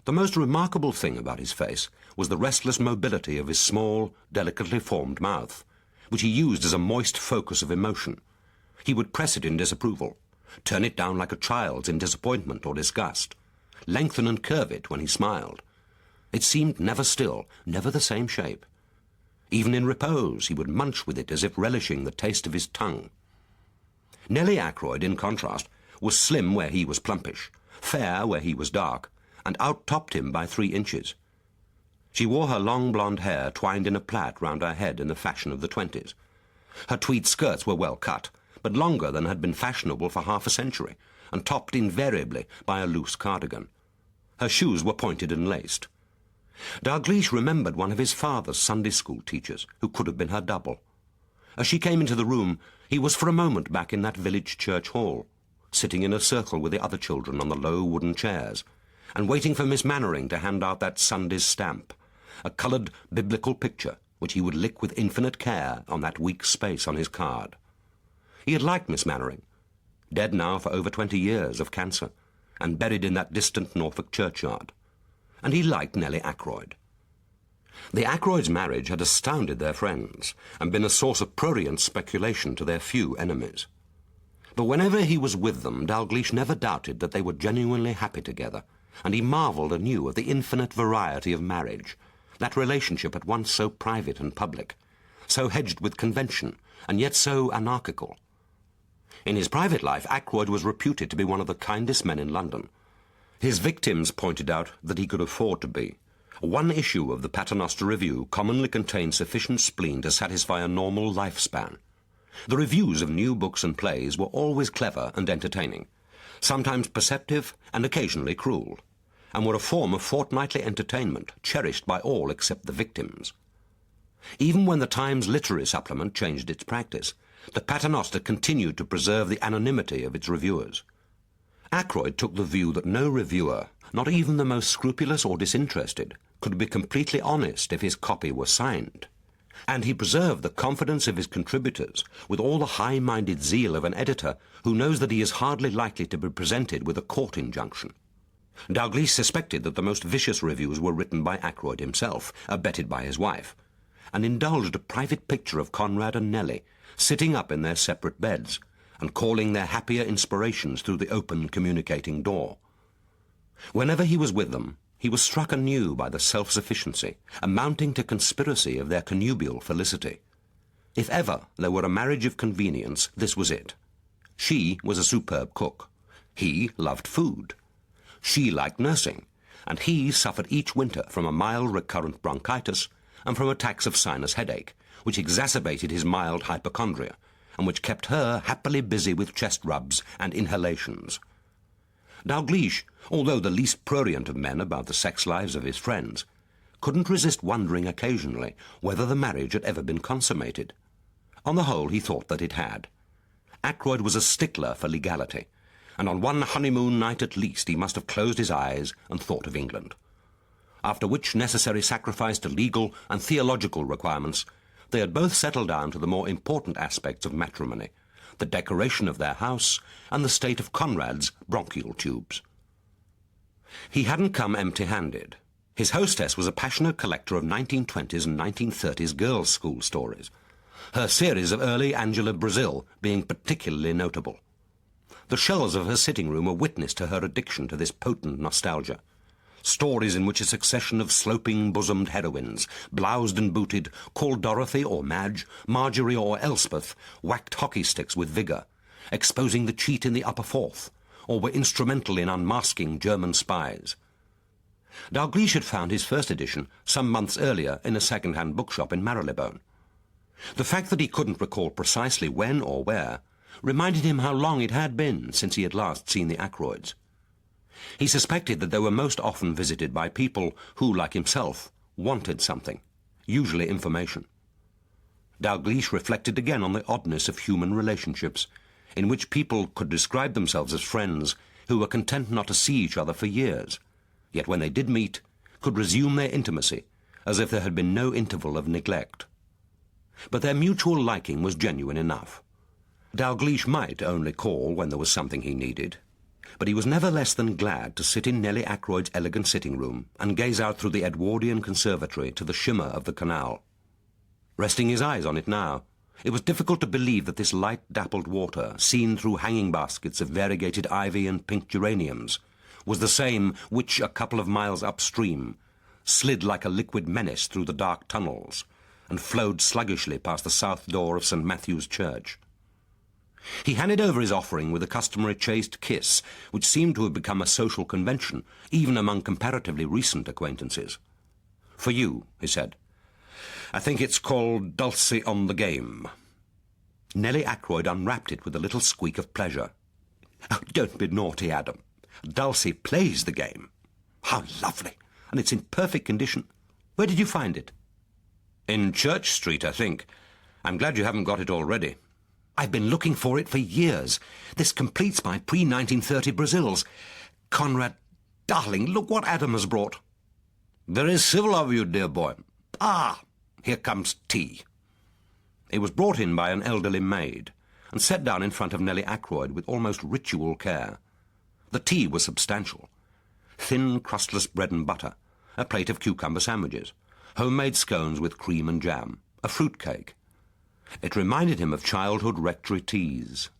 The most remarkable thing about his face was the restless mobility of his small, delicately formed mouth, which he used as a moist focus of emotion. He would press it in disapproval, turn it down like a child's in disappointment or disgust, lengthen and curve it when he smiled. It seemed never still, never the same shape. Even in repose, he would munch with it as if relishing the taste of his tongue. Nellie Ackroyd, in contrast, was slim where he was plumpish, fair where he was dark, and out-topped him by 3 inches. She wore her long blonde hair twined in a plait round her head in the fashion of the 20s. Her tweed skirts were well cut, but longer than had been fashionable for half a century, and topped invariably by a loose cardigan. Her shoes were pointed and laced. Dalgliesh remembered one of his father's Sunday school teachers, who could have been her double. As she came into the room, he was for a moment back in that village church hall, sitting in a circle with the other children on the low wooden chairs, and waiting for Miss Mannering to hand out that Sunday's stamp, a coloured biblical picture which he would lick with infinite care on that weak space on his card. He had liked Miss Mannering, dead now for over 20 years of cancer, and buried in that distant Norfolk churchyard. And he liked Nellie Ackroyd. The Ackroyds' marriage had astounded their friends, and been a source of prurient speculation to their few enemies. But whenever he was with them, Dalgliesh never doubted that they were genuinely happy together, and he marvelled anew at the infinite variety of marriage, that relationship at once so private and public, so hedged with convention, and yet so anarchical. In his private life, Ackroyd was reputed to be one of the kindest men in London. His victims pointed out that he could afford to be. One issue of the Paternoster Review commonly contained sufficient spleen to satisfy a normal lifespan. The reviews of new books and plays were always clever and entertaining, sometimes perceptive and occasionally cruel, and were a form of fortnightly entertainment cherished by all except the victims. Even when the Times literary supplement changed its practice, the Paternoster continued to preserve the anonymity of its reviewers. Ackroyd took the view that no reviewer, not even the most scrupulous or disinterested, could be completely honest if his copy were signed, and he preserved the confidence of his contributors with all the high-minded zeal of an editor who knows that he is hardly likely to be presented with a court injunction. Dalgliesh suspected that the most vicious reviews were written by Ackroyd himself, abetted by his wife, and indulged a private picture of Conrad and Nellie, sitting up in their separate beds, and calling their happier inspirations through the open communicating door. Whenever he was with them, he was struck anew by the self-sufficiency, amounting to conspiracy of their connubial felicity. If ever there were a marriage of convenience, this was it. She was a superb cook. He loved food. She liked nursing, and he suffered each winter from a mild recurrent bronchitis and from attacks of sinus headache, which exacerbated his mild hypochondria, and which kept her happily busy with chest rubs and inhalations. Dalgliesh, although the least prurient of men about the sex lives of his friends, couldn't resist wondering occasionally whether the marriage had ever been consummated. On the whole, he thought that it had. Ackroyd was a stickler for legality, and on one honeymoon night at least he must have closed his eyes and thought of England. After which necessary sacrifice to legal and theological requirements, they had both settled down to the more important aspects of matrimony, the decoration of their house and the state of Conrad's bronchial tubes. He hadn't come empty-handed. His hostess was a passionate collector of 1920s and 1930s girls' school stories, her series of early Angela Brazil being particularly notable. The shelves of her sitting room were witness to her addiction to this potent nostalgia. Stories in which a succession of sloping-bosomed heroines, bloused and booted, called Dorothy or Madge, Marjorie or Elspeth, whacked hockey sticks with vigour, exposing the cheat in the upper fourth, or were instrumental in unmasking German spies. Dalgliesh had found his first edition some months earlier in a second-hand bookshop in Marylebone. The fact that he couldn't recall precisely when or where reminded him how long it had been since he had last seen the Ackroyds. He suspected that they were most often visited by people who, like himself, wanted something, usually information. Dalgliesh reflected again on the oddness of human relationships, in which people could describe themselves as friends who were content not to see each other for years, yet when they did meet, could resume their intimacy as if there had been no interval of neglect. But their mutual liking was genuine enough. Dalgliesh might only call when there was something he needed, but he was never less than glad to sit in Nellie Ackroyd's elegant sitting-room and gaze out through the Edwardian conservatory to the shimmer of the canal. Resting his eyes on it now, it was difficult to believe that this light-dappled water, seen through hanging baskets of variegated ivy and pink geraniums, was the same which, a couple of miles upstream, slid like a liquid menace through the dark tunnels and flowed sluggishly past the south door of St. Matthew's Church. He handed over his offering with a customary chaste kiss, which seemed to have become a social convention, even among comparatively recent acquaintances. For you, he said. I think it's called Dulcie on the Game. Nellie Ackroyd unwrapped it with a little squeak of pleasure. Oh, don't be naughty, Adam. Dulcie plays the game. How lovely! And it's in perfect condition. Where did you find it? In Church Street, I think. I'm glad you haven't got it already. I've been looking for it for years. This completes my pre-1930 Brazils. Conrad, darling, look what Adam has brought. Very civil of you, dear boy. Ah, here comes tea. It was brought in by an elderly maid and set down in front of Nellie Ackroyd with almost ritual care. The tea was substantial. Thin, crustless bread and butter, a plate of cucumber sandwiches, homemade scones with cream and jam, a fruit cake. It reminded him of childhood rectory teas,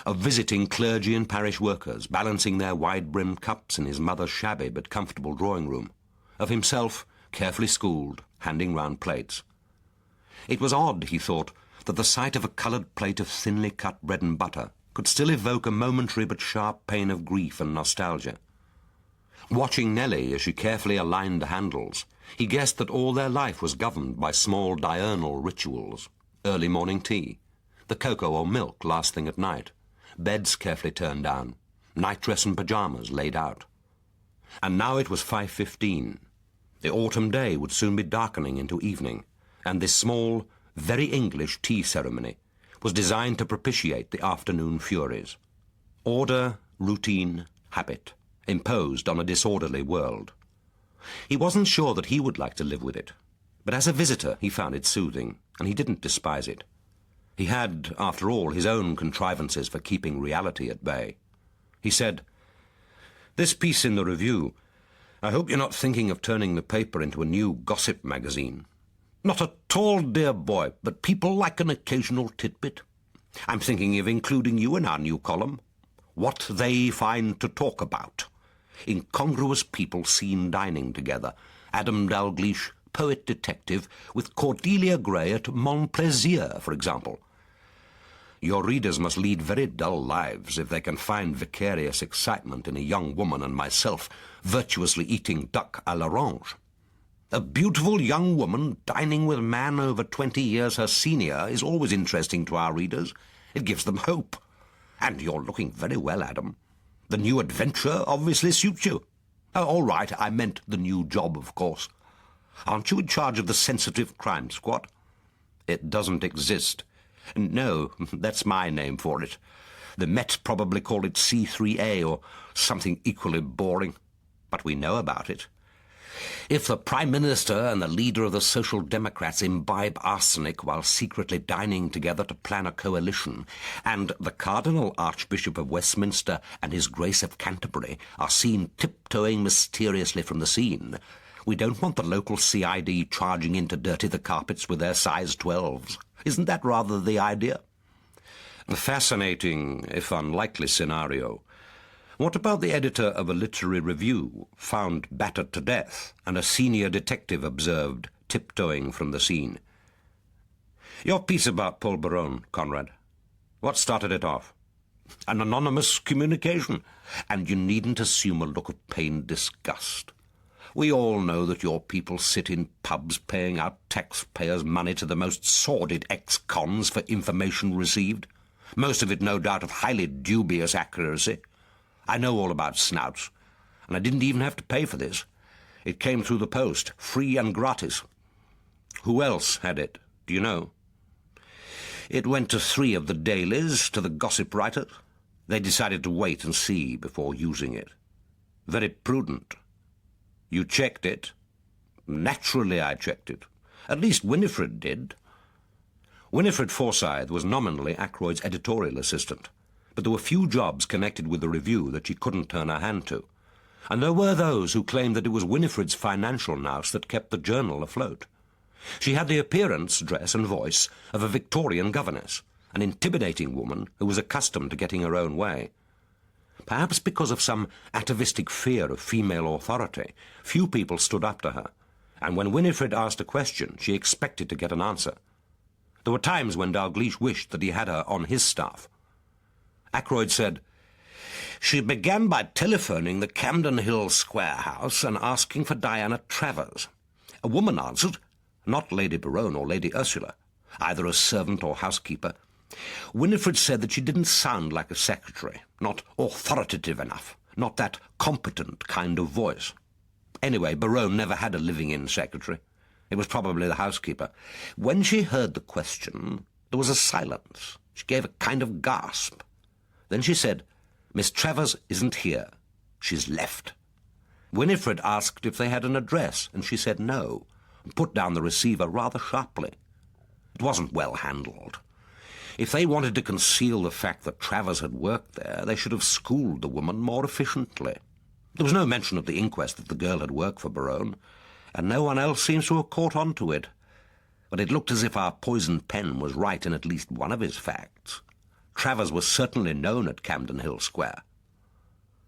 of visiting clergy and parish workers, balancing their wide-brimmed cups in his mother's shabby but comfortable drawing-room, of himself, carefully schooled, handing round plates. It was odd, he thought, that the sight of a coloured plate of thinly cut bread and butter could still evoke a momentary but sharp pain of grief and nostalgia. Watching Nellie as she carefully aligned the handles, he guessed that all their life was governed by small diurnal rituals. Early morning tea, the cocoa or milk last thing at night, beds carefully turned down, nightdress and pyjamas laid out. And now it was 5:15. The autumn day would soon be darkening into evening, and this small, very English tea ceremony was designed to propitiate the afternoon furies. Order, routine, habit, imposed on a disorderly world. He wasn't sure that he would like to live with it, but as a visitor he found it soothing, and he didn't despise it. He had, after all, his own contrivances for keeping reality at bay. He said, "This piece in the Review, I hope you're not thinking of turning the paper into a new gossip magazine." "Not at all, dear boy, but people like an occasional titbit. I'm thinking of including you in our new column. What they find to talk about. Incongruous people seen dining together. Adam Dalgliesh, poet-detective, with Cordelia Gray at Montplaisir, for example. Your readers must lead very dull lives if they can find vicarious excitement in a young woman and myself virtuously eating duck à l'orange. A beautiful young woman dining with a man over 20 years her senior is always interesting to our readers. It gives them hope. And you're looking very well, Adam. The new adventure obviously suits you. Oh, all right, I meant the new job, of course. Aren't you in charge of the sensitive crime squad? It doesn't exist. No, that's my name for it. The Met probably call it C3A or something equally boring. But we know about it. If the Prime Minister and the leader of the Social Democrats imbibe arsenic while secretly dining together to plan a coalition, and the Cardinal Archbishop of Westminster and His Grace of Canterbury are seen tiptoeing mysteriously from the scene, we don't want the local CID charging in to dirty the carpets with their size 12s. Isn't that rather the idea? A fascinating, if unlikely, scenario. What about the editor of a literary review, found battered to death, and a senior detective observed tiptoeing from the scene? Your piece about Paul Berowne, Conrad. What started it off? An anonymous communication, and you needn't assume a look of pained disgust. We all know that your people sit in pubs paying out taxpayers' money to the most sordid ex-cons for information received, most of it no doubt of highly dubious accuracy. I know all about snouts, and I didn't even have to pay for this. It came through the post, free and gratis. Who else had it, do you know? It went to 3 of the dailies, to the gossip writers. They decided to wait and see before using it. Very prudent. You checked it? Naturally I checked it. At least Winifred did. Winifred Forsyth was nominally Ackroyd's editorial assistant, but there were few jobs connected with the review that she couldn't turn her hand to, and there were those who claimed that it was Winifred's financial nous that kept the journal afloat. She had the appearance, dress and voice of a Victorian governess, an intimidating woman who was accustomed to getting her own way. Perhaps because of some atavistic fear of female authority, few people stood up to her, and when Winifred asked a question, she expected to get an answer. There were times when Dalgliesh wished that he had her on his staff. Ackroyd said, "She began by telephoning the Camden Hill Square house and asking for Diana Travers. A woman answered, not Lady Berowne or Lady Ursula, either a servant or housekeeper. Winifred said that she didn't sound like a secretary, not authoritative enough, not that competent kind of voice. Anyway, Berowne never had a living-in secretary. It was probably the housekeeper. When she heard the question, there was a silence. She gave a kind of gasp. Then she said, "Miss Travers isn't here. She's left." Winifred asked if they had an address, and she said no, and put down the receiver rather sharply. It wasn't well handled. If they wanted to conceal the fact that Travers had worked there, they should have schooled the woman more efficiently. There was no mention at the inquest that the girl had worked for Berowne, and no one else seems to have caught on to it. But it looked as if our poisoned pen was right in at least one of his facts. Travers was certainly known at Camden Hill Square.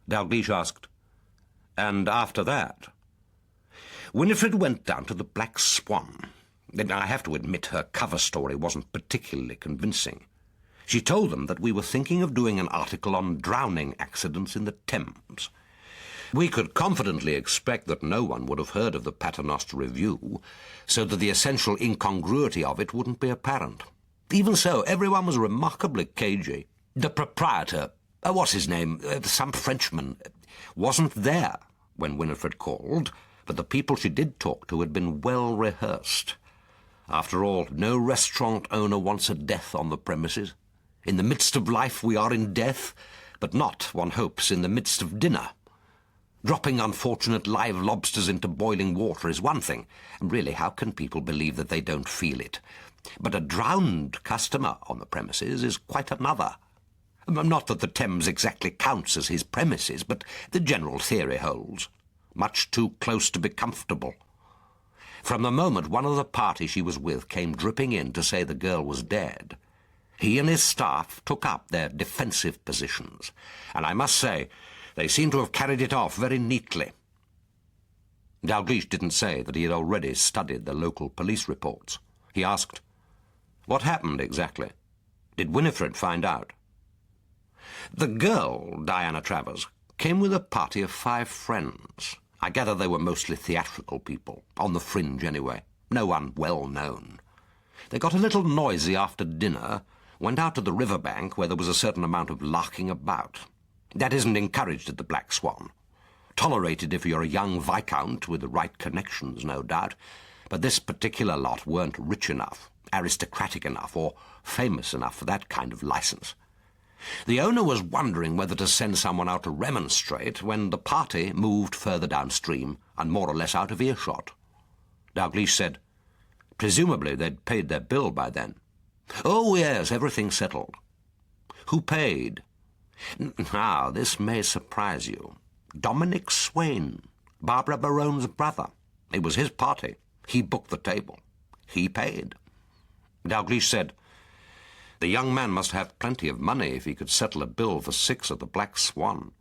Dalgliesh asked, "And after that?" Winifred went down to the Black Swan. I have to admit her cover story wasn't particularly convincing. She told them that we were thinking of doing an article on drowning accidents in the Thames. We could confidently expect that no one would have heard of the Paternoster Review, so that the essential incongruity of it wouldn't be apparent. Even so, everyone was remarkably cagey. The proprietor, what's his name, some Frenchman, wasn't there when Winifred called, but the people she did talk to had been well rehearsed. After all, no restaurant owner wants a death on the premises. In the midst of life we are in death, but not, one hopes, in the midst of dinner. Dropping unfortunate live lobsters into boiling water is one thing, and really, how can people believe that they don't feel it? But a drowned customer on the premises is quite another. Not that the Thames exactly counts as his premises, but the general theory holds. Much too close to be comfortable. From the moment one of the party she was with came dripping in to say the girl was dead, he and his staff took up their defensive positions, and I must say, they seem to have carried it off very neatly. Dalgliesh didn't say that he had already studied the local police reports. He asked, "What happened exactly? Did Winifred find out?" The girl, Diana Travers, came with a party of 5 friends. I gather they were mostly theatrical people, on the fringe anyway, no one well known. They got a little noisy after dinner, went out to the riverbank where there was a certain amount of larking about. That isn't encouraged at the Black Swan. Tolerated if you're a young viscount with the right connections, no doubt, but this particular lot weren't rich enough, aristocratic enough, or famous enough for that kind of licence. The owner was wondering whether to send someone out to remonstrate when the party moved further downstream and more or less out of earshot. Dalgliesh said, "Presumably they'd paid their bill by then." "Oh, yes, everything settled." "Who paid?" "Now, this may surprise you. Dominic Swain, Barbara Berowne's brother. It was his party. He booked the table. He paid." Dalgliesh said, "The young man must have plenty of money if he could settle a bill for 6 at the Black Swan.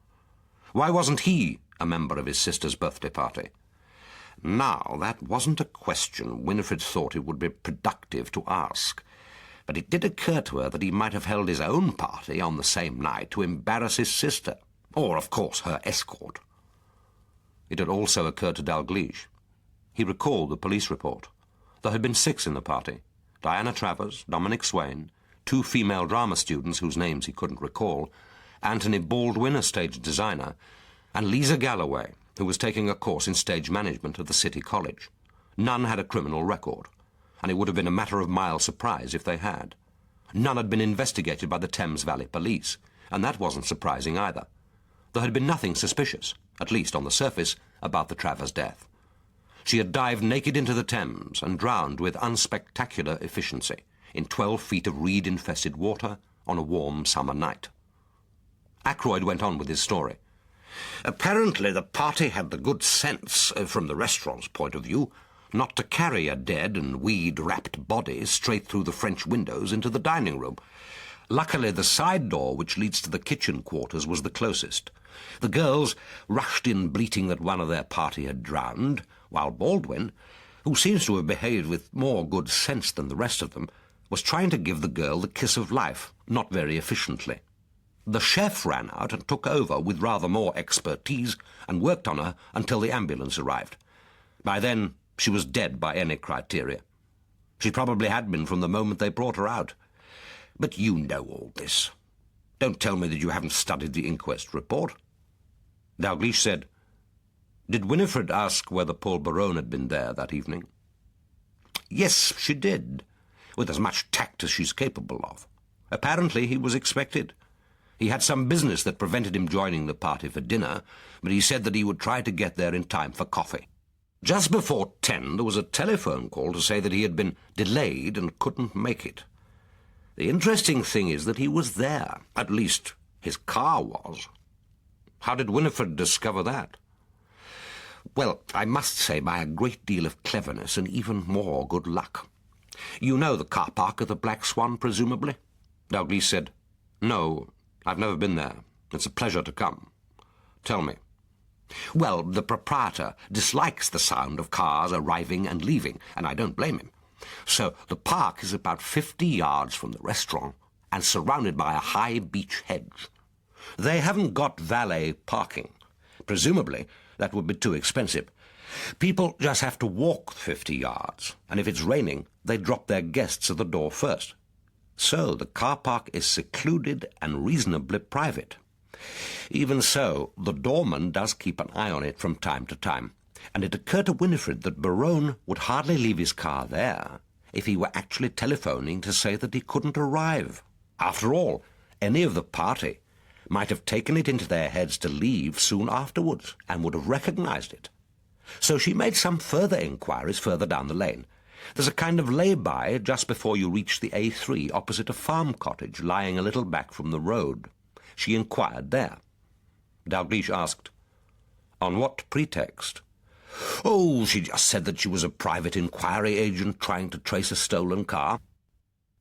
Why wasn't he a member of his sister's birthday party?" Now, that wasn't a question Winifred thought it would be productive to ask, but it did occur to her that he might have held his own party on the same night to embarrass his sister, or, of course, her escort. It had also occurred to Dalgliesh. He recalled the police report. There had been 6 in the party: Diana Travers, Dominic Swain, 2 female drama students whose names he couldn't recall, Anthony Baldwin, a stage designer, and Lisa Galloway, who was taking a course in stage management at the City College. None had a criminal record, and it would have been a matter of mild surprise if they had. None had been investigated by the Thames Valley Police, and that wasn't surprising either. There had been nothing suspicious, at least on the surface, about the Travers death. She had dived naked into the Thames and drowned with unspectacular efficiency in 12 feet of reed-infested water on a warm summer night. Ackroyd went on with his story. Apparently the party had the good sense, from the restaurant's point of view, not to carry a dead and weed-wrapped body straight through the French windows into the dining room. Luckily, the side door which leads to the kitchen quarters was the closest. The girls rushed in bleating that one of their party had drowned, while Baldwin, who seems to have behaved with more good sense than the rest of them, was trying to give the girl the kiss of life, not very efficiently. The chef ran out and took over with rather more expertise and worked on her until the ambulance arrived. By then, She was dead by any criteria. She probably had been from the moment they brought her out. But you know all this. Don't tell me that you haven't studied the inquest report." Dalgliesh said, "Did Winifred ask whether Paul Berowne had been there that evening?" "Yes, she did, with as much tact as she's capable of. Apparently he was expected. He had some business that prevented him joining the party for dinner, but he said that he would try to get there in time for coffee. Just before 10, there was a telephone call to say that he had been delayed and couldn't make it. The interesting thing is that he was there. At least, his car was." "How did Winifred discover that?" "Well, I must say by a great deal of cleverness and even more good luck. You know the car park of the Black Swan, presumably?" Dalgliesh said, "No, I've never been there. It's a pleasure to come." "Tell me." "Well, the proprietor dislikes the sound of cars arriving and leaving, and I don't blame him. So the park is about 50 yards from the restaurant and surrounded by a high beech hedge. They haven't got valet parking. Presumably, that would be too expensive. People just have to walk 50 yards, and if it's raining, they drop their guests at the door first. So the car park is secluded and reasonably private. Even so, the doorman does keep an eye on it from time to time, and it occurred to Winifred that Berowne would hardly leave his car there if he were actually telephoning to say that he couldn't arrive. After all, any of the party might have taken it into their heads to leave soon afterwards and would have recognized it. So she made some further inquiries further down the lane. There's a kind of lay-by just before you reach the A3 opposite a farm cottage lying a little back from the road. She inquired there. Dalgliesh asked, "On what pretext?" "Oh, she just said that she was a private inquiry agent trying to trace a stolen car.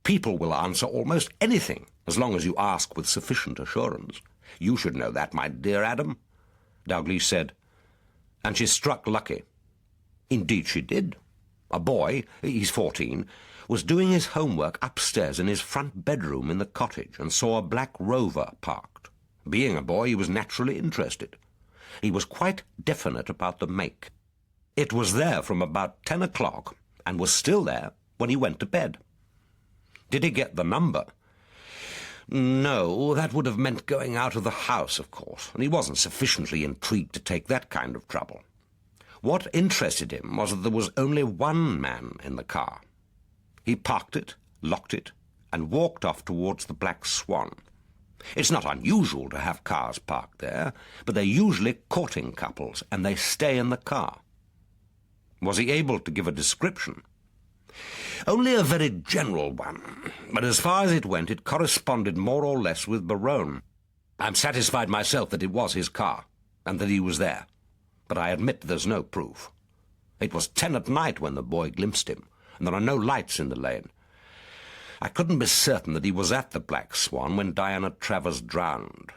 People will answer almost anything, as long as you ask with sufficient assurance. You should know that, my dear Adam," Dalgliesh said. "And she struck lucky." "Indeed she did. A boy, he's 14, was doing his homework upstairs in his front bedroom in the cottage and saw a black Rover parked. Being a boy, he was naturally interested. He was quite definite about the make. It was there from about 10 o'clock and was still there when he went to bed." "Did he get the number?" "No, that would have meant going out of the house, of course, and he wasn't sufficiently intrigued to take that kind of trouble. What interested him was that there was only one man in the car. He parked it, locked it, and walked off towards the Black Swan. It's not unusual to have cars parked there, but they're usually courting couples, and they stay in the car." "Was he able to give a description?" "Only a very general one, but as far as it went, it corresponded more or less with Berowne. I'm satisfied myself that it was his car, and that he was there, but I admit there's no proof. It was 10 at night when the boy glimpsed him, and there are no lights in the lane. I couldn't be certain that he was at the Black Swan when Diana Travers drowned,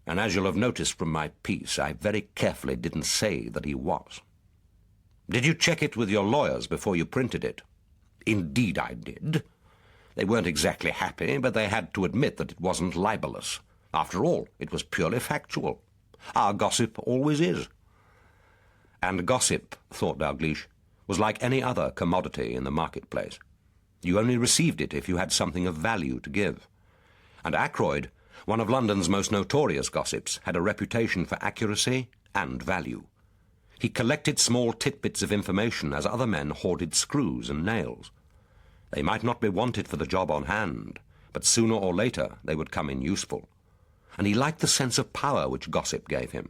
and as you'll have noticed from my piece, I very carefully didn't say that he was." "Did you check it with your lawyers before you printed it?" "Indeed I did. They weren't exactly happy, but they had to admit that it wasn't libelous. After all, it was purely factual. Our gossip always is." And gossip, thought Dalgliesh, was like any other commodity in the marketplace. You only received it if you had something of value to give. And Ackroyd, one of London's most notorious gossips, had a reputation for accuracy and value. He collected small tidbits of information as other men hoarded screws and nails. They might not be wanted for the job on hand, but sooner or later they would come in useful. And he liked the sense of power which gossip gave him.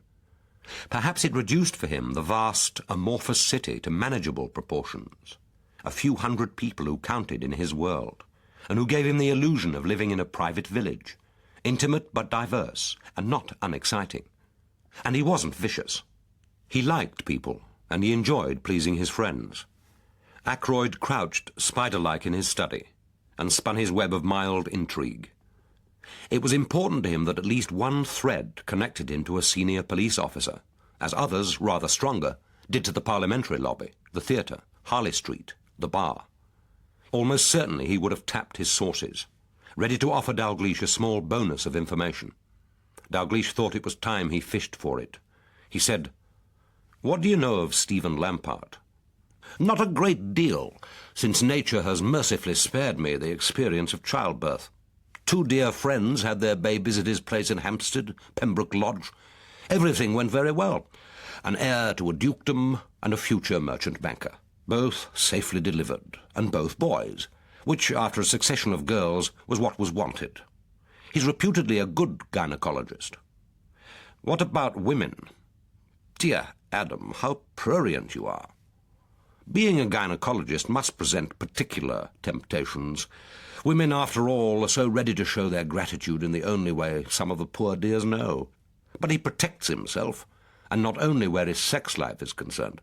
Perhaps it reduced for him the vast, amorphous city to manageable proportions. A few hundred people who counted in his world, and who gave him the illusion of living in a private village, intimate but diverse, and not unexciting. And he wasn't vicious. He liked people, and he enjoyed pleasing his friends. Ackroyd crouched spider-like in his study, and spun his web of mild intrigue. It was important to him that at least one thread connected him to a senior police officer, as others, rather stronger, did to the parliamentary lobby, the theatre, Harley Street, the bar. Almost certainly he would have tapped his sources, ready to offer Dalgliesh a small bonus of information. Dalgliesh thought it was time he fished for it. He said, "What do you know of Stephen Lampart?" Not a great deal, since nature has mercifully spared me the experience of childbirth. 2 dear friends had their babies at his place in Hampstead, Pembroke Lodge. Everything went very well. An heir to a dukedom and a future merchant banker. Both safely delivered, and both boys, which, after a succession of girls, was what was wanted. He's reputedly a good gynecologist. What about women? Dear Adam, how prurient you are. Being a gynecologist must present particular temptations. Women, after all, are so ready to show their gratitude in the only way some of the poor dears know. But he protects himself, and not only where his sex life is concerned.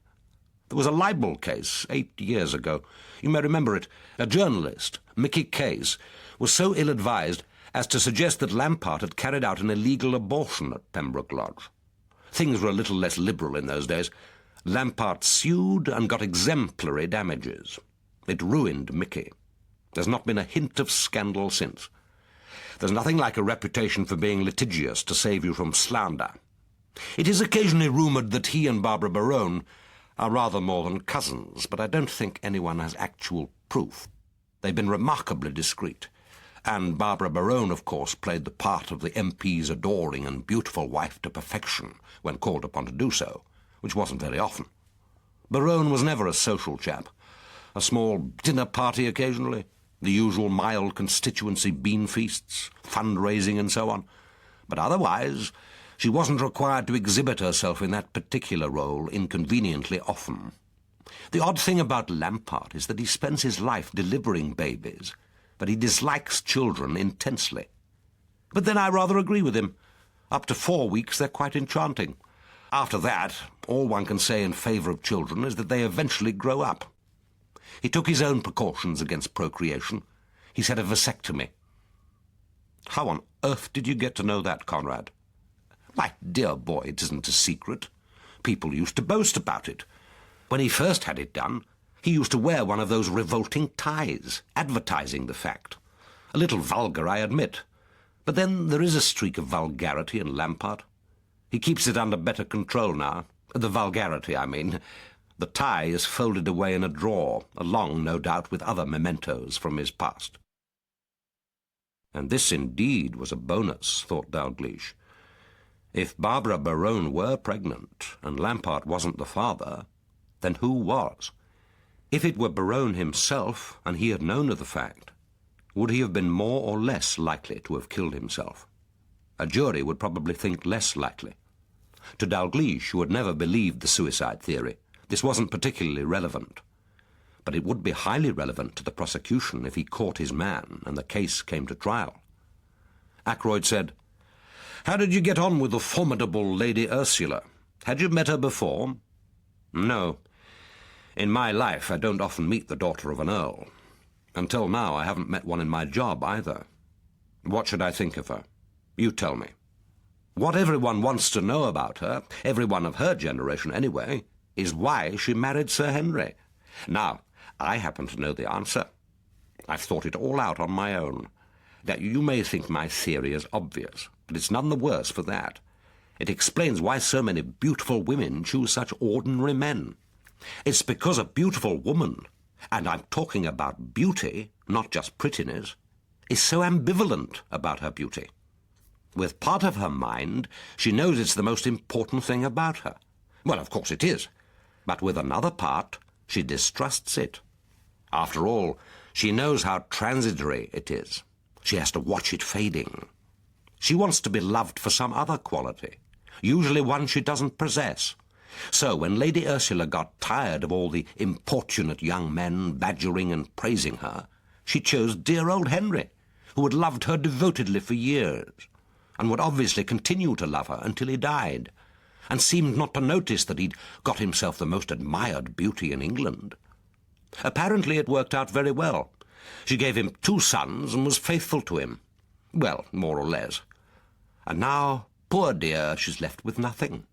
There was a libel case 8 years ago. You may remember it. A journalist, Mickey Case, was so ill-advised as to suggest that Lampart had carried out an illegal abortion at Pembroke Lodge. Things were a little less liberal in those days. Lampart sued and got exemplary damages. It ruined Mickey. There's not been a hint of scandal since. There's nothing like a reputation for being litigious to save you from slander. It is occasionally rumoured that he and Barbara Berowne are rather more than cousins, but I don't think anyone has actual proof. They've been remarkably discreet. And Barbara Berowne, of course, played the part of the MP's adoring and beautiful wife to perfection when called upon to do so, which wasn't very often. Berowne was never a social chap. A small dinner party occasionally, the usual mild constituency bean feasts, fundraising and so on. But otherwise, she wasn't required to exhibit herself in that particular role inconveniently often. The odd thing about Lampart is that he spends his life delivering babies, but he dislikes children intensely. But then I rather agree with him. Up to 4 weeks, they're quite enchanting. After that, all one can say in favour of children is that they eventually grow up. He took his own precautions against procreation. He's had a vasectomy. How on earth did you get to know that, Conrad? My dear boy, it isn't a secret. People used to boast about it. When he first had it done, he used to wear one of those revolting ties, advertising the fact. A little vulgar, I admit. But then there is a streak of vulgarity in Lampart. He keeps it under better control now. The vulgarity, I mean. The tie is folded away in a drawer, along, no doubt, with other mementos from his past. And this indeed was a bonus, thought Dalgliesh. If Barbara Berowne were pregnant, and Lampart wasn't the father, then who was? If it were Berowne himself, and he had known of the fact, would he have been more or less likely to have killed himself? A jury would probably think less likely. To Dalgliesh, who had never believed the suicide theory, this wasn't particularly relevant. But it would be highly relevant to the prosecution if he caught his man and the case came to trial. Ackroyd said, "How did you get on with the formidable Lady Ursula? Had you met her before?" "No. In my life, I don't often meet the daughter of an earl. Until now, I haven't met one in my job either. What should I think of her? You tell me. What everyone wants to know about her, everyone of her generation anyway, is why she married Sir Henry. Now, I happen to know the answer. I've thought it all out on my own. Now, you may think my theory is obvious, but it's none the worse for that. It explains why so many beautiful women choose such ordinary men. It's because a beautiful woman, and I'm talking about beauty, not just prettiness, is so ambivalent about her beauty. With part of her mind, she knows it's the most important thing about her. Well, of course it is. But with another part, she distrusts it. After all, she knows how transitory it is. She has to watch it fading. She wants to be loved for some other quality, usually one she doesn't possess. So when Lady Ursula got tired of all the importunate young men badgering and praising her, she chose dear old Henry, who had loved her devotedly for years, and would obviously continue to love her until he died, and seemed not to notice that he'd got himself the most admired beauty in England. Apparently it worked out very well. She gave him 2 sons and was faithful to him. Well, more or less. And now, poor dear, she's left with nothing.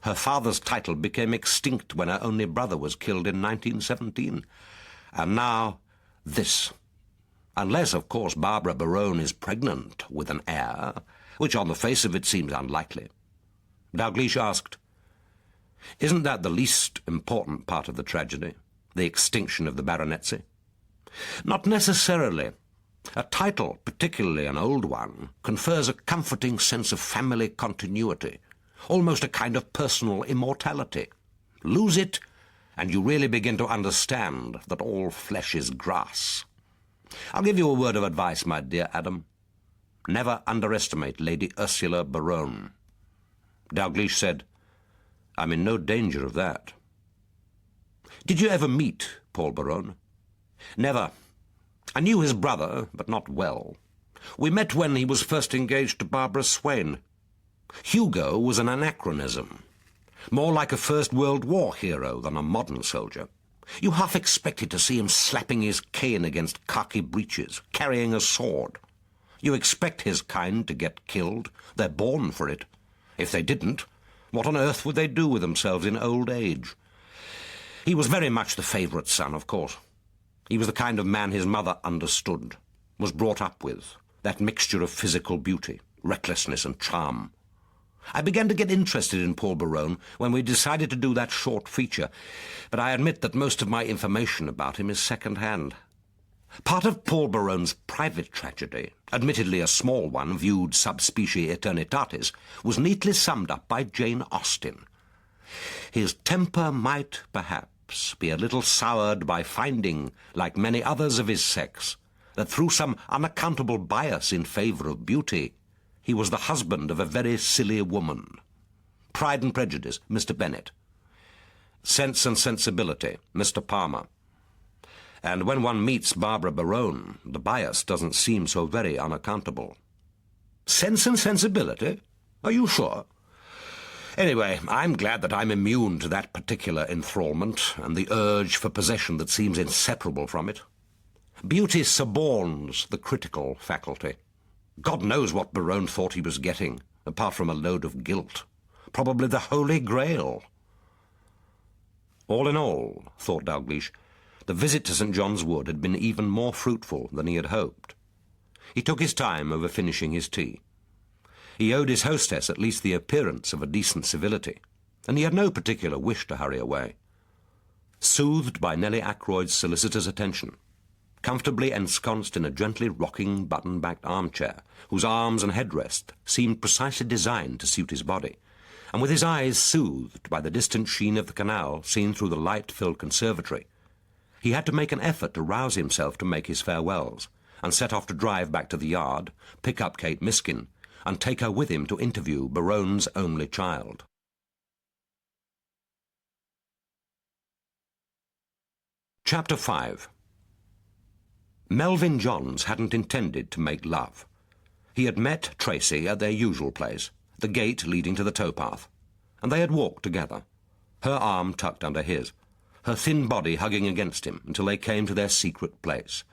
Her father's title became extinct when her only brother was killed in 1917. And now, this. Unless, of course, Barbara Berowne is pregnant with an heir, which on the face of it seems unlikely. Dalgliesh asked, "Isn't that the least important part of the tragedy? The extinction of the baronetcy? Not necessarily. A title, particularly an old one, confers a comforting sense of family continuity, almost a kind of personal immortality. Lose it, and you really begin to understand that all flesh is grass. I'll give you a word of advice, my dear Adam. Never underestimate Lady Ursula Berowne. Dalgliesh said, I'm in no danger of that. Did you ever meet Paul Berowne? Never. I knew his brother, but not well. We met when he was first engaged to Barbara Swain. Hugo was an anachronism, more like a First World War hero than a modern soldier. You half expected to see him slapping his cane against khaki breeches, carrying a sword. You expect his kind to get killed. They're born for it. If they didn't, what on earth would they do with themselves in old age? He was very much the favourite son, of course. He was the kind of man his mother understood, was brought up with, that mixture of physical beauty, recklessness and charm. I began to get interested in Paul Berowne when we decided to do that short feature, but I admit that most of my information about him is second-hand. Part of Paul Berowne's private tragedy, admittedly a small one viewed sub specie eternitatis, was neatly summed up by Jane Austen. His temper might, perhaps, be a little soured by finding, like many others of his sex, that through some unaccountable bias in favour of beauty, he was the husband of a very silly woman. Pride and Prejudice, Mr. Bennet. Sense and Sensibility, Mr. Palmer. And when one meets Barbara Berowne, the bias doesn't seem so very unaccountable. Sense and Sensibility? Are you sure? Anyway, I'm glad that I'm immune to that particular enthrallment and the urge for possession that seems inseparable from it. Beauty suborns the critical faculty. God knows what Berowne thought he was getting, apart from a load of guilt. Probably the Holy Grail. All in all, thought Dalgliesh, the visit to St. John's Wood had been even more fruitful than he had hoped. He took his time over finishing his tea. He owed his hostess at least the appearance of a decent civility, and he had no particular wish to hurry away. Soothed by Nellie Ackroyd's solicitor's attention, comfortably ensconced in a gently rocking button-backed armchair, whose arms and headrest seemed precisely designed to suit his body, and with his eyes soothed by the distant sheen of the canal seen through the light-filled conservatory, he had to make an effort to rouse himself to make his farewells, and set off to drive back to the yard, pick up Kate Miskin, and take her with him to interview Berowne's only child. Chapter 5. Melvyn Johns hadn't intended to make love. He had met Tracy at their usual place, the gate leading to the towpath, and they had walked together, her arm tucked under his, her thin body hugging against him until they came to their secret place,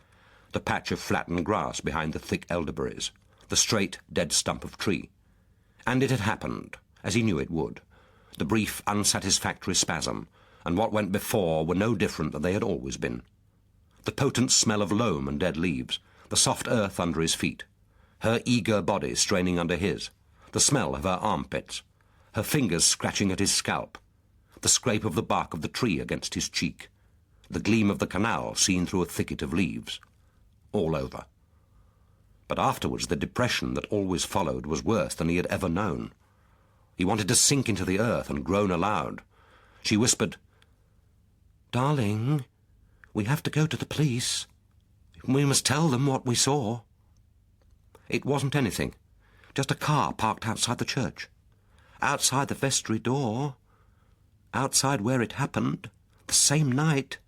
the patch of flattened grass behind the thick elderberries, the straight, dead stump of tree. And it had happened, as he knew it would. The brief, unsatisfactory spasm and what went before were no different than they had always been. The potent smell of loam and dead leaves, the soft earth under his feet, her eager body straining under his, the smell of her armpits, her fingers scratching at his scalp, the scrape of the bark of the tree against his cheek, the gleam of the canal seen through a thicket of leaves. All over. But afterwards the depression that always followed was worse than he had ever known. He wanted to sink into the earth and groan aloud. She whispered, "Darling, we have to go to the police. We must tell them what we saw." It wasn't anything. Just a car parked outside the church. Outside the vestry door. Outside where it happened. The same night.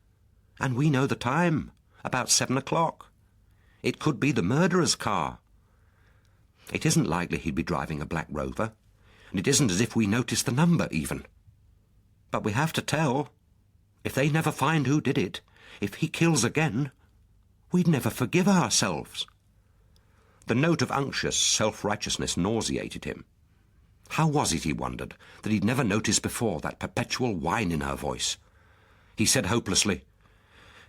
And we know the time. About 7 o'clock. It could be the murderer's car. It isn't likely he'd be driving a black Rover. And it isn't as if we noticed the number, even. But we have to tell. If they never find who did it, if he kills again, we'd never forgive ourselves. The note of unctuous self-righteousness nauseated him. How was it, he wondered, that he'd never noticed before that perpetual whine in her voice? He said hopelessly,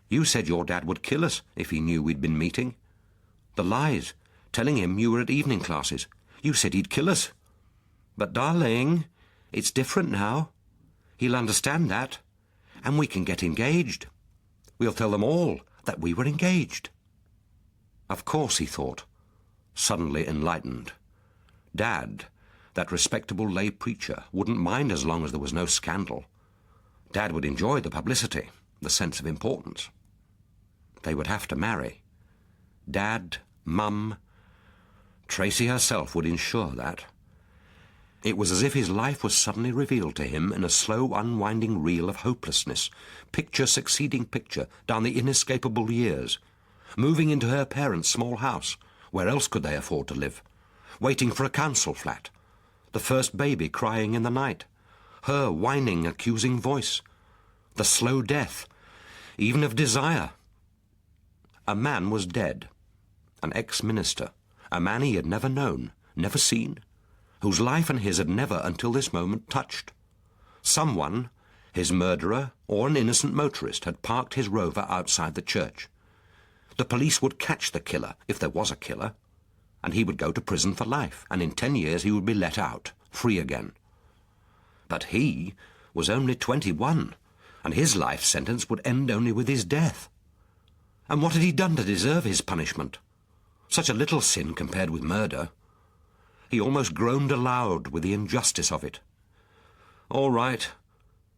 "You said your dad would kill us if he knew we'd been meeting. The lies, telling him you were at evening classes. You said he'd kill us. But, darling, it's different now. He'll understand that, and we can get engaged. We'll tell them all that we were engaged. Of course, he thought, suddenly enlightened. Dad, that respectable lay preacher, wouldn't mind as long as there was no scandal. Dad would enjoy the publicity, the sense of importance. They would have to marry. Dad, Mum, Tracy herself would ensure that. It was as if his life was suddenly revealed to him in a slow, unwinding reel of hopelessness, picture succeeding picture down the inescapable years, moving into her parents' small house. Where else could they afford to live? Waiting for a council flat. The first baby crying in the night. Her whining, accusing voice. The slow death, even of desire. A man was dead. An ex-minister. A man he had never known, never seen, whose life and his had never until this moment touched. Someone, his murderer or an innocent motorist, had parked his Rover outside the church. The police would catch the killer, if there was a killer, and he would go to prison for life, and in 10 years he would be let out, free again. But he was only 21, and his life sentence would end only with his death. And what had he done to deserve his punishment? Such a little sin compared with murder. He almost groaned aloud with the injustice of it. "All right,"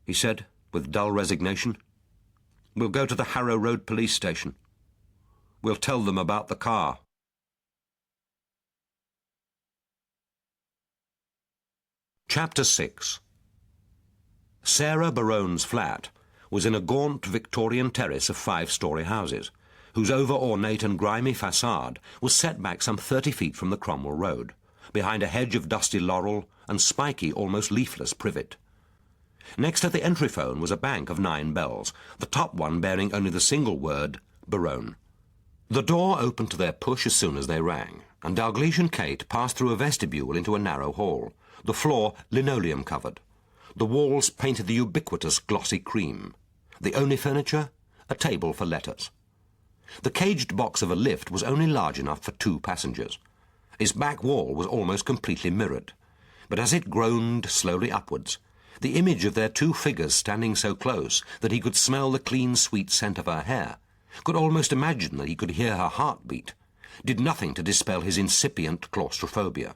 he said, with dull resignation. "We'll go to the Harrow Road police station. We'll tell them about the car." Chapter 6. Sarah Berowne's flat was in a gaunt Victorian terrace of 5-storey houses, whose over-ornate and grimy facade was set back some 30 feet from the Cromwell Road, behind a hedge of dusty laurel and spiky, almost leafless privet. Next to the entry phone was a bank of 9 bells, the top one bearing only the single word, Berowne. The door opened to their push as soon as they rang, and Dalgliesh and Kate passed through a vestibule into a narrow hall, the floor linoleum-covered, the walls painted the ubiquitous glossy cream, the only furniture, a table for letters. The caged box of a lift was only large enough for 2 passengers. Its back wall was almost completely mirrored, but as it groaned slowly upwards, the image of their 2 figures standing so close that he could smell the clean, sweet scent of her hair, could almost imagine that he could hear her heart beat, did nothing to dispel his incipient claustrophobia.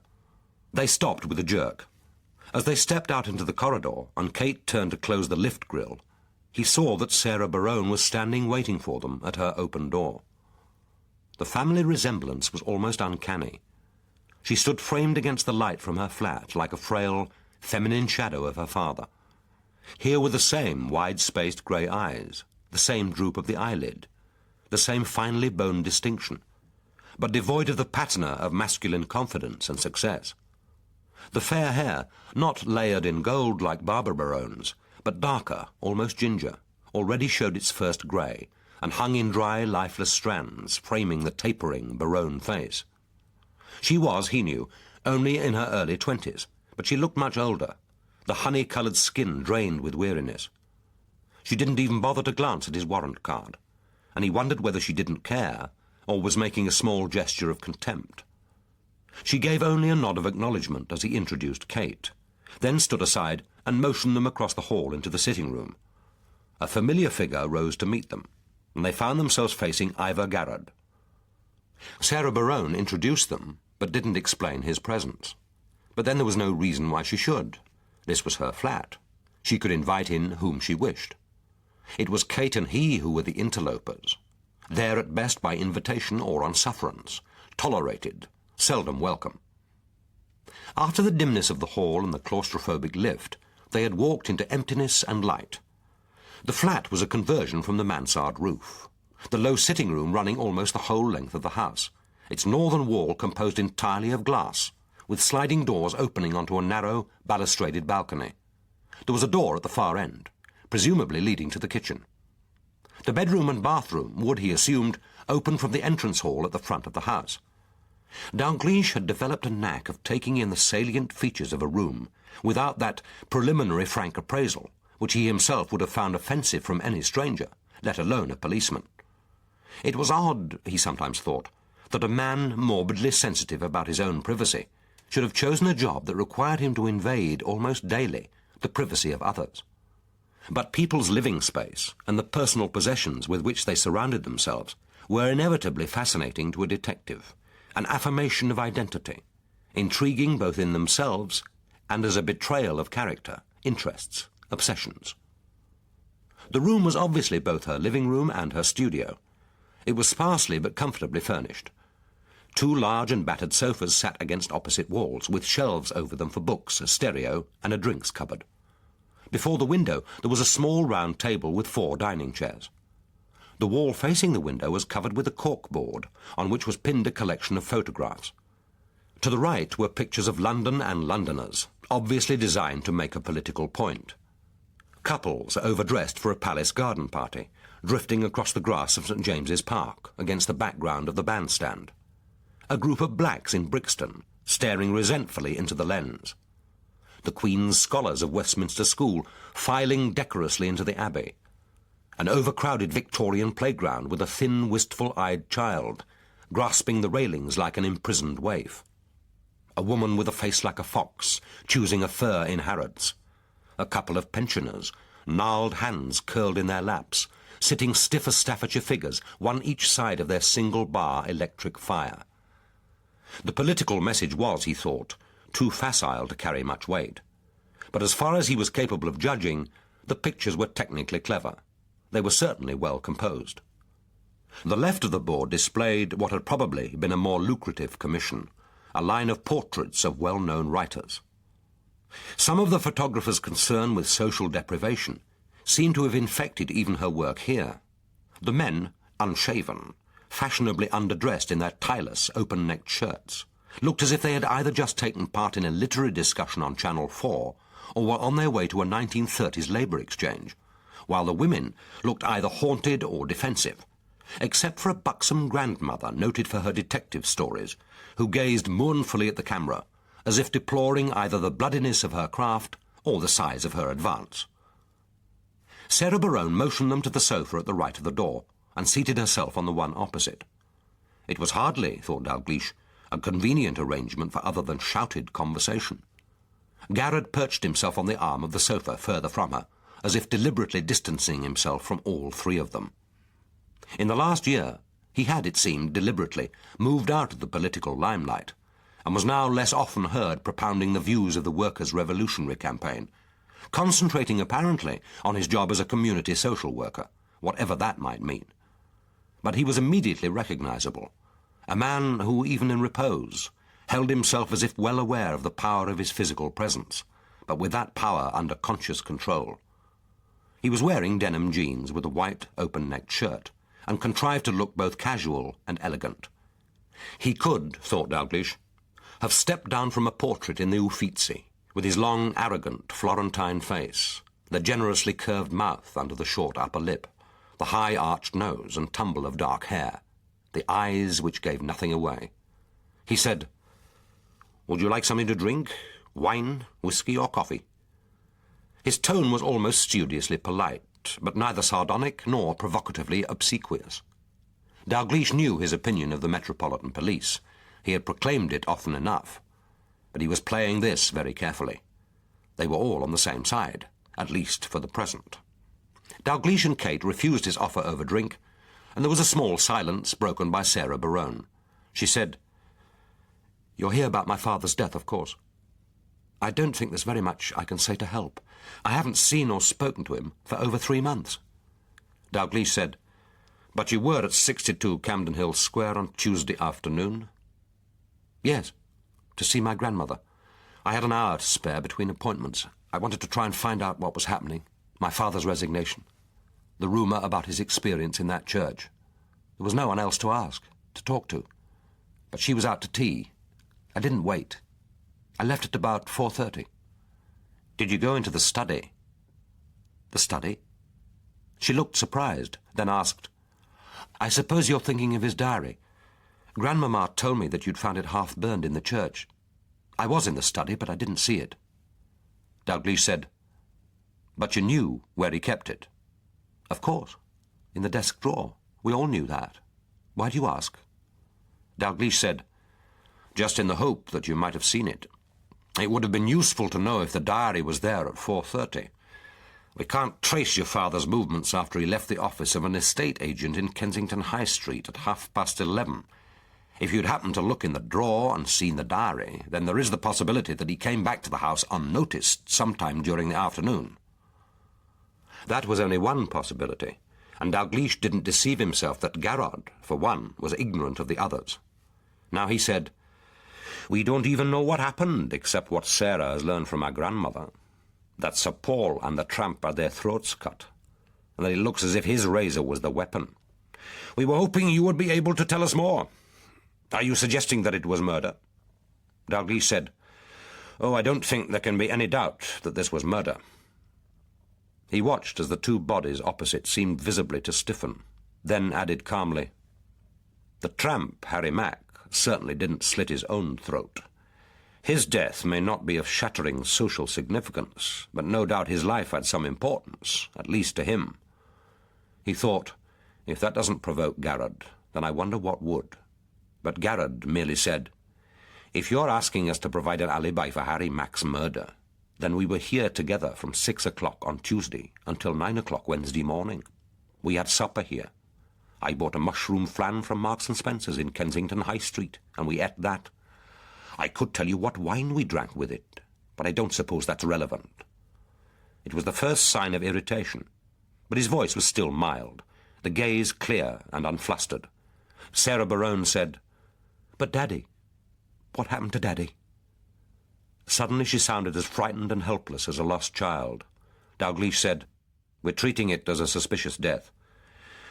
They stopped with a jerk. As they stepped out into the corridor, and Kate turned to close the lift grille, he saw that Sarah Berowne was standing waiting for them at her open door. The family resemblance was almost uncanny. She stood framed against the light from her flat like a frail, feminine shadow of her father. Here were the same wide-spaced grey eyes, the same droop of the eyelid, the same finely boned distinction, but devoid of the patina of masculine confidence and success. The fair hair, not layered in gold like Barbara Berowne's, but darker, almost ginger, already showed its first grey, and hung in dry, lifeless strands, framing the tapering Berowne face. She was, he knew, only in her early 20s, but she looked much older, the honey-coloured skin drained with weariness. She didn't even bother to glance at his warrant card, and he wondered whether she didn't care, or was making a small gesture of contempt. She gave only a nod of acknowledgement as he introduced Kate, then stood aside and motioned them across the hall into the sitting-room. A familiar figure rose to meet them, and they found themselves facing Ivor Garrard. Sarah Berowne introduced them, but didn't explain his presence. But then there was no reason why she should. This was her flat. She could invite in whom she wished. It was Kate and he who were the interlopers, there at best by invitation or on sufferance, tolerated, seldom welcome. After the dimness of the hall and the claustrophobic lift, they had walked into emptiness and light. The flat was a conversion from the mansard roof, the low sitting-room running almost the whole length of the house, its northern wall composed entirely of glass, with sliding doors opening onto a narrow, balustraded balcony. There was a door at the far end, presumably leading to the kitchen. The bedroom and bathroom would, he assumed, open from the entrance hall at the front of the house. Dalgliesh had developed a knack of taking in the salient features of a room without that preliminary frank appraisal, which he himself would have found offensive from any stranger, let alone a policeman. It was odd, he sometimes thought, that a man morbidly sensitive about his own privacy should have chosen a job that required him to invade almost daily the privacy of others. But people's living space and the personal possessions with which they surrounded themselves were inevitably fascinating to a detective, an affirmation of identity, intriguing both in themselves and as a betrayal of character, interests, obsessions. The room was obviously both her living room and her studio. It was sparsely but comfortably furnished. 2 large and battered sofas sat against opposite walls, with shelves over them for books, a stereo, and a drinks cupboard. Before the window there was a small round table with 4 dining chairs. The wall facing the window was covered with a corkboard, on which was pinned a collection of photographs. To the right were pictures of London and Londoners, obviously designed to make a political point. Couples overdressed for a palace garden party, drifting across the grass of St. James's Park against the background of the bandstand. A group of blacks in Brixton, staring resentfully into the lens. The Queen's Scholars of Westminster School filing decorously into the Abbey. An overcrowded Victorian playground with a thin, wistful-eyed child, grasping the railings like an imprisoned waif. A woman with a face like a fox, choosing a fur in Harrods. A couple of pensioners, gnarled hands curled in their laps, sitting stiff as Staffordshire figures, one each side of their single-bar electric fire. The political message was, he thought, too facile to carry much weight. But as far as he was capable of judging, the pictures were technically clever. They were certainly well composed. The left of the board displayed what had probably been a more lucrative commission, a line of portraits of well-known writers. Some of the photographer's concern with social deprivation seemed to have infected even her work here. The men, unshaven, fashionably underdressed in their tie-less, open-necked shirts, looked as if they had either just taken part in a literary discussion on Channel 4 or were on their way to a 1930s labour exchange, while the women looked either haunted or defensive, except for a buxom grandmother noted for her detective stories, who gazed mournfully at the camera, as if deploring either the bloodiness of her craft or the size of her advance. Sarah Berowne motioned them to the sofa at the right of the door, and seated herself on the one opposite. It was hardly, thought Dalgliesh, a convenient arrangement for other than shouted conversation. Garrett perched himself on the arm of the sofa further from her, as if deliberately distancing himself from all 3 of them. In the last year, he had, it seemed, deliberately moved out of the political limelight, and was now less often heard propounding the views of the workers' revolutionary campaign, concentrating apparently on his job as a community social worker, whatever that might mean. But he was immediately recognizable, a man who, even in repose, held himself as if well aware of the power of his physical presence, but with that power under conscious control. He was wearing denim jeans with a white, open-necked shirt, and contrived to look both casual and elegant. He could, thought Dalgliesh, have stepped down from a portrait in the Uffizi, with his long, arrogant, Florentine face, the generously curved mouth under the short upper lip, the high arched nose and tumble of dark hair, the eyes which gave nothing away. He said, "Would you like something to drink? Wine, whiskey, or coffee?" His tone was almost studiously polite, but neither sardonic nor provocatively obsequious. Dalgliesh knew his opinion of the Metropolitan Police. He had proclaimed it often enough, but he was playing this very carefully. They were all on the same side, at least for the present. Dalgliesh and Kate refused his offer over drink, and there was a small silence broken by Sarah Berowne. She said, "You're here about my father's death, of course. I don't think there's very much I can say to help. I haven't seen or spoken to him for over 3 months." Dalgliesh said, "But you were at 62 Camden Hill Square on Tuesday afternoon?" "Yes, to see my grandmother. I had an hour to spare between appointments. I wanted to try and find out what was happening, my father's resignation, the rumour about his experience in that church. There was no one else to ask, to talk to. But she was out to tea. I didn't wait. I left at about 4:30. "Did you go into the study?" "The study?" She looked surprised, then asked, "I suppose you're thinking of his diary. Grandmamma told me that you'd found it half burned in the church. I was in the study, but I didn't see it." Dalgliesh said, "But you knew where he kept it?" "Of course. In the desk drawer. We all knew that. Why do you ask?" Dalgliesh said, "Just in the hope that you might have seen it. It would have been useful to know if the diary was there at 4:30. We can't trace your father's movements after he left the office of an estate agent in Kensington High Street at 11:30. If you'd happened to look in the drawer and seen the diary, then there is the possibility that he came back to the house unnoticed sometime during the afternoon. That was only one possibility, and Dalgliesh didn't deceive himself that Garrod, for one, was ignorant of the others. Now he said, "We don't even know what happened, except what Sarah has learned from our grandmother, that Sir Paul and the tramp had their throats cut, and that it looks as if his razor was the weapon. We were hoping you would be able to tell us more. Are you suggesting that it was murder?" Dalgliesh said, "Oh, I don't think there can be any doubt that this was murder." He watched as the two bodies opposite seemed visibly to stiffen, then added calmly, "The tramp, Harry Mack, certainly didn't slit his own throat. His death may not be of shattering social significance, but no doubt his life had some importance, at least to him." He thought, "If that doesn't provoke Garrod, then I wonder what would." But Garrod merely said, "If you're asking us to provide an alibi for Harry Mack's murder, then we were here together from 6 o'clock on Tuesday until 9 o'clock Wednesday morning. We had supper here. I bought a mushroom flan from Marks and Spencer's in Kensington High Street, and we ate that. I could tell you what wine we drank with it, but I don't suppose that's relevant." It was the first sign of irritation, but his voice was still mild, the gaze clear and unflustered. Sarah Berowne said, "But Daddy, what happened to Daddy?" Suddenly she sounded as frightened and helpless as a lost child. Dalgliesh said, "We're treating it as a suspicious death.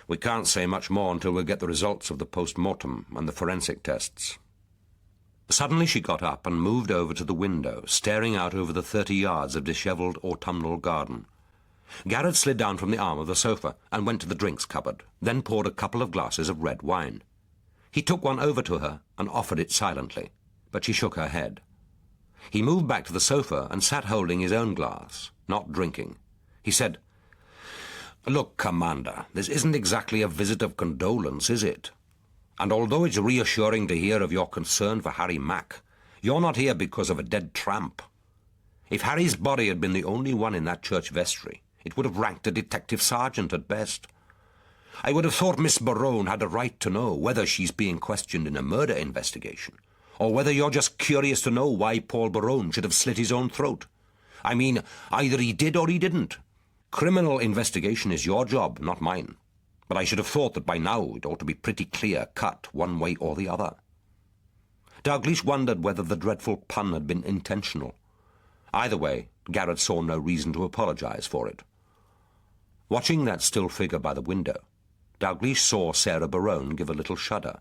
We can't say much more until we get the results of the post-mortem and the forensic tests." Suddenly she got up and moved over to the window, staring out over the 30 yards of dishevelled autumnal garden. Garrod slid down from the arm of the sofa and went to the drinks cupboard, then poured a couple of glasses of red wine. He took one over to her and offered it silently, but she shook her head. He moved back to the sofa and sat holding his own glass, not drinking. He said, "Look, Commander, this isn't exactly a visit of condolence, is it? And although it's reassuring to hear of your concern for Harry Mack, you're not here because of a dead tramp. If Harry's body had been the only one in that church vestry, it would have ranked a detective sergeant at best. I would have thought Miss Berowne had a right to know whether she's being questioned in a murder investigation, or whether you're just curious to know why Paul Berowne should have slit his own throat. I mean, either he did or he didn't. Criminal investigation is your job, not mine. But I should have thought that by now it ought to be pretty clear-cut one way or the other." Dalgliesh wondered whether the dreadful pun had been intentional. Either way, Garrod saw no reason to apologize for it. Watching that still figure by the window, Dalgliesh saw Sarah Berowne give a little shudder.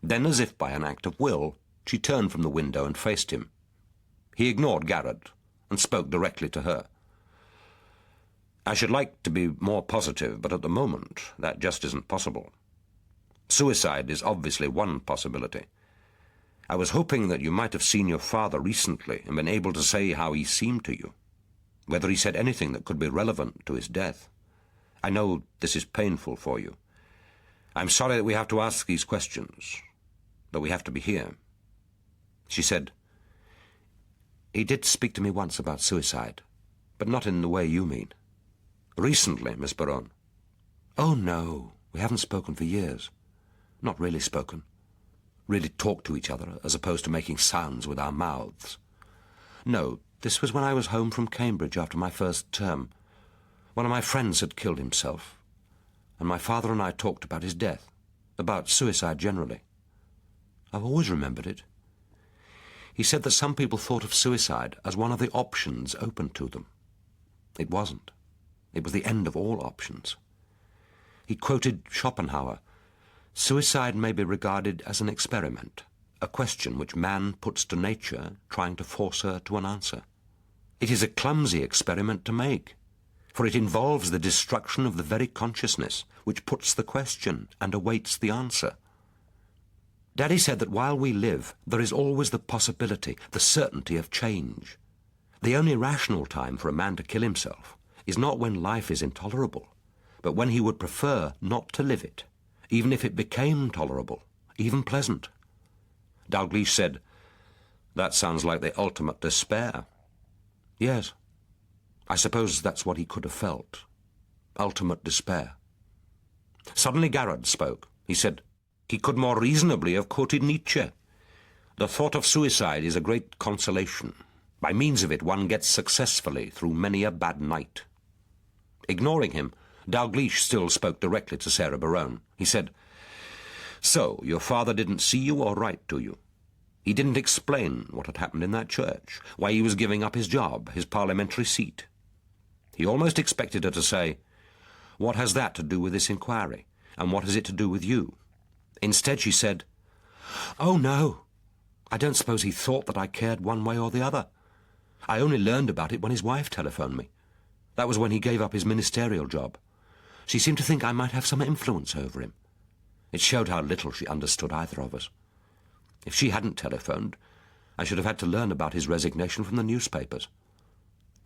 Then, as if by an act of will, she turned from the window and faced him. He ignored Garrod and spoke directly to her. "I should like to be more positive, but at the moment that just isn't possible. Suicide is obviously one possibility. I was hoping that you might have seen your father recently and been able to say how he seemed to you, whether he said anything that could be relevant to his death. I know this is painful for you. I'm sorry that we have to ask these questions, that we have to be here." She said, "He did speak to me once about suicide, but not in the way you mean." "Recently, Miss Berowne?" "Oh, no. We haven't spoken for years. Not really spoken. Really talked to each other, as opposed to making sounds with our mouths. No, this was when I was home from Cambridge after my first term. One of my friends had killed himself, and my father and I talked about his death, about suicide generally. I've always remembered it. He said that some people thought of suicide as one of the options open to them. It wasn't. It was the end of all options. He quoted Schopenhauer, "Suicide may be regarded as an experiment, a question which man puts to nature, trying to force her to an answer. It is a clumsy experiment to make, for it involves the destruction of the very consciousness which puts the question and awaits the answer. Daddy said that while we live, there is always the possibility, the certainty of change. The only rational time for a man to kill himself is not when life is intolerable, but when he would prefer not to live it, even if it became tolerable, even pleasant." Dalgliesh said, "That sounds like the ultimate despair." "Yes. I suppose that's what he could have felt. Ultimate despair. Suddenly Garrod spoke. He said, he could more reasonably have quoted Nietzsche. The thought of suicide is a great consolation. By means of it one gets successfully through many a bad night. Ignoring him, Dalgliesh still spoke directly to Sir Berowne. He said, "So, your father didn't see you or write to you? He didn't explain what had happened in that church, why he was giving up his job, his parliamentary seat. He almost expected her to say, 'What has that to do with this inquiry? And what has it to do with you?' Instead she said, 'Oh, no. I don't suppose he thought that I cared one way or the other. I only learned about it when his wife telephoned me. That was when he gave up his ministerial job. She seemed to think I might have some influence over him. It showed how little she understood either of us. If she hadn't telephoned, I should have had to learn about his resignation from the newspapers.'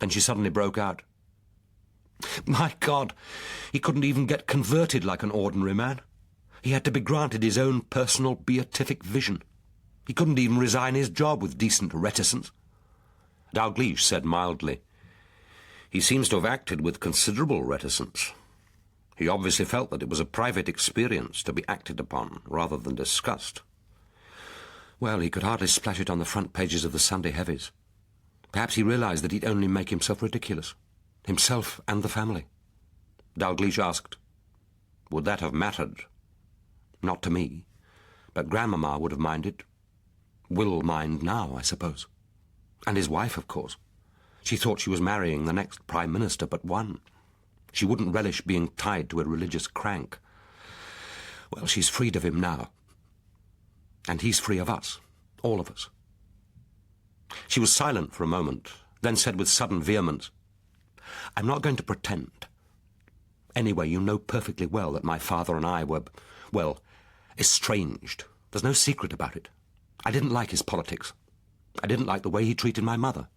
Then she suddenly broke out, 'My God, he couldn't even get converted like an ordinary man. He had to be granted his own personal beatific vision. He couldn't even resign his job with decent reticence.' Dalgliesh said mildly, 'He seems to have acted with considerable reticence. He obviously felt that it was a private experience to be acted upon rather than discussed.' Well, he could hardly splash it on the front pages of the Sunday heavies. Perhaps he realized that he'd only make himself ridiculous. Himself and the family. Dalgliesh asked, 'Would that have mattered?' 'Not to me. But Grandmama would have minded. Will mind now, I suppose. And his wife, of course. She thought she was marrying the next Prime Minister but one. She wouldn't relish being tied to a religious crank. Well, she's freed of him now. And he's free of us, all of us.' She was silent for a moment, then said with sudden vehemence, 'I'm not going to pretend. Anyway, you know perfectly well that my father and I were, well, estranged. There's no secret about it. I didn't like his politics. I didn't like the way he treated my mother.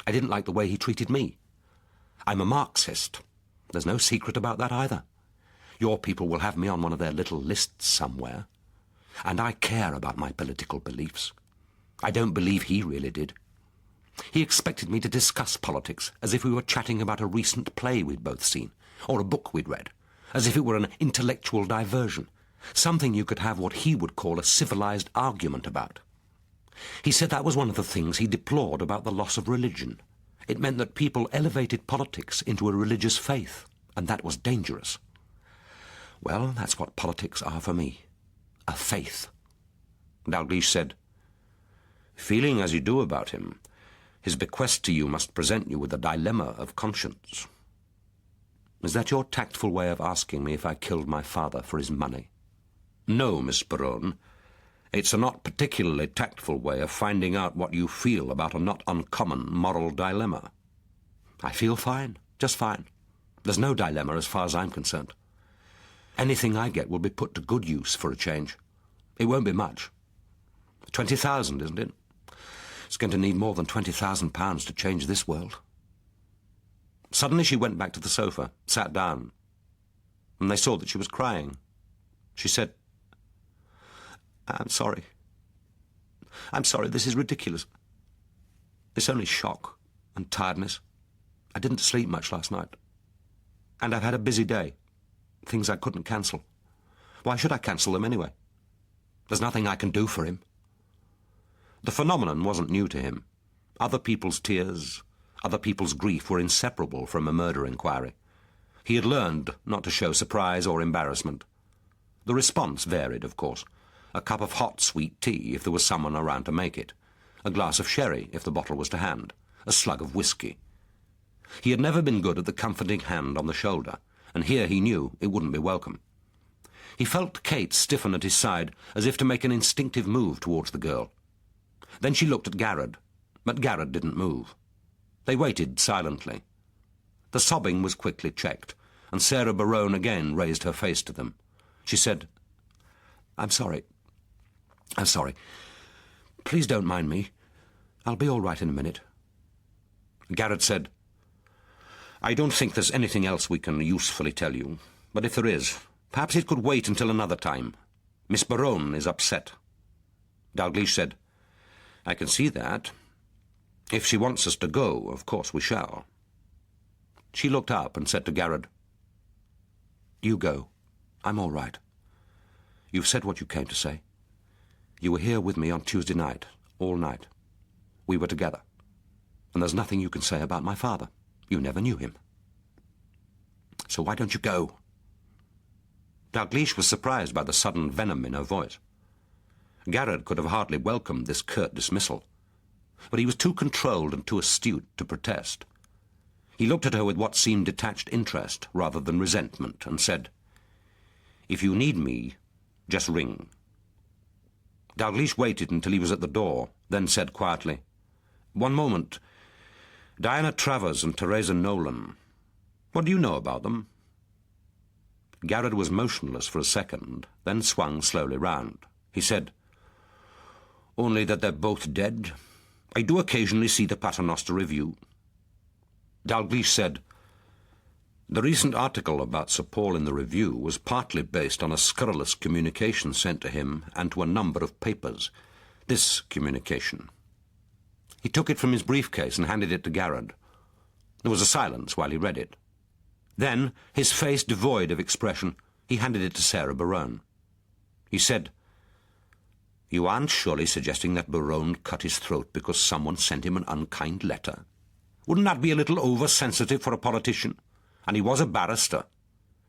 I didn't like the way he treated me. I'm a Marxist. There's no secret about that either. Your people will have me on one of their little lists somewhere. And I care about my political beliefs. I don't believe he really did. He expected me to discuss politics as if we were chatting about a recent play we'd both seen, or a book we'd read, as if it were an intellectual diversion, something you could have what he would call a civilized argument about. He said that was one of the things he deplored about the loss of religion. It meant that people elevated politics into a religious faith, and that was dangerous. Well, that's what politics are for me. A faith. Dalgliesh said, 'Feeling as you do about him, his bequest to you must present you with a dilemma of conscience. Is that your tactful way of asking me if I killed my father for his money?' 'No, Miss Berowne. It's a not particularly tactful way of finding out what you feel about a not uncommon moral dilemma.' 'I feel fine, just fine. There's no dilemma as far as I'm concerned. Anything I get will be put to good use for a change. It won't be much. 20,000, isn't it? It's going to need more than £20,000 to change this world.' Suddenly she went back to the sofa, sat down, and they saw that she was crying. She said, 'I'm sorry. I'm sorry, this is ridiculous. It's only shock and tiredness. I didn't sleep much last night. And I've had a busy day. Things I couldn't cancel. Why should I cancel them anyway? There's nothing I can do for him.' The phenomenon wasn't new to him. Other people's tears, other people's grief were inseparable from a murder inquiry. He had learned not to show surprise or embarrassment. The response varied, of course. A cup of hot, sweet tea if there was someone around to make it. A glass of sherry if the bottle was to hand. A slug of whiskey. He had never been good at the comforting hand on the shoulder, and here he knew it wouldn't be welcome. He felt Kate stiffen at his side as if to make an instinctive move towards the girl. Then she looked at Garrod, but Garrod didn't move. They waited silently. The sobbing was quickly checked, and Sarah Berowne again raised her face to them. She said, I'm sorry. Please don't mind me. I'll be all right in a minute.' Garrod said, 'I don't think there's anything else we can usefully tell you, but if there is, perhaps it could wait until another time. Miss Berowne is upset.' Dalgliesh said, 'I can see that. If she wants us to go, of course we shall.' She looked up and said to Garrod, "You go. I'm all right. You've said what you came to say. You were here with me on Tuesday night, all night. We were together. And there's nothing you can say about my father. You never knew him. So why don't you go?" Dalgliesh was surprised by the sudden venom in her voice. Garrod could have hardly welcomed this curt dismissal, but he was too controlled and too astute to protest. He looked at her with what seemed detached interest rather than resentment, and said, "If you need me, just ring." Dalgliesh waited until he was at the door, then said quietly, "One moment. Diana Travers and Theresa Nolan. What do you know about them?" Garrod was motionless for a second, then swung slowly round. He said, "Only that they're both dead. I do occasionally see the Paternoster Review." Dalgliesh said, "The recent article about Sir Paul in the Review was partly based on a scurrilous communication sent to him and to a number of papers. This communication." He took it from his briefcase and handed it to Garrod. There was a silence while he read it. Then, his face devoid of expression, he handed it to Sir Berowne. He said, "You aren't surely suggesting that Berowne cut his throat because someone sent him an unkind letter? Wouldn't that be a little oversensitive for a politician? And he was a barrister.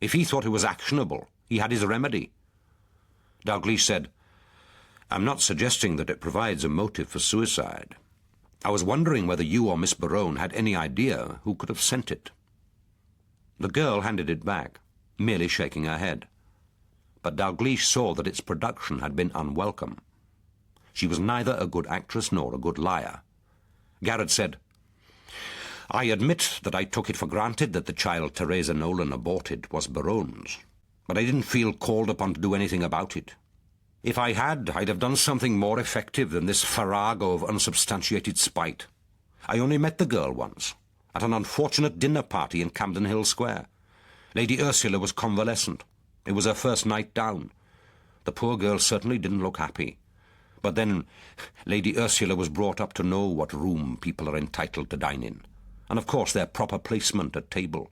If he thought it was actionable, he had his remedy." Dalgliesh said, "I'm not suggesting that it provides a motive for suicide. I was wondering whether you or Miss Berowne had any idea who could have sent it." The girl handed it back, merely shaking her head. But Dalgliesh saw that its production had been unwelcome. She was neither a good actress nor a good liar. Garrod said, "I admit that I took it for granted that the child Theresa Nolan aborted was Berowne's, but I didn't feel called upon to do anything about it. If I had, I'd have done something more effective than this farrago of unsubstantiated spite. I only met the girl once, at an unfortunate dinner party in Camden Hill Square. Lady Ursula was convalescent. It was her first night down. The poor girl certainly didn't look happy. But then Lady Ursula was brought up to know what room people are entitled to dine in, and of course their proper placement at table.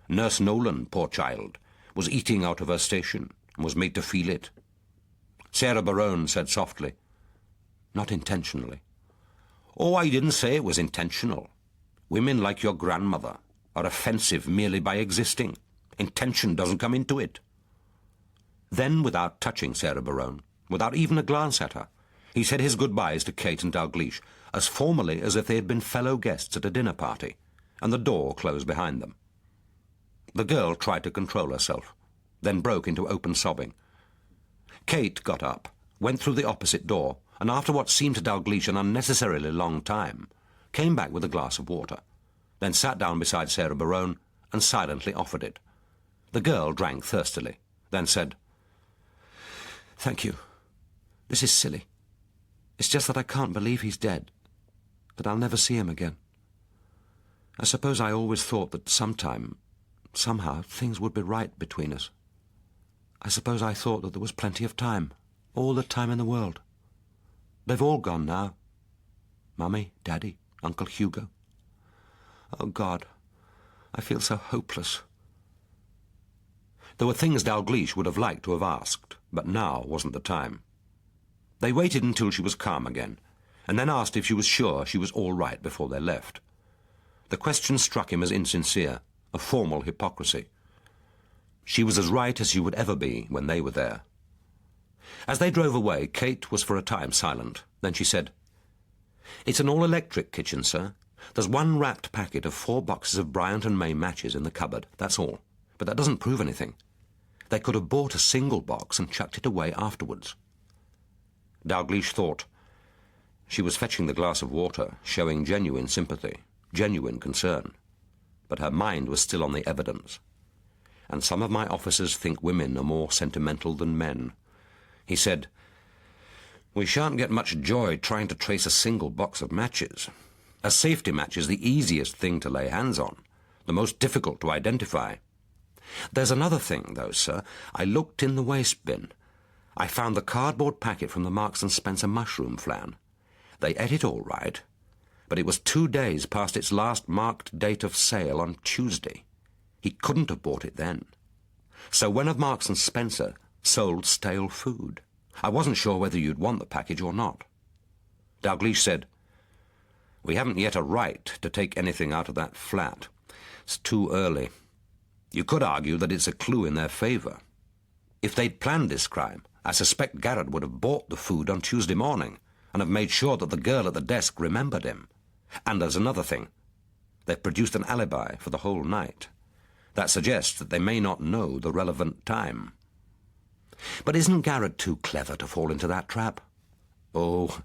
Nurse Nolan, poor child, was eating out of her station and was made to feel it." Sir Berowne said softly, "Not intentionally." "Oh, I didn't say it was intentional. Women like your grandmother are offensive merely by existing. Intention doesn't come into it." Then, without touching Sir Berowne, without even a glance at her, he said his goodbyes to Kate and Dalgliesh as formally as if they had been fellow guests at a dinner party, and the door closed behind them. The girl tried to control herself, then broke into open sobbing. Kate got up, went through the opposite door, and after what seemed to Dalgliesh an unnecessarily long time, came back with a glass of water, then sat down beside Sir Berowne and silently offered it. The girl drank thirstily, then said, "Thank you. This is silly. It's just that I can't believe he's dead, that I'll never see him again. I suppose I always thought that sometime, somehow, things would be right between us. I suppose I thought that there was plenty of time, all the time in the world. They've all gone now. Mummy, Daddy, Uncle Hugo. Oh, God, I feel so hopeless." There were things Dalgliesh would have liked to have asked, but now wasn't the time. They waited until she was calm again, and then asked if she was sure she was all right before they left. The question struck him as insincere, a formal hypocrisy. She was as right as she would ever be when they were there. As they drove away, Kate was for a time silent. Then she said, "It's an all-electric kitchen, sir. There's one wrapped packet of 4 boxes of Bryant and May matches in the cupboard, that's all. But that doesn't prove anything. They could have bought a single box and chucked it away afterwards." Dalgliesh thought. She was fetching the glass of water, showing genuine sympathy, genuine concern. But her mind was still on the evidence. "And some of my officers think women are more sentimental than men." He said, "We shan't get much joy trying to trace a single box of matches. A safety match is the easiest thing to lay hands on, the most difficult to identify. There's another thing, though, sir. I looked in the waste bin. I found the cardboard packet from the Marks and Spencer mushroom flan. They ate it all right, but it was 2 days past its last marked date of sale on Tuesday. He couldn't have bought it then. So when of Marks and Spencer sold stale food, I wasn't sure whether you'd want the package or not. Dalgliesh said, "We haven't yet a right to take anything out of that flat. It's too early. You could argue that it's a clue in their favour. If they'd planned this crime, I suspect Garrett would have bought the food on Tuesday morning and have made sure that the girl at the desk remembered him. And there's another thing. They've produced an alibi for the whole night. That suggests that they may not know the relevant time. But isn't Garrett too clever to fall into that trap? Oh,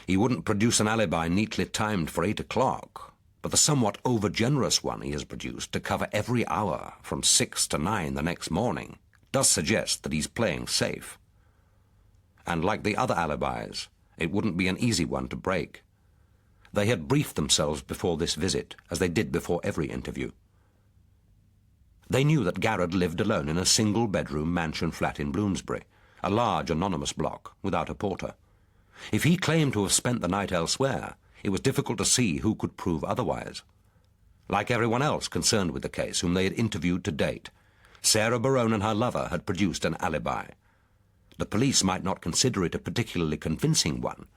he wouldn't produce an alibi neatly timed for 8 o'clock, but the somewhat over-generous one he has produced to cover every hour from 6 to 9 the next morning does suggest that he's playing safe. And like the other alibis, it wouldn't be an easy one to break. They had briefed themselves before this visit, as they did before every interview. They knew that Garrett lived alone in a single-bedroom mansion flat in Bloomsbury, a large anonymous block without a porter. If he claimed to have spent the night elsewhere, it was difficult to see who could prove otherwise. Like everyone else concerned with the case whom they had interviewed to date, Sarah Berowne and her lover had produced an alibi. The police might not consider it a particularly convincing one,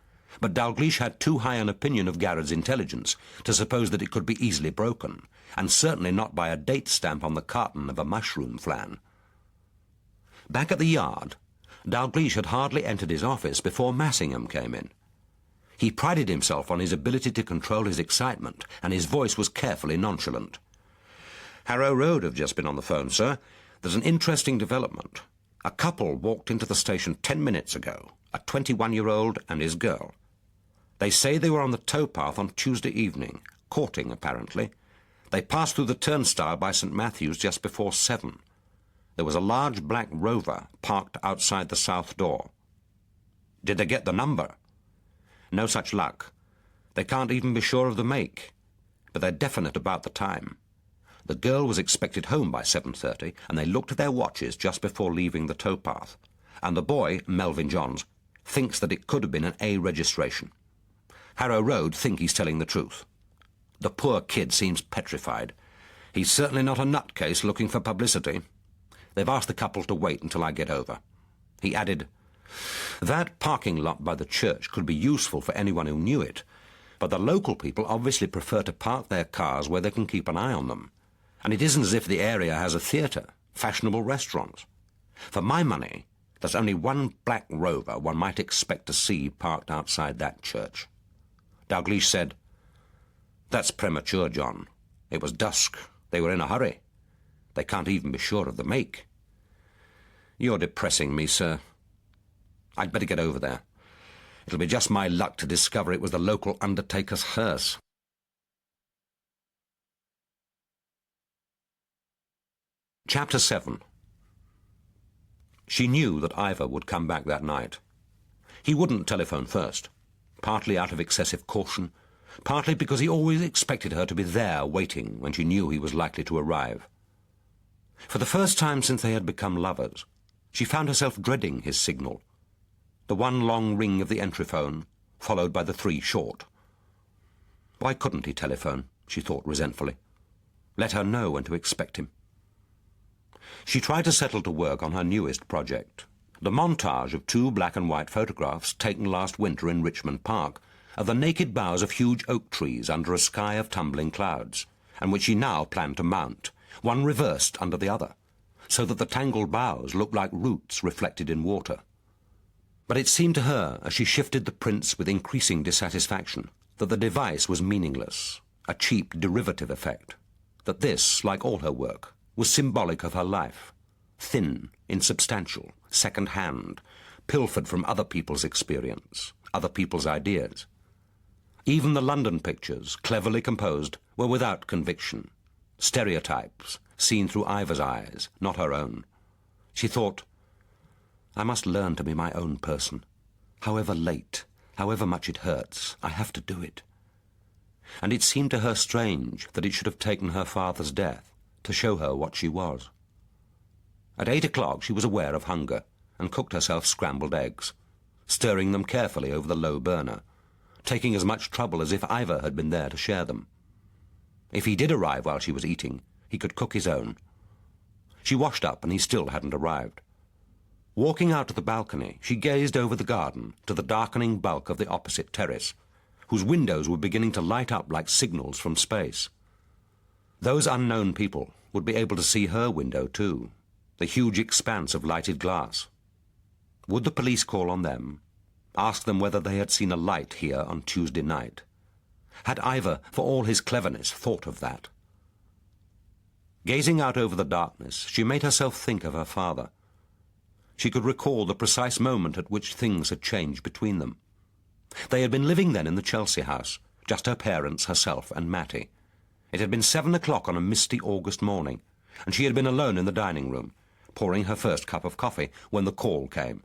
but Dalgliesh had too high an opinion of Garrett's intelligence to suppose that it could be easily broken, and certainly not by a date stamp on the carton of a mushroom flan. Back at the yard, Dalgliesh had hardly entered his office before Massingham came in. He prided himself on his ability to control his excitement, and his voice was carefully nonchalant. "Harrow Road have just been on the phone, sir. There's an interesting development. A couple walked into the station 10 minutes ago, a 21-year-old and his girl. They say they were on the towpath on Tuesday evening, courting apparently. They passed through the turnstile by St. Matthew's just before 7. There was a large black Rover parked outside the south door." "Did they get the number?" "No such luck. They can't even be sure of the make, but they're definite about the time. The girl was expected home by 7:30, and they looked at their watches just before leaving the towpath. And the boy, Melvin Johns, thinks that it could have been an A registration. Harrow Road think he's telling the truth. The poor kid seems petrified. He's certainly not a nutcase looking for publicity. They've asked the couple to wait until I get over." He added, "That parking lot by the church could be useful for anyone who knew it, but the local people obviously prefer to park their cars where they can keep an eye on them. And it isn't as if the area has a theatre, fashionable restaurants. For my money, there's only one black Rover one might expect to see parked outside that church." Dalgliesh said, "That's premature, John. It was dusk. They were in a hurry. They can't even be sure of the make." "You're depressing me, sir. I'd better get over there. It'll be just my luck to discover it was the local undertaker's hearse." Chapter 7. She knew that Ivor would come back that night. He wouldn't telephone first, partly out of excessive caution, partly because he always expected her to be there waiting when she knew he was likely to arrive. For the first time since they had become lovers, she found herself dreading his signal. The one long ring of the entry phone, followed by the 3 short. Why couldn't he telephone, she thought resentfully. Let her know when to expect him. She tried to settle to work on her newest project, the montage of 2 black and white photographs taken last winter in Richmond Park of the naked boughs of huge oak trees under a sky of tumbling clouds, and which she now planned to mount, one reversed under the other, so that the tangled boughs looked like roots reflected in water. But it seemed to her, as she shifted the prints with increasing dissatisfaction, that the device was meaningless, a cheap derivative effect, that this, like all her work, was symbolic of her life, thin, insubstantial, second-hand, pilfered from other people's experience, other people's ideas. Even the London pictures, cleverly composed, were without conviction, stereotypes, seen through Ivor's eyes, not her own. She thought, I must learn to be my own person. However late, however much it hurts, I have to do it. And it seemed to her strange that it should have taken her father's death to show her what she was. At 8 o'clock she was aware of hunger and cooked herself scrambled eggs, stirring them carefully over the low burner, taking as much trouble as if Ivor had been there to share them. If he did arrive while she was eating, he could cook his own. She washed up, and he still hadn't arrived. Walking out to the balcony, she gazed over the garden to the darkening bulk of the opposite terrace, whose windows were beginning to light up like signals from space. Those unknown people would be able to see her window too, the huge expanse of lighted glass. Would the police call on them, ask them whether they had seen a light here on Tuesday night? Had Ivor, for all his cleverness, thought of that? Gazing out over the darkness, she made herself think of her father. She could recall the precise moment at which things had changed between them. They had been living then in the Chelsea house, just her parents, herself, and Mattie. It had been 7 o'clock on a misty August morning, and she had been alone in the dining room, pouring her first cup of coffee, when the call came.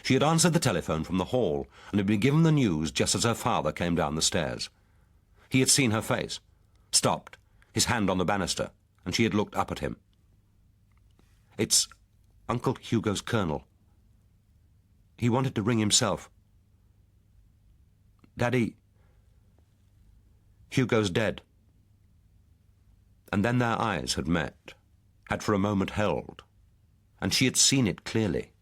She had answered the telephone from the hall, and had been given the news just as her father came down the stairs. He had seen her face, stopped, his hand on the banister, and she had looked up at him. "It's Uncle Hugo's colonel. He wanted to ring himself. Daddy, Hugo's dead." And then their eyes had met, had for a moment held, and she had seen it clearly.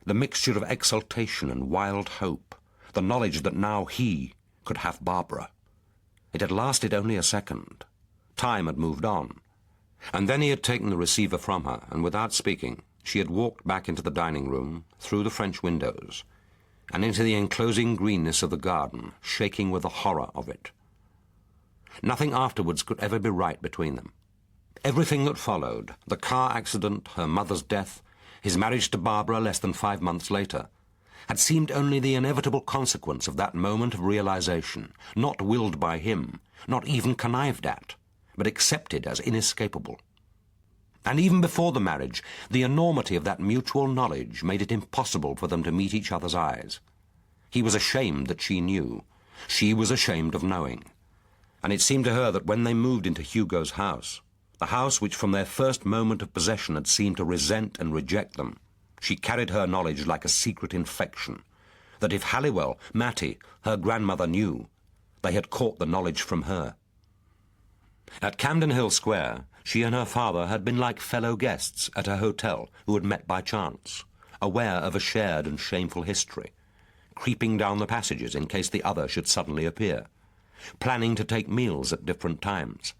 The mixture of exultation and wild hope, the knowledge that now he could have Barbara. It had lasted only a second. Time had moved on. And then he had taken the receiver from her, and without speaking, she had walked back into the dining room, through the French windows, and into the enclosing greenness of the garden, shaking with the horror of it. Nothing afterwards could ever be right between them. Everything that followed, the car accident, her mother's death, his marriage to Barbara less than 5 months later, had seemed only the inevitable consequence of that moment of realization, not willed by him, not even connived at, but accepted as inescapable. And even before the marriage, the enormity of that mutual knowledge made it impossible for them to meet each other's eyes. He was ashamed that she knew. She was ashamed of knowing. And it seemed to her that when they moved into Hugo's house, the house which from their first moment of possession had seemed to resent and reject them, she carried her knowledge like a secret infection, that if Halliwell, Mattie, her grandmother knew, they had caught the knowledge from her. At Camden Hill Square, she and her father had been like fellow guests at a hotel who had met by chance, aware of a shared and shameful history, creeping down the passages in case the other should suddenly appear, planning to take meals at different times,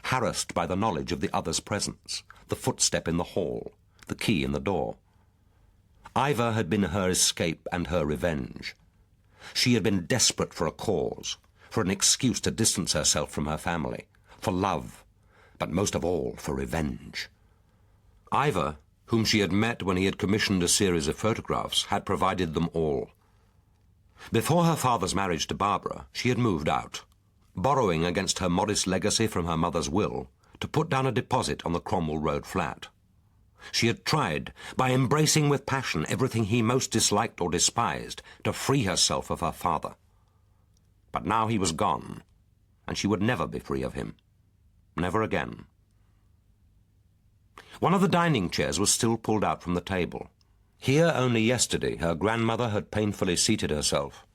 harassed by the knowledge of the other's presence, the footstep in the hall, the key in the door. Ivor had been her escape and her revenge. She had been desperate for a cause, for an excuse to distance herself from her family, for love, but most of all for revenge. Ivor, whom she had met when he had commissioned a series of photographs, had provided them all. Before her father's marriage to Barbara, she had moved out, borrowing against her modest legacy from her mother's will to put down a deposit on the Cromwell Road flat. She had tried, by embracing with passion everything he most disliked or despised, to free herself of her father. But now he was gone, and she would never be free of him. Never again. One of the dining chairs was still pulled out from the table. Here only yesterday her grandmother had painfully seated herself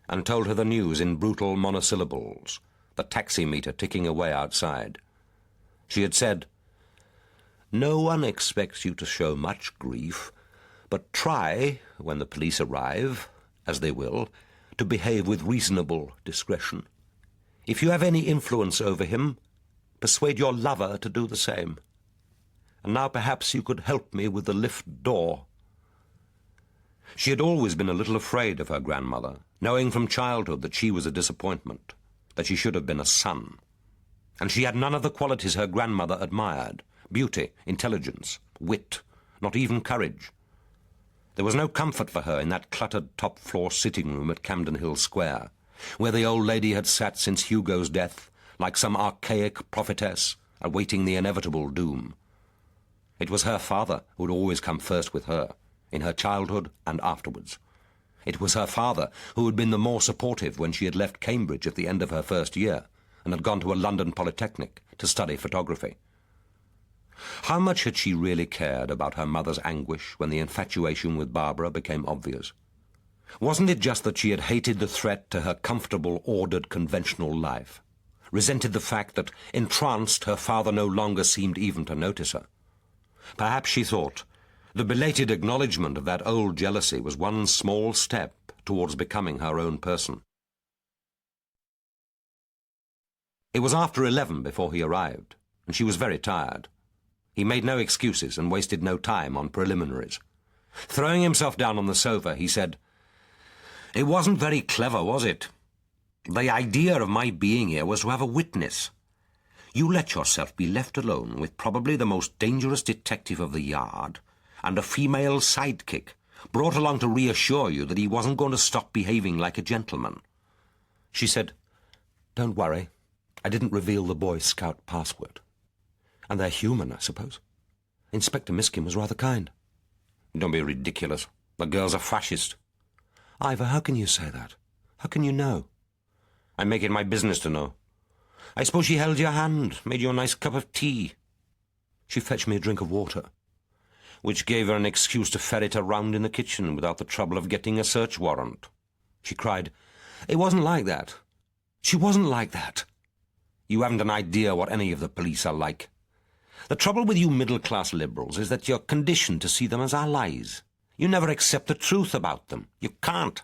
and told her the news in brutal monosyllables, the taximeter ticking away outside. She had said, "No one expects you to show much grief, but try, when the police arrive, as they will, to behave with reasonable discretion. If you have any influence over him, persuade your lover to do the same. And now perhaps you could help me with the lift door." She had always been a little afraid of her grandmother, knowing from childhood that she was a disappointment, that she should have been a son. And she had none of the qualities her grandmother admired: beauty, intelligence, wit, not even courage. There was no comfort for her in that cluttered top-floor sitting-room at Camden Hill Square, where the old lady had sat since Hugo's death, like some archaic prophetess, awaiting the inevitable doom. It was her father who had always come first with her, in her childhood and afterwards. It was her father who had been the more supportive when she had left Cambridge at the end of her first year and had gone to a London polytechnic to study photography. How much had she really cared about her mother's anguish when the infatuation with Barbara became obvious? Wasn't it just that she had hated the threat to her comfortable, ordered, conventional life, resented the fact that, entranced, her father no longer seemed even to notice her? Perhaps, she thought, the belated acknowledgement of that old jealousy was one small step towards becoming her own person. It was after 11 before he arrived, and she was very tired. He made no excuses and wasted no time on preliminaries. Throwing himself down on the sofa, he said, "It wasn't very clever, was it? The idea of my being here was to have a witness. You let yourself be left alone with probably the most dangerous detective of the yard and a female sidekick, brought along to reassure you that he wasn't going to stop behaving like a gentleman." She said, "Don't worry. I didn't reveal the Boy Scout password. And they're human, I suppose. Inspector Miskin was rather kind." "Don't be ridiculous. The girl's a fascist." "Ivor, how can you say that? How can you know?" "I make it my business to know. I suppose she held your hand, made you a nice cup of tea." "She fetched me a drink of water." "Which gave her an excuse to ferret around in the kitchen without the trouble of getting a search warrant." She cried, "It wasn't like that. She wasn't like that." "You haven't an idea what any of the police are like. The trouble with you middle-class liberals is that you're conditioned to see them as allies. You never accept the truth about them. You can't.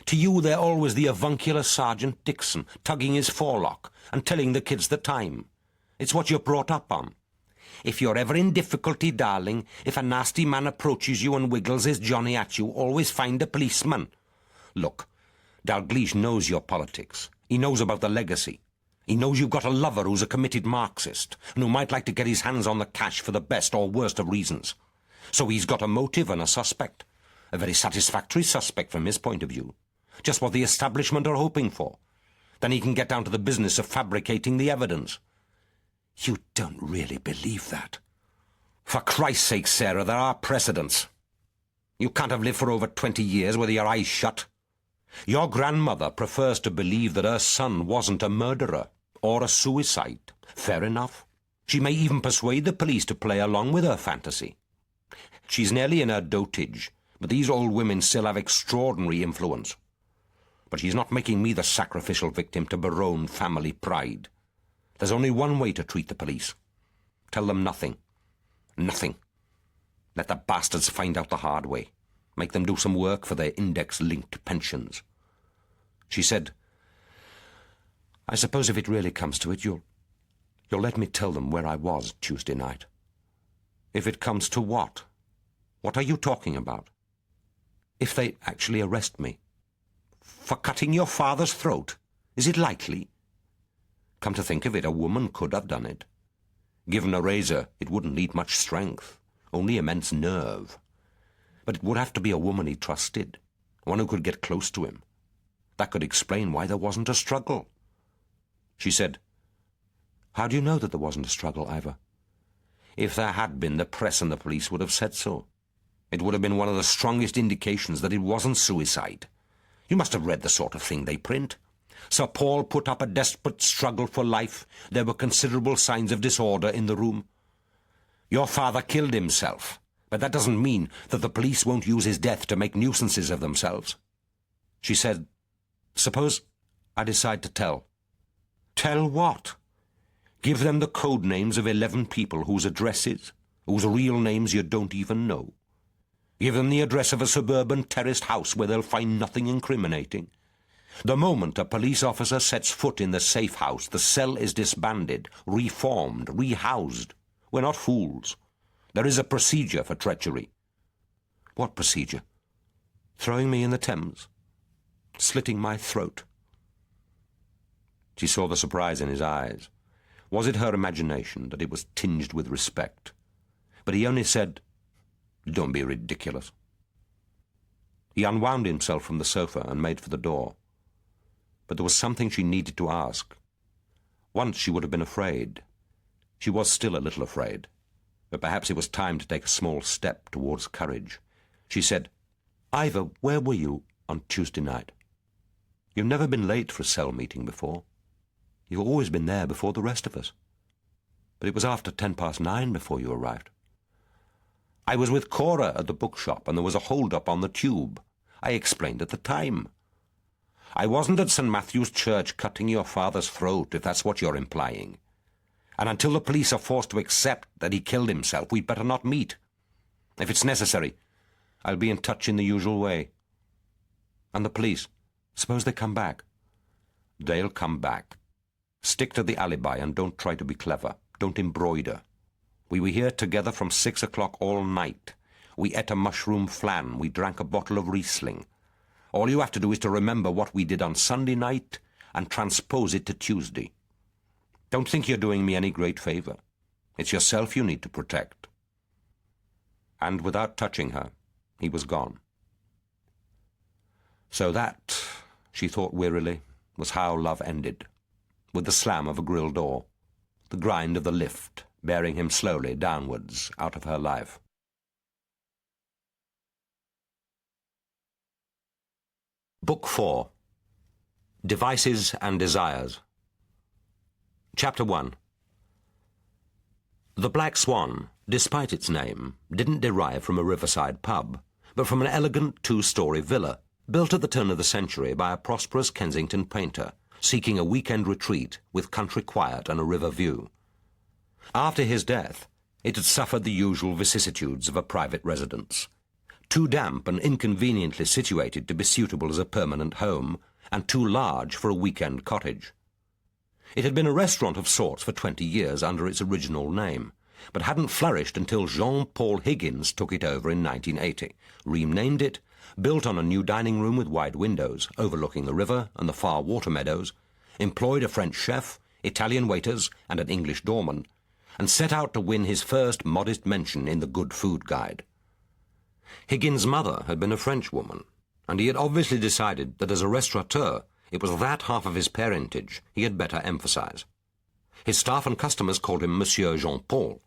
To you, they're always the avuncular Sergeant Dixon, tugging his forelock and telling the kids the time. It's what you're brought up on. If you're ever in difficulty, darling, if a nasty man approaches you and wiggles his Johnny at you, always find a policeman. Look, Dalgliesh knows your politics. He knows about the legacy. He knows you've got a lover who's a committed Marxist and who might like to get his hands on the cash for the best or worst of reasons. So he's got a motive and a suspect. A very satisfactory suspect from his point of view. Just what the establishment are hoping for. Then he can get down to the business of fabricating the evidence." "You don't really believe that?" "For Christ's sake, Sarah, there are precedents. You can't have lived for over 20 years with your eyes shut. Your grandmother prefers to believe that her son wasn't a murderer or a suicide. Fair enough. She may even persuade the police to play along with her fantasy. She's nearly in her dotage, but these old women still have extraordinary influence. But she's not making me the sacrificial victim to Berowne family pride. There's only one way to treat the police. Tell them nothing. Nothing. Let the bastards find out the hard way. Make them do some work for their index-linked pensions." She said, "I suppose if it really comes to it, you'll let me tell them where I was Tuesday night." "If it comes to what? What are you talking about?" "If they actually arrest me." "For cutting your father's throat? Is it likely?" "Come to think of it, a woman could have done it. Given a razor, it wouldn't need much strength, only immense nerve. But it would have to be a woman he trusted, one who could get close to him. That could explain why there wasn't a struggle." She said, "How do you know that there wasn't a struggle, Ivor?" "If there had been, the press and the police would have said so. It would have been one of the strongest indications that it wasn't suicide. You must have read the sort of thing they print. Sir Paul put up a desperate struggle for life. There were considerable signs of disorder in the room. Your father killed himself, but that doesn't mean that the police won't use his death to make nuisances of themselves." She said, "Suppose I decide to tell." "Tell what? Give them the code names of 11 people whose addresses, whose real names you don't even know. Give them the address of a suburban terraced house where they'll find nothing incriminating. The moment a police officer sets foot in the safe house, the cell is disbanded, reformed, rehoused. We're not fools. There is a procedure for treachery." "What procedure? Throwing me in the Thames? Slitting my throat?" She saw the surprise in his eyes. Was it her imagination that it was tinged with respect? But he only said, "Don't be ridiculous." He unwound himself from the sofa and made for the door. But there was something she needed to ask. Once she would have been afraid. She was still a little afraid. But perhaps it was time to take a small step towards courage. She said, "Ivor, where were you on Tuesday night? You've never been late for a cell meeting before. You've always been there before the rest of us. But it was after 9:10 before you arrived." "I was with Cora at the bookshop, and there was a hold-up on the tube. I explained at the time. I wasn't at St. Matthew's Church cutting your father's throat, if that's what you're implying. And until the police are forced to accept that he killed himself, we'd better not meet. If it's necessary, I'll be in touch in the usual way. And the police, suppose they come back? They'll come back. Stick to the alibi and don't try to be clever. Don't embroider. We were here together from 6 o'clock all night. We ate a mushroom flan. We drank a bottle of Riesling. All you have to do is to remember what we did on Sunday night and transpose it to Tuesday. Don't think you're doing me any great favor. It's yourself you need to protect. And without touching her, he was gone. So that, she thought wearily, was how love ended, with the slam of a grill door, the grind of the lift bearing him slowly downwards out of her life. Book 4. Devices and Desires. Chapter 1. The Black Swan, despite its name, didn't derive from a riverside pub, but from an elegant two-story villa, built at the turn of the century by a prosperous Kensington painter, seeking a weekend retreat with country quiet and a river view. After his death, it had suffered the usual vicissitudes of a private residence. Too damp and inconveniently situated to be suitable as a permanent home, and too large for a weekend cottage. It had been a restaurant of sorts for 20 years under its original name, but hadn't flourished until Jean-Paul Higgins took it over in 1980, renamed it, built on a new dining room with wide windows overlooking the river and the far water meadows, employed a French chef, Italian waiters, and an English doorman, and set out to win his first modest mention in the Good Food Guide. Higgins' mother had been a Frenchwoman, and he had obviously decided that as a restaurateur it was that half of his parentage he had better emphasize. His staff and customers called him Monsieur Jean-Paul,